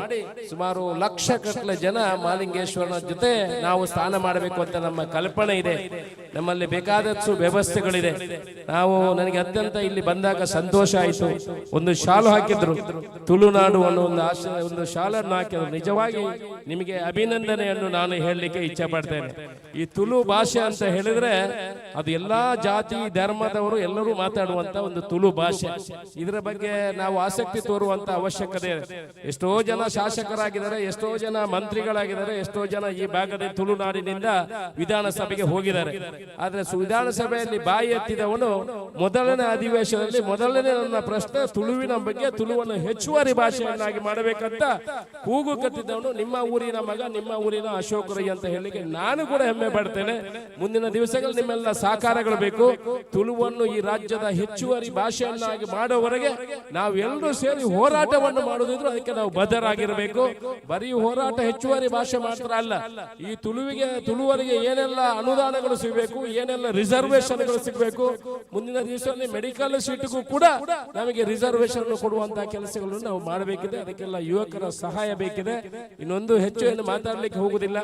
ಸುಮಾರು ಲಕ್ಷಗಟ್ಟಲೆ ಜನ ಮಾಲಿಂಗೇಶ್ವರನ ಜೊತೆ ನಾವು ಸ್ನಾನ ಮಾಡಬೇಕು ಅಂತ ನಮ್ಮ ಕಲ್ಪನೆ ಇದೆ. ನಮ್ಮಲ್ಲಿ ಬೇಕಾದಷ್ಟು ವ್ಯವಸ್ಥೆಗಳಿದೆ. ನನಗೆ ಅತ್ಯಂತ ಇಲ್ಲಿ ಬಂದಾಗ ಸಂತೋಷ ಆಯಿತು. ಒಂದು ಶಾಲು ಹಾಕಿದ್ರು, ತುಳುನಾಡು ಅನ್ನೋ ಒಂದು ಶಾಲನ್ನು ಹಾಕಿದ್ರು. ನಿಜವಾಗಿ ನಿಮಗೆ ಅಭಿನಂದನೆಯನ್ನು ನಾನು ಹೇಳಲಿಕ್ಕೆ ಇಚ್ಛೆ ಪಡ್ತೇನೆ. ಈ ತುಳು ಭಾಷೆ ಅಂತ ಹೇಳಿದ್ರೆ ಅದು ಎಲ್ಲಾ ಜಾತಿ ಧರ್ಮದವರು ಎಲ್ಲರೂ ಮಾತಾಡುವಂತ ಒಂದು ತುಳು ಭಾಷೆ. ಇದರ ಬಗ್ಗೆ ನಾವು ಆಸಕ್ತಿ ತೋರುವಂತ ಅವಶ್ಯಕತೆ ಇದೆ. ಎಷ್ಟೋ ಜನ ಶಾಸಕರಾಗಿದ್ದಾರೆ, ಎಷ್ಟೋ ಜನ ಮಂತ್ರಿಗಳಾಗಿದ್ದಾರೆ, ಎಷ್ಟೋ ಜನ ಈ ಭಾಗದ ತುಳುನಾಡಿನಿಂದ ವಿಧಾನಸಭೆಗೆ ಹೋಗಿದ್ದಾರೆ. ಆದ್ರೆ ವಿಧಾನಸಭೆಯಲ್ಲಿ ಬಾಯಿ ಎತ್ತಿದವನು ಮೊದಲನೇ ಅಧಿವೇಶನದಲ್ಲಿ ಮೊದಲನೇ ನನ್ನ ಪ್ರಶ್ನೆ ತುಳುವಿನ ಬಗ್ಗೆ, ತುಳುವನ್ನು ಹೆಚ್ಚುವರಿ ಭಾಷೆಯನ್ನಾಗಿ ಮಾಡಬೇಕಂತ ಕೂಗು ಕಟ್ಟಿದವನು ನಿಮ್ಮ ಊರಿನ ಮಗ, ನಿಮ್ಮ ಊರಿನ ಅಶೋಕ್ ರೈ ಅಂತ ಹೇಳಿಕೆ ನಾನು ಕೂಡ ಹೆಮ್ಮೆ ಪಡ್ತೇನೆ. ಮುಂದಿನ ದಿವಸಗಳಲ್ಲಿ ನಿಮ್ಮೆಲ್ಲ ಸಹಕಾರಗಳು ಬೇಕು. ತುಳುವನ್ನು ಈ ರಾಜ್ಯದ ಹೆಚ್ಚುವರಿ ಭಾಷೆಯನ್ನಾಗಿ ಮಾಡುವವರೆಗೆ ನಾವೆಲ್ಲರೂ ಸೇರಿ ಹೋರಾಟವನ್ನು ಮಾಡುವುದಿದ್ರು ಅದಕ್ಕೆ ನಾವು ಬದ್ಧರಾಗಿರಬೇಕು. ಬರೀ ಹೋರಾಟ ಹೆಚ್ಚುವರಿ ಭಾಷೆ ಮಾತ್ರ ಅಲ್ಲ, ಈ ತುಳುವರಿಗೆ ಏನೆಲ್ಲ ಅನುದಾನಗಳು ಸಿಗಬೇಕು, ಏನೆಲ್ಲ ರಿಸರ್ವೇಶನ್ಗಳು ಸಿಗಬೇಕು, ಮುಂದಿನ ದಿವಸದಲ್ಲಿ ಮೆಡಿಕಲ್ ಸೀಟ್ಗೂ ಕೂಡ ನಮಗೆ ರಿಸರ್ವೇಶನ್ ಕೊಡುವಂತಹ ಕೆಲಸಗಳನ್ನು ನಾವು ಮಾಡಬೇಕಿದೆ. ಅದಕ್ಕೆಲ್ಲ ಯುವಕರ ಸಹಾಯ ಬೇಕಿದೆ. ಇನ್ನೊಂದು ಹೆಚ್ಚು ಏನು ಮಾತಾಡ್ಲಿಕ್ಕೆ ಹೋಗುದಿಲ್ಲ.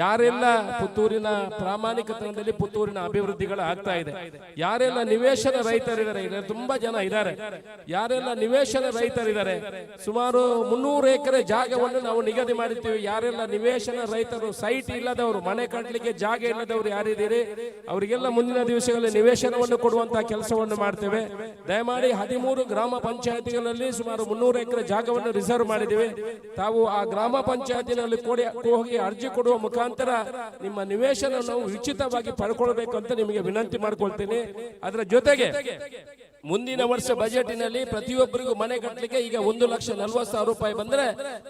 ಯಾರೆಲ್ಲ ಪುತ್ತೂರಿನ ಪ್ರಾಮಾಣಿಕತನದಲ್ಲಿ ಪುತ್ತೂರಿನ ಅಭಿವೃದ್ಧಿಗಳು ಆಗ್ತಾ ಇದೆ, ಯಾರೆಲ್ಲ ನಿವೇಶನ ರೈತರಿದ್ದಾರೆ, ತುಂಬಾ ಜನ ಇದ್ದಾರೆ, ಯಾರೆಲ್ಲ ನಿವೇಶನ ರೈತರಿದ್ದಾರೆ, ಸುಮಾರು 300 ಎಕರೆ ಜಾಗವನ್ನು ನಾವು ನಿಗದಿ ಮಾಡಿರ್ತೀವಿ. ಯಾರೆಲ್ಲ ನಿವೇಶನ ರೈತರು, ಸೈಟ್ ಇಲ್ಲದವರು, ಮನೆ ಕಟ್ಟಲಿಕ್ಕೆ ಜಾಗ ಇಲ್ಲದವರು ಯಾರಿದ್ದೀರಿ ಅವರಿಗೆಲ್ಲ ಮುಂದಿನ ದಿವಸಗಳಲ್ಲಿ ನಿವೇಶನವನ್ನು ಕೊಡುವಂತಹ ಕೆಲಸವನ್ನು ಮಾಡ್ತೇವೆ. ದಯಮಾಡಿ 13 ಗ್ರಾಮ ಪಂಚಾಯತಿಗಳಲ್ಲಿ ಸುಮಾರು 300 ಎಕರೆ ಜಾಗವನ್ನು ರಿಸರ್ವ್ ಮಾಡಿದ್ದೇವೆ. ತಾವು ಆ ಗ್ರಾಮ ಪಂಚಾಯತಿನಲ್ಲಿ ಹೋಗಿ ಅರ್ಜಿ ಕೊಡುವ ಮುಖಾಂತರ ನಿಮ್ಮ ನಿವೇಶನ ನಾವು ಉಚಿತವಾಗಿ ಪಡ್ಕೊಳ್ಬೇಕು ಅಂತ ನಿಮಗೆ ವಿನಂತಿ ಮಾಡ್ಕೊಳ್ತೀನಿ. ಅದರ ಜೊತೆಗೆ ಮುಂದಿನ ವರ್ಷ ಬಜೆಟಿನಲ್ಲಿ ಪ್ರತಿಯೊಬ್ಬರಿಗೂ ಮನೆ ಕಟ್ಟಲಿಕ್ಕೆ ಈಗ 1,40,000 ರೂಪಾಯಿ ಬಂದ್ರೆ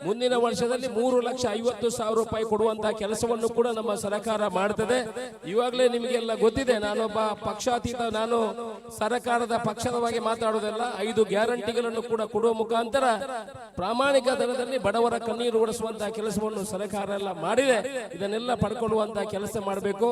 ಮುಂದಿನ ವರ್ಷದಲ್ಲಿ 3,50,000 ರೂಪಾಯಿ ಕೊಡುವಂತಹ ಕೆಲಸವನ್ನು ಕೂಡ ನಮ್ಮ ಸರ್ಕಾರ ಮಾಡ್ತದೆ. ಇವಾಗಲೇ ನಿಮಗೆಲ್ಲ ಗೊತ್ತಿದೆ, ನಾನೊಬ್ಬ ಪಕ್ಷಾತೀತ, ನಾನು ಸರ್ಕಾರದ ಪಕ್ಷದವಾಗಿ ಮಾತಾಡೋದಲ್ಲ. 5 ಗ್ಯಾರಂಟಿಗಳನ್ನು ಕೂಡ ಕೊಡುವ ಮುಖಾಂತರ ಪ್ರಾಮಾಣಿಕ ದರದಲ್ಲಿ ಬಡವರ ಕಣ್ಣೀರು ಓಡಿಸುವಂತಹ ಕೆಲಸವನ್ನು ಸರ್ಕಾರ ಎಲ್ಲ ಮಾಡಿದೆ. ಇದನ್ನೆಲ್ಲ ಪಡ್ಕೊಳ್ಳುವಂತಹ ಕೆಲಸ ಮಾಡಬೇಕು.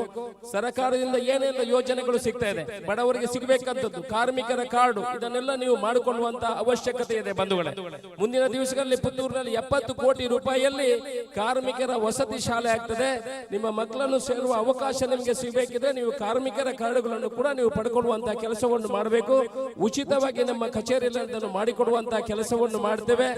ಸರ್ಕಾರದಿಂದ ಏನೆಲ್ಲ ಯೋಜನೆಗಳು ಸಿಗ್ತಾ ಇದೆ, ಬಡವರಿಗೆ ಸಿಗಬೇಕಂತದ್ದು, ಕಾರ್ಮಿಕರ ಕಾರ್ಡು, ಇದನ್ನೆಲ್ಲ ನೀವು ಮಾಡಿಕೊಳ್ಳುವಂತಹ ಅವಶ್ಯಕತೆ ಇದೆ ಬಂಧುಗಳೇ. ಮುಂದಿನ ದಿವಸಗಳಲ್ಲಿ ಪುತ್ತೂರಿನಲ್ಲಿ 70 ಕೋಟಿ ರೂಪಾಯಿಯಲ್ಲಿ ಕಾರ್ಮಿಕರ ವಸತಿ ಶಾಲೆ ಆಗ್ತದೆ. ನಿಮ್ಮ ಮಕ್ಕಳನ್ನು ಸೇರುವ ಅವಕಾಶ ನಿಮಗೆ ಸಿಗಬೇಕಿದ್ರೆ ನೀವು ಕಾರ್ಮಿಕರ ಕಾರ್ಡುಗಳನ್ನು ಕೂಡ ನೀವು ಪಡ್ಕೊಳ್ಳುವಂತಹ ಕೆಲಸವನ್ನು ಮಾಡಬೇಕು. ಉಚಿತವಾಗಿ ನಮ್ಮ ಕಚೇರಿಯಲ್ಲಿ ಅದನ್ನು ಮಾಡಿಕೊಡುವಂತಹ ಕೆಲಸವನ್ನು ಮಾಡ್ತೇವೆ.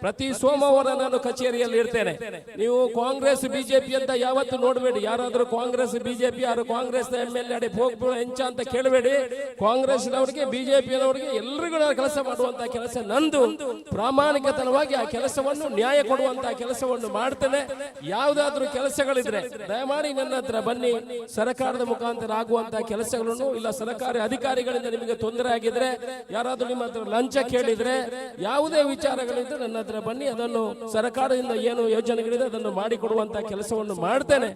ಪ್ರತಿ ಸೋಮವಾರ ನಾನು ಕಚೇರಿಯಲ್ಲಿ ಇರ್ತೇನೆ. ನೀವು ಕಾಂಗ್ರೆಸ್ ಬಿಜೆಪಿ ಅಂತ ಯಾವತ್ತು ನೋಡಬೇಡಿ. ಯಾರಾದ್ರೂ ಕಾಂಗ್ರೆಸ್ ಬಿಜೆಪಿ, ಯಾರು ಕಾಂಗ್ರೆಸ್ MLA ಹೋಗ್ಬಿಡೋ ಹೆಂಚ ಅಂತ ಕೇಳಬೇಡಿ. ಕಾಂಗ್ರೆಸ್ನವರಿಗೆ ಬಿಜೆಪಿಯವರಿಗೆ ಎಲ್ರಿಗೂ ಕೆಲಸ ಮಾಡುವಂತಹ ಕೆಲಸ ನಂದು. ಪ್ರಾಮಾಣಿಕತನವಾಗಿ ಆ ಕೆಲಸವನ್ನು ನ್ಯಾಯ ಕೊಡುವಂತಹ ಕೆಲಸವನ್ನು ಮಾಡ್ತೇನೆ. ಯಾವುದಾದ್ರೂ ಕೆಲಸಗಳಿದ್ರೆ ದಯಮಾಡಿ ನನ್ನ ಹತ್ರ ಬನ್ನಿ. ಸರ್ಕಾರದ ಮುಖಾಂತರ ಆಗುವಂತಹ ಕೆಲಸಗಳನ್ನು, ಇಲ್ಲ ಸರ್ಕಾರಿ ಅಧಿಕಾರಿಗಳಿಂದ ನಿಮಗೆ ತೊಂದರೆ ಆಗಿದ್ರೆ, ಯಾರಾದ್ರೂ ನಿಮ್ಮ ಹತ್ರ ಲಂಚ ಕೇಳಿದ್ರೆ, ಯಾವುದೇ ವಿಚಾರಗಳಿದ್ರೆ ನನ್ನ ಹತ್ರ ಬನ್ನಿ. ಅದನ್ನು ಸರ್ಕಾರದಿಂದ ಏನು ಯೋಜನೆಗಳಿದೆ ಅದನ್ನು ಮಾಡಿಕೊಡುವಂತಹ ಕೆಲಸವನ್ನು ಮಾಡ್ತೇನೆ.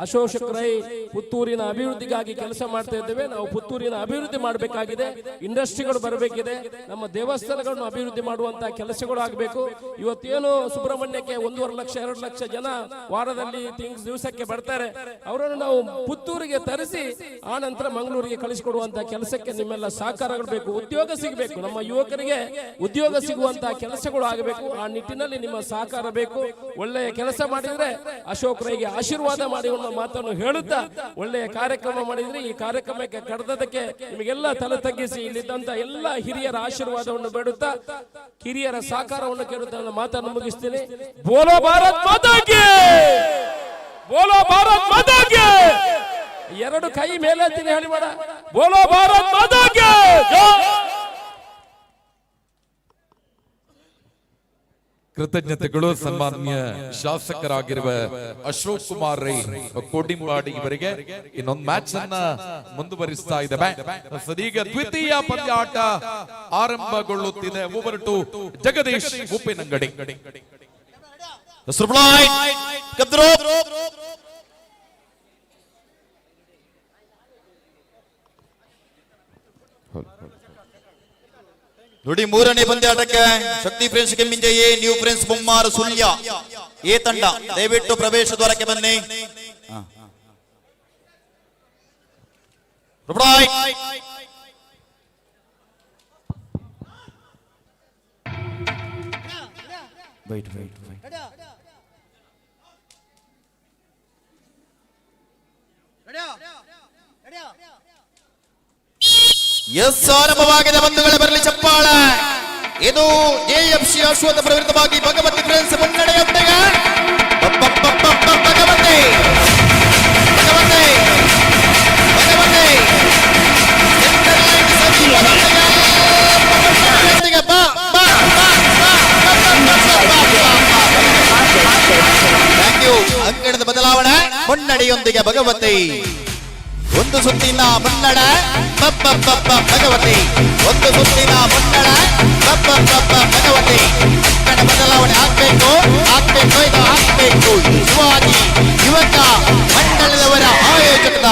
ಅಶೋಕ್ ರೈ ಪುತ್ತೂರಿನ ಅಭಿವೃದ್ಧಿಗಾಗಿ ಕೆಲಸ ಮಾಡ್ತಾ ಇದ್ದೇವೆ. ನಾವು ಪುತ್ತೂರಿನ ಅಭಿವೃದ್ಧಿ ಮಾಡಬೇಕಾಗಿದೆ, ಇಂಡಸ್ಟ್ರಿಗಳು ಬರಬೇಕಿದೆ, ನಮ್ಮ ದೇವಸ್ಥಾನಗಳನ್ನು ಅಭಿವೃದ್ಧಿ ಮಾಡುವಂತಹ ಕೆಲಸಗಳು ಆಗಬೇಕು. ಇವತ್ತೇನು ಸುಬ್ರಹ್ಮಣ್ಯಕ್ಕೆ 1.5 ಲಕ್ಷ 2 ಲಕ್ಷ ಜನ ವಾರದಲ್ಲಿ ದಿವಸಕ್ಕೆ ಬರ್ತಾರೆ, ಅವರನ್ನು ನಾವು ಪುತ್ತೂರಿಗೆ ತರಿಸಿ ಆ ನಂತರ ಮಂಗಳೂರಿಗೆ ಕಳಿಸಿಕೊಡುವಂತಹ ಕೆಲಸಕ್ಕೆ ನಿಮ್ಮೆಲ್ಲ ಸಹಕಾರಗಳು ಬೇಕು. ಉದ್ಯೋಗ ಸಿಗಬೇಕು, ನಮ್ಮ ಯುವಕರಿಗೆ ಉದ್ಯೋಗ ಸಿಗುವಂತಹ ಕೆಲಸಗಳು ಆಗಬೇಕು. ಆ ನಿಟ್ಟಿನಲ್ಲಿ ನಿಮ್ಮ ಸಹಕಾರ ಬೇಕು. ಒಳ್ಳೆಯ ಕೆಲಸ ಮಾಡಿದ್ರೆ ಅಶೋಕ್ ರೈಗೆ ಆಶೀರ್ವಾದ ಮಾಡಿ ಅನ್ನೋ ಮಾತನ್ನು ಹೇಳುತ್ತಾ, ಒಳ್ಳೆಯ ಕಾರ್ಯಕ್ರಮ ಮಾಡಿದ್ರೆ ಈ ಕಾರ್ಯಕ್ರಮಕ್ಕೆ ಕರೆದದಕ್ಕೆ ನಿಮಗೆಲ್ಲ ತಲೆ ತಗ್ಗಿಸಿ ಇಲ್ಲಿದ್ದಂತ ಎಲ್ಲ ಹಿರಿಯರ ಆಶೀರ್ವಾದವನ್ನು ಬೇಡುತ್ತಾ, ಕಿರಿಯರ ಸಹಕಾರವನ್ನು ಕೇಳುತ್ತಾ ನನ್ನ ಮಾತನ್ನು ಮುಗಿಸ್ತೀನಿ. ಬೋಲೋ ಭಾರತ್ ಮಾತಾ ಕಿ, ಬೋಲೋ ಭಾರತ್ ಮಾತಾ ಕಿ. 2 ಕೈ ಮೇಲೆ ಎತ್ತೀನಿ ಹೇಳಿ ಬೇಡ. ಬೋಲೋ ಭಾರತ್ ಮಾತಾ ಕಿ.
ಕೃತಜ್ಞತೆಗಳು ಸನ್ಮಾನ್ಯ ಶಾಸಕರಾಗಿರುವ ಅಶೋಕ್ ಕುಮಾರ್ ರೈ ಕೋಡಿಂಬಾಡಿ ಇವರಿಗೆ. ಇನ್ನೊಂದು ಮ್ಯಾಚ್ ಅನ್ನ ಮುಂದುವರಿಸ್ತಾ ಇದ್ದೇವೆ. ಸದೀಗ ದ್ವಿತೀಯ ಪಂದ್ಯಾಟ ಆರಂಭಗೊಳ್ಳುತ್ತಿದೆ. Over to Jagadish Uppinangadi.
ನುಡಿ 3ನೇ ಪಂದ್ಯಾಟಕ್ಕೆ Shakti friends Kemminje A, new friends Bommaru Sullia A ತಂಡ ದಯವಿಟ್ಟು ಪ್ರವೇಶ ದ್ವಾರಕ್ಕೆ ಬನ್ನಿ. ಎಸ್, ಆರಂಭವಾಗಿದೆ ಬಂಧುಗಳೇ, ಬರಲಿ ಚಪ್ಪಾಳೆ. ಇದು AFC ಅಶ್ವತ್ಥಪುರ ವಿರುದ್ಧವಾಗಿ ಭಗವತಿ ಫ್ರೆಂಡ್ಸ್ ಮುನ್ನಡೆಯೊಂದಿಗೆ ಭಗವತಿ ಅಂಕಣದ ಬದಲಾವಣೆ, ಮುನ್ನಡೆಯೊಂದಿಗೆ ಭಗವತಿ. ಒಂದು ಸುತ್ತಿನ ಮುನ್ನಡ ಭಗವತಿ, ಒಂದು ಸುತ್ತಿನ ಮುನ್ನಡ ಭಗವತಿ. ಅಂಕಣ ಬದಲಾವಣೆ ಆಗ್ಬೇಕು, ಇದು ಆಗ್ಬೇಕು. ಶಿವಾಜಿ ಯುವಕ ಮಂಡಳದವರ ಆಯೋಜಕದ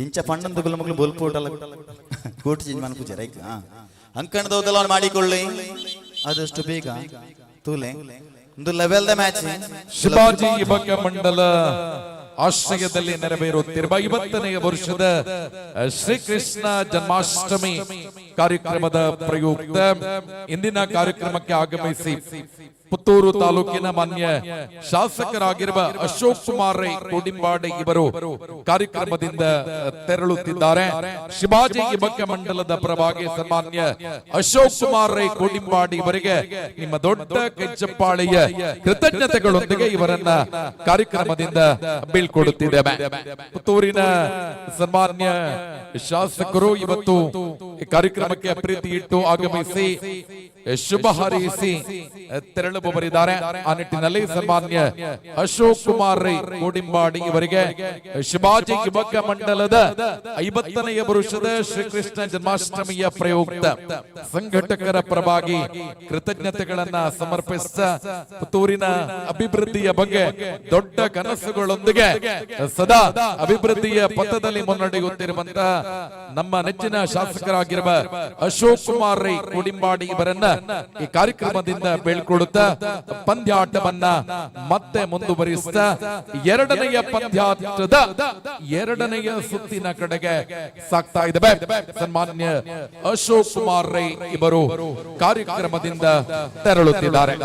ಇಂಚ ಪಣ್ಣಂದು ಗುಲ್ಲ ಮಗಳು ಬೋಲ್ಪೋಟಲ್ಲ ಕೋಟಿ ಚೇಂಜ್ ಮಾಡ್ಪೂಜೆ ರೈಟ್ ಅಂಕಣದವದೆಲ್ಲ ಮಾಡಿಕೊಳ್ಳಿ ಆದಷ್ಟು ಬೇಗ ತೂಲೆ ಒಂದು ಲೆವೆಲ್ ದ ಮ್ಯಾಚ್
ಶಿವಾಜಿ ಯುವಕ ಮಂಡಲ ಆಶ್ರಯದಲ್ಲಿ ನೆರವೇರುತ್ತಿರುವ 50ನೇ ವರ್ಷದ ಶ್ರೀಕೃಷ್ಣ ಜನ್ಮಾಷ್ಟಮಿ ಕಾರ್ಯಕ್ರಮದ ಪ್ರಯುಕ್ತ ಇಂದಿನ ಕಾರ್ಯಕ್ರಮಕ್ಕೆ ಆಗಮಿಸಿ ಪುತ್ತೂರು ತಾಲೂಕಿನ ಮಾನ್ಯ ಶಾಸಕರಾಗಿರುವ ಅಶೋಕ್ ಕುಮಾರ್ ರೈ ಕೋಡಿಂಬಾಡೆ ಇವರು ಕಾರ್ಯಕ್ರಮದಿಂದ ತೆರಳುತ್ತಿದ್ದಾರೆ. ಶಿವಾಜಿ ಯುವಕ ಮಂಡಲದ ಪರವಾಗಿ ಸನ್ಮಾನ್ಯ ಅಶೋಕ್ ಕುಮಾರ್ ರೈ ಕೋಡಿಂಬಾಡೆ ಇವರಿಗೆ ನಿಮ್ಮ ದೊಡ್ಡ ಕೈಚಪ್ಪಾಳೆಯ ಕೃತಜ್ಞತೆಗಳೊಂದಿಗೆ ಇವರನ್ನ ಕಾರ್ಯಕ್ರಮದಿಂದ ಬೀಳ್ಕೊಡುತ್ತಿದ್ದೇವೆ. ಪುತ್ತೂರಿನ ಸನ್ಮಾನ್ಯ ಶಾಸಕರು ಇವತ್ತು ಈ ಕಾರ್ಯಕ್ರಮಕ್ಕೆ ಪ್ರೀತಿ ಇಟ್ಟು ಆಗಮಿಸಿ ಶುಭ ಹಾರೈಸಿ ತೆರಳುವವರಿದ್ದಾರೆ. ಆ ನಿಟ್ಟಿನಲ್ಲಿ ಸನ್ಮಾನ್ಯ ಅಶೋಕ್ ಕುಮಾರ್ ರೈ ಕೋಡಿಂಬಾಡಿ ಇವರಿಗೆ ಶಿವಾಜಿ ಯುವಕ ಮಂಡಲದ 50ನೇ ವರ್ಷದ ಶ್ರೀಕೃಷ್ಣ ಜನ್ಮಾಷ್ಟಮಿಯ ಪ್ರಯುಕ್ತ ಸಂಘಟಕರ ಪರವಾಗಿ ಕೃತಜ್ಞತೆಗಳನ್ನ ಸಮರ್ಪಿಸ್ತಾ ಪುತ್ತೂರಿನ ಅಭಿವೃದ್ಧಿಯ ಬಗ್ಗೆ ದೊಡ್ಡ ಕನಸುಗಳೊಂದಿಗೆ ಸದಾ ಅಭಿವೃದ್ಧಿಯ ಪಥದಲ್ಲಿ ಮುನ್ನಡೆಯುತ್ತಿರುವಂತಹ ನಮ್ಮ ನೆಚ್ಚಿನ ಶಾಸಕರಾಗಿರುವ ಅಶೋಕ್ ಕುಮಾರ್ ರೈ ಕೋಡಿಂಬಾಡಿ ಇವರನ್ನ ಈ ಕಾರ್ಯಕ್ರಮದಿಂದ ಬೀಳ್ಕೊಡುತ್ತಾ ಪಂದ್ಯಾಟವನ್ನ ಮತ್ತೆ ಮುಂದುವರಿಸ್ತಾ ಎರಡನೆಯ ಪಂದ್ಯಾಟದ ಎರಡನೆಯ ಸುತ್ತಿನ ಕಡೆಗೆ ಸಾಗ್ತಾ ಇದ್ದೇವೆ. ಸನ್ಮಾನ್ಯ ಅಶೋಕ್ ಕುಮಾರ್ ರೈ ಇವರು ಕಾರ್ಯಕ್ರಮದಿಂದ ತೆರಳುತ್ತಿದ್ದಾರೆ.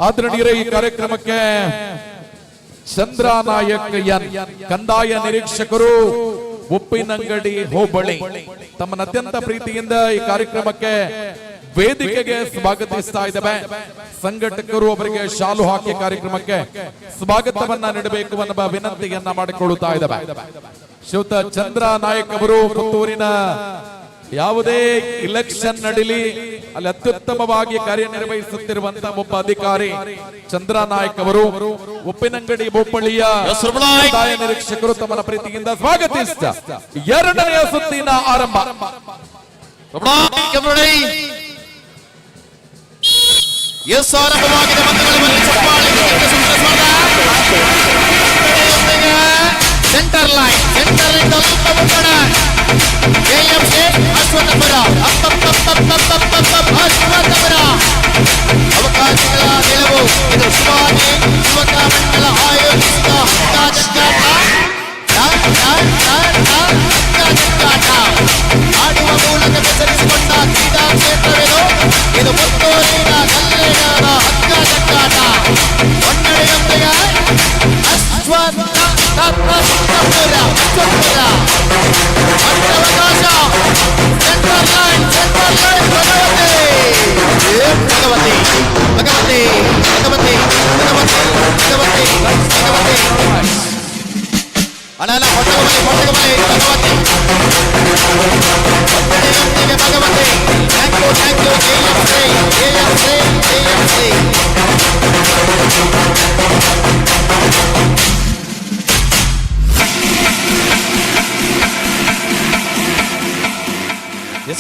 ಆದರಣೀಯರೇ, ಈ ಕಾರ್ಯಕ್ರಮಕ್ಕೆ ಚಂದ್ರನಾಯಕ್ ಎನ್ ಕಂದಾಯ ನಿರೀಕ್ಷಕರು ಉಪ್ಪಿನಂಗಡಿ ಹೋಬಳಿ ತಮ್ಮನ್ನ ಅತ್ಯಂತ ಪ್ರೀತಿಯಿಂದ ಈ ಕಾರ್ಯಕ್ರಮಕ್ಕೆ ವೇದಿಕೆಗೆ ಸ್ವಾಗತಿಸ್ತಾ ಇದ್ದೇವೆ. ಸಂಘಟಕರು ಅವರಿಗೆ ಶಾಲು ಹಾಕಿ ಕಾರ್ಯಕ್ರಮಕ್ಕೆ ಸ್ವಾಗತವನ್ನ ನೀಡಬೇಕು ಅನ್ನುವ ವಿನಂತಿಯನ್ನ ಮಾಡಿಕೊಳ್ಳುತ್ತಾ ಇದ್ದೇವೆ. ಶ್ರೀಯುತ ಚಂದ್ರನಾಯಕ್ ಅವರು ಪುತ್ತೂರಿನ ಯಾವುದೇ ಇಲೆಕ್ಷನ್ ನಡೀಲಿ ಅಲ್ಲಿ ಅತ್ಯುತ್ತಮವಾಗಿ ಕಾರ್ಯನಿರ್ವಹಿಸುತ್ತಿರುವಂತಹ ಒಬ್ಬ ಅಧಿಕಾರಿ ಚಂದ್ರನಾಯಕ್ ಅವರು ಉಪ್ಪಿನಂಗಡಿ ಬೋಪಳ್ಳಿಯ ಕಂದಾಯ ನಿರೀಕ್ಷಕರು ತಮ್ಮನ್ನ ಪ್ರೀತಿಯಿಂದ ಸ್ವಾಗತಿಸಿದ ಎರಡನೆಯ ಸುತ್ತಿನ ಆರಂಭ.
ಸೆಂಟರ್ ಲೈನ್ ಅಶ್ವತ್ಥಪುರ ಅವಕಾಶಗಳ ಗೆಲುವು. ಇದು ಶಿವಾಜಿ ಯುವಕ ಮಂಡಲ ಆಯೋಜಿಸಿದ ಆಡುವ ಮೂಲಕ ಪ್ರಸರಿಸಿಕೊಂಡ ಕ್ರೀಡಾ ಕ್ಷೇತ್ರವಿದು. ಇದು ಪುತ್ತೂರಿನ ಕಲ್ಲೆಗಾರ ಹಗ್ಗ ಜಗ್ಗಾಟ. ಒನ್ನಡೆಯೊಂದಿಗೆ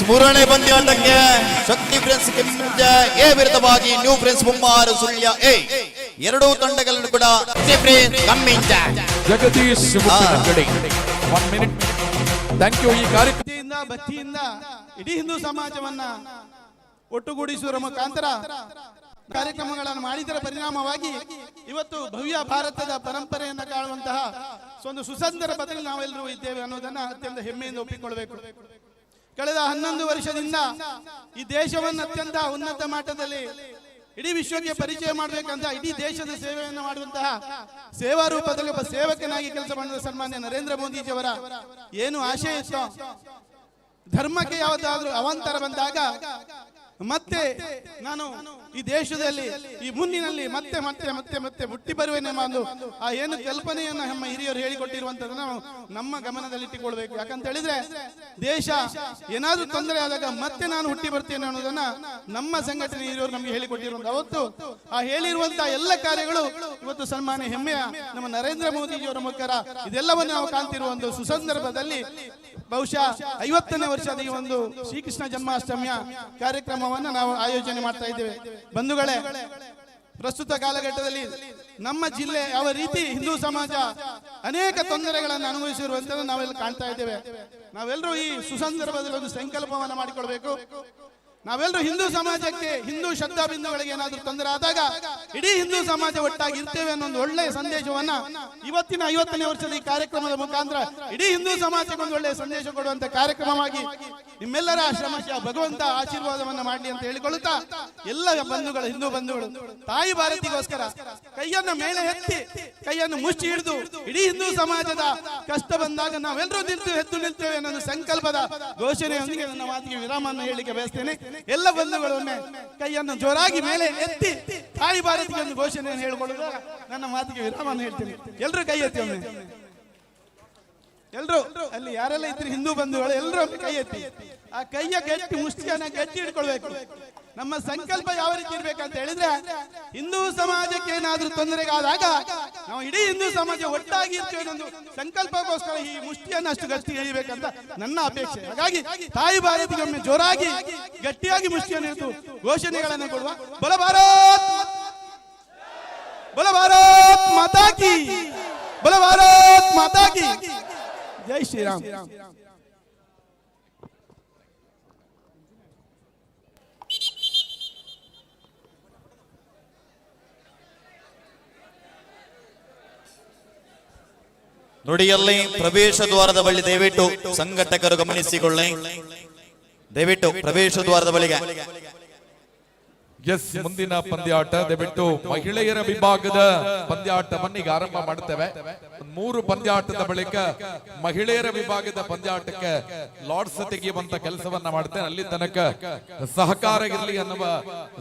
ಮೂರನೇ ಪಂದ್ಯಾಟಕ್ಕೆ ಶಕ್ತಿ ಫ್ರೆಂಡ್ಸ್ ಎ ವಿರುದ್ಧವಾಗಿ new friends Mummaru Sullia A. ಎರಡೂ ತಂಡಗಳನ್ನು ಕೂಡ
Jagadish Uppinangady 1 minute. Thank you. ಈ ಕಾರ್ಯಕ್ರಮದಿಂದ
ಭಕ್ತಿಯಿಂದ ಇಡೀ ಹಿಂದೂ ಸಮಾಜವನ್ನ ಒಟ್ಟುಗೂಡಿಸುವ ಮುಖಾಂತರ ಕಾರ್ಯಕ್ರಮಗಳನ್ನು ಮಾಡಿದರ ಪರಿಣಾಮವಾಗಿ ಇವತ್ತು ಭವ್ಯ ಭಾರತದ ಪರಂಪರೆಯನ್ನು ಕಾಣುವಂತಹ ಒಂದು ಸುಸಂದರ್ಭದಲ್ಲಿ ನಾವೆಲ್ಲರೂ ಇದ್ದೇವೆ ಅನ್ನೋದನ್ನ ಅತ್ಯಂತ ಹೆಮ್ಮೆಯಿಂದ ಒಪ್ಪಿಕೊಳ್ಳಬೇಕು. ಕಳೆದ 11 ವರ್ಷದಿಂದ ಈ ದೇಶವನ್ನು ಅತ್ಯಂತ ಉನ್ನತ ಮಟ್ಟದಲ್ಲಿ ಇಡೀ ವಿಶ್ವಕ್ಕೆ ಪರಿಚಯ ಮಾಡಬೇಕಂತ ಇಡೀ ದೇಶದ ಸೇವೆಯನ್ನು ಮಾಡುವಂತಹ ಸೇವಾ ರೂಪದಲ್ಲಿ ಒಬ್ಬ ಸೇವಕನಾಗಿ ಕೆಲಸ ಮಾಡಿದ ಸನ್ಮಾನ್ಯ ನರೇಂದ್ರ ಮೋದಿಜಿಯವರ ಏನು ಆಶಯ ಇತ್ತು, ಧರ್ಮಕ್ಕೆ ಯಾವುದಾದ್ರೂ ಅವಾಂತರ ಬಂದಾಗ ಮತ್ತೆ ನಾನು ಈ ದೇಶದಲ್ಲಿ ಈ ಮುಂದಿನಲ್ಲಿ ಮತ್ತೆ ಮತ್ತೆ ಮತ್ತೆ ಮತ್ತೆ ಹುಟ್ಟಿ ಬರುವೆನೆಂಬ ಒಂದು ಆ ಏನು ಕಲ್ಪನೆಯನ್ನ ನಮ್ಮ ಹಿರಿಯರು ಹೇಳಿಕೊಟ್ಟಿರುವಂತದನ್ನ ನಾವು ನಮ್ಮ ಗಮನದಲ್ಲಿಟ್ಟುಕೊಳ್ಬೇಕು. ಯಾಕಂತ ಹೇಳಿದ್ರೆ ದೇಶ ಏನಾದ್ರೂ ತೊಂದರೆ ಆದಾಗ ಮತ್ತೆ ನಾನು ಹುಟ್ಟಿ ಬರ್ತೇನೆ ಅನ್ನೋದನ್ನ ನಮ್ಮ ಸಂಘಟನೆ ಹಿರಿಯರು ನಮಗೆ ಹೇಳಿಕೊಟ್ಟಿರುವಂತ ಅವತ್ತು ಆ ಹೇಳಿರುವಂತಹ ಎಲ್ಲ ಕಾರ್ಯಗಳು ಇವತ್ತು ಸನ್ಮಾನ್ಯ ಹೆಮ್ಮೆಯ ನಮ್ಮ ನರೇಂದ್ರ ಮೋದಿಜಿಯವರ ಮುಖಾಂತರ ಇದೆಲ್ಲವನ್ನು ನಾವು ಕಾಣ್ತಿರುವ ಒಂದು ಸುಸಂದರ್ಭದಲ್ಲಿ ಬಹುಶಃ 50ನೇ ವರ್ಷದ ಈ ಒಂದು ಶ್ರೀಕೃಷ್ಣ ಜನ್ಮಾಷ್ಟಮಿಯ ಕಾರ್ಯಕ್ರಮವನ್ನು ನಾವು ಆಯೋಜನೆ ಮಾಡ್ತಾ ಇದ್ದೇವೆ. ಬಂಧುಗಳೇ, ಪ್ರಸ್ತುತ ಕಾಲಘಟ್ಟದಲ್ಲಿ ನಮ್ಮ ಜಿಲ್ಲೆ ಯಾವ ರೀತಿ ಹಿಂದೂ ಸಮಾಜ ಅನೇಕ ತೊಂದರೆಗಳನ್ನು ಅನುಭವಿಸಿರುವಂತದ್ದು ನಾವೆಲ್ಲ ಕಾಣ್ತಾ ಇದ್ದೇವೆ. ನಾವೆಲ್ಲರೂ ಈ ಸುಸಂದರ್ಭದಲ್ಲಿ ಒಂದು ಸಂಕಲ್ಪವನ್ನು ಮಾಡಿಕೊಳ್ಬೇಕು. ನಾವೆಲ್ಲರೂ ಹಿಂದೂ ಸಮಾಜಕ್ಕೆ, ಹಿಂದೂ ಶಬ್ದಬಿಂದುಗಳಿಗೆ ಏನಾದರೂ ತೊಂದರೆ ಆದಾಗ ಇಡೀ ಹಿಂದೂ ಸಮಾಜ ಒಟ್ಟಾಗಿ ಇರ್ತೇವೆ ಅನ್ನೋ ಒಂದು ಒಳ್ಳೆಯ ಸಂದೇಶವನ್ನ ಇವತ್ತಿನ 50ನೇ ವರ್ಷದ ಈ ಕಾರ್ಯಕ್ರಮದ ಮುಖಾಂತರ ಇಡೀ ಹಿಂದೂ ಸಮಾಜಕ್ಕೆ ಒಂದು ಒಳ್ಳೆಯ ಸಂದೇಶ ಕೊಡುವಂತ ಕಾರ್ಯಕ್ರಮವಾಗಿ ನಿಮ್ಮೆಲ್ಲರ ಶ್ರಮಕ್ಕೆ ಭಗವಂತ ಆಶೀರ್ವಾದವನ್ನ ಮಾಡಲಿ ಅಂತ ಹೇಳಿಕೊಳ್ಳುತ್ತಾ, ಎಲ್ಲ ಬಂಧುಗಳು, ಹಿಂದೂ ಬಂಧುಗಳು, ತಾಯಿ ಭಾರತಿಗೋಸ್ಕರ ಕೈಯನ್ನು ಮೇಲೆ ಎತ್ತಿ ಕೈಯನ್ನು ಮುಚ್ಚಿ ಹಿಡಿದು ಇಡೀ ಹಿಂದೂ ಸಮಾಜದ ಕಷ್ಟ ಬಂದಾಗ ನಾವೆಲ್ಲರೂ ಎದ್ದು ನಿಲ್ತೇವೆ ಅನ್ನೋ ಸಂಕಲ್ಪದ ಘೋಷಣೆಯೊಂದಿಗೆ ನನ್ನ ಮಾತಿಗೆ ವಿರಾಮವನ್ನು ಹೇಳಲಿಕ್ಕೆ ಬಯಸ್ತೇನೆ. ಎಲ್ಲ ಬಂಧುಗಳೊಮ್ಮೆ ಕೈಯನ್ನು ಜೋರಾಗಿ ಮೇಲೆ ಎತ್ತಿ ತಾಯಿ ಭಾರತಿಗೆ ಒಂದು ಘೋಷಣೆಯನ್ನು ಹೇಳಿಕೊಳ್ಳುವಾಗ ನನ್ನ ಮಾತಿಗೆ ವಿರಾಮವನ್ನು ಹೇಳ್ತೇನೆ. ಎಲ್ಲರೂ ಕೈ ಎತ್ತಿ ಒಮ್ಮೆ, ಎಲ್ಲರೂ ಅಲ್ಲಿ ಯಾರೆಲ್ಲ ಇದ್ರು ಹಿಂದೂ ಬಂಧುಗಳು ಎಲ್ಲರೂ ಕೈ ಎತ್ತಿ ಆ ಕೈಯ ಗಟ್ಟಿ ಮುಷ್ಟಿಯನ್ನ ಗಟ್ಟಿ ಹಿಡ್ಕೊಳ್ಬೇಕು. ನಮ್ಮ ಸಂಕಲ್ಪ ಯಾವ ರೀತಿ ಇರ್ಬೇಕಂತ ಹೇಳಿದ್ರೆ, ಹಿಂದೂ ಸಮಾಜಕ್ಕೆ ಏನಾದ್ರೂ ತೊಂದರೆಗಾದಾಗ ನಾವು ಇಡೀ ಹಿಂದೂ ಸಮಾಜ ಒಟ್ಟಾಗಿ ಇರ್ತೇವೆ ಅನ್ನೋ ಸಂಕಲ್ಪಕ್ಕೋಸ್ಕರ ಈ ಮುಷ್ಟಿಯನ್ನು ಅಷ್ಟು ಗಟ್ಟಿ ಹಿಡಿಬೇಕಂತ ನನ್ನ ಅಪೇಕ್ಷೆ. ಹಾಗಾಗಿ ತಾಯಿ ಭಾರತಿಗೆ ಒಮ್ಮೆ ಜೋರಾಗಿ ಗಟ್ಟಿಯಾಗಿ ಮುಷ್ಟಿಯನ್ನು ಹಿಡಿದು ಘೋಷಣೆಗಳನ್ನು ಕೊಡುವ. ಬಲ ಭಾರತ್, ಬಲ ಭಾರತ್ ಮಾತಾ ಕಿ, ಬಲ ಭಾರತ್ ಮಾತಾ ಕಿ, ಜೈ ಶ್ರೀರಾಮ್.
ನುಡಿಯಲ್ಲಿ ಪ್ರವೇಶ ದ್ವಾರದ ಬಳಿ ದಯವಿಟ್ಟು ಸಂಘಟಕರು ಗಮನಿಸಿಕೊಳ್ಳಿ. ದಯವಿಟ್ಟು ಪ್ರವೇಶ ದ್ವಾರದ ಬಳಿಗೆ.
ಎಸ್, ಮುಂದಿನ ಪಂದ್ಯಾಟ ದಯವಿಟ್ಟು ಮಹಿಳೆಯರ ವಿಭಾಗದ ಪಂದ್ಯಾಟವನ್ನು ಈಗ ಆರಂಭ ಮಾಡ್ತೇವೆ. 3 ಪಂದ್ಯಾಟದ ಬಳಿಕ ಮಹಿಳೆಯರ ವಿಭಾಗದ ಪಂದ್ಯಾಟಕ್ಕೆ ಲಾರ್ಡ್ಸ್ ತೆಗೆಯುವಂತ ಕೆಲಸವನ್ನ ಮಾಡ್ತೇನೆ. ಅಲ್ಲಿ ತನಕ ಸಹಕಾರ ಇರಲಿ ಅನ್ನುವ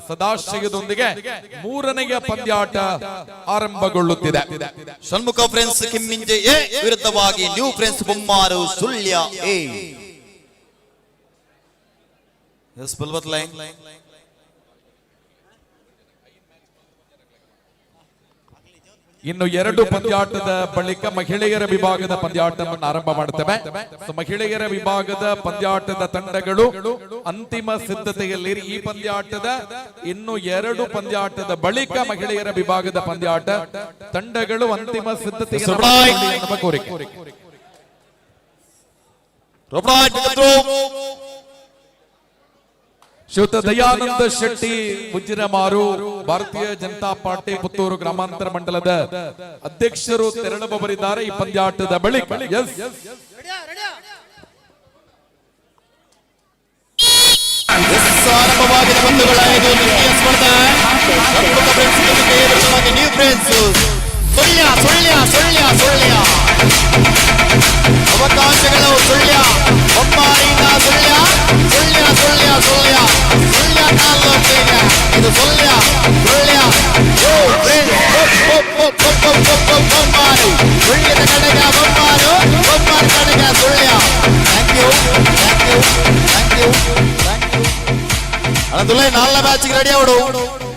ಸದಾಶಯದೊಂದಿಗೆ 3ನೆಯ ಪಂದ್ಯಾಟ ಆರಂಭಗೊಳ್ಳುತ್ತಿದೆ.
ಷಣ್ಮುಖ ಫ್ರೆಂಡ್ಸ್ ಕಿಮ್ಮಿಂಜೆ ಎ ವಿರುದ್ಧವಾಗಿ new friends Bommaru Sullia A. Yes, ಬಲ್ವತ್ ಲೈನ್.
ಇನ್ನು 2 ಪಂದ್ಯಾಟದ ಬಳಿಕ ಮಹಿಳೆಯರ ವಿಭಾಗದ ಪಂದ್ಯಾಟವನ್ನು ಆರಂಭ ಮಾಡುತ್ತೇವೆ. ಮಹಿಳೆಯರ ವಿಭಾಗದ ಪಂದ್ಯಾಟದ ತಂಡಗಳು ಅಂತಿಮ ಸಿದ್ಧತೆಯಲ್ಲಿ ಈ ಪಂದ್ಯಾಟದ ಇನ್ನು 2 ಪಂದ್ಯಾಟದ ಬಳಿಕ ಮಹಿಳೆಯರ ವಿಭಾಗದ ಪಂದ್ಯಾಟ ತಂಡಗಳು ಅಂತಿಮ ಸಿದ್ಧತೆಯನ್ನು ಕೋರಿಕೆ. ಶ್ರೀಯುತ ದಯಾನಂದ ಶೆಟ್ಟಿ ಉಜಿರಮಾರು, ಭಾರತೀಯ ಜನತಾ ಪಾರ್ಟಿ ಪುತ್ತೂರು ಗ್ರಾಮಾಂತರ ಮಂಡಲದ ಅಧ್ಯಕ್ಷರು ತೆರಳಬರಿದ್ದಾರೆ ಈ ಪಂದ್ಯಾಟದ ಬಳಿಕ.
ಆರಂಭವಾಗಿದೆ ಬಂಧುಗಳ ಇದು ದ್ವಿತೀಯ ಸ್ಪರ್ಧೆ. ನ್ಯೂ ಫ್ರೆಂಡ್ಸ್ ಸುಳ್ಯ ಸುಳ್ಯ ಸುಳ್ಯ ಸುಳ್ಯ ಅವಕಾಶಗಳು ಸುಳ್ಯ ಬೊಮ್ಮಾರಿಯಿಂದ ಸುಳ್ಯ ಸುಳ್ಯ ಸುಳ್ಯ ಸುಳ್ಯ ಸುಳ್ಯ ತಾಲೂಕಿಗೆ ಇದು ಸುಳ್ಯ ಸುಳ್ಯ ಬೊಮ್ಮಾರು ಸುಳ್ಯದ ಕಡೆಗೆ ಬೊಮ್ಮಾರು ಬೊಮ್ಮಾರು ಕಡೆಗೆ Sullia. Thank you thank you thank you thank you. ಅನಂತುಲೈ 4ನೇ ಮ್ಯಾಚ್ಗೆ ರೆಡಿ ಅವಡು.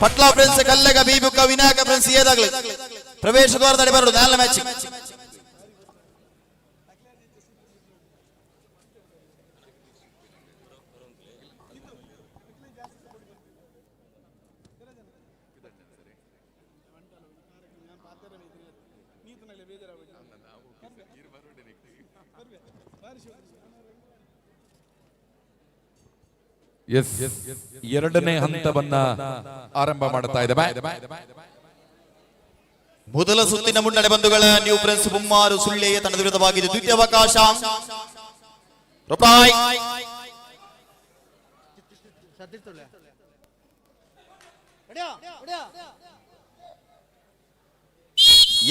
ಪಟ್ಲಾ ಫ್ರೆಂಡ್ಸ್ ಕಲ್ಲೆಗ ಬೀಬುಕ ವಿನಾಯಕ ಫ್ರೆಂಡ್ಸ್ ಏದಾಗಲಿ ಪ್ರವೇಶ ದ್ವಾರದಡಿ ಬರೋದು 4ನೇ ಮ್ಯಾಚ್.
ಎಸ್, 2ನೇ ಹಂತವನ್ನ ಆರಂಭ ಮಾಡ್ತಾ ಇದ್ದೇವೆ.
ಮೊದಲ ಸುತ್ತಿನ ಮುನ್ನಡೆ ಬಂಧುಗಳ ನ್ಯೂ ಫ್ರೆಂಡ್ಸ್ ಬೊಮ್ಮಾರು ಸುಳ್ಳೆಯ ತಂಡದ ವಿರುದ್ಧವಾಗಿದೆ. ದ್ವಿತೀಯ ಅವಕಾಶ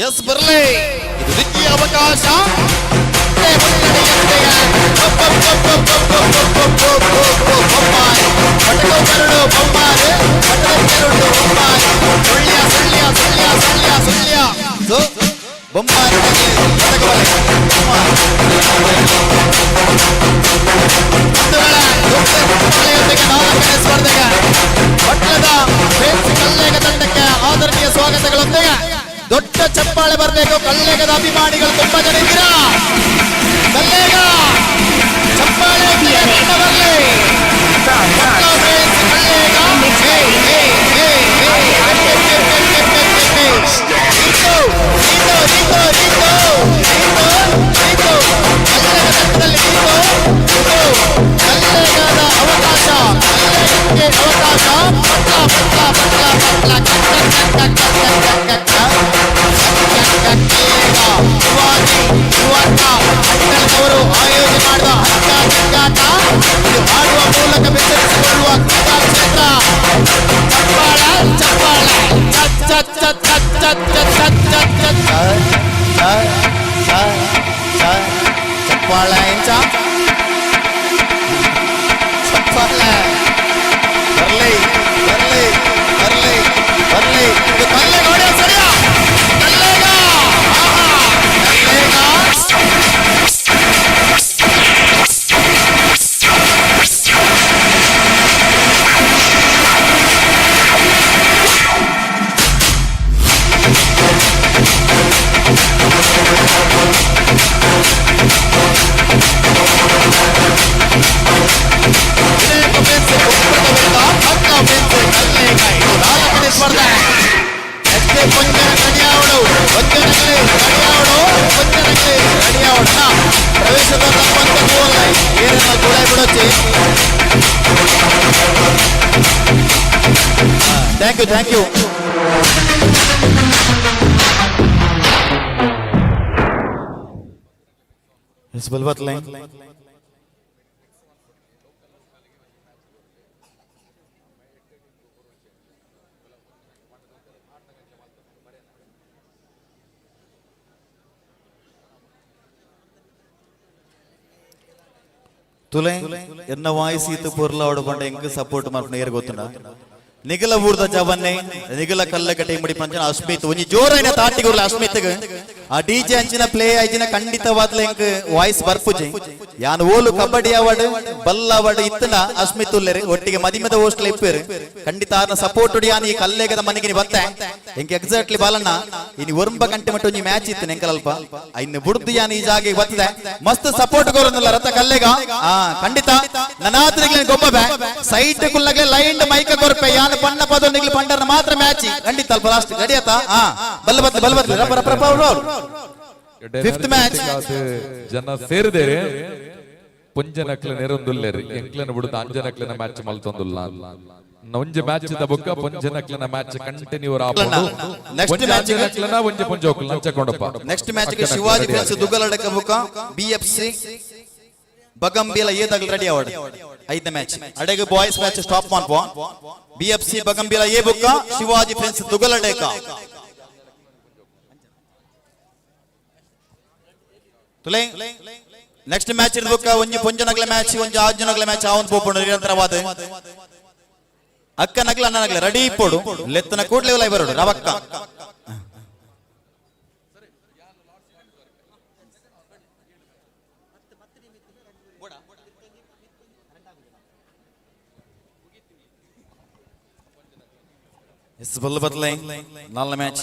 ಎಸ್ ಬರಲೇ. ಇದು ದ್ವಿತೀಯ ಅವಕಾಶ. ಬೊಮ್ಮಾರು ಸ್ಪರ್ಧೆಗೆ ಪಟ್ಟಣದ ಕಲ್ಲೇಗ ತಂಡಕ್ಕೆ ಆದರಣೀಯ ಸ್ವಾಗತಗಳೊಂದಿಗೆ ದೊಡ್ಡ ಚಪ್ಪಾಳೆ ಬರಬೇಕು. ಕಲ್ಲೇಗದ ಅಭಿಮಾನಿಗಳು ತುಂಬಾ ಜನ ಇದ್ದೀರಾ. ಕಲ್ಲೇಗ ಚಪ್ಪಾಳೆ ಬರಲಿ. ಬರ್ಲಿ ಬರ್ಲಿ ಬರ್ಲಿ ಬರ್ಲಿ ಇದು ಕಲ್ಲೇಗ ಹೊಡೆಯೋದು ಸರಿಯಾ? Kallega! Thank you, thank you. Yes, Balwat line. ತುಲೆ ಎನ್ನ ವಾಯ್ಸ್ ಈತ ಪೂರ್ಲ ಹೊಡ್ಕೊಂಡೆ ಹೆಂಗ್ ಸಪೋರ್ಟ್ ಮಾಡ್ಕೊಂಡು ಏರ್ ಗೊತ್ತುಂಡ ನಿಗಲ ಊರ್ದ ಜವನ್ನೆ ನಿಗಲ ಕಲ್ಲಕಟ್ಟೆ ಮುಡಿ ಪಂಚನ ಅಸ್ಮಿತ್ ಒಂಜಿ ಜೋರೈನ ತಾಟಿಗುರ್ಲ ಅಸ್ಮಿತ್ಗೆ ಆ ಡಿಜೆ ಅಂಚಿನ ಪ್ಲೇ ಆಯ್ತಿನ ಖಂಡಿತವಾದ್ಲ ಹೆಂಗ್ ವಾಯ್ಸ್ ಬರ್ಪುಜಿ ಯಾನ್ ಓಲು ಕಬಡ್ಡಿ ಅವಾರ್ಡ್ ಬಲ್ಲ ಅವಾರ್ಡ್ ಇತ್ತನ ಅಸ್ಮಿತ್ ಉಲ್ಲೆರಿ ಒಟ್ಟಿಗೆ ಮದಿಮೆದ ಹೋಸ್ಟ್ಲ ಇಪ್ಪೇರು ಖಂಡಿತ ಆರ್ನ ಸಪೋರ್ಟ್ ಯಾನ್ ಈ ಕಲ್ಲೇಗದ ಮನೆಗೆ ಬತ್ತೆ ಹೆಂಗೆ ಎಕ್ಸಾಕ್ಟ್ಲಿ ಬಾಲಣ್ಣ ಇನಿ ಒರಂಬ ಗಂಟೆ ಮಟ್ಟ ಒಂಜಿ ಮ್ಯಾಚ್ ಇತ್ತು ನೆಂಕಲಲ್ಪ ಇನ್ನು ಬುಡ್ದು ಯಾನ್ ಈ ಜಾಗೆ ಬತ್ತೆ ಮಸ್ತ್ ಸಪೋರ್ಟ್ ಗೋರನ್ನಲ್ಲ ರಥ ಕಲ್ಲೇಗ ಖಂಡಿತ ನನಾತ್ರಿಗೆ ಗೊಬ್ಬ ಸೈಟ್ ಕುಲ್ಲಗೆ ಲೈನ್ ಮೈಕ ಗೊರ್ಪೆ ಯಾನ್ ಪಣ್ಣ ಪದ ನಿಗ್ಲಿ ಪಂಡರ್ನ ಮಾತ್ರ ಮ್ಯಾಚ್ ಖಂಡಿತ ಅಲ್ಪ ಲಾಸ್ಟ್ ಗಡಿಯತ ಬಲ್ಲಬತ್ಲೆ ಫಿಫ್ತ್ ಮ್ಯಾಚ್
ಜನ ಸೇರಿದೇರೆ ಪುಂಜನಕ್ಲ ನೆರೊಂದುಲ್ಲೆರಿ ಎಂಕ್ಲನ ಬಿಡುತ್ತ ಅಂಜನಕ್ಲನ ಮ್ಯಾಚ್ ಮಲ್ತೊಂದುಲ್ಲ ಒಂಜಿ ಮ್ಯಾಚ್ ದ ಬೊಕ್ಕ ಪುಂಜನಕ್ಲನ ಮ್ಯಾಚ್ ಕಂಟಿನ್ಯೂ ರಾಪುಂಡು ನೆಕ್ಸ್ಟ್ ಮ್ಯಾಚ್ ನಕ್ಲನ ಒಂಜಿ ಪುಂಜೋಕ್ಲ ನಂಚಕೊಂಡಪ್ಪ
ನೆಕ್ಸ್ಟ್ ಮ್ಯಾಚ್ ಗೆ ಶಿವಾಜಿ ಫ್ರೆಂಡ್ಸ್ ದುಗ್ಗಲಡಕ ಬೊಕ್ಕ ಬಿಎಫ್ಸಿ ಬಗಂಬಿಲ ಏದಾಗಲ್ ರೆಡಿ ಆವಡ್ ಐದನೇ ಮ್ಯಾಚ್ ಅಡೆಗೆ ಬಾಯ್ಸ್ ಮ್ಯಾಚ್ ಸ್ಟಾಪ್ ಮಾಡ್ಪೋ ಬಿಎಫ್ಸಿ ಬಗಂಬಿಲ ಏ ಬೊಕ್ಕ ಶಿವಾಜಿ ಫ್ರೆಂಡ್ಸ್ ದುಗ್ಗಲಡಕ ತುಲೆ ನೆಕ್ಸ್ಟ್ ಮ್ಯಾಚ್ ಇರ್ಬೇಕ ಒಂಜಿ ಪುಂಜನಗ್ಲ ಮ್ಯಾಚ್ ಒಂಜಿ ಆಜನಗ್ಲ ಮ್ಯಾಚ್ ಅವನ್ ಪೋಪುಂಡು ನಿರಂತರವಾದ ಅಕ್ಕ ನಗ್ಲ ಅಣ್ಣ ನಗ್ಲ ರೆಡಿ ಇಪ್ಪೋಡು ಲೆತ್ತನ ಕೂಡ್ಲೆ ಲೈ ಬರೋಡು ರವಕ್ಕ ಎಸ್ ಬಲ್ಲ ಬದಲೈ ನಾಲ್ನೇ match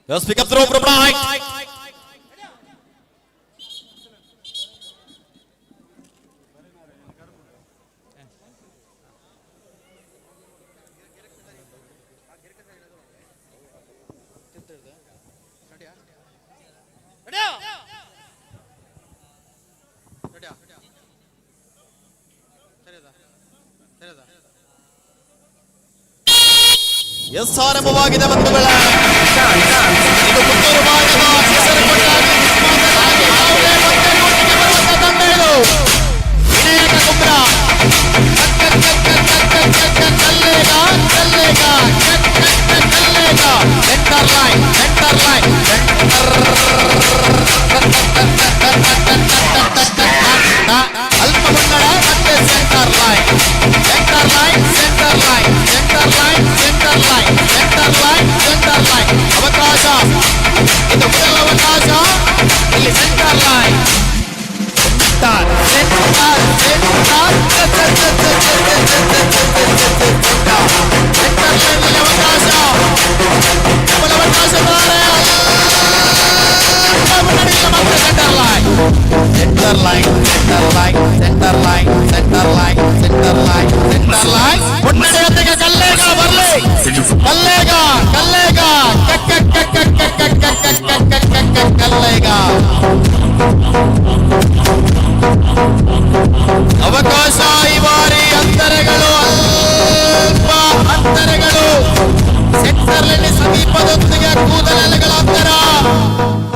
Let's pick up throw from right. Yes ಆರಂಭವಾಗಿದೆ ಬಂಧುಗಳ ಇದು ಪುತ್ತೂರು ಭಾಗದ ಕೆಸರಕೊಟ್ಟಾಗಿ ನಿಸ್ಮಾದರಾಗಿ ಯಾವುದೇ ಮತ್ತೆ ನೋಟಿಗೆ ಬರುವಂತ ತಂಡ ಇದು ವಿನಾಯಕ ಕುಂಬ್ರ ಕಲ್ಲೇಗ ಸೆಂಟರ್ ಲೈನ್ ಅಲ್ಪ ಮುನ್ನಡ ಮತ್ತೆ ಸೆಂಟರ್ ಲೈನ್ ಅವಕಾಶ ಕೂದಲೆಲೆಗಳಾಗ್ತಾರ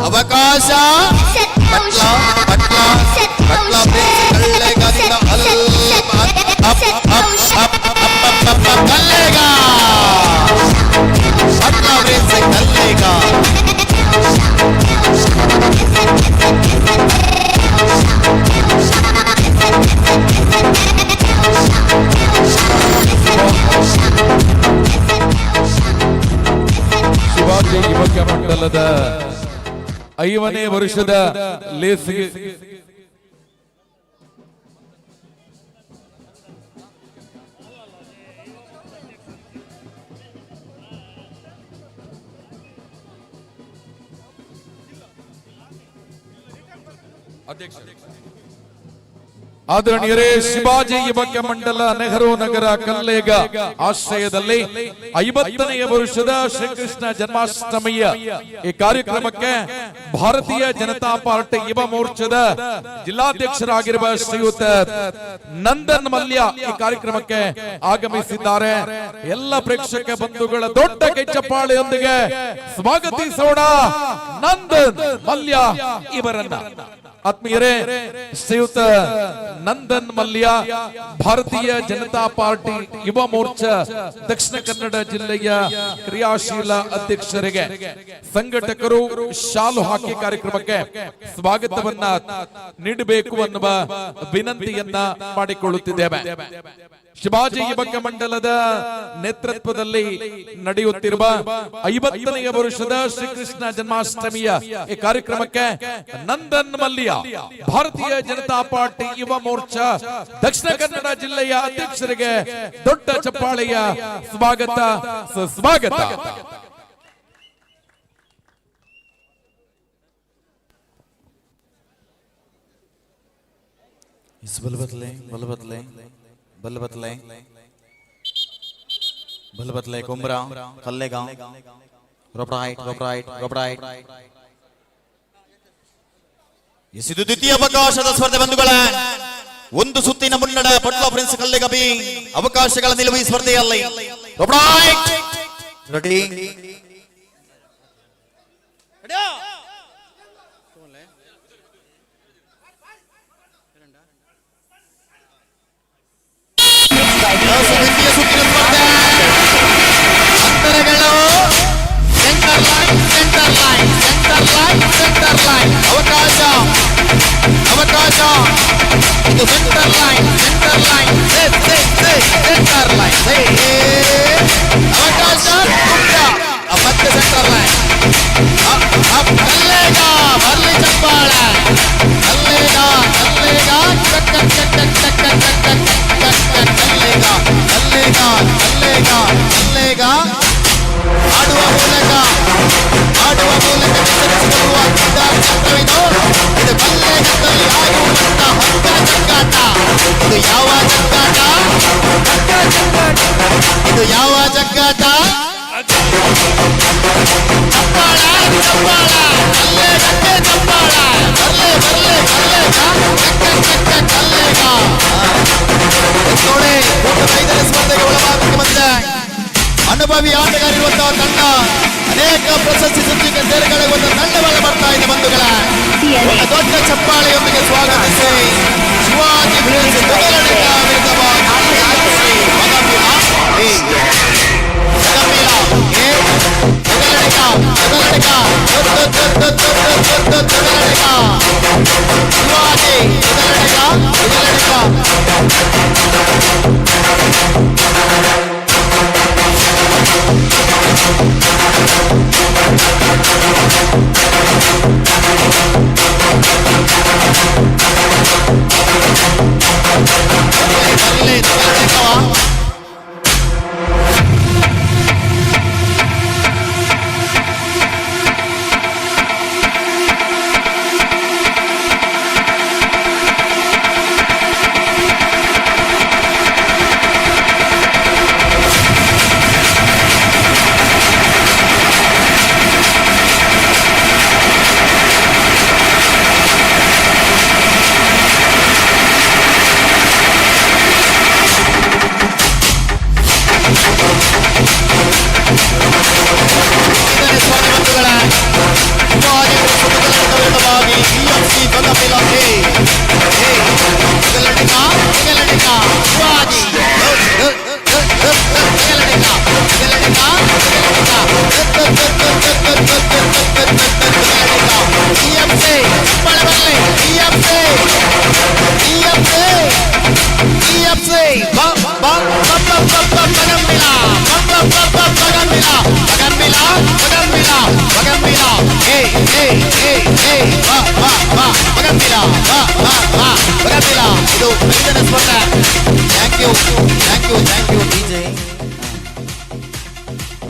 ಅವಕಾಶ ಬಟ್ಲ ಬಟ್ಲ ಬಟ್ಲ ಕಳ್ಳೆಗಾದಿಂದ ಅಲ್ಪ ಕಲ್ಲೇಗ ಬಟ್ಲ ಪ್ರೇಮ್ಸ್ ಕಲ್ಲೇಗ
ಶಿವಾಜಿ ಯುವಕ ಮಂಡಲದ 5ನೇ ವರ್ಷದ ಲೇಸಿಗೆ ಅಧ್ಯಕ್ಷ ಆದರಣೀಯರೇ, ಶಿವಾಜಿ ಯುವಕ ಮಂಡಲ ನೆಹರು ನಗರ ಕಲ್ಲೇಗ ಆಶ್ರಯದಲ್ಲಿ 50ನೇ ವರ್ಷದ ಶ್ರೀಕೃಷ್ಣ ಜನ್ಮಾಷ್ಟಮಿಯ ಈ ಕಾರ್ಯಕ್ರಮಕ್ಕೆ ಭಾರತೀಯ ಜನತಾ ಪಾರ್ಟಿ ಯುವ ಮೋರ್ಚಾದ ಜಿಲ್ಲಾಧ್ಯಕ್ಷರಾಗಿರುವ ಶ್ರೀಯುತ ನಂದನ್ ಮಲ್ಯ ಈ ಕಾರ್ಯಕ್ರಮಕ್ಕೆ ಆಗಮಿಸಿದ್ದಾರೆ. ಎಲ್ಲ ಪ್ರೇಕ್ಷಕ ಬಂಧುಗಳ ದೊಡ್ಡ ಕೈಚಪ್ಪಾಳೆಯೊಂದಿಗೆ ಸ್ವಾಗತಿಸೋಣ ನಂದನ್ ಮಲ್ಯ ಇವರನ್ನ. ಆತ್ಮೀಯರೇ, ಶ್ರೀಯುತ ನಂದನ್ ಮಲ್ಯ ಭಾರತೀಯ ಜನತಾ ಪಾರ್ಟಿ ಯುವ ಮೋರ್ಚಾ ದಕ್ಷಿಣ ಕನ್ನಡ ಜಿಲ್ಲೆಯ ಕ್ರಿಯಾಶೀಲ ಅಧ್ಯಕ್ಷರಿಗೆ ಸಂಘಟಕರು ಶಾಲು ಹಾಕಿ ಕಾರ್ಯಕ್ರಮಕ್ಕೆ ಸ್ವಾಗತವನ್ನ ನೀಡಬೇಕು ಅನ್ನುವ ವಿನಂತಿಯನ್ನ ಮಾಡಿಕೊಳ್ಳುತ್ತಿದ್ದೇವೆ. ಶಿವಾಜಿ ಯುವಕ ಮಂಡಲದ ನೇತೃತ್ವದಲ್ಲಿ ನಡೆಯುತ್ತಿರುವ 50ನೇ ವರ್ಷದ ಶ್ರೀಕೃಷ್ಣ ಜನ್ಮಾಷ್ಟಮಿಯ ಈ ಕಾರ್ಯಕ್ರಮಕ್ಕೆ ನಂದನ್ ಮಲ್ಯ ಭಾರತೀಯ ಜನತಾ ಪಾರ್ಟಿ ಯುವ ಮೋರ್ಚಾ ದಕ್ಷಿಣ ಕನ್ನಡ ಜಿಲ್ಲೆಯ ಅಧ್ಯಕ್ಷರಿಗೆ ದೊಡ್ಡ ಚಪ್ಪಾಳೆಯ ಸ್ವಾಗತ ಸುಸ್ವಾಗತ.
ಬಲ್ಬತ್ಲೆ ಕುಂಬ್ರಾ ಕಲ್ಲೆಗಾಂವ್ ರೊಬ್ರಾಯ್ಟ್ ಎಸಿದು ದ್ವಿತೀಯ ಅವಕಾಶದ ಸ್ಪರ್ಧೆ ಬಂಧುಗಳ ಒಂದು ಸುತ್ತಿನ ಮುನ್ನಡ ಪಟ್ಲ ಪ್ರಿನ್ಸ್ ಕಲ್ಲೆಗಬಿ ಅವಕಾಶಗಳ ನಿಲುವು ಈ ಸ್ಪರ್ಧೆಯಲ್ಲಿ ರೊಬ್ರಾಯ್ಟ್ ರೆಡಿ ದ್ವಿತೀಯ ಸುತ್ತಿನ ಸ್ಪರ್ಧೆ ಅಂತರಗಳು ಸೆಂಟರ್ ಲೈನ್ ಅವಕಾಶ ಇದು ಸೆಂಟರ್ ಲೈನ್ ಅವಕಾಶ ಮತ್ತೆ ಸೆಂಟರ್ ಲೈನ್ ಕಲ್ಲೇಗ ಬರ್ಲಿ ಚಪ್ಪಾಳ ಕಲ್ಲೇಗ ಆಡುವ ಮೂಲಕ ವಿತರಿಸಿಕೊಳ್ಳುವ ಚಕ್ರವಿದು. ಇದು ಕಲ್ಲೇಗದಲ್ಲಿ ಆಗುವಂತಹ ಹಂತ ಚಕ್ಕಾಟ. ಇದು ಯಾವ ಚಕ್ಕಾಟ? ಚಪ್ಪಾಳ ಕಲ್ಲೇಗಕ್ಕೆ ಚಪ್ಪಾಳ. ಕಲ್ಲೇಗ ನೋಡಿ, ಒಂದು 5ನೇ ಸ್ಪರ್ಧೆಗೆ ಒಳಭಾಗಕ್ಕೆ ಬಂದಿದೆ. ಅನುಭವಿ ಆಟಗಾರಿರುವಂತಹ ತಂಡ, ಅನೇಕ ಪ್ರಶಸ್ತಿ ಸುತ್ತಿಗೆ ಸೇರಿಕೊಳ್ಳುವಂತ ತಂಡಗಳು ಬರ್ತಾ ಇದೆ ಬಂಧುಗಳ. ಒಂದು ದೊಡ್ಡ ಚಪ್ಪಾಳೆಯೊಂದಿಗೆ ಸ್ವಾಗತಿಸಿ ಶಿವಾಜಿ ಪ್ರಿನ್ಸ್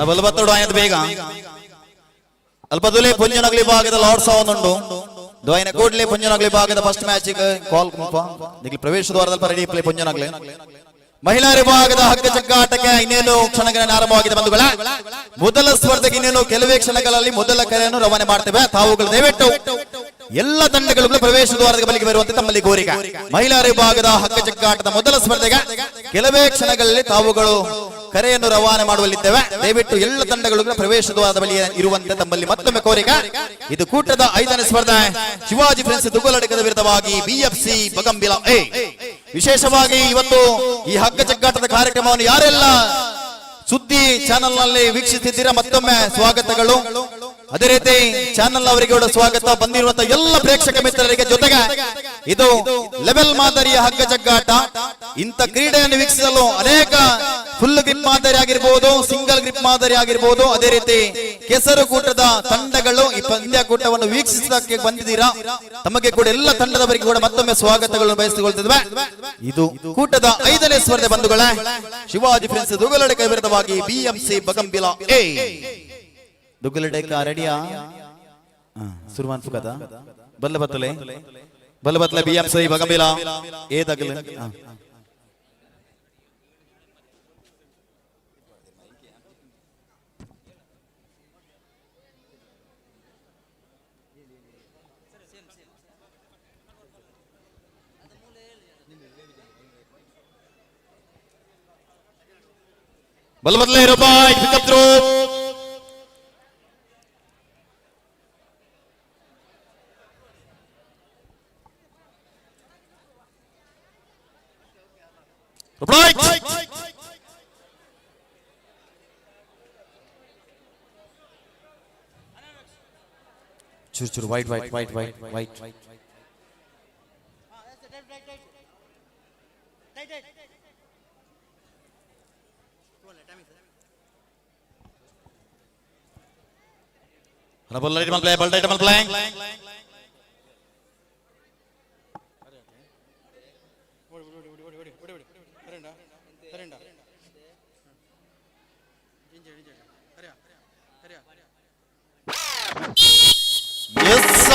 ಬಲಬತ್ತೋಡು ಆಯ್ತು ಬೇಗ ಅಲ್ಪದುಲೆ ಪುಂಜನಗಲಿ ಭಾಗದ ಲಾರ್ಡ್ಸ್ ಅವನುಂಡು ದ್ವೈನ ಕೋಡ್ಲೆ ಪುಂಜನಗಲಿ ಭಾಗದ ಫಸ್ಟ್ ಮ್ಯಾಚ್ ಕಾಲ್ ನಿಖಿಲ್ ಪ್ರವೇಶ ದ್ವಾರದಲ್ಲಿ ಪರಡಿ ಪ್ಲೇ ಪುಂಜನಗಲಿ ಮಹಿಳಾ ವಿಭಾಗದ ಹಗ್ಗ ಜಗ್ಗಾಟಕ್ಕೆ ಇನ್ನೇನು ಕ್ಷಣಗಳನ್ನು ಆರಂಭವಾಗಿದೆ ಬಂಧುಗಳ ಮೊದಲ ಸ್ಪರ್ಧೆಗೆ ಇನ್ನೇನು ಕೆಲವೇ ಕ್ಷಣಗಳಲ್ಲಿ ಮೊದಲ ಕರೆಯನ್ನು ರವಾನೆ ಮಾಡ್ತೇವೆ. ತಾವುಗಳು ದಯವಿಟ್ಟು ಎಲ್ಲ ತಂಡಗಳು ಪ್ರವೇಶ ದ್ವಾರದ ಬಳಿಗೆ ಬರುವಂತೆ ತಮ್ಮಲ್ಲಿ ಕೋರಿಕೆ. ಮಹಿಳಾ ವಿಭಾಗದ ಹಗ್ಗ ಜಗ್ಗಾಟದ ಮೊದಲ ಸ್ಪರ್ಧೆಗೆ ಕೆಲವೇ ಕ್ಷಣಗಳಲ್ಲಿ ತಾವುಗಳು ಕರೆಯನ್ನು ರವಾನೆ ಮಾಡುವಲ್ಲಿದ್ದೇವೆ. ದಯವಿಟ್ಟು ಎಲ್ಲ ತಂಡಗಳು ಪ್ರವೇಶ ದ್ವಾರದ ಬಳಿ ಇರುವಂತೆ ತಮ್ಮಲ್ಲಿ ಮತ್ತೊಮ್ಮೆ ಕೋರಿಕೆ. ಇದು ಕೂಟದ 5ನೇ ಸ್ಪರ್ಧೆ ಶಿವಾಜಿ ಫ್ರೆಂಡ್ಸ್ ದುಗ್ಗಲಡಕದ ವಿರುದ್ಧವಾಗಿ ಬಿಎಫ್ಸಿ ಬಗಂಬಿಲ ಎ. ವಿಶೇಷವಾಗಿ ಇವತ್ತು ಈ ಹಗ್ಗ ಜಗ್ಗಾಟದ ಕಾರ್ಯಕ್ರಮವನ್ನು ಯಾರೆಲ್ಲ ಸುದ್ದಿ ಚಾನೆಲ್ ನಲ್ಲಿ ವೀಕ್ಷಿಸುತ್ತಿದ್ದೀರಾ ಮತ್ತೊಮ್ಮೆ ಸ್ವಾಗತಗಳು. ಅದೇ ರೀತಿ ಚಾನೆಲ್ ಅವರಿಗೆ ಸ್ವಾಗತ. ಬಂದಿರುವಂತಹ ಎಲ್ಲ ಪ್ರೇಕ್ಷಕ ಮಿತ್ರರಿಗೆ ಜೊತೆಗೆ ಇದು ಲೆವೆಲ್ ಮಾದರಿಯ ಹಗ್ಗ ಜಗ್ಗಾಟ. ಇಂಥ ಕ್ರೀಡೆಯನ್ನು ವೀಕ್ಷಿಸಲು ಅನೇಕ ಫುಲ್ ಗ್ರಿಪ್ ಮಾದರಿ ಆಗಿರ್ಬೋದು, ಸಿಂಗಲ್ ಗ್ರಿಪ್ ಮಾದರಿ ಆಗಿರ್ಬೋದು, ಅದೇ ರೀತಿ ಕೆಸರು ಕೂಟದ ತಂಡಗಳು ಈ ಪಂದ್ಯ ಕೂಟವನ್ನು ವೀಕ್ಷಿಸಕ್ಕೆ ಬಂದಿದ್ದೀರಾ. ತಮಗೆ ಕೂಡ ಎಲ್ಲ ತಂಡದವರಿಗೆ ಕೂಡ ಮತ್ತೊಮ್ಮೆ ಸ್ವಾಗತಗಳನ್ನು ಬಯಸಿಕೊಳ್ತಿದ್ವಿ. ಇದು ಕೂಟದ 5ನೇ ಸ್ಪರ್ಧೆ ಬಂಧುಗಳೇ. ಶಿವಾಜಿ ಫ್ರೆಂಡ್ಸ್ ದುಗ್ಗಲಡಕ ವಿರುದ್ಧವಾಗಿ ಬಿಎಂಸಿ ಬಗಂಬಿಲ ಎ. ದುಗ್ಗಲಡಕ ರೆಡಿಯಾ ಸುರ್ವಾನ್ ಫುಕದ ಬಲ್ಲಬತ್ತಲೆ ಬಲ್ಲಬತ್ತಲೆ ಬಿಎಂಸಿ ಬಗಂಬಿಲ ಎ ದಗಲೆ ಬಲ್ಲಬತ್ತಲೆ ರೂಪಾಯಿ ಪಿಕಪ್ ಥ್ರೋ ಚೂರು ಚೂರು wait wait wait wait wait ball playing.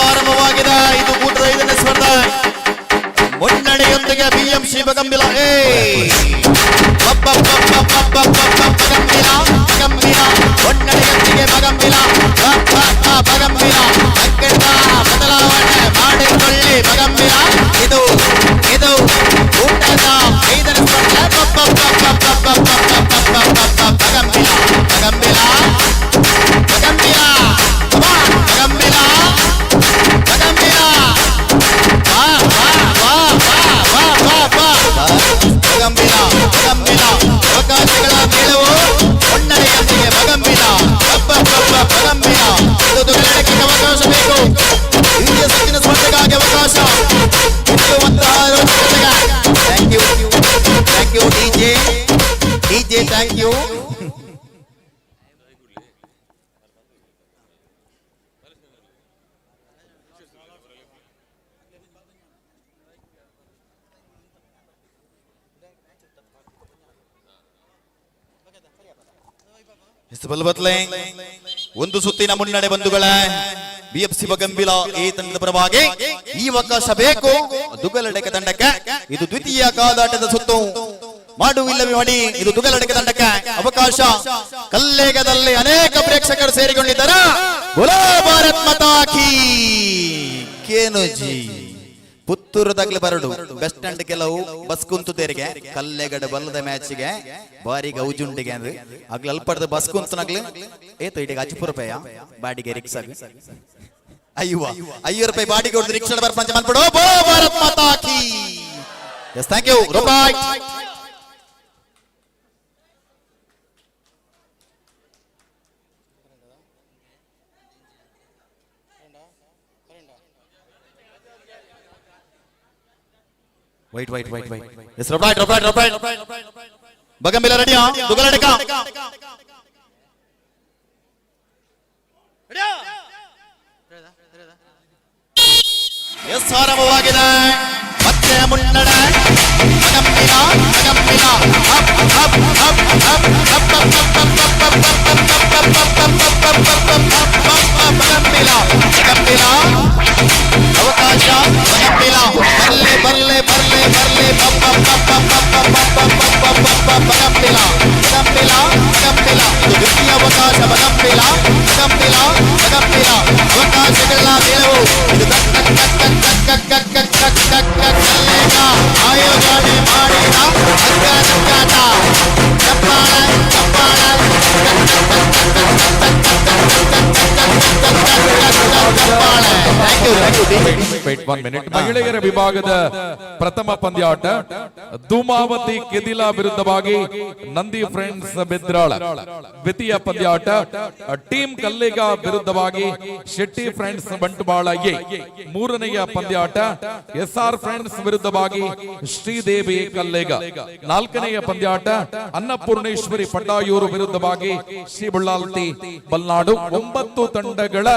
ಆರಂಭವಾಗಿದೆ. ಇದು ಕೂಟದ 5ನೇ ಸ್ಪರ್ಧೆ. ಮುನ್ನಡೆಯೊಂದಿಗೆ ಬಿಎಂಸಿ ಬಗಂಬಿಲ ಎ. ಮುನ್ನಡೆಯೊಂದಿಗೆ ಬಗಂಬಿಲ ಬಗಂಬಿಲ ಬದಲಾವಣೆ ಮಾಡಿಕೊಳ್ಳಿ ಬಗಂಬಿಲ. ಇದು ಇದು ಕೂಟದ 5ನೇ ಸ್ಪರ್ಧೆ. ಬಗಂಬಿಲ ಬಗಂಬಿಲ ಬಗಂಬಿಲ ಬಗಂಬಿಲ ಅವಕಾಶಗಳ ಮೇಲವು ಮುನ್ನಡೆಯೊಂದಿಗೆ ಬಗಂಬಿಲ ಬಗಂಬಿಲ. ದುಗ್ಗಲಡಕಕ್ಕೆ ಅವಕಾಶ ಬೇಕು. ಹಿರಿಯ ಸುತ್ತಿನ ಸ್ಪರ್ಧೆಗಾಗಿ ಅವಕಾಶ ಇರುವಂತಹ thank you thank you DJ thank you. ಒಂದು ಸುತ್ತಿನ ಮುನ್ನಡೆ ಬಂಧುಗಳೇ. ಬಿಎಫ್ಸಿ ಬಗಂಬಿಲ ಈ ತಂಡದ ಪರವಾಗಿ ಈ ಅವಕಾಶ ಬೇಕು ದುಗ್ಗಲಡಕ ತಂಡಕ್ಕೆ. ಇದು ದ್ವಿತೀಯ ಕಾದಾಟದ ಸುತ್ತು. ಮಾಡುವಿಲ್ಲವೇ ಮಾಡಿ ಇದು ದುಗ್ಗಲಡಕ ತಂಡಕ್ಕೆ ಅವಕಾಶ. ಕಲ್ಲೇಗದಲ್ಲಿ ಅನೇಕ ಪ್ರೇಕ್ಷಕರು ಸೇರಿಕೊಂಡಿದ್ದಾರೆ. ಬೋಲೋ ಭಾರತ್ ಮಾತಾ ಕೀ. ಕೇನುಜಿ ಪುತ್ತೂರದಾಗ್ಲಿ ಬರಡು ಬೆಸ್ಟ್ ಸ್ಟ್ಯಾಂಡ್ ಕೆಲವು ಬಸ್ ಕುಂತು ತೆರಿಗೆ ಕಲ್ಲೆಗಡ ಬಲ್ಲದ ಮ್ಯಾಚ್ಗೆ ಬಾರಿ ಗೌಜುಂಡಿಗೆ ಅಂದ್ರೆ ಆಗ್ಲಿ ಅಲ್ಪಡ್ದ ಬಸ್ ಕುಂತನಾಗ್ಲಿ ಏತು ಇಡಿಗೆ 50 ರೂಪಾಯಿ ಬಾಡಿಗೆ ರಿಕ್ಷಾಗೆ 5 ರೂಪಾಯಿ ಬಾಡಿಗೆ ಹೊಡೆದು ರಿಕ್ಷಾ ಬರ್ಪಂಚ ಮಾಡ್ಬಿಡು. ಭಾರತ್ ಮಾತಾ ಕೀ. ಎಸ್ ಥ್ಯಾಂಕ್ ಯು ರೂಪಾಯಿ. Wait. Yes, right. Bagambila ready? Dugaladeka. Yes, ಆರಂಭವಾಗಿದೆ. ಮತ್ತೆ ಮುನ್ನಡೆ. Bagambila. Up.
ಮಹಿಳೆಯರ ವಿಭಾಗದ ಪ್ರಥಮ ಪಂದ್ಯಾಟ ಧೂಮಾವತಿ ಕೆದಿಲಾ ವಿರುದ್ಧವಾಗಿ ನಂದಿ ಫ್ರೆಂಡ್ಸ್ ಬೆದ್ರಾಳ. ದ್ವಿತೀಯ ಪಂದ್ಯಾಟ ಟೀಮ್ ಕಲ್ಲೇಗ ವಿರುದ್ಧವಾಗಿ ಶೆಟ್ಟಿ ಫ್ರೆಂಡ್ಸ್ ಬಂಟ್ವಾಳ ಎ. ಮೂರನೆಯ ಪಂದ್ಯಾಟ SR ಫ್ರೆಂಡ್ಸ್ ವಿರುದ್ಧವಾಗಿ ಶ್ರೀದೇವಿ ಕಲ್ಲೇಗ. ನಾಲ್ಕನೆಯ ಪಂದ್ಯಾಟ ಅನ್ನಪೂರ್ಣೇಶ್ವರಿ ಪಡ್ಡಾಯೂರು ವಿರುದ್ಧವಾಗಿ ಶ್ರೀ ಬಳ್ಳಾಲ್ತಿ ಬಲ್ನಾಡು. 9 ತಂಡಗಳ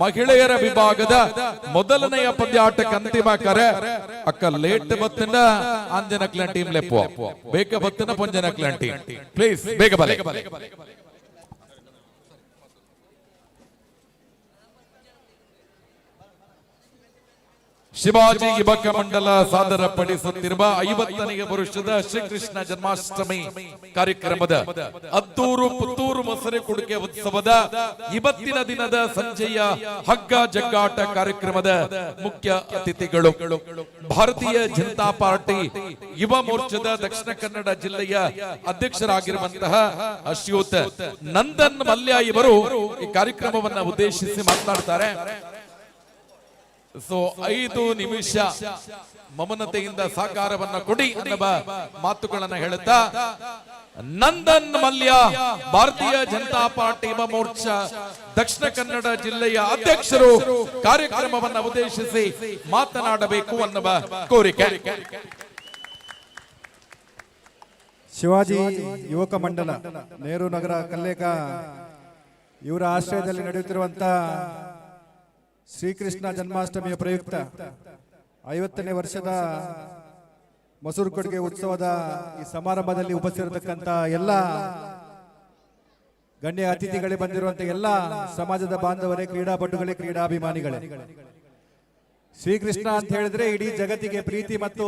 ಮಹಿಳೆಯರ ವಿಭಾಗದ ಮೊದಲನೆಯ ಪಂದ್ಯಾಟಕ್ಕೆ ಅಂತಿಮ ಕರೆ ಅಕ್ಕ ಲೇಟ್ ಬತ್ತಿನ ಅಂಜನ ಕ್ಲನ್ ಟೀಮ್ ಲೆಪ್ಪು ಬೇಕ ಬತ್ತಿನ ಪಂಜನ ಕ್ಲನ್ ಟೀಮ್ ಪ್ಲೀಸ್ ಬೇಗ ಬಲೆ. ಶಿವಾಜಿ ಯುವಕ ಮಂಡಲ ಸಾದರ ಪಡಿಸುತ್ತಿರುವ 50ನೇ ವರ್ಷದ ಶ್ರೀಕೃಷ್ಣ ಜನ್ಮಾಷ್ಟಮಿ ಕಾರ್ಯಕ್ರಮದ ಅದ್ದೂರು ಪುತ್ತೂರು ಮೊಸರೆ ಕುಡಿಕೆ ಉತ್ಸವದ ಇವತ್ತಿನ ದಿನದ ಸಂಜೆಯ ಹಗ್ಗ ಜಗ್ಗಾಟ ಕಾರ್ಯಕ್ರಮದ ಮುಖ್ಯ ಅತಿಥಿಗಳು ಭಾರತೀಯ ಜನತಾ ಪಾರ್ಟಿ ಯುವ ಮೋರ್ಚಾದ ದಕ್ಷಿಣ ಕನ್ನಡ ಜಿಲ್ಲೆಯ ಅಧ್ಯಕ್ಷರಾಗಿರುವಂತಹ ಶ್ರೀಯುತ ನಂದನ್ ಮಲ್ಯ ಇವರು ಈ ಕಾರ್ಯಕ್ರಮವನ್ನು ಉದ್ದೇಶಿಸಿ ಮಾತನಾಡ್ತಾರೆ. 5 ನಿಮಿಷ ಮಮನತೆಯಿಂದ ಸಹಕಾರವನ್ನ ಕೊಡಿ ಅನ್ನುವ ಮಾತುಗಳನ್ನ ಹೇಳುತ್ತಾ ನಂದನ್ ಮಲ್ಯ ಭಾರತೀಯ ಜನತಾ ಪಾರ್ಟಿ ಯುವ ಮೋರ್ಚಾ ದಕ್ಷಿಣ ಕನ್ನಡ ಜಿಲ್ಲೆಯ ಅಧ್ಯಕ್ಷರು ಕಾರ್ಯಕ್ರಮವನ್ನ ಉದ್ದೇಶಿಸಿ ಮಾತನಾಡಬೇಕು ಅನ್ನುವ ಕೋರಿಕೆ.
ಶಿವಾಜಿ ಯುವಕ ಮಂಡಲ ನೆಹರು ನಗರ ಕಲ್ಲೇಕ ಇವರ ಆಶ್ರಯದಲ್ಲಿ ನಡೆಯುತ್ತಿರುವಂತಹ ಶ್ರೀಕೃಷ್ಣ ಜನ್ಮಾಷ್ಟಮಿಯ ಪ್ರಯುಕ್ತ 50ನೇ ವರ್ಷದ ಮೊಸರು ಕೊಡುಗೆ ಉತ್ಸವದ ಈ ಸಮಾರಂಭದಲ್ಲಿ ಉಪಸ್ಥಿರತಕ್ಕಂಥ ಎಲ್ಲ ಗಣ್ಯ ಅತಿಥಿಗಳೇ ಬಂದಿರುವಂತಹ ಎಲ್ಲ ಸಮಾಜದ ಬಾಂಧವರೇ, ಕ್ರೀಡಾಪಟುಗಳೇ, ಕ್ರೀಡಾಭಿಮಾನಿಗಳೇ, ಶ್ರೀಕೃಷ್ಣ ಅಂತ ಹೇಳಿದ್ರೆ ಇಡೀ ಜಗತ್ತಿಗೆ ಪ್ರೀತಿ ಮತ್ತು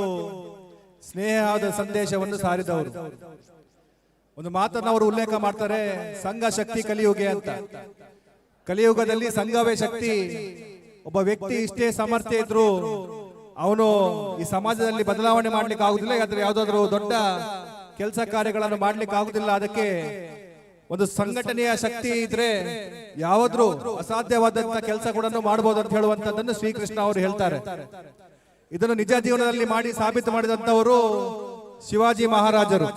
ಸ್ನೇಹದ ಸಂದೇಶವನ್ನು ಸಾರಿದವರು. ಒಂದು ಮಾತನ್ನು ಅವರು ಉಲ್ಲೇಖ ಮಾಡ್ತಾರೆ, ಸಂಘ ಶಕ್ತಿ ಕಲಿಯುಗೆ ಅಂತ. ಕಲಿಯುಗದಲ್ಲಿ ಸಂಘವೇ ಶಕ್ತಿ. ಒಬ್ಬ ವ್ಯಕ್ತಿ ಇಷ್ಟೇ ಸಾಮರ್ಥ್ಯ ಇದ್ರು ಅವನು ಈ ಸಮಾಜದಲ್ಲಿ ಬದಲಾವಣೆ ಮಾಡ್ಲಿಕ್ಕೆ ಆಗುದಿಲ್ಲ, ಯಾವ್ದಾದ್ರೆ ಯಾವ್ದಾದ್ರು ದೊಡ್ಡ ಕೆಲಸ ಕಾರ್ಯಗಳನ್ನು ಮಾಡ್ಲಿಕ್ಕೆ ಆಗುದಿಲ್ಲ. ಅದಕ್ಕೆ ಒಂದು ಸಂಘಟನೆಯ ಶಕ್ತಿ ಇದ್ರೆ ಯಾವಾದ್ರೂ ಅಸಾಧ್ಯವಾದಂತ ಕೆಲಸ ಕೂಡ ಮಾಡಬಹುದು ಅಂತ ಹೇಳುವಂತದ್ದನ್ನು ಶ್ರೀಕೃಷ್ಣ ಅವರು ಹೇಳ್ತಾರೆ. ಇದನ್ನು ನಿಜ ಜೀವನದಲ್ಲಿ ಮಾಡಿ ಸಾಬೀತು ಮಾಡಿದಂತವರು ಶಿವಾಜಿ ಮಹಾರಾಜರು.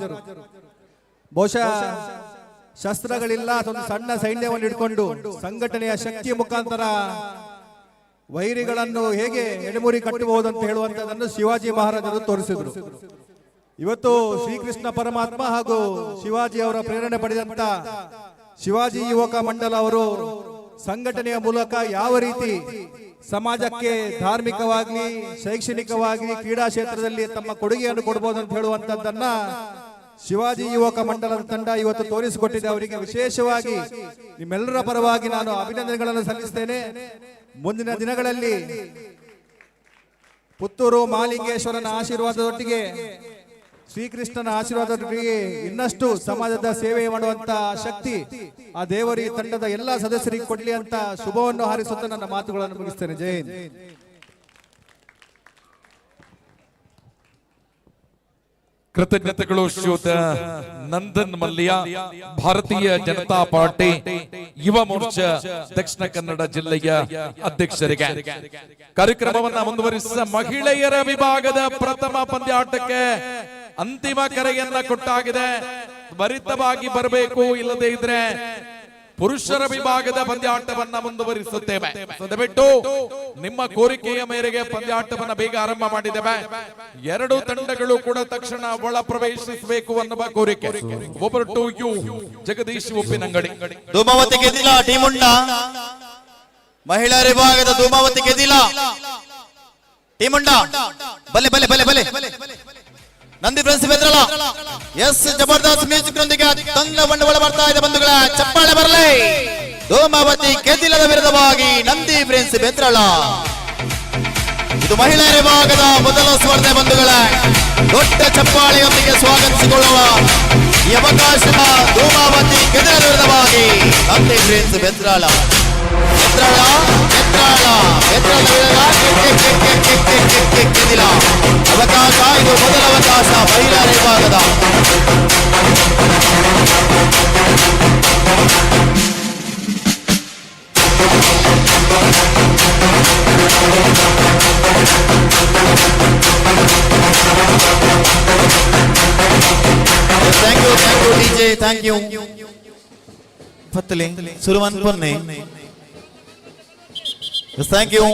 ಬಹುಶಃ ಶಸ್ತ್ರಗಳಿಲ್ಲ, ಒಂದು ಸಣ್ಣ ಸೈನ್ಯವನ್ನು ಇಟ್ಕೊಂಡು ಸಂಘಟನೆಯ ಶಕ್ತಿಯ ಮುಖಾಂತರ ವೈರಿಗಳನ್ನು ಹೇಗೆ ಎಡೆಮುರಿ ಕಟ್ಟಬಹುದು ಅಂತ ಹೇಳುವಂತದನ್ನು ಶಿವಾಜಿ ಮಹಾರಾಜರು ತೋರಿಸಿದ್ರು. ಇವತ್ತು ಶ್ರೀಕೃಷ್ಣ ಪರಮಾತ್ಮ ಹಾಗೂ ಶಿವಾಜಿ ಅವರ ಪ್ರೇರಣೆ ಪಡೆದಂತ ಶಿವಾಜಿ ಯುವಕ ಮಂಡಲ ಅವರು ಸಂಘಟನೆಯ ಮೂಲಕ ಯಾವ ರೀತಿ ಸಮಾಜಕ್ಕೆ ಧಾರ್ಮಿಕವಾಗಿ, ಶೈಕ್ಷಣಿಕವಾಗಿ, ಕ್ರೀಡಾ ಕ್ಷೇತ್ರದಲ್ಲಿ ತಮ್ಮ ಕೊಡುಗೆಯನ್ನು ಕೊಡಬಹುದು ಅಂತ ಹೇಳುವಂತದ್ದನ್ನ ಶಿವಾಜಿ ಯುವಕ ಮಂಡಲದ ತಂಡ ಇವತ್ತು ತೋರಿಸಿಕೊಟ್ಟಿದೆ. ಅವರಿಗೆ ವಿಶೇಷವಾಗಿ ನಿಮ್ಮೆಲ್ಲರ ಪರವಾಗಿ ನಾನು ಅಭಿನಂದನೆಗಳನ್ನು ಸಲ್ಲಿಸುತ್ತೇನೆ. ಮುಂದಿನ ದಿನಗಳಲ್ಲಿ ಪುತ್ತೂರು ಮಹಾಲಿಂಗೇಶ್ವರನ ಆಶೀರ್ವಾದದೊಟ್ಟಿಗೆ, ಶ್ರೀಕೃಷ್ಣನ ಆಶೀರ್ವಾದದೊಟ್ಟಿಗೆ ಇನ್ನಷ್ಟು ಸಮಾಜದ ಸೇವೆ ಮಾಡುವಂತ ಶಕ್ತಿ ಆ ದೇವರಿ ತಂಡದ ಎಲ್ಲಾ ಸದಸ್ಯರಿಗೆ ಕೊಡ್ಲಿ ಅಂತ ಶುಭವನ್ನು ಹಾರೈಸುತ್ತಾ ನನ್ನ ಮಾತುಗಳನ್ನು ಮುಗಿಸ್ತೇನೆ. ಜೈ ಹಿಂದ್.
ಕೃತಜ್ಞತೆಗಳು ಶ್ರೀಯುತ ನಂದನ್ ಮಲ್ಯ, ಭಾರತೀಯ ಜನತಾ ಪಾರ್ಟಿ ಯುವ ಮೋರ್ಚಾ ದಕ್ಷಿಣ ಕನ್ನಡ ಜಿಲ್ಲೆಯ ಅಧ್ಯಕ್ಷರಿಗೆ. ಕಾರ್ಯಕ್ರಮವನ್ನ ಮುಂದುವರಿಸಿದ ಮಹಿಳೆಯರ ವಿಭಾಗದ ಪ್ರಥಮ ಪಂದ್ಯಾಟಕ್ಕೆ ಅಂತಿಮ ಕರೆಯನ್ನ ಕೊಟ್ಟಾಗಿದೆ. ತ್ವರಿತವಾಗಿ ಬರಬೇಕು, ಇಲ್ಲದೇ ಇದ್ರೆ ಪುರುಷರ ವಿಭಾಗದ ಪಂದ್ಯಾಟವನ್ನ ಮುಂದುವರಿಸುತ್ತೇವೆ. ದಯವಿಟ್ಟು ನಿಮ್ಮ ಕೋರಿಕೆಯ ಮೇರೆಗೆ ಪಂದ್ಯಾಟವನ್ನ ಬೇಗ ಆರಂಭ ಮಾಡಿದ್ದೇವೆ. 2 ತಂಡಗಳು ಕೂಡ ತಕ್ಷಣ ಒಳ ಪ್ರವೇಶಿಸಬೇಕು ಅನ್ನುವ ಕೋರಿಕೆ. Over to you Jagdish Uppinangady.
Dhumavati ಗೆದಿಲ ಟೀಮ್ ಉಂಡ ಮಹಿಳಾ ವಿಭಾಗದ ಧೂಮಾವತಿ ಗೆದಿಲ ಟೀಮ್ ಉಂಡ ಬಲೆ ಬಲೆ ಬಲೆ ಬಲೆ ನಂದಿ ಫ್ರೆಂಡ್ಸ್ ಬೆದ್ರಳ. ಎಸ್ ಜಬರ್ದಸ್ತ್ ಮ್ಯೂಸಿಕ್ ನೊಂದಿಗೆ ತಂಗ ಬಂಡವಾಳ ಬರ್ತಾ ಇದೆ ಬಂಧುಗಳ, ಚಪ್ಪಾಳೆ ಬರಲಿ. ಧೂಮಾವತಿ ಗೆದಿಲದ ವಿರುದ್ಧವಾಗಿ ನಂದಿ ಫ್ರೆಂಡ್ಸ್ ಬೆದ್ರಳ. ಇದು ಮಹಿಳೆಯರ ವಿಭಾಗದ ಮೊದಲ ಸ್ಪರ್ಧೆ ಬಂಧುಗಳ. ದೊಡ್ಡ ಚಪ್ಪಾಳೆಯೊಂದಿಗೆ ಸ್ವಾಗತಿಸಿಕೊಳ್ಳುವ ಈ ಅವಕಾಶ ಧೂಮಾವತಿ ಗೆದಿಲದ ವಿರುದ್ಧವಾಗಿ ನಂದಿ ಫ್ರೆಂಡ್ಸ್ ಬೆದ್ರಳ. ಅವಕಾಶ, ಇದು ಮೊದಲ ಅವಕಾಶ ಮಹಿಳೆಯರ ವಿಭಾಗದ. Thank you DJ, thank you. Fatale, Suruvan Ponne. Yes, thank you.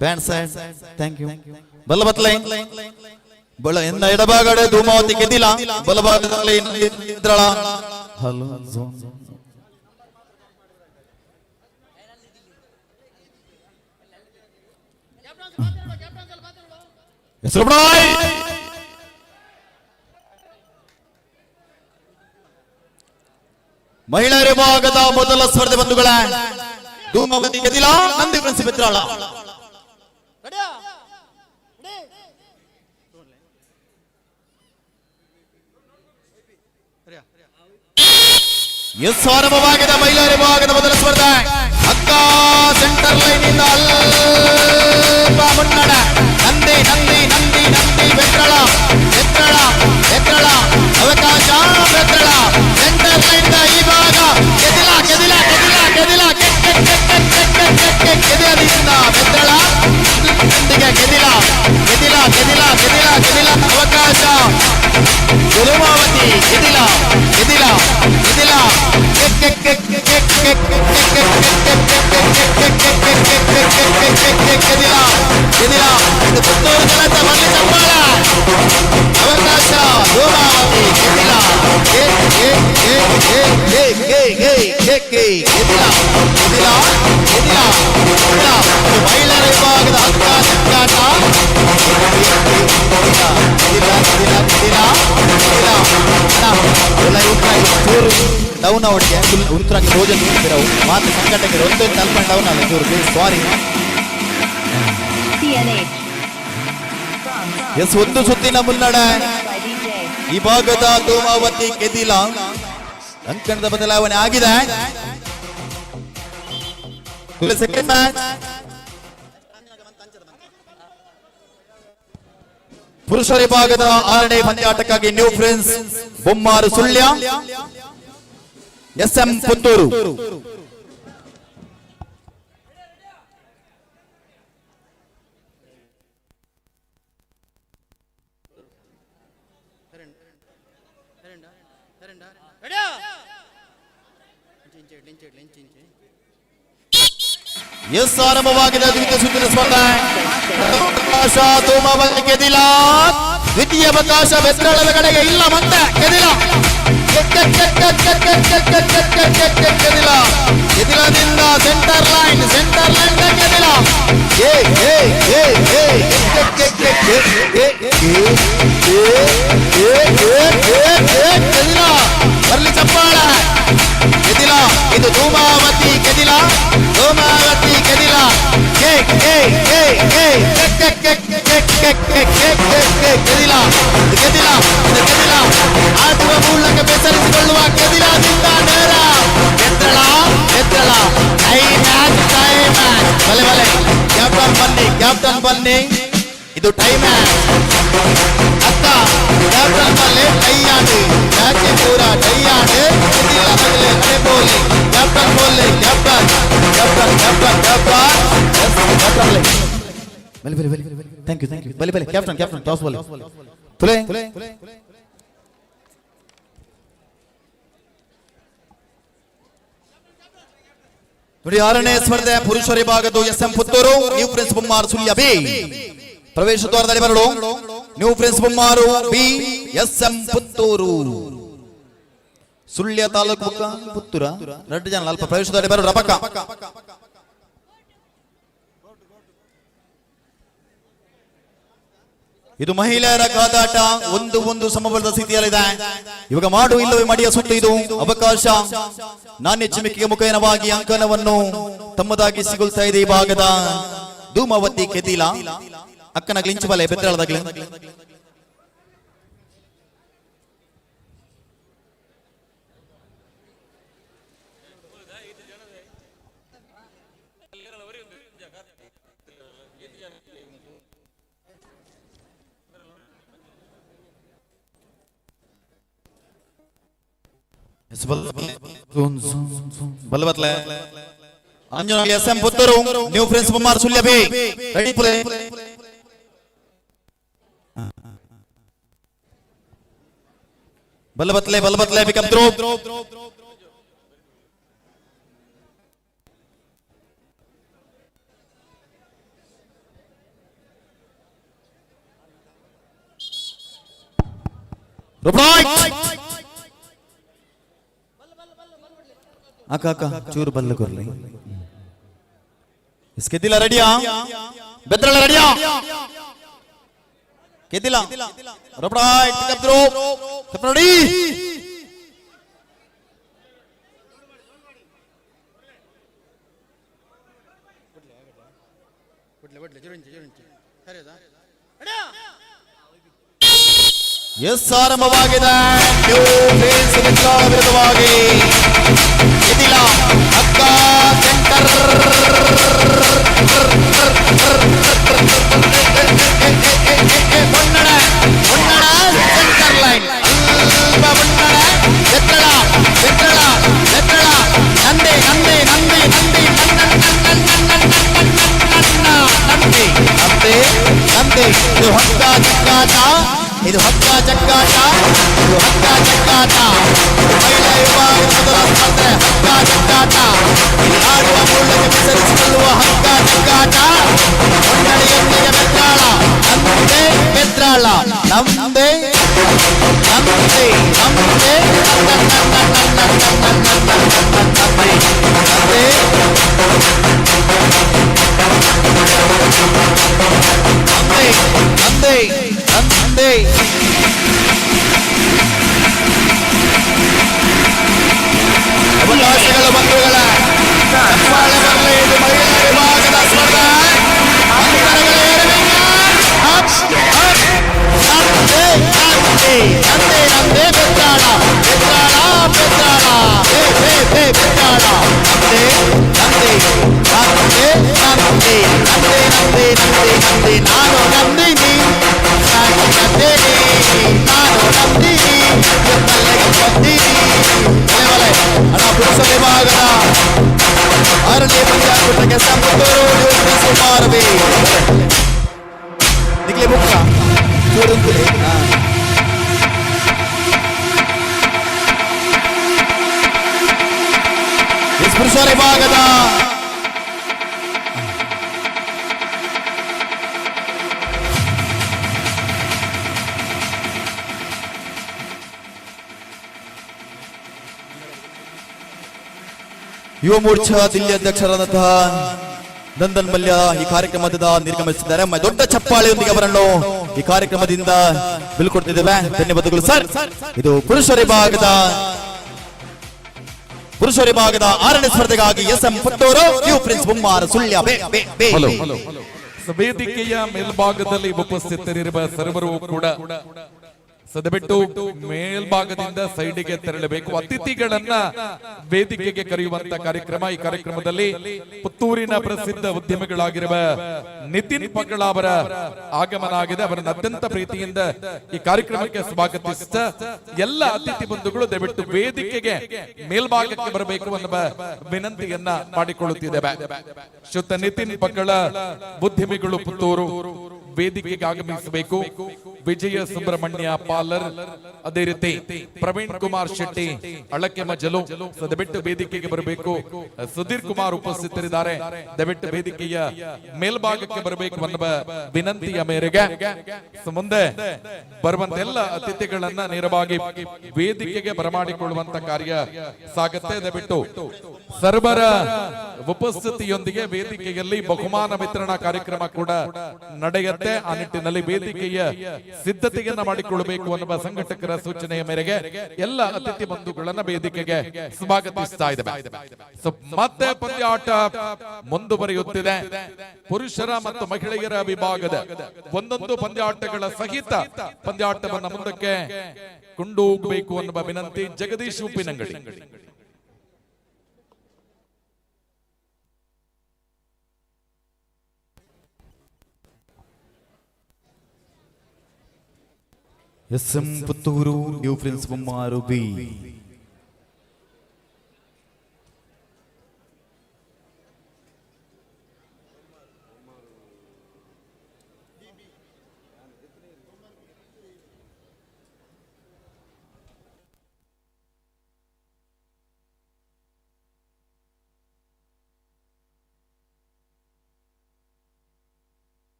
Band side, thank you. Balabatle. ಬಲ ಎನ್ನ ಎಡಭಾಗಡೆ ಧೂಮಾವತಿ ಗೆದ್ದಿಲ್ಲ, ಬಲಭಾಗದಲ್ಲಿ ಇದ್ರಳ. ಹಲೋ ಹೆಸರು ಮಹಿಳೆಯರ ವಿಭಾಗದ ಮೊದಲ ಸ್ಪರ್ಧೆ ಬಂಧುಗಳ ಧೂಮಾವತಿ ಗೆದ್ದಿಲ್ಲ, ನಂದಿ ಫ್ರೆಂಡ್ಸ್ ಬಿದ್ರಾಳ. ಎಸ್ ಆರಂಭವಾಗಿದೆ ಮಹಿಳೆಯರ ವಿಭಾಗದ ಮೊದಲ ಸ್ಪರ್ಧೆ. ಅಕ್ಕ ಸೆಂಟರ್ ಲೈನ್ ಇಂದ ಅಲ್ಪ ಮುನ್ನಡ. ನಂದಿ ನಂದಿ ನಂದಿ ನಂದಿ ಬೆತ್ರಳ ಬೆತ್ರಳ ಬೆತ್ರಳ ಅವಕಾಶ ಬೆತ್ರಳ ಸೆಂಟರ್ ಲೈನ್ ಈ ಭಾಗ ಗೆದಿಲ ಗೆದಿಲ ಗೆದಿಲ ಗೆದಿಲ ಗೆದಿಲದಿಂದ ಬೆತ್ರಳ ನಂದಿಗೆ ಗೆದಿಲ ಗೆದಿಲ ಗೆದಿಲ ಗೆದಿಲ ಗೆದಿಲ ಅವಕಾಶ ಧೂಮಾವತಿ ಗೆದಿಲ ಗೆದಿಲ ಗೆದಿಲ ಗೆದಿಲ ಇದು ಪುತ್ತೂರು ಜನತೆ ಮಲ್ಲಿ ಚಪ್ಪಾಳ ಅವಕಾಶ ಧೂಮಾವತಿ ಗೆದಿಲ ಗೆದಿಲ ಗೆದಿಲ ಗೆದಿಲ ಮಹಿಳೆಯರ ವಿಭಾಗದ ಹಕ್ಕ ಸಂಚಾಟ ಡೌನ್ ಅವರಿಗೆ ಉತ್ತರಾಗಿ ಭೋಜನ ನೀಡಿದಿರವು ಮಾತು ಸಂಕಟಕ್ಕೆ ಒಂದು ಸ್ವಲ್ಪ ಡೌನ್ ಅಲ್ಲ ಇವ್ರಿಗೆ ಸಾರಿ. ಎಸ್ ಒಂದು ಸುತ್ತಿನ ಮುನ್ನಡೆ ಈ ಭಾಗದ ಧೂಮಾವತಿ ಗೆದ್ದಿಲ್ಲ. ಅಂಕಣದ ಬದಲಾವಣೆ ಆಗಿದೆ. ಸೆಕೆಂಡ್ ಮ್ಯಾಚ್ ಪುರುಷರ ವಿಭಾಗದ 6ನೇ ಪಂದ್ಯಾಟಕ್ಕಾಗಿ new friends Bommaru Sullia SM Puttur. Yes ಆರಂಭವಾಗಿದೆ ದ್ವಿತೀಯ ಸುತ್ತಿನ ಸ್ಪರ್ಧೆ. ಅವಕಾಶ ಧೂಮಾವತಿ ಗೆದಿಲ, ದ್ವಿತೀಯ ಅವಕಾಶ ಬೆತ್ರಳದ ಕಡೆಗೆ ಇಲ್ಲ ಮತ್ತೆ ಗೆದಿಲ ಗೆದಿಲ ಗೆದಿಲದಿಂದ ಸೆಂಟರ್ ಲೈನ್ ಗೆದಿಲ ಗೆದಿಲ ಬರ್ಲಿ ಚಪ್ಪಾಳ ಗೆದಿಲ. ಇದು ಧೂಮಾವತಿ ಗೆದಿಲ ಧೂಮಾವತಿ ಗೆದಿಲ ಗೆದಿಲ ಗೆದಿಲ ಗೆದಿಲ ಆಡುವ ಮೂಲಕ ಬೆಸರಿಸಿಕೊಳ್ಳುವ ಗೆದಿಲದಿಂದ ನೇರ ಎತ್ತಳ ಎತ್ತಳ ಟೈ ಮ್ಯಾಚ್ ಬಲೆ ಬಲೆ ಕ್ಯಾಪ್ಟನ್ ಬನ್ನಿ ಇದು ಟೈ ಮ್ಯಾಚ್ ಅತ್ತ ಕ್ಯಾಪ್ಟನ್ ಬಲ್ಲೆ ಟೈ ಆಡಿ ಮ್ಯಾಚ್ ಪೂರ ಟೈ ಆಡಿ ಗೆದಿಲ ಬದಲೆ ಅರೆ ಬೋಲಿ ಕ್ಯಾಪ್ಟನ್ ಬೋಲೆ ಕ್ಯಾಪ್ಟನ್ ಕ್ಯಾಪ್ಟನ್ ಕ್ಯಾಪ್ಟನ್ ಕ್ಯಾಪ್ಟನ್ ಬಲೆ ಬಲೆ ಬಲೆ ಥ್ಯಾಂಕ್ ಯು ಬಲೆ ಬಲೆ ಕ್ಯಾಪ್ಟನ್ ಟಾಸ್ ಬಾಲ್ ತುಲೆ ನೋಡಿ 6ನೇ ಸ್ಪರ್ಧೆ ಪುರುಷರ ವಿಭಾಗದ SM Puttur new friends Bommaru Sullia B. ಪ್ರವೇಶ ದ್ವಾರದಲ್ಲಿ ಬರಲು new friends Bommaru B SM Puttur Sullia taluk ಪುತ್ತೂರ 2 ಜನ ಅಲ್ಪ ಪ್ರವೇಶ ದ್ವಾರದಲ್ಲಿ ಬರಲು ರಪಕ. ಇದು ಮಹಿಳೆಯರ ಕಾದಾಟ ಒಂದು ಸಮಬಲದ ಸ್ಥಿತಿಯಲ್ಲಿದೆ. ಇವಾಗ ಮಾಡು ಇಲ್ಲವೇ ಮಡಿಯ ಸುತ್ತು ಇದು ಅವಕಾಶ ನಾಣ್ಯ ಚಿಮಿಕೆಗೆ ಮುಖೇನವಾಗಿ ಅಂಕಣವನ್ನು ತಮ್ಮದಾಗಿ ಸಿಗುತ್ತಾ ಇದೆ. ಈ ಭಾಗದ ಧೂಮಾವತಿ ಗೆದಿಲ ಅಕ್ಕನ ಗ್ಲಿಂಚ್ ಬಲೆ ಬೆತ್ತಳದಾಗ್ಲಿ ಬಲಬತ್ಲೆ ಅಂಜನಗಲಿ SM Puttur new prince Bommaru Sullia B ready play ಬಲಬತ್ಲೆ ಪಿಕಪ್ ಥ್ರೋ ಅಕ್ಕ ಚೂರು ಬಲ್ಲ ಕೊರ್ಲಿ ಕೆದಿಲ್ಲ ರೆಡಿಯಾ ಬೆದ್ರಳ ರೆಡಿಯಾ ಕೆದಿಲ್ಲ ರೊಬ್ರಾಯ್ಟ್ ಪಿಕಪ್ ಥ್ರೋ ರೆಡಿ ಎಸ್ ಆರಂಭವಾಗಿದೆ ನ್ಯೂ ಪ್ರಿನ್ಸ್ ವಿರುದ್ಧವಾಗಿ ಇದಿಲ್ಲ ಅಕ್ಕ ಸೆಂಟರ್ ಸೆಂಟರ್ ಲೈನ್ ಇದು ಹಕ್ಕ ಚಕ್ಕಾಟ ಇದು ಹಕ್ಕ ಚಕ್ಕಾಟ ಮಹಿಳಾ ವಿಭಾಗದ ಮೊದಲ ಸ್ಪರ್ಧೆ ಹಕ್ಕ ಚಕ್ಕಾಟ ಇಲ್ಲಿ ಆಡುವ ಮೂಲಕ ವಿಸರಿಸಿಕೊಳ್ಳುವ ಹಕ್ಕ ಚಕ್ಕಾಟ ಹೊನ್ನಡಿಯೊಂದಿಗೆ ಬೆದ್ರಾಳ ನಮ್ದೇ ಅವಕಾಶಗಳು ಬಂಧುಗಳ ಚಪ್ಪಾಳೆ ಬರಲಿ. ಇದು ಮಹಿಳಾ ವಿಭಾಗದ ಸ್ಪರ್ಧೆ ನಾನು ನಂದಿನಿ ಪುರುಷ ವಿಭಾಗದ 6ನೇ ಪಂದ್ಯಾಕೂಟಕ್ಕೆ ಸುಮಾರು ನಿಖಿಲೆ ಮುಖ ಚೂರುಂತಲೇ ಪುರುಷ ವಿಭಾಗದ ಯುವ ಮೋರ್ಚಾ ದಿಲ್ಲಿ ಅಧ್ಯಕ್ಷರಾದಂತಹ ನಂದನ್ ಮಲ್ಯ ಈ ಕಾರ್ಯಕ್ರಮದಿಂದ ನಿರ್ಗಮಿಸಿದ್ದಾರೆ. ದೊಡ್ಡ ಚಪ್ಪಾಳೆಯೊಂದಿಗೆ ಅವರನ್ನು ಈ ಕಾರ್ಯಕ್ರಮದಿಂದ ಬೀಳ್ಕೊಡ್ತಿದ್ದೇವೆ. ಧನ್ಯವಾದಗಳು ಸರ್. ಇದು ಪುರುಷ ವಿಭಾಗದ 6ನೇ ಸ್ಪರ್ಧೆಗಾಗಿ SM Puttur new prince Bommaru Sullia
ವೇದಿಕೆಯ ಮೇಲ್ಭಾಗದಲ್ಲಿ ಉಪಸ್ಥಿತರಿರುವ ಸರ್ವರು ಕೂಡ ಸದಬಿಟ್ಟು ಮೇಲ್ಭಾಗದಿಂದ ಸೈಡಿಗೆ ತೆರಳಬೇಕು. ಅತಿಥಿಗಳನ್ನ ವೇದಿಕೆಗೆ ಕರೆಯುವಂತ ಕಾರ್ಯಕ್ರಮ. ಈ ಕಾರ್ಯಕ್ರಮದಲ್ಲಿ ಪುತ್ತೂರಿನ ಪ್ರಸಿದ್ಧ ಉದ್ಯಮಿಗಳಾಗಿರುವ ನಿತಿನ್ ಪಗಳ ಅವರ ಆಗಮನ ಆಗಿದೆ. ಅವರನ್ನು ಅತ್ಯಂತ ಪ್ರೀತಿಯಿಂದ ಈ ಕಾರ್ಯಕ್ರಮಕ್ಕೆ ಸ್ವಾಗತಿಸಿದ ಎಲ್ಲ ಅತಿಥಿ ಬಂಧುಗಳು ದಯವಿಟ್ಟು ವೇದಿಕೆಗೆ ಮೇಲ್ಭಾಗಕ್ಕೆ ಬರಬೇಕು ಎನ್ನುವ ವಿನಂತಿಯನ್ನ ಮಾಡಿಕೊಳ್ಳುತ್ತಿದ್ದೇವೆ. ಶ್ರೀಯುತ ನಿತಿನ್ ಪಗಳ ಉದ್ಯಮಿಗಳು ಪುತ್ತೂರು ವೇದಿಕೆಗೆ ಆಗಮಿಸಬೇಕು. ವಿಜಯ ಸುಬ್ರಹ್ಮಣ್ಯ ಪಾಲರ್, ಅದೇ ರೀತಿ ಪ್ರವೀಣ್ ಕುಮಾರ್ ಶೆಟ್ಟಿ ಅಳಕೆ ಮಜಲು ದಯವಿಟ್ಟು ವೇದಿಕೆಗೆ ಬರಬೇಕು. ಸುಧೀರ್ ಕುಮಾರ್ ಉಪಸ್ಥಿತರಿದ್ದಾರೆ. ದಯವಿಟ್ಟು ವೇದಿಕೆಯ ಮೇಲ್ಭಾಗಕ್ಕೆ ಬರಬೇಕು ಎನ್ನುವ ವಿನಂತಿಯ ಮೇರೆಗೆ ಮುಂದೆ ಬರುವಂತ ಎಲ್ಲ ಅತಿಥಿಗಳನ್ನ ನೇರವಾಗಿ ವೇದಿಕೆಗೆ ಬರಮಾಡಿಕೊಳ್ಳುವಂತ ಕಾರ್ಯ ಸಾಗುತ್ತೆ. ದಯವಿಟ್ಟು ಸರ್ವರ ಉಪಸ್ಥಿತಿಯೊಂದಿಗೆ ವೇದಿಕೆಯಲ್ಲಿ ಬಹುಮಾನ ವಿತರಣಾ ಕಾರ್ಯಕ್ರಮ ಕೂಡ ನಡೆಯುತ್ತೆ. ಆ ನಿಟ್ಟಿನಲ್ಲಿ ವೇದಿಕೆಯ ಸಿದ್ಧತೆಯನ್ನ ಮಾಡಿಕೊಳ್ಳಬೇಕು ಅನ್ನುವ ಸಂಘಟಕರ ಸೂಚನೆಯ ಮೇರೆಗೆ ಎಲ್ಲ ಅತಿಥಿ ಬಂಧುಗಳನ್ನ ವೇದಿಕೆಗೆ ಸ್ವಾಗತಿಸ್ತಾ ಇದ್ದೇವೆ. ಮತ್ತೆ ಪಂದ್ಯಾಟ ಮುಂದುವರಿಯುತ್ತಿದೆ. ಪುರುಷರ ಮತ್ತು ಮಹಿಳೆಯರ ವಿಭಾಗದ ಒಂದೊಂದು ಪಂದ್ಯಾಟಗಳ ಸಹಿತ ಪಂದ್ಯಾಟವನ್ನ ಮುಂದಕ್ಕೆ ಕೊಂಡೋಗಬೇಕು ಅನ್ನುವ ವಿನಂತಿ. Jagdish Uppinangady.
SM Puttur new prince Bommaru B.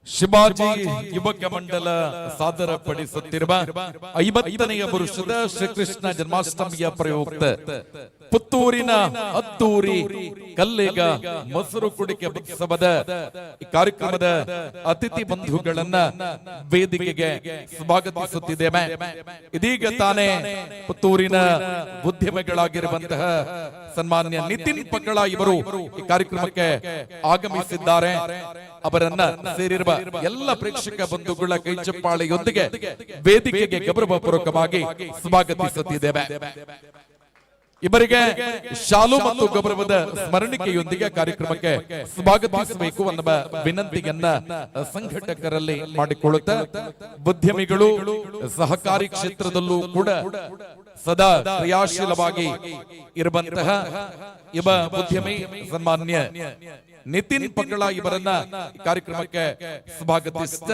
Shivaji ಯುವಕ ಮಂಡಲ ಸಾದರಪಡಿಸುತ್ತಿರುವ 50ನೇ ವರ್ಷದ ಶ್ರೀಕೃಷ್ಣ ಜನ್ಮಾಷ್ಟಮಿಯ ಪ್ರಯುಕ್ತ ಪುತ್ತೂರಿನ ಅದ್ದೂರಿ ಕಲ್ಲೇಗ ಮೊಸರು ಕುಡಿಕೆ ಉತ್ಸವದ ಈ ಕಾರ್ಯಕ್ರಮದ ಅತಿಥಿ ಬಂಧುಗಳನ್ನ ವೇದಿಕೆಗೆ ಸ್ವಾಗತಿಸುತ್ತಿದ್ದೇವೆ. ಇದೀಗ ತಾನೇ ಪುತ್ತೂರಿನ ಉದ್ಯಮಿಗಳಾಗಿರುವಂತಹ ಸನ್ಮಾನ್ಯ ನಿತಿನ್ ಪಕ್ಕಳ ಇವರು ಈ ಕಾರ್ಯಕ್ರಮಕ್ಕೆ ಆಗಮಿಸಿದ್ದಾರೆ. ಅವರನ್ನ ಸೇರಿರುವ ಎಲ್ಲ ಪ್ರೇಕ್ಷಕ ಬಂಧುಗಳ ಕೈಚಪ್ಪಾಳೆಯೊಂದಿಗೆ ವೇದಿಕೆಗೆ ಗೌರವಪೂರ್ವಕವಾಗಿ ಸ್ವಾಗತಿಸುತ್ತಿದ್ದೇವೆ. ಇವರಿಗೆ ಶಾಲು ಮತ್ತು ಗೌರವದ ಸ್ಮರಣಿಕೆಯೊಂದಿಗೆ ಕಾರ್ಯಕ್ರಮಕ್ಕೆ ಸ್ವಾಗತಿಸಬೇಕು ಅನ್ನುವ ವಿನಂತಿಯನ್ನ ಸಂಘಟಕರಲ್ಲಿ ಮಾಡಿಕೊಳ್ಳುತ್ತಾ ಉದ್ಯಮಿಗಳು ಸಹಕಾರಿ ಕ್ಷೇತ್ರದಲ್ಲೂ ಕೂಡ ಸದಾ ಕ್ರಿಯಾಶೀಲವಾಗಿ ಇರುವಂತಹ ಯುವ ಉದ್ಯಮಿ ಸನ್ಮಾನ್ಯ ನಿತಿನ್ ಪಕ್ಕಳ ಇವರನ್ನ ಕಾರ್ಯಕ್ರಮಕ್ಕೆ ಸ್ವಾಗತಿಸಿದ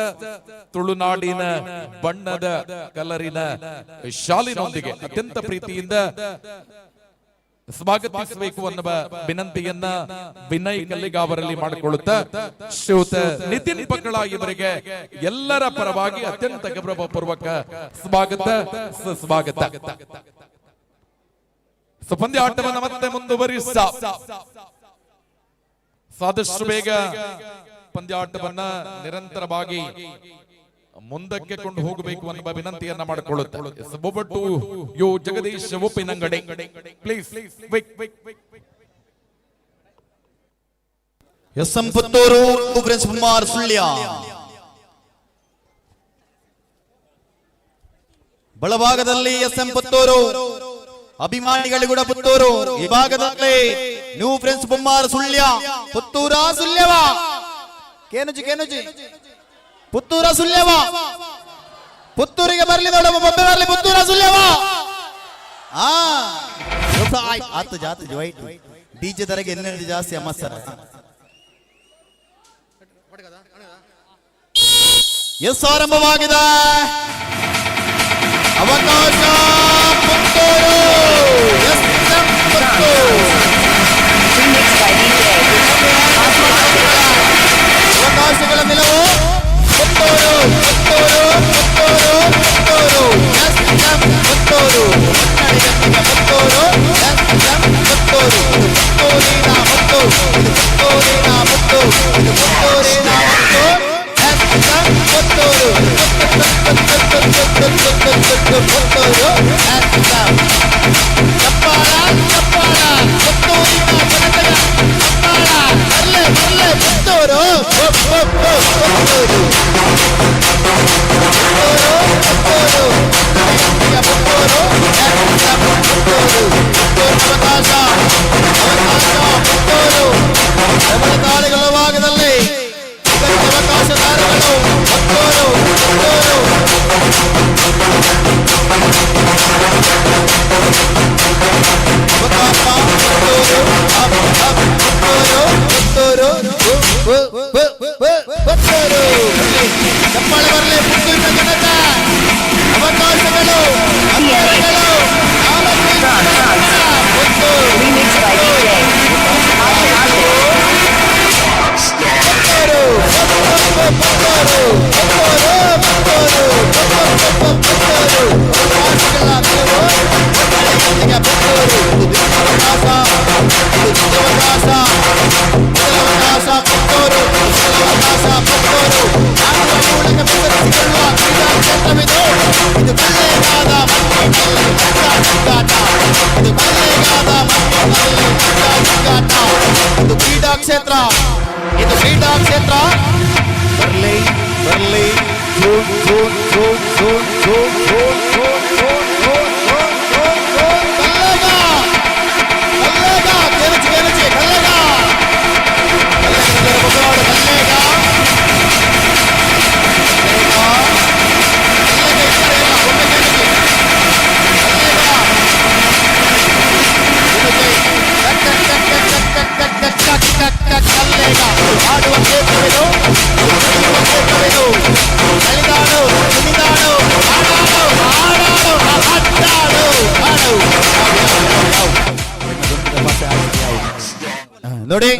ತುಳುನಾಡಿನ ಬಣ್ಣದ ಕಲರಿನ ಶಾಲಿನೊಂದಿಗೆ ಅತ್ಯಂತ ಪ್ರೀತಿಯಿಂದ ಸ್ವಾಗತಿಸಬೇಕು ಅನ್ನುವ ವಿನಂತಿಯನ್ನ ವಿನಯ್ ಕಲ್ಲಿಗ ಅವರಲ್ಲಿ ಮಾಡಿಕೊಳ್ಳುತ್ತಾ ಶ್ರೀಯುತ ನಿತಿನ್ ಪಕ್ಕಳ ಇವರಿಗೆ ಎಲ್ಲರ ಪರವಾಗಿ ಅತ್ಯಂತ ಗೌರವಪೂರ್ವಕ ಸ್ವಾಗತ ಸುಸ್ವಾಗತ. ಪಂದ್ಯ ಆಟವನ್ನು ಮತ್ತೆ ಮುಂದುವರಿಸ ಸಾದಷ್ಟು ಬೇಗ ಪಂದ್ಯಾಟವನ್ನ ನಿರಂತರವಾಗಿ ಮುಂದಕ್ಕೆ ಕೊಂಡು ಹೋಗಬೇಕು ಅನ್ನುವ ವಿನಂತಿಯನ್ನ ಮಾಡಿಕೊಳ್ಳುತ್ತೆ. ಯೋ Jagdish Uppinangady please.
S M. Puttur prince Kumar Sullia ಬಲಭಾಗದಲ್ಲಿ ಎಸ್.ಎಂ. ಪುತ್ತೂರು ಅಭಿಮಾನಿಗಳಿಗೂಡ ಪುತ್ತೂರು, ಈ ಭಾಗದಲ್ಲಿ ನ್ಯೂ ಫ್ರೆಂಡ್ಸ್ ಬೊಮ್ಮಾರ ಸುಳ್ಯ ಪುತ್ತೂರ ಸುಳ್ಯವ ಕೇನುಜಿ ಪುತ್ತೂರ ಸುಳ್ಯವ ಪುತ್ತೂರಿಗೆ ಬರ್ಲಿ ದೊಡ್ಡ ಬೊಬ್ಬೆ ಬರ್ಲಿ ಪುತ್ತೂರ ಸುಳ್ಯವ ಆತು ಜಾತು ವೈಟ್ ಡಿಜೆ ತರಗೆ ಎನ್ನೆರಡು ಜಾಸ್ತಿ ಅಮ್ಮ ಸರ್. ಎಸ್ ಆರಂಭವಾಗಿದೆ ಅವಕಾಶ ಪುತ್ತೂರು ಎಸ್.ಎಂ. ಪುತ್ತೂರು ಅವಕಾಶಗಳ ನಿಲುವು ಪುತ್ತೂರು ಪುತ್ತೂರು ಪುತ್ತೂರು ಪುತ್ತೂರು ಎಸ್.ಎಂ. ಪುತ್ತೂರು ಪುತ್ತೂರು ಎಸ್.ಎಂ. ಪುತ್ತೂರು ಪುತ್ತೂರಿನ ಮುತ್ತು ಇದು ಪುತ್ತೂರಿನ ಮುತ್ತು ಇದು ಪುತ್ತೂರಿನ ಮುತ್ತು ಎಸ್.ಎಂ. ಪುತ್ತೂರು ಪುತ್ತೂರು ಎಸ್.ಎಂ. ಚಪ್ಪಾಳ ಚಪ್ಪಾಳ ಪುತ್ತೂರಿನ ಜನತೆಯ ಚಪ್ಪಾಳ ಬರ್ಲೆ ಬರ್ಲೆ ಪುತ್ತೂರು ಪುತ್ತೂರು ಪುತ್ತೂರು ಪುತ್ತೂರು ಪುತ್ತೂರು ಎಸ್.ಎಂ. ಪುತ್ತೂರು ಅವಕಾಶ ಪುತ್ತೂರು ಪ್ರಬಲ ತಾಳಿಗಳ ಭಾಗದಲ್ಲಿ ಅವಕಾಶದಾರಗಳು ಪುತ್ತೂರು ಪುತ್ತೂರು ಚಪ್ಪಾಳೆ ಬರಲಿ ಪುತ್ತೂರಿನ ಜನತೆ ಅವಕಾಶಗಳು ಇದು ಕ್ರೀಡಾ ಕ್ಷೇತ್ರ ಇದು ಕ್ರೀಡಾ ಕ್ಷೇತ್ರ ಬರ್ಲಿ ಬರ್ಲಿ ಜೂನ್ ಜೂನ್ ಜೂನ್ ಜೂನ್ ಜೂನ್ ಜೂನ್ ಜೂನ್ ಜೂನ್ ಜೂನ್ ಜೂನ್ ಜೂನ್ ಜೂನ್ ಕಲ್ಲೇಗ ಕಲ್ಲೇಗ ಕೆರಚಿ ಕೆರಚಿ ಕಲ್ಲೇಗ ಕಲ್ಲೇಗ ಕಲ್ಲೇಗ ಆಡುವ ಕ್ಷೇತ್ರವಿದು ಕ್ಷೇತ್ರವಿದು ಕಲಿದಾಡು ಕುಣಿದಾಡು ಆಡಾಡು ಆಡಾಡು ಅಡ್ಡಾಡು ಆಡು ನೋಡಿ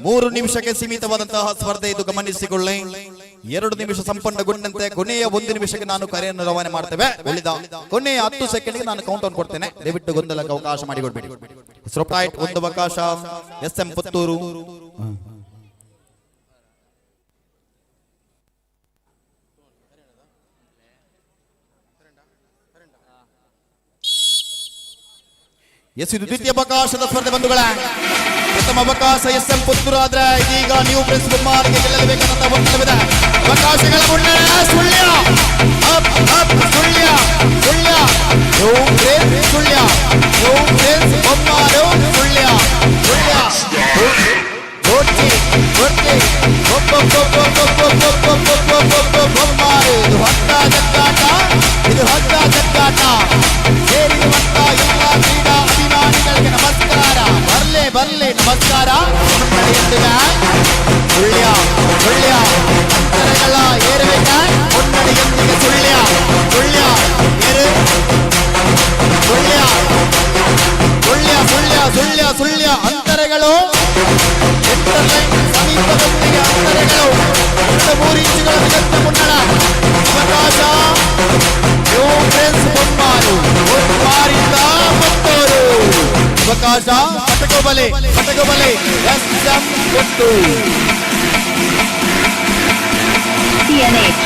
3 ನಿಮಿಷಕ್ಕೆ ಸೀಮಿತವಾದಂತಹ ಸ್ಪರ್ಧೆ ಇದು ಗಮನಿಸಿಕೊಳ್ಳಿ. 2 ನಿಮಿಷ ಸಂಪನ್ನಗೊಂಡಂತೆ ಕೊನೆಯ 1 ನಿಮಿಷಕ್ಕೆ ನಾನು ಕರೆಯನ್ನು ರವಾನೆ ಮಾಡ್ತೇವೆ. ಉಳಿದ ಕೊನೆಯ 10 ಸೆಕೆಂಡ್ಗೆ ನಾನು ಕೌಂಟ್ ಡೌನ್ ಕೊಡ್ತೇನೆ. ದಯವಿಟ್ಟು ಗೊಂದಲಕ್ಕೆ ಅವಕಾಶ ಮಾಡಿಕೊಡ್ಬೇಡಿ. ಸ್ಟ್ರೈಟ್ ಒಂದು ಅವಕಾಶ SM ಪುತ್ತೂರು. ಎಸ್ ಇದು ದ್ವಿತೀಯ ಅವಕಾಶದ ಸ್ಪರ್ಧೆ ಬಂಧುಗಳ. ಪ್ರಥಮ ಅವಕಾಶ SM ಪುತ್ತೂರು ಆದ್ರೆ ಇದೀಗ ನ್ಯೂ ಪ್ರಿನ್ಸ್ ಬೊಮ್ಮಾರಿಗೆ ಗೆಲ್ಲಲೇಬೇಕಂತ ಒತ್ತಡವಿದೆ. ಅವಕಾಶಗಳ ಮುನ್ನಡೆ Sullia up up Sullia Sullia new prince Sullia new prince Bommaru Sullia Sullia ಗೋಟಿ ಗೋಟಿ ಬೊಮ್ಮಾರು. ಇದು ಹತ್ತ ಜಗ್ಗಾಟ, ಇದು ಹತ್ತ ಜಗ್ಗಾಟ. ಸೇರಿರುವಂತ ಎಲ್ಲ ಕ್ರೀಡಾ ಅಭಿಮಾನಿಗಳಿಗೆ ನಮಸ್ಕಾರ. ಬರ್ಲೆ ಬರ್ಲೆ ನಮಸ್ಕಾರ. ಸುಳ್ಯ ಸುಳ್ಯ ಅಂತರಗಳ ಏರುವಿಕೆ ಮುನ್ನಡೆಯೊಂದಿಗೆ ಸುಳ್ಯ ಸುಳ್ಯ ಏರು ಸುಳ್ಯ ಸುಳ್ಯ ಸುಳ್ಯ ಸುಳ್ಯ ಸುಳ್ಯ ಅಂತರಗಳು ಸೆಂಟರ್ಲೈನ್ ಸಮೀಪದೊಂದಿಗೆ ಅಂತರಗಳು 3 ಇಂಚುಗಳ ನಿಗದಿತ ಮುನ್ನಡ. ಅವಕಾಶ ನ್ಯೂ ಪ್ರಿನ್ಸ್ ಬೊಮ್ಮಾರು ಬೊಮ್ಮಾರಿಂದ ಪುತ್ತೂರು. ಅವಕಾಶ ಪಟಕೋಬಲೆ ಪಟಕೋಬಲೆ SM Puttur.
CNH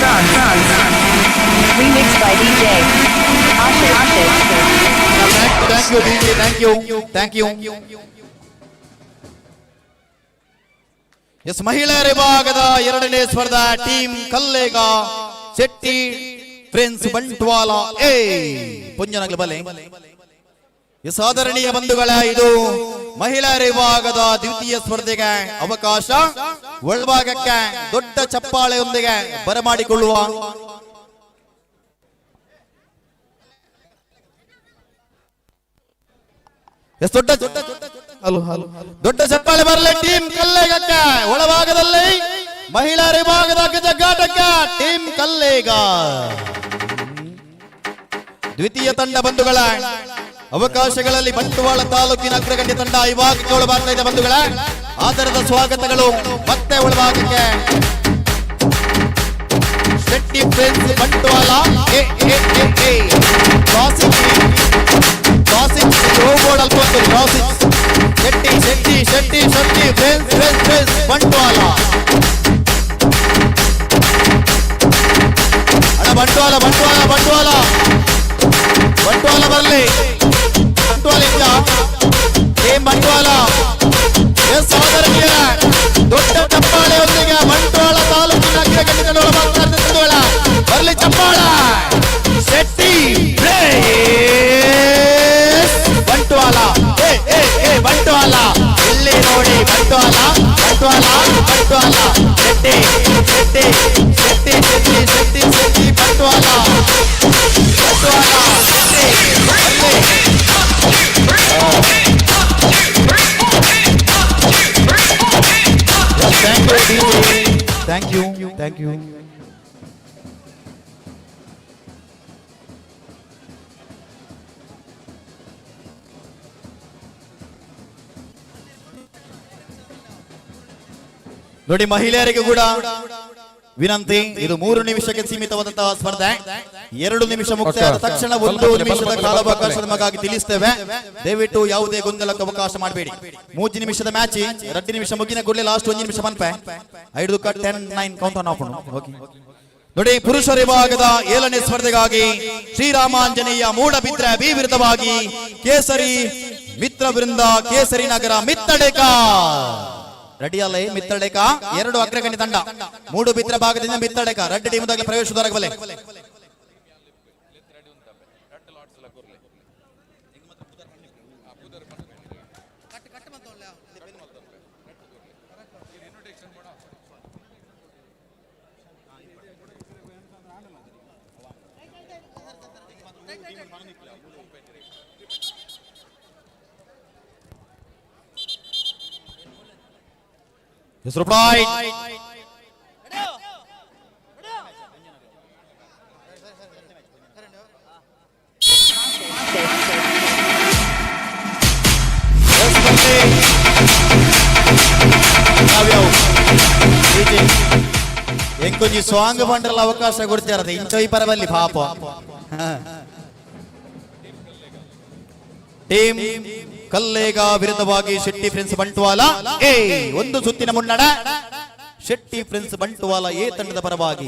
France remixed by DJ Ashit.
Thank you DJ, thank you. Yes ಮಹಿಳೆಯರ ವಿಭಾಗದ 2ನೇ ಸ್ಪರ್ಧಾ team Kallega Shetty friends Bantwal A ಪುಂಜನಗಲ ಬಲೆ. ಎಸ್ ಆದರಣೀಯ ಬಂಧುಗಳ, ಇದು ಮಹಿಳೆಯರ ವಿಭಾಗದ ದ್ವಿತೀಯ ಸ್ಪರ್ಧೆಗೆ ಅವಕಾಶ. ಒಳಭಾಗಕ್ಕೆ ದೊಡ್ಡ ಚಪ್ಪಾಳೆಯೊಂದಿಗೆ ಬರಮಾಡಿಕೊಳ್ಳುವ ದೊಡ್ಡ ಚಪ್ಪಾಳೆ ಬರಲಿ ಟೀಮ್ ಕಲ್ಲೇಗಕ್ಕೆ. ಒಳಭಾಗದಲ್ಲಿ ಮಹಿಳೆಯರ ವಿಭಾಗದ ಜಗ್ಗಾಟಕ್ಕೆ ಟೀಮ್ ಕಲ್ಲೇಗ. ದ್ವಿತೀಯ ತಂಡ ಬಂಧುಗಳ ಅವಕಾಶಗಳಲ್ಲಿ ಬಂಟ್ವಾಳ ತಾಲೂಕಿನ ಅಗ್ರಗಣ್ಯ ತಂಡ ವಿಭಾಗಕ್ಕೆ ಒಳಬಾರ್ತಾ ಇದೆ ಬಂಧುಗಳ. ಆಧಾರದ ಸ್ವಾಗತಗಳು. ಮತ್ತೆ ಒಳಭಾಗಕ್ಕೆ Shetty friends Bantwal Shetty Shetty Shetty Shetty friends friends friends Bantwal. ಅಣ್ಣ ಬಂಟ್ವಾಳ ಬಂಟ್ವಾಳ ಬಂಟ್ವಾಳ ಬಂಟ್ವಾಳ ಬರಲಿ. ಬಂಟ್ವಾಳಿಂದ ಟೀಮ್ ಬಂಟ್ವಾಳ. ಎಸ್ ಸಹೋದರನಿಯರ ದೊಡ್ಡ ಚಪ್ಪಾಳೆಯೊಂದಿಗೆ ಬಂಟ್ವಾಳ ತಾಲೂಕಿನ ಅಗ್ರಗಣ್ಯಗಳು ಬಂಟ್ವಾಳ ಬರಲಿ ಚಪ್ಪಾಳ. ಶೆಟ್ಟಿ ಬಂಟ್ವಾಳ ಬಂಟ್ವಾಳ ಇಲ್ಲಿ ನೋಡಿ ಬಂಟ್ವಾಳ ಬಂಟ್ವಾಳ ಬಂಟ್ವಾಳ ಶೆಟ್ಟಿ ಶೆಟ್ಟಿ ಶೆಟ್ಟಿ ಶೆಟ್ಟಿ ಶೆಟ್ಟಿ ಶೆಟ್ಟಿ ಬಂಟ್ವಾಳ ಬಂಟ್ವಾಳ ಥ್ಯಾಂಕ್ ಯು. ನೋಡಿ ಮಹಿಳೆಯರಿಗೆ ಕೂಡ ವಿನಂತಿ. ಇದು 3 ನಿಮಿಷಕ್ಕೆ ಸೀಮಿತವಾದಂತಹ ಸ್ಪರ್ಧೆ. 2 ನಿಮಿಷ ಮುಕ್ತಾಯದ ತಕ್ಷಣ 1 ನಿಮಿಷದ ಕಾಲಾವಕಾಶ ನಮಗಾಗಿ ತಿಳಿಸ್ತೇವೆ. ದಯವಿಟ್ಟು ಯಾವುದೇ ಗೊಂದಲಕ್ಕೆ ಅವಕಾಶ ಮಾಡಬೇಡಿ. 3 ನಿಮಿಷದ ಮ್ಯಾಚ್ 2 ನಿಮಿಷ ಮುಗಿನ ಕೂಡಲೇ ಲಾಸ್ಟ್ 1 ನಿಮಿಷ ಮನ್ಪೆ 5 10 9 ಕೌಂಟ್ ಆನ್ ಆಫ್. ನೋಡಿ ಪುರುಷರ ವಿಭಾಗದ 7ನೇ ಸ್ಪರ್ಧೆಗಾಗಿ ಶ್ರೀರಾಮಾಂಜನೇಯ ಮೂಡಬಿದ್ರೆ ಬಿ ವಿರುದ್ಧವಾಗಿ ಕೇಸರಿ ಮಿತ್ರ ವೃಂದ ಕೇಸರಿ ನಗರ ಮಿತ್ತಡೆಕ. ರೆಡಿಯಲ್ಲೇ ಮಿತ್ತಡೆಕ 2 ಅಗ್ರಗಣ್ಯ ತಂಡ. ಮೂಡುಬಿದ್ರೆ ಭಾಗದಿಂದ ಮಿತ್ತಡೆಕ ರೆಡ್ ಟೀಮ್ ಪ್ರವೇಶಿಸುವುದರಗಬಲೆ. ಎಂಕೊಂಜಿ ಸಾಂಗ್ ಬಂಡ್ರಲ್ಲ ಅವಕಾಶ ಕೊಡ್ತಿರದು ಇಂಚೊಯ್ ಪರಬಲ್ಲಿ ಪಾಪ ಟೀಮ್ ಕಲ್ಲೇಗ ವಿರುದ್ಧವಾಗಿ ಶೆಟ್ಟಿ ಪ್ರಿನ್ಸ್ ಬಂಟ್ವಾಲ ಒಂದು ಸುತ್ತಿನ ಮುನ್ನಡ ಶೆಟ್ಟಿ ಪ್ರಿನ್ಸ್ ಬಂಟ್ವಾಲ ಎ ತಂಡದ ಪರವಾಗಿ.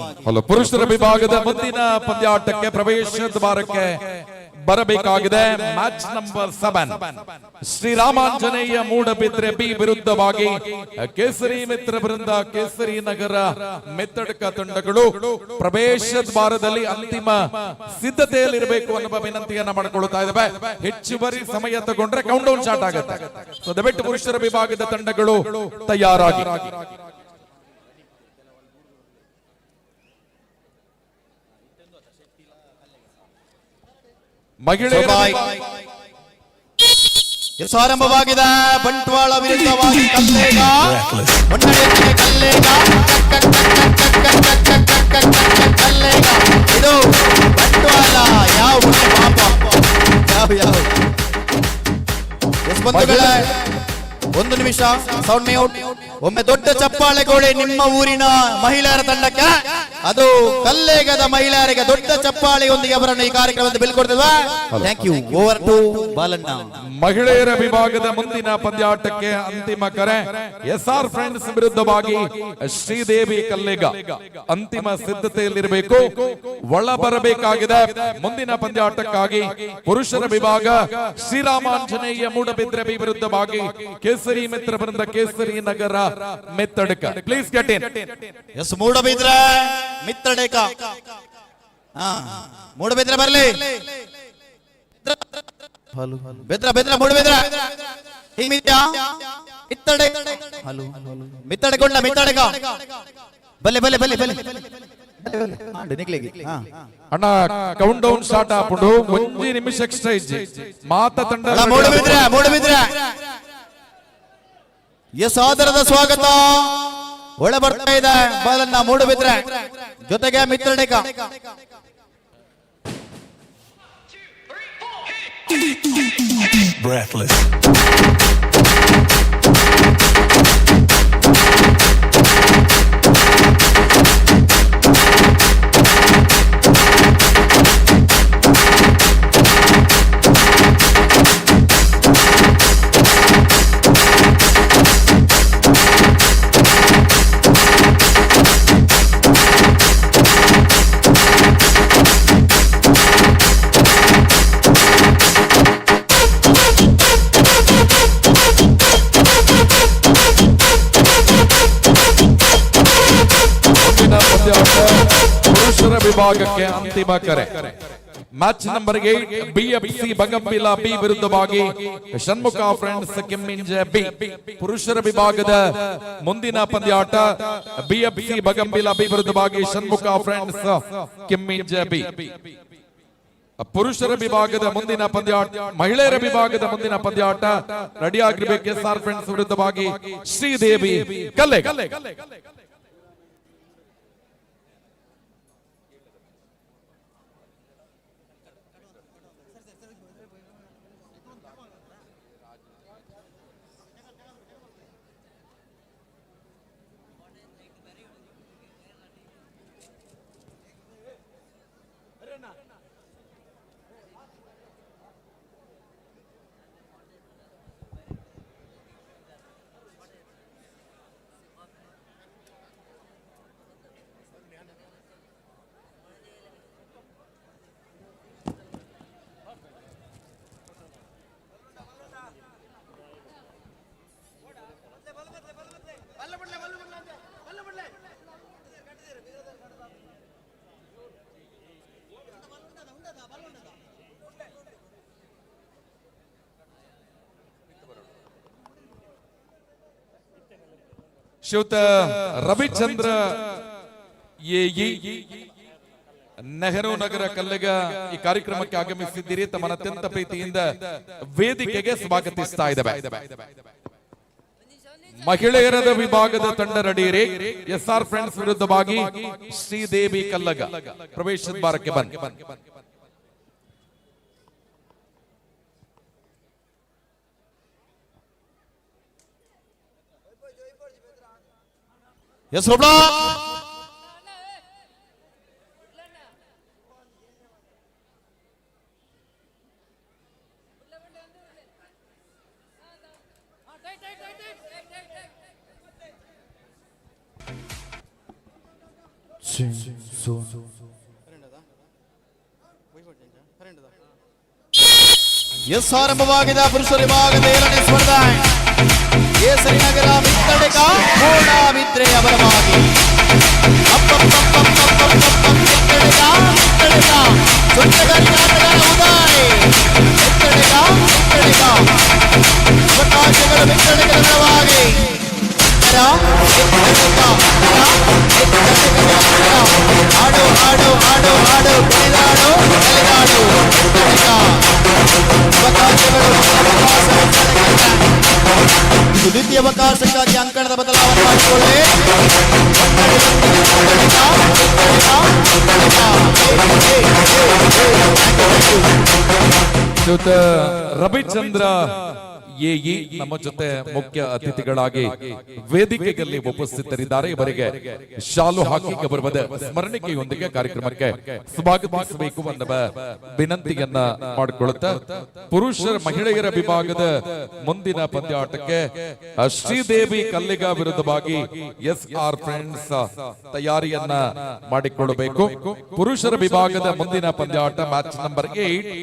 ಪುರುಷರ ವಿಭಾಗದ ಮುಂದಿನ ಪಂದ್ಯಾಟಕ್ಕೆ ಪ್ರವೇಶ ದ್ವಾರಕ್ಕೆ ಬರಬೇಕಾಗಿದೆ. Match number 7 Sri Ramanjaneya Moodbidri B ವಿರುದ್ಧವಾಗಿ ಕೇಸರಿ ಮಿತ್ರ ಬೃಂದ ಕೇಸರಿ ನಗರ ಮೆತ್ತಡಕ ತಂಡಗಳು ಪ್ರವೇಶ ದ್ವಾರದಲ್ಲಿ ಅಂತಿಮ ಸಿದ್ಧತೆಯಲ್ಲಿರಬೇಕು ಅನ್ನುವ ವಿನಂತಿಯನ್ನ ಮಾಡಿಕೊಳ್ಳುತ್ತಾ ಇದ್ದಾವೆ. ಹೆಚ್ಚುವರಿ ಸಮಯ ತಗೊಂಡ್ರೆ ಕೌಂಟ್ ಡೌನ್ ಸ್ಟಾರ್ಟ್ ಆಗುತ್ತೆ. ಸೊ ದಯವಿಟ್ಟು ಪುರುಷರ ವಿಭಾಗದ ತಂಡಗಳು ತಯಾರಾಗಿ. ಮಹಿಳೆಯರ
ಆರಂಭವಾಗಿದೆ. ಬಂಟ್ವಾಳ ವಿರುದ್ಧವಾಗಿ ಕಲ್ಲೇಗ ಕಲ್ಲೇಗ ಇದು ಬಂಟ್ವಾಳ ಯಾವ ಯಾವ ಬಂಧುಗಳೇ ಒಂದು ನಿಮಿಷ ಸೌಂಡ್ ಮ್ಯೂಟ್. ಒಮ್ಮೆ ದೊಡ್ಡ ಚಪ್ಪಾಳೆ ಗೋಡೆ ನಿಮ್ಮ ಊರಿನ ಮಹಿಳೆಯರ ತಂಡಕ್ಕೆ, ಅದು ಕಲ್ಲೇಗದ ಮಹಿಳೆಯರಿಗೆ ದೊಡ್ಡ ಚಪ್ಪಾಳೆಯೊಂದಿಗೆ ಅವರನ್ನು ಈ ಕಾರ್ಯಕ್ರಮದಲ್ಲಿ ಬೀಳ್ಕೊಡ್ತಿದ್ವಾ. Thank you. Over to Balanna.
ಮಹಿಳೆಯರ ವಿಭಾಗದ ಮುಂದಿನ ಪಂದ್ಯಾಟಕ್ಕೆ ಅಂತಿಮ ಕರೆ. SR ಫ್ರೆಂಡ್ಸ್ ವಿರುದ್ಧವಾಗಿ ಶ್ರೀದೇವಿ ಕಲ್ಲೇಗ ಅಂತಿಮ ಸಿದ್ಧತೆಯಲ್ಲಿರಬೇಕು, ಒಳ ಬರಬೇಕಾಗಿದೆ. ಮುಂದಿನ ಪಂದ್ಯಾಟಕ್ಕಾಗಿ ಪುರುಷರ ವಿಭಾಗ ಶ್ರೀರಾಮಾಂಜನೇಯ ಮೂಡಬಿದ್ರೆ ಬಿ ವಿರುದ್ಧವಾಗಿ ಕೇಸರಿ Mitra Brinda Kesari Nagar Mittadka. Please get in.
Yes Moodbidri Mittadka Moodbidri ಬರ್ಲಿ. ಬೆದ್ರ ಬೆದ್ರ ಮೂಡಬಿದ್ರ ಮಿತ್ತಡಕೊಂಡ ಮಿತ್ತಡಕ ಬಲ್ಲೆ ಬಲ್ಲೆ ಬಲ್ಲೆ ಬಲ್ಲೆ
ಅಣ್ಣ ಕೌಂಟ್ ಡೌನ್ ಸ್ಟಾರ್ಟ್ ಆಪುಂಡು. 1 ನಿಮಿಷ ಎಕ್ಸ್ಟ್ರಾ ಇಜ್ಜಿ ಮಾತ ತಂಡ
ಮೂಡಬಿದ್ರ ಮೂಡಬಿದ್ರ ಎಸ್ ಆದರದ ಸ್ವಾಗತ. ಒಳ ಬರ್ತಾ ಇದೆ ಬಾಲನ್ನ ಮೂಡಬಿದ್ರೆ ಜೊತೆಗೆ ಮಿತ್ರಡೇಕ.
Breathless.
ಪುರುಷರ ವಿಭಾಗಕ್ಕೆ ಅಂತಿಮ ಕರೆ. ಮ್ಯಾಚ್ ನಂಬರ್ 8 BFC ಬಂಗಂಬಿಲ ಬಿ ವಿರುದ್ಧವಾಗಿ ಷಣ್ಮುಖ ಫ್ರೆಂಡ್ಸ್ ಕೆಮ್ಮಿಂಜ ಬಿ. ಪುರುಷರ ವಿಭಾಗದ ಮುಂದಿನ ಪಂದ್ಯಾಟ BFC ಬಂಗಂಬಿಲ ಬಿ ವಿರುದ್ಧವಾಗಿ ಷಣ್ಮುಖ ಫ್ರೆಂಡ್ಸ್ ಕೆಮ್ಮಿಂಜ ಬಿ. ಪುರುಷರ ವಿಭಾಗದ ಮುಂದಿನ ಪಂದ್ಯಾಟ ಮಹಿಳೆಯರ ವಿಭಾಗದ ಮುಂದಿನ ಪಂದ್ಯಾಟ ರೆಡಿ ಆಗಿರ್ಬೇಕು. SR ಫ್ರೆಂಡ್ಸ್ ವಿರುದ್ಧವಾಗಿ ಶ್ರೀದೇವಿ ಕಲ್ಲೇಗ. ಶ್ರೀಯುತ ರವಿಚಂದ್ರ ನೆಹರು ನಗರ ಕಲ್ಲೆಗ ಈ ಕಾರ್ಯಕ್ರಮಕ್ಕೆ ಆಗಮಿಸಿದ್ದೀರಿ. ತಮ್ಮ ಅತ್ಯಂತ ಪ್ರೀತಿಯಿಂದ ವೇದಿಕೆಗೆ ಸ್ವಾಗತಿಸ್ತಾ ಇದ್ದೇವೆ. ಮಹಿಳೆಯರ ವಿಭಾಗದ ತಂಡ ರೆಡಿಯಿರಿ. SR ಫ್ರೆಂಡ್ಸ್ ವಿರುದ್ಧವಾಗಿ ಶ್ರೀದೇವಿ ಕಲ್ಲಗ ಪ್ರವೇಶ ದ್ವಾರಕ್ಕೆ ಬನ್ನಿ.
ಎಸ್ ರೋಬ್ಲಾ ಎಸ್ ಆರಂಭವಾಗಿದೆ ಪುರುಷರ ವಿಭಾಗದ 7ನೇ ಸ್ಪರ್ಧೆ. ಕೇಸರಿ ನಗರ ಮಿತ್ತಡೆಗ ಮೂಡಬಿದ್ರೆಯ ಬಲವಾಗಿ ಅವಕಾಶಗಳು ಮಿತ್ತಡೆಗರ ಬಲವಾಗಿ ಆಡು ಆಡು ಆಡು ಆಡು ಕುಣಿದಾಡು ಕಲಿದಾಡು ಇದು ದ್ವಿತೀಯ ಅವಕಾಶಕ್ಕಾಗಿ ಅಂಕಣದ ಬದಲಾವಣೆ ಮಾಡಿಕೊಳ್ಳಿ.
ರವಿಚಂದ್ರ ಎಇ ನಮ್ಮ ಜೊತೆ ಮುಖ್ಯ ಅತಿಥಿಗಳಾಗಿ ವೇದಿಕೆಯಲ್ಲಿ ಉಪಸ್ಥಿತರಿದ್ದಾರೆ. ಇವರಿಗೆ ಶಾಲು ಹಾಕಿ ಗೌರವದ ಸ್ಮರಣಿಕೆಯೊಂದಿಗೆ ಕಾರ್ಯಕ್ರಮಕ್ಕೆ ಸ್ವಾಗತಿಸಬೇಕು ಎನ್ನುವ ವಿನಂತಿಯನ್ನ ಮಾಡಿಕೊಳ್ಳುತ್ತಾ ಪುರುಷರ ಮಹಿಳೆಯರ ವಿಭಾಗದ ಮುಂದಿನ ಪಂದ್ಯಾಟಕ್ಕೆ ಶ್ರೀದೇವಿ ಕಲ್ಲಿಗ ವಿರುದ್ಧವಾಗಿ SR ಫ್ರೆಂಡ್ಸ್ ತಯಾರಿಯನ್ನ ಮಾಡಿಕೊಳ್ಳಬೇಕು. ಪುರುಷರ ವಿಭಾಗದ ಮುಂದಿನ ಪಂದ್ಯಾಟ ಮ್ಯಾಚ್ ನಂಬರ್ 8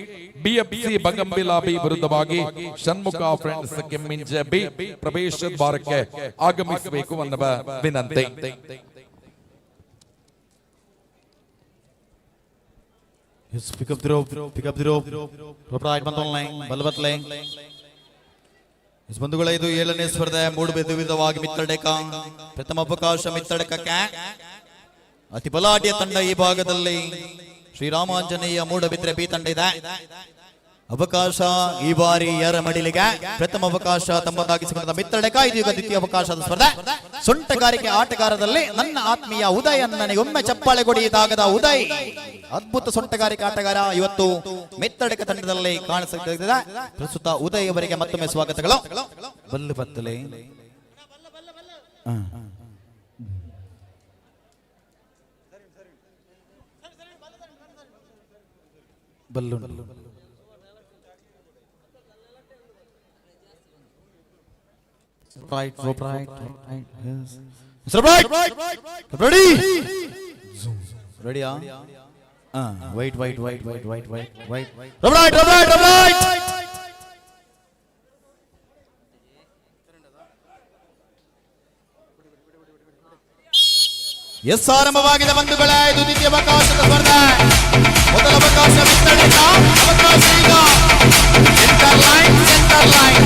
BFC ಬಂಗಂಬಿಲಾಬಿ ವಿರುದ್ಧವಾಗಿ ಷಣ್ಮುಖ ಫ್ರೆಂಡ್ಸ್ ಕೆಮ್ಮಿಂಜೆ ಬಿ ಪ್ರವೇಶ ದ್ವಾರಕ್ಕೆ ಆಗಮಿಸಬೇಕು ಎನ್ನುವ ವಿನಂತಿ.
Pick up the rope. Right ball line, ಬಲವತ್ ಲೈನ್. ಬಂಧುಗಳ ಇದು 7ನೇ ಸ್ಪರ್ಧೆ ಮೂಡಬಿದ್ದು ವಿರುದ್ಧವಾಗಿ ಮಿತ್ತಡೆಕ ಪ್ರಥಮ ಅವಕಾಶ ಮಿತ್ತಡೆಕಕ್ಕೆ ಅತಿ ಬಲಾಢ್ಯ ತಂಡ ಈ ಭಾಗದಲ್ಲಿ ಶ್ರೀರಾಮಾಂಜನೇಯ ಮೂಡಬಿದ್ರೆ ಬಿ ತಂಡ ಇದೆ. ಅವಕಾಶ ಈ ಬಾರಿ ಎರಮಡಿಲಿಗೆ ಪ್ರಥಮ ಅವಕಾಶ ತಮ್ಮದಾಗಿಸಿಕೊಂಡ ಮಿತ್ತಡೆಕ. ಇದು ಈಗ ದ್ವಿತೀಯ ಅವಕಾಶದ ಸ್ಪರ್ಧೆ. ಸೊಂಟಗಾರಿಕೆ ಆಟಗಾರದಲ್ಲಿ ನನ್ನ ಆತ್ಮೀಯ ಉದಯ್ ನನಗೆ ಒಮ್ಮೆ ಚಪ್ಪಾಳೆ ಕೊಡಿಯದಾಗದ ಉದಯ್ ಅದ್ಭುತ ಸೊಂಟಗಾರಿಕೆ ಆಟಗಾರ ಇವತ್ತು ಮಿತ್ತಡೆಕ ತಂಡದಲ್ಲಿ ಕಾಣಿಸುತ್ತಿದೆ. ಪ್ರಸ್ತುತ ಉದಯ್ ಅವರಿಗೆ ಮತ್ತೊಮ್ಮೆ ಸ್ವಾಗತಗಳು. ಬಲ್ಲು ಬತ್ತಲೆ ಬಲ್ಲು right. Yes. Mr. Right. Ready? Ready? Wait. Right. Yes ಆರಂಭವಾಗಿದೆ ಬಂಧುಗಳೇ. ಇದು ದ್ವಿತೀಯ ಅವಕಾಶದ ಸ್ಪರ್ಧೆ. ಮೊದಲ ಅವಕಾಶ ಮಿತ್ತಡೆಕ. ಅವಕಾಶ ಈಗ ಸೆಂಟರ್ ಲೈನ್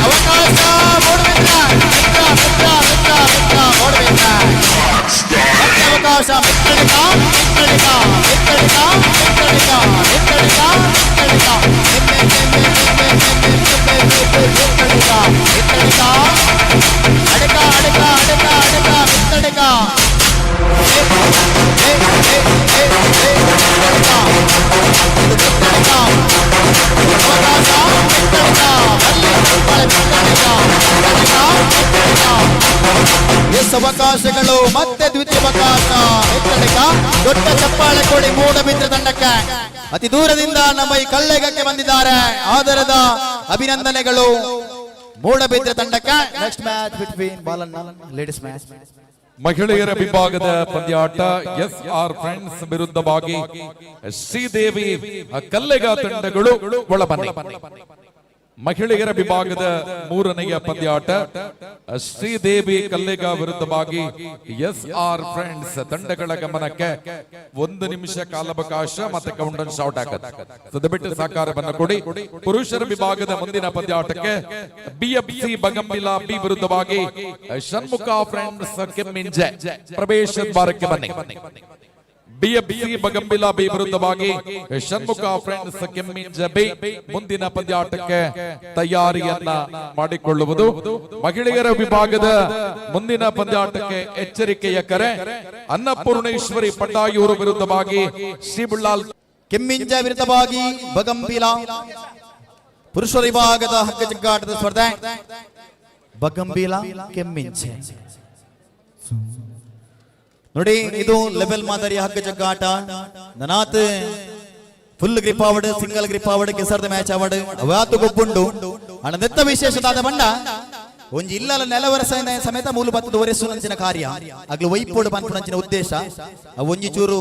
ಅವಕಾಶ ಮೂಡಬಿದ್ರೆ ಅವಕಾಶ ಮಿತ್ತಡೆಕ ಮಿತ್ತಡೆಕ ಎಸ್ ಅವಕಾಶಗಳು ಮತ್ತೆ ದ್ವಿತೀಯ ಅವಕಾಶ ಮಿತ್ತಡೆಕ. ದೊಡ್ಡ ಚಪ್ಪಾಳೆ ಕೊಡಿ ಮೂಡಬಿದ್ರೆ ತಂಡಕ್ಕೆ. ಅತಿ ದೂರದಿಂದ ನಮ್ಮ ಈ ಕಳ್ಳೆಗಕ್ಕೆ ಬಂದಿದ್ದಾರೆ. ಆದರದ ಅಭಿನಂದನೆಗಳು ಮೂಡಬಿದ್ರೆ ತಂಡಕ್ಕೆ. ನೆಕ್ಸ್ಟ್ ಮ್ಯಾಚ್ ಬಿಟ್ವೀನ್ ಬಾಲನ್ನ ಲೇಡೀಸ್ ಮ್ಯಾಚ್.
ಮಹಿಳೆಯರ ವಿಭಾಗದ ಪಂದ್ಯಾಟ SR ಫ್ರೆಂಡ್ಸ್ ವಿರುದ್ಧವಾಗಿ ಶ್ರೀದೇವಿ ಕಲ್ಲೆಗ ತಂಡಗಳು ಒಳಬನ್ನಿ. ಮಹಿಳೆಯರ ವಿಭಾಗದ 3ನೆಯ ಪಂದ್ಯಾಟ ಶ್ರೀದೇವಿ ಕಲ್ಲೆಗ ವಿರುದ್ಧವಾಗಿ SR ಫ್ರೆಂಡ್ಸ್ ತಂಡಗಳ ಗಮನಕ್ಕೆ 1 ನಿಮಿಷ ಕಾಲಾವಕಾಶ ಮತ್ತೆ ಕೌಂಟರ್ ಶಾಟ್ ಆಗುತ್ತೆ. ದಯವಿಟ್ಟು ಸಹಕಾರವನ್ನು ಕೊಡಿ. ಪುರುಷರ ವಿಭಾಗದ ಮುಂದಿನ ಪಂದ್ಯಾಟಕ್ಕೆ BFC ಬಂಗಂಬಿಲಾ ಬಿ ವಿರುದ್ಧವಾಗಿ ಷಣ್ಮುಖ ಫ್ರೆಂಡ್ಸ್ ಕೆಮ್ಮಿಂಜೆ ಪ್ರವೇಶ ದ್ವಾರಕ್ಕೆ ಬನ್ನಿ. BFC ಬಂಗಂಬಿಲಾ ಬಿ ವಿರುದ್ಧವಾಗಿ ಷಣ್ಮುಖ ಫ್ರೆಂಡ್ಸ್ ಕೆಮ್ಮಿಂಜೆ ಬಿ ಮುಂದಿನ ಪಂದ್ಯಾಟಕ್ಕೆ ತಯಾರಿಯನ್ನ ಮಾಡಿಕೊಳ್ಳುವುದು. ಮಹಿಳೆಯರ ವಿಭಾಗದ ಮುಂದಿನ ಪಂದ್ಯಾಟಕ್ಕೆ ಎಚ್ಚರಿಕೆಯ ಕರೆ. ಅನ್ನಪೂರ್ಣೇಶ್ವರಿ ಪಟ್ಟಾಯೂರು ವಿರುದ್ಧವಾಗಿ ಶ್ರೀಬುಳ್ಳಾಲ್
ಕೆಮ್ಮಿಂಜೆ ವಿರುದ್ಧವಾಗಿ ಬಗಂಬಿಲಾ. ಪುರುಷರ ವಿಭಾಗದ ಹಗ್ಗ ಜಗ್ಗಾಟದ ಸ್ಪರ್ಧೆ ಬಗಂಬಿಲಾ ಕೆಮ್ಮಿಂಜೆ. ನೋಡಿ ಇದು ಲೆವೆಲ್ ಮಾದರಿ ಹಗ್ಗ ಜಗ್ಗ ಆಟ ನನಾತ್ ಫುಲ್ ಗ್ರಿಪ್ ಆವಡ್ ಸಿಂಗಲ್ ಗ್ರಿಪ್ ಆವಡ್ ಕೆಸರ್ದ ಮ್ಯಾಚ್ ಆವಡ್ ಅವತ್ತು ಗೊಬ್ಬುಂಡು ಅಣ್ಣ ನೆತ್ತ ವಿಶೇಷದಾದ ಬಂಡ ಒಂಜಿ ಇಲ್ಲಲ ನೆಲವರಸ ಸಮೇತ ಮೂಲು ಬತ್ತದ ಒರೆಸು ನಂಚಿನ ಕಾರ್ಯ ಆಗ್ಲು ವೈಪೋಡು ಬಂತು ನಂಚಿನ ಉದ್ದೇಶ ಒಂಜಿ ಚೂರು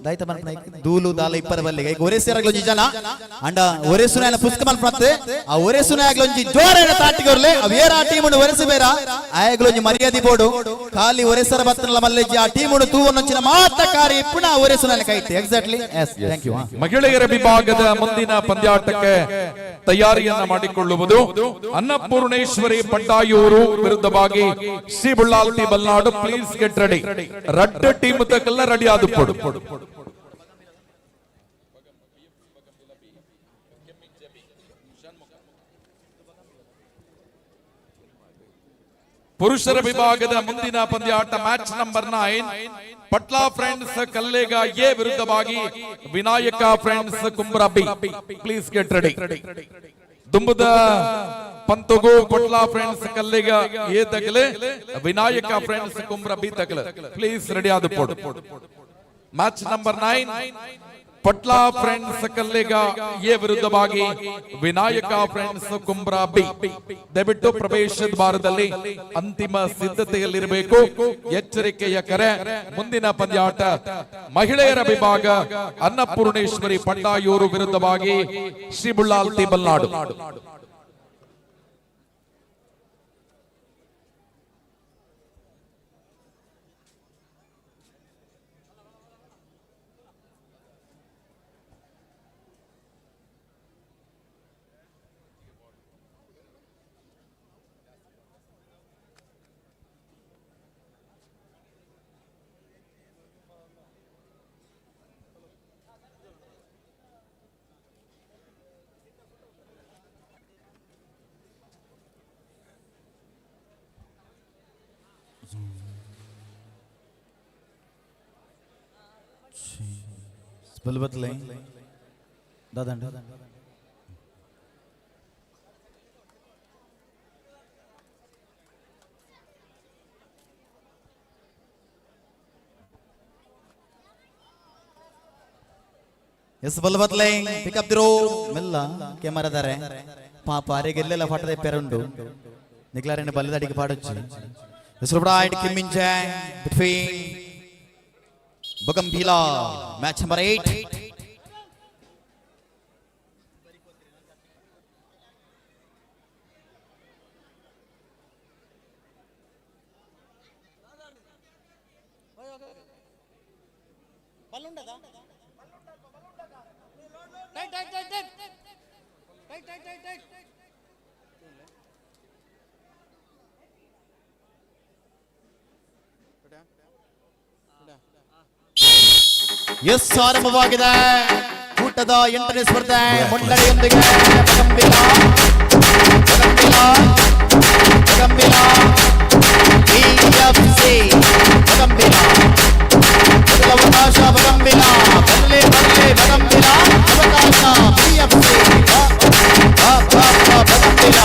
ದೈತ ಮನ್ಪನ ದೂಲು ದಾಲ ಇಪ್ಪರ ಬಲ್ಲಿಗೆ ಈಗ ಒರೆಸೇರಾಗ್ಲ ಒಂಜಿ ಜನ ಅಂಡ ಒರೆಸುನ ಪುಸ್ತಕ ಮನ್ಪನತ್ತೆ ಆ ಒರೆಸುನ ಆಗ್ಲ ಒಂಜಿ ಜೋರೇನ ತಾಟಿಗೊರ್ಲೆ ಅವೇರ ಆ ಟೀಮ್ ಒರೆಸು ಬೇರ ಆಗ್ಲ ಒಂಜಿ ಮರ್ಯಾದಿ ಬೋಡು ಖಾಲಿ ಒರೆಸರ ಬತ್ತನಲ್ಲ ಮಲ್ಲೆಜ್ಜಿ ಆ ಟೀಮ್ ತೂವ ನಂಚಿನ ಮಾತ ಕಾರ್ಯ ಪುನಃ ಒರೆಸುನ ಕೈತೆ ಎಕ್ಸಾಕ್ಟ್ಲಿ ಎಸ್ ಥ್ಯಾಂಕ್ ಯು
ಮಹಿಳೆಯರ ವಿಭಾಗದ ಮುಂದಿನ ಪಂದ್ಯಾಟಕ್ಕೆ ತಯಾರಿಯನ್ನ ಮಾಡಿಕೊಳ್ಳುವುದು ಅನ್ನಪೂರ್ಣೇಶ್ವರಿ ಪಟ್ಟಾಯೂರು ವಿರುದ್ಧವಾಗಿ Shri Ullalthi Balnad. Please get ready. ರಡ್ ಟೀಮ್ ತಕ್ಕೆಲ್ಲ ರೆಡಿ ಆದು ಪಡು. ಪುರುಷರ ವಿಭಾಗದ ಮುಂದಿನ ಪಂದ್ಯಾಟ match number 9 Patla friends Kallega A ವಿರುದ್ಧವಾಗಿ Vinayaka friends Kumbra B. Please get ready. ದುಂಬುದ ಪಂತುಗು ಪಟ್ಲಾ ಫ್ರೆಂಡ್ಸ್ ಕಲ್ಲೇಗ ಎ ತಗಲೆ ವಿನಾಯಕ ಫ್ರೆಂಡ್ಸ್ ಕುಂಬ್ರಾ ಬಿ ತಗಲೆ. ಪ್ಲೀಸ್ ರೆಡಿ ಆದ ಪೋಡು. Match number 9 Patla friends Kallega A ವಿರುದ್ಧವಾಗಿ ವಿನಾಯಕ ಫ್ರೆಂಡ್ಸ್ ಕುಂಬ್ರಾ ಬಿ. ದಯವಿಟ್ಟು ಪ್ರವೇಶದ ಬಾರದಲ್ಲಿ ಅಂತಿಮ ಸಿದ್ಧತೆಯಲ್ಲಿರಬೇಕು. ಎಚ್ಚರಿಕೆಯ ಕರೆ. ಮುಂದಿನ ಪಂದ್ಯಾಟ ಮಹಿಳೆಯರ ವಿಭಾಗ ಅನ್ನಪೂರ್ಣೇಶ್ವರಿ ಪಟ್ಟಾಯೂರು ವಿರುದ್ಧವಾಗಿ ಶ್ರೀ ಬುಳ್ಳಾಲ್ತಿ ಬಲ್ನಾಡು.
बलबतले दादा ಎಸ್ ಬಲಬತ್ಲೆ ಪಿಕಪ್ ದಿರೋ ಮೆಲ್ಲ ಕೆಮರದಾರೆ ಪಾಪ ಅರೆಗೆಲ್ಲೆಲ್ಲ ಫಾಟದ ಪೆರುಂಡು ನಿಕ್ಲಾರೆನ ಬಲ್ಲದಡಿಗೆ ಪಾಡೊಚ್ಚು ಹೆಸರು ಬ್ರೈಟ್ ಕಿಮ್ಮಿಂಜೆ ಬಿಟ್ವೀನ್ ಬಗಂಭೀಲಾ. ಮ್ಯಾಚ್ ನಂಬರ್ 8 ಎಸ್ ಆರಂಭವಾಗಿದೆ. ಕೂಟದ 8ನೇ ಸ್ಪರ್ಧೆ ಮಂಡಳಿಯೊಂದಿಗೆ ಅವಕಾಶ ಬಗಂಬಿಲ ಬರಲೇ ಬಗಂಬಿಲ ಅವಕಾಶ ಬಗಂಬಿಲ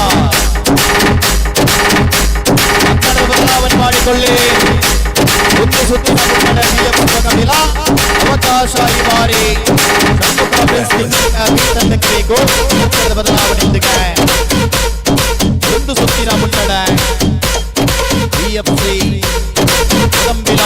ಬದಲಾವಣೆ ಮಾಡಿಕೊಳ್ಳಿ. ಒಂದು ಸುತ್ತಿನ ಬಗಂಬಿಲ ಅವಕಾಶ ಈ ಬಾರಿ ಬದಲಾವಣೆಯೊಂದಿಗೆ ಒಂದು ಸುತ್ತಿನ ಮುನ್ನಡೆ BFC ಬಗಂಬಿಲ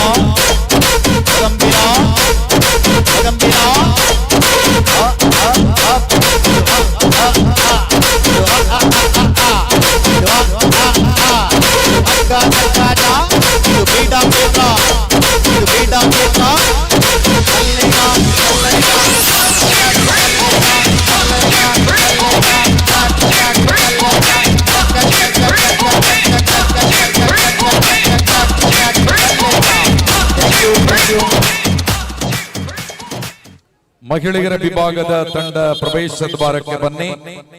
ಮಹಿಳೆಯರ ವಿಭಾಗದ ತಂಡ ಪ್ರವೇಶದ ದ್ವಾರಕ್ಕೆ ಬನ್ನಿ.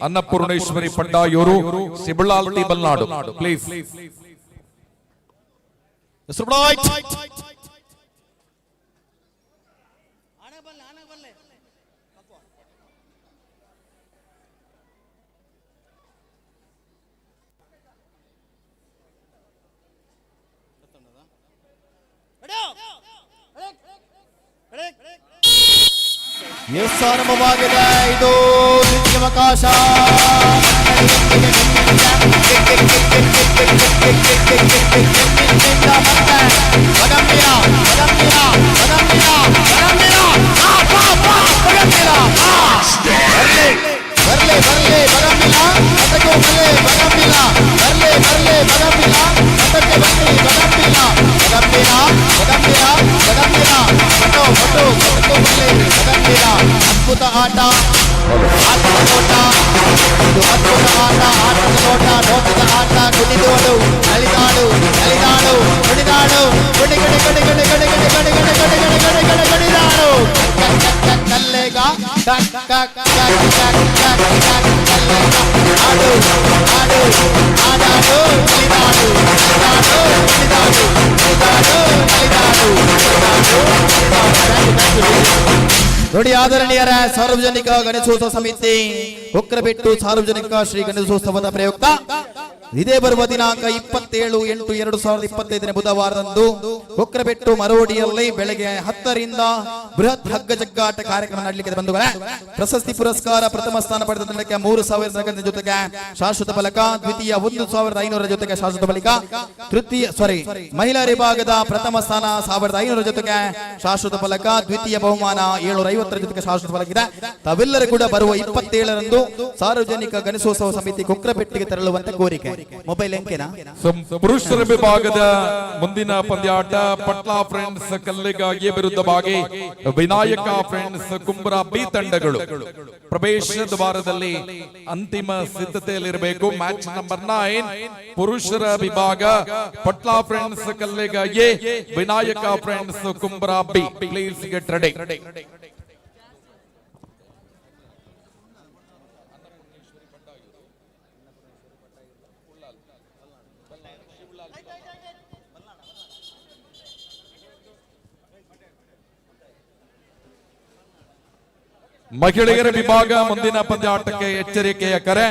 ಅನ್ನಪೂರ್ಣೇಶ್ವರಿ ಪಟ್ಟಾಯೂರು ಸಿಬಳಾಲ್ತಿ ಬಲ್ನಾಡು. Please
Ready?
ಎಸ್ ಆರಂಭವಾಗಿದೆ. ಇದು ದ್ವಿತೀಯ ಅವಕಾಶ. ಅದ್ಭುತ ಆಟ, ಆಟದ ನೋಟ, ಇದು ಅದ್ಭುತ ಆಟ, ಆಟದ ನೋಟ, ನೋಟದ ಆಟ, ಕುಣಿದೋಡು, ನಲಿದಾಡು, ನಲಿದಾಡು, ಕುಣಿದಾಡು, ಕುಣಿ ಕುಣಿ ಕುಣಿ ಕುಣಿ ಕುಣಿ ಕುಣಿ ಕುಣಿ ಕುಣಿ ಕುಣಿ ಕುಣಿ ಕುಣಿ ಕುಣಿ ಕುಣಿದಾಡು. ಕಲ್ಲೇಗ ಆಡು ಆಡು ಆಡಾಡು, ನಲಿದಾಡು, ನಲಿದಾಡು, ಕುಣಿದಾಡು, ಕುಣಿದಾಡು, ನಲಿದಾಡು, ನೋಡಿ ಆದರಣೀಯರ ಸಾರ್ವಜನಿಕ ಗಣೇಶೋತ್ಸವ ಸಮಿತಿ ಕೊಕ್ರಬೆಟ್ಟು ಸಾರ್ವಜನಿಕ ಶ್ರೀ ಗಣೇಶೋತ್ಸವದ ಪ್ರಯುಕ್ತ ಇದೇ ಬರುವ ದಿನಾಂಕ 27/8/2025 ಬುಧವಾರದಂದು ಕೊಕ್ರಬೆಟ್ಟು ಮರೋಡಿಯಲ್ಲಿ ಬೆಳಗ್ಗೆ 10 ರಿಂದ ಬೃಹತ್ ಹಗ್ಗ ಜಗ್ಗಾಟ ಕಾರ್ಯಕ್ರಮ ನಡೆಯಲಿಕ್ಕೆ ಬಂಧುಗಳೇ. ಪ್ರಶಸ್ತಿ ಪುರಸ್ಕಾರ ಪ್ರಥಮ ಸ್ಥಾನ ಪಡೆದ ತಂಡಕ್ಕೆ 3,000 ನಗದು ಜೊತೆಗೆ ಶಾಶ್ವತ ಫಲಕ, ದ್ವಿತೀಯ 1,500 ಜೊತೆಗೆ ಶಾಶ್ವತ ಫಲಕ, ಮಹಿಳಾ ವಿಭಾಗದ ಪ್ರಥಮ ಸ್ಥಾನ 1,500 ಜೊತೆಗೆ ಶಾಶ್ವತ ಫಲಕ, ದ್ವಿತೀಯ ಬಹುಮಾನ 750 ಜೊತೆಗೆ ಶಾಶ್ವತ ಫಲಕ ಇದೆ. ತಾವೆಲ್ಲರೂ ಕೂಡ ಬರುವ 27ರಂದು ಸಾರ್ವಜನಿಕ ಗಣೇಶೋತ್ಸವ ಸಮಿತಿ ಕೊಕ್ರಬೆಟ್ಟಿಗೆ ತೆರಳುವಂತೆ ಕೋರಿಕೆ. ಮೊಬೈಲ್ ಅಂಕೆನಾ?
ಪುರುಷರ ವಿಭಾಗದ ಮುಂದಿನ ಪಂದ್ಯಾಟ ಪಟ್ಲಾ ಫ್ರೆಂಡ್ಸ್ ಕಲ್ಲಿಗಾಗಿ ವಿರುದ್ಧವಾಗಿ ವಿನಾಯಕ ಫ್ರೆಂಡ್ಸ್ ಕುಂಬ್ರಾ ಬಿ ತಂಡಗಳು ಪ್ರವೇಶ ದ್ವಾರದಲ್ಲಿ ಅಂತಿಮ ಸಿದ್ಧತೆಯಲ್ಲಿರಬೇಕು. ಮ್ಯಾಚ್ ನಂಬರ್ 9 ಪುರುಷರ ವಿಭಾಗ ಪಟ್ಲಾ ಫ್ರೆಂಡ್ಸ್ ಕಲ್ಲಿಗಾಗಿ Vinayaka friends Kumbra B. Please get ready. ಮಹಿಳೆಯರ ವಿಭಾಗ ಮುಂದಿನ ಪಂದ್ಯಾಟಕ್ಕೆ ಎಚ್ಚರಿಕೆಯ ಕರೆ.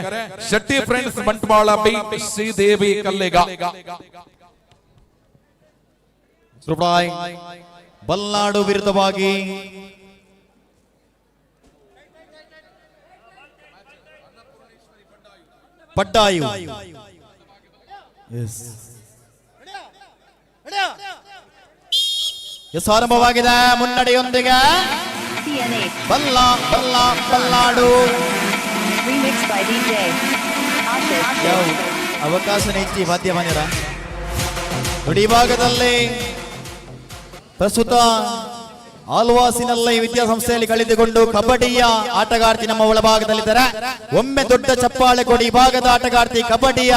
Shetty friends Bantwal B, Sridevi Kallega.
ಬಲ್ನಾಡು ವಿರುದ್ಧವಾಗಿ ಪಡ್ಡಾಯು. ಎಸ್ ಆರಂಭವಾಗಿದೆ ಮುನ್ನಡೆಯೊಂದಿಗೆ ಬಲ್ಲಾಡು ಅವಕಾಶ ನೀತಿ ವಾದ್ಯ ಮನೆಯರ ನುಡಿ ಭಾಗದಲ್ಲಿ ಪ್ರಸ್ತುತ ಆಲ್ವಾಸಿನಲ್ಲಿ ವಿದ್ಯಾಸಂಸ್ಥೆಯಲ್ಲಿ ಕಳೆದುಕೊಂಡು ಕಬಡ್ಡಿಯ ಆಟಗಾರ್ತಿ ನಮ್ಮ ಒಳಭಾಗದಲ್ಲಿದ್ದಾರೆ. ಒಮ್ಮೆ ದೊಡ್ಡ ಚಪ್ಪಾಳೆ ಕೊಡಿ. ಈ ಭಾಗದ ಆಟಗಾರ್ತಿ ಕಬಡ್ಡಿಯ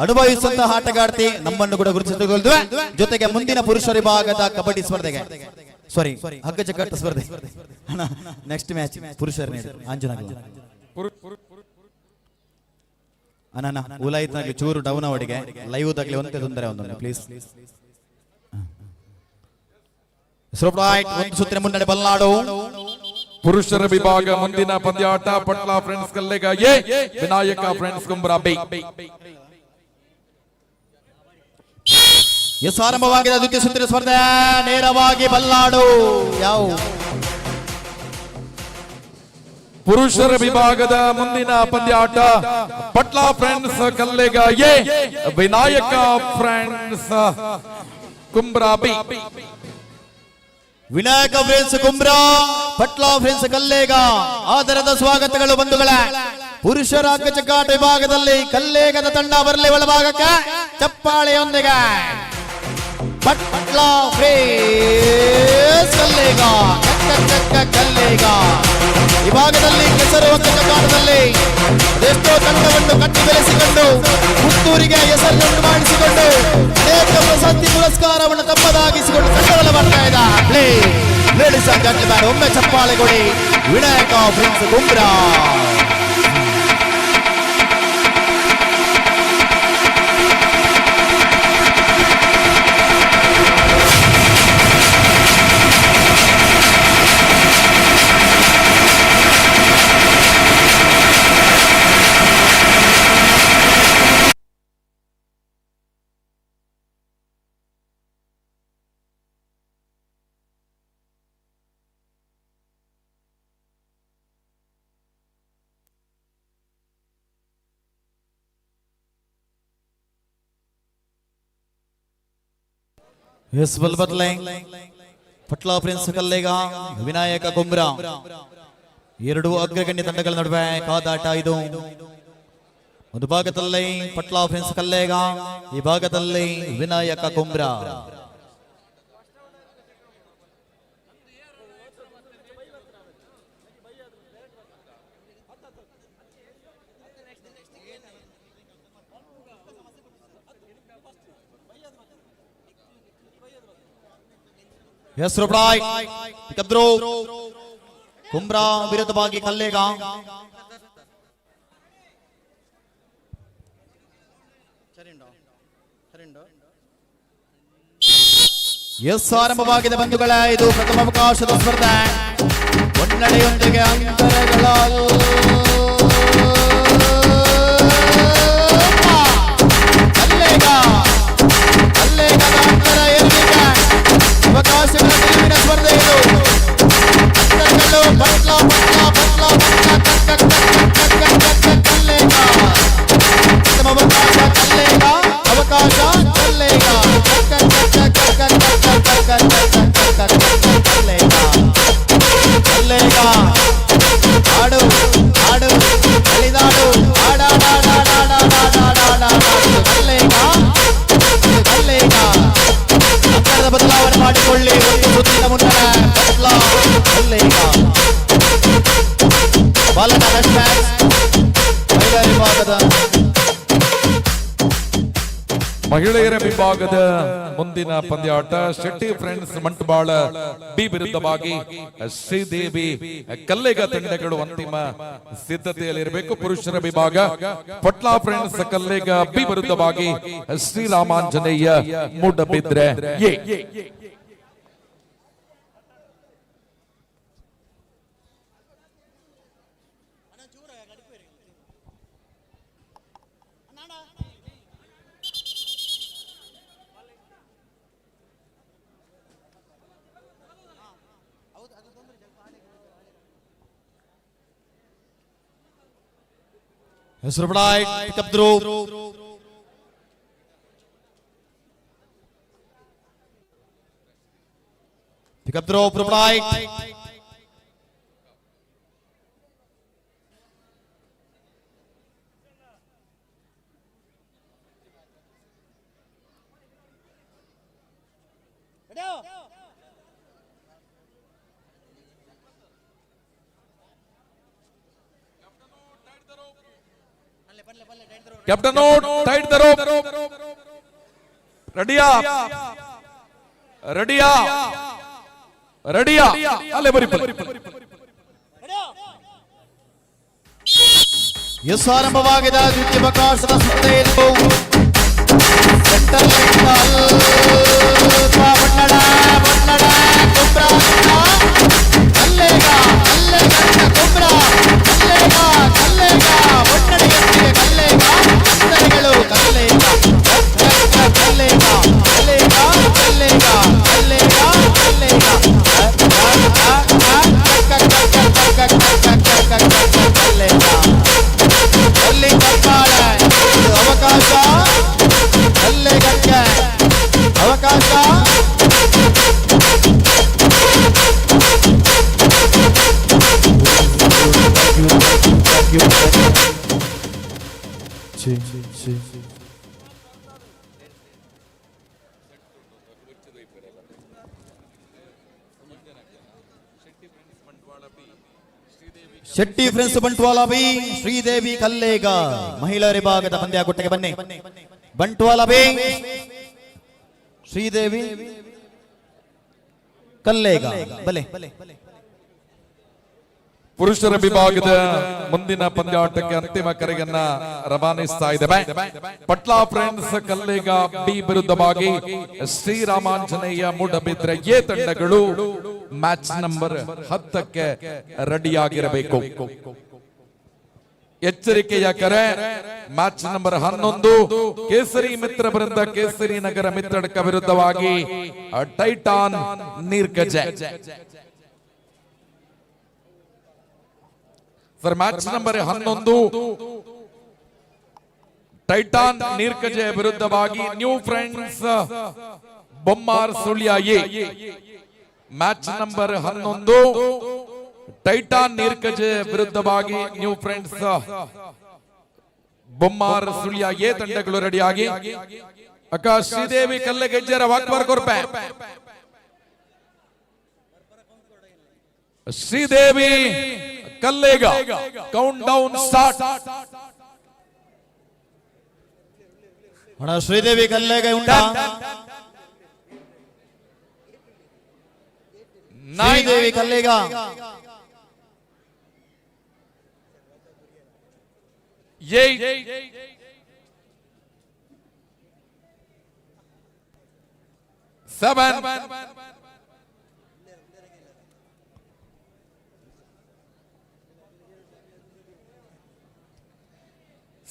ಅನುಭವಿಸುವಂತಹ ಆಟಗಾರ್ತಿ ನಮ್ಮನ್ನು ಕೂಡ ಗುರುತಿಸಿಕೊಳ್ಳುತ್ತೇವೆ. ಜೊತೆಗೆ ಮುಂದಿನ ಪುರುಷರ ವಿಭಾಗದ ಕಬಡ್ಡಿ ಸ್ಪರ್ಧೆಗೆ ಹಗ್ಗ ಜಗ್ಗಾಟ ಸ್ಪರ್ಧೆ ನೆಕ್ಸ್ಟ್ ಮ್ಯಾಚ್ ಪುರುಷರ ಅಂಜನಾಗಲ್ಲ ಅಣ್ಣ ಉಲಾಯಿತ್ನಾಗ್ಲಿ ಚೂರು ಡೌನ್ ಅವಡಿಗೆ ಲೈವ್ ದಾಗ್ಲಿ ಒಂದೇ ತೊಂದರೆ ಒಂದೊಂದು ಪ್ಲೀಸ್. ಒಂದು ಸುತ್ತಿನ ಮುನ್ನಡೆ ಬಲ್ನಾಡು.
ಪುರುಷರ ವಿಭಾಗ ಮುಂದಿನ ಪಂದ್ಯಾಟ ಪಟ್ಲಾ ಫ್ರೆಂಡ್ಸ್ ಕಲ್ಲೆಗಾಗಿ Vinayaka friends Kumbra B.
Yes ಆರಂಭವಾಗಿದೆ ದ್ವಿತೀಯ ಸುತ್ತಿನ ಸ್ಪರ್ಧೆ. ನೇರವಾಗಿ ಬಲ್ನಾಡು.
ಪುರುಷರ ವಿಭಾಗದ ಮುಂದಿನ ಪಂದ್ಯಾಟ ಪಟ್ಲಾ ಫ್ರೆಂಡ್ಸ್ ಕಲ್ಲೆಗಾಗಿ Vinayaka friends Kumbra B.
Vinayaka friends Kumbra, Patla friends Kallega ಆದರದ ಸ್ವಾಗತಗಳು ಬಂಧುಗಳೇ. ಪುರುಷರ ಹಗ್ಗ ಜಗ್ಗಾಟ ವಿಭಾಗದಲ್ಲಿ ಕಲ್ಲೇಗದ ತಂಡ ಬರಲಿ ಒಳಭಾಗಕ್ಕೆ ಚಪ್ಪಾಳೆಯೊಂದಿಗೆ. ಪಟ್ಲಾ ಫ್ರೆಂಡ್ಸ್ ಕಲ್ಲೇಗ ಕಲ್ಲೇಗ ವಿಭಾಗದಲ್ಲಿ ಕೆಸರು ಹಗ್ಗ ಜಗ್ಗಾಟದಲ್ಲಿ ಅದೆಷ್ಟೋ ತಂಡವನ್ನು ಕಟ್ಟಿ ಬೆಳೆಸಿಕೊಂಡು ಪುತ್ತೂರಿಗೆ ಹೆಸರನ್ನು ಮಾಡಿಸಿಕೊಂಡು ಅನೇಕ ಪ್ರಶಸ್ತಿ ಪುರಸ್ಕಾರವನ್ನು ತಮ್ಮದಾಗಿಸಿಕೊಂಡು ತಂಡವನ್ನು ಬರ್ತಾ ಇದ್ದಾರೆ. ಲೇಡೀಸ್ ಅಂಡ್ ಜೆಂಟಲ್ಮನ್, ಒಮ್ಮೆ ಚಪ್ಪಾಳೆ ಕೊಡಿ ವಿನಾಯಕ ಫ್ರೆಂಡ್ಸ್ ಕುಂಬ್ರಾ. ಎಸ್ ಬಲ್ಬತ್ಲೆ ಪಟ್ಲಾ ಪ್ರಿನ್ಸ್ ಕಲ್ಲೇಗ ವಿನಾಯಕ ಕುಂಬ್ರಾ ಎರಡು ಅಗ್ರಗಣ್ಯ ತಂಡಗಳ ನಡುವೆ ಕಾದಾಟ ಇದು. ಒಂದು ಭಾಗದಲ್ಲಿ ಪಟ್ಲಾ ಪ್ರಿನ್ಸ್ ಕಲ್ಲೇಗ, ಈ ಭಾಗದಲ್ಲಿ ವಿನಾಯಕ ಕುಂಬ್ರಾ. ಹೆಸರು ಕುಂಬ್ರಾ ವಿರುದ್ಧವಾಗಿ ಕಲ್ಲೇಗ. ಎಸ್ ಆರಂಭವಾಗಿದೆ ಬಂಧುಗಳ, ಇದು ಪ್ರಥಮ ಅವಕಾಶದ ಸ್ಪರ್ಧೆ. ಮುನ್ನಡೆಯೊಂದಿಗೆ ಅಂತರಗಳ ಕಲ್ಲೇಗ, ಕಲ್ಲೇಗದ ಅಂತರ ಏರಿಕೆ ಅವಕಾಶಗಳ ಗೆಲುವಿನ ಸ್ಪರ್ಧೆ ಇದು. ಅಂತರಗಳು ಬಟ್ಲ ಬಟ್ಲ ಬಟ್ಲ ಬಟ್ಲ ಕಲ್ಲೇಗ. ಪ್ರಥಮ ಅವಕಾಶ ಕಲ್ಲೇಗ, ಅವಕಾಶ ಕಲ್ಲೇಗ. ಕಲ್ಲೇಗ ಆಡು ಆಡು ಕಲಿದಾಡು ಕಲ್ಲೇಗ ಕಲ್ಲೇಗ. ಅಂತರದ ಬದಲಾವಣೆ ಮಾಡಿಕೊಳ್ಳಿ, ಒಂದು ಸುತ್ತಿನ ಮುನ್ನಡೆ ಬಟ್ಲ ಕಲ್ಲೇಗ. ಬಾಲನ ವಿಭಾಗದ
ಮಹಿಳೆಯರ ವಿಭಾಗದ ಮುಂದಿನ ಪಂದ್ಯಾಟ ಶೆಟ್ಟಿ ಫ್ರೆಂಡ್ಸ್ ಮಂಟಬಾಳ ಬಿ ವಿರುದ್ಧವಾಗಿ ಶ್ರೀದೇವಿ ಕಲ್ಲೇಗ ತಂಡಗಳು ಅಂತಿಮ ಸಿದ್ಧತೆಯಲ್ಲಿರಬೇಕು. ಪುರುಷರ ವಿಭಾಗ ಪಟ್ಲಾ ಫ್ರೆಂಡ್ಸ್ ಕಲ್ಲೇಗ ಬಿ ವಿರುದ್ಧವಾಗಿ ಶ್ರೀರಾಮಾಂಜನೇಯ ಮೂಡಬಿದ್ರೆ ಎ.
ಹೆಸರು ಬಡಾಯ್ ಪಿಕಪ್ ಥ್ರೋ. ಪಿಕಪ್ ಥ್ರೋ ಪ್ರಬಡಾಯ್.
Captain Note, tight the rope. Ready up. Ready up. Ready up. Alle bari pal.
Yes ಆರಂಭವಾಗಿದೆ ದ್ವಿತೀಯ ಅವಕಾಶದ ಸ್ಪರ್ಧೆ ಇದು. ಸೆಂಟರ್ ಲೈನ್ ಬನ್ನಡ ಬನ್ನಡ ಕುಂಬ್ರಾ ಕಲ್ಲೇಗ ಕಲ್ಲೇಗ ಕುಂಬ್ರಾ ಕಲ್ಲೇಗ ಕಲ್ಲೇಗ ಬನ್ನಡೆಯೊಂದಿಗೆ ಕಲ್ಲೇಗ. ಅಂತರಗಳು ಕಲ್ಲೇಗ ಕಲ್ಲೇಗ ಕಲ್ಲೇಗ ಕಲ್ಲೇಗ ಕಲ್ಲೇಗ ಕಲ್ಲೇಗ ಕಲ್ಲೇಗ ಅಲ್ಲಿ ಕಪ್ಪಾಳ ಅವಕಾಶ ಕಲ್ಲೇಗಕ್ಕೆ ಅವಕಾಶ. ಶೆಟ್ಟಿ ಫ್ರೆಂಡ್ಸ್ ಬಂಟ್ವಾಳ ಬಿ ಶ್ರೀದೇವಿ ಕಲ್ಲೇಗ ಮಹಿಳೆಯರ ವಿಭಾಗದ ಪಂದ್ಯಾಕೂಟಕ್ಕೆ ಬನ್ನಿ. ಬಂಟ್ವಾಳ ಬಿ ಶ್ರೀದೇವಿ ಕಲ್ಲೇಗ ಬಲೆ.
ಪುರುಷರ ವಿಭಾಗದ ಮುಂದಿನ ಪಂದ್ಯಾಟಕ್ಕೆ ಅಂತಿಮ ಕರೆಯನ್ನ ರವಾನಿಸ್ತಾ ಇದ್ದೇವೆ. ಪಟ್ಲಾ ಫ್ರೆಂಡ್ಸ್ ಕಲ್ಲೇಗ ಬಿ ವಿರುದ್ಧವಾಗಿ ಶ್ರೀರಾಮಾಂಜನೇಯ ಮೂಡಬಿದ್ರೆ ಎ ತಂಡಗಳು ಮ್ಯಾಚ್ ನಂಬರ್ 10ಕ್ಕೆ ರೆಡಿಯಾಗಿರಬೇಕು. ಎಚ್ಚರಿಕೆಯ ಕರೆ. ಮ್ಯಾಚ್ ನಂಬರ್ 11 ಕೇಸರಿ ಮಿತ್ರ ಬೃಂದ ಕೇಸರಿ ನಗರ ಮಿತ್ರಡ್ಕ ವಿರುದ್ಧವಾಗಿ Titan Neergaje. Sir match number 11 Titan Neergaje ವಿರುದ್ಧವಾಗಿ new friends Bommar Sullia A. Match number 11 Titan Neerkaje ವಿರುದ್ಧವಾಗಿ new friends Bommar Sullia A ತಂಡಗಳು ರೆಡಿಯಾಗಿ. ಅಕ್ಕ ಶ್ರೀದೇವಿ ಕಲ್ಲೆಗೆಜ್ಜರ ವಾಕ್ಬಾರ್ ಕೊರ್ಪೆ. Sridevi Kallega count down start.
Sridevi Kallega ಉಂಟಾ? ಶ್ರೀದೇವಿ ಕಲ್ಲೇಗ
ಸೆವೆನ್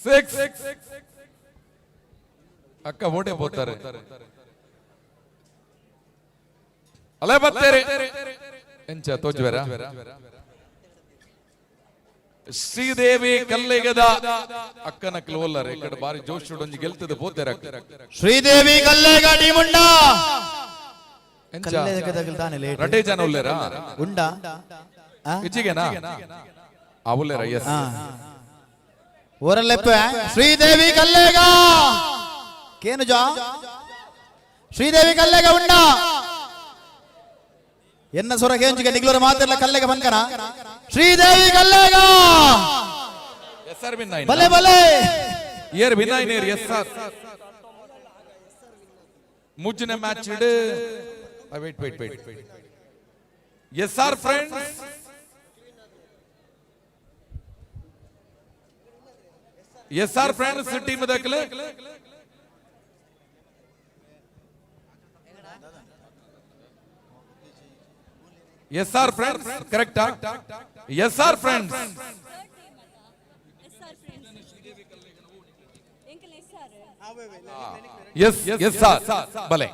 6 ಅಕ್ಕ ಓಟೆ ಹೋಗ್ತಾರೆ. ಅಲೆ ಬತ್ತೇರೆ ಎಂಚ ತೋಜ್ವೆರ. ಶ್ರೀದೇವಿ ಕಲ್ಲೆಗದ ಅಕ್ಕನ ಕ್ಲೋಲರ್ ಈ ಕಡೆ ಬಾರಿ ಜೋಶ್ ಒಂಜಿ ಗೆಲ್ತದೆ ಪೋತೆರ.
ಶ್ರೀದೇವಿ ಕಲ್ಲೇಗ ಟೀಮುಂಡ
ಎಂಚ ರಟೇ ಜನ ಉಲ್ಲೇರ
ಉಂಡ
ಇಚ್ಚಿಗೆನಾ ಅವಲ್ಲೇರ. ಎಸ್
ಊರಲ್ಲೆಪ್ಪೆ ಶ್ರೀದೇವಿ ಕಲ್ಲೇಗ ಕೇನುಜ ಶ್ರೀದೇವಿ ಕಲ್ಲೇಗ ಉಂಡ ಎನ್ನ ಸುರ ಕೇಂಜಿಗೆ ನಿಗ್ಲರ ಮಾತಿರ್ಲ ಕಲ್ಲೆಗ ಬಂಕನ ಶ್ರೀದೇವಿ ಕಲ್ಲೇಗ
ಎಸ್ಆರ್ ಬಿನ್ನಾಯಿ
ಬಲೆ ಬಲೆ
ಇಯರ್ ಬಿನ್ನಾಯಿ ನೇರ್ ಎಸ್ಆರ್ ಮುಜ್ಜಿನ ಮ್ಯಾಚ್ ಇಡು. Wait S R friends S R friends team ದಕ್ಕಲೆ ಎಸ್ಆರ್ ಫ್ರೆಂಡ್ಸ್ ಕರೆಕ್ಟಾ? ಎಸ್ಆರ್ ಫ್ರೆಂಡ್ಸ್ ಎಸ್ ಎಸ್ಆರ್ ಬಲೆ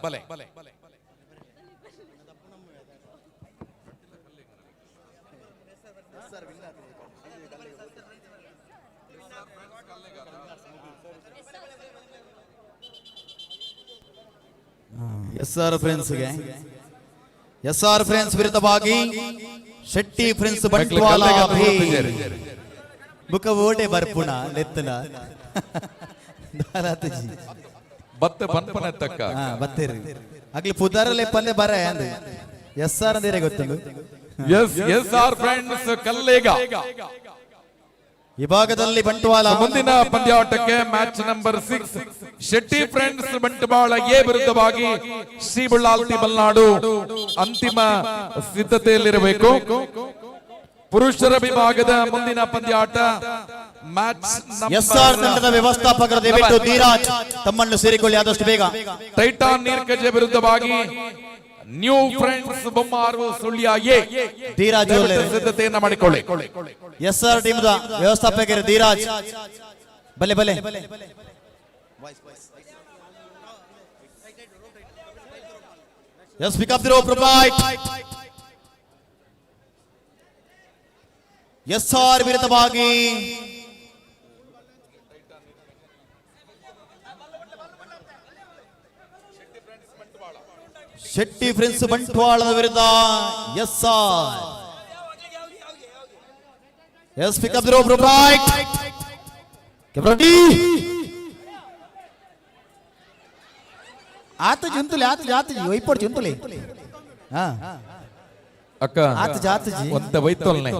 ಎಸ್ಆರ್ ಫ್ರೆಂಡ್ಸ್ಗೆ ಎಸ್ಆರ್ ಫ್ರೆಂಡ್ಸ್ ವಿರುದ್ಧವಾಗಿ ಶೆಟ್ಟಿ ಫ್ರೆಂಡ್ಸ್ ಬಂಟ್ವಾಳ ಬುಕ ಓಟೆ ಬರ್ಪುಣ ಲೆತ್ತನ
ಬತ್ತ ಬನ್ಪನ ತಕ್ಕ
ಬತ್ತೇರಿ ಆಗ್ಲಿ ಪುದಾರಲೆ ಪಲ್ಲೆ ಬರ ಅಂದ ಎಸ್ಆರ್ ಅಂದಿರೆ ಗೊತ್ತುಂಡು.
ಎಸ್ಆರ್ ಫ್ರೆಂಡ್ಸ್ ಕಲ್ಲೇಗ
ಈ ಭಾಗದಲ್ಲಿ ಬಂಟ್ವಾಳ.
ಮುಂದಿನ ಪಂದ್ಯಾಟಕ್ಕೆ match number 6 Shetty friends Bantwal A ವಿರುದ್ಧವಾಗಿ ಶ್ರೀ ಬಳ್ಳಾಲ್ತಿ ಮಲ್ನಾಡು ಅಂತಿಮ ಸಿದ್ಧತೆಯಲ್ಲಿರಬೇಕು. ಪುರುಷರ ವಿಭಾಗದ ಮುಂದಿನ ಪಂದ್ಯಾಟ ಮ್ಯಾಚ್
ಎಸ್ಆರ್ ತಂಡದ ವ್ಯವಸ್ಥಾಪಕರ ದಯವಿಟ್ಟು ಧೀರಾಜ್ ತಮ್ಮನ್ನು ಸೇರಿಕೊಳ್ಳಿ ಆದಷ್ಟು ಬೇಗ.
ಟೈಟಾನ್ ನೀರ್ಕಜೆ ವಿರುದ್ಧವಾಗಿ new friends Bommaru Sullia A
Dheeraj
ಸಿದ್ಧತೆಯನ್ನ ಮಾಡಿಕೊಳ್ಳಿ.
ಎಸ್ಆರ್ ಟೀಮ್ ವ್ಯವಸ್ಥಾಪಕರು ಧೀರಾಜ್ ಬಲೆ ಬಲೆ yes pick up the rope right. S R ವಿರುದ್ಧವಾಗಿ ಶೆಟ್ಟಿ ಫ್ರೆಂಡ್ಸ್ ಬಂಟ್ವಾಳದ ವಿರುದ್ಧ S R. Yes pick up the rope right. ಕೆಬ್ರಟಿ ಆತ ಜಂತುಲೆ ಆತ ಜಾತಜಿ ವೈಪಡ್ ಜಂತುಲೆ ಹಾ
ಅಕ್ಕ
ಆತ ಜಾತಜಿ
ಒಂದ ವೈತೋಲ್ನೆ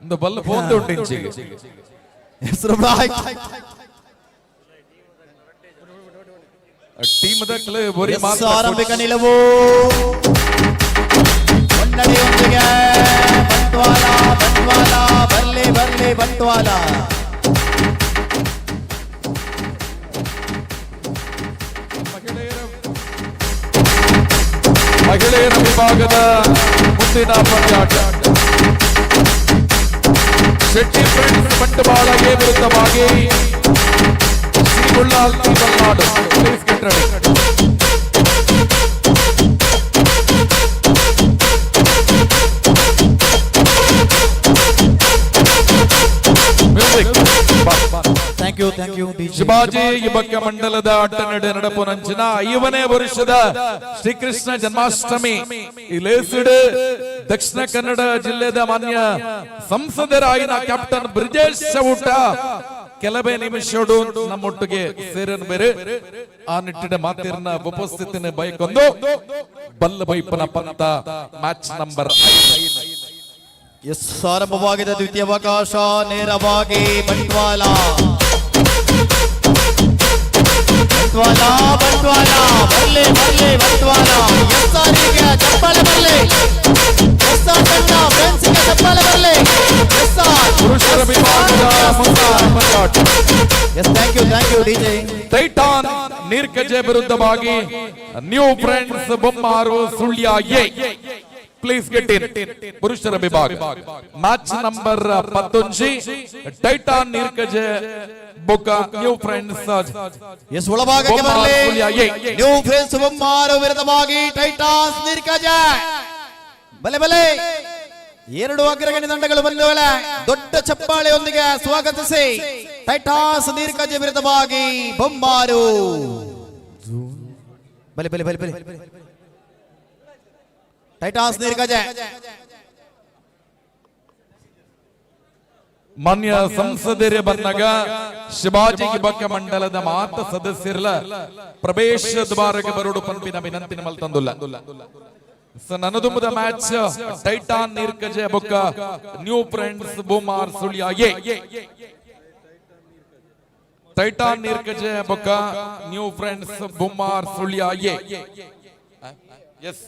ಒಂದು ಬಲ್ಲ ಪೋಂದು ಉಂಟು ಇಂಚಿಗೆ.
ಹೆಸರು ರೈಟ್
ಟೀಮ್ ದಕ್ಕಲೆ ಬೋರಿ ಮಾತ್ರ
ಆರಂಭಿಕ ನಿಲುವು ಮುನ್ನಡೆಯೊಂದಿಗೆ ಬಂಟ್ವಾಳ ಬಂಟ್ವಾಳ ಬರ್ಲಿ ಬರ್ಲಿ ಬಂಟ್ವಾಳ.
ಮಹಿಳೆಯರ ವಿಭಾಗದ ಮುಂದಿನ ಪಂದ್ಯಾಟ ಶೆಟ್ಟಿ ಫ್ರೆಂಡ್ಸ್ ಬಂಟ್ವಾಳ ಎ ವಿರುದ್ಧವಾಗಿ Shri Ullalthi Balnad. Please get ready. Music
thank you
Shivaji ಯುವಕ ಮಂಡಲದ ಅಟ್ಟನಡೆ ನಡಪುನಂಚಿನ 5ನೇ ವರ್ಷದ ಶ್ರೀಕೃಷ್ಣ ಜನ್ಮಾಷ್ಟಮಿ ಇಲೇಸಿಡ್ ದಕ್ಷಿಣ ಕನ್ನಡ ಜಿಲ್ಲೆದ ಮಾನ್ಯ ಸಂಸದರಾಗಿನ ಕ್ಯಾಪ್ಟನ್ ಬ್ರಿಜೇಶ್ ಚೌಟ ಕೆಲವೇ ನಿಮಿಷಡು ನಮ್ಮೊಟ್ಟಿಗೆ ಸೇರನ್ ಬೇರೆ ಆ ನಿಟ್ಟಿನ ಮಾತಿನ ಉಪಸ್ಥಿತಿನ ಬೈಕೊಂದು ಬಲ್ಲ ಬೈಪನ ಪಂತ ಮ್ಯಾಚ್ ನಂಬರ್ 5
ಎಸ್ ಆರಂಭವಾಗಿದೆ ದ್ವಿತೀಯ ಅವಕಾಶ ನೇರವಾಗಿ ಬಂಟ್ವಾಳ ಬರ್ಲೆ ಬಂಟ್ವಾಳ ಎಸ್ಆರ್ಗೆ ಚಪ್ಪಾಳೆ ಬರ್ಲೆ ಎಸ್ಆರ್ ತಂಡ ಫ್ರೆಂಡ್ಸ್ಗೆ ಚಪ್ಪಾಳೆ ಬರ್ಲೆ ಎಸ್ಆರ್
ಪುರುಷರ ವಿಭಾಗದ ಮುಂದಾಟ.
Yes thank you DJ.
Titan Neerkaje ವಿರುದ್ಧವಾಗಿ new friends Bommaru Sullia A please get in ಪುರುಷರ ವಿಭಾಗ ಮ್ಯಾಚ್ ನಂಬರ್ 11 ಟೈಟಾನ್ ನೀರ್ಕಜೆ ಬೊಕ್ಕ ನ್ಯೂ ಫ್ರೆಂಡ್ಸ್
ಎಸ್ ಒಳಭಾಗಕ್ಕೆ ಬರಲಿ ನ್ಯೂ ಫ್ರೆಂಡ್ಸ್ ಬೊಮ್ಮಾರು ವಿರುದ್ಧವಾಗಿ ಟೈಟಾನ್ಸ್ ನೀರ್ಕಜೆ ಬಲೆ ಎರಡು ಅಗ್ರಗಣ್ಯ ತಂಡಗಳು ಬಂದವಳೆ ದೊಡ್ಡ ಚಪ್ಪಾಳೆಯೊಂದಿಗೆ ಸ್ವಾಗತಿಸಿ ಟೈಟಾನ್ಸ್ ನೀರ್ಕಜೆ ವಿರುದ್ಧವಾಗಿ ಬೊಮ್ಮಾರು ಬಲೆ ಟೈಟಾನ್ಸ್ ನೀರ್ಕಜೆ.
ಮಾನ್ಯ ಸಂಸದರೇ ಬಂದಾಗ ಶಿವಾಜಿ ಯುವಕ ಮಂಡಲದ ಮಾತ ಸದಸ್ಯರ ಪ್ರವೇಶ ದ್ವಾರಕ್ಕೆ ಬರೋಡು ಪಂಪಿನ ವಿನಂತಿ ನಮ್ಮಲ್ಲಿ ತಂದುಲ್ಲ. ನನ್ನದುಂಬದ ಮ್ಯಾಚ್ ಟೈಟಾನ್ ನೀರ್ಕಜೆ ಬೊಕ್ಕ new friends Bommar Sullia A Titan Neerkaje ಬೊಕ್ಕ new friends Bommar Sullia A. Yes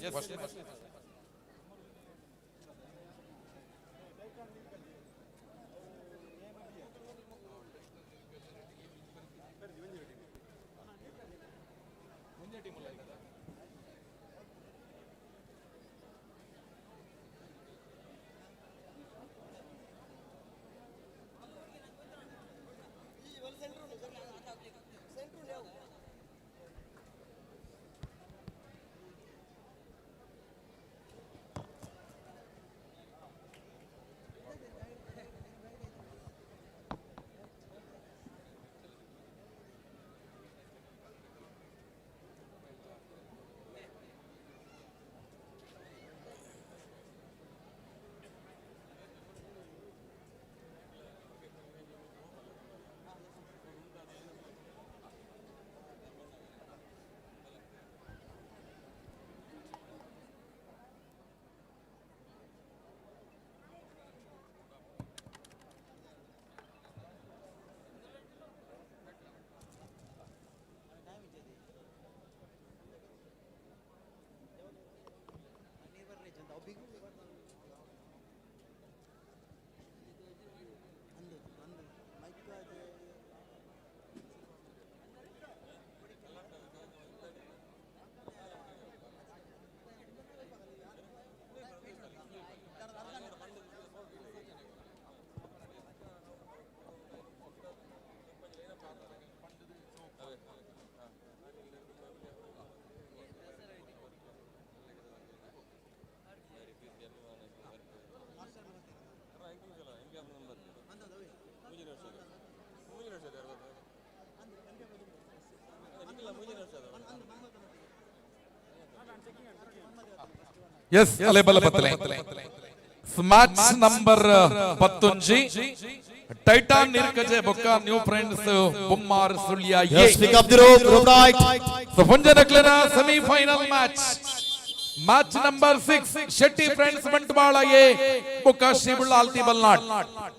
yes ಅಲೆಬಲ ಬತ್ತಲೆ ಮ್ಯಾಚ್ ನಂಬರ್ 11 ಟೈಟಾನ್ ನೀರ್ಕಜೆ ಬೊಕ್ಕ new friends Bommar Sullia A.
Pick up the rope right.
ಪುಂಜನಕ್ಲನ semifinal match number 6 Shetty friends Bantwal A ಬೊಕ್ಕ ಶಿಬುಳ್ಳಾಲ್ತಿ ಬಲ್ನಾಡ್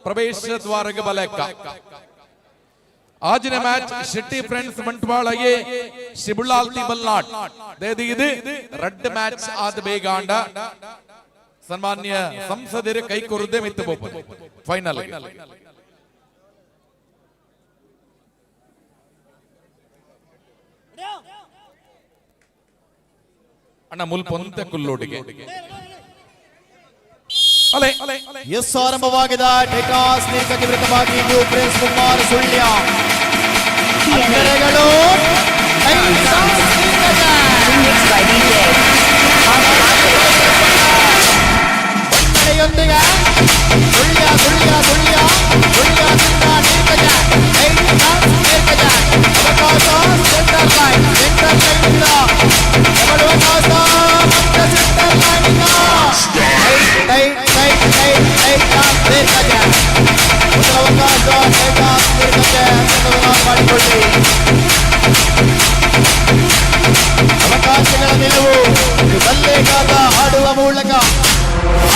ಪ್ರವೇಶ ದ್ವಾರಗೆ ಬಲೆಕ್ಕ. ಆಜಿನ match Shetty friends Bantwal A ಶಿಬುಳ್ಳಾಲ್ತಿ ಬಲ್ನಾಡ್ ಇದು ರೆಡ್ ಮ್ಯಾಚ್ ಆದ ಬೇಗಾಂಡ ಸನ್ಮಾನ್ಯ ಸಂಸದರ ಕೈ ಕೊರದೆ ಮಿತ್ತು ಬೋಪ ಫೈನಲ್ ಅಣ್ಣ ಮುಲ್ಪೊಂತೆ ಕುಲ್ಲೋಡಿಗೆ
ಎಸ್ ಆರಂಭವಾಗಿದೆ ಟೈಟಾನ್ಸ್ ನೀರ್ಕಜೆ ವಿರುದ್ಧವಾಗಿ ನ್ಯೂ ಫ್ರೆಂಡ್ಸ್ ಬೊಮ್ಮಾರು ಸುಳ್ಯ ಅಗ್ರಗಳು ಟೈಟಾನ್ಸ್ ನೀರ್ಕಜೆ ಬಣ್ಣೆಯೊಂದಿಗೆ ಸುಳ್ಯ ನೀರ್ಕಜೆ ಮಾಡಿಕೊಳ್ಳಿ. ಅವಕಾಶಗಳ ನಿಲುವು ಕಲ್ಲೇಗಾದ ಆಡುವ ಮೂಲಕ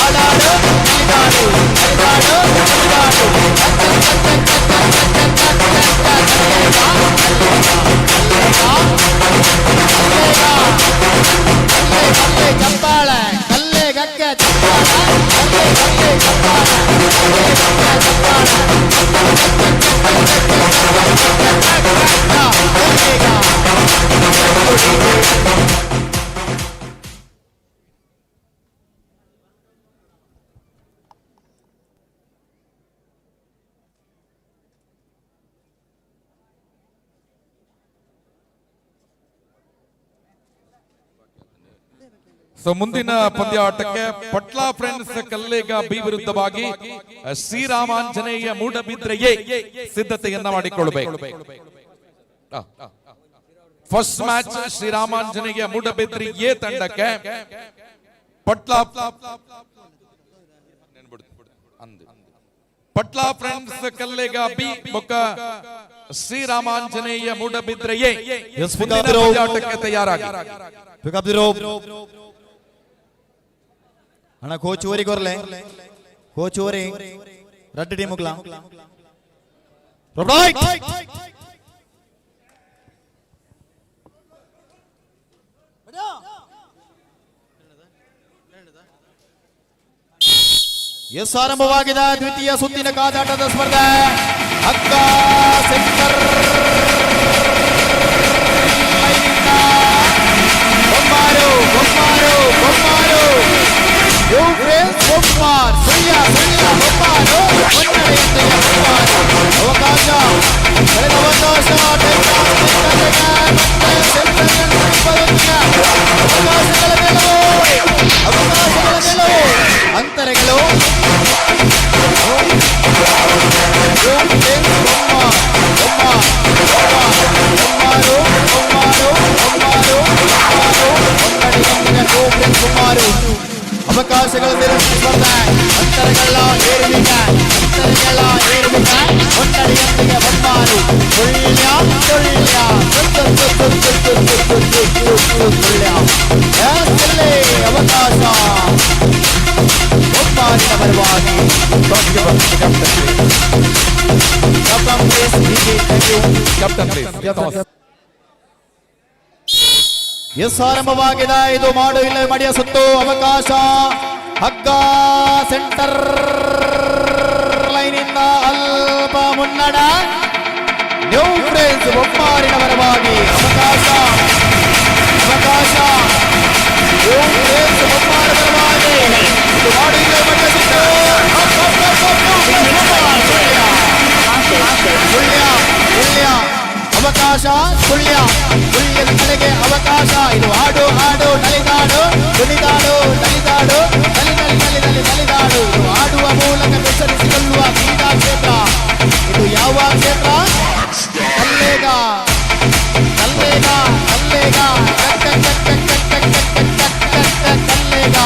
ಆಡಾಡು ನಲಿದಾಡು ನಲಿದಾಡು ನಲಿದಾಡು ಕಲ್ಲೆ ಚಪ್ಪಾಳ ಕಲ್ಲೆ ಗಕ್ಕೆ ಚಪ್ಪಾಳ ಕಲ್ಲೆ ಗಕ್ಕೆ ಚಪ್ಪಾಳ ಕಲ್ಲೆ ಗಕ್ಕೆ ಚಪ್ಪಾಳ
ಸೊ ಮುಂದಿನ ಪಂದ್ಯಾಟಕ್ಕೆ ಪಟ್ಲಾ ಫ್ರೆಂಡ್ಸ್ ಕಲ್ಲೇಗ ಬಿ ವಿರುದ್ಧವಾಗಿ ಶ್ರೀರಾಮಾಂಜನೇಯ ಮೂಡಬಿದ್ರೆಯೇ ಸಿದ್ಧತೆಯನ್ನ ಮಾಡಿಕೊಳ್ಳಬೇಕು. ಫಸ್ಟ್ ಮ್ಯಾಚ್ ಶ್ರೀರಾಮಾಂಜನೇಯ ಮೂಡಬಿದ್ರೆಯೇ ತಂಡಕ್ಕೆ ಪಟ್ಲಾ ಫ್ರೆಂಡ್ಸ್ ಕಲ್ಲೇಗ ಬಿ ಬೊಕ್ಕ ಶ್ರೀರಾಮಾಂಜನೇಯ ಮೂಡಬಿದ್ರೆಯೇ ಪಂದ್ಯಾಟಕ್ಕೆ ತಯಾರಾಗಿ.
ಅಣ್ಣ ಕೋಚ್ ಓರಿ ಕೊರ್ಲೆ ಕೋಚ್ ಓರಿ ರಡ್ಡು ಟೀಮುಗ್ಲ ಎಸ್ ಆರಂಭವಾಗಿದೆ ದ್ವಿತೀಯ ಸುತ್ತಿನ ಕಾದಾಟದ ಸ್ಪರ್ಧೆ. ಅಕ್ಕ ಸೆಂಟರ್ ಬೊಮ್ಮಾರು ಬೊಮ್ಮಾರು ಬೊಮ್ಮಾರು ಬೊಮ್ಮಾರ್ ಸುಳ್ಯ ಸುಳ್ಯ ಬೊಮ್ಮಾರು ಮುನ್ನಡೆಯುತ್ತೆ ಬೊಮ್ಮಾರು. ಅವಕಾಶ ಕಳೆದ ಅವಕಾಶ ಅಂತರಗಳು ಅವಕಾಶಗಳು ಸ್ಪರ್ಧೆ ಅಂತರಗಳ ಏರುವಿಕೆ ಅಂತರಗಳ ಏರುವಿಕೆ ಒನ್ನಡಿಯೊಂದಿಗೆ ಬೊಮ್ಮಾರು ಸುಳ್ಯ ಸುಳ್ಯ ಸುಳ್ಯ ಅವಕಾಶ ಬೊಮ್ಮಾರಿನ ಪರವಾಗಿ ಎಸ್ ಆರಂಭವಾಗಿದೆ. ಇದು ಮಾಡು ಇಲ್ಲ ಮಡಿಯ ಸುತ್ತು ಅವಕಾಶ ಹಗ್ಗ ಸೆಂಟರ್ ಲೈನಿಂದ ಅಲ್ಪ ಮುನ್ನಡ ನ್ಯೂ ಫ್ರೆಂಡ್ಸ್ ಬೊಮ್ಮಾರಿನ ಪರವಾಗಿ ಅವಕಾಶ ಅವಕಾಶ ನ್ಯೂ ಫ್ರೆಂಡ್ಸ್ ಬೊಮ್ಮಾರ ಪರವಾಗಿ ಇದು ಮಾಡು ಇಲ್ಲ ಮಡಿಯ ಸುತ್ತು ಸುಳ್ಯ ಸುಳ್ಯ ಅವಕಾಶ ಸುಳ್ಯ ಸುಳ್ಯದ ಕಡೆಗೆ ಅವಕಾಶ. ಇದು ಆಡು ಆಡು ನಲಿದಾಡು ಕುಣಿದಾಡು ನಲಿದಾಡು ನಲಿ ನಲಿ ನಲಿ ನಲಿ ನಲಿದಾಡು. ಇದು ಆಡುವ ಮೂಲಕ ಬೆಸರಿಸಿಕೊಳ್ಳುವ ಕ್ರೀಡಾ ಕ್ಷೇತ್ರ. ಇದು ಯಾವ ಕ್ಷೇತ್ರ? ಕಲ್ಲೇಗ ಕಲ್ಲೇಗ ಕಲ್ಲೇಗ ಕಲ್ಲೇಗ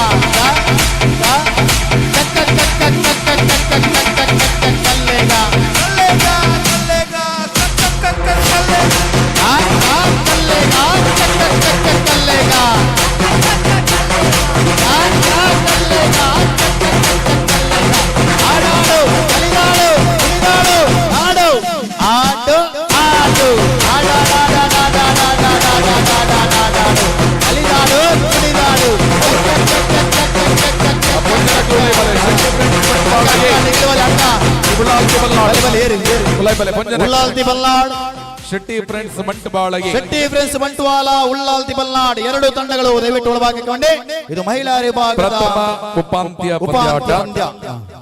ಶೆಟ್ಟಿ ಫ್ರೆಂಡ್ಸ್ ಬಂಟ್ವಾಳ
ಶೆಟ್ಟಿ ಫ್ರೆಂಡ್ಸ್ ಬಂಟ್ವಾಳ ಉಳ್ಳಾಲ್ತಿ ಬಲ್ನಾಡ್ ಎರಡು ತಂಡಗಳು ದಯವಿಟ್ಟು ಒಳಭಾಗಕ್ಕೆ. ಇದು ಮಹಿಳಾ ವಿಭಾಗದ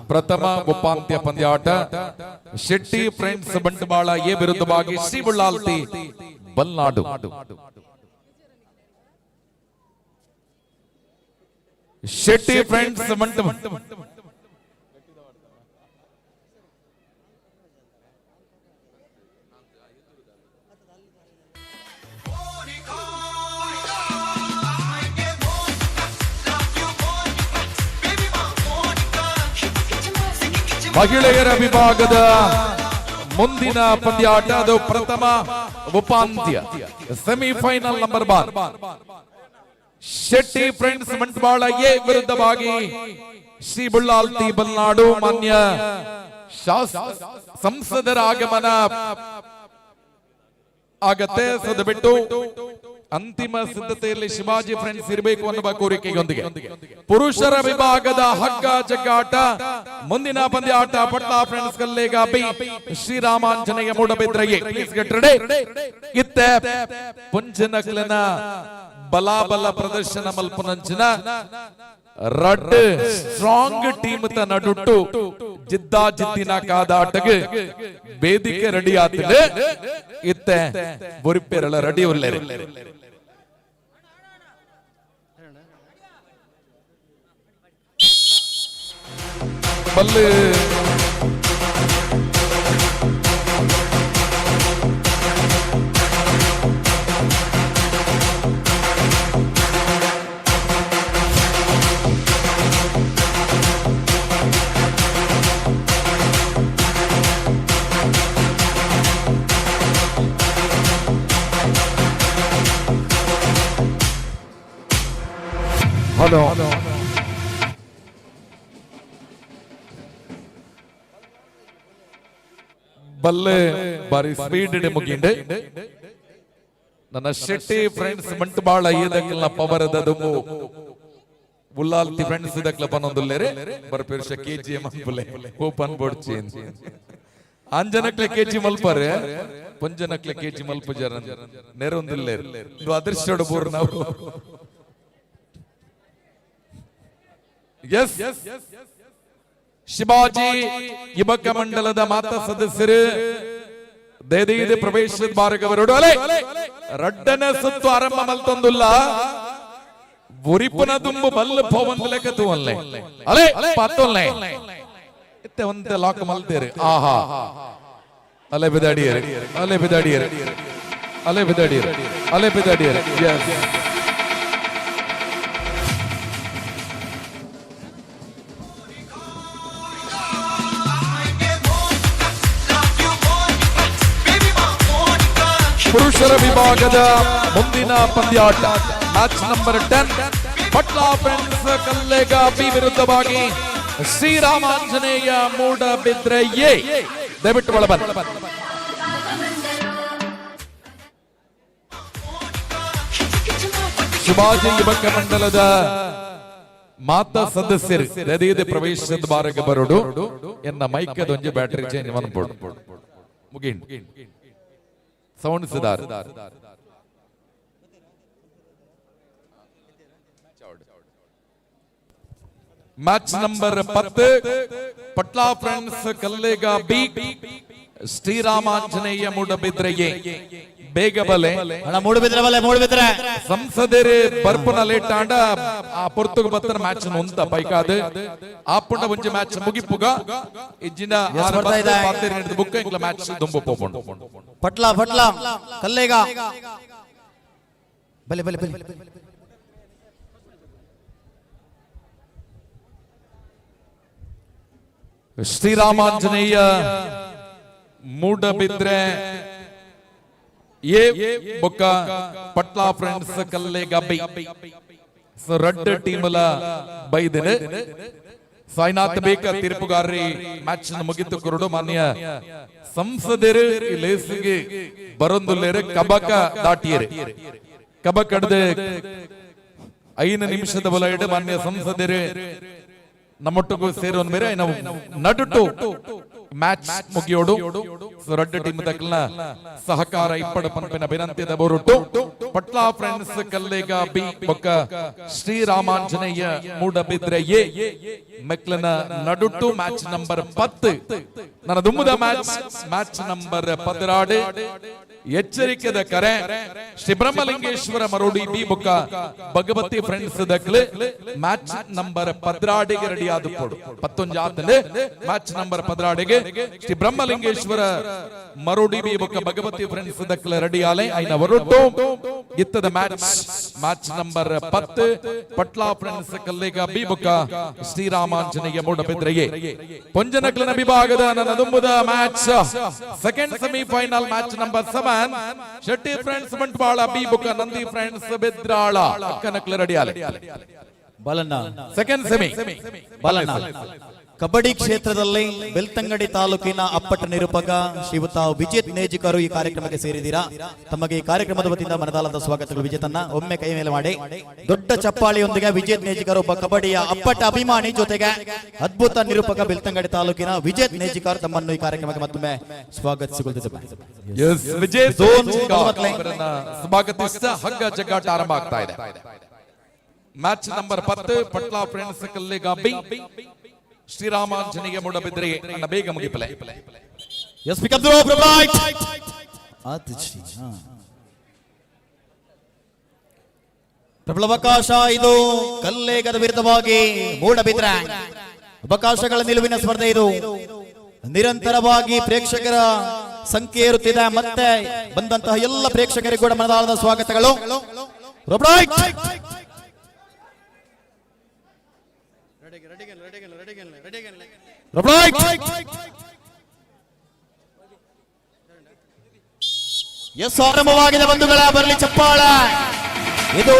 ಪ್ರಥಮ ಉಪಾಂತ್ಯ ಪಂದ್ಯಾಟ. ಶೆಟ್ಟಿ ಫ್ರೆಂಡ್ಸ್ ಬಂಟ್ವಾಳ ಎ ವಿರುದ್ಧವಾಗಿ ಶ್ರೀ ಉಳ್ಳಾಲ್ತಿ ಬಲ್ನಾಡು. ಶೆಟ್ಟಿ ಫ್ರೆಂಡ್ಸ್ ಮಹಿಳೆಯರ ವಿಭಾಗದ ಮುಂದಿನ ಪಂದ್ಯಾಟ ಅದು ಪ್ರಥಮ ಉಪಾಂತ್ಯ semifinal number 1 Shetty friends Bantwal A ವಿರುದ್ಧವಾಗಿ ಶ್ರೀ ಬುಳ್ಳಾಲ್ತಿ ಬಲ್ನಾಡು ಮಾನ್ಯ ಸಂಸದರ ಆಗಮನ ಆಗತ್ತೆ. ಸದ ಬಿಟ್ಟು ಅಂತಿಮ ಸಿದ್ಧತೆಯಲ್ಲಿ ಶಿವಾಜಿ ಫ್ರೆಂಡ್ಸ್ ಇರಬೇಕು ಅನ್ನುವ ಕೋರಿಕೆಯೊಂದಿಗೆ ಪುರುಷರ ವಿಭಾಗದ ಹಗ್ಗ ಜಗ್ಗಾಟ ಮುಂದಿನ ಪಂದ್ಯಾಟ ಪಟ್ಲಾ ಫ್ರೆಂಡ್ಸ್ ಕಲ್ಲೇಗ ಬಿ ಶ್ರೀರಾಮಾಂಜನೇಯ ಮೂಡಬಿದ್ರೆಯೇ. Please get ready. ಇತ್ತೆ ಪುಂಜನಕ್ಲನ ಬಲಾಬಲ ಪ್ರದರ್ಶನ ಮಲ್ಪುನಂಚಿನ ರಡ್ ಸ್ಟ್ರಾಂಗ್ ಟೀಮ್ ತ ನಡುಟ್ಟು ಜಿದ್ದಾ ಜಿದ್ದಿನ ಕಾದಾಟಗೆ ವೇದಿಕೆ ರೆಡಿ ಆತಿದೆ. ಇತ್ತೆ ಬೊರಿಪೇರಳ ರೆಡಿ ಉಲ್ಲೇರೆ. ಬಲ್ಲೆ ಹಲೋ ಬಲ್ಲೆ ಬಾರಿ ಸ್ಪೀಡ್ ಮುಗಿಂಡೆ ನನ್ನ ಶೆಟ್ಟಿ ಫ್ರೆಂಡ್ಸ್ ಮಂಟ್ಬಾಳ ಇದಕ್ಕೆಲ್ಲ ಪವರ್ ಅದದು ಉಲ್ಲಾಲ್ತಿ ಫ್ರೆಂಡ್ಸ್ ಇದಕ್ಲ ಪನ್ನೊಂದುಲ್ಲೇರೆ ಬರ್ಪೇರ್ಷ KGM ಅಂಬುಲೆ ಓಪನ್ ಬೋರ್ಡ್ ಚೇಂಜ್ ಅಂಜನಕ್ಲೆ KG ಮಲ್ಪರೆ ಪಂಜನಕ್ಲೆ KG ಮಲ್ಪುಜರ ನೆರೊಂದುಲ್ಲೇರೆ ಇದು ಅದೃಷ್ಟೋಡ ಬೋರ್ ನಾವು. ಎಸ್ ಶಿವಾಜಿ ಯುವಕ ಮಂಡಲದ ಮಾತಾ ಸದಸ್ಯರು ದೇದಿದೆ ಪ್ರವೇಶ ದ್ವಾರಕವರಡು ಅಲೆ ರಡ್ಡನ ಸುತ್ತು ಆರಂಭ ಮಲ್ತೊಂದುಲ್ಲ ಬುರಿಪುನ ದುಂಬು ಬಲ್ಲು ಪೋವಂದು ಲೆಕ್ಕತು ಅಲ್ಲೆ ಅಲೆ ಪತ್ತೊಲ್ಲೆ ಇತ್ತೆ ಒಂತೆ ಲಾಕ್ ಮಲ್ತೇರೆ. ಆಹಾ ಅಲೆ ಬಿದಾಡಿಯರೆ ಅಲೆ ಬಿದಾಡಿಯರೆ ಅಲೆ ಬಿದಾಡಿಯರೆ ಅಲೆ ಬಿದಾಡಿಯರೆ. ಎಸ್ ಪುರುಷರ ವಿಭಾಗದ ಮುಂದಿನ ಪಂದ್ಯಾಟ match number 10 Patla friends Kallega B ವಿರುದ್ಧವಾಗಿ ಶ್ರೀರಾಮಾಂಜನೇಯ ಮೂಡಬಿದ್ರೆಯೇ. ದಯವಿಟ್ಟು ಒಳಬನ್ನಿ. ಶಿವಾಜಿ ಯುವಕ ಮಂಡಲದ ಮಾತಾ ಸದಸ್ಯರು ರದಿಯದೆ ಪ್ರವೇಶದ ಬಾರಗೆ ಬರೋಡು ಎನ್ನ ಮೈಕದೊಂಜಿ ಬ್ಯಾಟರಿ ಚೇಂಜ್ ಮನ್ಪೋಡು ಮುಗಿಂಡ್ ಸೌಂಡ್ ಸಿದಾರ್. Match number 10 Patla friends Kallega B Sriramanjaneya ಮೂಡಬಿದ್ರೆಯೇ. ಬೇಗ ಬಲೆ
ಮೂಡಬಿದ್ರೆ ಬಲೆ ಮೂಡಬಿದ್ರೆ
ಸಂಸದರೇ ಬರ್ಪುನ ಲೇಟ್ ಆಂಡ ಆ ಪೊರ್ತುಗ ಬತ್ತನ ಮ್ಯಾಚ್ ನೊಂತ ಪೈಕಾದ ಆಪುಂಡ ಒಂಜಿ ಮ್ಯಾಚ್ ಮುಗಿಪುಗ ಇಜ್ಜಿನ ಪಾತೆರ್ ಹಿಡಿದು ಬುಕ್ಕ ಇಂಗ್ಲ ಮ್ಯಾಚ್ ದುಂಬು ಪೋಪುಂಡು
ಪಟ್ಲಾ ಪಟ್ಲಾ ಕಲ್ಲೇಗ ಬಲೆ ಬಲೆ ಬಲೆ
ಶ್ರೀರಾಮಾಂಜನೇಯ ಮೂಡಬಿದ್ರೆ ये ಬೊಕ್ಕ Patla friends Kallega by so ರಡ್ ಟೀಮಲ ಬೈದಿನೆ ಸಾಯಿನಾಥ್ ಬೇಕ ತೀರ್ಪುಗಾರರಿ ಮ್ಯಾಚ್ ಮುಗಿತು ಕುರುಡು ಮಾನ್ಯ ಸಂಸದರು ಈ ಲೇಸಿಗೆ ಬರೊಂದುಲ್ಲೇರೆ ಕಬಕ ದಾಟಿಯರೆ ಕಬಕ ಕಡದೆ 5 ನಿಮಿಷದ ಬಲೈಡ್ ಮಾನ್ಯ ಸಂಸದರು ನಮ್ಮೊಟ್ಟಿಗೂ ಸೇರೋನ್ ಮೇರೆ ನಾವು ನಡುಟು ಮ್ಯಾಚ್ ಮುಗಿಯೋಡು ರಡ್ಡ ಟೀಮ್ ದಕ್ಲ ಸಹಕಾರ ಇಪ್ಪಡ ಪಂಪಿನ ವಿನಂತಿದ ಬೋರುಟ್ಟು ಪಟ್ಲಾ ಫ್ರೆಂಡ್ಸ್ ಕಲ್ಲೇಗ ಬಿ ಬೊಕ್ಕ ಶ್ರೀರಾಮಾಂಜನೇಯ ಮೂಡಬಿದ್ರೆಯೇ ಮೆಕ್ಲನ ನಡುಟ್ಟು ಮ್ಯಾಚ್ ನಂಬರ್ 10 ನನ್ನ ದುಮ್ಮದ ಮ್ಯಾಚ್ ನಂಬರ್ 16 ಎಚ್ಚರಿಕೆದ ಕರೆ ಶ್ರೀ ಬ್ರಹ್ಮಲಿಂಗೇಶ್ವರ ಮರೋಡಿ ಬಿ ಬುಕ್ಕ ಭಗವತಿ ಫ್ರೆಂಡ್ಸ್ ದಕ್ಲೆ ಮ್ಯಾಚ್ ನಂಬರ್ 14 ರೆಡಿ ಆದುಪೋಡು 11 match number 14 Shri Brahmalingeshwara Marodi B ಬುಕ್ಕ ಭಗವತಿ ಫ್ರೆಂಡ್ಸ್ ದಕ್ಲೆ ರೆಡಿ ಆಲೆ ಐನ ಹೊರಟು ಇತ್ತದ match number 10 Patla friends Kallega B ಬುಕ್ಕ ಶ್ರೀರಾಮಾಂಜನೇಯ ಮೂಡಬಿದ್ರೆಗೆ ಪೊಂಜನಕ್ಲನ ವಿಭಾಗದ ನನ್ನದುಂಬುದ match second semifinal match number 7 Shetty friends Bantwal B ಬುಕ್ಕ ನಂದಿ ಫ್ರೆಂಡ್ಸ್ ಬೆದ್ರಾಳ ಕನಕ್ಲ ರೆಡಿ ಆಲೆ
ಬಾಲಣ್ಣ
ಸೆಕೆಂಡ್ ಸೆಮಿ
ಬಾಲಣ್ಣ ಕಬಡ್ಡಿ ಕ್ಷೇತ್ರದಲ್ಲಿ ಬೆಳ್ತಂಗಡಿ ತಾಲೂಕಿನ ಅಪ್ಪಟ ನಿರೂಪಕ ಶ್ರೀಯುತ ವಿಜೇತ್ ನೇಜಿಕರು ಈ ಕಾರ್ಯಕ್ರಮಕ್ಕೆ ಸೇರಿದ್ದೀರಾ. ತಮಗೆ ಈ ಕಾರ್ಯಕ್ರಮದ ವತಿಯಿಂದ ಮನದಾಳದ ಸ್ವಾಗತಗಳು. ವಿಜೇತನ್ನ ಒಮ್ಮೆ ಕೈ ಮೇಲೆ ಮಾಡಿ ದೊಡ್ಡ ಚಪ್ಪಾಳಿಯೊಂದಿಗೆ ವಿಜೇತ್ ನೇಜಿಕರು ಒಬ್ಬ ಕಬಡ್ಡಿಯ ಅಪ್ಪಟ ಅಭಿಮಾನಿ, ಜೊತೆಗೆ ಅದ್ಭುತ ನಿರೂಪಕ ಬೆಳ್ತಂಗಡಿ ತಾಲೂಕಿನ ವಿಜೇತ್ ನೇಜಿಕರ್ ತಮ್ಮನ್ನು ಈ ಕಾರ್ಯಕ್ರಮಕ್ಕೆ ಮತ್ತೊಮ್ಮೆ ಸ್ವಾಗತಿಸಿಕೊಳ್ಳುತ್ತಿದ್ದಾರೆ.
ಸ್ವಾಗತಿಸಿದ ಹಗ್ಗ ಜಗ್ಗಾಟ ಆರಂಭ ಆಗ್ತಾ ಇದೆ. Match number 10 Patla friends Kallega B Sriramanjaneya ಮೂಡಬಿದ್ರೆಗೆ ಅಣ್ಣ ಬೇಗ ಮುಗಿಪಲೆ.
ಪ್ರಬಲ ಅವಕಾಶ ಇದು ಕಲ್ಲೇಗದ ವಿರುದ್ಧವಾಗಿ ಮೂಡಬಿದ್ರೆ ಅವಕಾಶಗಳ ನಿಲುವಿನ ಸ್ಪರ್ಧೆ ಇದು. ನಿರಂತರವಾಗಿ ಪ್ರೇಕ್ಷಕರ ಸಂಖ್ಯೆ ಇರುತ್ತಿದೆ. ಮತ್ತೆ ಬಂದಂತಹ ಎಲ್ಲ ಪ್ರೇಕ್ಷಕರಿಗೂ ಕೂಡ ಮನದಾಳದ ಸ್ವಾಗತಗಳು. ಎಸ್, ಆರಂಭವಾಗಿದೆ ಬಂಧುಗಳ, ಬರಲಿ ಚಪ್ಪಾಳ. ಇದು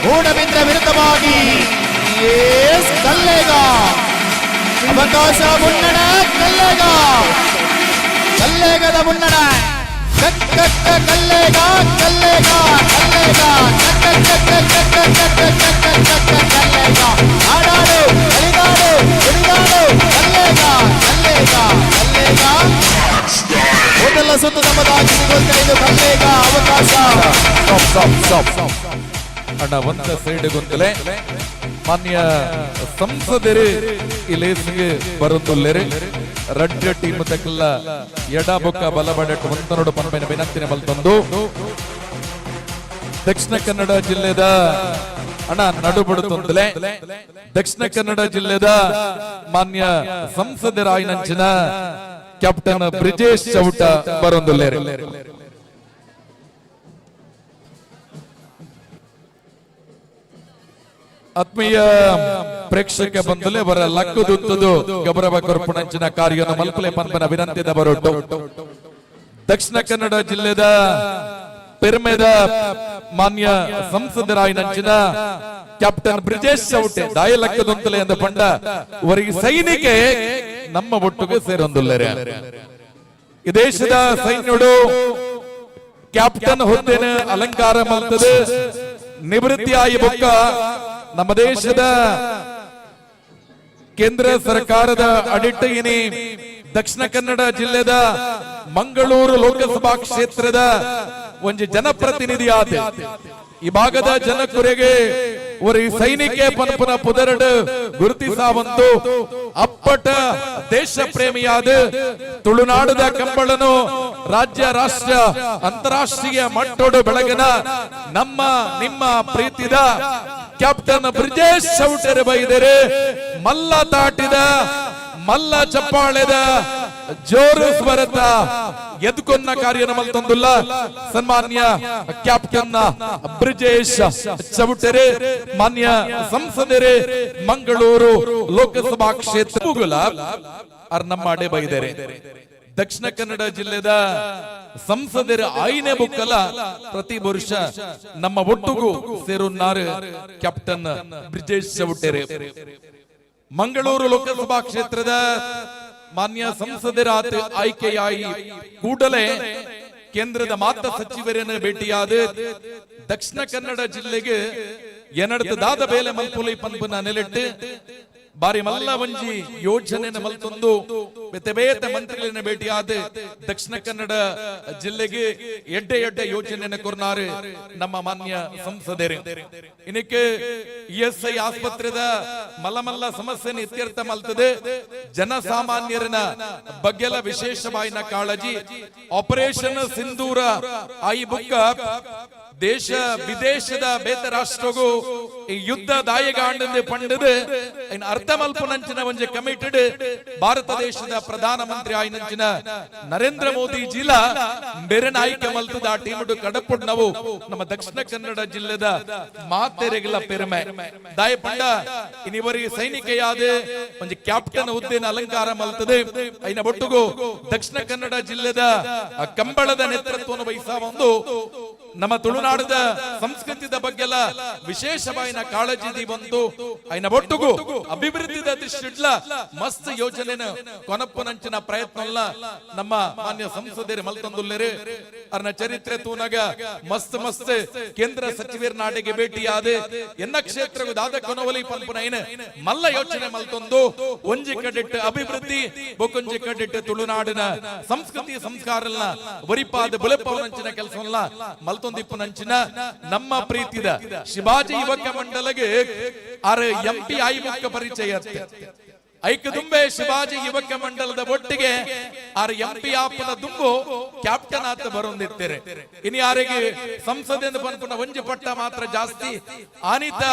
ಮೂಡಬಿದ್ರೆ ವಿರುದ್ಧವಾಗಿ ಕಲ್ಲೇಗ. ಅವಕಾಶ ಮುನ್ನಡ ಕಲ್ಲೇಗ, ಕಲ್ಲೇಗದ ಮುನ್ನಡ. ಕಲ್ಲೇಗ ಕಲ್ಲೇಗ ಕಲ್ಲೇಗ ಕಲ್ಲೇಗ ಆಡಾಡು ಅಲಿದಾಡು ಕುಣಿದಾಡು ಕಲ್ಲೇಗ ಕಲ್ಲೇಗ ಕಲ್ಲೇಗ. ಮೊದಲ ಸುತ್ತು ನಮ್ಮದಾಗಿಸಿಕೊಳ್ತಾ ಇದು ಕಲ್ಲೇಗ. ಅವಕಾಶ
ಅಣ್ಣ ಒಂದ ಸೈಡ್ ಗೊಂದಲೆ ಮಾನ್ಯ ಸಂಸದರು ಇಲೇಸ್ಗೆ ಬರುತ್ತುಲ್ಲೇರಿ ರೆಡ್ ಟೀಮ್ ತಕ್ಕಲ್ಲ ಎಡ ಬೊಕ್ಕ ಬಲ ಬಡಟ್ ಒಂದನೋಡು ಪನ್ಪೈನ ವಿನಂತಿನ ಬಲ್ತೊಂದು ದಕ್ಷಿಣ ಕನ್ನಡ ಜಿಲ್ಲೆದ ಅಣ್ಣ ನಡುಬಡುತ್ತೊಂದಲೆ ದಕ್ಷಿಣ ಕನ್ನಡ ಜಿಲ್ಲೆದ ಮಾನ್ಯ ಸಂಸದರಾಯಿನಂಚಿನ ಕ್ಯಾಪ್ಟನ್ ಬ್ರಿಜೇಶ್ ಚೌಟ ಬರೊಂದುಲ್ಲೇರಿ. ಆತ್ಮೀಯ ಪ್ರೇಕ್ಷಕ ಬಂಧುಲೆ ಅವರ ಲಕ್ಕದುತ್ತದು ಗಬರವ ಕೊರ್ಪುಣಂಚಿನ ಕಾರ್ಯವನ್ನು ಮಲ್ಪಲೆ ಪನ್ಪನ ವಿನಂತಿದ ಬರೋಟು ದಕ್ಷಿಣ ಕನ್ನಡ ಜಿಲ್ಲೆದ ಪೆರ್ಮೆದ ಮಾನ್ಯ ಸಂಸದರಾಯಿನಂಚಿನ ಕ್ಯಾಪ್ಟನ್ ಬ್ರಿಜೇಶ್ ಚೌಟೆ ದಾಯ ಲಕ್ಕದುಂತಲೆ ಎಂದ ಪಂಡ ಅವರಿಗೆ ಸೈನಿಕೆ ನಮ್ಮ ಒಟ್ಟಿಗೆ ಸೇರೊಂದುಲ್ಲರೆ. ಈ ದೇಶದ ಸೈನ್ಯಡು ಕ್ಯಾಪ್ಟನ್ ಹುದ್ದೆನ ಅಲಂಕಾರ ಮಲ್ತದೆ. ನಿವೃತ್ತಿಯಾಗಿ ಬೊಕ್ಕ ನಮ್ಮ ದೇಶದ ಕೇಂದ್ರ ಸರ್ಕಾರದ ಅಡಿಟ್ ಇನಿ ದಕ್ಷಿಣ ಕನ್ನಡ ಜಿಲ್ಲೆದ ಮಂಗಳೂರು ಲೋಕಸಭಾ ಕ್ಷೇತ್ರದ ಒಂದು ಜನಪ್ರತಿನಿಧಿ ಆದ ಈ ಭಾಗದ ಜನಕುರಿಗೆ ஒரு ಸೈನಿಕೆ ಪನ್ಪುನ ಪುದರಡು ಗುರುತಿಸಾವಂತು ಅಪ್ಪಟ ದೇಶ ಪ್ರೇಮಿಯಾದ ತುಳುನಾಡದ ಕಂಬಳನು ರಾಜ್ಯ ರಾಷ್ಟ್ರ ಅಂತಾರಾಷ್ಟ್ರೀಯ ಮಟ್ಟೋಡು ಬೆಳಗಿನ ನಮ್ಮ ನಿಮ್ಮ ಪ್ರೀತಿದ ಕ್ಯಾಪ್ಟನ್ ಬ್ರಿಜೇಶ್ ಚೌಟರ್ ಬೈದರೆ ಮಲ್ಲ ತಾಟಿದ ಮಲ್ಲ ಚಪ್ಪಾಳೆದ ಜೋರು ಸ್ವರತ ಎದ್ಕೊನ್ನ ಕಾರ್ಯನ ಮಲ್ತೊಂದುಲ್ಲ ಸನ್ಮಾನ್ಯ ಕ್ಯಾಪ್ಟನ್ ಬ್ರಿಜೇಶ್ ಚೌಟರೆ ಮಾನ್ಯ ಸಂಸದರೇ ಮಂಗಳೂರು ಲೋಕಸಭಾ ಕ್ಷೇತ್ರ ಅರ್ ನಮ್ಮ ಅಡೆ ಬೈದರೆ ದಕ್ಷಿಣ ಕನ್ನಡ ಜಿಲ್ಲೆದ ಸಂಸದರ ಆಯ್ನೆ ಬುಕ್ಕಲ ಪ್ರತಿ ವರ್ಷ ನಮ್ಮ ಒಟ್ಟುಗೂ ಸೇರುನ್ನಾರು ಕ್ಯಾಪ್ಟನ್ ಬ್ರಿಜೇಶ್ ಚೌಟರೆ ಮಂಗಳೂರು ಲೋಕಸಭಾ ಕ್ಷೇತ್ರದ ಮಾನ್ಯ ಸಂಸದರ ಆಯ್ಕೆಯಾಗಿ ಕೂಡಲೇ ಕೇಂದ್ರದ ಮಾತ ಸಚಿವರನ್ನು ಭೇಟಿಯಾದ ದಕ್ಷಿಣ ಕನ್ನಡ ಜಿಲ್ಲೆಗೆ ಎನಡತದಾದ ಬೇಲೆ ಮಲ್ಪುಲಿ ಪನ್ಪುನ ನೆಲೆಟ್ಟು ಬಾರಿ ಮಲ್ಲ ಒಂಜಿ ಯೋಜನೆ ಮಲ್ತೊಂದು ಬೇತೆ ಬೇತೆ ಮಂತ್ರಿಗಳನ್ನ ಭೇಟಿಯಾದ ದಕ್ಷಿಣ ಕನ್ನಡ ಜಿಲ್ಲೆಗೆ ಎಡ್ಡೆ ಎಡ್ಡೆ ಯೋಜನೆ ಕೊರ್ನಾರು ನಮ್ಮ ಮಾನ್ಯ ಸಂಸದರು ಇನ್ನಕ್ಕೆ ESI ಆಸ್ಪತ್ರೆದ ಮಲ್ಲ ಸಮಸ್ಯೆ ಇತ್ಯರ್ಥ ಮಲ್ತದೆ ಜನಸಾಮಾನ್ಯರನ ಬಗ್ಗೆಲ್ಲ ವಿಶೇಷವಾಯಿನ ಕಾಳಜಿ ಆಪರೇಷನ್ ಸಿಂಧೂರ ಐ ಬುಕ್ಕ ದೇಶ ವಿದೇಶದ ಬೇತ ರಾಷ್ಟ್ರಗೂ ಈ ಯುದ್ಧ ದಾಯಗಾಂಡ ಪಂಡದ ಅರ್ಥ ಮಲ್ಪನಂಚಿನ ಒಂಜೆ ಕಮಿಟೆಡ್ ಭಾರತ ದೇಶದ ಪ್ರಧಾನ ಮಂತ್ರಿ ಆಯ್ನಂಚಿನ ನರೇಂದ್ರ ಮೋದಿ ಜಿಲ್ಲಾ ಬೇರೆ ನಾಯಕ ಮಲ್ತದ ಆ ಟೀಮ್ ಕಡಪುಡ್ ನಾವು ನಮ್ಮ ದಕ್ಷಿಣ ಕನ್ನಡ ಜಿಲ್ಲೆದ ಮಾತೆರೆಗಳ ಪೆರುಮೆ ದಾಯ ಪಂಡ ಇನ್ನಿವರಿಗೆ ಸೈನಿಕೆಯಾದ ಒಂದು ಕ್ಯಾಪ್ಟನ್ ಹುದ್ದೆನ ಅಲಂಕಾರ ಮಲ್ತದೆ ಐನ ಒಟ್ಟುಗು ದಕ್ಷಿಣ ಕನ್ನಡ ಜಿಲ್ಲೆದ ಕಂಬಳದ ನೇತೃತ್ವವನ್ನು ವಹಿಸುವ ಒಂದು ನಮ್ಮ ತುಳುನಾಡದ ಸಂಸ್ಕೃತಿದ ಬಗ್ಗೆಲ್ಲ ವಿಶೇಷವಾಯಿನ ಕಾಳಜಿ ಬಂತು ಐನ ಒಟ್ಟುಗು ಅಭಿವೃದ್ಧಿದ ದೃಷ್ಟಿಡ್ಲ ಮಸ್ತ್ ಯೋಜನೆ ಕೊನಪ್ಪನಂಚಿನ ಪ್ರಯತ್ನ ನಮ್ಮ ಮಾನ್ಯ ಸಂಸದರು ಮಲ್ತೊಂದುಲ್ಲೆರು ಅರ್ನ ಚರಿತ್ರೆ ತೂನಗ ಮಸ್ತ್ ಮಸ್ತ್ ಕೇಂದ್ರ ಸಚಿವರ ನಾಡಿಗೆ ಭೇಟಿಯಾದ ಎನ್ನ ಕ್ಷೇತ್ರಗೂ ದಾದ ಕೊನವಲಿ ಪಂಪುನೈನ ಮಲ್ಲ ಯೋಚನೆ ಮಲ್ತೊಂದು ಒಂಜಿ ಕಡೆಟ್ ಅಭಿವೃದ್ಧಿ ಬೊಕೊಂಜಿ ಕಡೆಟ್ ತುಳುನಾಡಿನ ಸಂಸ್ಕೃತಿ ಸಂಸ್ಕಾರನ ವರಿಪಾದ ಬುಲೆಪವನಂಚಿನ ಕೆಲಸವಲ್ಲ ಮಲ್ತೊಂದಿಪ್ಪುನಂಚಿನ ನಮ್ಮ ಪ್ರೀತಿದ ಶಿವಾಜಿ ಯುವಕ ಮಂಡಲಗೆ ಆರ್ MP ಆಯ್ಮುಖ ಪರಿಚಯ ಐಕ ದುಂಬೆ ಶಿವಾಜಿ ಯುವಕ ಮಂಡಲದ ಒಟ್ಟಿಗೆ ಆರ್ MP ಆಪನ ದುಂಬು ಕ್ಯಾಪ್ಟನ್ ಆತ ಬರೊಂದಿತ್ತೇರೆ ಇನ್ನು ಯಾರಿಗೆ ಸಂಸದೆಂದು ಪನ್ಪುನ ಒಂಜಿ ಪಟ್ಟ ಮಾತ್ರ ಜಾಸ್ತಿ ಆನಿತ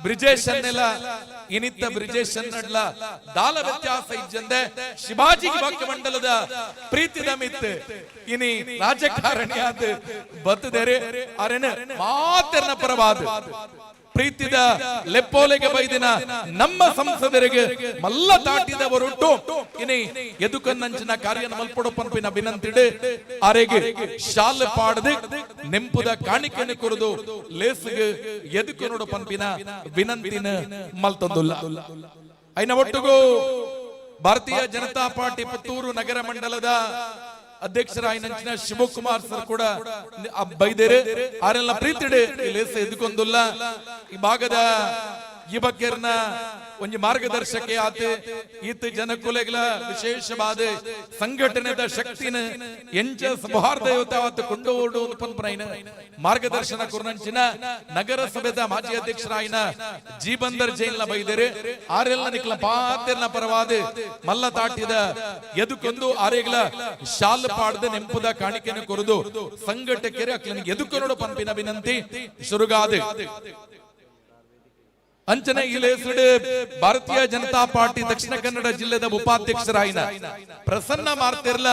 ಬ್ರಿಜೇಶ್ ಅನ್ನೆಲ್ಲ ಇನಿತ್ತ ಬ್ರಿಜೇಶ್ ಅನ್ನಡ್ಲ ದಾಲ ವ್ಯತ್ಯಾಸ ಇಜ್ಜಂದೆ ಶಿವಾಜಿ ಯುವಕ ಮಂಡಲದ ಪ್ರೀತಿದ ಮಿತ್ ಇನಿ ರಾಜಕಾರಣಿಯಾದ ಬತ್ತದೇರೆ ಅರೆನ ಮಾತೆರ್ನ ಪರವಾದ ಪ್ರೀತಿದ ಲೆಪ್ಪೋಲೆಗೆ ಬೈದಿನ ನಮ್ಮ ಸಂಸದರಿಗೆ ಮಲ್ಲ ದಾಟಿದವರುಂಟು ಇನಿ ಎದುಕನ್ನಂಚಿನ ಕಾರ್ಯ ಮಲ್ಪೊಡು ಪಂಪಿನ ವಿನಂತಿಡು ಅರೆಗೆ ಶಾಲ್ ಪಾಡದೆ ನೆಂಪುದ ಕಾಣಿಕೆಯನ್ನು ಕುರಿದು ಲೇಸಿಗೆ ಎದುಕು ನೋಡು ಪಂಪಿನ ವಿನಂತಿನ ಮಲ್ತೊಂದುಲ್ಲ ಐನ ಒಟ್ಟುಗೂ ಭಾರತೀಯ ಜನತಾ ಪಾರ್ಟಿ ಪುತ್ತೂರು ನಗರ ಮಂಡಲದ ಅಧ್ಯಕ್ಷರಾಯಿನಂಚಿನ ಶಿವಕುಮಾರ್ ಸರ್ ಕೂಡ ಬೈದೇರೆ ಆರೆಲ್ಲ ಪ್ರೀತಿಡೆ ಲೇಸ ಎದುಕೊಂದುಲ್ಲ ಈ ಭಾಗದ ಯುವಕರನ್ನ ಒಂಜಿ ಮಾರ್ಗದರ್ಶಕ ಆತ ಈತ ಜನಕುಲೆಗಳ ವಿಶೇಷವಾದ ಸಂಘಟನೆದ ಶಕ್ತಿನ ಎಂಚ ಸೌಹಾರ್ದಯುತವಾದ ಕೊಂಡೋಡು ಪಂಪನೈನ ಮಾರ್ಗದರ್ಶನ ಕುರ್ನಂಚಿನ ನಗರಸಭೆದ ಮಾಜಿ ಅಧ್ಯಕ್ಷರಾಯಿನ ಜೀಬಂದರ್ ಜೈಲ್ನ ಬೈದರೆ ಆರೆಲ್ಲ ನಿಕ್ಲ ಪಾತೆರ್ನ ಪರವಾದ ಮಲ್ಲ ತಾಟಿದ ಎದುಕೊಂದು ಆರೆಗಳ ಶಾಲ್ ಪಾಡದ ನೆಂಪುದ ಕಾಣಿಕೆಯನ್ನು ಕೊರದು ಸಂಘಟಕರು ಅಕ್ಲನಿಗೆ ಎದುಕೊನೋಡು ಪಂಪಿನ ವಿನಂತಿ ಶುರುಗಾದ ಅಂಚನೆ ಇಲೇಸುಡೆ ಭಾರತೀಯ ಜನತಾ ಪಾರ್ಟಿ ದಕ್ಷಿಣ ಕನ್ನಡ ಜಿಲ್ಲೆದ ಉಪಾಧ್ಯಕ್ಷರಾಯಿನ ಪ್ರಸನ್ನ ಮಾರ್ತಿರ್ಲ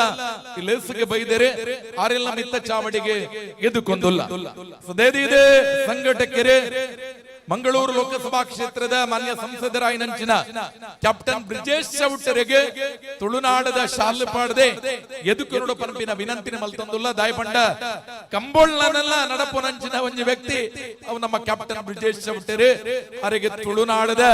ಇಲೇಸುಗೆ ಬೈದರೆ ಆರೆಲ್ಲ ಮಿತ್ತ ಚಾವಡಿಗೆ ಎದುಕೊಂದುಲ್ಲ ಸುದೇದಿದೆ ಸಂಘಟಕರೇ ಮಂಗಳೂರು ಲೋಕಸಭಾ ಕ್ಷೇತ್ರದ ಮಾನ್ಯ ಸಂಸದರಾಯಿನಂಚಿನ ಕ್ಯಾಪ್ಟನ್ ಬ್ರಿಜೇಶ್ ಚೌಟರಿಗೆ ತುಳುನಾಡದ ಶಾಲೆ ಪಾಡದೆ ಎದುಕುರುಡು ಪಂಪಿನ ವಿನಂತಿನ ಮಲ್ತೊಂದುಲ್ಲ ದಾಯಪಂಡ ಕಂಬೋಳ್ನಲ್ಲ ನಡಪುನಂಚಿನ ಒಂಜಿ ವ್ಯಕ್ತಿ ಅವು ನಮ್ಮ ಕ್ಯಾಪ್ಟನ್ ಬ್ರಿಜೇಶ್ ಚೌಟರೆ ಅವರಿಗೆ ತುಳುನಾಡದ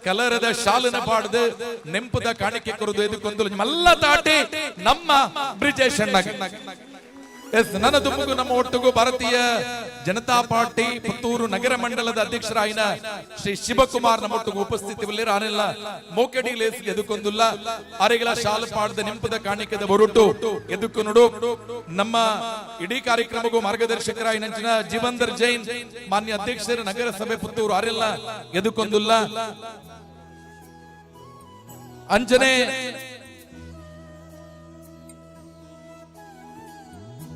ಕಲರದ ಶಾಲನ ಪಾಡದೆ ನೆಂಪುದ ಕಾಣಿಕೆ ಕೊರದು ಎದುಕೊಂದು ಮಲ್ಲ ತಾಟಿ ನಮ್ಮ ಬ್ರಿಜೇಶ್ ಅಣ್ಣ ನನ್ನ ದುಮ್ಮುಗು ನಮ್ಮ ಒಟ್ಟಿಗೂ ಭಾರತೀಯ ಜನತಾ ಪಾರ್ಟಿ ಪುತ್ತೂರು ನಗರ ಮಂಡಲದ ಅಧ್ಯಕ್ಷರಾಯಿನ ಶ್ರೀ ಶಿವಕುಮಾರ್ ನಮ್ಮ ಒಟ್ಟಿಗೂ ಉಪಸ್ಥಿತಿ ಆನೆಲ್ಲ ಮೋಕೆಡಿ ಲೇಸ್ ಎದುಕೊಂದುಲ್ಲ ಅರೆಗಳ ಶಾಲು ಪಾಡದ ನೆಂಪದ ಕಾಣಿಕೆದ ಹೊರಟು ಎದುಕು ನೋಡು ನಮ್ಮ ಇಡೀ ಕಾರ್ಯಕ್ರಮಕ್ಕೂ ಮಾರ್ಗದರ್ಶಕರಾಯಿನಂಚಿನ ಜೀವಂದರ್ ಜೈನ್ ಮಾನ್ಯ ಅಧ್ಯಕ್ಷರ ನಗರಸಭೆ ಪುತ್ತೂರು ಅರೆಲ್ಲ ಎದುಕೊಂದುಲ್ಲ ಅಂಜನೆ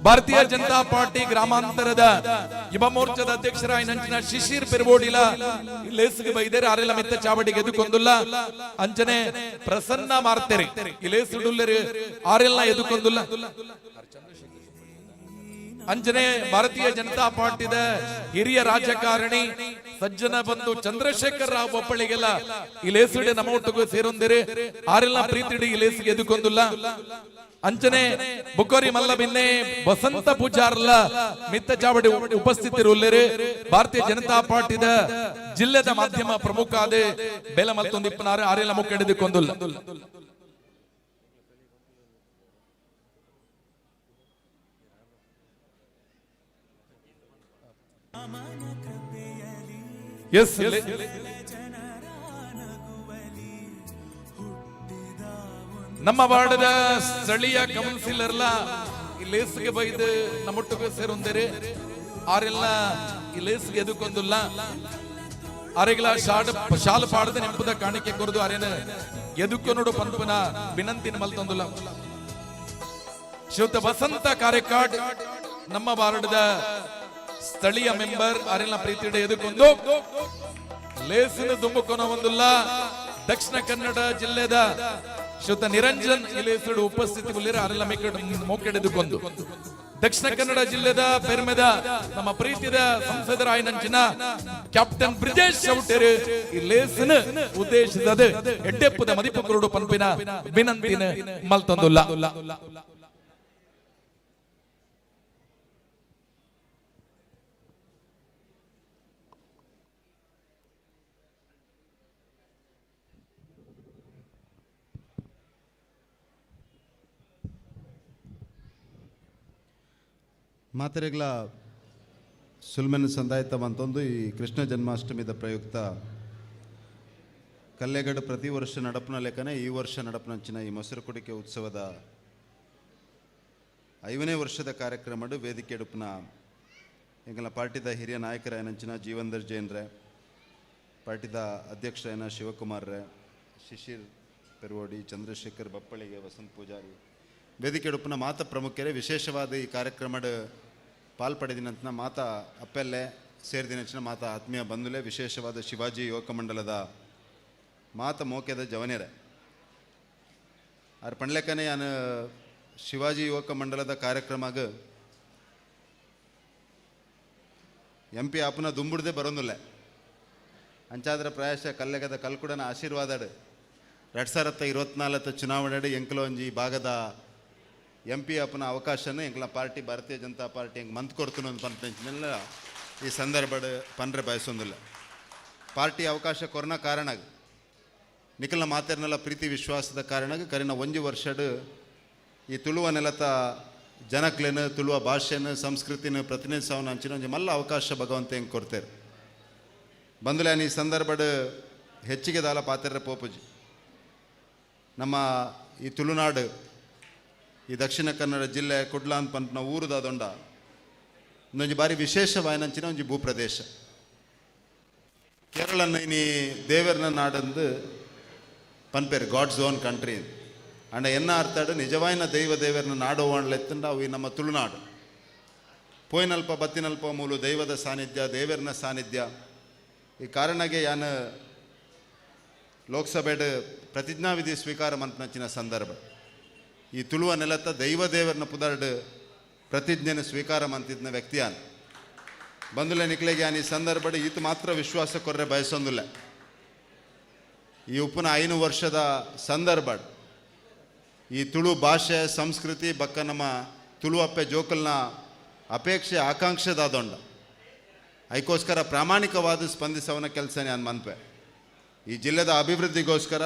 ಭಾರತೀಯ ಜನತಾ ಪಾರ್ಟಿ ಗ್ರಾಮಾಂತರದ ಯುವ ಮೋರ್ಚಾದ ಅಧ್ಯಕ್ಷರಾಯಿನಂಚಿನ ಶಿಶಿರ್ ಪೆರ್ಬೋಡಿಲ ಲೇಸಿಗೆ ಬೈದರೆ ಆರೆಲ್ಲ ಮಿತ್ತ ಚಾವಡಿಗೆ ಎದುಕೊಂದುಲ್ಲ ಅಂಚನೆ ಪ್ರಸನ್ನ ಮಾರ್ತೆರೆ ಇಲೇಸುಡುಲ್ಲರು ಆರೆಲ್ಲ ಎದುಕೊಂದುಲ್ಲ ಅಂಚನೆ ಭಾರತೀಯ ಜನತಾ ಪಾರ್ಟಿದ ಹಿರಿಯ ರಾಜಕಾರಣಿ ಸಜ್ಜನ ಬಂಧು ಚಂದ್ರಶೇಖರ್ ರಾವ್ ಬೊಪ್ಪಳಿಗೆಲ್ಲ ಈ ಲೇಸುಡೆ ನಮ್ಮ ಒಟ್ಟಿಗೂ ಸೇರೊಂದಿರೆ ಆರೆಲ್ಲ ಪ್ರೀತಿಡಿ ಈ ಲೇಸಿಗೆ ಎದುಕೊಂದುಲ್ಲ ಅಂಚನೆ ಬುಕೋರಿ ಮಲ್ಲ ಬಿನ್ನೆ ವಸಂತ ಪೂಜಾರ್ಲ ಮಿತ್ತ ಚಾವಡಿ ಉಪಸ್ಥಿತಿರುಲ್ಲರೆ ಭಾರತೀಯ ಜನತಾ ಪಾರ್ಟಿದ ಜಿಲ್ಲೆದ ಮಾಧ್ಯಮ ಪ್ರಮುಖ ಆದ ಬೆಲ ಮಲ್ತೊಂದಿಪ್ಪನಾರು ಆರೆಲ್ಲ ಮುಕ್ಕೆಡೆದುಕೊಂದುಲ್ಲ ಎಸ್ ನಮ್ಮ ವಾರ್ಡದ ಸ್ಥಳೀಯ ಕೌನ್ಸಿಲರ್ಲ ಈ ಲೇಸ್ಗೆ ಬೈದು ನಮ್ಮೊಟ್ಟಿಗೆ ಸೇರೊಂದರೆ ಆರೆಲ್ಲ ಈ ಲೇಸ್ಗೆ ಎದುಕೊಂದಿಲ್ಲ ಅರೆಗಳ ಶಾಲು ಪಾಡದ ನೆಂಪದ ಕಾಣಿಕೆ ಕೊರದು ಅರೇನ ಎದುಕೊನೋಡು ಪಂಪನ ವಿನಂತಿನ ಮಲ್ತೊಂದಿಲ್ಲ ಶ್ರೀಯುತ ವಸಂತ ಕಾರ್ಯಕಾಡ್ ನಮ್ಮ ವಾರ್ಡದ ಸ್ಥಳೀಯ ಮೆಂಬರ್ ಅರೆಲ್ಲ ಪ್ರೀತಿയുടെ ಎದುಕೊಂದು ಲೇಸಿನ ದುಂಬುಕೊನ ಒಂದಿಲ್ಲ ದಕ್ಷಿಣ ಕನ್ನಡ ಜಿಲ್ಲೆದ ಶ್ರೀಯುತ ನಿರಂಜನ್ ಇಲೇಸುಡು ಉಪಸ್ಥಿತಿ ಉಳ್ಳಿರ ಅರೆಲ್ಲ ಮೋಕೆಡೆದುಕೊಂಡು ದಕ್ಷಿಣ ಕನ್ನಡ ಜಿಲ್ಲೆದ ಪೆರ್ಮೆದ ನಮ್ಮ ಪ್ರೀತಿದ ಸಂಸದರಾಯನಂಚಿನ ಕ್ಯಾಪ್ಟನ್ ಬ್ರಿಜೇಶ್ ಚೌಟೇರು ಈ ಲೇಸಿನ ಉದ್ದೇಶಿಸದ ಎಡ್ಡೆಪ್ಪದ ಮದಿಪುಕರುಡು ಪಂಪಿನ ವಿನಂತಿನ ಮಲ್ತೊಂದುಲ್ಲ
ಮಾತೆರೆಗ್ಲ ಸುಲ್ಮೆನ್ ಸಂದಾಯಿತ ಮಂತೊಂದು ಈ ಕೃಷ್ಣ ಜನ್ಮಾಷ್ಟಮಿದ ಪ್ರಯುಕ್ತ ಕಲ್ಲೆಗಡು ಪ್ರತಿ ವರ್ಷ ನಡಪನ ಲೆಕ್ಕನೆ ಈ ವರ್ಷ ನಡಪನಂಚಿನ ಈ ಮೊಸರು ಕುಡಿಕೆ ಉತ್ಸವದ 5ನೇ ವರ್ಷದ ಕಾರ್ಯಕ್ರಮಡು ವೇದಿಕೆ ಎಡುಪನ ಎಂಗಲ ಪಾರ್ಟಿದ ಹಿರಿಯ ನಾಯಕರಾಯನಂಚಿನ ಜೀವಂದರ್ ಜೈನ್ರೆ ಪಾರ್ಟಿದ ಅಧ್ಯಕ್ಷರಾಯನ ಶಿವಕುಮಾರ್ರೆ ಶಿಶಿರ್ ಪೆರ್ವೋಡಿ ಚಂದ್ರಶೇಖರ್ ಬಪ್ಪಳಿಗೆ ವಸಂತ್ ಪೂಜಾರಿ ವೇದಿಕೆ ಎಡುಪನ ಮಾತ ಪ್ರಮುಖರೇ ವಿಶೇಷವಾದ ಈ ಕಾರ್ಯಕ್ರಮದ ಪಾಲ್ಪಡೆದಿನಂತನ ಮಾತ ಅಪ್ಪೆಲ್ಲೆ ಸೇರಿದಿನಂಚಿನ ಮಾತ ಆತ್ಮೀಯ ಬಂಧುಲೆ ವಿಶೇಷವಾದ ಶಿವಾಜಿ ಯುವಕ ಮಂಡಲದ ಮಾತ ಮೋಕೆದ ಜವನೇರೆ ಅವ್ರ ಪಣ್ಲೆಕ್ಕನೆ ನಾನು ಶಿವಾಜಿ ಯುವಕ ಮಂಡಲದ ಕಾರ್ಯಕ್ರಮಗ MP ಆಪನ ದುಂಬುಡ್ದೆ ಬರೋದಿಲ್ಲ ಅಂಚಾದ್ರೆ ಪ್ರಾಯಶಃ ಕಲ್ಲೆಗದ ಕಲ್ಕುಡನ ಆಶೀರ್ವಾದ 2024 ಚುನಾವಣೆ ಎಂಕಲೋ ಒಂಜಿ ಭಾಗದ MP ಆಪನ ಅವಕಾಶನ ಎಂಕಲ ಪಾರ್ಟಿ ಭಾರತೀಯ ಜನತಾ ಪಾರ್ಟಿ ಹೆಂಗೆ ಮಂತ್ ಕೊಡ್ತೀನಿ ಅಂತ ಪಂಚನೆಲ್ಲ ಈ ಸಂದರ್ಭ ಪಂಡ್ರೆ ಬಯಸೊಂದಿಲ್ಲ ಪಾರ್ಟಿ ಅವಕಾಶ ಕೊರೋನಾ ಕಾರಣ ನಿಖಲ್ನ ಮಾತೇರ್ನೆಲ್ಲ ಪ್ರೀತಿ ವಿಶ್ವಾಸದ ಕಾರಣ ಕರಿನ 1 ವರ್ಷದ ಈ ತುಳುವ ನೆಲತ ಜನಕ್ಲೇನು ತುಳುವ ಭಾಷೆನ ಸಂಸ್ಕೃತಿನ ಪ್ರತಿನಿಧಿಸವನ ಅಂಚಿನ ಒಂಜಿ ಮಲ್ಲ ಅವಕಾಶ ಭಗವಂತ ಹೆಂಗೆ ಕೊಡ್ತೇವೆ ಬಂದುಲೆ ಈ ಸಂದರ್ಭದ ಹೆಚ್ಚಿಗೆ ದಾಲ ಪಾತೆರ್ರೆ ಪೋಪುಜಿ ನಮ್ಮ ಈ ತುಳುನಾಡು ಈ ದಕ್ಷಿಣ ಕನ್ನಡ ಜಿಲ್ಲೆ ಕುಡ್ಲಾನ್ ಪಂಪ್ನ ಊರುದ ದೊಂಡ ಇನ್ನೊಂದು ಬಾರಿ ವಿಶೇಷವಾಯಿನಂಚಿನ ಒಂಜಿ ಭೂಪ್ರದೇಶ ಕೇರಳನ ಇನಿ ದೇವರನ ನಾಡಂದು ಪನ್ಪೇರು ಗಾಡ್ಸ್ ಓನ್ ಕಂಟ್ರಿ ಅಂಡ ಎನ್ನ ಅರ್ಥಾಡು ನಿಜವಾಯಿನ ದೈವ ದೇವರನ ನಾಡು ಓಣ್ಲೆತ್ತಂಡ ಅವು ಈ ನಮ್ಮ ತುಳುನಾಡು ಪೋಯ್ನಲ್ಪ ಬತ್ತಿನಲ್ಪ ಮೂಲು ದೈವದ ಸಾನ್ನಿಧ್ಯ ದೇವರನ ಸಾನ್ನಿಧ್ಯ ಈ ಕಾರಣಗೆ ಯಾನು ಲೋಕಸಭೆಡ್ ಪ್ರತಿಜ್ಞಾವಿಧಿ ಸ್ವೀಕಾರ ಮಂತ್ನಂಚಿನ ಸಂದರ್ಭ ಈ ತುಳುವ ನೆಲತ ದೈವ ದೇವರನ ಪುದರ್ಡ್ ಪ್ರತಿಜ್ಞೆನ ಸ್ವೀಕಾರ ಮಂತಿದ್ನ ವ್ಯಕ್ತಿಯಾನ್ ಬಂದುಲೆ ನಿಕ್ಲೆಗೆ ಯಾನ್ ಈ ಸಂದರ್ಭ ಈತ ಮಾತ್ರ ವಿಶ್ವಾಸ ಕೊರ್ರೆ ಬಯಸೊಂದಿಲ್ಲ ಈ ಉಪ್ಪುನ 5 ವರ್ಷದ ಸಂದರ್ಭ ಈ ತುಳು ಭಾಷೆ ಸಂಸ್ಕೃತಿ ಬಕ್ಕ ನಮ್ಮ ತುಳು ಅಪ್ಪೆ ಜೋಕಲ್ನ ಅಪೇಕ್ಷೆ ಆಕಾಂಕ್ಷೆದಾದೊಂಡ ಅದಕ್ಕೋಸ್ಕರ ಪ್ರಾಮಾಣಿಕವಾದ ಸ್ಪಂದಿಸವನ ಕೆಲಸ ನಾನು ಮನ್ಪೆ ಈ ಜಿಲ್ಲೆದ ಅಭಿವೃದ್ಧಿಗೋಸ್ಕರ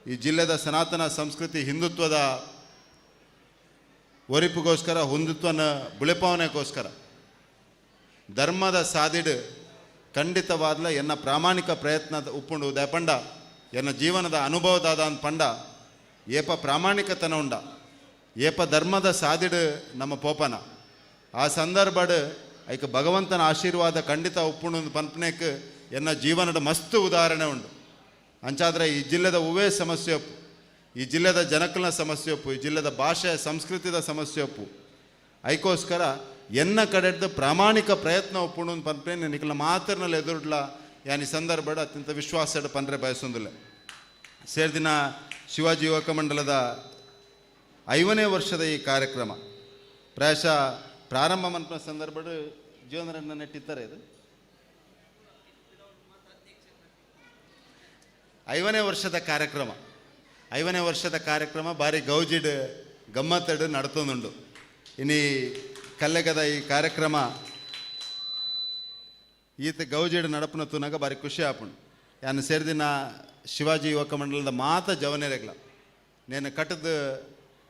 ಈ ಜಿಲ್ಲೆದ ಸನಾತನ ಸಂಸ್ಕೃತಿ ಹಿಂದುತ್ವದ ಒರಿಪಿಗೋಸ್ಕರ ಹಿಂದುತ್ವನ ಬುಳಿಪವನೆಗೋಸ್ಕರ ಧರ್ಮದ ಸಾದಿಡು ಖಂಡಿತವಾದ್ಲ ಎನ್ನ ಪ್ರಾಮಾಣಿಕ ಪ್ರಯತ್ನದ ಉಪ್ಪುಂಡು ದಯಪಂಡ ಎನ್ನ ಜೀವನದ ಅನುಭವದಾದ ಅಂತ ಪಂಡ ಏಪ ಪ್ರಾಮಾಣಿಕತನ ಉಂಡ ಏಪ ಧರ್ಮದ ಸಾದಿಡು ನಮ್ಮ ಪೋಪನ ಆ ಸಂದರ್ಭಡ್ ಐಕ ಭಗವಂತನ ಆಶೀರ್ವಾದ ಖಂಡಿತ ಉಪ್ಪುಂಡು ಪಂಪನೇಕ್ ಎನ್ನ ಜೀವನದ ಮಸ್ತ್ ಉದಾಹರಣೆ ಉಂಡು ಅಂಚಾದ್ರೆ ಈ ಜಿಲ್ಲೆದ ಉವೇ ಸಮಸ್ಯೆ ಒಪ್ಪು ಈ ಜಿಲ್ಲೆದ ಜನಕಲ್ನ ಸಮಸ್ಯೆ ಒಪ್ಪು ಈ ಜಿಲ್ಲೆದ ಭಾಷೆ ಸಂಸ್ಕೃತಿದ ಸಮಸ್ಯೆ ಒಪ್ಪು ಅದಕ್ಕೋಸ್ಕರ ಎನ್ನ ಕಡೆಡ್ದು ಪ್ರಾಮಾಣಿಕ ಪ್ರಯತ್ನ ಒಪ್ಪುಂಡು ಪಂಪೇನೆ ನಿಖಲ ಮಾತರ್ನಲ್ಲಿ ಎದುರುಡ್ಲ ಯಾನ್ ಈ ಸಂದರ್ಭ ಅತ್ಯಂತ ವಿಶ್ವಾಸ ಪಂದ್ರೆ ಬಯಸೊಂದಿಲ್ಲ ಸೇರ್ದಿನ ಶಿವಾಜಿ ಯುವಕ ಮಂಡಲದ 5ನೇ ವರ್ಷದ ಈ ಕಾರ್ಯಕ್ರಮ ಪ್ರಾಯಶಃ ಪ್ರಾರಂಭ ಮಂತ್ನ ಸಂದರ್ಭ ಜೀವನರನ್ನ ನೆಟ್ಟಿದ್ದಾರೆ ಇದು 5ನೇ ವರ್ಷದ ಕಾರ್ಯಕ್ರಮ 5ನೇ ವರ್ಷದ ಕಾರ್ಯಕ್ರಮ ಬಾರಿ ಗೌಜಿಡ್ ಗಮ್ಮತ್ತಡು ನಡ್ತೊಂದುಂಡು ಇನಿ ಕಲ್ಲೆಗದ ಈ ಕಾರ್ಯಕ್ರಮ ಈತ ಗೌಜಿಡ್ ನಡಪನ ತುನಾಗ ಬಾರಿ ಖುಷಿ ಆಪುಂಡು ಯಾನು ಸೇರಿದಿನ ಶಿವಾಜಿ ಯುವಕ ಮಂಡಲದ ಮಾತ ಜವನೆರೆಗ್ಲ ನೇನು ಕಟ್ಟದ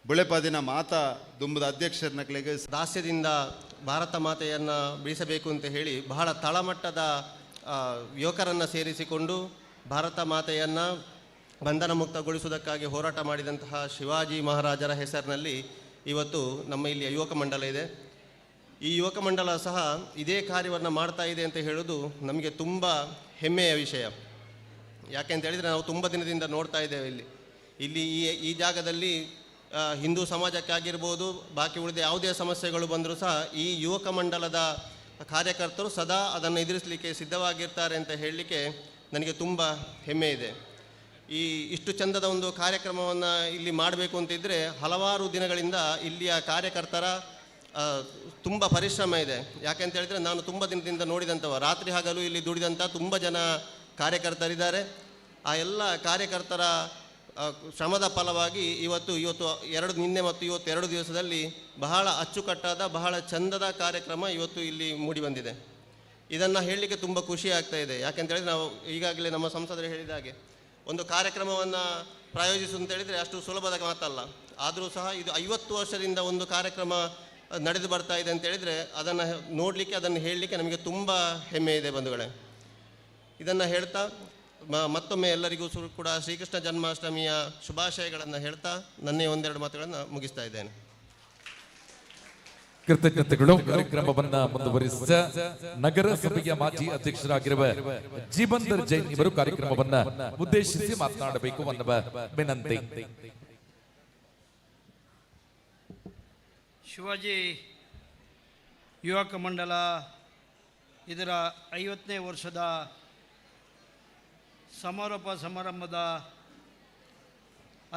ಬುಳೆಪಾದಿನ ಮಾತ ದುಂಬದ ಅಧ್ಯಕ್ಷರನಕ್ಲೆಗೆ
ದಾಸ್ಯದಿಂದ ಭಾರತ ಮಾತೆಯನ್ನು ಬಿಡಿಸಬೇಕು ಅಂತ ಹೇಳಿ ಬಹಳ ತಳಮಟ್ಟದ ಯುವಕರನ್ನು ಸೇರಿಸಿಕೊಂಡು ಭಾರತ ಮಾತೆಯನ್ನು ಬಂಧನ ಮುಕ್ತಗೊಳಿಸುವುದಕ್ಕಾಗಿ ಹೋರಾಟ ಮಾಡಿದಂತಹ ಶಿವಾಜಿ ಮಹಾರಾಜರ ಹೆಸರಿನಲ್ಲಿ ಇವತ್ತು ನಮ್ಮ ಇಲ್ಲಿ ಯುವಕ ಮಂಡಲ ಇದೆ. ಈ ಯುವಕ ಮಂಡಲ ಸಹ ಇದೇ ಕಾರ್ಯವನ್ನು ಮಾಡ್ತಾ ಇದೆ ಅಂತ ಹೇಳೋದು ನಮಗೆ ತುಂಬ ಹೆಮ್ಮೆಯ ವಿಷಯ. ಯಾಕೆಂತ ಹೇಳಿದರೆ ನಾವು ತುಂಬ ದಿನದಿಂದ ನೋಡ್ತಾ ಇದ್ದೇವೆ ಇಲ್ಲಿ ಈ ಜಾಗದಲ್ಲಿ ಹಿಂದೂ ಸಮಾಜಕ್ಕಾಗಿರ್ಬೋದು, ಬಾಕಿ ಉಳಿದ ಯಾವುದೇ ಸಮಸ್ಯೆಗಳು ಬಂದರೂ ಸಹ ಈ ಯುವಕ ಮಂಡಲದ ಕಾರ್ಯಕರ್ತರು ಸದಾ ಅದನ್ನು ಎದುರಿಸಲಿಕ್ಕೆ ಸಿದ್ಧವಾಗಿರ್ತಾರೆ ಅಂತ ಹೇಳಲಿಕ್ಕೆ ನನಗೆ ತುಂಬ ಹೆಮ್ಮೆ ಇದೆ. ಇಷ್ಟು ಚಂದದ ಒಂದು ಕಾರ್ಯಕ್ರಮವನ್ನು ಇಲ್ಲಿ ಮಾಡಬೇಕು ಅಂತಿದ್ದರೆ ಹಲವಾರು ದಿನಗಳಿಂದ ಇಲ್ಲಿಯ ಕಾರ್ಯಕರ್ತರ ತುಂಬ ಪರಿಶ್ರಮ ಇದೆ. ಯಾಕೆಂತ ಹೇಳಿದರೆ ನಾನು ತುಂಬ ದಿನದಿಂದ ನೋಡಿದಂಥವ, ರಾತ್ರಿ ಹಗಲು ಇಲ್ಲಿ ದುಡಿದಂಥ ತುಂಬ ಜನ ಕಾರ್ಯಕರ್ತರಿದ್ದಾರೆ. ಆ ಎಲ್ಲ ಕಾರ್ಯಕರ್ತರ ಶ್ರಮದ ಫಲವಾಗಿ ಇವತ್ತು ನಿನ್ನೆ ಮತ್ತು ಇವತ್ತು 2 ದಿವಸದಲ್ಲಿ ಬಹಳ ಅಚ್ಚುಕಟ್ಟಾದ ಬಹಳ ಚಂದದ ಕಾರ್ಯಕ್ರಮ ಇವತ್ತು ಇಲ್ಲಿ ಮೂಡಿಬಂದಿದೆ. ಇದನ್ನು ಹೇಳಲಿಕ್ಕೆ ತುಂಬ ಖುಷಿ ಆಗ್ತಾ ಇದೆ. ಯಾಕೆಂತ ಹೇಳಿದರೆ ನಾವು ಈಗಾಗಲೇ ನಮ್ಮ ಸಂಸದರು ಹೇಳಿದ ಹಾಗೆ ಒಂದು ಕಾರ್ಯಕ್ರಮವನ್ನು ಪ್ರಾಯೋಜಿಸು ಅಂತ ಹೇಳಿದರೆ ಅಷ್ಟು ಸುಲಭದ ಮಾತಲ್ಲ. ಆದರೂ ಸಹ ಇದು 50 ವರ್ಷದಿಂದ ಒಂದು ಕಾರ್ಯಕ್ರಮ ನಡೆದು ಬರ್ತಾ ಇದೆ ಅಂತ ಹೇಳಿದರೆ ಅದನ್ನು ನೋಡಲಿಕ್ಕೆ, ಅದನ್ನು ಹೇಳಲಿಕ್ಕೆ ನಮಗೆ ತುಂಬ ಹೆಮ್ಮೆ ಇದೆ ಬಂಧುಗಳೇ. ಇದನ್ನು ಹೇಳ್ತಾ ಮತ್ತೊಮ್ಮೆ ಎಲ್ಲರಿಗೂ ಕೂಡ ಶ್ರೀಕೃಷ್ಣ ಜನ್ಮಾಷ್ಟಮಿಯ ಶುಭಾಶಯಗಳನ್ನು ಹೇಳ್ತಾ ನನ್ನೇ ಒಂದೆರಡು ಮಾತುಗಳನ್ನು ಮುಗಿಸ್ತಾ ಇದ್ದೇನೆ.
ಕೃತಜ್ಞತೆಗಳು. ಕಾರ್ಯಕ್ರಮವನ್ನ ಮುಂದುವರಿಸಿದ ನಗರಸಭೆಯ ಮಾಜಿ ಅಧ್ಯಕ್ಷರಾಗಿರುವ ಜೀವಂದರ್ ಜೈನ್ ಇವರು ಕಾರ್ಯಕ್ರಮವನ್ನ ಉದ್ದೇಶಿಸಿ ಮಾತನಾಡಬೇಕು ಅನ್ನುವ ವಿನಂತಿ.
ಶಿವಾಜಿ ಯುವಕ ಮಂಡಲ ಇದರ 50ನೇ ವರ್ಷದ ಸಮಾರೋಪ ಸಮಾರಂಭದ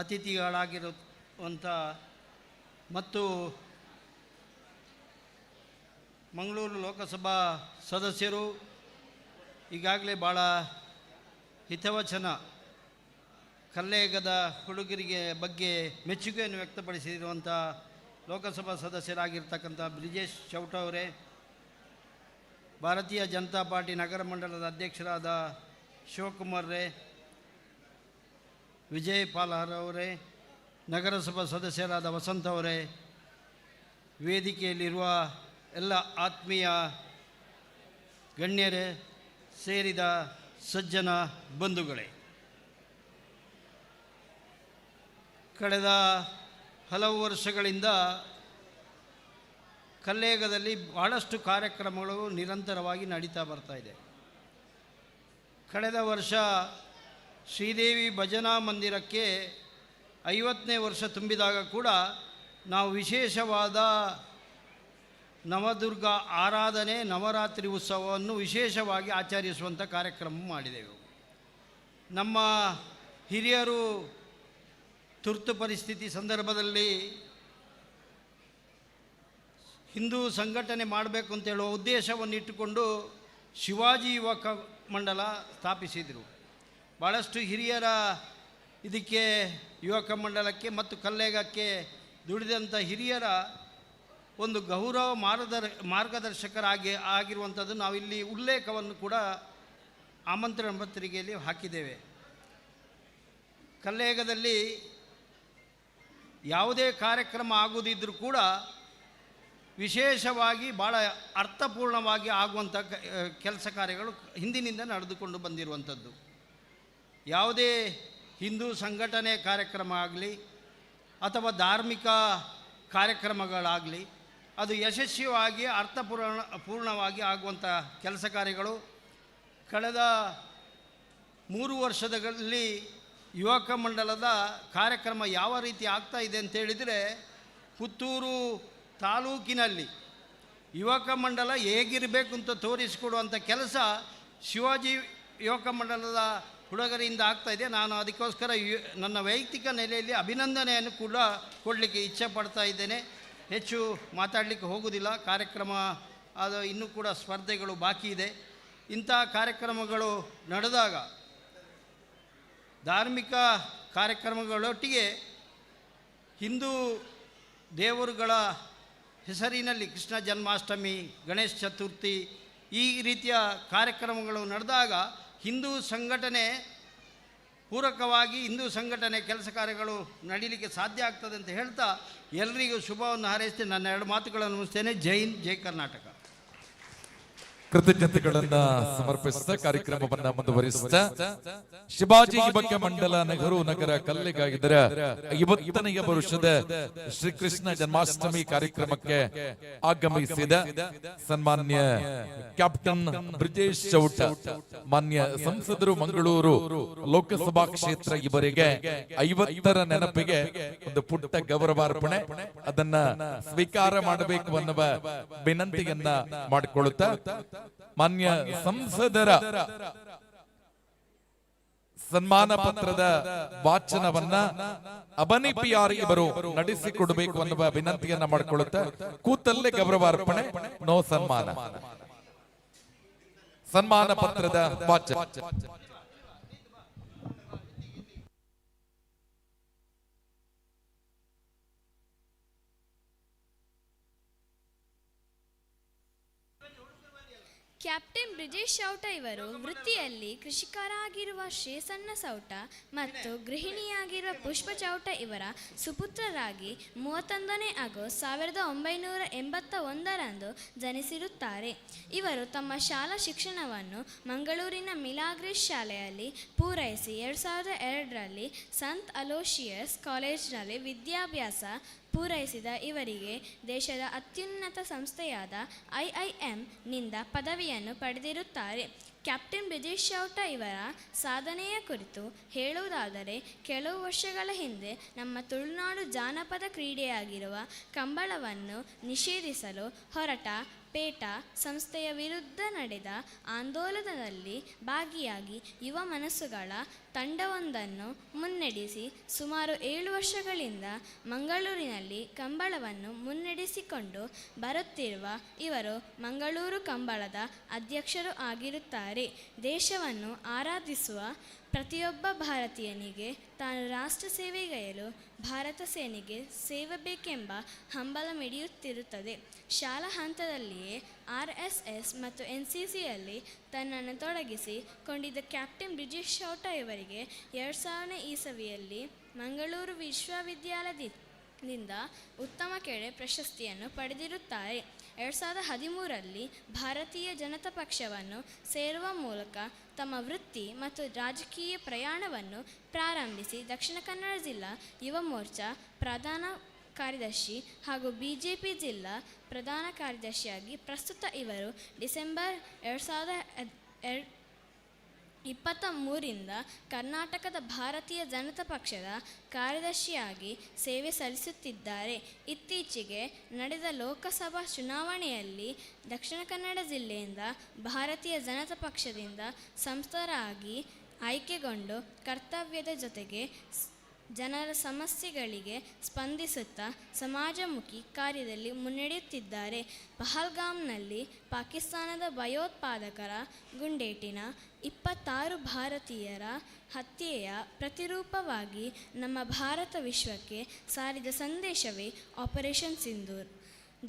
ಅತಿಥಿಗಳಾಗಿರುವಂಥ ಮತ್ತು ಮಂಗಳೂರು ಲೋಕಸಭಾ ಸದಸ್ಯರು ಈಗಾಗಲೇ ಭಾಳ ಹಿತವಚನ ಕಲ್ಲೇಗದ ಹುಡುಗರಿಗೆ ಬಗ್ಗೆ ಮೆಚ್ಚುಗೆಯನ್ನು ವ್ಯಕ್ತಪಡಿಸಿರುವಂಥ ಲೋಕಸಭಾ ಸದಸ್ಯರಾಗಿರ್ತಕ್ಕಂಥ ಬ್ರಿಜೇಶ್ ಚೌಟ ಅವರೇ, ಭಾರತೀಯ ಜನತಾ ಪಾರ್ಟಿ ನಗರ ಮಂಡಲದ ಅಧ್ಯಕ್ಷರಾದ ಶಿವಕುಮಾರ್ ರೇ, ವಿಜಯ್ ಪಾಲಹರ್ ಅವರೇ, ನಗರಸಭಾ ಸದಸ್ಯರಾದ ವಸಂತ ಅವರೇ, ವೇದಿಕೆಯಲ್ಲಿರುವ ಎಲ್ಲ ಆತ್ಮೀಯ ಗಣ್ಯರೇ, ಸೇರಿದ ಸಜ್ಜನ ಬಂಧುಗಳೇ, ಕಳೆದ ಹಲವು ವರ್ಷಗಳಿಂದ ಕಲ್ಲೇಗದಲ್ಲಿ ಭಾಳಷ್ಟು ಕಾರ್ಯಕ್ರಮಗಳು ನಿರಂತರವಾಗಿ ನಡೀತಾ ಬರ್ತಾ ಇದೆ. ಕಳೆದ ವರ್ಷ ಶ್ರೀದೇವಿ ಭಜನಾ ಮಂದಿರಕ್ಕೆ 50ನೇ ವರ್ಷ ತುಂಬಿದಾಗ ಕೂಡ ನಾವು ವಿಶೇಷವಾದ ನವದುರ್ಗ ಆರಾಧನೆ ನವರಾತ್ರಿ ಉತ್ಸವವನ್ನು ವಿಶೇಷವಾಗಿ ಆಚರಿಸುವಂಥ ಕಾರ್ಯಕ್ರಮ ಮಾಡಿದೆವು. ನಮ್ಮ ಹಿರಿಯರು ತುರ್ತು ಪರಿಸ್ಥಿತಿ ಸಂದರ್ಭದಲ್ಲಿ ಹಿಂದೂ ಸಂಘಟನೆ ಮಾಡಬೇಕು ಅಂತ ಹೇಳುವ ಉದ್ದೇಶವನ್ನು ಇಟ್ಟುಕೊಂಡು ಶಿವಾಜಿ ಯುವಕ ಮಂಡಲ ಸ್ಥಾಪಿಸಿದರು. ಭಾಳಷ್ಟು ಹಿರಿಯರ ಇದಕ್ಕೆ ಯುವಕ ಮಂಡಲಕ್ಕೆ ಮತ್ತು ಕಲ್ಲೇಗಕ್ಕೆ ದುಡಿದಂಥ ಹಿರಿಯರ ಒಂದು ಗೌರವ ಮಾರ್ಗದರ್ಶಕರಾಗಿ ಆಗಿರುವಂಥದ್ದು ನಾವಿಲ್ಲಿ ಉಲ್ಲೇಖವನ್ನು ಕೂಡ ಆಮಂತ್ರಣ ಪತ್ರಿಕೆಯಲ್ಲಿ ಹಾಕಿದ್ದೇವೆ. ಕಲ್ಲೇಗದಲ್ಲಿ ಯಾವುದೇ ಕಾರ್ಯಕ್ರಮ ಆಗುವುದಿದ್ದರೂ ಕೂಡ ವಿಶೇಷವಾಗಿ ಭಾಳ ಅರ್ಥಪೂರ್ಣವಾಗಿ ಆಗುವಂಥ ಕೆಲಸ ಕಾರ್ಯಗಳು ಹಿಂದಿನಿಂದ ನಡೆದುಕೊಂಡು ಬಂದಿರುವಂಥದ್ದು. ಯಾವುದೇ ಹಿಂದೂ ಸಂಘಟನೆ ಕಾರ್ಯಕ್ರಮ ಆಗಲಿ ಅಥವಾ ಧಾರ್ಮಿಕ ಕಾರ್ಯಕ್ರಮಗಳಾಗಲಿ ಅದು ಯಶಸ್ವಿಯಾಗಿ ಪೂರ್ಣವಾಗಿ ಆಗುವಂಥ ಕೆಲಸ ಕಾರ್ಯಗಳು ಕಳೆದ 3 ವರ್ಷದಲ್ಲಿ ಯುವಕ ಮಂಡಲದ ಕಾರ್ಯಕ್ರಮ ಯಾವ ರೀತಿ ಆಗ್ತಾ ಇದೆ ಅಂತೇಳಿದರೆ, ಪುತ್ತೂರು ತಾಲೂಕಿನಲ್ಲಿ ಯುವಕ ಮಂಡಲ ಹೇಗಿರಬೇಕು ಅಂತ ತೋರಿಸಿಕೊಡುವಂಥ ಕೆಲಸ ಶಿವಾಜಿ ಯುವಕ ಮಂಡಲದ ಹುಡುಗರಿಂದ ಆಗ್ತಾಯಿದೆ. ನಾನು ಅದಕ್ಕೋಸ್ಕರ ನನ್ನ ವೈಯಕ್ತಿಕ ನೆಲೆಯಲ್ಲಿ ಅಭಿನಂದನೆಯನ್ನು ಕೂಡ ಕೊಡಲಿಕ್ಕೆ ಇಚ್ಛೆ ಪಡ್ತಾ ಇದ್ದೇನೆ. ಹೆಚ್ಚು ಮಾತಾಡಲಿಕ್ಕೆ ಹೋಗುವುದಿಲ್ಲ. ಕಾರ್ಯಕ್ರಮ ಅದು ಇನ್ನೂ ಕೂಡ ಸ್ಪರ್ಧೆಗಳು ಬಾಕಿ ಇದೆ. ಇಂಥ ಕಾರ್ಯಕ್ರಮಗಳು ನಡೆದಾಗ ಧಾರ್ಮಿಕ ಕಾರ್ಯಕ್ರಮಗಳೊಟ್ಟಿಗೆ ಹಿಂದೂ ದೇವರುಗಳ ಹೆಸರಿನಲ್ಲಿ ಕೃಷ್ಣ ಜನ್ಮಾಷ್ಟಮಿ, ಗಣೇಶ ಚತುರ್ಥಿ ಈ ರೀತಿಯ ಕಾರ್ಯಕ್ರಮಗಳು ನಡೆದಾಗ ಹಿಂದೂ ಸಂಘಟನೆ ಪೂರಕವಾಗಿ ಹಿಂದೂ ಸಂಘಟನೆ ಕೆಲಸ ಕಾರ್ಯಗಳು ನಡೀಲಿಕ್ಕೆ ಸಾಧ್ಯ ಆಗ್ತದೆ ಅಂತ ಹೇಳ್ತಾ ಎಲ್ಲರಿಗೂ ಶುಭವನ್ನು ಹಾರೈಸ್ತೀನಿ. ನನ್ನ 2 ಮಾತುಗಳನ್ನು ಮುಗಿಸ್ತೇನೆ. ಜೈ ಹಿಂದ್, ಜೈ ಕರ್ನಾಟಕ.
ಕೃತಜ್ಞತೆಗಳನ್ನ ಸಮರ್ಪಿಸಿದ ಕಾರ್ಯಕ್ರಮವನ್ನ ಮುಂದುವರಿಸಿದ ಶಿವಾಜಿ ಯುವಕ ಮಂಡಲ ನೆಹರು ನಗರ ಕಲ್ಲೆಗಾಗಿದ್ದರ 50ನೇ ವರ್ಷದ ಶ್ರೀಕೃಷ್ಣ ಜನ್ಮಾಷ್ಟಮಿ ಕಾರ್ಯಕ್ರಮಕ್ಕೆ ಆಗಮಿಸಿದ ಸನ್ಮಾನ್ಯ ಕ್ಯಾಪ್ಟನ್ ಬ್ರಿಜೇಶ್ ಚೌಟ, ಮಾನ್ಯ ಸಂಸದರು ಮಂಗಳೂರು ಲೋಕಸಭಾ ಕ್ಷೇತ್ರ ಇವರಿಗೆ 50ರ ನೆನಪಿಗೆ ಒಂದು ಪುಟ್ಟ ಗೌರವಾರ್ಪಣೆ ಅದನ್ನ ಸ್ವೀಕಾರ ಮಾಡಬೇಕು ಅನ್ನುವ ವಿನಂತಿಯನ್ನ ಮಾಡಿಕೊಳ್ಳುತ್ತಾ ಮಾನ್ಯ ಸಂಸದರ ಸನ್ಮಾನ ಪತ್ರದ ವಾಚನವನ್ನ ಅಬನಿ ಪಿಯಾರಿ ಇವರು ನಡೆಸಿಕೊಡಬೇಕು ಅನ್ನುವ ವಿನಂತಿಯನ್ನ ಮಾಡಿಕೊಳ್ಳುತ್ತಾ ಕೂತಲ್ಲೇ ಗೌರವಾರ್ಪಣೆ, ನೋ ಸನ್ಮಾನ. ಸನ್ಮಾನ ಪತ್ರದ ವಾಚನ.
ಕ್ಯಾಪ್ಟನ್ ಬ್ರಿಜೇಶ್ ಚೌಟ ಇವರು ವೃತ್ತಿಯಲ್ಲಿ ಕೃಷಿಕರಾಗಿರುವ ಶ್ರೀಸಣ್ಣ ಚೌಟ ಮತ್ತು ಗೃಹಿಣಿಯಾಗಿರುವ ಪುಷ್ಪ ಚೌಟ ಇವರ ಸುಪುತ್ರರಾಗಿ 31ನೇ ಆಗಸ್ಟ್ 1981ರಂದು ಜನಿಸಿರುತ್ತಾರೆ. ಇವರು ತಮ್ಮ ಶಾಲಾ ಶಿಕ್ಷಣವನ್ನು ಮಂಗಳೂರಿನ ಮಿಲಾಗ್ರಿಸ್ ಶಾಲೆಯಲ್ಲಿ ಪೂರೈಸಿ 2002ರಲ್ಲಿ ಸಂತ್ ಅಲೋಶಿಯಸ್ ಕಾಲೇಜಿನಲ್ಲಿ ವಿದ್ಯಾಭ್ಯಾಸ ಪೂರೈಸಿದ ಇವರಿಗೆ ದೇಶದ ಅತ್ಯುನ್ನತ ಸಂಸ್ಥೆಯಾದ IIM-ನಿಂದ ಪದವಿಯನ್ನು ಪಡೆದಿರುತ್ತಾರೆ. ಕ್ಯಾಪ್ಟನ್ ಬ್ರಿಜೇಶ್ ಚೌಟ ಇವರ ಸಾಧನೆಯ ಕುರಿತು ಹೇಳುವುದಾದರೆ, ಕೆಲವು ವರ್ಷಗಳ ಹಿಂದೆ ನಮ್ಮ ತುಳುನಾಡು ಜಾನಪದ ಕ್ರೀಡೆಯಾಗಿರುವ ಕಂಬಳವನ್ನು ನಿಷೇಧಿಸಲು ಹೊರಟ ಪೇಟಾ ಸಂಸ್ಥೆಯ ವಿರುದ್ಧ ನಡೆದ ಆಂದೋಲನದಲ್ಲಿ ಭಾಗಿಯಾಗಿ ಯುವ ಮನಸ್ಸುಗಳ ತಂಡವೊಂದನ್ನು ಮುನ್ನಡೆಸಿ ಸುಮಾರು 7 ವರ್ಷಗಳಿಂದ ಮಂಗಳೂರಿನಲ್ಲಿ ಕಂಬಳವನ್ನು ಮುನ್ನಡೆಸಿಕೊಂಡು ಬರುತ್ತಿರುವ ಇವರು ಮಂಗಳೂರು ಕಂಬಳದ ಅಧ್ಯಕ್ಷರು ಆಗಿರುತ್ತಾರೆ. ದೇಶವನ್ನು ಆರಾಧಿಸುವ ಪ್ರತಿಯೊಬ್ಬ ಭಾರತೀಯನಿಗೆ ತಾನು ರಾಷ್ಟ್ರ ಸೇವೆಗೈಯಲು ಭಾರತ ಸೇನೆಗೆ ಸೇವಬೇಕೆಂಬ ಹಂಬಲ ಮಿಡಿಯುತ್ತಿರುತ್ತದೆ. ಶಾಲಾ ಹಂತದಲ್ಲಿಯೇ RSS ಮತ್ತು NCCಯಲ್ಲಿ ತನ್ನನ್ನು ತೊಡಗಿಸಿಕೊಂಡಿದ್ದ ಕ್ಯಾಪ್ಟನ್ ಬ್ರಿಜೇಶ್ ಚೌಟ ಇವರಿಗೆ 2000ನೇ ಇಸವಿಯಲ್ಲಿ ಮಂಗಳೂರು ವಿಶ್ವವಿದ್ಯಾಲಯದಿಂದ ಉತ್ತಮ ಕೆಡೆ ಪ್ರಶಸ್ತಿಯನ್ನು ಪಡೆದಿರುತ್ತಾರೆ. 2013ರಲ್ಲಿ ಭಾರತೀಯ ಜನತಾ ಪಕ್ಷವನ್ನು ಸೇರುವ ಮೂಲಕ ತಮ್ಮ ವೃತ್ತಿ ಮತ್ತು ರಾಜಕೀಯ ಪ್ರಯಾಣವನ್ನು ಪ್ರಾರಂಭಿಸಿ ದಕ್ಷಿಣ ಕನ್ನಡ ಜಿಲ್ಲಾ ಯುವ ಮೋರ್ಚಾ ಪ್ರಧಾನ ಕಾರ್ಯದರ್ಶಿ ಹಾಗೂ BJP ಜಿಲ್ಲಾ ಪ್ರಧಾನ ಕಾರ್ಯದರ್ಶಿಯಾಗಿ ಪ್ರಸ್ತುತ ಇವರು ಡಿಸೆಂಬರ್ 2023ರಿಂದ ಕರ್ನಾಟಕದ ಭಾರತೀಯ ಜನತಾ ಪಕ್ಷದ ಕಾರ್ಯದರ್ಶಿಯಾಗಿ ಸೇವೆ ಸಲ್ಲಿಸುತ್ತಿದ್ದಾರೆ. ಇತ್ತೀಚೆಗೆ ನಡೆದ ಲೋಕಸಭಾ ಚುನಾವಣೆಯಲ್ಲಿ ದಕ್ಷಿಣ ಕನ್ನಡ ಜಿಲ್ಲೆಯಿಂದ ಭಾರತೀಯ ಜನತಾ ಪಕ್ಷದಿಂದ ಸಂಸದರಾಗಿ ಆಯ್ಕೆಗೊಂಡು ಕರ್ತವ್ಯದ ಜೊತೆಗೆ ಜನರ ಸಮಸ್ಯೆಗಳಿಗೆ ಸ್ಪಂದಿಸುತ್ತಾ ಸಮಾಜಮುಖಿ ಕಾರ್ಯದಲ್ಲಿ ಮುನ್ನಡೆಯುತ್ತಿದ್ದಾರೆ. ಪಹಲ್ಗಾಮ್ನಲ್ಲಿ ಪಾಕಿಸ್ತಾನದ ಭಯೋತ್ಪಾದಕರ ಗುಂಡೇಟಿನ 26 ಭಾರತೀಯರ ಹತ್ಯೆಯ ಪ್ರತಿರೂಪವಾಗಿ ನಮ್ಮ ಭಾರತ ವಿಶ್ವಕ್ಕೆ ಸಾರಿದ ಸಂದೇಶವೇ ಆಪರೇಷನ್ ಸಿಂಧೂರ್.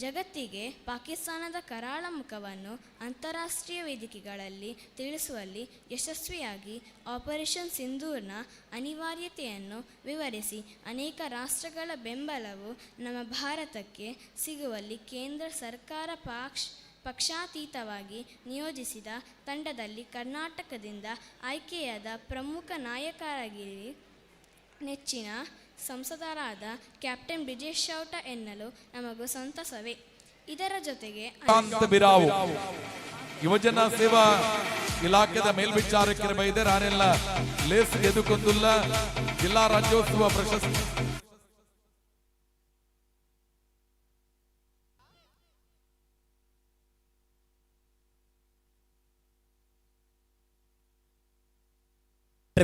ಜಗತ್ತಿಗೆ ಪಾಕಿಸ್ತಾನದ ಕರಾಳ ಮುಖವನ್ನು ಅಂತಾರಾಷ್ಟ್ರೀಯ ವೇದಿಕೆಗಳಲ್ಲಿ ತಿಳಿಸುವಲ್ಲಿ ಯಶಸ್ವಿಯಾಗಿ ಆಪರೇಷನ್ ಸಿಂಧೂರ್ನ ಅನಿವಾರ್ಯತೆಯನ್ನು ವಿವರಿಸಿ ಅನೇಕ ರಾಷ್ಟ್ರಗಳ ಬೆಂಬಲವು ನಮ್ಮ ಭಾರತಕ್ಕೆ ಸಿಗುವಲ್ಲಿ ಕೇಂದ್ರ ಸರ್ಕಾರ ಪಕ್ಷಾತೀತವಾಗಿ ನಿಯೋಜಿಸಿದ ತಂಡದಲ್ಲಿ ಕರ್ನಾಟಕದಿಂದ ಆಯ್ಕೆಯಾದ ಪ್ರಮುಖ ನಾಯಕರಾಗಿರಿ ನೆಚ್ಚಿನ ಸಂಸದರಾದ ಕ್ಯಾಪ್ಟನ್ ಬ್ರಿಜೇಶ್ ಚೌಟ ಎನ್ನಲು ನಮಗೂ ಸಂತಸವೇ. ಇದರ ಜೊತೆಗೆ
ಯುವಜನ ಸೇವಾ ಇಲಾಖೆದ ಮೇಲ್ವಿಚಾರಕರ ಬೈದರ್ ಆನೆಲ್ಲ ಲೇಸ್ ಗೆದುಕೊಂದುಲ್ಲ ಜಿಲ್ಲಾ ರಾಜ್ಯೋತ್ಸವ ಪ್ರಶಸ್ತಿ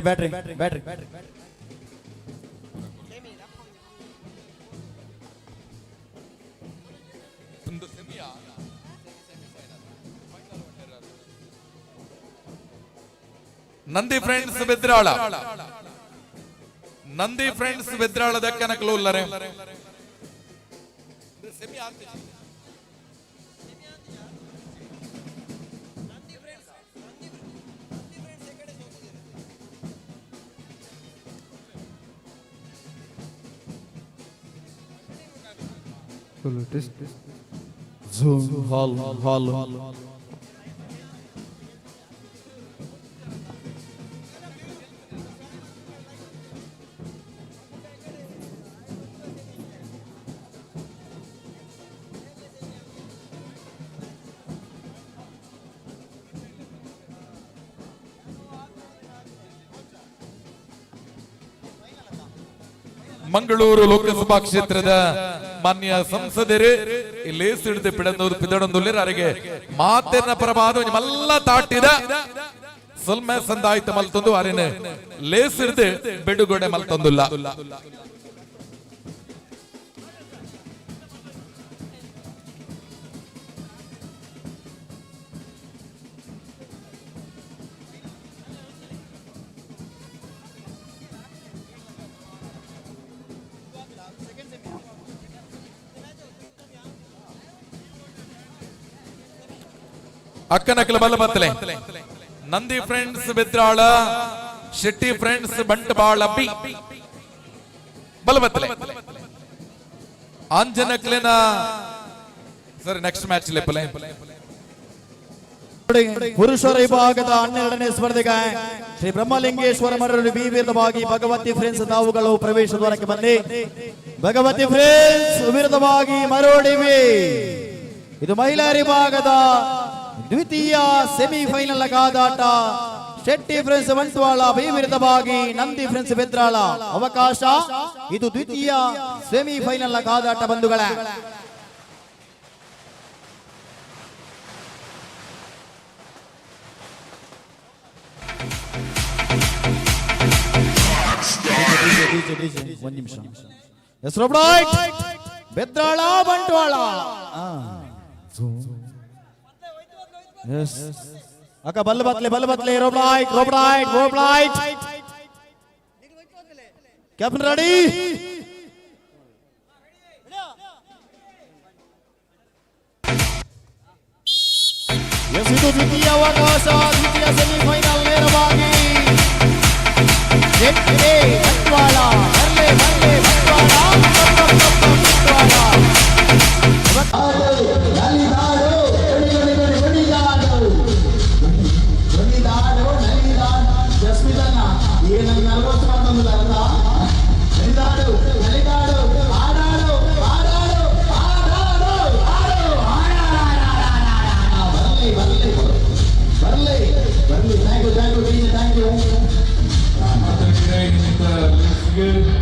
ಬ್ಯಾಟ್ರಿ
ನಂದಿ ಫ್ರೆಂಡ್ಸ್ ಬೆದ್ರಾಳದ ಕನಕಲೂಲ್ಲರೆ
Zoom hall.
ಮಂಗಳೂರು ಲೋಕಸಭಾ ಕ್ಷೇತ್ರದ ಮಾನ್ಯ ಸಂಸದರು ಲೇಸ್ ಹಿಡಿದು ಪಿದಡೊಂದುಲ್ಲೇರು ಅವರಿಗೆ ಮಾತಿನ ಪ್ರಭಾವ ಮಲ್ಲ ತಾಟಿದ ಸ್ವಲ್ಪ ಸಂದಾಯಿತ ಮಲ್ತೊಂದು ಅರಿನ ಲೇಸ್ ಹಿಡಿದು ಬೆಡುಗೊಡೆ ಮಲ್ತೊಂದುಲ್ಲ. ಅಕ್ಕನಕ್ಕಲ ಬಲ್ಲ ಬತ್ತಲೆ Nandi friends Bedrala Shetty friends Bantwal B ಬಲ್ಲ ಬತ್ತಲೆ ಆಂಜನಕ್ಲೆನ ಸರ್ ನೆಕ್ಸ್ಟ್ ಮ್ಯಾಚ್ ಲೆಪ್ಪಲೆ
ಪುರುಷರ ವಿಭಾಗದ 12ನೇ ಸ್ಪರ್ಧೆಗೆ ಶ್ರೀ ಬ್ರಹ್ಮಲಿಂಗೇಶ್ವರ ಮರಳು ಬಿ ವಿರುದ್ಧವಾಗಿ ಭಗವತಿ ಫ್ರೆಂಡ್ಸ್ ತಾವುಗಳು ಪ್ರವೇಶ ದ್ವಾರಕ್ಕೆ ಬನ್ನಿ. ಭಗವತಿ ಫ್ರೆಂಡ್ಸ್ ವಿರುದ್ಧವಾಗಿ ಮರೋಡಿವಿ. ಇದು ಮಹಿಳಾ ವಿಭಾಗದ ದ್ವಿತೀಯ ಸೆಮಿಫೈನಲ್ ಕಾದಾಟ. ಶೆಟ್ಟಿ ಫ್ರೆಂಡ್ಸ್ ಬಂಟ್ವಾಳ ಬಿ ವಿರುದ್ಧವಾಗಿ ನಂದಿ ಫ್ರೆಂಡ್ಸ್ ಬೆದ್ರಾಳ ಅವಕಾಶ. ಇದು ದ್ವಿತೀಯ ಸೆಮಿಫೈನಲ್ ಕಾದಾಟ ಬಂಧುಗಳೇ. ಒಂದು ನಿಮಿಷ. ಬೆದ್ರಾಳ ಬಂಟ್ವಾಳ ಅಕ್ಕ ಬಲ್ಲ ಬತ್ಲೆ ರೋಬ್ಲೈಟ್ ಕ್ಯಾಪ್ಟನ್ ರೆಡಿ. ಇದು ದ್ವಿತೀಯ ಅವಕಾಶ, ದ್ವಿತೀಯ ಸೆಮಿಫೈನಲ್ ನೇರವಾಗಿ ಬಂಟ್ವಾಳ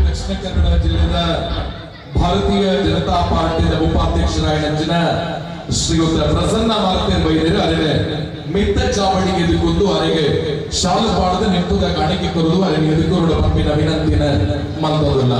ದಕ್ಷಿಣ ಕನ್ನಡ ಜಿಲ್ಲೆಯ ಭಾರತೀಯ ಜನತಾ ಪಾರ್ಟಿಯ ಉಪಾಧ್ಯಕ್ಷರಾಗಿನ ಶ್ರೀಯುತ ಪ್ರಸನ್ನ ಮಾರ್ತಿರ್ ಬೈದರು ಅರೆ ಮಿತ್ತ ಚಾವಡಿಗೆ ಎದುಕೊಂಡು ಅವರಿಗೆ ಶಾಲು ಪಾಡದ ನಿಂತುದ ಕಾಣಿಕೆ ಕೊರದು ಅವರಿಗೆ ಎದುಕೊಂಡು ಪಂಪಿನ ವಿನಂತಿನ ಮಲ್ತೋದಿಲ್ಲ.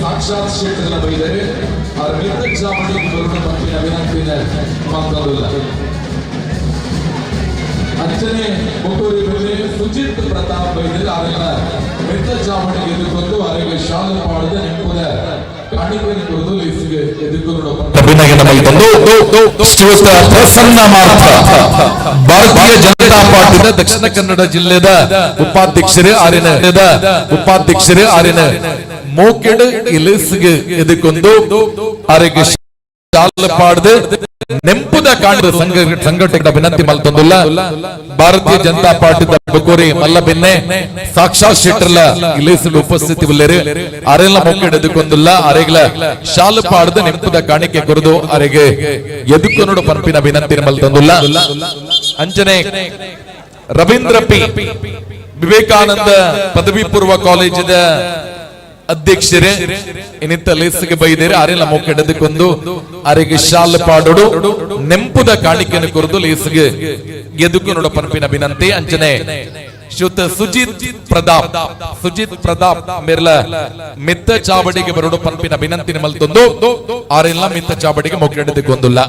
ಸಾಕ್ಷಾತ್ ಕ್ಷೇತ್ರದ ಬೈದರೆ ಅವರ ಮಿತ್ರ ಚಾವಡಿಗೆ ಬರುವ ಪಂಪಿನ ವಿನಂತಿನ ಮಾತಾಡೋದಿಲ್ಲ. ಅಂಚನೆ ಮುಟ್ಟೂರಿ ಮೇಲೆ ಸುಜಿತ್ ಪ್ರತಾಪ್ ಬೈದರೆ ಅವರ ಮಿತ್ರ ಚಾವಡಿಗೆ ಎದುರ್ಕೊಂಡು ಅವರಿಗೆ ಶಾಲು ಪಾಡದ ನೆಂಪುದ ಕಾಣಿಕೆಯನ್ನು ಕುರಿತು ಲೇಸಿಗೆ ಎದುರ್ಕೊಂಡು ಪ್ರಸನ್ನ ಮಾರ್ತ ಭಾರತೀಯ ಜನತಾ ಪಾರ್ಟಿಯ ದಕ್ಷಿಣ ಕನ್ನಡ ಜಿಲ್ಲೆಯ ಉಪಾಧ್ಯಕ್ಷರೇ ಆರಿನ ಮೋಕೆಡ್ ಇಲೇಸ್ಗೆ ಎದುಕೊಂಡು ಅವರಿಗೆ ಶಾಲು ಪಾಡದೆ ನೆಂಪುದ ಕಾಣದ ಸಂಘಟನೆಗಳ ವಿನಂತಿ ಮಲ್ತೊಂದಿಲ್ಲ. ಭಾರತೀಯ ಜನತಾ ಪಾರ್ಟಿ ಬಕೋರಿ ಮಲ್ಲ ಬೆನ್ನೆ ಸಾಕ್ಷಾತ್ ಶೆಟ್ಟರ್ಲ ಇಲೇಸಿನ ಉಪಸ್ಥಿತಿ ಉಳ್ಳೇರು ಅರೆಲ್ಲ ಮೋಕೆಡ್ ಎದುಕೊಂಡಿಲ್ಲ. ಅರೆಗಳ ಶಾಲು ಪಾಡದೆ ನೆಂಪುದ ಕಾಣಿಕೆ ಕೊರದು ಅವರಿಗೆ ಎದುಕೊಂಡು ಪಂಪಿನ ವಿನಂತಿ ಮಲ್ತೊಂದಿಲ್ಲ. ಅಂಚನೆ ರವೀಂದ್ರ ಪಿ ವಿವೇಕಾನಂದ ಪದವಿ ಪೂರ್ವ ಕಾಲೇಜಿನ ಅಧ್ಯಕ್ಷರೇ ಇನ್ನಿತ್ತ ಲೇಸಿಗೆ ಬೈದೇರೆ ಅರೆಲ್ಲ ಮೋಕೆಡದಕ್ಕೊಂದು ಅರೆಗೆ ಶಾಲು ಪಾಡೋಡು ನೆಂಪುದ ಕಾಣಿಕೆಯನ್ನು ಕೊರದು ಲೇಸಿಗೆ ಎದುಕು ನೋಡ ಪಂಪಿನ ವಿನಂತಿ. ಅಂಚನೆ ಶ್ರೀಯುತ ಸುಜಿತ್ ಪ್ರತಾಪ್ ಮಿರ್ಲ ಮಿತ್ತ ಚಾವಡಿಗೆ ಬರೋಡು ಪಂಪಿನ ವಿನಂತಿ ನಿಮ್ಮಲ್ತೊಂದು ಆರೆಲ್ಲ ಮಿತ್ತ ಚಾವಡಿಗೆ ಮೊಗ್ಗಡೆಗೊಂದುಲ್ಲ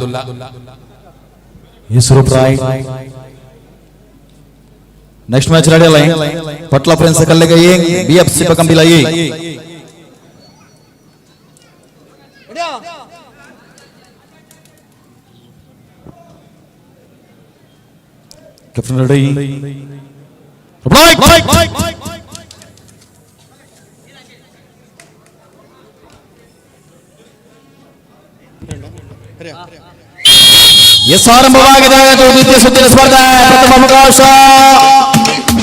ಹೆಸರು ಪ್ರಾಯ್ ನೆಕ್ಸ್ಟ್ ಮ್ಯಾಚ್ ರೆಡಿ ಅಲ್ಲ ಪಟ್ಲ ಫ್ರೆಂಡ್ಸ್ ಕಲ್ಲಿಗೆ ಬಿಎಫ್ಸಿ ಬಕಂಬಿಲ Captain ready. ಆರಂಭವಾಗಿದೆ ದ್ವಿತೀಯ ಸುತ್ತಿನ ಸ್ಪರ್ಧೆ ಪ್ರಥಮ ಅವಕಾಶ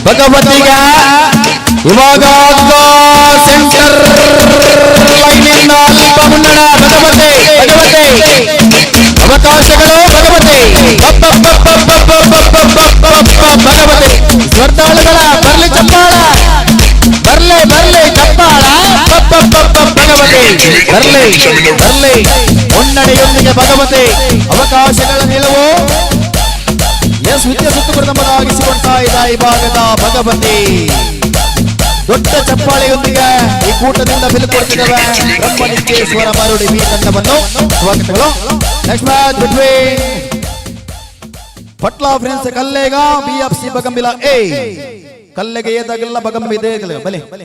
ಭಗವತಿಗೆ ಇವಾಗ ಸೆಂಟರ್ ಲೈನಿಂದ ಅಲ್ಪ ಮುನ್ನಡೆ ಭಗವತಿ ಅವಕಾಶಗಳು ಭಗವತಿ ಸ್ಪರ್ಧಾಳುಗಳ ಬರ್ಲಿ ಚಪ್ಪಾಳ ಬರ್ಲಿ ಚಪ್ಪಾಳ ಭಗವತಿ ಬರ್ಲಿ ಮುನ್ನಡೆಯೊಂದಿಗೆ ಭಗವತಿ ಅವಕಾಶಗಳ ನಿಲುವು ದ್ವಿತೀಯ ಸುತ್ತು ಪ್ರಥಮವಾಗಿಸಿಕೊಳ್ತಾ ಇದೆ ಈ ಭಾಗದ ಭಗವತಿ ದೊಡ್ಡ ಚಪ್ಪಾಳೆಯೊಂದಿಗೆ ಈ ಕೂಟದಿಂದ ಬೀಳ್ಕೊಡ್ತಿದ್ದೇವೆ ಬ್ರಹ್ಮಲಿಂಗೇಶ್ವರ ಮರುಡಿ ಬಿ ತಂಡವನ್ನು ಸ್ವಾಗತಗಳು. Next match between Patla friends Kallega BFC Bagambila A ಕಲ್ಲೆಗೆ ಏದಾಗಲ್ಲ ಬಗಂಬಿದೆ ಬಲೆ ಬಲೆ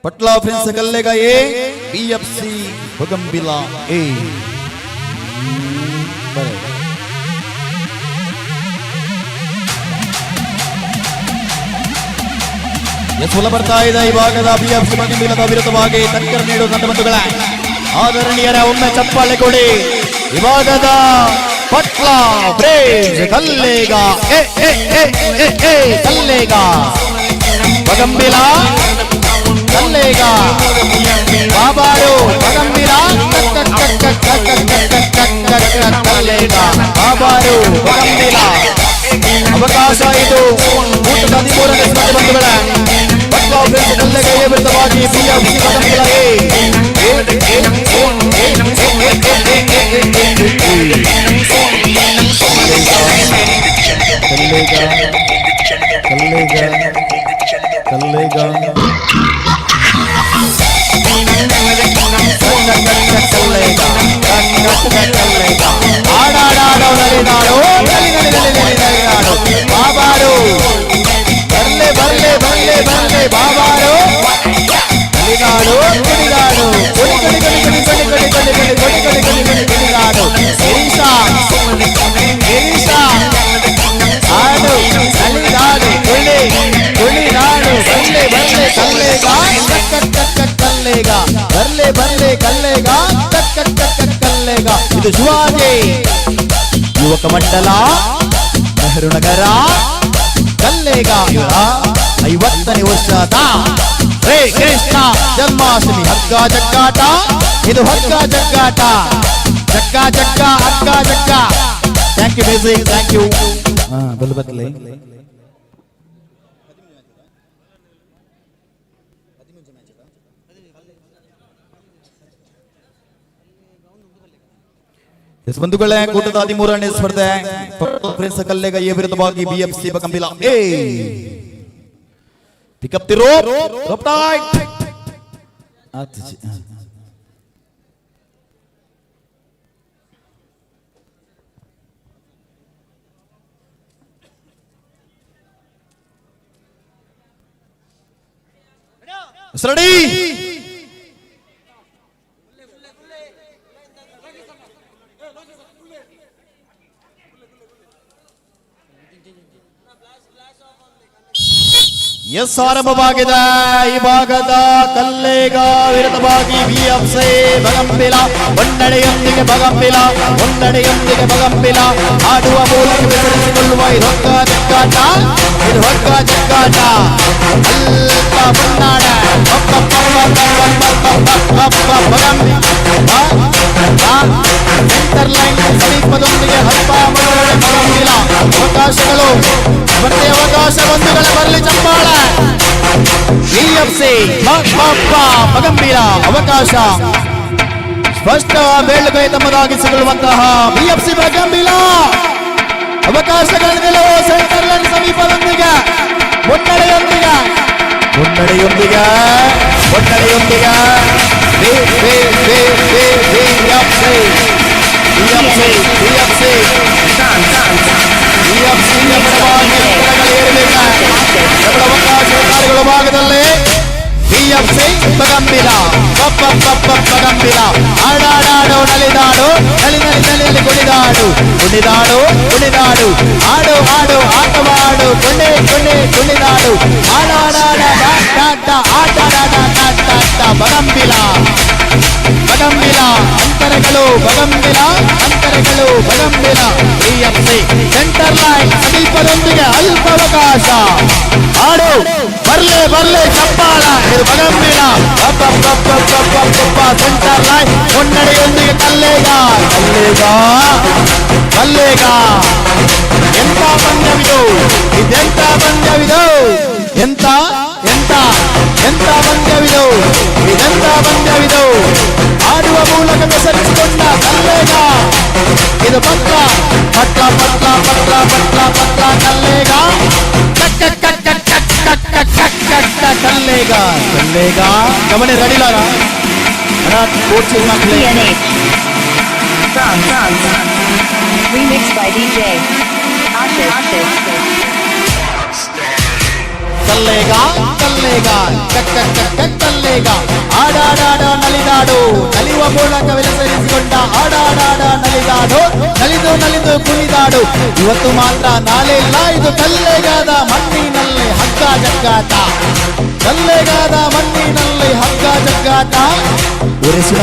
Patla friends Kallega A BFC Bagambila A ಎಸ್ವಲ ಬರ್ತಾ ಇದೆ ಈ ಭಾಗದ ಬಿಎಫ್ಸಿ ಬಗಂಬಿಲದ ವಿರುದ್ಧವಾಗಿ ಟಕ್ಕರ್ ನೀಡುವ ತಂಡಬಂಧುಗಳ ಆದರಣೀಯರ ಒಮ್ಮೆ ಚಪ್ಪಾಳೆ ಕೊಡಿ ಈ ಭಾಗದ ಪಟ್ಲ ಫ್ರೆಂಡ್ಸ್ ಕಲ್ಲೇಗ ಕಲ್ಲೇಗ ಬಗಂಬಿಲ ಕಲ್ಲೇಗ ಬಾಬಾರು ಬಗಂಬಿಲ ಕಲ್ಲೇಗ ಬಾಬಾರು ಬಗಂಬಿಲ ಅವಕಾಶ ಇದು ಊಟದ 13ನೇ ಸ್ಪರ್ಧೆ ಬಂಧುಗಳ ಪಟ್ಲ ಫ್ರೆಂಡ್ಸ್ ಕಲ್ಲೇಗ ವಿರುದ್ಧವಾಗಿ ಬಿಎಫ್ಸಿ ಬಗಂಬಿಲ ಕಲ್ಲೇಗ ಬಾಬಾರು ಬರ್ಲೆ ಬಾಬಾರು ಕಲಿನಾಡು ಕುಡಿನಾಡು ಕುಡಿನಾಡು ಆಡು ಕಲಿನಾಡು ಕುಳಿನಾಡು ಕಲ್ಲೇಗ ಬರ್ಲೆ ಕಲ್ಲೇಗ ಕಲ್ಲೇಗ ಇದು ಶಿವಾಜಿ ಯುವಕ ಮಂಡಲ ನೆಹರು ನಗರ ಕಲ್ಲೇಗ 50ನೇ ವರ್ಷದ ಶ್ರೀ ಕೃಷ್ಣ ಜನ್ಮಾಷ್ಟಮಿ ಹಗ್ಗ ಜಗ್ಗಾಟ ಇದು ಹಗ್ಗ ಜಗ್ಗಾಟ ಜಗ್ಗ ಹಗ್ಗ ಜಗ್ಗ thank you music thank you ಬಲ್ಬತ್ಲೆ ಬಂಧುಗಳೇ ಕೂಟದ 13ನೇ ಸ್ಪರ್ಧೆ ಫ್ರೆಂಡ್ಸ್ ಕಲ್ಲೇಗ ಎ ವಿರುದ್ಧವಾಗಿ BFC Bagambila A pick up the rope tight ready yes ಆರಂಭವಾಗಿದೆ ಈ ಭಾಗದ ಕಲ್ಲೇಗ ವಿರುದ್ಧವಾಗಿ ಬಿಎಫ್ಸಿ ಬಗಂಬಿಲ ಮುನ್ನಡೆಯೊಂದಿಗೆ ಬಗಂಬಿಲ ಆಡುವ ಮೂಲಕ ವಿತರಿಸಿಕೊಳ್ಳುವ ಇದು ಹಗ್ಗ ಜಗ್ಗಾಟ ಅಲ್ಪ ಮುನ್ನಾಡ ಸೆಂಟರ್ ಲೈನ್ ಸಮೀಪದೊಂದಿಗೆ ಹಲ್ಪ ಮುನ್ನಡೆ ಬಗಂಬಿಲ ಅವಕಾಶಗಳು ಮತ್ತೆ ಅವಕಾಶ ಬಂಧುಗಳ ಬರಲಿ ಚಪ್ಪಾಳ ಬಿಎಫ್ಸಿ ಗಂಭೀರ ಅವಕಾಶ ಸ್ಪಷ್ಟ ಬೇಳುಗೈ ತಮ್ಮದಾಗಿಸಿಕೊಳ್ಳುವಂತಹ ಬಿಎಫ್ಸಿ ಗಂಭೀರ ಅವಕಾಶಗಳ ನಿಲುವು ಸೆಂಟರ್ ಲೈನ್ ಸಮೀಪದೊಂದಿಗೆ ಮುನ್ನಡೆಯೊಂದಿಗೆ ಭಾಗದಲ್ಲಿ ಬಿಎಫ್ಸಿ ಗಂಭೀರ ಗಂಭೀರ ಆಡಾಡಾಡು ನಲಿದಾಡು ನಲಿಯಲ್ಲಿ ಕುಣಿದಾಡು ಆಡು ಆಟವಾಡು ಕುಣಿದಾಡು ಆಡಾಡ ಆಟದ ಬಗಂಬಿಲ ಅಂತರಗಳು ಬಿಎಫ್ಸಿ ಸೆಂಟರ್ ಲೈನ್ ಸಮೀಪದೊಂದಿಗೆ ಅಲ್ಪ ಅವಕಾಶ ಆಡು ಬರ್ಲೆ ಚಪ್ಪಾಳ ಇದು ಬಗಂಬಿಲ ಸೆಂಟರ್ ಲೈನ್ ಮುನ್ನಡೆಯೊಂದಿಗೆ ಕಲ್ಲೇಗ ಎಂತ ಪಂದ್ಯವಿದು ಇದೆಂತ ಪಂದ್ಯವಿದು ಎಂತ ಪಂದ್ಯವಿದು ಆಡುವ ಮೂಲಕ ಬೆಸರಿಸಿಕೊಂಡ ಕಲ್ಲೇಗ ಇದು ಪಟ್ಲ ಕಲ್ಲೇಗ ಕಲ್ಲೇಗ ಗಮನ ರಡಿಲಾರ
Remixed by DJ Ashish.
Kallega ಆಡಾಡ ನಲಿಯುವ ಮೂಲಕ ವಿಲಸರಿಸಿಕೊಂಡ ಆಡಾಡ ನಲಿದು ಕುಣಿದಾಡು ಇವತ್ತು ಮಾತ್ರ ನಾಳೆ ಇಲ್ಲ ಇದು ಕಲ್ಲೇಗಾದ ಮಣ್ಣಿನಲ್ಲಿ ಹಗ್ಗ ಜಗ್ಗಾಟ ಉರಿಸಿದ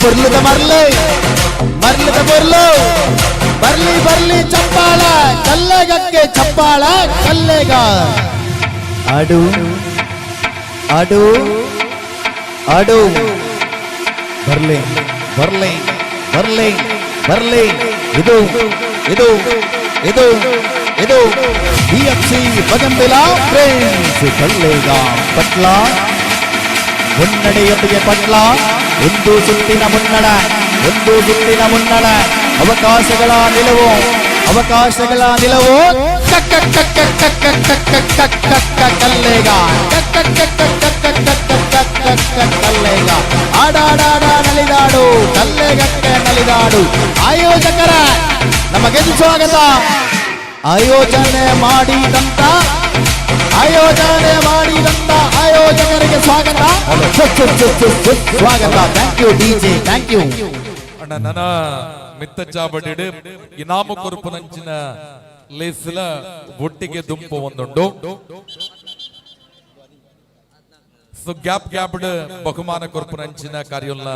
ಪುರ್ಲುದ ಮರ್ಲದ ಪುರ್ಲು ಬರ್ಲಿ ಚಪ್ಪಾಳ ಕಲ್ಲೇಗಕ್ಕೆ ಚಪ್ಪಾಳ ಕಲ್ಲೇಗ ಆಡು ಬರ್ಲಿ ಇದು ಬಿಎಫ್ಸಿ ಬಗಂಬಿಲ ಫ್ರೆಂಡ್ಸ್ ಕಲ್ಲೇಗ ಪಟ್ಲ ಮುನ್ನಡೆಯೊಂದಿಗೆ ಒಂದು ಸುತ್ತಿನ ಮುನ್ನಡ ಅವಕಾಶಗಳ ನಿಲುವು ಕಲ್ಲೇಗ ಆಡಾಡ ನಲಿದಾಡು ಕಲ್ಲೇಗಕ್ಕೆ ನಲಿದಾಡು ಆಯೋಜಕರ ನಮಗೆ ಸ್ವಾಗತ ಆಯೋಜನೆ ಮಾಡಿದಂತ ಆಯೋಜಕರಿಗೆ ಸ್ವಾಗತ. Thank you DJ, thank you
ಅಣ್ಣ. ನನ್ನ ಮಿತ್ತ ಚಾಬಡಿಡು ಇನಾಮ ಕೊರುಪುನಂಚಿನ ಲೇಸಿಲ ಒಟ್ಟಿಗೆ ದುಂಪು ಒಂದುಂಡು. ಸೊ ಗ್ಯಾಪ್ ಬಹುಮಾನ ಕೊರುಪುನಂಚಿನ ಕಾರ್ಯೋಲ್ನ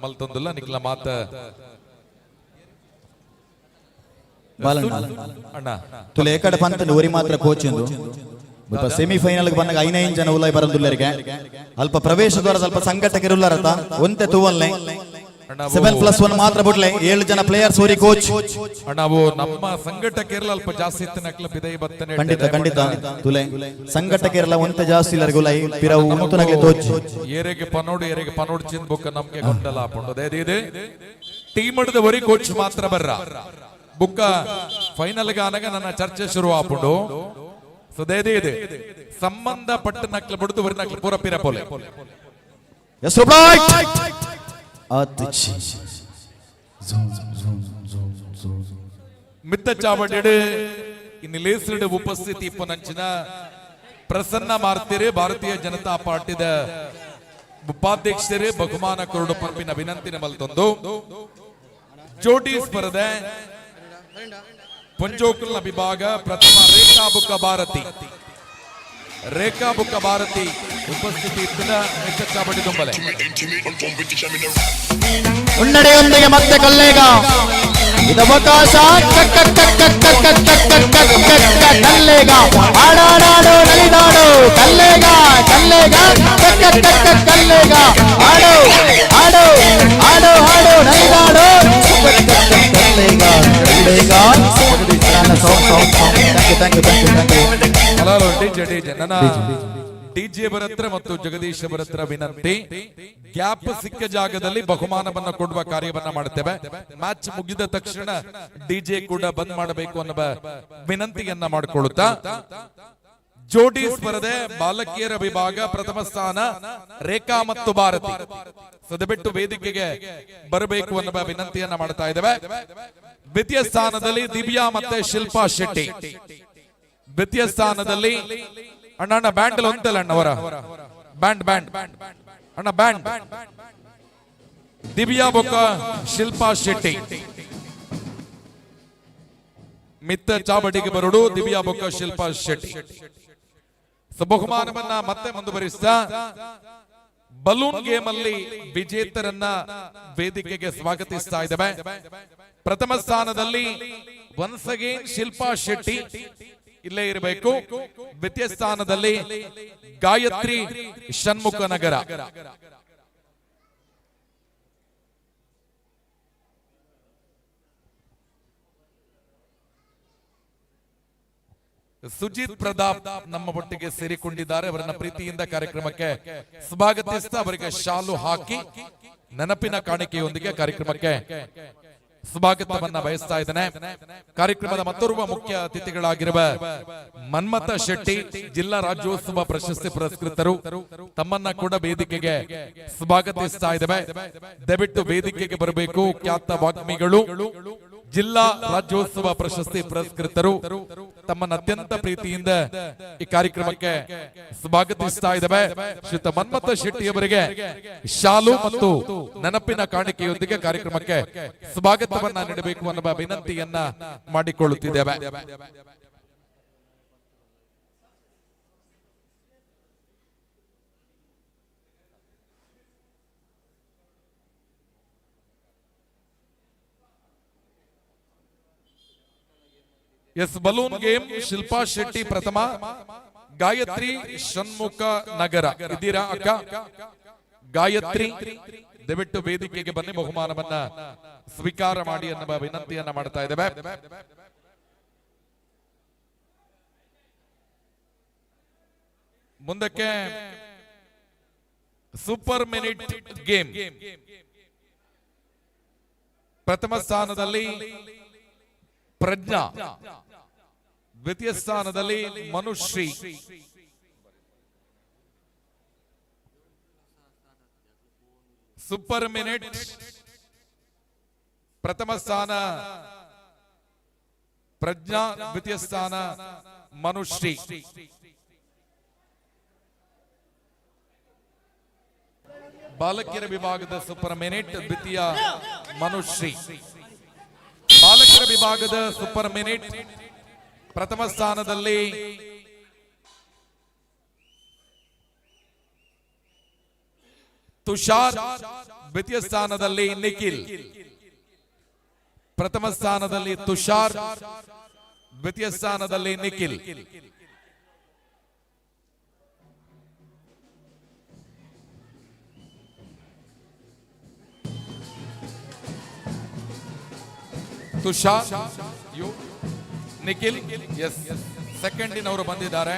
ಮಲ್ತೊಂದುಲ್ಲ ನಿಕ್ಲ ಮಾತ
ಅಣ್ಣ ತುಲೆ ಏಕಡೆ ಪಂತನ ಊರಿ ಮಾತ್ರ ಕೋಚಿಂದು ಸೆಮಿಫೈನಲ್ ಬಂದಾಗ 5 ಜನ ಉಲಾಯ್ ಬರಂದುಲ್ಲರಿಗೆ ಅಲ್ಪ ಪ್ರವೇಶ ದ್ವಾರ ಸ್ವಲ್ಪ ಸಂಘಟಕರುಲ್ಲರತ ಒಂತೆ ತೂವಲ್ನೆ 7+1 ಮಾತ್ರ ಬಿಡ್ಲೆ 7 ಜನ ಪ್ಲೇಯರ್ಸ್ ಊರಿ ಕೋಚ್
ನಾವು ನಮ್ಮ ಸಂಘಟಕರೆಲ್ಲ ಅಲ್ಪ ಜಾಸ್ತಿ ಇತ್ತನಕ್ಲ ಬಿದೈ ಬತ್ತನೆ
ಖಂಡಿತ ತುಲೆ ಸಂಘಟಕರೆಲ್ಲ ಒಂತೆ ಜಾಸ್ತಿ ಇಲ್ಲರ್ಗುಲೈ ಪಿರವು ಮುತ್ತನಗ್ಲೆ ತೋಚ್
ಏರೆಗೆ ಪನೋಡು ಚಿಂದ ಬುಕ್ಕ ನಮಗೆ ಗೊಂಡಲ ಹಾಕೊಂಡು ಅದೇ ಟೀಮ್ ಹಿಡಿದ ವರಿ ಕೋಚ್ ಮಾತ್ರ ಬರ್ರ ಬುಕ್ಕ ಫೈನಲ್ ಗಾನಗ ನನ್ನ ಚರ್ಚೆ ಶುರು ಆಪುಂಡು. ಸೊ ದೇದೇ ಇದೆ ಸಂಬಂಧಪಟ್ಟ ನಕ್ಲ ಬಿಡುದು ವರಿ ನಕ್ಲ ಪೂರ ಪಿರ ಪೋಲೆ ಮಿತ್ತ ಚಾವಡಿಡು ಇನ್ನು ಲೇಸಡ್ ಉಪಸ್ಥಿತಿ ಇಪ್ಪನಂಚಿನ ಪ್ರಸನ್ನ ಮಾರ್ತಿರು ಭಾರತೀಯ ಜನತಾ ಪಾರ್ಟಿದ ಉಪಾಧ್ಯಕ್ಷರು ಬಹುಮಾನ ಕೊರಡು ಪಂಪಿನ ವಿನಂತಿನ ಮಲ್ತೊಂದು ಜೋಡಿ ಸ್ಪರ್ಧೆ ಪಂಚೋಕುಲ್ನ ವಿಭಾಗ ಪ್ರಥಮ ರೇಖಾ ಬುಕ್ಕ ಭಾರತಿ ಉಪಸ್ಥಿತಿ ಇದ್ದ ಮಿತ್ತ ಚಾವಡಿ ದುಂಬಲೆ
ಮುನ್ನಡೆಯೊಂದಿಗೆ ಮತ್ತೆ ಕಲ್ಲೇಗ ಇದು ಅವಕಾಶ ಕಲ್ಲೇಗ ಆಡಾಡಾಡು ನಲಿದಾಡು ಕಲ್ಲೇಗ ಕಲ್ಲೇಗ ಕಲ್ಲೇಗ ಆಡು ಆಡು ಆಡು ಆಡು ನಲಿದಾಡು Kallega Kallega thank you
hello DJ ನನ್ನ ಡಿಜೆ ಬರತ್ರ ಮತ್ತು ಜಗದೀಶ್ ಬರತ್ರ ವಿನಂತಿ, ಗ್ಯಾಪ್ ಸಿಕ್ಕ ಜಾಗದಲ್ಲಿ ಬಹುಮಾನವನ್ನ ಕೊಡುವ ಕಾರ್ಯವನ್ನ ಮಾಡುತ್ತೇವೆ. ಮ್ಯಾಚ್ ಮುಗಿದ ತಕ್ಷಣ ಡಿಜೆ ಕೂಡ ಬಂದ್ ಮಾಡಬೇಕು ಅನ್ನುವ ವಿನಂತಿಯನ್ನ ಮಾಡಿಕೊಳ್ಳುತ್ತಾ, ಜೋಡಿ ಸ್ಪರ್ಧೆ ಬಾಲಕಿಯರ ವಿಭಾಗ ಪ್ರಥಮ ಸ್ಥಾನ ರೇಖಾ ಮತ್ತು ಭಾರತಿ ಸದಬಿಟ್ಟು ವೇದಿಕೆಗೆ ಬರಬೇಕು ಅನ್ನುವ ವಿನಂತಿಯನ್ನ ಮಾಡ್ತಾ ಇದ್ದೇವೆ. ದ್ವಿತೀಯ ಸ್ಥಾನದಲ್ಲಿ ದಿವ್ಯಾ ಮತ್ತೆ ಶಿಲ್ಪಾ ಶೆಟ್ಟಿ. ದ್ವಿತೀಯ ಸ್ಥಾನದಲ್ಲಿ ಅಣ್ಣ ಬ್ಯಾಂಡ್ ಒಂದಲ್ಲ ಅಣ್ಣವರ ಬ್ಯಾಂಡ್ ಅಣ್ಣ ಬ್ಯಾಂಡ್ ದಿವ್ಯಾ ಬೊಕ್ಕ ಶಿಲ್ಪಾ ಶೆಟ್ಟಿ. ಮಿತ್ತ ಚಾವಡಿಗೆ ಬರೋಡು ದಿವ್ಯಾ ಬೊಕ್ಕ ಶಿಲ್ಪಾ ಶೆಟ್ಟಿ. ಬಹುಮಾನವನ್ನ ಮತ್ತೆ ಮುಂದುವರಿಸ್ತಾ ಬಲೂನ್ ಗೇಮ್ ಅಲ್ಲಿ ವಿಜೇತರನ್ನ ವೇದಿಕೆಗೆ ಸ್ವಾಗತಿಸ್ತಾ ಇದ್ದೇವೆ. ಪ್ರಥಮ ಸ್ಥಾನದಲ್ಲಿ ಒನ್ಸ್ ಅಗೇನ್ ಶಿಲ್ಪಾ ಶೆಟ್ಟಿ ಇಲ್ಲೇ ಇರಬೇಕು. ದ್ವಿತೀಯ ಸ್ಥಾನದಲ್ಲಿ ಗಾಯತ್ರಿ ಷಣ್ಮುಖ ನಗರ. ಸುಜಿತ್ ಪ್ರತಾಪ್ ನಮ್ಮ ಒಟ್ಟಿಗೆ ಸೇರಿಕೊಂಡಿದ್ದಾರೆ. ಅವರನ್ನ ಪ್ರೀತಿಯಿಂದ ಕಾರ್ಯಕ್ರಮಕ್ಕೆ ಸ್ವಾಗತಿಸ್ತಾ ಅವರಿಗೆ ಶಾಲು ಹಾಕಿ ನೆನಪಿನ ಕಾಣಿಕೆಯೊಂದಿಗೆ ಕಾರ್ಯಕ್ರಮಕ್ಕೆ ಸ್ವಾಗತವನ್ನ ಬಯಸ್ತಾ ಇದ್ದೇನೆ. ಕಾರ್ಯಕ್ರಮದ ಮತ್ತೋರ್ವ ಮುಖ್ಯ ಅತಿಥಿಗಳಾಗಿರುವ ಮನ್ಮಥ ಶೆಟ್ಟಿ ಜಿಲ್ಲಾ ರಾಜ್ಯೋತ್ಸವ ಪ್ರಶಸ್ತಿ ಪುರಸ್ಕೃತರು, ತಮ್ಮನ್ನ ಕೂಡ ವೇದಿಕೆಗೆ ಸ್ವಾಗತಿಸ್ತಾ ಇದ್ದೇವೆ. ದಯವಿಟ್ಟು ವೇದಿಕೆಗೆ ಬರಬೇಕು. ಖ್ಯಾತ ವಾಗ್ಮಿಗಳು, ಜಿಲ್ಲಾ ರಾಜ್ಯೋತ್ಸವ ಪ್ರಶಸ್ತಿ ಪುರಸ್ಕೃತರು, ತಮ್ಮನ್ನ ಅತ್ಯಂತ ಪ್ರೀತಿಯಿಂದ ಈ ಕಾರ್ಯಕ್ರಮಕ್ಕೆ ಸ್ವಾಗತಿಸ್ತಾ ಇದ್ದೇವೆ. ಶ್ರೀಯುತ ಮನ್ಮಥ ಶೆಟ್ಟಿ ಅವರಿಗೆ ಶಾಲು ಮತ್ತು ನೆನಪಿನ ಕಾಣಿಕೆಯೊಂದಿಗೆ ಕಾರ್ಯಕ್ರಮಕ್ಕೆ ಸ್ವಾಗತವನ್ನ ನೀಡಬೇಕು ಅನ್ನುವ ವಿನಂತಿಯನ್ನ ಮಾಡಿಕೊಳ್ಳುತ್ತಿದ್ದೇವೆ. Yes balloon game Shilpa Shetty ಪ್ರಥಮ, ಗಾಯತ್ರಿ ಷಣ್ಮುಖ ನಗರ. ಇದ್ದೀರಾ ಅಕ್ಕ? ಗಾಯತ್ರಿ ದಯವಿಟ್ಟು ವೇದಿಕೆಗೆ ಬನ್ನಿ, ಬಹುಮಾನವನ್ನ ಸ್ವೀಕಾರ ಮಾಡಿ ಅನ್ನುವ ವಿನಂತಿಯನ್ನ ಮಾಡ್ತಾ ಇದ್ದೇವೆ. ಮುಂದಕ್ಕೆ ಸೂಪರ್ ಮಿನಿಟ್ ಗೇಮ್. ಪ್ರಥಮ ಸ್ಥಾನದಲ್ಲಿ ಪ್ರಜ್ಞಾ, ದ್ವಿತೀಯ ಸ್ಥಾನದಲ್ಲಿ ಮನುಶ್ರೀ, ಸೂಪರ್ ಮಿನಿಟ್ ಪ್ರಥಮ ಸ್ಥಾನ ಪ್ರಜ್ಞಾ, ದ್ವಿತೀಯ ಸ್ಥಾನ ಮನುಶ್ರೀ. ಬಾಲಕಿಯರ ವಿಭಾಗದ ಸೂಪರ್ ಮಿನಿಟ್ ದ್ವಿತೀಯ ಮನುಶ್ರೀ. ಬಾಲಕರ ವಿಭಾಗದ ಸೂಪರ್ ಮಿನಿಟ್ ಪ್ರಥಮ ಸ್ಥಾನದಲ್ಲಿ ತುಷಾರ್, ದ್ವಿತೀಯ ಸ್ಥಾನದಲ್ಲಿ ನಿಖಿಲ್. ಪ್ರಥಮ ಸ್ಥಾನದಲ್ಲಿ ತುಷಾರ್, ದ್ವಿತೀಯ ಸ್ಥಾನದಲ್ಲಿ ನಿಖಿಲ್. ತುಷಾರ್, ನಿಖಿಲ್, ಎಸ್ ಸೆಕೆಂಡಿನವರು ಬಂದಿದ್ದಾರೆ.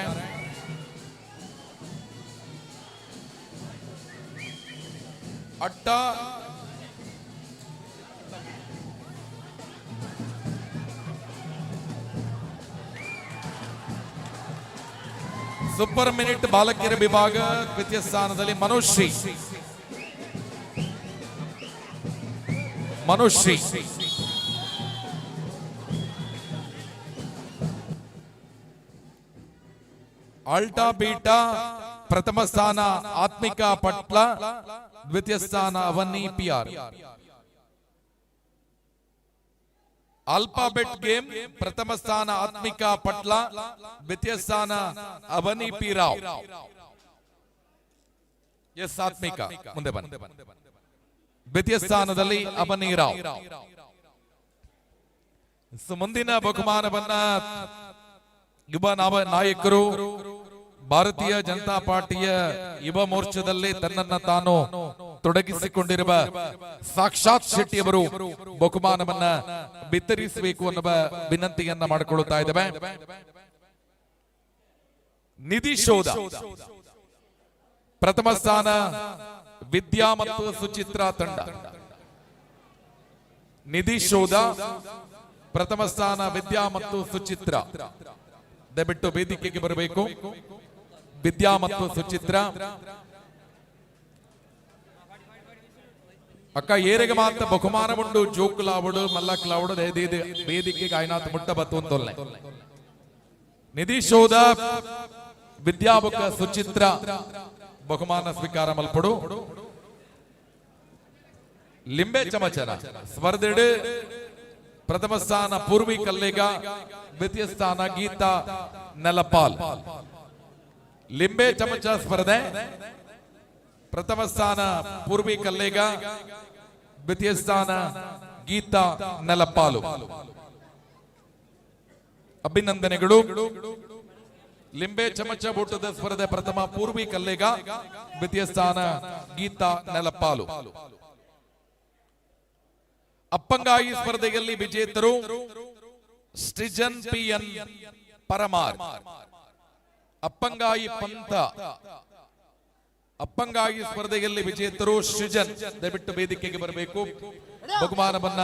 ಅಡ್ಡ ಸೂಪರ್ ಮಿನಿಟ್ ಬಾಲಕಿಯರ ವಿಭಾಗ ದ್ವಿತೀಯ ಸ್ಥಾನದಲ್ಲಿ ಮನುಶ್ರೀ. ಆಲ್ಟಾ ಬೀಟಾ ಪ್ರಥಮ ಸ್ಥಾನ ಆತ್ಮಿಕಾ ಪಟ್ಲ, ದ್ವಿತೀಯ ಸ್ಥಾನ ಅವನಿ ಪಿಆರ್. ಆಲ್ಫಾಬೆಟ್ ಗೇಮ್ ಪ್ರಥಮ ಸ್ಥಾನ ಆತ್ಮಿಕಾ ಪಟ್ಲ, ದ್ವಿತೀಯ ಸ್ಥಾನ ಅವನಿ ಪಿ ರಾವ್. ಎಸ್ ಆತ್ಮಿಕಾ ಮುಂದೆ ಬನ್ನಿ. ದ್ವಿತೀಯ ಸ್ಥಾನದಲ್ಲಿ ಅವನಿ ರಾವ್. ಮುಂದಿನ ಬಹುಮಾನವನ್ನ ಯುವ ನಾಯಕರು, ಭಾರತೀಯ ಜನತಾ ಪಾರ್ಟಿಯ ಯುವ ಮೋರ್ಚಾದಲ್ಲಿ ತನ್ನನ್ನ ತಾನು ತೊಡಗಿಸಿಕೊಂಡಿರುವ ಸಾಕ್ಷಾತ್ ಶೆಟ್ಟಿ ಅವರು ಬಹುಮಾನವನ್ನ ವಿತರಿಸಬೇಕು ಅನ್ನುವ ವಿನಂತಿಯನ್ನ ಮಾಡಿಕೊಳ್ಳುತ್ತಾ ಇದ್ದೇವೆ. ನಿಧಿ ಶೋಧ ಪ್ರಥಮ ಸ್ಥಾನ ವಿದ್ಯಾ ಮತ್ತು ಸುಚಿತ್ರಾ ತಂಡ. ನಿಧಿ ಶೋಧ ಪ್ರಥಮ ಸ್ಥಾನ ವಿದ್ಯಾ ಮತ್ತು ಸುಚಿತ್ರ. ದಯವಿಟ್ಟು ವೇದಿಕೆಗೆ ಬರಬೇಕು. ವಿದ್ಯಾ ಮತ್ತು ಸುಚಿತ್ರ ಅಕ್ಕ ಏರೆಗೆ ಮಾತ್ರ ಬಹುಮಾನವುಂಡು ಜೋಕುಲಾವುಡು ಮಲ್ಲಕ್ಲಾವುಡು ದಯದೀದು ವೇದಿಕೆಗೆ ಆಯ್ನಾತ್ ಮುಟ್ಟಬತ್ತು ಅಂತೊಲ್ಲೆ. ನಿಧಿ ಶೋಧ ವಿದ್ಯಾಬುಕ್ಕ ಸುಚಿತ್ರ ಬಹುಮಾನ ಸ್ವೀಕಾರ ಮಲ್ಪಡು. ಲಿಂಬೆ ಚಮಚನ ಸ್ಪರ್ಧೆಡು ಪ್ರಥಮ ಸ್ಥಾನ ಪೂರ್ವಿ ಕಲ್ಲೇಗ, ದ್ವಿತೀಯ ಸ್ಥಾನ ಗೀತಾ ನೆಲಪಾಲ್. ಲಿಂಬೆ ಚಮಚ ಸ್ಪರ್ಧೆ ಪ್ರಥಮ ಸ್ಥಾನ ಪೂರ್ವಿ ಕಲ್ಲೇಗ, ದ್ವಿತೀಯ ಸ್ಥಾನ ಗೀತಾ ನೆಲಪಾಲು. ಅಭಿನಂದನೆಗಳು. ಲಿಂಬೆ ಚಮಚ ಊಟದ ಸ್ಪರ್ಧೆ ಪ್ರಥಮ ಪೂರ್ವಿ ಕಲ್ಲೇಗ, ದ್ವಿತೀಯ ಸ್ಥಾನ ಗೀತಾ ನೆಲಪಾಲು. ಅಪ್ಪಂಗಾಯಿ ಸ್ಪರ್ಧೆಯಲ್ಲಿ ವಿಜೇತರು ಸ್ಟಿಜನ್ PN ಪರಮಾರ್. ಅಪ್ಪಂಗಾಯಿ ಪಂಥ ಅಪ್ಪಂಗಾಯಿ ಸ್ಪರ್ಧೆಯಲ್ಲಿ ವಿಜೇತರು ಸೃಜನ್. ದಯವಿಟ್ಟು ವೇದಿಕೆಗೆ ಬರಬೇಕು. ಬಹುಮಾನವನ್ನ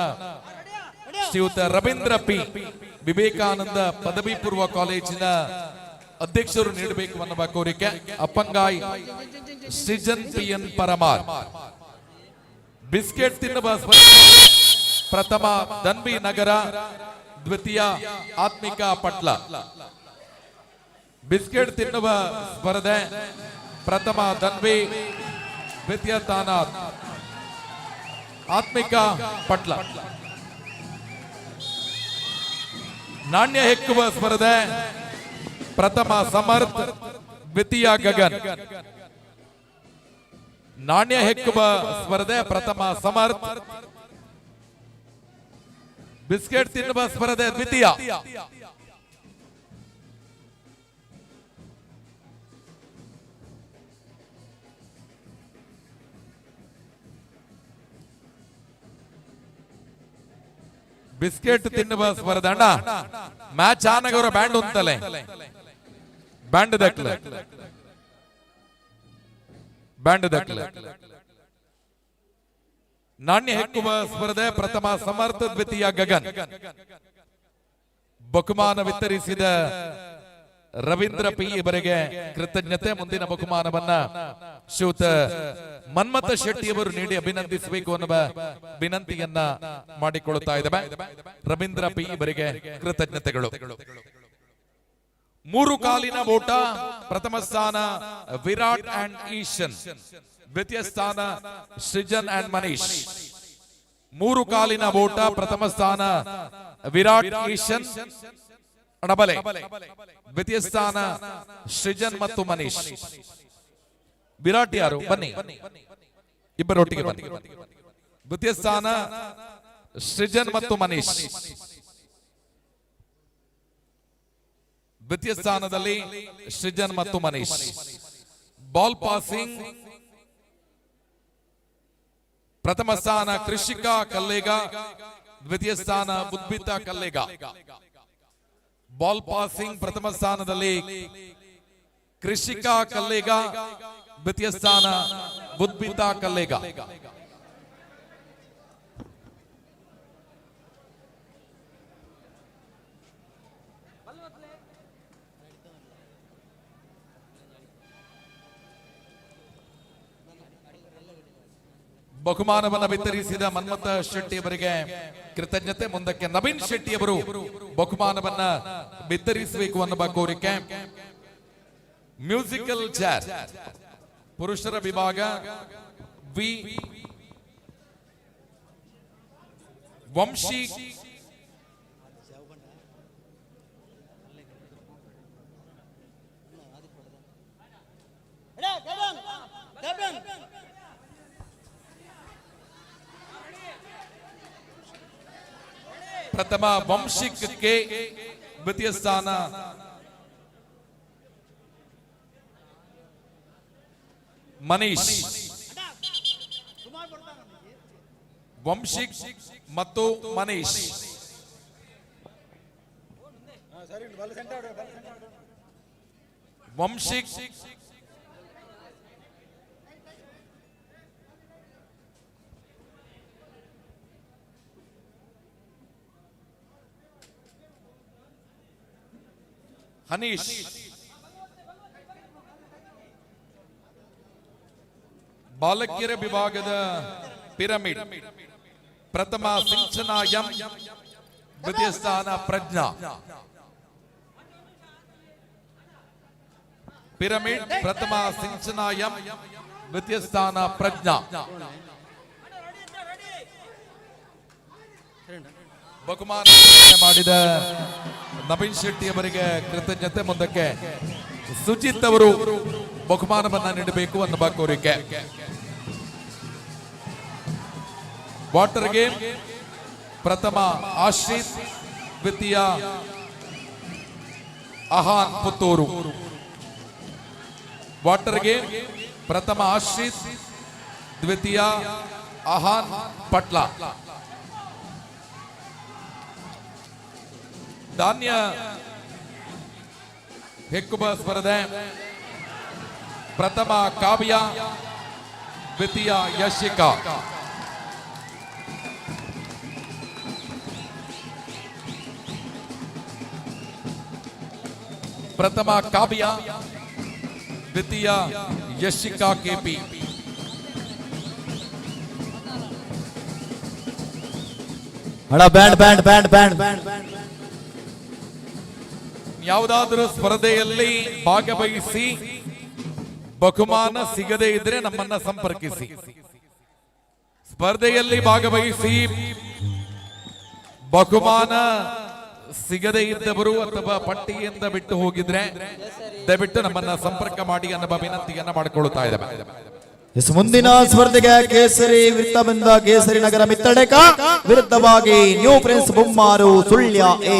ಶ್ರೀಯುತ ರವೀಂದ್ರ P ವಿವೇಕಾನಂದ ಪದವಿ ಪೂರ್ವ ಕಾಲೇಜಿನ ಅಧ್ಯಕ್ಷರು ನೀಡಬೇಕು ಅನ್ನುವ ಕೋರಿಕೆ. ಅಪ್ಪಂಗಾಯಿ ಸೃಜನ್ PN ಪರಮಾರ್. ಬಿಸ್ಕೆಟ್ ತಿನ್ನುವ ಪ್ರಥಮ ಧನ್ವಿ ನಗರ, ದ್ವಿತೀಯ ಆತ್ಮಿಕ ಪಟ್ಲ. ಬಿಸ್ಕೆಟ್ ತಿನ್ನುವ ಸ್ಪರ್ಧೆ ಪ್ರಥಮ ಧನ್ವಿ, ದ್ವಿತೀಯ ಸ್ಥಾನ ಆತ್ಮಿಕ ಪಟ್ಲ. ನಾಣ್ಯ ಹೆಕ್ಕುವ ಸ್ಪರ್ಧೆ ಪ್ರಥಮ ಸಮರ್ಥ್, ದ್ವಿತೀಯ ಗಗನ್. ನಾಣ್ಯ ಹೆಕ್ಕುವ ಸ್ಪರ್ಧೆ ಪ್ರಥಮ ಸಮರ್ಥ್, ಬಿಸ್ಕೆಟ್ ತಿನ್ನುವ ಸ್ಪರ್ಧೆ ದ್ವಿತೀಯ. ಬಿಸ್ಕೆಟ್ ತಿನ್ನುವ ಸ್ಪರ್ಧೆ ಅಣ್ಣ ಮ್ಯಾಚ್ ಆನಗವರ ಬ್ಯಾಂಡ್ ಉಂಟಲೆ ಬ್ಯಾಂಡ್ ದಕ್ಲೆ ಬ್ಯಾಂಡ್ ದಕ್ಲೆ. ನಾಣ್ಯ ಹೆಕ್ಕುವ ಸ್ಪರ್ಧೆ ಪ್ರಥಮ ಸಮರ್ಥ, ದ್ವಿತೀಯ ಗಗನ್. ಬಹುಮಾನ ವಿತರಿಸಿದ ರವೀಂದ್ರ P ಇವರಿಗೆ ಕೃತಜ್ಞತೆ. ಮುಂದಿನ ಬಹುಮಾನವನ್ನ ಶ್ರೀಯುತ ಮನ್ಮಥ ಶೆಟ್ಟಿಯವರು ನೀಡಿ ಅಭಿನಂದಿಸಬೇಕು ಅನ್ನುವ ವಿನಂತಿಯನ್ನ ಮಾಡಿಕೊಳ್ಳುತ್ತಾ ಇದ್ದೇವೆ. ರವೀಂದ್ರ P ಇವರಿಗೆ ಕೃತಜ್ಞತೆಗಳು. ಮೂರು ಕಾಲಿನ ಓಟ ಪ್ರಥಮ ಸ್ಥಾನ ವಿರಾಟ್ ಅಂಡ್ ಈಶನ್, ದ್ವಿತೀಯ ಸ್ಥಾನ ಸೃಜನ್ ಅಂಡ್ ಮನೀಶ್. ಮೂರು ಕಾಲಿನ ಓಟ ಪ್ರಥಮ ಸ್ಥಾನ ವಿರಾಟ್ ಈಶನ್ ಅಣಬಲೆ, ದ್ವಿತೀಯ ಸ್ಥಾನ ಸೃಜನ್ ಮತ್ತು ಮನೀಶ್. ವಿರಾಟ್ ಯಾರು? ಬನ್ನಿ ಇಬ್ಬರೊಟ್ಟಿಗೆ ಬನ್ನಿ. ದ್ವಿತೀಯ ಸ್ಥಾನ ಸೃಜನ್ ಮತ್ತು ಮನೀಶ್. ದ್ವಿತೀಯ ಸ್ಥಾನದಲ್ಲಿ ಸೃಜನ್ ಮತ್ತು ಮನೀಶ್. ಬಾಲ್ ಪಾಸಿಂಗ್ ಪ್ರಥಮ ಸ್ಥಾನ ಕೃಷಿಕಾ ಕಲ್ಲೇಗ, ದ್ವಿತೀಯ ಸ್ಥಾನ ಬುದ್ಬಿತಾ ಕಲ್ಲೇಗ. ಬಾಲ್ ಪಾಸಿಂಗ್ ಪ್ರಥಮ ಸ್ಥಾನದಲ್ಲಿ ಕೃಷಿಕಾ ಕಲ್ಲೇಗ, ದ್ವಿತೀಯ ಸ್ಥಾನ ಬುದ್ಬಿತಾ ಕಲ್ಲೇಗ. ಬಹುಮಾನವನ್ನು ವಿತರಿಸಿದ ಮನ್ಮಥ ಶೆಟ್ಟಿ ಅವರಿಗೆ ಕೃತಜ್ಞತೆ. ಮುಂದಕ್ಕೆ ನವೀನ್ ಶೆಟ್ಟಿ ಅವರು ಬಹುಮಾನವನ್ನ ವಿತರಿಸಬೇಕು ಅನ್ನುವ ಕೋರಿಕೆ. ಮ್ಯೂಸಿಕಲ್ ಚೇರ್ ಪುರುಷರ ವಿಭಾಗ ವಿ ವಂಶಿ ಪ್ರಥಮ ವಂಶಿಕ್ ಕೆ, ದ್ವಿತೀಯ ಸ್ಥಾನ ಮನೀಶ್. ವಂಶಿಕ್ ಮತ್ತು ಮನೀಶ್. ವಂಶಿಕ್ ಹನೀಶ್, ಬಾಲಕಿಯರ ವಿಭಾಗದ ಪಿರಮಿಡ್ ಪ್ರಥಮ ಸಿಂಚನ ಎಂ, ದ್ವಿತೀಯ ಸ್ಥಾನ ಪ್ರಜ್ಞಾ. ಪಿರಮಿಡ್ ಪ್ರಥಮ ಸಿಂಚನ ಎಂ, ದ್ವಿತೀಯ ಸ್ಥಾನ ಪ್ರಜ್ಞಾ. ಬಹುಮಾನ ಮಾಡಿದ ನವೀನ್ ಶೆಟ್ಟಿ ಅವರಿಗೆ ಕೃತಜ್ಞತೆ. ಮುಂದಕ್ಕೆ ಸುಜಿತ್ ಅವರು ಬಹುಮಾನವನ್ನ ನೀಡಬೇಕು ಅನ್ನುವ ಕೋರಿಕೆ. ವಾಟರ್ ಗೇಮ್ ಪ್ರಥಮ ಆಶ್ರಿತ್, ದ್ವಿತೀಯ ಅಹಾನ್ ಪುತ್ತೂರು. ವಾಟರ್ ಗೇಮ್ ಪ್ರಥಮ ಆಶ್ರಿತ್, ದ್ವಿತೀಯ ಅಹಾನ್ ಪಟ್ಲ. ಧಾನ್ಯ ಹೆಕ್ಕುಬ ಸ್ಪರ್ಧೆ ಪ್ರಥಮ ಕಾವ್ಯ, ದ್ವಿತೀಯ ಯಶಿಕಾ. ಪ್ರಥಮ ಕಾವ್ಯ, ದ್ವಿತೀಯ ಯಶಿಕಾ ಕೆಪಿ. ಯಾವುದಾದರೂ ಸ್ಪರ್ಧೆಯಲ್ಲಿ ಭಾಗವಹಿಸಿ ಬಹುಮಾನ ಸಿಗದೇ ಇದ್ರೆ ನಮ್ಮನ್ನ ಸಂಪರ್ಕಿಸಿ. ಸ್ಪರ್ಧೆಯಲ್ಲಿ ಭಾಗವಹಿಸಿ ಬಹುಮಾನ ಸಿಗದೇ ಇದ್ದವರು ಅಥವಾ ಪಟ್ಟಿಯಿಂದ ಬಿಟ್ಟು ಹೋಗಿದ್ರೆ ದಯವಿಟ್ಟು ನಮ್ಮನ್ನ ಸಂಪರ್ಕ ಮಾಡಿ ಅನ್ನುವ ವಿನಂತಿಯನ್ನ ಮಾಡಿಕೊಳ್ಳುತ್ತಾ ಇದ್ದೇವೆ.
ಮುಂದಿನ ಸ್ಪರ್ಧೆಗೆ ಕೇಸರಿ ವೃತ್ತಬಂಧ ಕೇಸರಿ ನಗರ ಮಿತ್ತಡೆಕ ವಿರುದ್ಧವಾಗಿ new friends Bommaru Sullia A.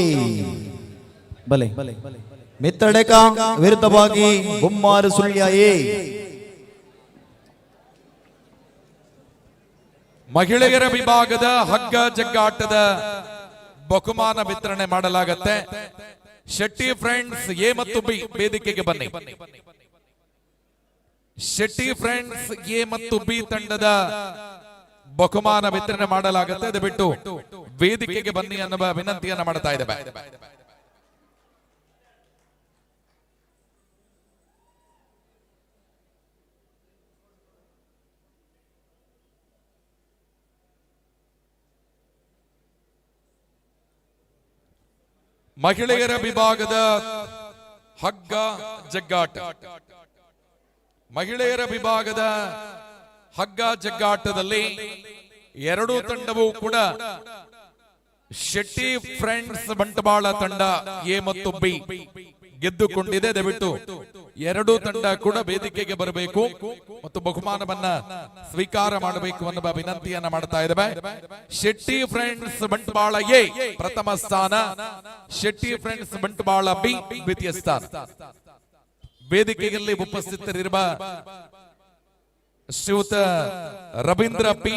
ಬಲೆ ಮಿತ್ತಡೆಕ ವಿರುದ್ಧವಾಗಿ ಬೊಮ್ಮಾರು ಸುಳ್ಯ ಎ.
ಮಹಿಳೆಯರ ವಿಭಾಗದ ಹಗ್ಗ ಜಗ್ಗಾಟದ ಬಹುಮಾನ ವಿತರಣೆ ಮಾಡಲಾಗುತ್ತೆ. ಶೆಟ್ಟಿ ಫ್ರೆಂಡ್ಸ್ ಎ ಮತ್ತು ಬಿ ವೇದಿಕೆಗೆ ಬನ್ನಿ. ಶೆಟ್ಟಿ ಫ್ರೆಂಡ್ಸ್ ಎ ಮತ್ತು ಬಿ ತಂಡದ ಬಹುಮಾನ ವಿತರಣೆ ಮಾಡಲಾಗುತ್ತೆ. ದಯವಿಟ್ಟು ವೇದಿಕೆಗೆ ಬನ್ನಿ ಅನ್ನುವ ವಿನಂತಿಯನ್ನ ಮಾಡ್ತಾ ಇದ್ದೇವೆ. ಮಹಿಳೆಯರ ವಿಭಾಗದ ಹಗ್ಗ ಜಗ್ಗಾಟ. ಮಹಿಳೆಯರ ವಿಭಾಗದ ಹಗ್ಗ ಜಗ್ಗಾಟದಲ್ಲಿ ಎರಡೂ ತಂಡವೂ ಕೂಡ ಶೆಟ್ಟಿ ಫ್ರೆಂಡ್ಸ್ ಬಂಟ್ವಾಳ ತಂಡ ಎ ಮತ್ತು ಬಿ ಗೆದ್ದುಕೊಂಡಿದೆ. ದಯವಿಟ್ಟು ಎರಡೂ ತಂಡ ಕೂಡ ವೇದಿಕೆಗೆ ಬರಬೇಕು ಮತ್ತು ಬಹುಮಾನವನ್ನ ಸ್ವೀಕಾರ ಮಾಡಬೇಕು ಅನ್ನುವ ವಿನಂತಿಯನ್ನ ಮಾಡ್ತಾ ಇದ್ದೇವೆ. ಶೆಟ್ಟಿ ಫ್ರೆಂಡ್ಸ್ ಬಂಟ್ವಾಳ ಎ ಪ್ರಥಮ ಸ್ಥಾನ, ಶೆಟ್ಟಿ ಫ್ರೆಂಡ್ಸ್ ಬಂಟ್ವಾಳ ಬಿ ದ್ವಿತೀಯ ಸ್ಥಾನ. ವೇದಿಕೆಯಲ್ಲಿ ಉಪಸ್ಥಿತರಿರುವ ಶ್ರೀಯುತ ರವೀಂದ್ರ ಪಿ,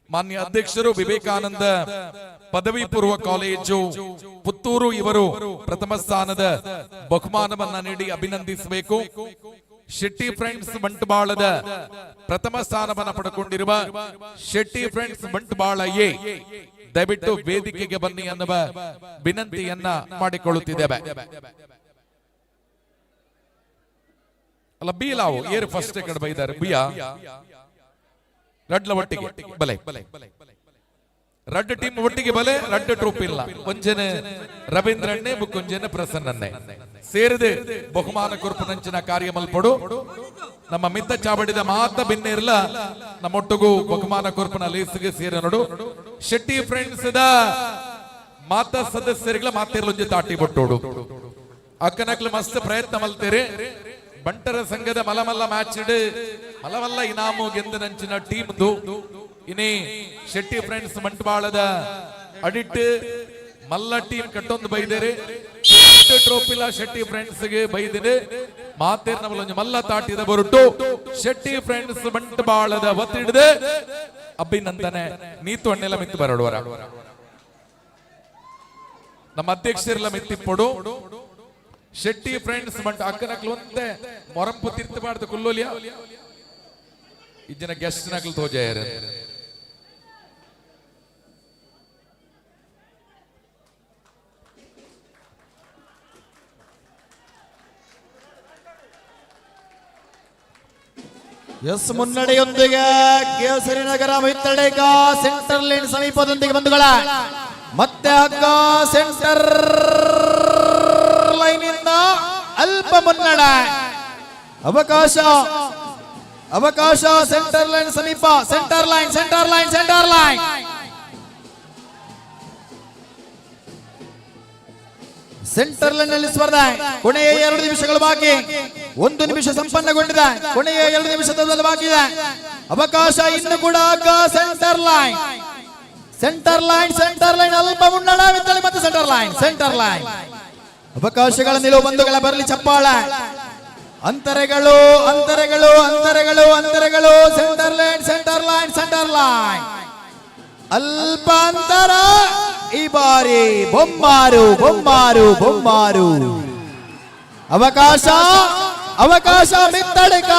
ಮಾನ್ಯ ಅಧ್ಯಕ್ಷರು, ವಿವೇಕಾನಂದ ಪದವಿ ಪೂರ್ವ ಕಾಲೇಜು ಪುತ್ತೂರು, ಇವರು ಪ್ರಥಮ ಸ್ಥಾನದ ಬಹುಮಾನವನ್ನ ನೀಡಿ ಅಭಿನಂದಿಸಬೇಕು. ಶೆಟ್ಟಿ ಫ್ರೆಂಡ್ಸ್ ಬಂಟ್ವಾಳದ ಪ್ರಥಮ ಸ್ಥಾನವನ್ನು ಪಡೆದುಕೊಂಡಿರುವ ಶೆಟ್ಟಿ ಫ್ರೆಂಡ್ಸ್ ಬಂಟ್ವಾಳ ಎ ದಯವಿಟ್ಟು ವೇದಿಕೆಗೆ ಬನ್ನಿ ಅನ್ನುವ ವಿನಂತಿಯನ್ನ ಮಾಡಿಕೊಳ್ಳುತ್ತಿದ್ದೇವೆ. ಅಲ್ಲ ಬೀಲಾವು ಏರ್ ಫಸ್ಟ್ ಕಡೆ ಬೈದಾರೆ ಬಿಯಾ ರಡ್ಲ ಒಟ್ಟಿಗೆ ಬಲೆ ರಡ್ ಟೀಮ್ ಒಟ್ಟಿಗೆ ಬಲೆ ರಡ್ ಟ್ರೂಪ್ ಇಲ್ಲ. ಕೊಂಜನೆ ರವೀಂದ್ರಣ್ಣೆ ಕೊಂಜನೆ ಪ್ರಸನ್ನನ್ನೇ ಸೇರಿದೆ ಬಹುಮಾನ ಕೊರ್ಪನಂಚಿನ ಕಾರ್ಯ ಮಲ್ಪಡು. ನಮ್ಮ ಮಿತ್ತ ಚಾವಡಿದ ಮಾತ ಭಿನ್ನ ಇರಲ ನಮ್ಮೊಟ್ಟಿಗೂ ಬಹುಮಾನ ಕೊರ್ಪನ ಲೀಸ್ಗೆ ಸೇರ ನೋಡು. ಶೆಟ್ಟಿ ಫ್ರೆಂಡ್ಸ್ ದ ಮಾತ ಸದಸ್ಯರಿಗಳ ಮಾತಿರ್ಲೊಂಜಿ ತಾಟಿ ಬೊಟ್ಟೋಡು ಅಕ್ಕನಕ್ಲು ಮಸ್ತ್ ಪ್ರಯತ್ನ ಮಲ್ತೇರೆ. ಬಂಟರ ಸಂಘದ ಮಲಮಲ್ಲ ಮ್ಯಾಚ್ ಮಲಮಲ್ಲ ಇನಾಮು ಗೆಂದನಂಚಿನ ಟೀಮ್ದು ಇನಿ ಶೆಟ್ಟಿ ಫ್ರೆಂಡ್ಸ್ ಬಂಟ್ವಾಳದ ಅಡಿಟ್ ಮಲ್ಲ ಟೀಮ್ ಕಟ್ಟೊಂದು ಬೈದೇರೆ. ಟ್ರೋಫಿಲ ಶೆಟ್ಟಿ ಫ್ರೆಂಡ್ಸ್ ಗೆ ಬೈದಿದೆ ಮಾತೇರ್ನ ಮಲ್ಲ ತಾಟಿದ ಬರುಟ್ಟು ಶೆಟ್ಟಿ ಫ್ರೆಂಡ್ಸ್ ಬಂಟ್ವಾಳದ ಒತ್ತಿಡಿದೆ ಅಭಿನಂದನೆ. ನೀತು ಅಣ್ಣೆಲ್ಲ ಮಿತ್ತು ಬರಡುವರ ನಮ್ಮ ಅಧ್ಯಕ್ಷರೆಲ್ಲ ಮಿತ್ತಿಪ್ಪಡು. ಶೆಟ್ಟಿ ಫ್ರೆಂಡ್ಸ್ ಬಂಟ ಅಕ್ಕನಕ್ಲು ಒಂದೇ ಮೊರಂಪು ತಿರ್ತಬಾರ್ದು ಕುಲ್ಲೋಲಿಯ ಇಜ್ಜನ ಗೆಸ್ಟ್ ನಕ್ಲು ತೋಜಾರ
ಎಸ್ ಮುನ್ನಡೆಯೊಂದಿಗೆ ಕೇಸರಿ ನಗರ ಮಿತ್ತಡೆಗ ಸೆಂಟರ್ ಲೈನ್ ಸಮೀಪದೊಂದಿಗೆ ಬಂಧುಗಳ ಮತ್ತೆ ಹಗ್ಗ ಸೆಂಟರ್ ಲೈನ್ ಇಂದ ಅಲ್ಪ ಮುನ್ನಡೆ ಅವಕಾಶ ಸೆಂಟರ್ ಲೈನ್ ಸಮೀಪ ಸೆಂಟರ್ ಲೈನ್ ಸೆಂಟರ್ ಲೈನ್ ನಲ್ಲಿ ಸ್ಪರ್ಧೆ ಕೊನೆಯ 2 ನಿಮಿಷಗಳು ಬಾಕಿ 1 ನಿಮಿಷ ಸಂಪನ್ನಗೊಂಡಿದೆ ಕೊನೆಯ 2 ನಿಮಿಷದ ಬಾಕಿ ಇದೆ ಅವಕಾಶ ಇನ್ನು ಕೂಡ ಸೆಂಟರ್ ಲೈನ್ ಅಲ್ಪ ಮುನ್ನಡೆ ಮತ್ತೆ ಸೆಂಟರ್ ಲೈನ್ ಅವಕಾಶಗಳ ನಿಲುವು ಬಂಧುಗಳ ಬರಲಿ ಚಪ್ಪಾಳೆ ಅಂತರಗಳು ಸೆಂಟರ್ ಲೈನ್ ಅಲ್ಪ ಅಂತರ ಈ ಬಾರಿ ಬೊಮ್ಮಾರು ಅವಕಾಶ ಮಿತ್ತಡೆಕ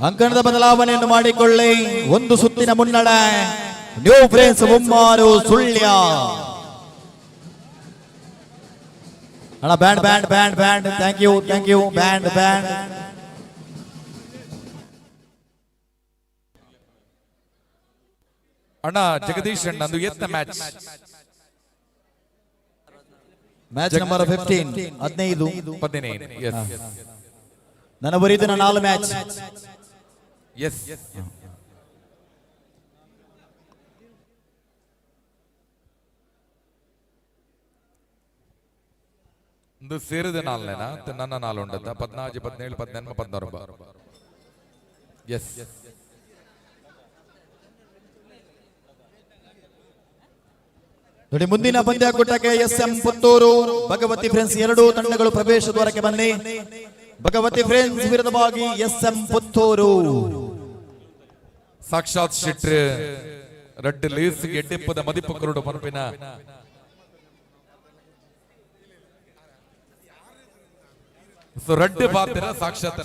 ಅಂಕಣದ ಬದಲಾವಣೆಯನ್ನು ಮಾಡಿಕೊಳ್ಳಿ 1 ಸುತ್ತಿನ ಮುನ್ನಡೆ ನ್ಯೂ ಫ್ರೆಂಡ್ಸ್ ಬೊಮ್ಮಾರು ಸುಳ್ಯ ಅಣ್ಣ ಬ್ಯಾಂಡ್ ಥ್ಯಾಂಕ್ ಯು ಬ್ಯಾಂಡ್
ಅಣ್ಣ ಜಗದೀಶ್ ಅಣ್ಣ ಒಂದು ಎತ್ತ ಮ್ಯಾಚ್
ನಂಬರ್ 15
ಎಸ್
ನನ್ನ ಬರೀದಿನ 4 ಮ್ಯಾಚ್
ಎಸ್ ಒಂದು ಸೇರಿದ 4ನೇನಾ ನನ್ನ 4 ಉಂಟದ 14 17 18 19 ಎಸ್
ನೋಡಿ ಮುಂದಿನ ಪಂದ್ಯಾಕೂಟಕ್ಕೆ SM ಪುತ್ತೂರು ಭಗವತಿ ಫ್ರೆಂಡ್ಸ್ 2 ತಂಡಗಳು ಪ್ರವೇಶ ದ್ವಾರಕ್ಕೆ ಬನ್ನಿ ಭಗವತಿ ಫ್ರೆಂಡ್ಸ್ ವಿರುದ್ಧವಾಗಿ SM ಪುತ್ತೂರು
ಸಾಕ್ಷಾತ್ ಶೆಟ್ರ್ ರೆಡ್ ಲೇಸ್ ಗೆಡ್ಡೆಪ್ಪದ ಮದಿಪು ಕರುಡು ಪರಪಿನ ರೆಡ್ ಪಾತ್ರ ಸಾಕ್ಷಾತ್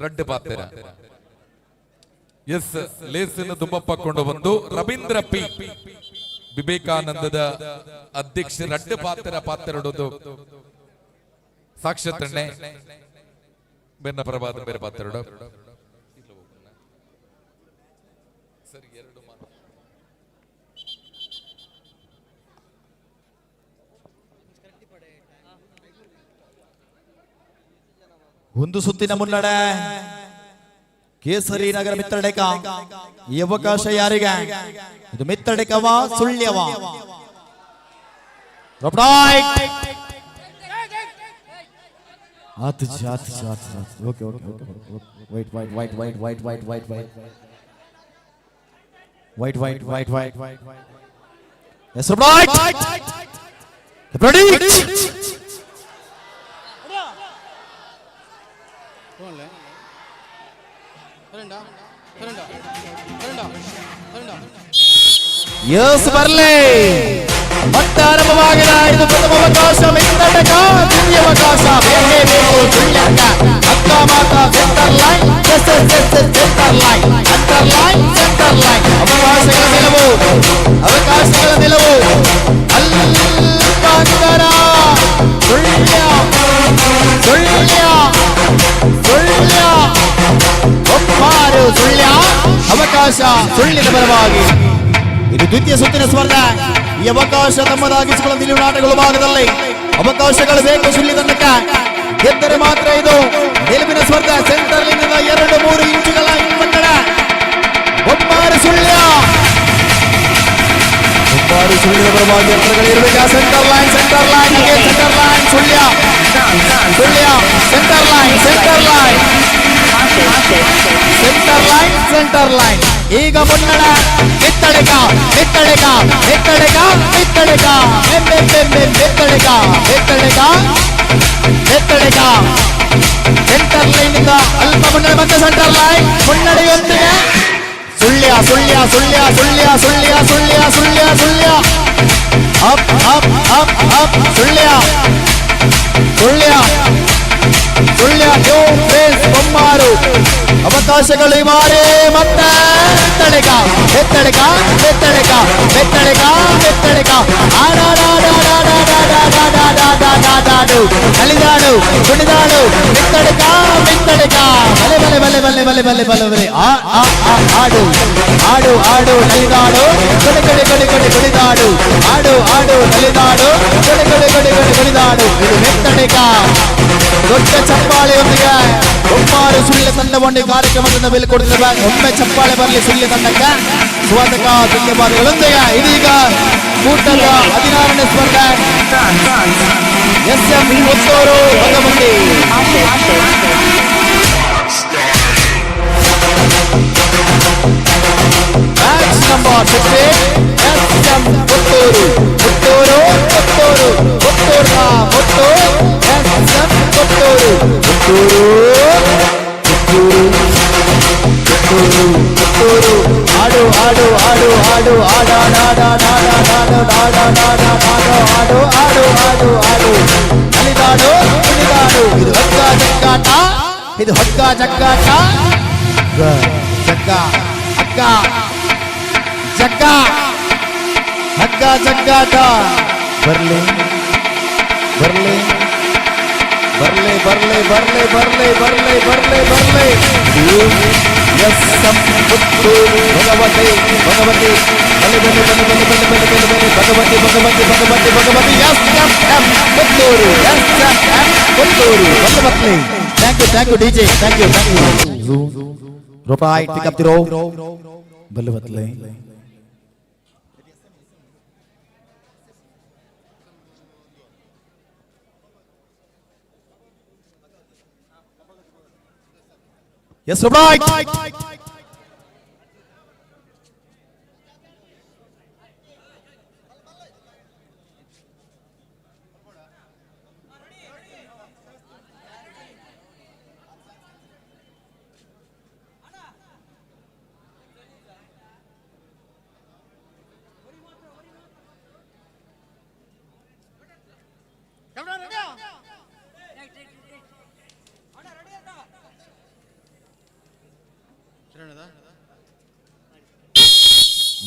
ರೆಡ್ ಪಾತ್ರ ಎಸ್ ಲೇಸನ್ನು ತುಂಬಪ್ಪಾಕೊಂಡು ಬಂದು ರವೀಂದ್ರ ಪಿ ವಿವೇಕಾನಂದದ ಅಧ್ಯಕ್ಷ ರೆಡ್ ಪಾತ್ರ ಸಾಕ್ಷಾತ್ ಬೆನ್ನ ಪ್ರಭಾತ ಬೇರೆ ಪಾತ್ರ
ಒಂದು ಸುತ್ತಿನ ಮುನ್ನಡೆ ಕೇಸರಿ ನಗರ ಮಿತ್ತಡೆಕ ಈ ಅವಕಾಶ ಯಾರಿಗೆ ಇದು ಮಿತ್ತಡೆಕವ ಸುಳ್ಯವ ಯಸ್ ಬರ್ಲೆ ಮತ್ತೆ ಆರಂಭವಾಗಿದೆ ಇದು ಪ್ರಥಮ ಅವಕಾಶ ಮಿತ್ತಡೆಕ ದ್ವಿತೀಯ ಅವಕಾಶ ಬೇಕೇ ಬೇಕು ಸುಳ್ಯಕ್ಕ ಅಕ್ಕ ಮಾತ ಸೆಂಟರ್ ಲೈನ್ ಅವಕಾಶಗಳ ನಿಲುವು ಅಲ್ಪಾಂತರ ಸುಳ್ಯ ಅವಕಾಶ ಸುಳ್ಳಿನ ಪರವಾಗಿ ಇದು ದ್ವಿತೀಯ ಸುತ್ತಿನ ಸ್ಪರ್ಧೆ ಈ ಅವಕಾಶ ತಮ್ಮದಾಗಿಸಿಕೊಳ್ಳುವ ನಿಲುವು ಆಟಗಳ ಭಾಗದಲ್ಲಿ ಅವಕಾಶಗಳು ಬೇಕು ಸುಳ್ಳಿ ತಂಡಕ್ಕೆ ಗೆದ್ದರೆ ಮಾತ್ರ ಇದು ಗೆಲುವಿನ ಸ್ಪರ್ಧೆ ಸೆಂಟರ್ ಲೈನ್ 2-3 ಇಂಚುಗಳ ಹಿನ್ಮಟ್ಟಡ ಬೊಮ್ಮಾರು ಸುಳ್ಯ ಪರವಾಗಿ ಅಂತರಗಳಿರಬೇಕು centre line Sullia centre line ಈಗ ಮುನ್ನಡ ಮಿತ್ತಡೆಕ ಸೆಂಟರ್ ಲೈನ್ ಇಂದ ಅಲ್ಪ ಮುನ್ನಡೆ ಮತ್ತೆ ಸೆಂಟರ್ ಲೈನ್ ಮುನ್ನಡೆಯೊಂದಿಗೆ ಸುಳ್ಯ ಸುಳ್ಯ ನ್ಯೂ ಫ್ರೆಂಡ್ಸ್ ಬೊಮ್ಮಾರು ಅವಕಾಶಗಳು ಮಾರೇ ಮತ್ತೆ ಎತ್ತಳಿಕ ಎತ್ತಳಿಕ ಎತ್ತಳಿಕ ಎತ್ತಳಿಕ ಎತ್ತಳಿಕ ಆಡಾಡು ನಲಿದಾಡು ಕುಣಿದಾಡು ಎತ್ತಳಿಕ ಎತ್ತಳಿಕ ಬಲೆ ಬಲೆ ಬಲೆ ಬಲೆ ಬಲೆ ಬಲೆ ಬಲೆ ಬಲೆ ಆಡು ಆಡು ಆಡು ನಲಿದಾಡು ಕೊಡಿ ಕೊಡಿ ಕೊಡಿ ಕೊಡಿ ಕುಣಿದಾಡು ಆಡು ಆಡು ನಲಿದಾಡು ಕೊಡಿ ಕೊಡಿ ಕೊಡಿ ಕೊಡಿ ಕುಣಿದಾಡು ಇದು ಎತ್ತಳಿಕ ದೊಡ್ಡ ಚಪ್ಪಾಳೆಯೊಂದಿಗೆ ಒಮ್ಮಾರು ಸುಳ್ಯ ತಂಡವನ್ನು ಕಾರ್ಯಕ್ರಮದಿಂದ ಬೀಳ್ಕೊಡ್ತಿದ್ದಾರೆ. ಒಮ್ಮೆ ಚಪ್ಪಾಳೆ ಬರಲಿ ಸುಳ್ಯ ತಂಡಕ್ಕೆ. ಸ್ವಾಗತ ಧನ್ಯವಾದಗಳೊಂದಿಗೆ ಇದೀಗ ಕೂಟದ 16ನೇ ಸ್ಪರ್ಧೆ SM Puttur Bhagavathi match number 15 SM Puttur Puttur Puttur Puttur ಮುತ್ತು SM ಪುತ್ತೂರು ಪುತ್ತೂರು ಪುತ್ತೂರು ಪುತ್ತೂರು ಆಡು ಆಡು ಆಡು ಆಡು ಆಡಾಡಾಡಾಡಾಡಾಡು ಆಡು ಆಡು ಆಡು ಆಡು ನಲಿದಾಡು ಕುಣಿದಾಡು ಇದು ಹಗ್ಗ ಜಗ್ಗಾಟ ಇದು ಹಗ್ಗ ಜಗ್ಗಾಟ ಜಗ್ಗ ಹಗ್ಗ ಜಗ್ಗ ಹಗ್ಗ ಜಗ್ಗಾಟ ಬರ್ಲಿ ಬರ್ಲಿ ಬರ್ಲಿ ಬರ್ಲಿ ಬರ್ಲಿ ಬರ್ಲಿ ಬರ್ಲಿ ಬರ್ಲಿ ಬರ್ಲಿ SM ಪುತ್ತೂರು ಭಗವತಿ ಭಗವತಿ ಬಲಿ ಬಲಿ ಬಲಿ ಬಲಿ ಬಲಿ ಬಲಿ ಬಲಿ ಬಲಿ Bhagavathi Bhagavathi Bhagavathi Bhagavathi SM Puttur SM Puttur Bhagavathi. Thank you DJ, thank you ರೂಪಾಯಿ ಪಿಕ್ ಅಪ್ ತಿರೋ ಭಗವತಿ. Yes, right.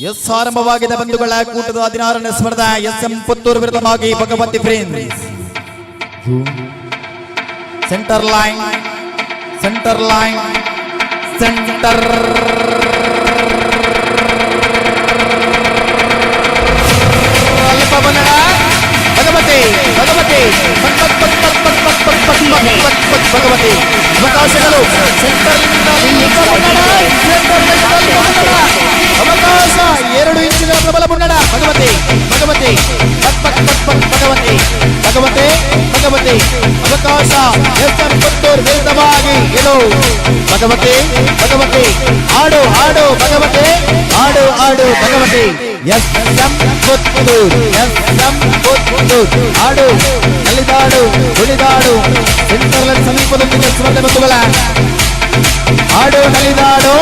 ಎಸ್ ಆರಂಭವಾಗಿದೆ ಬಂಧುಗಳ ಕೂಟದ 16ನೇ ಸ್ಪರ್ಧೆ SM ಪುತ್ತೂರು ವಿರುದ್ಧವಾಗಿ Bhagavathi friends. Centre line centre line centre ಅಲ್ಪ ಬನ್ನಡ ಭಗವತಿ ಭಗವತಿ ಭಗವತಿ ಅವಕಾಶಗಳು ಸೆಂಟರ್ ಅವಕಾಶ 2 ಇಂಚುಗಳ ಪ್ರಬಲ ಮುನ್ನಡ ಭಗವತಿ ಭಗವತಿ ಭಗವತಿ ಭಗವತಿ ಭಗವತಿ ಅವಕಾಶ SM ಪುತ್ತೂರು ವಿರುದ್ಧವಾಗಿ ಇದು ಭಗವತಿ ಭಗವತಿ ಆಡು ಆಡು ಭಗವತಿ ಆಡು ಆಡು ಭಗವತಿ SM ಪುತ್ತೂರು SM ಪುತ್ತೂರು ಆಡು ನಲಿದಾಡು ಕುಣಿದಾಡು ಸೆಂಟರ್ಲೈನ್ ಸಮೀಪದೊಂದಿಗೆ ಸ್ಪರ್ಧೆ ಬಂಧುಗಳ ಆಡು ನಲಿದಾಡು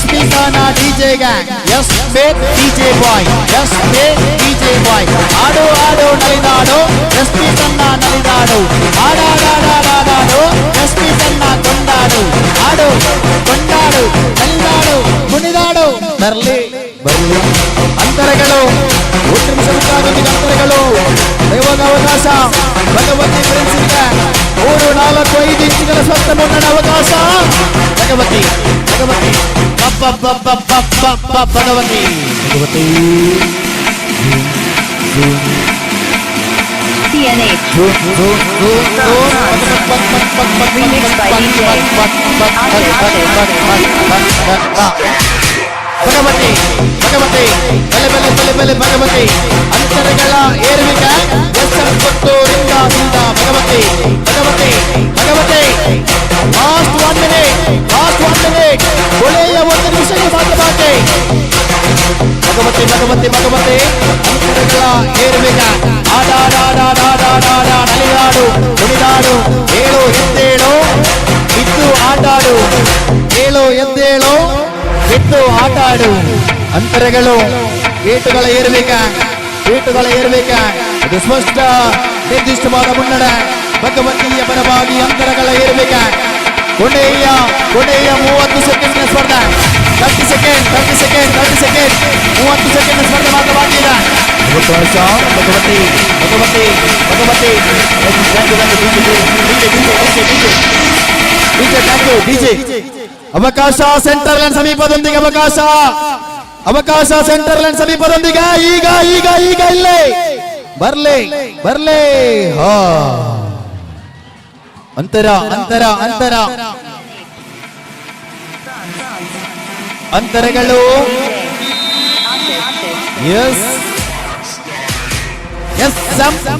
SP ಖಾನ DJ gang SP DJ ಬಾಯ್ SP DJ ಬಾಯ್ ಆಡು ಆಡು ನಲಿದಾಡು SP ಸಣ್ಣ ನಲಿದಾಡು ಆಡಾಡಾಡಾಡಾಡು SP ಸಣ್ಣ ಕೊಂಡಾಡು ಆಡು ಕೊಂಡಾಡು ನಲಿದಾಡು ಕುಣಿದಾಡು ಬರ್ಲಿ ಬರ್ಲಿ ಅಂತರಗಳು 1 ನಿಮಿಷ ಮುಕ್ಕಾಲೊಂದಿಗೆ ಅಂತರಗಳು ದೈವದ ಅವಕಾಶ ಭಗವತಿ ಫ್ರೆಂಡ್ಸ್ಗೆ 3, 4, 5 ಇಂಚುಗಳ ಸ್ವಂತ ಮುನ್ನಡ ಅವಕಾಶ Bhagavati Bhagavathi Bhagavathi Bhagavati
CNH remixed by DJ
Bhagavati Bhagavati ಬಲೆ ಬಲೆ ಬಲೆ ಬಲೆ ಭಗವತಿ ಅಂತರಗಳ ಏರುವಿಕೆ SM ಪುತ್ತೂರಿಂದ ಭಗವತಿ ಭಗವತಿ ಭಗವತಿ ಲಾಸ್ಟ್ 1 ಮಿನಿಟ್ ಕೊನೆಯ 1 ನಿಮಿಷಕ್ಕೆ ಮಾತ್ರ ಬಾಕಿ ಭಗವತಿ ಭಗವತಿ ಭಗವತಿ ಅಂತರಗಳ ಏರುವಿಕೆ ಆಡಾಡಾಡಾಡಾಡಾಡ ನಲಿದಾಡು ಕುಣಿದಾಡು ಏಳು ಎದ್ದೇಳು ಬಿದ್ದು ಆಟಾಡು ಏಳು ಎದ್ದೇಳು ಬಿಟ್ಟು ಆಟಾಡು ಅಂತರಗಳು ಏಟುಗಳ ಏರ್ಬೇಕ ಅದು ಸ್ಪಷ್ಟ ನಿರ್ದಿಷ್ಟವಾದ ಮುನ್ನಡೆ ಭಗವತಿಯ ಪರವಾಗಿ ಅಂತರಗಳ ಏರ್ಬೇಕ ಕೊನೆಯ 30 ಸೆಕೆಂಡ್ ಸ್ಪರ್ಧೆ. 30 ಸೆಕೆಂಡ್ 30 ಸೆಕೆಂಡ್ ಸ್ಪರ್ಧೆ ಮಾತ್ರ ಬಾಕಿ ಇದೆ. ಅವಕಾಶ ಸೆಂಟರ್ ಲೈನ್ ಸಮೀಪದೊಂದಿಗೆ ಅವಕಾಶ ಸೆಂಟರ್ ಲೈನ್ ಸಮೀಪದೊಂದಿಗೆ ಈಗ ಇಲ್ಲೇ ಬರ್ಲಿ ಅಂತರ ಅಂತರಗಳು.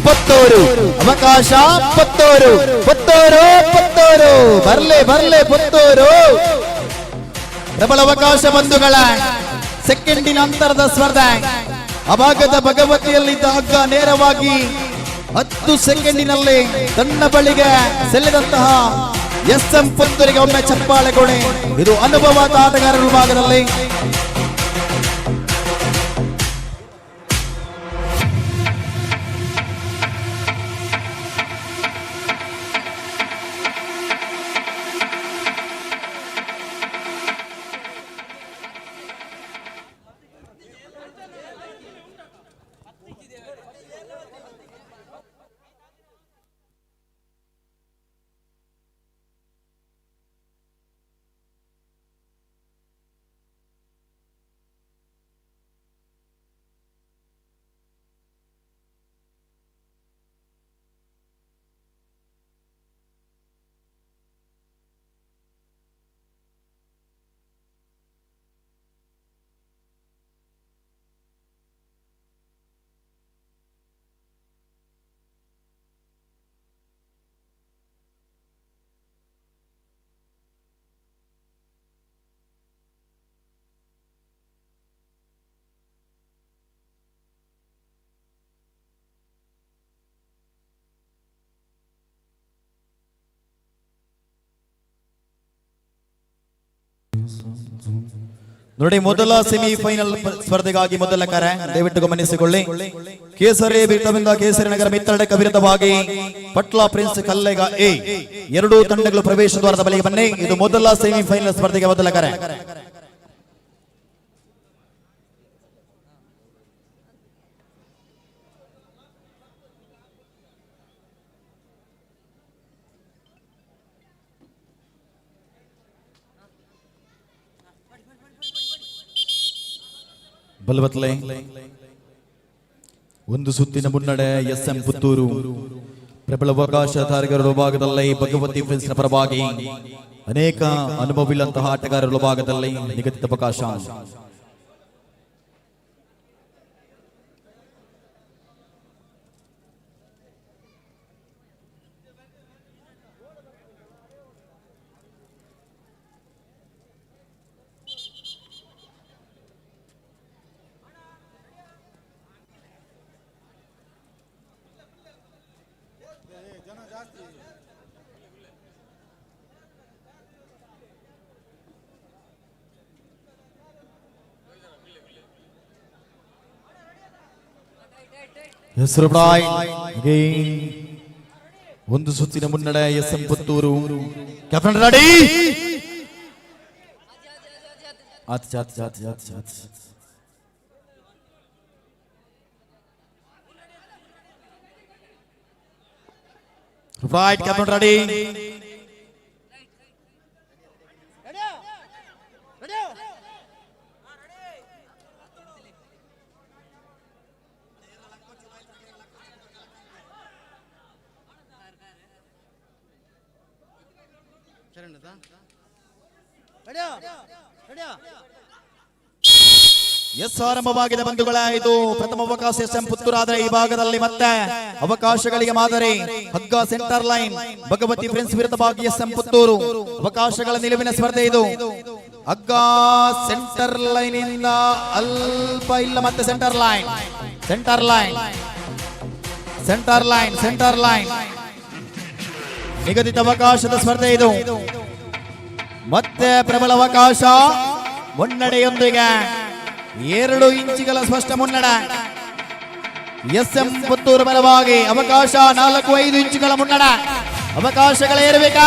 ಪುತ್ತೂರು ಅವಕಾಶ ಪುತ್ತೂರು ಬರ್ಲೆ ಪುತ್ತೂರು. ಪ್ರಬಲ ಅವಕಾಶ ಬಂಧುಗಳ ಸೆಕೆಂಡಿನ ಅಂತರದ ಸ್ಪರ್ಧೆ. ಅಭಾಗದ ಭಗವತಿಯಲ್ಲಿದ್ದ ಹಗ್ಗ ನೇರವಾಗಿ 10 ಸೆಕೆಂಡಿನಲ್ಲಿ ತನ್ನ ಬಳಿಗೆ ಸೆಳೆದಂತಹ SM ಪುತ್ತೂರಿಗೆ ಒಮ್ಮೆ ಚಪ್ಪಾಳೆ ಕೊಡಿ. ಇದು ಅನುಭವದ ಆಟಗಾರರ ವಿಭಾಗದಲ್ಲಿ ನೋಡಿ. ಮೊದಲ ಸೆಮಿಫೈನಲ್ ಸ್ಪರ್ಧೆಗಾಗಿ ಮೊದಲ ಕರೆ ದಯವಿಟ್ಟು ಗಮನಿಸಿಕೊಳ್ಳಿ. ಕೇಸರಿ ಬಿಟ್ಟವಿಂದ ಕೇಸರಿ ನಗರ ಮಿತ್ತಡಕ ವಿರುದ್ಧವಾಗಿ ಪಟ್ಲಾ ಪ್ರಿನ್ಸ್ ಕಲ್ಲೇಗ ಎ ಎರಡೂ ತಂಡಗಳು ಪ್ರವೇಶ ದ್ವಾರದ ಬಳಿಗೆ ಬನ್ನಿ. ಇದು ಮೊದಲ ಸೆಮಿಫೈನಲ್ ಸ್ಪರ್ಧೆಗೆ ಮೊದಲ ಕರೆ. ಬಲವತ್ಲೆ ಒಂದು ಸುತ್ತಿನ ಮುನ್ನಡೆ SM ಪುತ್ತೂರು. ಪ್ರಬಲ ಅವಕಾಶಧಾರಕರ ಭಾಗದಲ್ಲಿ ಭಗವತಿ ಫ್ರೆಂಡ್ಸ್ ನ ಪರವಾಗಿ ಅನೇಕ ಅನುಭವವಿಲ್ಲಂತಹ ಆಟಗಾರರ ಭಾಗದಲ್ಲಿ ನಿಗದಿತ ಅವಕಾಶ. ಹೆಸರು ಒಂದು ಸುತ್ತಿನ ಮುನ್ನಡೆ SM Puttur. Captain ready. Right captain ready. ಆರಂಭವಾಗಿದೆ ಬಂಧುಗಳ. ಇದು ಪ್ರಥಮ ಅವಕಾಶ SM ಪುತ್ತೂರು. ಆದರೆ ಈ ಭಾಗದಲ್ಲಿ ಮತ್ತೆ ಅವಕಾಶಗಳಿಗೆ ಮಾದರಿ ಹಗ್ಗ ಸೆಂಟರ್ ಲೈನ್ ಭಗವತಿ ಫ್ರೆಂಡ್ಸ್ ವಿರುದ್ಧವಾಗಿ SM ಪುತ್ತೂರು ಅವಕಾಶಗಳ ನಿಲುವಿನ ಸ್ಪರ್ಧೆ. ಇದು ಹಗ್ಗ ಸೆಂಟರ್ ಲೈನ್ ಇಂದ ಅಲ್ಪ ಇಲ್ಲ, ಮತ್ತೆ ಸೆಂಟರ್ ಲೈನ್ ನಿಗದಿತ ಅವಕಾಶದ ಸ್ಪರ್ಧೆ. ಇದು ಮತ್ತೆ ಪ್ರಬಲ ಅವಕಾಶ ಮುನ್ನಡೆಯೊಂದಿಗೆ 2 ಇಂಚುಗಳ ಸ್ಪಷ್ಟ ಮುನ್ನಡೆ SM ಪುತ್ತೂರು ಬಲವಾಗಿ. ಅವಕಾಶ 4-5 ಇಂಚುಗಳ ಮುನ್ನಡೆ. ಅವಕಾಶಗಳೇರಬೇಕಾ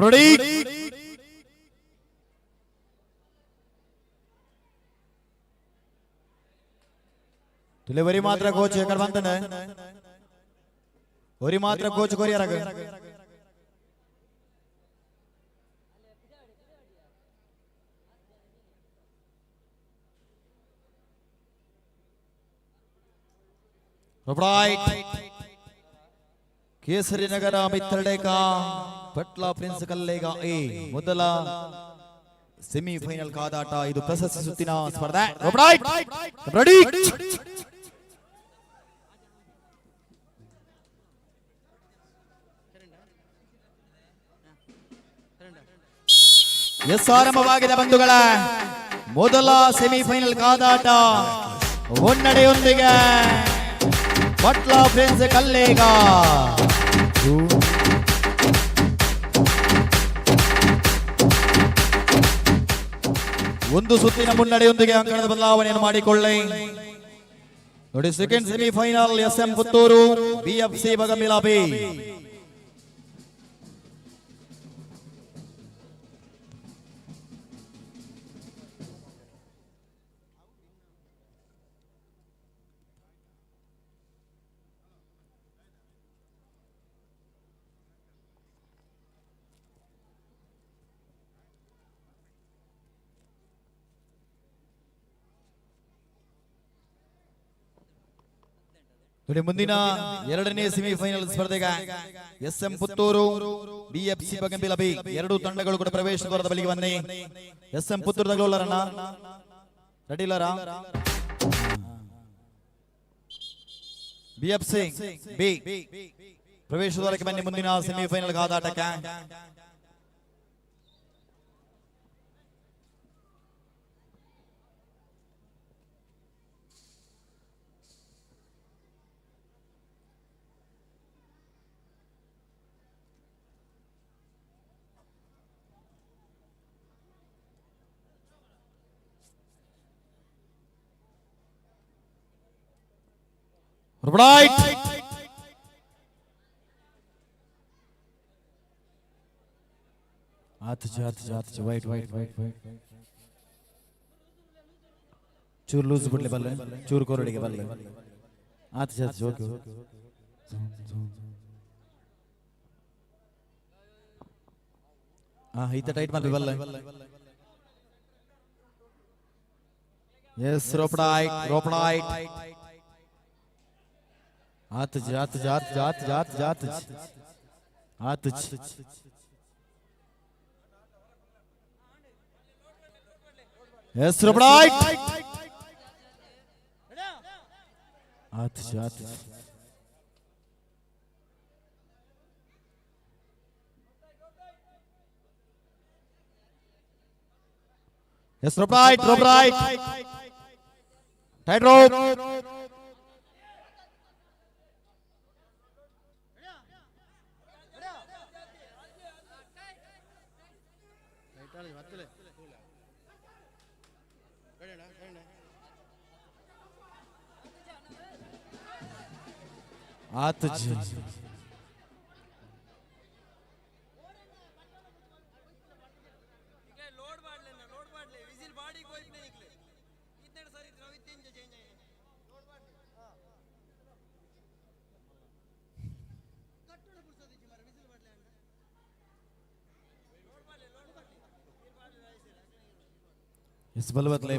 ರೆಡಿ ತುಲೆ ಒರಿ ಮಾತ್ರ ಕೋಚ್ ಎಕಡೆ ಬಂತಂಡ ಒರಿ ಮಾತ್ರ ಕೋಚ್ ಕೊರಿಯರಾಗ ಕೇಸರಿ ನಗರ ಮಿತ್ರಡೇಕ ಪಟ್ಲ ಪ್ರಿನ್ಸ್ ಕಲ್ಲೇಗ ಎ ಮೊದಲ ಸೆಮಿಫೈನಲ್ ಕಾದಾಟ. ಇದು ಪ್ರಶಸ್ತಿ ಸುತ್ತಿನ ಸ್ಪರ್ಧೆ. ರೆಡಿ ಎಸ್ ಆರಂಭವಾಗಿದೆ ಬಂಧುಗಳ ಮೊದಲ ಸೆಮಿಫೈನಲ್ ಕಾದಾಟ. ಮುನ್ನಡೆಯೊಂದಿಗೆ ಪಟ್ಲ ಪ್ರಿನ್ಸ್ ಕಲ್ಲೇಗ ಒಂದು ಸುತ್ತಿನ ಮುನ್ನಡೆಯೊಂದಿಗೆ ಅಂಕಣದ ಬದಲಾವಣೆಯನ್ನು ಮಾಡಿಕೊಳ್ಳಿ. ನೋಡಿ second semifinal SM Puttur BFC Bagambila B. ಮುಂದಿನ ಎರಡನೇ ಸೆಮಿಫೈನಲ್ ಸ್ಪರ್ಧೆಗೆ SM Puttur BFC Bagambila B ಎರಡು ತಂಡಗಳು ಕೂಡ ಪ್ರವೇಶ ದ್ವಾರದ ಬಳಿಗೆ ಬನ್ನಿ. SM ಪುತ್ತೂರು ತಗೊಳ್ಳೋರಣ್ಣ ರೆಡಿ ಇಲ್ಲರ BFC ಬಿ ಪ್ರವೇಶ ದ್ವಾರಕ್ಕೆ ಬನ್ನಿ ಮುಂದಿನ ಸೆಮಿಫೈನಲ್ ಕಾದಾಟಕ್ಕೆ. Right. Wait. ಚೂರು ಲೂಸ್ ಬಿಡ್ಲಿ ಬಲ್ಲೆ ಚೂರು ಕೊರಡಿಗೆ ಬಲ್ಲೆ ಓಕೆ ಈತ ಟೈಟ್ ಮಾಡ್ಲಿ ಬಲ್ಲೆ. ಎಸ್ ರೋಪಡಾಯ್ಟ್ जात yes right yes right tight rope इस बल बदले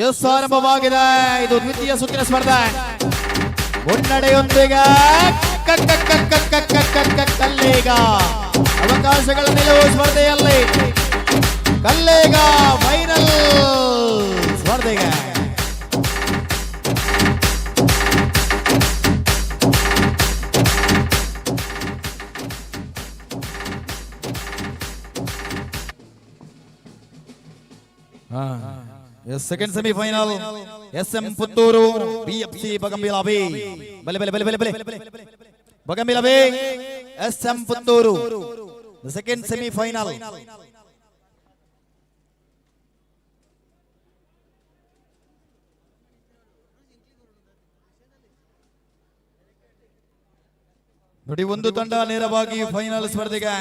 ಎಸ್ ಆರಂಭವಾಗಿದೆ. ಇದು ದ್ವಿತೀಯ ಸುತ್ತಿನ ಸ್ಪರ್ಧೆ. ಮುನ್ನಡೆಯೊಂದಿಗೆ ಕಲ್ಲೇಗ ಅವಕಾಶಗಳ ನಿಲುವು ಸ್ಪರ್ಧೆಯಲ್ಲಿ ಕಲ್ಲೇಗ ಫೈನಲ್ ಸ್ಪರ್ಧೆಗೆ second semifinal SM Puttur BFC Bagambila B ಬಲೆ ಬಲೆ ಬಲೆ ಬಲೆ ಬಲೆ Bagambila B SM Puttur the second semi-final. ನೋಡಿ ಒಂದು ತಂಡ ನೇರವಾಗಿ ಫೈನಲ್ ಸ್ಪರ್ಧೆಗೆ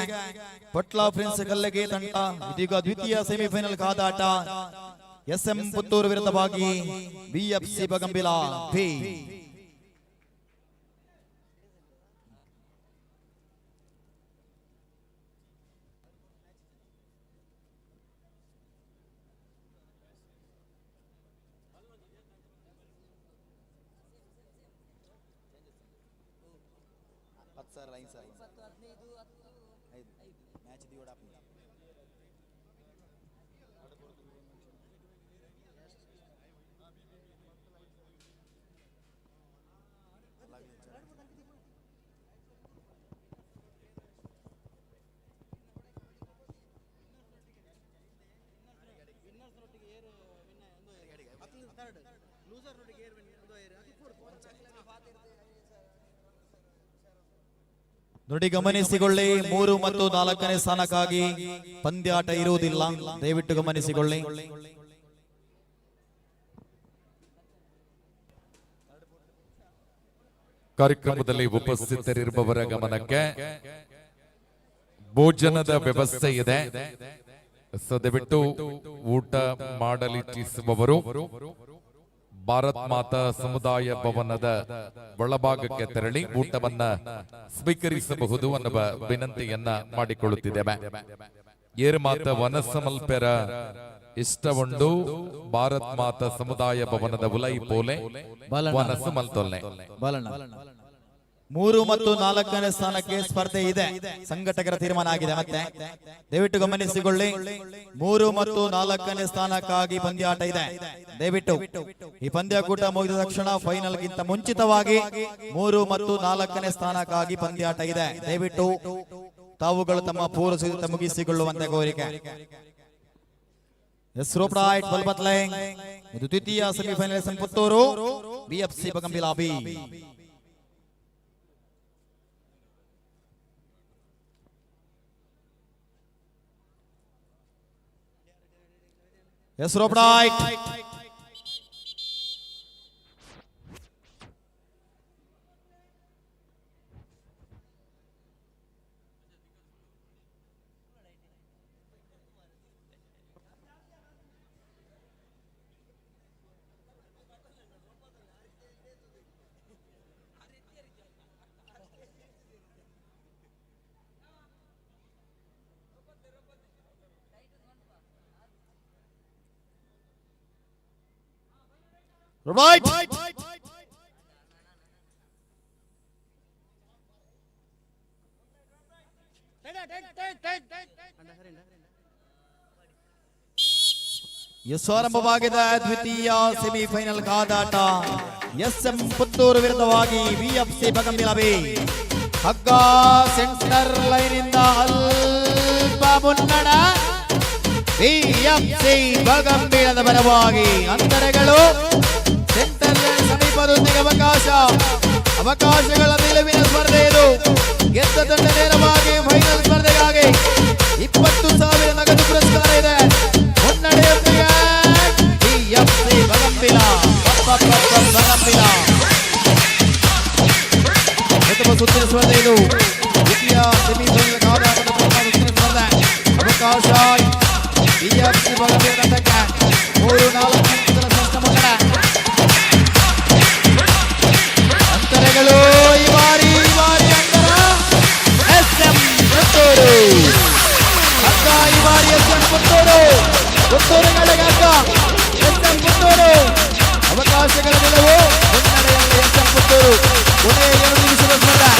ಪಟ್ಲ ಪ್ರಿನ್ಸ್ ಕಲ್ಲಗೆ ತಂಡ ಇದೀಗ ದ್ವಿತೀಯ ಸೆಮಿಫೈನಲ್ ಕಾದಾಟ SM ಪುತ್ತೂರು ವಿರುದ್ಧವಾಗಿ BFC ಬಗಂಬಿಲ ಬಿ ನೋಡಿ ಗಮನಿಸಿಕೊಳ್ಳಿ 3 ಮತ್ತು 4ನೇ ಸ್ಥಾನಕ್ಕಾಗಿ ಪಂದ್ಯಾಟ ಇರುವುದಿಲ್ಲ, ದಯವಿಟ್ಟು ಗಮನಿಸಿಕೊಳ್ಳಿ.
ಕಾರ್ಯಕ್ರಮದಲ್ಲಿ ಉಪಸ್ಥಿತರಿರುವವರ ಗಮನಕ್ಕೆ ಭೋಜನದ ವ್ಯವಸ್ಥೆ ಇದೆ. ದಯವಿಟ್ಟು ಊಟ ಮಾಡಲಿಚ್ಛಿಸುವವರು ಭಾರತ್ ಮಾತಾ ಸಮುದಾಯ ಭವನದ ಒಳಭಾಗಕ್ಕೆ ತೆರಳಿ ಊಟವನ್ನ ಸ್ವೀಕರಿಸಬಹುದು ಅನ್ನುವ ವಿನಂತಿಯನ್ನ ಮಾಡಿಕೊಳ್ಳುತ್ತಿದ್ದೇವೆ. ಏರ್ ಮಾತ ವನಸಮಲ್ಪೆರ ಇಷ್ಟವುಂಡು ಭಾರತ್ ಮಾತಾ ಸಮುದಾಯ ಭವನದ ಉಲೈ ಪೋಲೆ ವನಸಮಲ್ತೊಲ್ಲೆ
3 ಮತ್ತು 4ನೇ ಸ್ಥಾನಕ್ಕೆ ಸ್ಪರ್ಧೆ ಇದೆ, ಸಂಘಟಕರ ತೀರ್ಮಾನ ಆಗಿದೆ. ಮತ್ತೆ ದಯವಿಟ್ಟು ಗಮನಿಸಿಕೊಳ್ಳಿ, 3 ಮತ್ತು 4ನೇ ಸ್ಥಾನಕ್ಕಾಗಿ ಪಂದ್ಯಾಟ ಇದೆ. ದಯವಿಟ್ಟು ಈ ಪಂದ್ಯಕೂಟ ಮುಗಿದ ತಕ್ಷಣ ಫೈನಲ್ ಗಿಂತ ಮುಂಚಿತವಾಗಿ 3 ಮತ್ತು 4ನೇ ಸ್ಥಾನಕ್ಕಾಗಿ ಪಂದ್ಯಾಟ ಇದೆ. ದಯವಿಟ್ಟು ತಾವುಗಳು ತಮ್ಮ ಪೂರ್ವ ಸಿದ್ಧತೆ ಮುಗಿಸಿಕೊಳ್ಳುವಂತೆ ಕೋರಿಕೆ. ಎಸ್ರೋಪ್ರಾಯ್ಟ್ ಬಲ್ಬತ್ಲೆ ಇದು ದ್ವಿತೀಯ semifinal SM Puttur BFC Bagambila B. Yes, Rob Knight. Right. ಆರಂಭವಾಗಿದೆ ದ್ವಿತೀಯ ಸೆಮಿಫೈನಲ್ ಕಾದಾಟ. SM ಪುತ್ತೂರು ವಿರುದ್ಧವಾಗಿ BFC ಬಗಂಬಿಲ ಬಿ. ಹಗ್ಗ ಸೆಂಟರ್ ಲೈನ್ ಇಂದ ಅಲ್ಪ ಮುನ್ನಡ BFC ಬಗಂಬಿಲದ ಪರವಾಗಿ ಅಂತರಗಳು ಸೆಂಟರ್ ಲೈನ್ ಸಮೀಪದೊಂದಿಗೆ ಅವಕಾಶಗಳ ನಿಲುವಿನ ಸ್ಪರ್ಧೆ ಇದು. ಗೆದ್ದ ತಂಡ ನೇರವಾಗಿ ಫೈನಲ್ ಸ್ಪರ್ಧೆಗಾಗಿ 20,000 ನಗದು ಪುರಸ್ಕಾರ ಇದೆ. ಮುನ್ನಡೆಯೊಂದಿಗೆ BFC ಬಗಂಬಿಲ ಪ್ರಥಮ ಸುತ್ತಿನ ಸ್ಪರ್ಧೆ ಇದು. ದ್ವಿತೀಯ ಸೆಮಿಫೈನಲ್ ಕಾದಾಟದ ಪ್ರಥಮ ಸುತ್ತಿನ ಸ್ಪರ್ಧೆ. ಅವಕಾಶ BFC ಬಗಂಬಿಲ ತಂಡಕ್ಕೆ 3-4 ನಿಮಿಷಗಳ ಸ್ಪಷ್ಟ ಮುನ್ನಡೆ. ಅಂತರಗಳು ಈ ಬಾರಿ ಅಂತರ SM ಪುತ್ತೂರು. ಹಗ್ಗ ಈ ಬಾರಿ SM ಪುತ್ತೂರುಗಳಿಗೆ ಹಗ್ಗ SM ಪುತ್ತೂರು. ಅವಕಾಶಗಳ ನಿಲುವು ಮುನ್ನಡೆಯಲ್ಲಿ SM ಪುತ್ತೂರು. ಕೊನೆಯ 2 ನಿಮಿಷದ ಸ್ಪರ್ಧೆ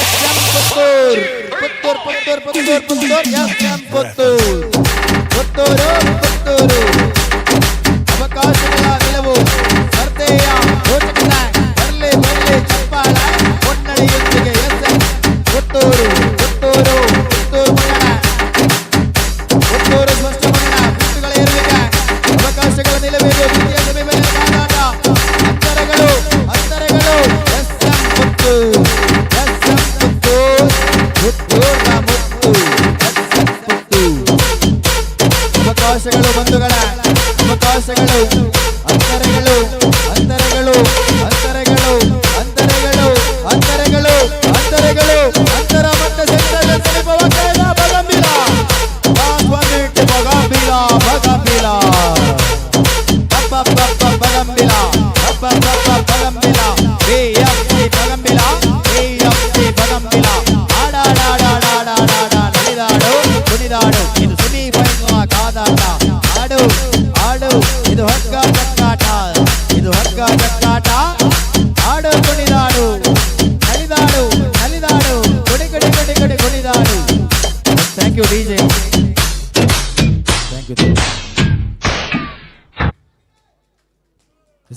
SM ಪುತ್ತೂರು. SM ಪುತ್ತೂರು. ಅವಕಾಶಗಳ ನಿಲುವು ಸ್ಪರ್ಧೆಯ ಘೋಷಣೆ ಬರಲಿ ಚಪ್ಪಾಳ ಮುನ್ನಡೆಯೊಂದಿಗೆ SM ಪುತ್ತೂರು ಮುನ್ನಡೆ. ಪುತ್ತೂರು ಸ್ಪಷ್ಟ ಮುನ್ನಡೆ.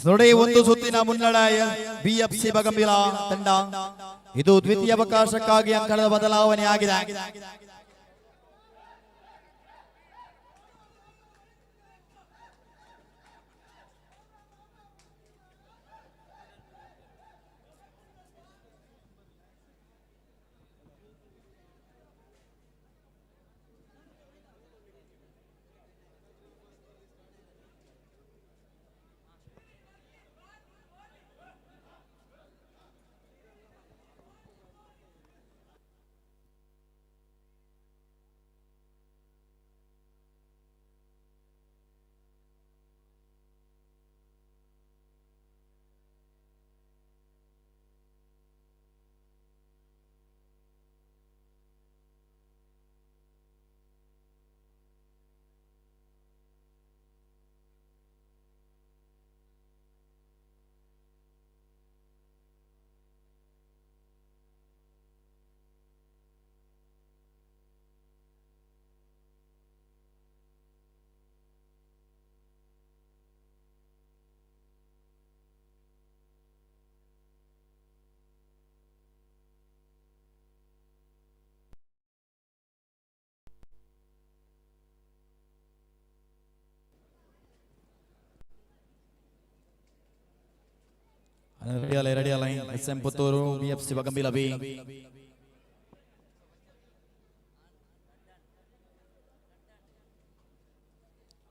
ನೋಡಿ ಒಂದು ಸುತ್ತಿನ ಮುನ್ನಡೆಯ ಬಿಎಫ್ಸಿ ಬಗಂಬಿಲ ತಂಡ. ಇದು ದ್ವಿತೀಯ ಅವಕಾಶಕ್ಕಾಗಿ ಅಂಕಣದ ಬದಲಾವಣೆ ಆಗಿದೆ. Ready alai SM Puturu BFC Bagambila B.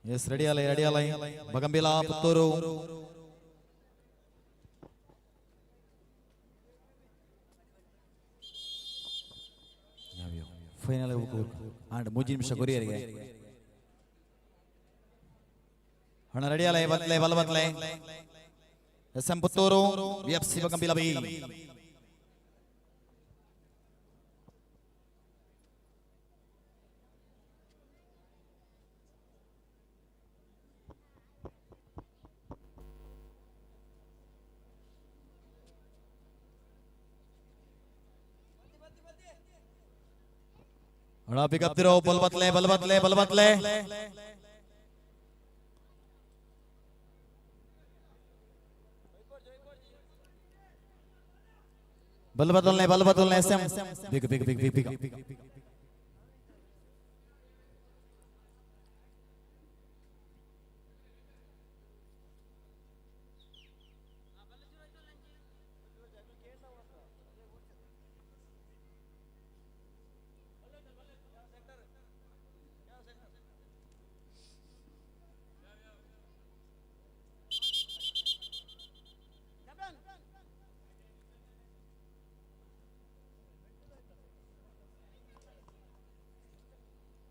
Yes, ready alai Bagambila Puturu. Finally and Mujim Shakuri again. Ready alai Balbatle. SM Puturu, BFC Bagambila B. Pick up the rope, Balbatle. Balbatulne SM. Big.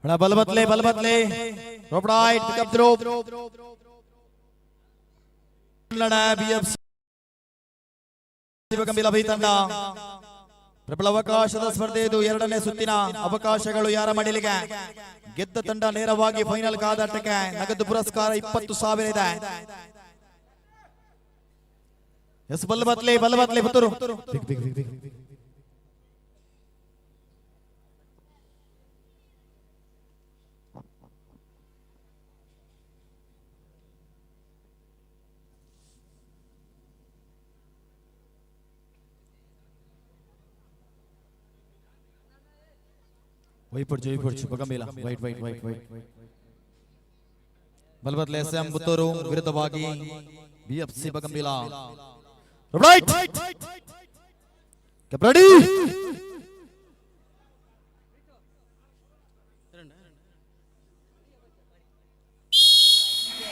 Balbatle. Rope right, pick up the rope. BFC Bagambila B ತಂಡ ಪ್ರಬಲ ಅವಕಾಶದ ಸ್ಪರ್ಧೆ ಇದು. ಎರಡನೇ ಸುತ್ತಿನ ಅವಕಾಶಗಳು ಯಾರ ಮಡಿಲಿಗೆ? ಗೆದ್ದ ತಂಡ ನೇರವಾಗಿ ಫೈನಲ್ ಕಾದಾಟಕ್ಕೆ. ನಗದು ಪುರಸ್ಕಾರ 20,000 ಇದೆ. ಎಸ್ ಬಲ್ಬತ್ಲೆ Puttur. Wait, Bagambila. Wait. Balbatle SM Puturu ವಿರುದ್ಧವಾಗಿ BFC Bagambila. Right. Get ready.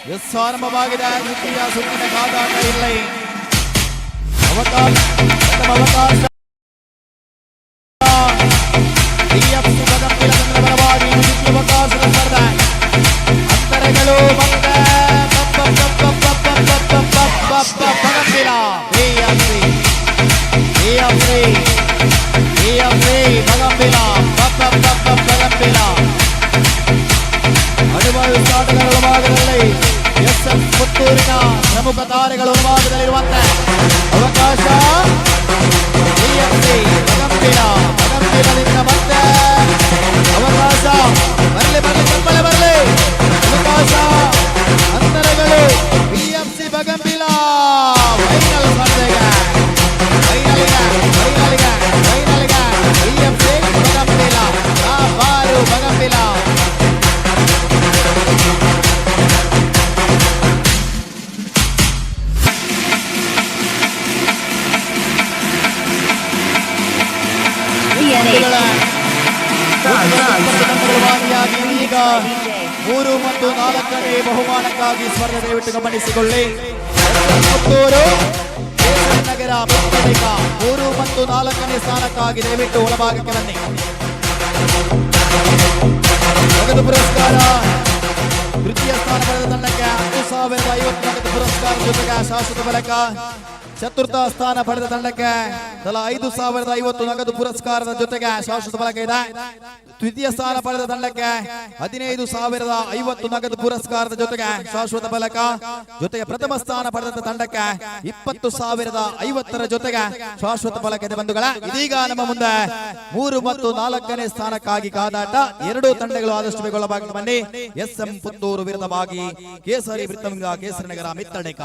Yes, ಆರಂಭವಾಗಿದೆ ದ್ವಿತೀಯ ಸುತ್ತಿನ ಕಾದಾಟ. ಇಲ್ಲಿ ಅವಕಾಶ BFC Bagambila ತಂಡದ ಪರವಾಗಿ ದ್ವಿತೀಯ ಅವಕಾಶದ ಸ್ಪರ್ಧೆ. ಅಂತರಗಳು ಮತ್ತೆ Bagambila Bagambila ಅನುಭವಿ ಆಟಗಾರರ ಭಾಗದಲ್ಲಿ SM ಪುತ್ತೂರಿನ ಪ್ರಮುಖ ತಾರೆಗಳ ಭಾಗದಲ್ಲಿರುವಂತೆ ಅವಕಾಶ BFC Bagambila ಮತ್ತೆ ಅವಕಾಶ ಬರಲಿ ಅವಕಾಶ ಅಂತರಗಳು BFC Bagambila ಈಗ 3 ಮತ್ತು 4ನೇ ಬಹುಮಾನಕ್ಕಾಗಿ ಸ್ಪರ್ಧೆ ದಯವಿಟ್ಟು ಗಮನಿಸಿಕೊಳ್ಳಿ. ಪುತ್ತೂರು ಕೇಸರಿ ನಗರ ಮಿತ್ತಳಿಗ 3 ಮತ್ತು 4ನೇ ಸ್ಥಾನಕ್ಕಾಗಿ ದಯವಿಟ್ಟು ಒಳಭಾಗಕ್ಕೆ ಬನ್ನಿ. ನಗದು ಪುರಸ್ಕಾರ ತೃತೀಯ ಸ್ಥಾನ ಪಡೆದ ತಂಡಕ್ಕೆ 10,050 ನಗದು ಪುರಸ್ಕಾರ ಜೊತೆಗೆ ಶಾಶ್ವತ ಫಲಕ. ಚತುರ್ಥ ಸ್ಥಾನ ಪಡೆದ ತಂಡಕ್ಕೆ ತಲಾ 5,050 ನಗದು ಪುರಸ್ಕಾರದ ಜೊತೆಗೆ ಶಾಶ್ವತ ಫಲಕ ಇದೆ. ದ್ವಿತೀಯ ಸ್ಥಾನ ಪಡೆದ ತಂಡಕ್ಕೆ 15,050 ನಗದು ಪುರಸ್ಕಾರದ ಜೊತೆಗೆ ಶಾಶ್ವತ ಫಲಕ. ಜೊತೆಗೆ ಪ್ರಥಮ ಸ್ಥಾನ ಪಡೆದ ತಂಡಕ್ಕೆ 20,050 ಜೊತೆಗೆ ಶಾಶ್ವತ ಫಲಕ ಇದೆ. ಬಂಧುಗಳ, ಇದೀಗ ನಮ್ಮ ಮುಂದೆ 3 ಮತ್ತು 4ನೇ ಸ್ಥಾನಕ್ಕಾಗಿ ಕಾದಾಟ. 2 ತಂಡಗಳು ಆದಷ್ಟು ಬೇಗ ಒಳಭಾಗಕ್ಕೆ ಬನ್ನಿ. SM ಪುತ್ತೂರು ವಿರುದ್ಧವಾಗಿ ಕೇಸರಿ ವೃತ್ತವಿಂಗ ಕೇಸರಿ ನಗರ ಮಿತ್ತಳಿಗ.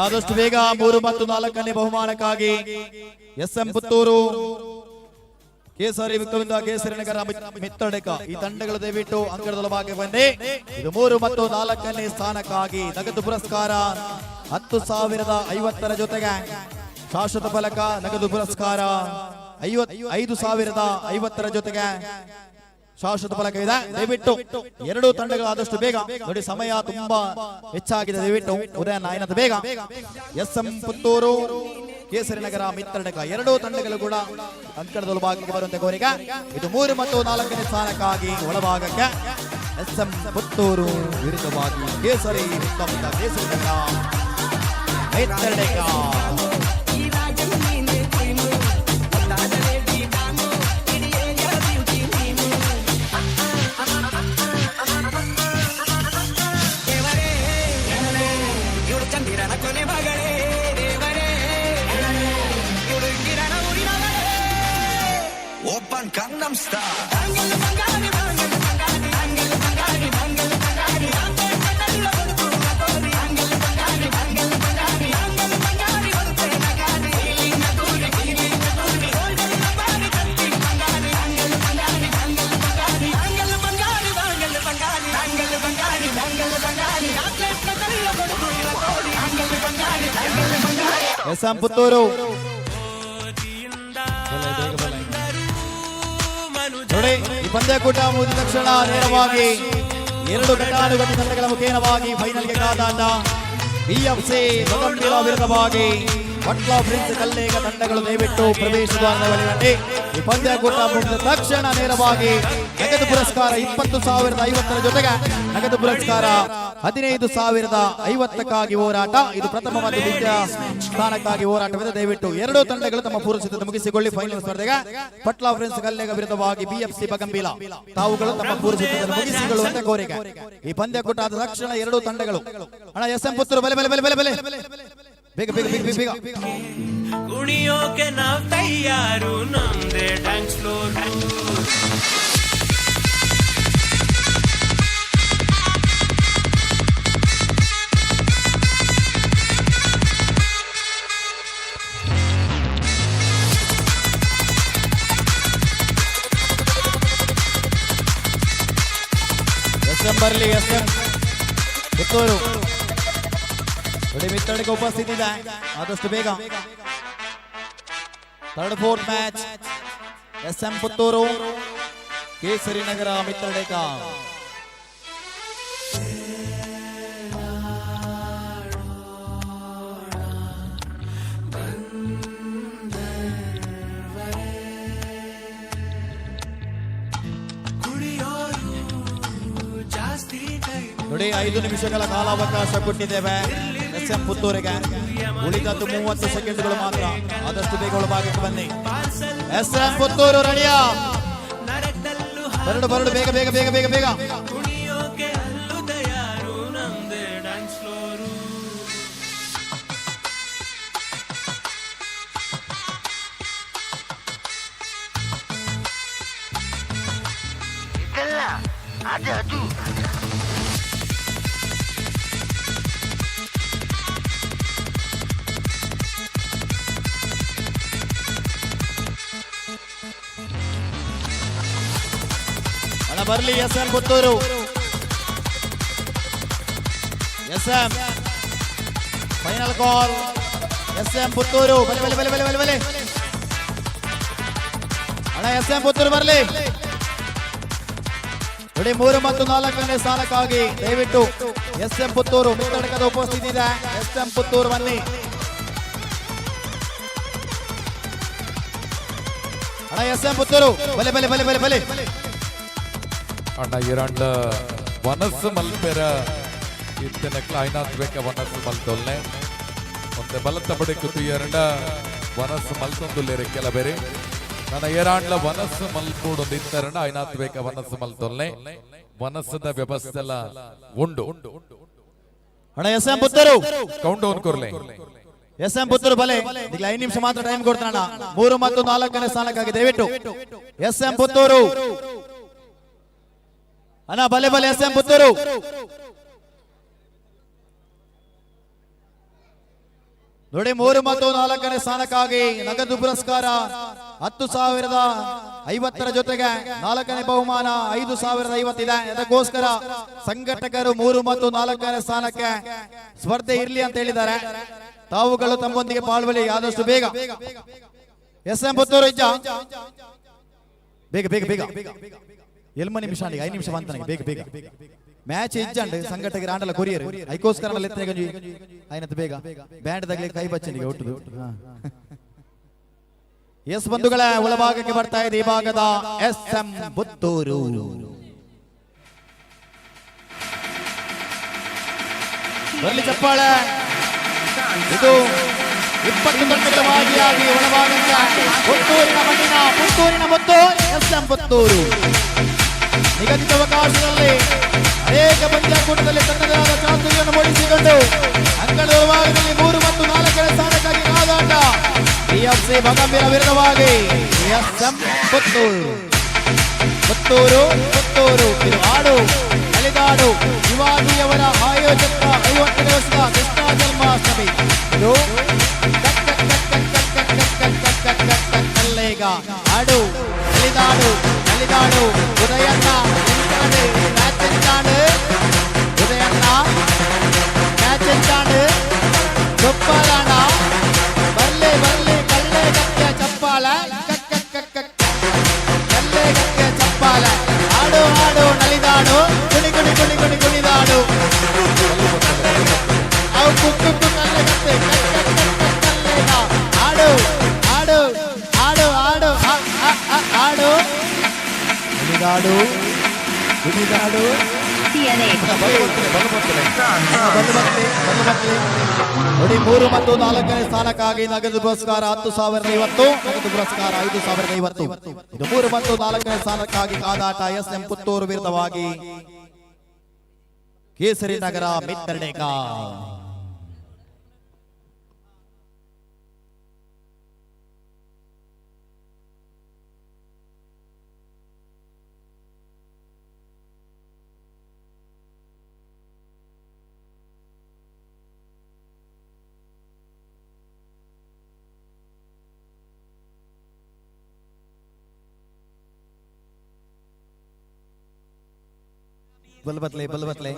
ಆದಷ್ಟು ಬೇಗ 3 ಮತ್ತು 4ನೇ ಬಹುಮಾನಕ್ಕಾಗಿ SM ಪುತ್ತೂರು ಕೇಸರಿ ವೃತ್ತವಿಂದ ಕೇಸರಿ ನಗರ ಮಿತ್ತಳಿಗ ಈ ತಂಡಗಳು ದಯವಿಟ್ಟು ಅಂಕಣದ ಭಾಗಕ್ಕೆ ಬಂದಿ. ಇದು 3 ಮತ್ತು 4ನೇ ಸ್ಥಾನಕ್ಕಾಗಿ ನಗದು ಪುರಸ್ಕಾರ 10,050 ಜೊತೆಗೆ ಶಾಶ್ವತ ಫಲಕ. ನಗದು ಪುರಸ್ಕಾರ 5,050 ಜೊತೆಗೆ ಶಾಶ್ವತ ಫಲಕ ಇದೆ. ದಯವಿಟ್ಟು 2 ತಂಡಗಳು ಆದಷ್ಟು ಬೇಗ ನೋಡಿ, ಸಮಯ ತುಂಬಾ ಹೆಚ್ಚಾಗಿದೆ. ದಯವಿಟ್ಟು ಉದಯ ನಾಯನದ ಬೇಗ. SM ಪುತ್ತೂರು ಕೇಸರಿ ನಗರ ಮಿತ್ತಳಿಗ 2 ತಂಡಗಳು ಕೂಡ ಅಂಕಣದ ಒಳಭಾಗಕ್ಕೆ ಬರುವಂತೆ ಕೋರಿಕೆ. ಇದು 3 ಮತ್ತು 4ನೇ ಸ್ಥಾನಕ್ಕಾಗಿ ಒಳಭಾಗಕ್ಕೆ SM ಪುತ್ತೂರು ವಿರುದ್ಧವಾಗಿ ಕೇಸರಿ ವೃತ್ತವಿಂದ ಕೇಸರಿ ನಗರ ಮಿತ್ತಳಿಗ.
Open Gangnam Style.
SM Puttur ನೋಡಿ, ಈ ಪಂದ್ಯಕೂಟ ಮುಗಿದ ತಕ್ಷಣ ನೇರವಾಗಿ 2 ಘಟಾನುಘಟಿ ತಂಡಗಳ ಮುಖೇನವಾಗಿ ಫೈನಲ್ಗೆ ಕಾದಾಟ. BFC ಬಗಂಬೀರ ವಿರುದ್ಧವಾಗಿ ಪಟ್ಲ ಪ್ರಿನ್ಸ್ ಕಲ್ಲೇಗ ತಂಡಗಳು ದಯವಿಟ್ಟು ಪ್ರವೇಶ ದ್ವಾರದ ಬಳಿ ಬನ್ನಿ. ಈ ಪಂದ್ಯಕೂಟ ಮುಗಿದ ತಕ್ಷಣ ನೇರವಾಗಿ ನಗದು ಪುರಸ್ಕಾರ 20,050 ಜೊತೆಗೆ ನಗದು ಪುರಸ್ಕಾರ 15,050 ಹೋರಾಟ. ಇದು ಪ್ರಥಮ ಮತ್ತು ದ್ವಿತೀಯ ಸ್ಥಾನಕ್ಕಾಗಿ ಹೋರಾಟವಿದೆ. ದಯವಿಟ್ಟು 2 ತಂಡಗಳು ತಮ್ಮ ಪೂರ್ವ ಸಿದ್ಧತೆ ಮುಗಿಸಿಕೊಳ್ಳಿ. ಫೈನಲ್ ಸ್ಪರ್ಧೆಗೆ ಪಟ್ಲ ಪ್ರಿನ್ಸ್ ಕಲ್ಲೇಗ ವಿರುದ್ಧವಾಗಿ BFC ಬಗಂಬೀಲ ತಾವುಗಳು ತಮ್ಮ ಪೂರ್ವ ಸಿದ್ಧತೆ ಮುಗಿಸಿಕೊಳ್ಳುವಂತೆ ಕೋರಿಕೆ. ಈ ಪಂದ್ಯಕೂಟ ಆದ ತಕ್ಷಣ 2 ತಂಡಗಳು ಅಣ್ಣ SM ಪುತ್ತೂರು ಬಲೆ ಬಲೆ ಬಲೆ ಬಲೆ ಬಲೆ ಬೇಗ ಬೇಗ ಬೇಗ ಬೇಗ ಬೇಗ
ಕುಣಿಯೋಕೆ ನಾವ್ ತಯಾರು, ನಮ್ದೇ ಡ್ಯಾನ್ಸ್ ಫ್ಲೋರ್.
SM ಬರಲಿ. SM ಪುತ್ತೂರು ನೋಡಿ ಮಿತ್ತಳಿಗೆ ಉಪಸ್ಥಿತಿ ಇದೆ. ಆದಷ್ಟು ಬೇಗ 3rd 4th match SM Puttur ಕೇಸರಿ ನಗರ ಮಿತ್ತಳಿಗ. ನೋಡಿ 5 ನಿಮಿಷಗಳ ಕಾಲಾವಕಾಶ ಕೊಟ್ಟಿದ್ದೇವೆ SM ಪುತ್ತೂರಿಗೆ. ಉಳಿದದ್ದು 30 ಸೆಕೆಂಡ್ಗಳು ಮಾತ್ರ. ಆದಷ್ಟು ಬೇಗ ಒಳಭಾಗಕ್ಕೆ ಬನ್ನಿ. SM ಪುತ್ತೂರು ರೆಡಿಯಾ? ಬರಡು ಬರಡು, ಬೇಗ ಬೇಗ ಬೇಗ ಬೇಗ ಬೇಗ.
ಅದು
ಹಣ ಬರಲಿ SM Puttur. SM final call. SM Puttur ಬಲೆ ಬಲೆ ಬಲೆ ಬಲೆ ಬಲೆ ಬಲೆ. ಹಣ SM ಪುತ್ತೂರು ಬರಲಿ ನೋಡಿ. 3 ಮತ್ತು 4ನೇ ಸ್ಥಾನಕ್ಕಾಗಿ ದಯವಿಟ್ಟು SM ಪುತ್ತೂರು ಮಿತ್ತಡಕದ ಉಪಸ್ಥಿತಿ ಇದೆ. SM ಪುತ್ತೂರು ಬನ್ನಿ. ಹಣ SM ಪುತ್ತೂರು ಬಲೆ ಬಲೆ ಬಲೆ ಬಲೆ ಬಲೆ.
ಅಣ್ಣ ಇರಂಡ ವನಸ್ಸು ಮಲ್ಪೆರ ಇತ್ತಿನ ಕ್ಲೈನಾತ್ ಬೇಕ ವನಸ್ಸು ಮಲ್ತೊಲ್ನೆ ಒಂದೆ ಬಲತ್ತ ಬಡಿಕುತ್ತು ಎರಡ ವನಸ್ಸು ಮಲ್ತೊಂದುಲ್ಲೇರೆ ಕೆಲ ಬೇರೆ ನನ್ನ ಏರಾಂಡ್ಲ ವನಸ್ಸು ಮಲ್ಪೂಡೊಂದು ಇತ್ತರಣ ಐನಾತ್ ಬೇಕ ವನಸ್ಸು ಮಲ್ತೊಲ್ನೆ ವನಸ್ಸದ ವ್ಯವಸ್ಥೆ ಎಲ್ಲ ಉಂಡು.
ಹಣ SM ಪುತ್ತೂರು
ಕೌಂಟ್ ಡೌನ್ ಕೊರ್ಲೆ.
SM ಪುತ್ತೂರು ಬಲೆ. ಈಗ 5 ನಿಮಿಷ ಮಾತ್ರ ಟೈಮ್ ಕೊಡ್ತಾನ. 3 ಮತ್ತು 4ನೇ ಸ್ಥಾನಕ್ಕಾಗಿ ದಯವಿಟ್ಟು SM ಪುತ್ತೂರು. ಅಣ್ಣ ಬಲೆ ಬಲೆ SM ಪುತ್ತೂರು. ನೋಡಿ 3 ಮತ್ತು 4ನೇ ಸ್ಥಾನಕ್ಕಾಗಿ ನಗದು ಪುರಸ್ಕಾರ 10,050 ಜೊತೆಗೆ 4ನೇ ಬಹುಮಾನ 5,050 ಇದೆ. ಅದಕ್ಕೋಸ್ಕರ ಸಂಘಟಕರು 3 ಮತ್ತು 4ನೇ ಸ್ಥಾನಕ್ಕೆ ಸ್ಪರ್ಧೆ ಇರಲಿ ಅಂತ ಹೇಳಿದ್ದಾರೆ. ತಾವುಗಳು ತಮ್ಮೊಂದಿಗೆ ಪಾಲ್ಗೊಳ್ಳಿ ಆದಷ್ಟು ಬೇಗ. SM ಪುತ್ತೂರು ಇಜ್ಜ ಬೇಗ ಬೇಗ ಬೇಗ. ಎಲ್ಮ ನಿಮಿಷ 5 ನಿಮಿಷ ಬಂತ ನನಗೆ ಬೇಗ ಬೇಗ. ಮ್ಯಾಚ್ ಇಜ್ಜಂಡು ಸಂಘಟಕರ ಆಂಡಲ ಕೊರಿಯರು ಐಕೋಸ್ಕರ ಲೆತ್ತನೆಗಂಜಿ ಐನತ್ ಬೇಗ ಬ್ಯಾಂಡ್ ತಗಲಿ ಕೈ ಬಚ್ಚನಿಗೆ ಒಟ್ಟುದು. ಎಸ್ ಬಂಧುಗಳ ಒಳಭಾಗಕ್ಕೆ ಬರ್ತಾ ಇದೆ ಈ ಭಾಗದ SM ಪುತ್ತೂರು. ಬರಲಿ ಚಪ್ಪಾಳೆ. ಇದು 20 ಗಂಟೆಗಳ ಭಾಗಿಯಾಗಿ ಒಳಭಾಗಕ್ಕೆ ಪುತ್ತೂರಿನ ಮಣ್ಣಿನ ಪುತ್ತೂರಿನ ಮುತ್ತು SM ಪುತ್ತೂರು. ನಿಗದಿತ ಅವಕಾಶದಲ್ಲಿ ಅನೇಕ ಪಂದ್ಯಾಕೂಟದಲ್ಲಿ ತನ್ನದೇ ಆದ ಚಾತುರ್ಯವನ್ನು ಮೂಡಿಸಿಕೊಂಡು ಅಂಕಣದ ಒಳಭಾಗದಲ್ಲಿ 3 ಮತ್ತು 4ನೇ ಸ್ಥಾನಕ್ಕಾಗಿ ಕಾದಾಟ. TFC ಬಗಂಬೀರ ವಿರುದ್ಧವಾಗಿ SM ಪುತ್ತೂರು. ಪುತ್ತೂರು ಪುತ್ತೂರು ಇದು ಹಾಡು ಅಲಿದಾಡು ಶಿವಾಜಿಯವರ ಆಯೋಜಕ 50ನೇ ವರ್ಷದ ಕೃಷ್ಣ ಜನ್ಮಾಷ್ಟಮಿ. ಇದು ಕಲ್ಲೇಗ ಹಾಡು ಅಲಿದಾಡು ಅಲಿದಾಡು ಉದಯಣ್ಣ ಮ್ಯಾಚ್ ಉದಯಣ್ಣ ಮ್ಯಾಚ್ ಚಪ್ಪಾಳಣ್ಣ ಬರ್ಲಿ ಬರ್ಲಿ ಕಲ್ಲೆ ಗಟ್ಟಿಯ ಚಪ್ಪಾಳ ಕಲ್ಲೆ ಗಟ್ಟಿಯ ಚಪ್ಪಾಳ. ಹಾಡು ಹಾಡು ನಲಿದಾಡು ಕುಣಿ ಕುಣಿ ಕುಣಿ ಕುಣಿ ಕುಣಿದಾಡು ಅವು ಕುಕ್ಕು ಕಲ್ಲೆ ಗಟ್ಟೆ ಕಲ್ಲೇಗ ಹಾಡು ಹಾಡು ಹಾಡು ಹಾಡು ಹಾಡು ನಲಿದಾಡು ಕುಣಿದಾಡು. ನೋಡಿ 3 ಮತ್ತು 4ನೇ ಸ್ಥಾನಕ್ಕಾಗಿ ನಗದು ಪುರಸ್ಕಾರ 10,050 ನಗದು ಪುರಸ್ಕಾರ 5,050. ಇದು 3 ಮತ್ತು 4ನೇ ಸ್ಥಾನಕ್ಕಾಗಿ ಕಾದಾಟ. SM ಪುತ್ತೂರು ವಿರುದ್ಧವಾಗಿ ಕೇಸರಿ ನಗರ ಮಿತ್ತರ್ಡೇಕ. ಬಲ್ಬತ್ಲೆ ಬಲ್ಬತ್ಲೆ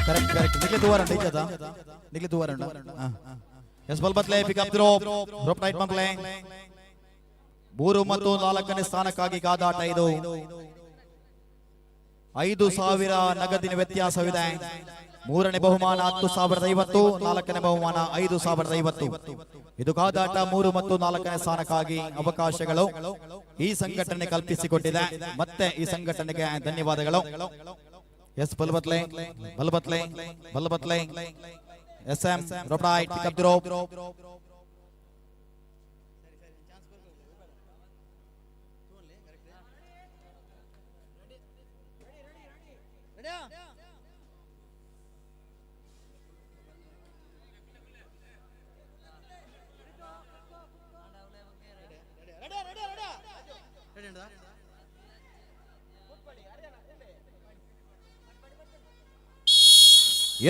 ಕರೆಕ್ಟ್ ಕರೆಕ್ಟ್. ನಿಗ್ಲೆ ತೂವಾರಂಡ ಇಜ್ಜದ ನಿಗ್ಲೆ ತೂವಾರಂಡ ಎಸ್ ಬಲ್ ಬತ್ಲೆ ಪಿಕಪ್ ದಿ ರೋಪ್ ರೈಟ್ ಮಪ್ಲೆ 3 ಮತ್ತು 4ನೇ ಸ್ಥಾನಕ್ಕಾಗಿ ಕಾದಾಟ ಇದು 5,000 ನಗದಿನ ವ್ಯತ್ಯಾಸವಿದೆ. 3ನೇ ಬಹುಮಾನ 10,050, 4ನೇ ಬಹುಮಾನ 5,050. ಇದು ಕಾದಾಟ 3 ಮತ್ತು 4ನೇ ಸ್ಥಾನಕ್ಕಾಗಿ ಅವಕಾಶಗಳು ಈ ಸಂಘಟನೆ ಕಲ್ಪಿಸಿಕೊಟ್ಟಿದೆ. ಮತ್ತೆ ಈ ಸಂಘಟನೆಗೆ ಧನ್ಯವಾದಗಳು. ಎಸ್ ಬಲ್ಬತ್ಲೆ ಬಲ್ಬತ್ಲೆ ಬಲ್ಬತ್ಲೆ SM rope right, pick up the rope.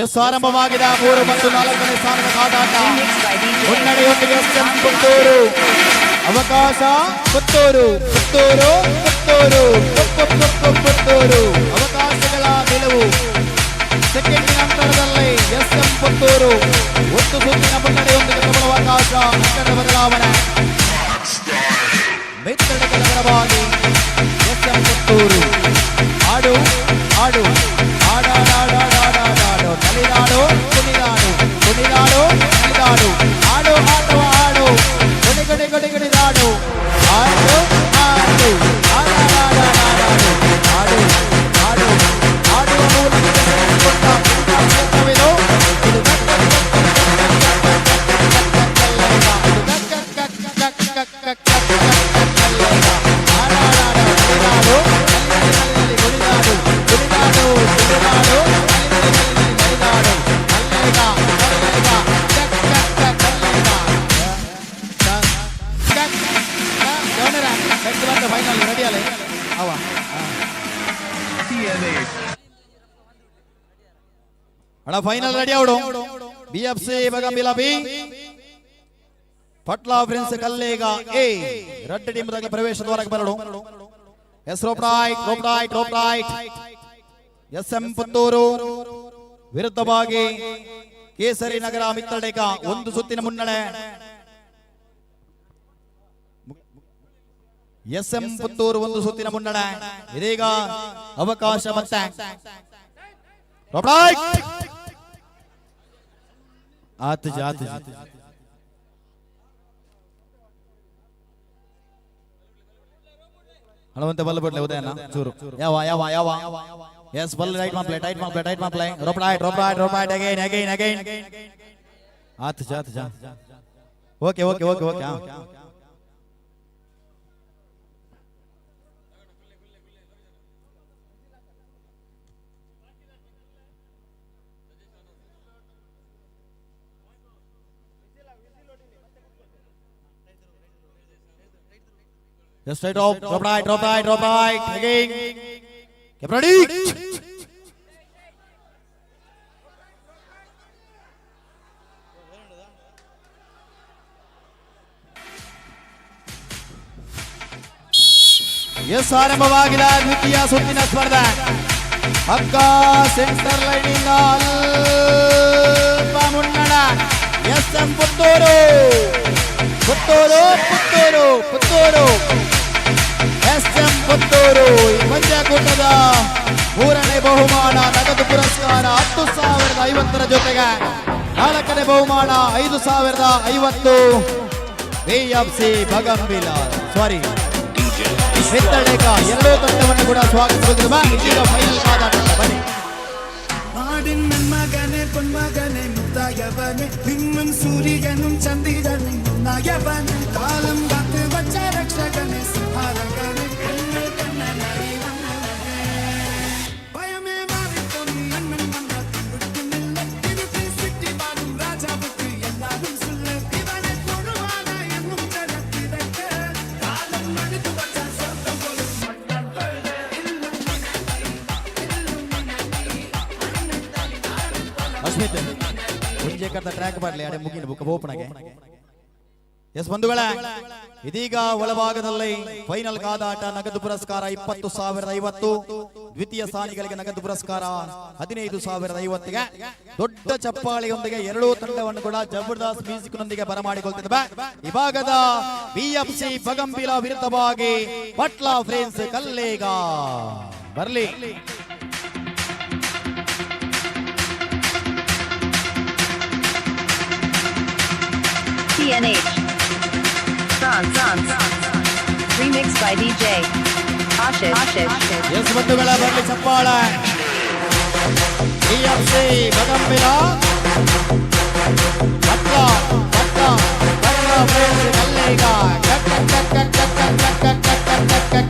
Yes ಆರಂಭವಾಗಿದೆ 3 ಮತ್ತು 4ನೇ ಸ್ಥಾನದ ಕಾದಾಟ. ಮುನ್ನಡೆಯೊಂದಿಗೆ SM ಪುತ್ತೂರು. ಅವಕಾಶ ಪುತ್ತೂರು ಪುತ್ತೂರು ಪುತ್ತೂರು ಪುತ್ತೂರು. ಅವಕಾಶಗಳ ನಿಲುವು. ಸೆಕೆಂಡಿನ ಅಂತರದಲ್ಲಿ SM ಪುತ್ತೂರು 1 ಸುತ್ತಿನ ಮುನ್ನಡೆಯೊಂದಿಗೆ ಪ್ರಬಲ ಅವಕಾಶ. ಅಂತರದ ಬದಲಾವಣೆ ಮೆತ್ತಡೆಗಳ ಪರವಾಗಿ SM ಪುತ್ತೂರು. ಆಡು ಆಡು ಆಡಾಡಾಡಾಡಾಡಾಡು ನಲಿದಾಡು ಕುಣಿದಾಡು ಕುಣಿದಾಡು ನಲಿದಾಡು ಆಡು ಆಟವ ಆಡು ಗಡಿ ಗಡಿ ಗಡಿದಾಡು ಆಡು ಆಡು ಆಡಾಡಾಡಾಡಾಡು ಆಡು ಆಡು ಆಡುವ ಮೂಲಕ ಕ್ಷೇತ್ರವಿದು. ಇದು ಅಣ್ಣ ಫೈನಲ್ ರೆಡಿ ಅವಡು. BFC Bagambila B Patla friends Kallega A red team ದಾಗ ಪ್ರವೇಶ ದ್ವಾರಕ್ಕೆ ಬರಡು. Yes rope right rope right rope right. SM Puttur ವಿರುದ್ಧವಾಗಿ ಕೇಸರಿ ನಗರ ಮಿತ್ತಡೆಗ 1 ಸುತ್ತಿನ ಮುನ್ನಡೆ. SM ಪುತ್ತೂರು 1 ಸುತ್ತಿನ ಮುನ್ನಡೆ. ಇದೀಗ ಅವಕಾಶ ಮತ್ತೆ ರೋಪ್ ರೈಟ್ ಆತ ಜಾತ ಹಣವಂತ ಬಲ್ಲ ಬಿಡ್ಲೆ ಉದಯನ ಚೂರು ಯಾವ ಯಾವ ಯಾವ. ಎಸ್ ಬಲ್ ರೈಟ್ ಮಾಪ್ಲೆ ಟೈಟ್ ಮಾಪ್ಲೆ ಟೈಟ್ ಮಾಪ್ಲೆ rope right rope right rope right again again again ಆತ ಜಾತ ಜಾತ. Okay okay okay okay. Just straight off, drop right, drop right, drop right, again. Get ready. Yes ಆರಂಭವಾಗಿದೆ ದ್ವಿತೀಯ ಸುತ್ತಿನ ಸ್ಪರ್ಧೆ. ಹಗ್ಗ ಸೆಂಟರ್ ಲೈನಿಂದ ಅಲ್ಪ ಮುನ್ನಡ. SM ಪುತ್ತೂರು ಪುತ್ತೂರು ಪುತ್ತೂರು ಪುತ್ತೂರು. SM ಪುತ್ತೂರು ಈ ಪಂದ್ಯಾಕೂಟದ 3ನೇ ಬಹುಮಾನ ನಗದು ಪುರಸ್ಕಾರ 10,050 ಜೊತೆಗೆ 4ನೇ ಬಹುಮಾನ 5,050. BFC ಬಗಂಬಿಲ ಸಾರಿ ಮಿತ್ತಡೆಗ 2 ತಂಡವನ್ನು ಕೂಡ ಸ್ವಾಗತಿಸುತ್ತಿರುವ ಇದೀಗ ಫೈನಲ್ ಕಾದಾಟ. ಬನ್ನಿ
നാടിൻ മകനെ പൊന്മകനെ മുത്തായവനെ നിന്നും സൂര്യനും ചന്ദ്രനും നായവനെ കാലം കാത്ത് വച്ച രക്ഷകനെ സംഹാരകനെ ഭയമേ മാറിക്കൊന്നു അണ്ണൻ വന്ന വിട്ടുന്നില്ല ഇരുട്ടി സിറ്റി പാടും രാജാവുക്ക് എല്ലാവരും സുല്ല ഇവനെ തൊടുവാന എന്നും തരത്തിരക്ക് കാലം മടുത്തു വച്ച സ്വർഗം പോലും
ಅಶ್ಮಿತ್ ಮುಂಜೆ ಕರ್ತ ಟ್ರ್ಯಾಕ್ ಮಾಡಲಿ ಅಡೆ ಮುಗಿನ ಬುಕ್ ಓಪನ್ ಆಗಿ ಎಸ್ ಬಂಧುಗಳೇ, ಇದೀಗ ಒಳಭಾಗದಲ್ಲಿ ಫೈನಲ್ ಕಾದಾಟ. ನಗದು ಪುರಸ್ಕಾರ 20,050, ದ್ವಿತೀಯ ಸ್ಥಾನಿಗಳಿಗೆ ನಗದು ಪುರಸ್ಕಾರ 15,050ಗೆ ದೊಡ್ಡ ಚಪ್ಪಾಳೆಯೊಂದಿಗೆ ಎರಡೂ ತಂಡವನ್ನು ಕೂಡ ಜಬರ್ದಸ್ತ್ ಮ್ಯೂಸಿಕ್ ನೊಂದಿಗೆ ಬರಮಾಡಿಕೊಳ್ತಿದ್ದಾವೆ. ಈ ಭಾಗದ ಬಿಎಫ್ಸಿ ಬಗಂಬಿಲ ವಿರುದ್ಧವಾಗಿ ಪಟ್ಲಾ ಫ್ರೆಂಡ್ಸ್ ಕಲ್ಲೇಗ ಬರ್ಲಿ.
TNH. Remixed by DJ Ashish.
Yes ಬಂಧುಗಳ ಬರ್ಲಿ ಚಪ್ಪಾಳೆ. BFC Bagambila Patla friends Kallega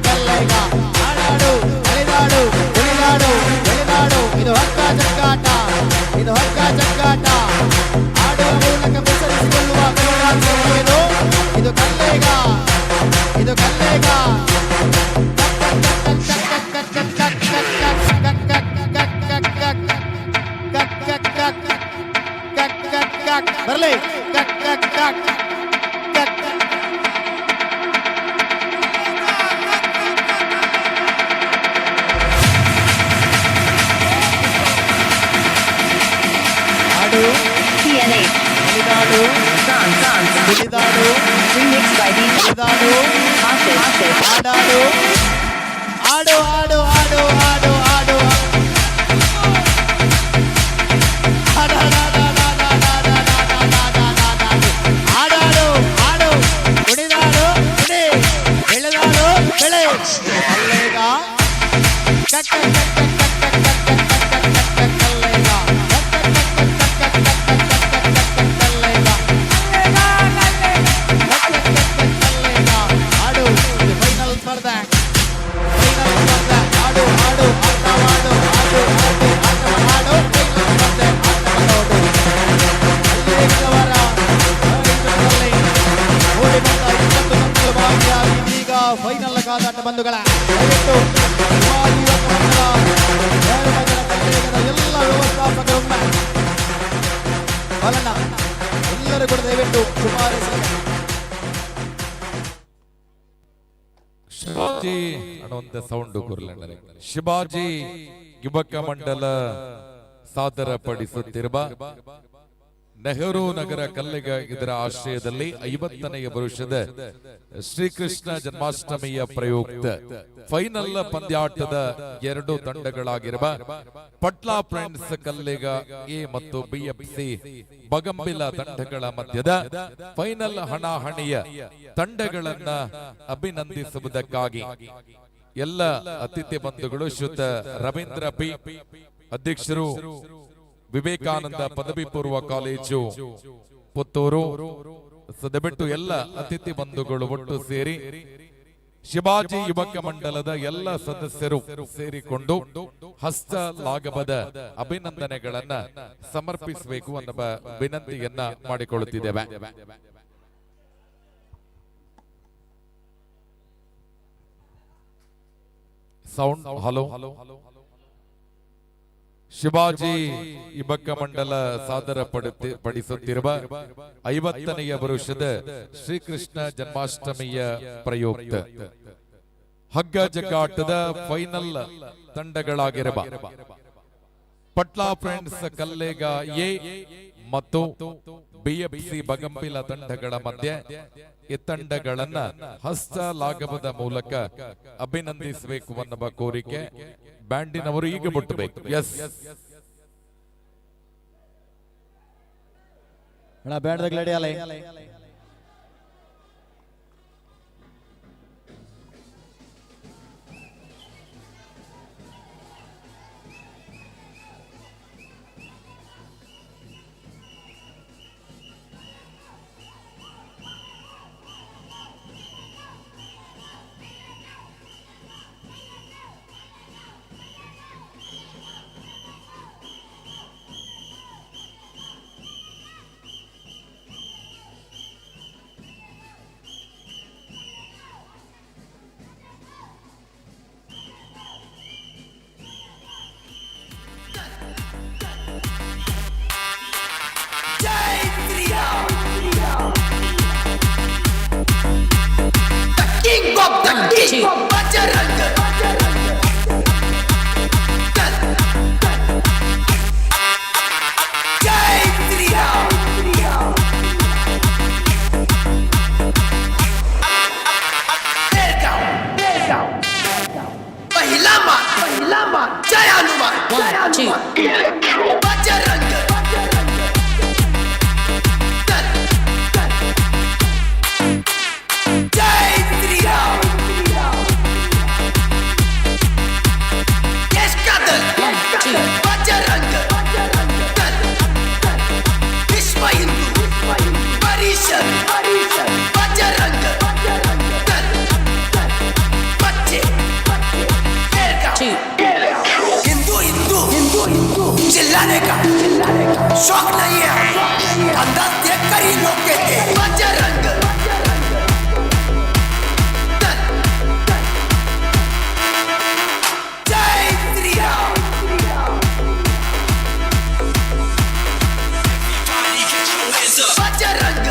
Kallega. ಆಡಾಡು ಅಲಿದಾಡು ಕುಣಿದಾಡು ಬೆಳೆದಾಡು. ಇದು ಹಕ್ಕ ಜಗ್ಗಾಟ, ಇದು ಹಕ್ಕ ಜಗ್ಗಾಟ. ಆಡುವ ಮೂಲಕ ಮುಸರಿಸಿಕೊಳ್ಳುವ ಇದು ಇದು ಕಲ್ಲೇಗ, ಇದು ಕಲ್ಲೇಗ. ಬರ್ಲಿ
TNH. Remixed by DJ Ashish.
ಆಡಾಡು ಆಡು ಆಡು ಆಡು ಆಡು ಆಡು ಆಡಾಡು ಆಡು ಕುಣಿದಾಡು ಕುಣಿ ಬೆಳೆದಾಡು ಬೆಳೆ. ಕಲ್ಲೇಗ ಆಡು ಫೈನಲ್ ಸ್ಪರ್ಧೆ. ಆಡು ಆಡು ಆಟವಾಡು ಆಡು ಆಡು ಆಟವಾಡು. ಫೈನಲ್ ಸ್ಪರ್ಧೆ ಆಟವಾಡು. ಅಲ್ಲಿಯವರ ಓಡಿ ಬಂದ 20 ಮಕ್ಕಳು ಭಾಗಿಯಾಗಿ ಈಗ ಫೈನಲ್ ಕಾದಾಟ ಬಂಧುಗಳ ದಯವಿಟ್ಟು ಎಲ್ಲ ವ್ಯವಸ್ಥಾಪಕರೊಮ್ಮೆ ಬಲನ ಎಲ್ಲರೂ ಕೂಡ ದಯವಿಟ್ಟು ಶುಭಾರೈಸಿ.
ಶಿವಾಜಿ ಅನ್ನುವಂತ ಸೌಂಡ್ ಕೂರ್ಲಂಡರೆ ಶಿವಾಜಿ ಯುವಕ ಮಂಡಲ ಸಾದರಪಡಿಸುತ್ತಿರುವ ನೆಹರು ನಗರ ಕಲ್ಲಿಗ ಇದರ ಆಶ್ರಯದಲ್ಲಿ 50ನೇ ವರ್ಷದ ಶ್ರೀಕೃಷ್ಣ ಜನ್ಮಾಷ್ಟಮಿಯ ಪ್ರಯುಕ್ತ ಫೈನಲ್ ಪಂದ್ಯಾಟದ ಎರಡು ತಂಡಗಳಾಗಿರುವ ಪಟ್ಲಾ ಫ್ರೆಂಡ್ಸ್ ಕಲ್ಲಿಗ ಎ ಮತ್ತು ಬಿಎಫ್ಸಿ ಬಗಂಬಿಲ ತಂಡಗಳ ಮಧ್ಯದ ಫೈನಲ್ ಹಣಾಹಣಿಯ ತಂಡಗಳನ್ನ ಅಭಿನಂದಿಸುವುದಕ್ಕಾಗಿ ಎಲ್ಲ ಅತಿಥಿ ಬಂಧುಗಳು ಶ್ರೀಯುತ ರವೀಂದ್ರ ಪಿ ಅಧ್ಯಕ್ಷರು, ವಿವೇಕಾನಂದ ಪದವಿ ಪೂರ್ವ ಕಾಲೇಜು ಪುತ್ತೂರು, ದಯವಿಟ್ಟು ಎಲ್ಲ ಅತಿಥಿ ಬಂಧುಗಳು ಒಟ್ಟು ಸೇರಿ ಶಿವಾಜಿ ಯುವಕ ಮಂಡಲದ ಎಲ್ಲ ಸದಸ್ಯರು ಸೇರಿಕೊಂಡು ಹಸ್ತ ಲಾಘವದ ಅಭಿನಂದನೆಗಳನ್ನ ಸಮರ್ಪಿಸಬೇಕು ಅನ್ನುವ ವಿನಂತಿಯನ್ನ ಮಾಡಿಕೊಳ್ಳುತ್ತಿದ್ದೇವೆ. Sound hello. ಶಿವಾಜಿ ಯುವಕ ಮಂಡಲ ಸಾದರ ಪಡಿಸುತ್ತಿರುವ 50ನೇ ವರ್ಷದ ಶ್ರೀಕೃಷ್ಣ ಜನ್ಮಾಷ್ಟಮಿಯ ಪ್ರಯುಕ್ತ ಹಗ್ಗ ಜಗ್ಗಾಟದ ಫೈನಲ್ ತಂಡಗಳಾಗಿರುವ ಪಟ್ಲಾ ಫ್ರೆಂಡ್ಸ್ ಕಲ್ಲೇಗ ಎ ಮತ್ತು ಬಿಎಫ್ಸಿ ಬಗಂಬಿಲ ತಂಡಗಳ ಮಧ್ಯೆ ಈ ತಂಡಗಳನ್ನ ಹಸ್ತ ಲಾಘವದ ಮೂಲಕ ಅಭಿನಂದಿಸಬೇಕು ಅನ್ನುವ ಕೋರಿಕೆ ಬ್ಯಾಂಡಿನವರು ಈಗ ಮುಟ್ಟಬೇಕು. ಎಸ್
ಬ್ಯಾಂಡ್
चिल्लाने का शौक नहीं है, अंदाज देख कर ही लोग कहते हैं बजरंग। जय श्री राम। बजरंग।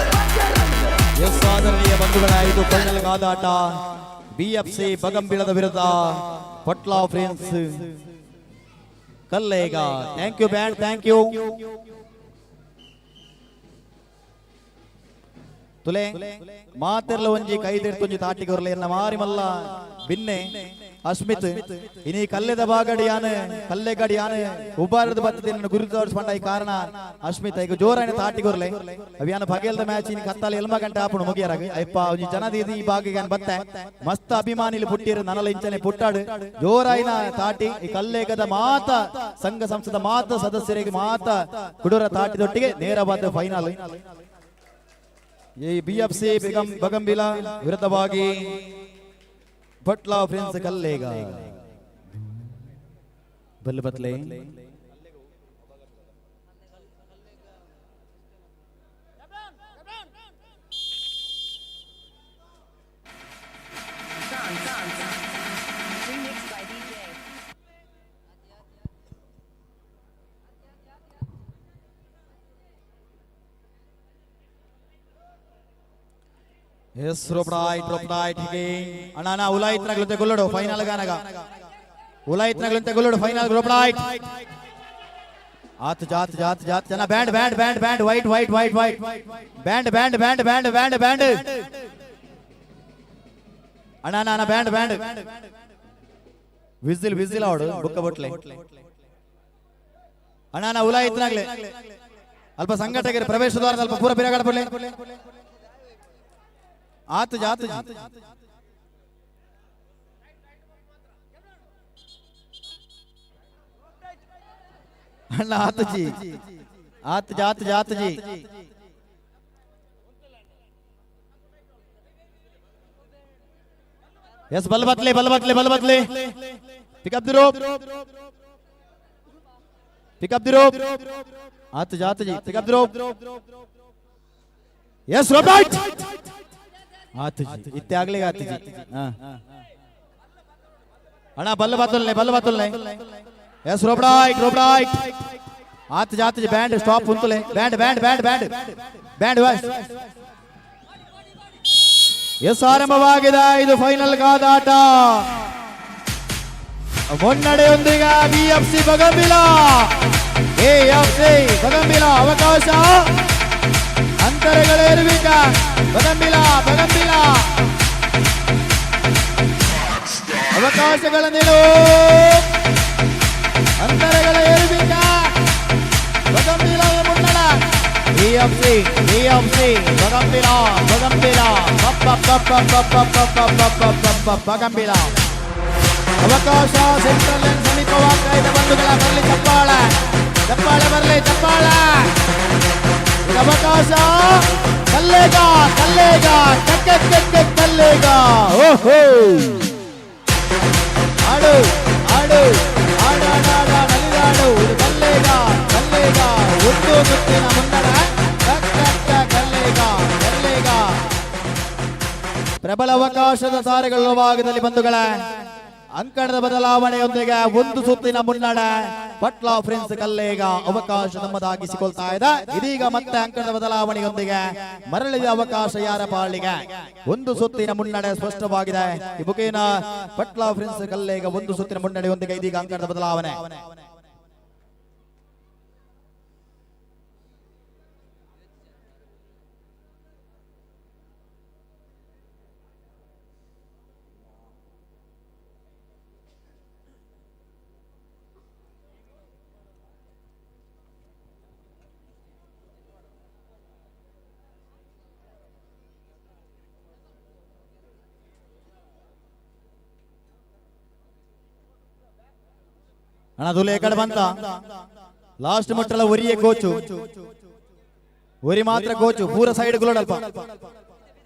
ಎಸ್ ಆದರಣೀಯ ಬಂಧುಗಳ ಇದು ಫೈನಲ್ ಕಾದಾಟ BFC ಬಗಂಬಿಳದ ವಿರುದ್ಧ Patla friends Kallega. Thank you band, thank you. ತುಲೆ ಮಾತೆರ್ಲ ಒಂಜಿ ಕೈದೆಡ್ತೊಂಜಿ ತಾಟಿಗೊರ್ಲೆ ಎನ್ನ ಮಾರಿ ಮಲ್ಲ ಬಿನ್ನೆ ಅಸ್ಮಿತ್ ಇನಿ ಕಲ್ಲೆದ ಬಾಗಡಿಯಾನ ಕಲ್ಲೆಗಡಿಯಾನ ಉಬಾರದ ಬತ್ತದ ಗುರು ತೋರಿಸ್ಕೊಂಡ ಈ ಕಾರಣ ಅಸ್ಮಿತ್ ಈಗ ಜೋರಾನ ತಾಟಿಗೊರ್ಲೆ ಅವಿಯಾನ ಬಗೆಲ್ದ ಮ್ಯಾಚ್ ಇನ್ ಕತ್ತಾಲ ಎಲ್ಮ ಗಂಟೆ ಆಪುಣ ಮುಗಿಯರಾಗ ಅಯ್ಯಪ್ಪ ಒಂಜಿ ಜನದೀದಿ ಈ ಬಾಗಿಗೆ ಬತ್ತೆ ಮಸ್ತ್ ಅಭಿಮಾನಿಲಿ ಪುಟ್ಟಿರು ನನಲ ಇಂಚನೆ ಪುಟ್ಟಾಡು ಜೋರಾಯಿನ ತಾಟಿ ಈ ಕಲ್ಲೆಗದ ಮಾತ ಸಂಘ ಸಂಸ್ಥದ ಮಾತ ಸದಸ್ಯರಿಗೆ ಮಾತ ಕುಡುರ ತಾಟಿದೊಟ್ಟಿಗೆ ನೇರವಾದ ಫೈನಲ್. ಈ BFC ಬಗಂಬಿಲ ವಿರುದ್ಧವಾಗಿ ಪಟ್ಲಾ ಫ್ರೆಂಡ್ಸ್ ಕಲ್ಲೇಗ ಬಲ್ಲೆ ಬತ್ಲೆ ಎಸ್ ರೋಪ್ಡಾಯ್ಟ್ ಹೀಗೆ ಅಣ್ಣ ಉಲಾಯಿತ್ನಾಗ್ಲಂತೆ ಗೊಲ್ಲಡು ಫೈನಲ್ ಗಾನಗ ಉಲಾಯಿತ್ನಾಗ್ಲಂತೆ ಗೊಲ್ಲಡು ಫೈನಲ್ ರೋಪ್ಡಾಯ್ಟ್ ಆತ್ ಜಾತ್ ಜಾತ್ ಜಾತ್ ಜನ band band band band white wait wait white band band band band band band ಅಣ್ಣ ಬ್ಯಾಂಡ್ ಬ್ಯಾಂಡ್ ವಿಸಿಲ್ ವಿಸಿಲ್ ಆಡು ಬುಕ್ಕ ಬಟ್ಲೆ ಅಣ್ಣ ಉಲಾಯಿತ್ನಾಗ್ಲೆ ಅಲ್ಪ ಸಂಘಟಕರ ಪ್ರವೇಶ ದ್ವಾರದ ಅಲ್ಪ ಪೂರ ಬಿರಗಾಡ ಬಿಡ್ಲೆ ಆತ ಜಾತ ಅಣ್ಣ ಆತ ಜಿ ಆತ ಜಾತ ಜಾತ ಜಿ ಎಸ್ ಬಲ್ ಬತ್ಲೆ ಬಲ್ ಬತ್ಲೆ ಬಲ್ ಬತ್ಲೆ ಪಿಕಪ್ ದಿ ರೋಪ್ ಆತ ಜಾತ ಜಿ pick up the rope yes rope right ಆತ ಜಿ ಇತ್ತೆ ಆಗ್ಲೇ ಆತ ಜಿ ಅಣ್ಣ ಬಲ್ಲ ಬಾತುಲ್ನೆ ಎಸ್ ರೋಪ್ ರೈಟ್ ಆತ ಜಾತ ಜಿ ಬ್ಯಾಂಡ್ ಸ್ಟಾಪ್ ಉಂತುಲೆ band band band band band voice yes ಆರಂಭವಾಗಿದೆ ಇದು ಫೈನಲ್ ಕಾದಾಟ ಮುನ್ನಡೆಯೊಂದಿಗೆ BFC ಬಗಂಬಿಲ AFC ಬಗಂಬಿಲ ಅವಕಾಶ ಅಂತರಗಳೇರುವಿಕ ಬಗಂಬಿಲ ಅವಕಾಶಗಳ ನಿಲು ಅಂತರಗಳ ಏರುವಿಕ ಬಗಂಬಿಲ ಮುನ್ನಡ BFC ಬಗಂಬಿಲ ಬಗಂಬಿಲ ಅವಕಾಶ ಸೆಂಟ್ರಲ್ ಲೈನ್ ಸಮೀಪವಾಗ್ತಾ ಇದೆ ಬಂಧುಗಳ ಬರಲಿ ಚಪ್ಪಾಳೆ ಬರಲಿ ಅವಕಾಶ ಕಲ್ಲೇಗ ಕಲ್ಲೇಗ ಓಹೋ ಆಡು ನಲಿದಾಡು ಇದು ಕಲ್ಲೇಗ ಒಂದು ಗುತ್ತಿನ ಮುನ್ನಡ ಕಲ್ಲೇಗ ಪ್ರಬಲ ಅವಕಾಶದ ತಾರೆಗಳ ಭಾಗದಲ್ಲಿ ಬಂಧುಗಳ ಅಂಕಣದ ಬದಲಾವಣೆಯೊಂದಿಗೆ ಒಂದು ಸುತ್ತಿನ ಮುನ್ನಡೆ ಪಟ್ಲ ಫ್ರೆಂಡ್ಸ್ ಕಲ್ಲೇಗ ಅವಕಾಶ ನಮ್ಮದಾಗಿಸಿಕೊಳ್ತಾ ಇದೆ. ಇದೀಗ ಮತ್ತೆ ಅಂಕಣದ ಬದಲಾವಣೆಯೊಂದಿಗೆ ಮರಳಿದ ಅವಕಾಶ ಯಾರ ಪಾಲಿಗೆ? ಒಂದು ಸುತ್ತಿನ ಮುನ್ನಡೆ ಸ್ಪಷ್ಟವಾಗಿದೆ. ಈ ಬುಕೇನ ಪಟ್ಲ ಫ್ರೆಂಡ್ಸ್ ಕಲ್ಲೇಗ ಒಂದು ಸುತ್ತಿನ ಮುನ್ನಡೆಯೊಂದಿಗೆ ಇದೀಗ ಅಂಕಣದ ಬದಲಾವಣೆ. ಅಣ್ಣ ದುಲೆ ಕಡೆ ಬಂತ ಲಾಸ್ಟ್ ಮಟ್ಟಲ ಒರಿಯೇ ಕೋಚು ಒರಿ ಮಾತ್ರ ಕೋಚು ಪೂರ ಸೈಡ್ ಗುಲೋಡಲ್ಪ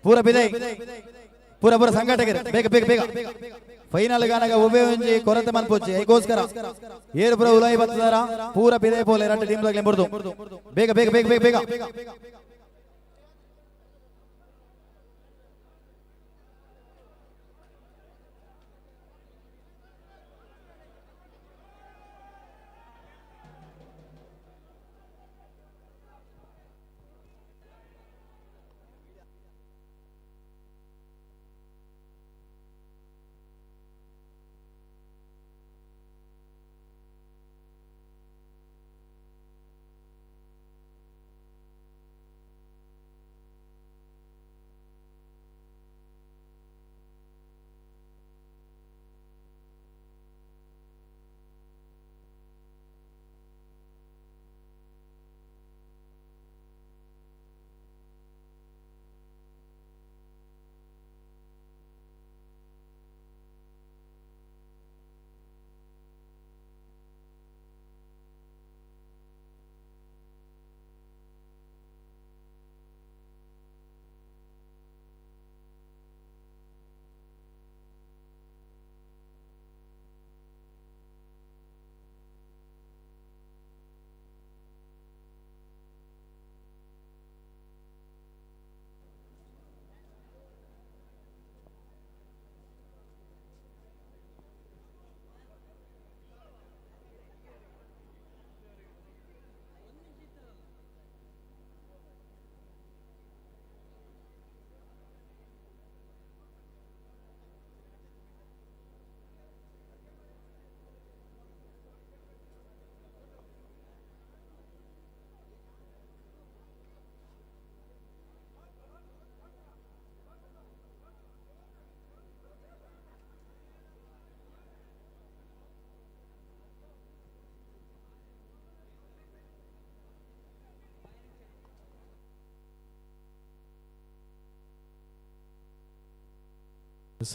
ಪೂರ ಬಿದೆ ಪೂರ ಪೂರ ಸಂಘಟಕರು ಬೇಗ ಬೇಗ ಬೇಗ ಫೈನಲ್ ಗಾನಾಗ ಒಬ್ಬೆ ಒಂಜಿ ಕೊರತೆ ಮನ್ಪೋಚಿ ಐಗೋಸ್ಕರ ಏರು ಪೂರ ಉಲಾಯಿ ಬತ್ತದಾರ ಪೂರ ಬಿದೆ ಪೋಲೆ ಎರಡು ಟೀಮ್ ದಾಗ್ಲಿ ಬರ್ದು ಬೇಗ ಬೇಗ ಬೇಗ ಬೇಗ ಬೇಗ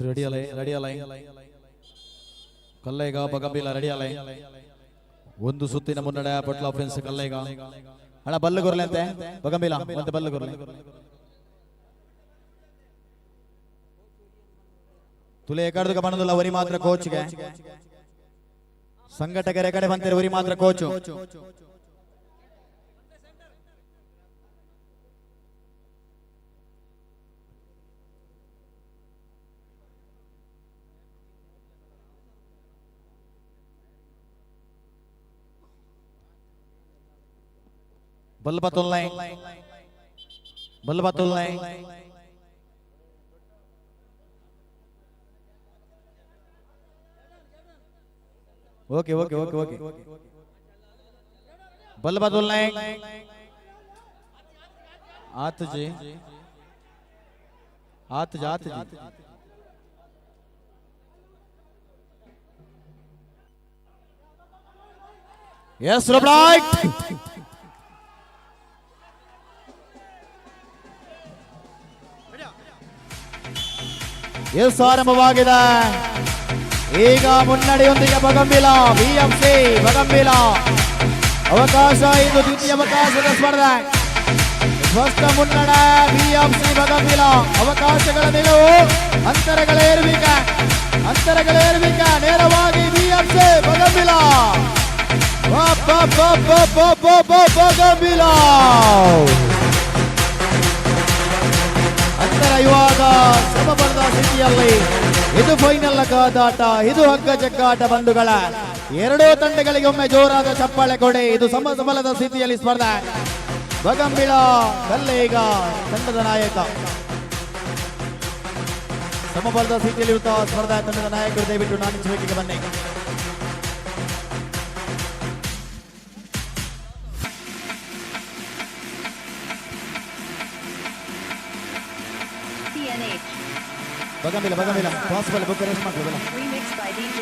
ರೆಡಿಯಲ್ಲ ಕಲ್ಲೇಗ ಬಗಂಬಿಲ ರೆಡಿಯಲ್ಲ ಒಂದು ಸುತ್ತಿನ ಮುನ್ನಡೆ ಪಟ್ಲ ಫ್ರೆಂಡ್ಸ್ ಕಲ್ಲೇಗ ಅಣ್ಣ ಬಲ್ಲು ಗುರ್ಲೆ ಅಂತೆ ಬಗಂಬಿಲ ಮತ್ತೆ ಬಲ್ಲು ಗುರ್ಲೆ ತುಲೆ ಕಡ್ದು ಬಣ್ಣದಲ್ಲ ವರಿ ಮಾತ್ರ ಕೋಚ್ಗೆ ಸಂಘಟಕರ ಕಡೆ ಬಂತಾರೆ ವರಿ ಮಾತ್ರ ಕೋಚು बल्लबतुल्लाह ओके ओके ओके ओके बल्लबतुल्लाह आत जी यस राइट ಎಸ್ ಆರಂಭವಾಗಿದೆ ಈಗ ಮುನ್ನಡೆಯೊಂದಿಗೆ ಬಗಂಬಿಲ ಬಿಎಂಸಿ ಬಗಂಬಿಲ ಅವಕಾಶ ಇದು ದ್ವಿತೀಯ ಅವಕಾಶದ ಸ್ಪರ್ಧೆ ಸ್ಪಷ್ಟ ಮುನ್ನಡೆ ಬಿಎಂಸಿ ಬಗಂಬಿಲ ಅವಕಾಶಗಳ ನಿಲುವು ಅಂತರಗಳೇರ್ವಿಕೆ ನೇರವಾಗಿ ಬಿಎಂಸಿ ಬಗಂಬಿಲ ಬಗಂಬಿಲ ಅಂತರ ಇವಾಗ ಶ್ರಮ ಪಡೆದ ಸ್ಥಿತಿಯಲ್ಲಿ
ಇದು ಫೈನಲ್ ಕಾದಾಟ, ಇದು ಹಗ್ಗ ಜಗ್ಗಾಟ ಬಂಧುಗಳ. ಎರಡೂ ತಂಡಗಳಿಗೆ ಒಮ್ಮೆ ಜೋರಾದ ಚಪ್ಪಾಳೆ ಕೊಡಿ. ಇದು ಸಮಬಲದ ಸ್ಥಿತಿಯಲ್ಲಿ ಸ್ಪರ್ಧೆ. ಬಗಂಬಿಳ ಕಲ್ಲೇಗ ತಂಡದ ನಾಯಕ. ಸಮಬಲದ ಸ್ಥಿತಿಯಲ್ಲಿರುತ್ತಾ ಸ್ಪರ್ಧಾ ತಂಡದ ನಾಯಕರು ದಯವಿಟ್ಟು ನಾನು ವೇದಿಕೆಗೆ ಬನ್ನಿ. ಬಗಂಬಿಲ ಪಾಸಿಬಲ್ ಬುಕ್ ಅರೇಂಜ್ ಮಾಡ್ಬೋದಲ್ಲ.
Remix by DJ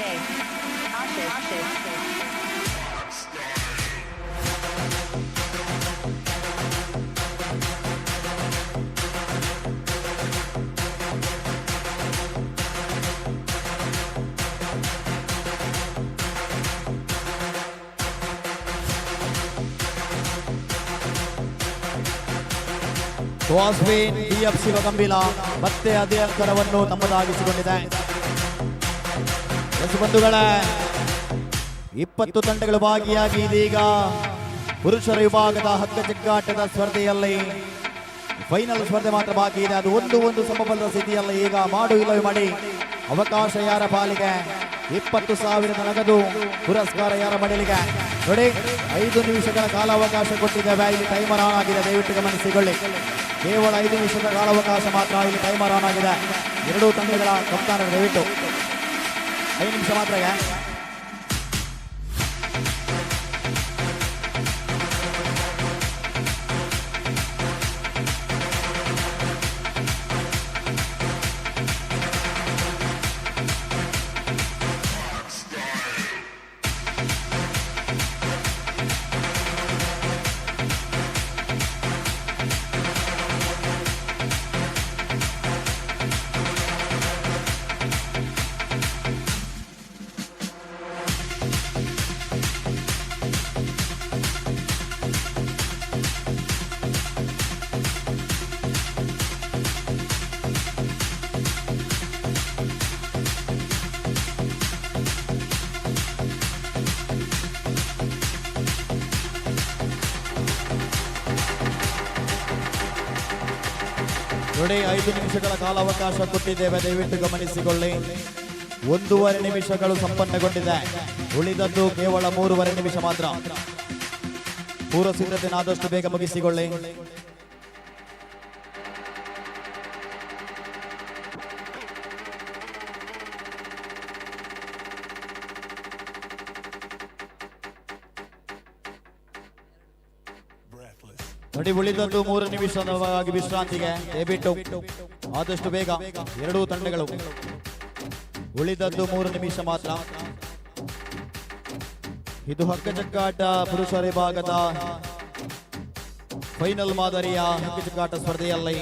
Ashish.
ವಾಸ್ವೇನ್ DFC Bagambila ಮತ್ತೆ ಅದೇ ಅಂತರವನ್ನು ತಮ್ಮದಾಗಿಸಿಕೊಂಡಿದೆ. ಬಂಧುಗಳ 20 ತಂಡಗಳು ಭಾಗಿಯಾಗಿ ಇದೀಗ ಪುರುಷರ ವಿಭಾಗದ ಹಗ್ಗ ಜಗ್ಗಾಟದ ಸ್ಪರ್ಧೆಯಲ್ಲಿ ಫೈನಲ್ ಸ್ಪರ್ಧೆ ಮಾತ್ರ ಬಾಕಿ ಇದೆ. ಅದು ಒಂದು ಸಮಬಲದ ಸ್ಥಿತಿಯಲ್ಲಿ ಈಗ ಮಾಡು ಇಲ್ಲವೇ ಮಾಡಿ ಅವಕಾಶ ಯಾರ ಪಾಲಿಗೆ? 20,000 ನಗದು ಪುರಸ್ಕಾರ ಯಾರ ಮಡಿಲಿಗೆ? ನೋಡಿ, 5 ನಿಮಿಷಗಳ ಕಾಲಾವಕಾಶ ಕೊಟ್ಟಿದ್ದೇವೆ. ಇಲ್ಲಿ ಟೈಮರ್ ಆನ್ ಆಗಿದೆ, ದಯವಿಟ್ಟು ಗಮನಿಸಿಕೊಳ್ಳಿ. ಕೇವಲ 5 ನಿಮಿಷದ ಕಾಲಾವಕಾಶ ಮಾತ್ರ ಇಲ್ಲಿ ಟೈಮರ್ ಆನ್ ಆಗಿದೆ. ಎರಡೂ ತಂಡಗಳ ಕಪ್ತಾನ ದಯವಿಟ್ಟು 5 ನಿಮಿಷ ಮಾತ್ರ. ನೋಡಿ, 5 ನಿಮಿಷಗಳ ಕಾಲಾವಕಾಶ ಕೊಟ್ಟಿದ್ದೇವೆ, ದಯವಿಟ್ಟು ಗಮನಿಸಿಕೊಳ್ಳಿ. 1.5 ನಿಮಿಷಗಳು ಸಂಪನ್ನಗೊಂಡಿದೆ. ಉಳಿದದ್ದು ಕೇವಲ 3.5 ನಿಮಿಷ ಮಾತ್ರ. ಪೂರ್ವ ಸಿದ್ಧತೆಯನ್ನು ಆದಷ್ಟು ಬೇಗ ಮುಗಿಸಿಕೊಳ್ಳಿ. ನೋಡಿ, ಉಳಿದದ್ದು 3 ನಿಮಿಷವಾಗಿ ವಿಶ್ರಾಂತಿಗೆ. ದಯವಿಟ್ಟು ಆದಷ್ಟು ಬೇಗ ಎರಡೂ ತಂಡಗಳು. ಉಳಿದದ್ದು 3 ನಿಮಿಷ ಮಾತ್ರ. ಇದು ಹಗ್ಗ ಜಗ್ಗಾಟ ಪುರುಷರ ವಿಭಾಗದ ಫೈನಲ್ ಮಾದರಿಯ ಹಗ್ಗ ಜಗ್ಗಾಟ ಸ್ಪರ್ಧೆಯಲ್ಲಿ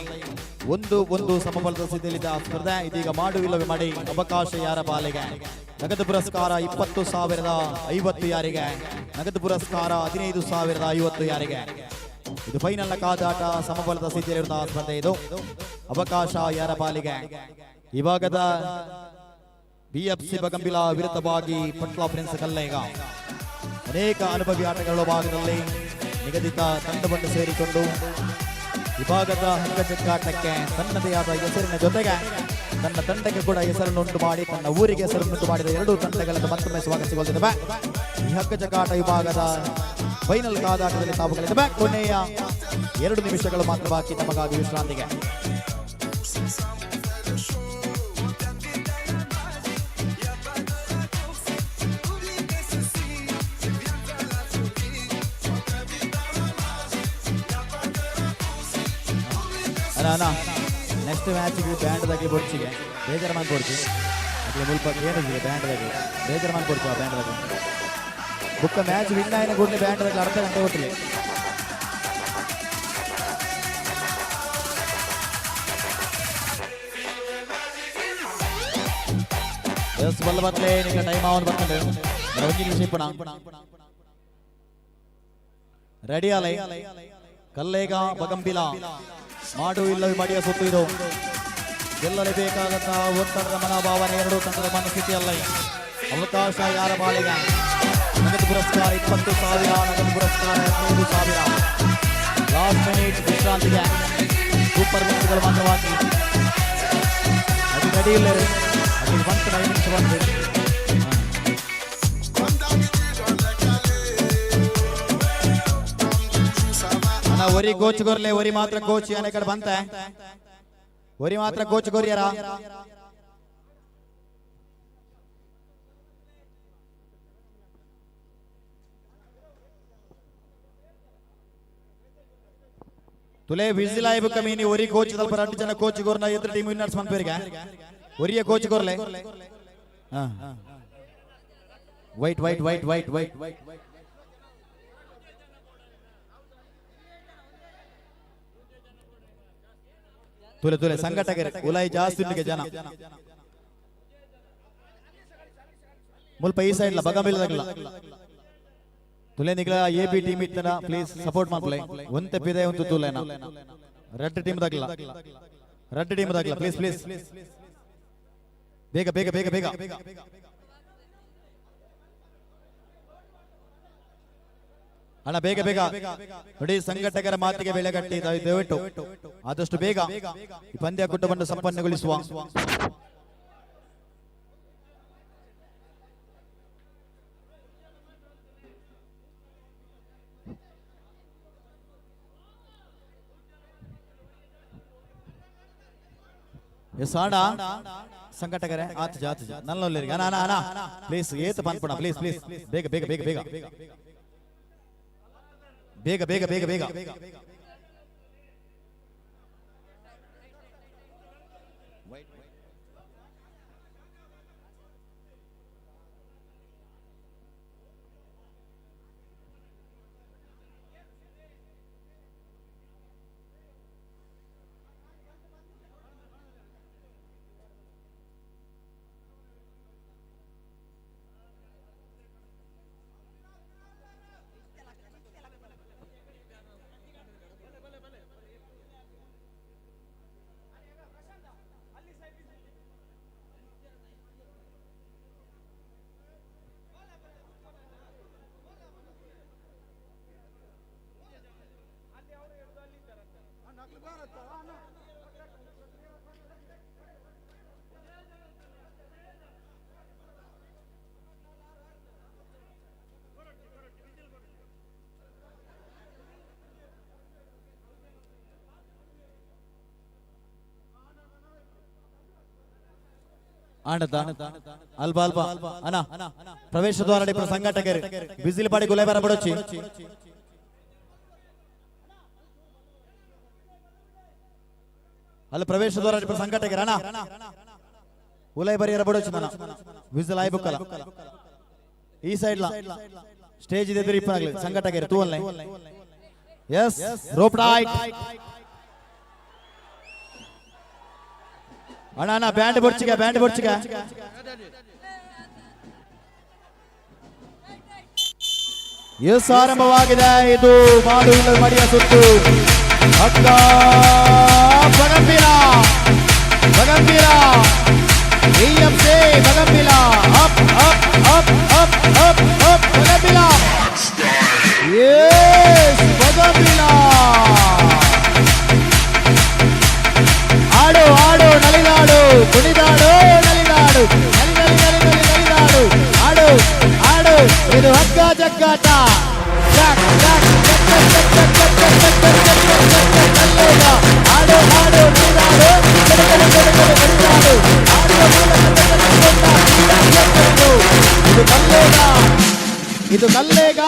ಒಂದು ಸಮಬಲದ ಸ್ಥಿತಿಯಲ್ಲಿದ್ದ ಸ್ಪರ್ಧೆ ಇದೀಗ ಮಾಡುವಿಲ್ಲವೇ ಮಾಡಿ ಅವಕಾಶ ಯಾರ ಪಾಲಿಗೆ? ನಗದು ಪುರಸ್ಕಾರ 20,050 ಯಾರಿಗೆ? ನಗದು ಪುರಸ್ಕಾರ 15,050 ಯಾರಿಗೆ? ಇದು ಫೈನಲ್ ಕಾದಾಟ, ಸಮಬಲದ ಸ್ಥಿತಿಯಲ್ಲಿರುವ ಸ್ಪರ್ಧೆ. ಇದು ಅವಕಾಶ ಯಾರ ಪಾಲಿಗೆ? ವಿಭಾಗದ BFC ಬಗಂಬಿಲ ವಿರುದ್ಧವಾಗಿ ಪಟ್ಲ ಪ್ರಿನ್ಸ್ ಕಲ್ಲೇಗ. ಅನೇಕ ಅನುಭವಿ ಆಟಗಾರರ ಭಾಗದಲ್ಲಿ ನಿಗದಿತ ತಂಡವನ್ನು ಸೇರಿಕೊಂಡು ವಿಭಾಗದ ಹಗ್ಗ ಜಗ್ಗಾಟಕ್ಕೆ ತನ್ನದೇ ಆದ ಹೆಸರಿನ ಜೊತೆಗೆ ತನ್ನ ತಂಡಕ್ಕೆ ಕೂಡ ಹೆಸರನ್ನುಂಟು ಮಾಡಿ ತನ್ನ ಊರಿಗೆ ಹೆಸರನ್ನುಂಟು ಮಾಡಿದ ಎರಡೂ ತಂಡಗಳನ್ನು ಮತ್ತೊಮ್ಮೆ ಸ್ವಾಗತಿಸಿಕೊಳ್ಳುತ್ತಿವೆ. ಈ ಹಗ್ಗ ಜಗ್ಗಾಟ ವಿಭಾಗದ ಫೈನಲ್ ಕಾದಾಟದಲ್ಲಿ ತಾವುಗಳಿದ್ದಾವೆ. ಕೊನೆಯ 2 ನಿಮಿಷಗಳು ಮಾತ್ರ ಬಾಕಿ ತಮಗಾಗಿ ವಿಶ್ರಾಂತಿಗೆ. ನೆಕ್ಸ್ಟ್ ಮ್ಯಾಚಿಗೆ ಬ್ಯಾಂಡ್ ದಾಗಿ ಬೊಡ್ಚಿಗೆ ಬೇಜಾರು ಮಾಡ್ಕೊಡ್ತಿ. ಮುಲ್ಪ ಏನಿದೆ ಬ್ಯಾಂಡ್ ದಾಗಿ ಬೇಜಾರು ಮಾಡ್ಕೊಡ್ತೀವಿ. ಆ ಬ್ಯಾಂಡ್ ದಾಗಿ ಬುಕ್ಕ ಮ್ಯಾಚ್ ವಿನ್ ಆಯ್ನ ಕೂಡಲೇ ಬ್ಯಾಂಡ್ ದಾಗಿ ಅರ್ಧ ಗಂಟೆ ಕೊಟ್ಟಿಲ್ಲ. ಎಸ್ ಬಲ್ಲ ಬತ್ತಲೇ ನಿಮಗೆ ಟೈಮ್ ಆವನ್ ಬರ್ತದೆ. 1 ನಿಮಿಷ ಇಪ್ಪಣ ರೆಡಿ ಆಲೈ ಕಲ್ಲೇಗ ಬಗಂಬಿಲ ಮಾಡು ಇಲ್ಲವೇ ಮಾಡಿಯ ಸುತ್ತು. ಇದು ಗೆಲ್ಲಲೇಬೇಕಾದಂತಹ ಒತ್ತಡದ ಮನೋಭಾವನೆ ಎರಡೂ ತಂಡದ ಮನಸ್ಥಿತಿಯಲ್ಲ. ಅವಕಾಶ ಯಾರ ಬಾಳಿಗೆ? ನಗದು ಪುರಸ್ಕಾರ 20,000, ನಗದು ಪುರಸ್ಕಾರ 15,000. ಲಾಸ್ಟ್ ಮಿನಿಟ್ ವಿಶ್ರಾಂತಿಗೆ ಸೂಪರ್ ಮಿನಿಟ್ಗಳು ಮಾತ್ರವಾಗಿ ಅದು ರೆಡಿ ಇಲ್ಲ.
ಅಣ್ಣ ಒರಿ ಕೋಚ್ ಗೊರ್ಲೆ ಒರಿ ಮಾತ್ರ ಕೋಚ್ ಏನ ಕಡೆ ಬಂತ ಒರಿ ಮಾತ್ರ ಕೋಚ್ ಗೊರ್ಯಾರ ತುಲೆ ವಿಸಿಲ್ ಆಯ್ಬು ಕಮೀನಿ ಒರಿ ಕೋಚ್ ಸ್ವಲ್ಪ 2 ಜನ ಕೋಚ್ ಗೊರ್ನ ಎದ್ರ ಟೀಮ್ ವಿನ್ನರ್ಸ್ ಮನ್ಪೇರಿಗೆ ಒರಿಯ ಕೋಚ್ ಗೊರ್ಲೆ wait wait wait wait wait ತುಲೆ ತುಲೆ ಸಂಘಟಕರೆ ಉಲಾಯಿ ಜಾಸ್ತಿ ಉಂಟಿಗೆ ಜನ ಮುಲ್ಪ ಈ ಸೈಡ್ ಲ ಬಗಮಿಲ್ಲದಾಗಲ್ಲ ತುಲೆ ನಿಗ್ಲ ಎ ಬಿ ಟೀಮ್ ಇತ್ತನ ಪ್ಲೀಸ್ ಸಪೋರ್ಟ್ ಮಾಡ್ಲೆ ಒಂತೆ ಪಿದೆ ಒಂದು ತುಲೆನ ರೆಡ್ ಟೀಮ್ ದಾಗಲ್ಲ ಪ್ಲೀಸ್ ಪ್ಲೀಸ್ ಬೇಗ ಬೇಗ ಬೇಗ ಬೇಗ ಅಣ್ಣ ಬೇಗ ಬೇಗ ನೋಡಿ ಸಂಘಟಕರ ಮಾತಿಗೆ ಬೆಲೆ ಕಟ್ಟಿ ದಯವಿಟ್ಟು ಆದಷ್ಟು ಬೇಗ ಈ ಪಂದ್ಯ ಕುಟುಂಬವನ್ನು ಸಂಪನ್ನಗೊಳಿಸುವ ಎಸ್ ಆಡ ಸಂಘಟಕರೇ ಆತ ಜಾತ ನಲ್ಲೊಲ್ಲರಿಗೆ ಅಣ್ಣ ಅಣ್ಣ ಅಣ್ಣ ಪ್ಲೀಸ್ ಏತ ಪನ್ಪಣ ಪ್ಲೀಸ್ ಪ್ಲೀಸ್ ಬೇಗ ಬೇಗ ಬೇಗ ಬೇಗ ಬೇಗ ಬೇಗ ಬೇಗ ಬೇಗ ಆಡದ ಅಲ್ಬಾ ಅಲ್ಬಾ ಅಣ್ಣ ಪ್ರವೇಶ ದ್ವಾರ ಸಂಘಟಕರು ಬಿಸಿಲು ಪಾಡಿ ಗುಲೇಬಾರ ಬಡೋಚಿ ಅಲ್ಲಿ ಪ್ರವೇಶ ದ್ವಾರ ಸಂಘಟಕರು ಅಣ್ಣ ಉಲೈ ಬರಿಯರ ಬಡೋಚಿ ನಾನು ವಿಸಿಲ್ ಆಯ್ಬುಕ್ಕಲ್ಲ ಈ ಸೈಡ್ ಸ್ಟೇಜ್ ಇದೆ ಎದುರು ಸಂಘಟಕರು ತೂ ಅಲ್ಲೇ ಎಸ್ ರೋಪ್ ರೈಟ್ ಅಣ್ಣ ಅಣ್ಣ ಬ್ಯಾಂಡ್ ಬೊಡ್ಚಿಗ ಎಸ್ ಆರಂಭವಾಗಿದೆ ಇದು ಮಾಡುವ ಮಡಿಯ ಸುತ್ತು ಅಕ್ಕ Bagambila EFC Bagambila up up up up up up Bagambila yes Bagambila ಆಡು ಆಡು ನಲಿದಾಡು ಕುಣಿದಾಡು ನಲಿದಾಡು ನಲಿದಾಡು ಆಡು ಆಡು ಇದು ಹಗ್ಗ ಜಗ್ಗಾಟ ಆಡು ಆಡು ನಲಿದಾಡು ಇದು ಕಲ್ಲೇಗ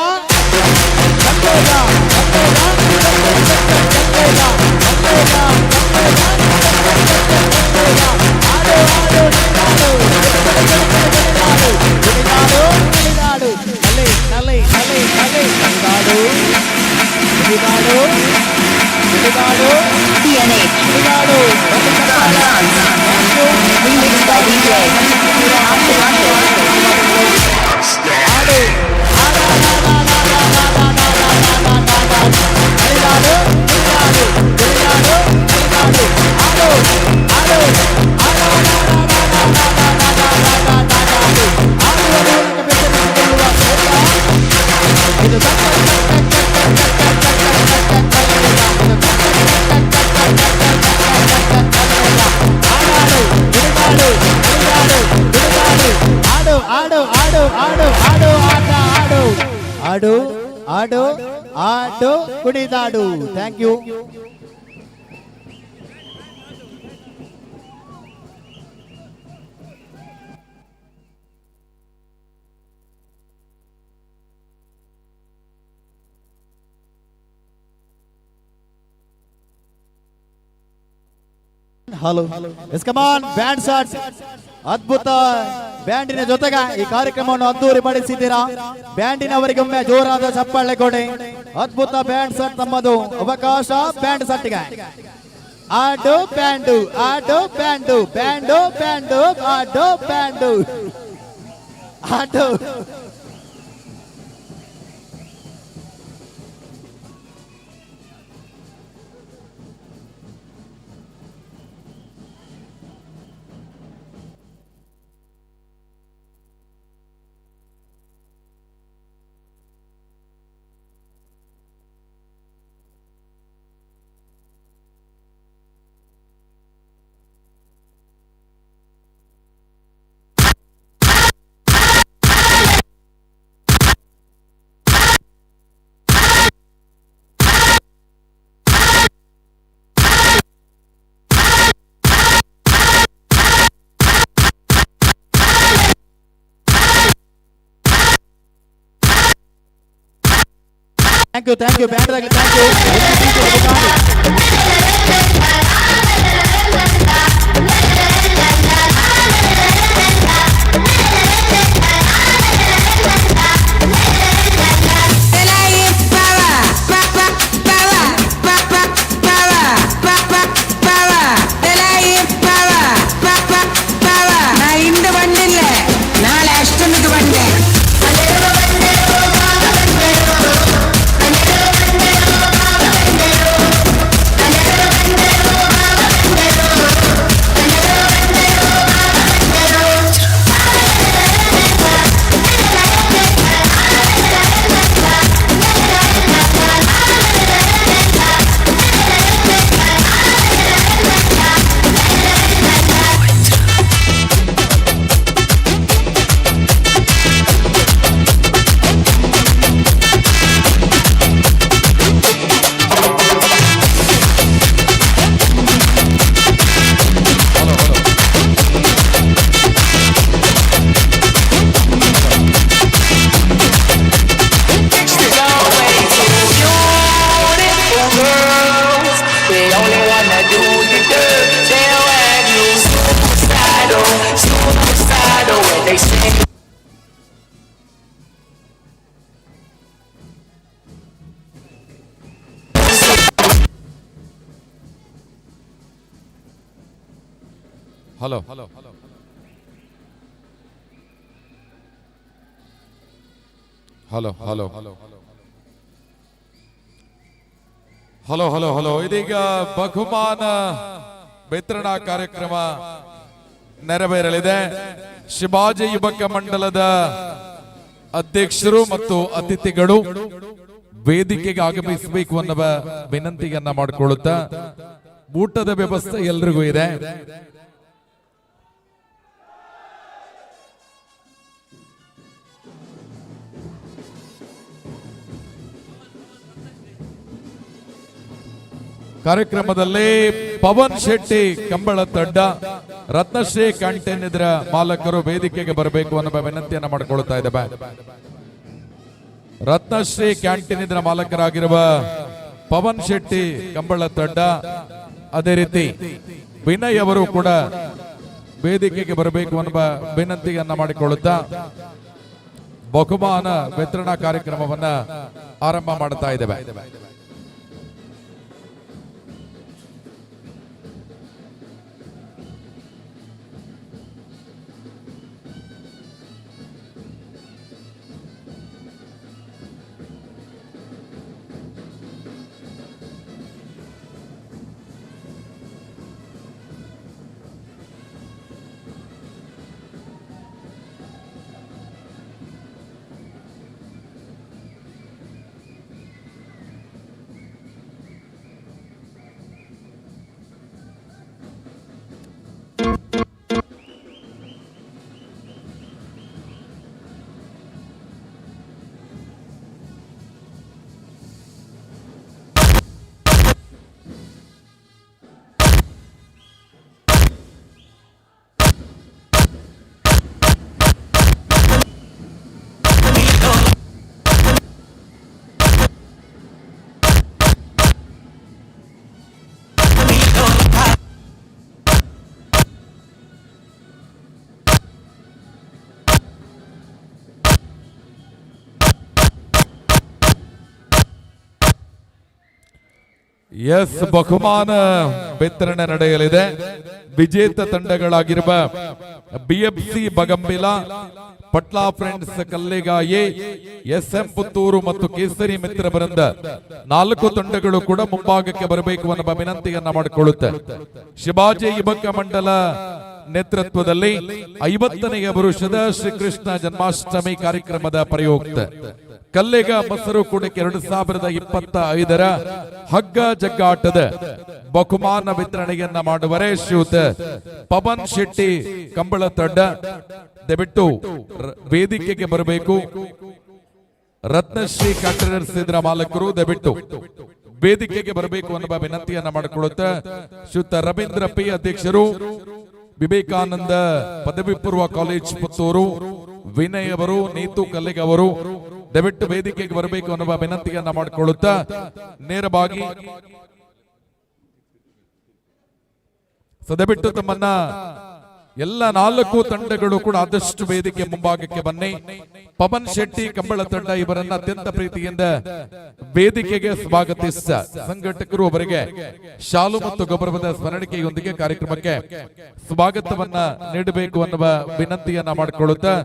ಆಡು ಆಡು ಆಡು ಕುಣಿದಾಡು. Thank you. Hello yes come on band shot. ಅದ್ಭುತ ಬ್ಯಾಂಡಿನ ಜೊತೆಗೆ ಈ ಕಾರ್ಯಕ್ರಮವನ್ನು ಅದ್ದೂರಿ ಪಡಿಸಿದ್ದೀರಾ. ಬ್ಯಾಂಡಿನವರಿಗೊಮ್ಮೆ ಜೋರಾದ ಚಪ್ಪಾಳೆ ಕೊಡಿ. ಅದ್ಭುತ ಬ್ಯಾಂಡ್ ಶಾಟ್ ತಮ್ಮದು. ಅವಕಾಶ ಬ್ಯಾಂಡ್ ಶಾಟ್ಗೆ. ಆಡೋ ಬ್ಯಾಂಡು ಆಡೋ ಬ್ಯಾಂಡು ಬ್ಯಾಂಡು ಬ್ಯಾಂಡು ಆಡೋ ಬ್ಯಾಂಡು ಆಡೋ. ಥ್ಯಾಂಕ್ ಯು ಬ್ಯಾಂಡ್ ಆಗಲಿ. Thank you.
ಇಂದು ಬಂದಿಲ್ಲ, ನಾಳೆ ಅಷ್ಟೊಂದು ಬಂದೆ.
Hello hello hello hello hello hello ಇದೀಗ ಬಹುಮಾನ ವಿತರಣಾ ಕಾರ್ಯಕ್ರಮ ನೆರವೇರಲಿದೆ. ಶಿವಾಜಿ ಯುವಕ ಮಂಡಲದ ಅಧ್ಯಕ್ಷರು ಮತ್ತು ಅತಿಥಿಗಳು ವೇದಿಕೆಗೆ ಆಗಮಿಸಬೇಕು ಅನ್ನುವ ವಿನಂತಿಯನ್ನ ಮಾಡಿಕೊಳ್ಳುತ್ತಾ ಊಟದ ವ್ಯವಸ್ಥೆ ಎಲ್ರಿಗೂ ಇದೆ. ಕಾರ್ಯಕ್ರಮದಲ್ಲಿ ಪವನ್ ಶೆಟ್ಟಿ ಕಂಬಳತಡ್ಡ, ರತ್ನಶ್ರೀ ಕ್ಯಾಂಟೀನ್ ಇದರ ಮಾಲಕರು ವೇದಿಕೆಗೆ ಬರಬೇಕು ಅನ್ನೋ ವಿನಂತಿಯನ್ನ ಮಾಡಿಕೊಳ್ತಾ ಇದ್ದೇವೆ. ರತ್ನಶ್ರೀ ಕ್ಯಾಂಟೀನ್ ಇದರ ಮಾಲಕರಾಗಿರುವ ಪವನ್ ಶೆಟ್ಟಿ ಕಂಬಳತಡ್ಡ, ಅದೇ ರೀತಿ ವಿನಯ್ ಅವರು ಕೂಡ ವೇದಿಕೆಗೆ ಬರಬೇಕು ಅನ್ನುವ ವಿನಂತಿಯನ್ನ ಮಾಡಿಕೊಳ್ಳುತ್ತಾ ಬಹುಮಾನ ವಿತರಣಾ ಕಾರ್ಯಕ್ರಮವನ್ನ ಆರಂಭ ಮಾಡ್ತಾ ಇದ್ದೇವೆ. ಎಸ್, ಬಹುಮಾನ ವಿತರಣೆ ನಡೆಯಲಿದೆ. ವಿಜೇತ ತಂಡಗಳಾಗಿರುವ BFC ಬಗಂಬಿಲ, ಪಟ್ಲಾ ಫ್ರೆಂಡ್ಸ್ ಕಲ್ಲೆಗಾಯಿ, SM ಪುತ್ತೂರು ಮತ್ತು ಕೇಸರಿ ಮಿತ್ರ ಬೃಂದ 4 ತಂಡಗಳು ಕೂಡ ಮುಂಭಾಗಕ್ಕೆ ಬರಬೇಕು ಅನ್ನುವ ವಿನಂತಿಯನ್ನ ಮಾಡಿಕೊಳ್ಳುತ್ತೆ. ಶಿವಾಜಿ ಯುವಕ ಮಂಡಲ ನೇತೃತ್ವದಲ್ಲಿ 50ನೇ ವರುಷದ ಶ್ರೀಕೃಷ್ಣ ಜನ್ಮಾಷ್ಟಮಿ ಕಾರ್ಯಕ್ರಮದ ಪ್ರಯುಕ್ತ ಕಲ್ಲೆಗ ಮೊಸರು ಕುಡಿಕೆ 2025ರ ಹಗ್ಗ ಜಗ್ಗಾಟದ ಬಹುಮಾನ ವಿತರಣೆಯನ್ನ ಮಾಡುವರೆ ಶ್ರೀಯುತ ಪವನ್ ಶೆಟ್ಟಿ ಕಂಬಳತಡ್ಡ ದಯವಿಟ್ಟು ವೇದಿಕೆಗೆ ಬರಬೇಕು. ರತ್ನಶ್ರೀ ಕಾಂಟ್ರಾಕ್ಟರ್ಸ್ ಇದರ ಮಾಲಕರು ದಯವಿಟ್ಟು ವೇದಿಕೆಗೆ ಬರಬೇಕು ಅನ್ನುವ ವಿನಂತಿಯನ್ನ ಮಾಡಿಕೊಳ್ಳುತ್ತಾ ಶ್ರೀಯುತ ರವೀಂದ್ರ ಪಿ ಅಧ್ಯಕ್ಷರು, ವಿವೇಕಾನಂದ ಪದವಿ ಪೂರ್ವ ಕಾಲೇಜ್ ಪುತ್ತೂರು, ವಿನಯ್ ಅವರು, ನೀತು ಕಲ್ಲಿಗ ಅವರು ದಯವಿಟ್ಟು ವೇದಿಕೆಗೆ ಬರಬೇಕು ಅನ್ನುವ ವಿನಂತಿಯನ್ನ ಮಾಡಿಕೊಳ್ಳುತ್ತಾ ನೇರವಾಗಿ ದಯವಿಟ್ಟು ತಮ್ಮನ್ನ ಎಲ್ಲ 4 ತಂಡಗಳು ಕೂಡ ಆದಷ್ಟು ವೇದಿಕೆ ಮುಂಭಾಗಕ್ಕೆ ಬನ್ನಿ. ಪವನ್ ಶೆಟ್ಟಿ ಕಂಬಳ ತಂಡ ಇವರನ್ನ ಅತ್ಯಂತ ಪ್ರೀತಿಯಿಂದ ವೇದಿಕೆಗೆ ಸ್ವಾಗತಿಸ ಸಂಘಟಕರು ಅವರಿಗೆ ಶಾಲು ಮತ್ತು ಗೌರವದ ಸ್ಮರಣಿಕೆಯೊಂದಿಗೆ ಕಾರ್ಯಕ್ರಮಕ್ಕೆ ಸ್ವಾಗತವನ್ನ ನೀಡಬೇಕು ಅನ್ನುವ ವಿನಂತಿಯನ್ನ ಮಾಡಿಕೊಳ್ಳುತ್ತಾ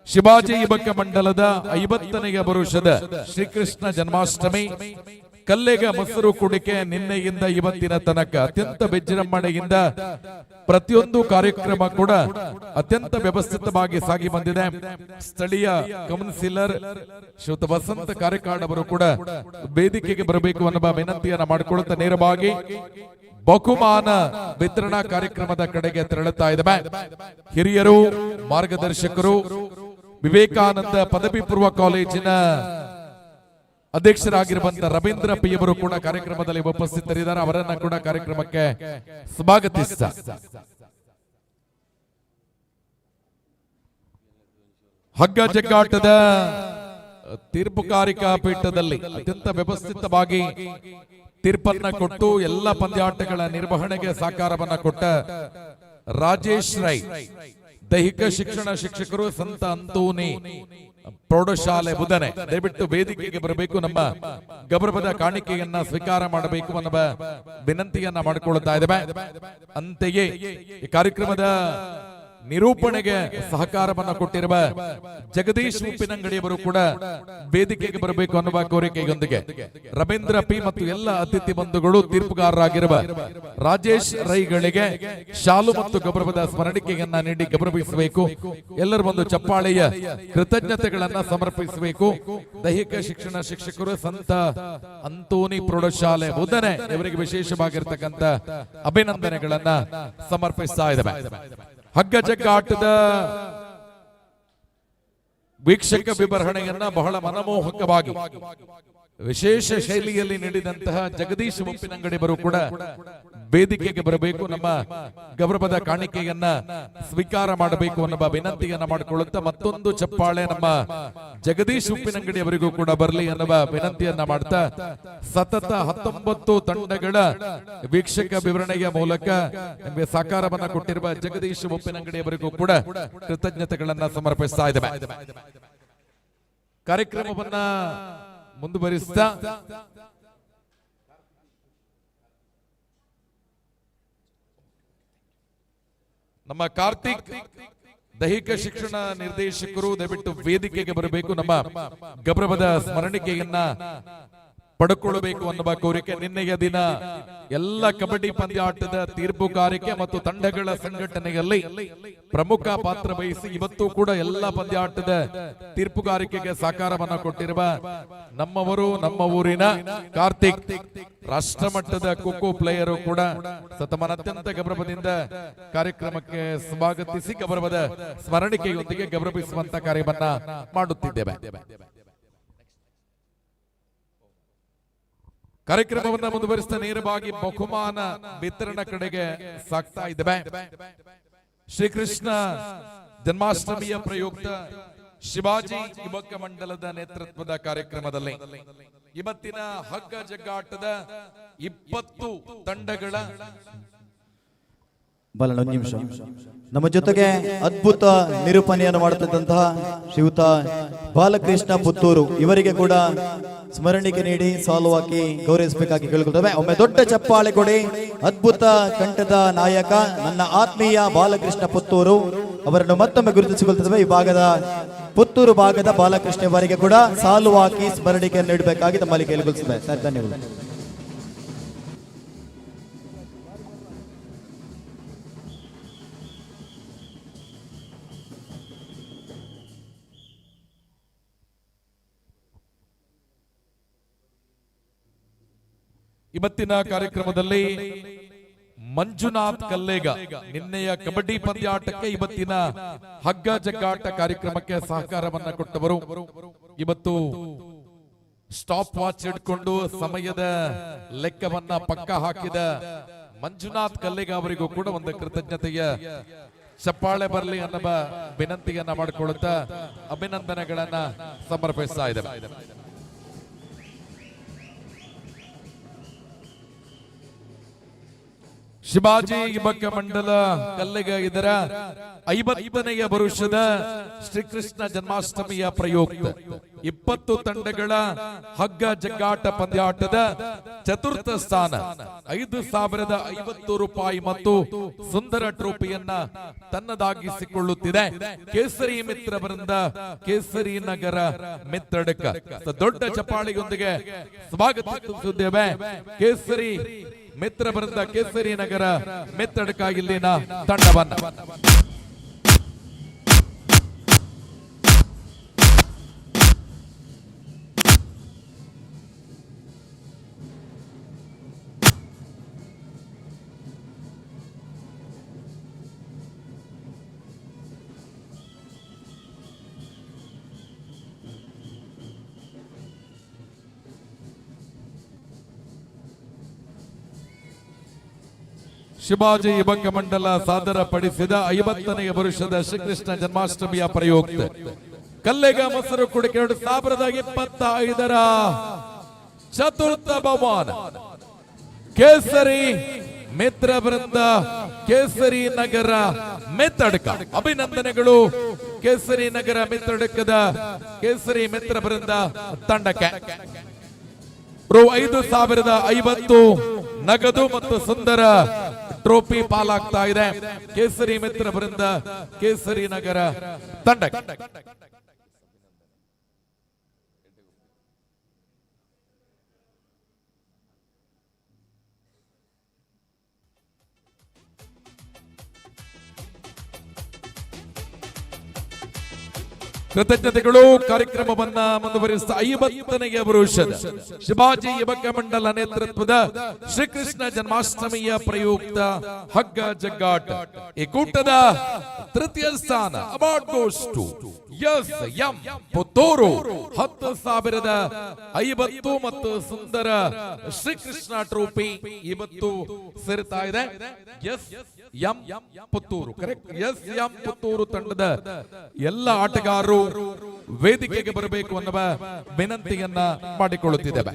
ಶಿವಾಜಿ ಯುವಕ ಮಂಡಲದ 50ನೇ ವರುಷದ ಶ್ರೀಕೃಷ್ಣ ಜನ್ಮಾಷ್ಟಮಿ ಕಲ್ಲೆಗ ಮೊಸರು ಕುಡಿಕೆ ನಿನ್ನೆಯಿಂದ ಇವತ್ತಿನ ತನಕ ಅತ್ಯಂತ ವಿಜೃಂಭಣೆಯಿಂದ ಪ್ರತಿಯೊಂದು ಕಾರ್ಯಕ್ರಮ ಕೂಡ ಅತ್ಯಂತ ವ್ಯವಸ್ಥಿತವಾಗಿ ಸಾಗಿ ಬಂದಿದೆ. ಸ್ಥಳೀಯ ಕೌನ್ಸಿಲರ್ ಶ್ರೀಯುತ ವಸಂತ ಕಾರೆಕಾಡ್ ಅವರು ಕೂಡ ವೇದಿಕೆಗೆ ಬರಬೇಕು ಅನ್ನುವ ವಿನಂತಿಯನ್ನ ಮಾಡಿಕೊಳ್ಳುತ್ತಾ ನೇರವಾಗಿ ಬಹುಮಾನ ವಿತರಣಾ ಕಾರ್ಯಕ್ರಮದ ಕಡೆಗೆ ತೆರಳುತ್ತಾ ಇದ್ದೇವೆ. ಹಿರಿಯರು, ಮಾರ್ಗದರ್ಶಕರು, ವಿವೇಕಾನಂದ ಪದವಿ ಪೂರ್ವ ಕಾಲೇಜಿನ ಅಧ್ಯಕ್ಷರಾಗಿರುವಂತಹ ರವೀಂದ್ರ ಪಿ ಅವರು ಕೂಡ ಕಾರ್ಯಕ್ರಮದಲ್ಲಿ ಉಪಸ್ಥಿತರಿದ್ದಾರೆ. ಅವರನ್ನ ಕೂಡ ಕಾರ್ಯಕ್ರಮಕ್ಕೆ ಸ್ವಾಗತಿಸ ಹಗ್ಗ ಜಗ್ಗಾಟದ ತೀರ್ಪುಕಾರಿಕಾ ಪೀಠದಲ್ಲಿ ಅತ್ಯಂತ ವ್ಯವಸ್ಥಿತವಾಗಿ ತೀರ್ಪನ್ನ ಕೊಟ್ಟು ಎಲ್ಲ ಪಂದ್ಯಾಟಗಳ ನಿರ್ವಹಣೆಗೆ ಸಹಕಾರವನ್ನ ಕೊಟ್ಟ ರಾಜೇಶ್ ರೈ, ದೈಹಿಕ ಶಿಕ್ಷಣ ಶಿಕ್ಷಕರು, ಸಂತ ಅಂತೋನಿ ಪ್ರೌಢಶಾಲೆ ಬುಧನೆ ದಯವಿಟ್ಟು ವೇದಿಕೆಗೆ ಬರಬೇಕು. ನಮ್ಮ ಗೌರವದ ಕಾಣಿಕೆಯನ್ನ ಸ್ವೀಕಾರ ಮಾಡಬೇಕು ಅನ್ನುವ ವಿನಂತಿಯನ್ನ ಮಾಡಿಕೊಳ್ಳುತ್ತಾ ಇದ್ದೇವೆ. ಅಂತೆಯೇ ಈ ಕಾರ್ಯಕ್ರಮದ ನಿರೂಪಣೆಗೆ ಸಹಕಾರವನ್ನ ಕೊಟ್ಟಿರುವ ಜಗದೀಶ್ ಉಪ್ಪಿನಂಗಡಿಯವರು ಕೂಡ ವೇದಿಕೆಗೆ ಬರಬೇಕು ಅನ್ನುವ ಕೋರಿಕೆಯೊಂದಿಗೆ ರವೀಂದ್ರ ಪಿ ಮತ್ತು ಎಲ್ಲ ಅತಿಥಿ ಬಂಧುಗಳು ತೀರ್ಪುಗಾರರಾಗಿರುವ ರಾಜೇಶ್ ರೈಗಳಿಗೆ ಶಾಲು ಮತ್ತು ಗೌರವದ ಸ್ಮರಣಿಕೆಯನ್ನ ನೀಡಿ ಗೌರವಿಸಬೇಕು. ಎಲ್ಲರೂ ಒಂದು ಚಪ್ಪಾಳೆಯ ಕೃತಜ್ಞತೆಗಳನ್ನ ಸಮರ್ಪಿಸಬೇಕು. ದೈಹಿಕ ಶಿಕ್ಷಣ ಶಿಕ್ಷಕರು, ಸಂತ ಅಂತೋನಿ ಪ್ರೌಢಶಾಲೆ ಬುಧನೆ ಇವರಿಗೆ ವಿಶೇಷವಾಗಿರ್ತಕ್ಕಂಥ ಅಭಿನಂದನೆಗಳನ್ನ ಸಮರ್ಪಿಸ್ತಾ ಇದ್ದೇವೆ. ಹಗ್ಗ ಜಗ್ಗಾಟದ ವೀಕ್ಷಕ ವಿವರಣೆಯನ್ನ ಬಹಳ ಮನಮೋಹಕವಾಗಿ ವಿಶೇಷ ಶೈಲಿಯಲ್ಲಿ ನೀಡಿದಂತಹ ಜಗದೀಶ್ ಉಪ್ಪಿನಂಗಡಿಯವರು ಕೂಡ ವೇದಿಕೆಗೆ ಬರಬೇಕು. ನಮ್ಮ ಗೌರವದ ಕಾಣಿಕೆಯನ್ನ ಸ್ವೀಕಾರ ಮಾಡಬೇಕು ಅನ್ನುವ ವಿನಂತಿಯನ್ನ ಮಾಡಿಕೊಳ್ಳುತ್ತಾ ಮತ್ತೊಂದು ಚಪ್ಪಾಳೆ ನಮ್ಮ ಜಗದೀಶ್ ಉಪ್ಪಿನಂಗಡಿ ಅವರಿಗೂ ಕೂಡ ಬರಲಿ ಅನ್ನುವ ವಿನಂತಿಯನ್ನ ಮಾಡ್ತಾ ಸತತ 19 ತಂಡಗಳ ವೀಕ್ಷಕ ವಿವರಣೆಯ ಮೂಲಕ ನಿಮಗೆ ಸಹಕಾರವನ್ನ ಕೊಟ್ಟಿರುವ ಜಗದೀಶ್ ಉಪ್ಪಿನಂಗಡಿ ಅವರಿಗೂ ಕೂಡ ಕೃತಜ್ಞತೆಗಳನ್ನ ಸಮರ್ಪಿಸ್ತಾ ಇದ್ದೇವೆ. ಕಾರ್ಯಕ್ರಮವನ್ನ ಮುಂದುವರಿಸ್ತಾ ನಮ್ಮ ಕಾರ್ತಿಕ್ ದೈಹಿಕ ಶಿಕ್ಷಣ ನಿರ್ದೇಶಕರು ದಯವಿಟ್ಟು ವೇದಿಕೆಗೆ ಬರಬೇಕು. ನಮ್ಮ ಗೌರವದ ಸ್ಮರಣಿಕೆಯನ್ನ ಪಡ್ಕೊಳ್ಳಬೇಕು ಅನ್ನುವ ಕೋರಿಕೆ. ನಿನ್ನೆಯ ದಿನ ಎಲ್ಲ ಕಬಡ್ಡಿ ಪಂದ್ಯಾಟದ ತೀರ್ಪುಗಾರಿಕೆ ಮತ್ತು ತಂಡಗಳ ಸಂಘಟನೆಯಲ್ಲಿ ಪ್ರಮುಖ ಪಾತ್ರ ವಹಿಸಿ ಇವತ್ತು ಕೂಡ ಎಲ್ಲ ಪಂದ್ಯಾಟದ ತೀರ್ಪುಗಾರಿಕೆಗೆ ಸಹಕಾರವನ್ನ ಕೊಟ್ಟಿರುವ ನಮ್ಮವರು, ನಮ್ಮ ಊರಿನ ಕಾರ್ತಿಕ್, ರಾಷ್ಟ್ರಮಟ್ಟದ ಖೋಖೋ ಪ್ಲೇಯರು ಕೂಡ ತಮ್ಮನ್ನ ಅತ್ಯಂತ ಗೌರವದಿಂದ ಕಾರ್ಯಕ್ರಮಕ್ಕೆ ಸ್ವಾಗತಿಸಿ ಗೌರವದ ಸ್ಮರಣಿಕೆಯೊಂದಿಗೆ ಗೌರವಿಸುವಂತ ಕಾರ್ಯವನ್ನ ಮಾಡುತ್ತಿದ್ದೇವೆ. ಕಾರ್ಯಕ್ರಮವನ್ನ ಮುಂದುವರಿಸಿದ ನೇರವಾಗಿ ಬಹುಮಾನ ವಿತರಣಾ ಕಡೆಗೆ ಸಾಗ್ತಾ ಇದ್ದೇವೆ. ಶ್ರೀಕೃಷ್ಣ ಜನ್ಮಾಷ್ಟಮಿಯ ಪ್ರಯುಕ್ತ ಶಿವಾಜಿ ಯುವಕ ಮಂಡಲದ ನೇತೃತ್ವದ ಕಾರ್ಯಕ್ರಮದಲ್ಲಿ ಇವತ್ತಿನ ಹಗ್ಗ ಜಗ್ಗಾಟದ 20 ತಂಡಗಳ
ಒಂದು ನಿಮಿಷ ನಮ್ಮ ಜೊತೆಗೆ ಅದ್ಭುತ ನಿರೂಪಣೆಯನ್ನು ಮಾಡುತ್ತಿದ್ದಂತಹ ಶ್ರೀಯುತ ಬಾಲಕೃಷ್ಣ ಪುತ್ತೂರು ಇವರಿಗೆ ಕೂಡ
ಸ್ಮರಣಿಕೆ ನೀಡಿ ಸಾಲು ಹಾಕಿ ಗೌರವಿಸಬೇಕಾಗಿ ಕೇಳಿಕೊಳ್ತೇವೆ. ಒಮ್ಮೆ ದೊಡ್ಡ ಚಪ್ಪಾಳೆ ಕೊಡಿ. ಅದ್ಭುತ ಕಂಠದ ನಾಯಕ ನನ್ನ ಆತ್ಮೀಯ ಬಾಲಕೃಷ್ಣ ಪುತ್ತೂರು ಅವರನ್ನು ಮತ್ತೊಮ್ಮೆ ಗುರುತಿಸಿಕೊಳ್ತೇವೆ. ಈ ಭಾಗದ ಪುತ್ತೂರು ಭಾಗದ ಬಾಲಕೃಷ್ಣ ಅವರಿಗೆ ಕೂಡ ಸಾಲು ಹಾಕಿ ಸ್ಮರಣಿಕೆ ನೀಡಬೇಕಾಗಿ ತಮ್ಮಲ್ಲಿ ಕೇಳಿಕೊಳ್ತೇವೆ. ಸರ್, ಧನ್ಯವಾದ.
ಇವತ್ತಿನ ಕಾರ್ಯಕ್ರಮದಲ್ಲಿ ಮಂಜುನಾಥ್ ಕಲ್ಲೇಗ ನಿನ್ನೆಯ ಕಬಡ್ಡಿ ಪಂದ್ಯಾಟಕ್ಕೆ ಇವತ್ತಿನ ಹಗ್ಗ ಜಗ್ಗಾಟ ಕಾರ್ಯಕ್ರಮಕ್ಕೆ ಸಹಕಾರವನ್ನ ಕೊಟ್ಟವರು. ಇವತ್ತು ಸ್ಟಾಪ್ ವಾಚ್ ಹಿಡ್ಕೊಂಡು ಸಮಯದ ಲೆಕ್ಕವನ್ನ ಪಕ್ಕ ಹಾಕಿದ ಮಂಜುನಾಥ್ ಕಲ್ಲೇಗ ಅವರಿಗೂ ಕೂಡ ಒಂದು ಕೃತಜ್ಞತೆಯ ಚಪ್ಪಾಳೆ ಬರಲಿ ಅನ್ನುವ ವಿನಂತಿಯನ್ನ ಮಾಡಿಕೊಳ್ಳುತ್ತಾ ಅಭಿನಂದನೆಗಳನ್ನ ಸಮರ್ಪಿಸ್ತಾ ಇದ್ದೇವೆ. ಶಿವಾಜಿ ಯುವಕ ಮಂಡಲ ಕಲ್ಲೆಗ ಇದರ 50ನೇ ವರ್ಷದ ಶ್ರೀಕೃಷ್ಣ ಜನ್ಮಾಷ್ಟಮಿಯ ಪ್ರಯುಕ್ತ 20 ತಂಡಗಳ ಹಗ್ಗ ಜಗ್ಗಾಟ ಪಂದ್ಯಾಟದ ಚತುರ್ಥ ಸ್ಥಾನ 5,050 ರೂಪಾಯಿ ಮತ್ತು ಸುಂದರ ಟ್ರೋಫಿಯನ್ನ ತನ್ನದಾಗಿಸಿಕೊಳ್ಳುತ್ತಿದೆ ಕೇಸರಿ ಮಿತ್ರ ವೃಂದ ಕೇಸರಿ ನಗರ ಮಿತ್ರಡಕ. ದೊಡ್ಡ ಚಪ್ಪಾಳಿಯೊಂದಿಗೆ ಸ್ವಾಗತಿಸುತ್ತಿದ್ದೇವೆ ಕೇಸರಿ ಮಿತ್ರ ವೃಂದ ಕೇಸರಿ ನಗರ ಮಿತ್ರಡಕ ಇಲ್ಲಿನ ತಂಡವನ್ನ. ಶಿವಾಜಿ ಯುವಕ ಮಂಡಲ ಸಾದರ ಪಡಿಸಿದ 50ನೇ ವರ್ಷದ ಶ್ರೀಕೃಷ್ಣ ಜನ್ಮಾಷ್ಟಮಿಯ ಪ್ರಯುಕ್ತ ಕಲ್ಲೆಗ ಮೊಸರು ಕುಡಿಕೆ 2025ರ ಚತುರ್ಥ ಬಹುಮಾನ ಕೇಸರಿ ಮಿತ್ರ ವೃಂದ ಕೇಸರಿ ನಗರ ಮಿತ್ರಡಕ. ಅಭಿನಂದನೆಗಳು ಕೇಸರಿ ನಗರ ಮಿತ್ರಡಕದ ಕೇಸರಿ ಮಿತ್ರ ವೃಂದ ತಂಡಕ್ಕೆ. 5,050 ನಗದು ಮತ್ತು ಸುಂದರ ಟ್ರೋಫಿ ಪಾಲಾಗ್ತಾ ಇದೆ ಕೇಸರಿ ಮಿತ್ರ ವೃಂದ ಕೇಸರಿ ನಗರ ತಂಡಕ್ಕೆ. ಕೃತಜ್ಞತೆಗಳು. ಕಾರ್ಯಕ್ರಮವನ್ನ ಮುಂದುವರಿಸಿದ 50ನೇ ವರ್ಷದ ಶಿವಾಜಿ ಯುವಕ ಮಂಡಲ ನೇತೃತ್ವದ ಶ್ರೀಕೃಷ್ಣ ಜನ್ಮಾಷ್ಟಮಿಯ ಪ್ರಯುಕ್ತ ಹಗ್ಗ ಜಗ್ಗಾಟ ಈ ಕೂಟದ ತೃತೀಯ ಸ್ಥಾನ award goes to SM. Puttur 10,050 ಮತ್ತು ಸುಂದರ ಶ್ರೀಕೃಷ್ಣ ಟ್ರೋಫಿ ಇವತ್ತು ಸೇರ್ತಾ ಇದೆ SM. Puttur. Correct. SM. Puttur ತಂಡದ ಎಲ್ಲ ಆಟಗಾರರು ವೇದಿಕೆಗೆ ಬರಬೇಕು ಅನ್ನುವ ವಿನಂತಿಯನ್ನ ಮಾಡಿಕೊಳ್ಳುತ್ತಿದ್ದೇವೆ.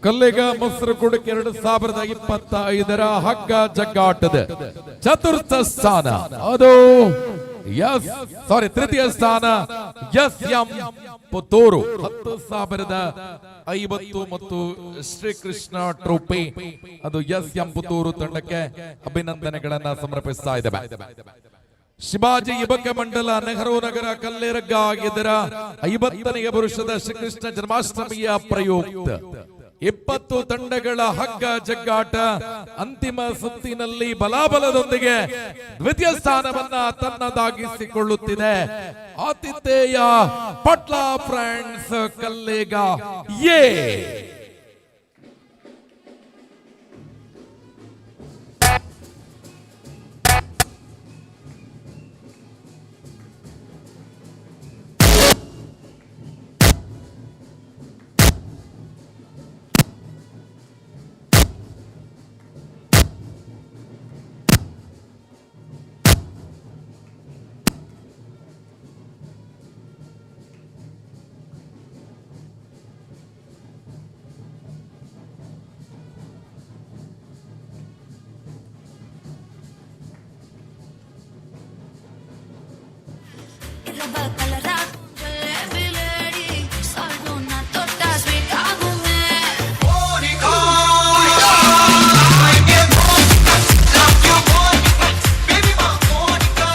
ಕಲ್ಲೆಗ ಮೊಸರು ಕುಡಿಕೆ 2025ರ ಹಗ್ಗ ಜಗ್ಗಾಟದ ಚತುರ್ಥ ಸ್ಥಾನ ಅದು ತೃತೀಯ ಸ್ಥಾನ ಎಸ್.ಎಂ. ಪುತ್ತೂರು 10,050 ಮತ್ತು ಶ್ರೀಕೃಷ್ಣ ಟ್ರೋಫಿ ಅದು ಎಸ್.ಎಂ. ಪುತ್ತೂರು ತಂಡಕ್ಕೆ ಅಭಿನಂದನೆಗಳನ್ನ ಸಮರ್ಪಿಸ್ತಾ ಇದ್ದೇವೆ. ಶಿವಾಜಿ ಯುವಕ ಮಂಡಲ ನೆಹರು ನಗರ ಕಲ್ಲೇರಗ್ಗ ಇದರ 50ನೇ ವರ್ಷದ ಶ್ರೀಕೃಷ್ಣ ಜನ್ಮಾಷ್ಟಮಿಯ ಪ್ರಯುಕ್ತ 20 ತಂಡಗಳ ಹಗ್ಗ ಜಗ್ಗಾಟ ಅಂತಿಮ ಸುತ್ತಿನಲ್ಲಿ ಬಲಾಬಲದೊಂದಿಗೆ ದ್ವಿತೀಯ ಸ್ಥಾನವನ್ನ ತನ್ನದಾಗಿಸಿಕೊಳ್ಳುತ್ತಿದೆ ಆತಿಥೇಯ Patla friends Kallega.
color jalebi lady saldo na totta sweet agume Monica I get Monica love you Monica baby ma Monica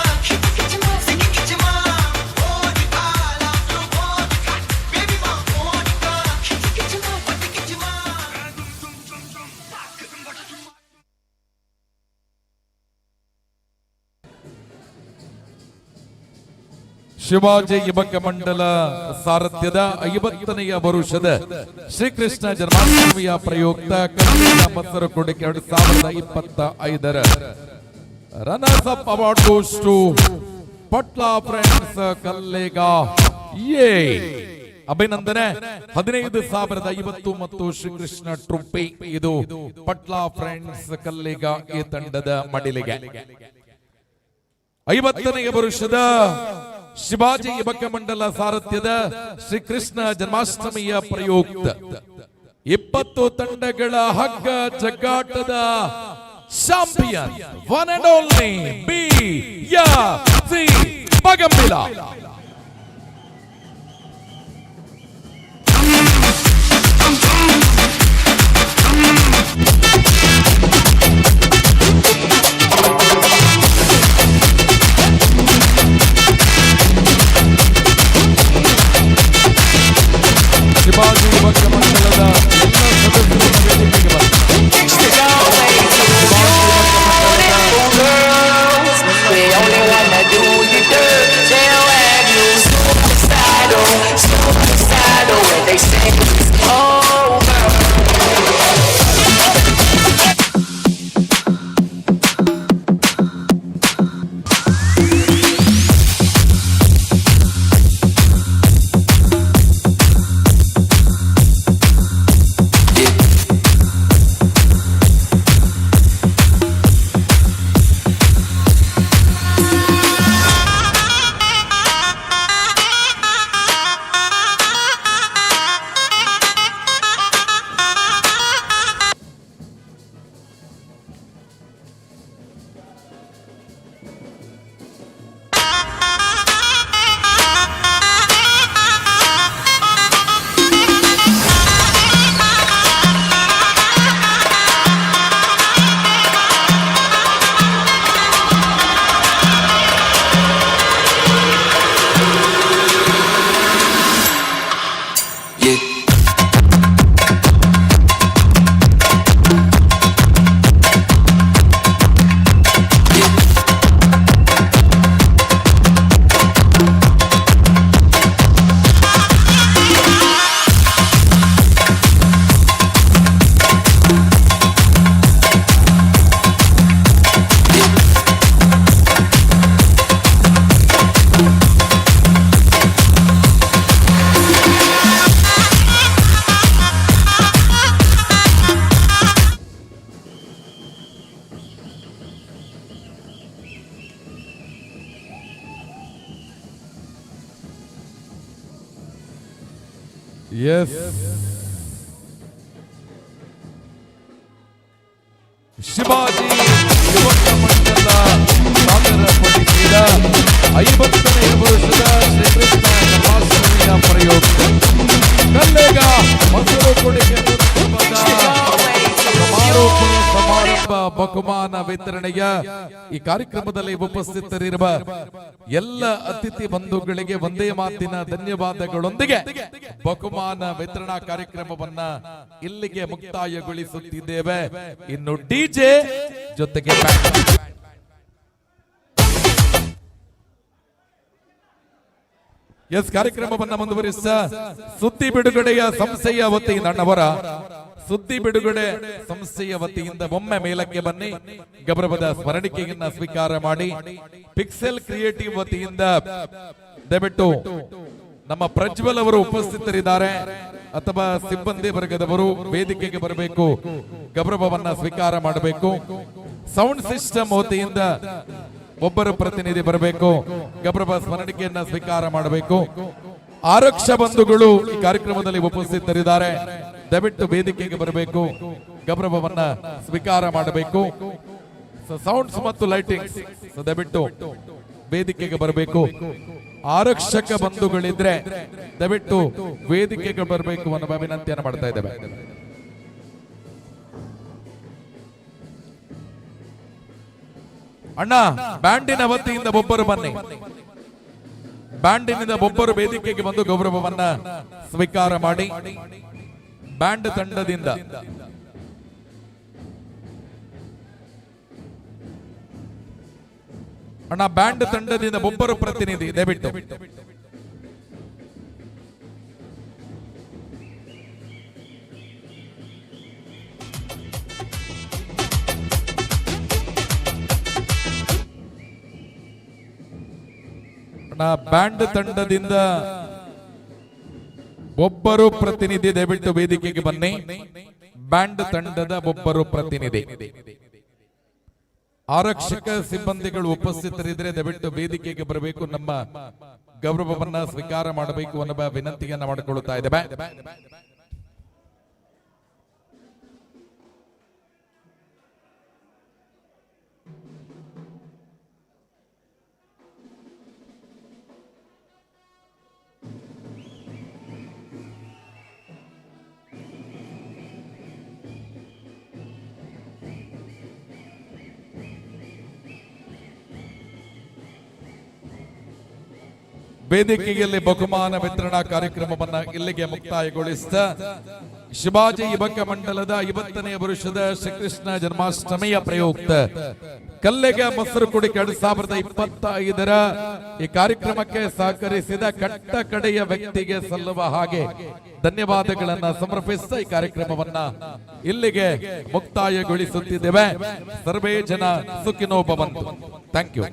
kichima Monica love you Monica baby ma Monica kichima
Shivaji ಯುವಕ ಮಂಡಲ ಸಾರಥ್ಯದ 50ನೇ ವರುಷದ ಶ್ರೀಕೃಷ್ಣ ಜನ್ಮಾಷ್ಟಮಿಯ ಪ್ರಯುಕ್ತ ಕನ್ನಡ ಮಸರಕೊಡಿಕೆ 2025 runners up award goes to Patla friends Kallega ಯೇ ಅಭಿನಂದನೆ 15,050 ಮತ್ತು ಶ್ರೀಕೃಷ್ಣ ಟ್ರೋಫಿ ಇದು ಪಟ್ಲ ಫ್ರೆಂಡ್ಸ್ ಕಲ್ಲೇಗ ಈ ತಂಡದ ಮಡಿಲಿಗೆ 50ನೇ ವರುಷದ ಶಿವಾಜಿ ಯುವಕ ಮಂಡಲ ಸಾರಥ್ಯದ ಶ್ರೀಕೃಷ್ಣ ಜನ್ಮಾಷ್ಟಮಿಯ ಪ್ರಯುಕ್ತ 20 ತಂಡಗಳ ಹಗ್ಗ ಜಗ್ಗಾಟದ champion one and only BFC Bagambila Shivaji ಯುವಕ ಮಂಡಲದ ಎಲ್ಲ ಸದಸ್ಯರನ್ನು ವೇದಿಕೆಗೆ Yes. ಶಿವಾಜಿ ಯುವಕ ಮಂಡಲ ಸಾಗರಪಡಿಸಿದ 50ನೇ ವರುಷದ ಶ್ರೀಕೃಷ್ಣ ಜನ್ಮಾಷ್ಟಮಿಯ ಪ್ರಯುಕ್ತ ಕಲ್ಲೇಗ ಮೊಸರು ಕೊಡಿಕೆ ಸಮಾರಂಭ ಬಹುಮಾನ ವಿತರಣೆಯ ಈ ಕಾರ್ಯಕ್ರಮದಲ್ಲಿ ಉಪಸ್ಥಿತರಿರುವ ಎಲ್ಲ ಅತಿಥಿ ಬಂಧುಗಳಿಗೆ ಒಂದೇ ಮಾತಿನ ಧನ್ಯವಾದಗಳೊಂದಿಗೆ ಬಹುಮಾನ ವಿತರಣಾ ಕಾರ್ಯಕ್ರಮವನ್ನ ಇಲ್ಲಿಗೆ ಮುಕ್ತಾಯಗೊಳಿಸುತ್ತಿದ್ದೇವೆ. ಇನ್ನು ಡಿಜೆ ಜೊತೆಗೆ ಕಾರ್ಯಕ್ರಮವನ್ನ ಮುಂದುವರಿಸ ಸುದ್ದಿ ಬಿಡುಗಡೆಯ ಸಂಸ್ಥೆಯ ವತಿಯಿಂದ ಅಣ್ಣವರ ಸುದ್ದಿ ಬಿಡುಗಡೆ ಸಂಸ್ಥೆಯ ವತಿಯಿಂದ ಒಮ್ಮೆ ಮೇಲಕ್ಕೆ ಬನ್ನಿ, ಗೌರವದ ಸ್ಮರಣಿಕೆಯನ್ನ ಸ್ವೀಕಾರ ಮಾಡಿ. ಪಿಕ್ಸೆಲ್ ಕ್ರಿಯೇಟಿವ್ ವತಿಯಿಂದ ದಯವಿಟ್ಟು ನಮ್ಮ ಪ್ರಜ್ವಲ್ ಅವರು ಉಪಸ್ಥಿತರಿದ್ದಾರೆ ಅಥವಾ ಸಿಬ್ಬಂದಿ ವರ್ಗದವರು ವೇದಿಕೆಗೆ ಬರಬೇಕು, ಗೌರವವನ್ನ ಸ್ವೀಕಾರ ಮಾಡಬೇಕು. ಸೌಂಡ್ ಸಿಸ್ಟಮ್ ವತಿಯಿಂದ ಒಬ್ಬರು ಪ್ರತಿನಿಧಿ ಬರಬೇಕು, ಗೌರವ ಸ್ಮರಣಿಕೆಯನ್ನ ಸ್ವೀಕಾರ ಮಾಡಬೇಕು. ಆರಕ್ಷ ಬಂಧುಗಳು ಈ ಕಾರ್ಯಕ್ರಮದಲ್ಲಿ ಉಪಸ್ಥಿತರಿದ್ದಾರೆ, ದಯವಿಟ್ಟು ವೇದಿಕೆಗೆ ಬರಬೇಕು, ಗೌರವವನ್ನ ಸ್ವೀಕಾರ ಮಾಡಬೇಕು. ಸೌಂಡ್ಸ್ ಮತ್ತು ಲೈಟಿಂಗ್ಸ್ ದಯವಿಟ್ಟು ವೇದಿಕೆಗೆ ಬರಬೇಕು. ಆರಕ್ಷಕ ಬಂಧುಗಳಿದ್ರೆ ದಯವಿಟ್ಟು ವೇದಿಕೆಗೆ ಬರಬೇಕು ಅನ್ನೋ ವಿನಂತಿಯನ್ನು ಮಾಡ್ತಾ ಇದ್ದೇವೆ. ಅಣ್ಣ ಬ್ಯಾಂಡಿನ ವತಿಯಿಂದ ಒಬ್ಬರು ಬನ್ನಿ. ಬ್ಯಾಂಡಿನಿಂದ ಒಬ್ಬರು ವೇದಿಕೆಗೆ ಬಂದು ಗೌರವವನ್ನ ಸ್ವೀಕಾರ ಮಾಡಿ. ಬ್ಯಾಂಡ್ ತಂಡದಿಂದ ಅಣ್ಣ ಬ್ಯಾಂಡ್ ತಂಡದಿಂದ ಒಬ್ಬರು ಪ್ರತಿನಿಧಿ ದಯವಿಟ್ಟು. ಬ್ಯಾಂಡ್ ತಂಡದಿಂದ ಒಬ್ಬರು ಪ್ರತಿನಿಧಿ ದಯವಿಟ್ಟು ವೇದಿಕೆಗೆ ಬನ್ನಿ. ಬ್ಯಾಂಡ್ ತಂಡದ ಒಬ್ಬರು ಪ್ರತಿನಿಧಿ. ಆರಕ್ಷಕ ಸಿಬ್ಬಂದಿಗಳು ಉಪಸ್ಥಿತರಿದ್ರೆ ದಯವಿಟ್ಟು ವೇದಿಕೆಗೆ ಬರಬೇಕು, ನಮ್ಮ ಗೌರವವನ್ನ ಸ್ವೀಕಾರ ಮಾಡಬೇಕು ಅನ್ನುವ ವಿನಂತಿಯನ್ನ ಮಾಡಿಕೊಳ್ಳುತ್ತಾ ಇದ್ದೇವೆ. ವೇದಿಕೆಯಲ್ಲಿ ಬಹುಮಾನ ವಿತರಣಾ ಕಾರ್ಯಕ್ರಮವನ್ನ ಇಲ್ಲಿಗೆ ಮುಕ್ತಾಯಗೊಳಿಸಿದ ಶಿವಾಜಿ ಯುವಕ ಮಂಡಲದ 50ನೇ ವರ್ಷದ ಶ್ರೀಕೃಷ್ಣ ಜನ್ಮಾಷ್ಟಮಿಯ ಪ್ರಯುಕ್ತ ಕಲ್ಲೆಗ ಮೊಸರುಕುಡಿ 2025ರ ಈ ಕಾರ್ಯಕ್ರಮಕ್ಕೆ ಸಹಕರಿಸಿದ ಕಟ್ಟ ಕಡೆಯ ವ್ಯಕ್ತಿಗೆ ಸಲ್ಲುವ ಹಾಗೆ ಧನ್ಯವಾದಗಳನ್ನ ಸಮರ್ಪಿಸಿದ ಈ ಕಾರ್ಯಕ್ರಮವನ್ನ ಇಲ್ಲಿಗೆ ಮುಕ್ತಾಯಗೊಳಿಸುತ್ತಿದ್ದೇವೆ. ಸರ್ವೇ ಜನ ಸುಖಿನೋ ಭವಂತು. Thank you.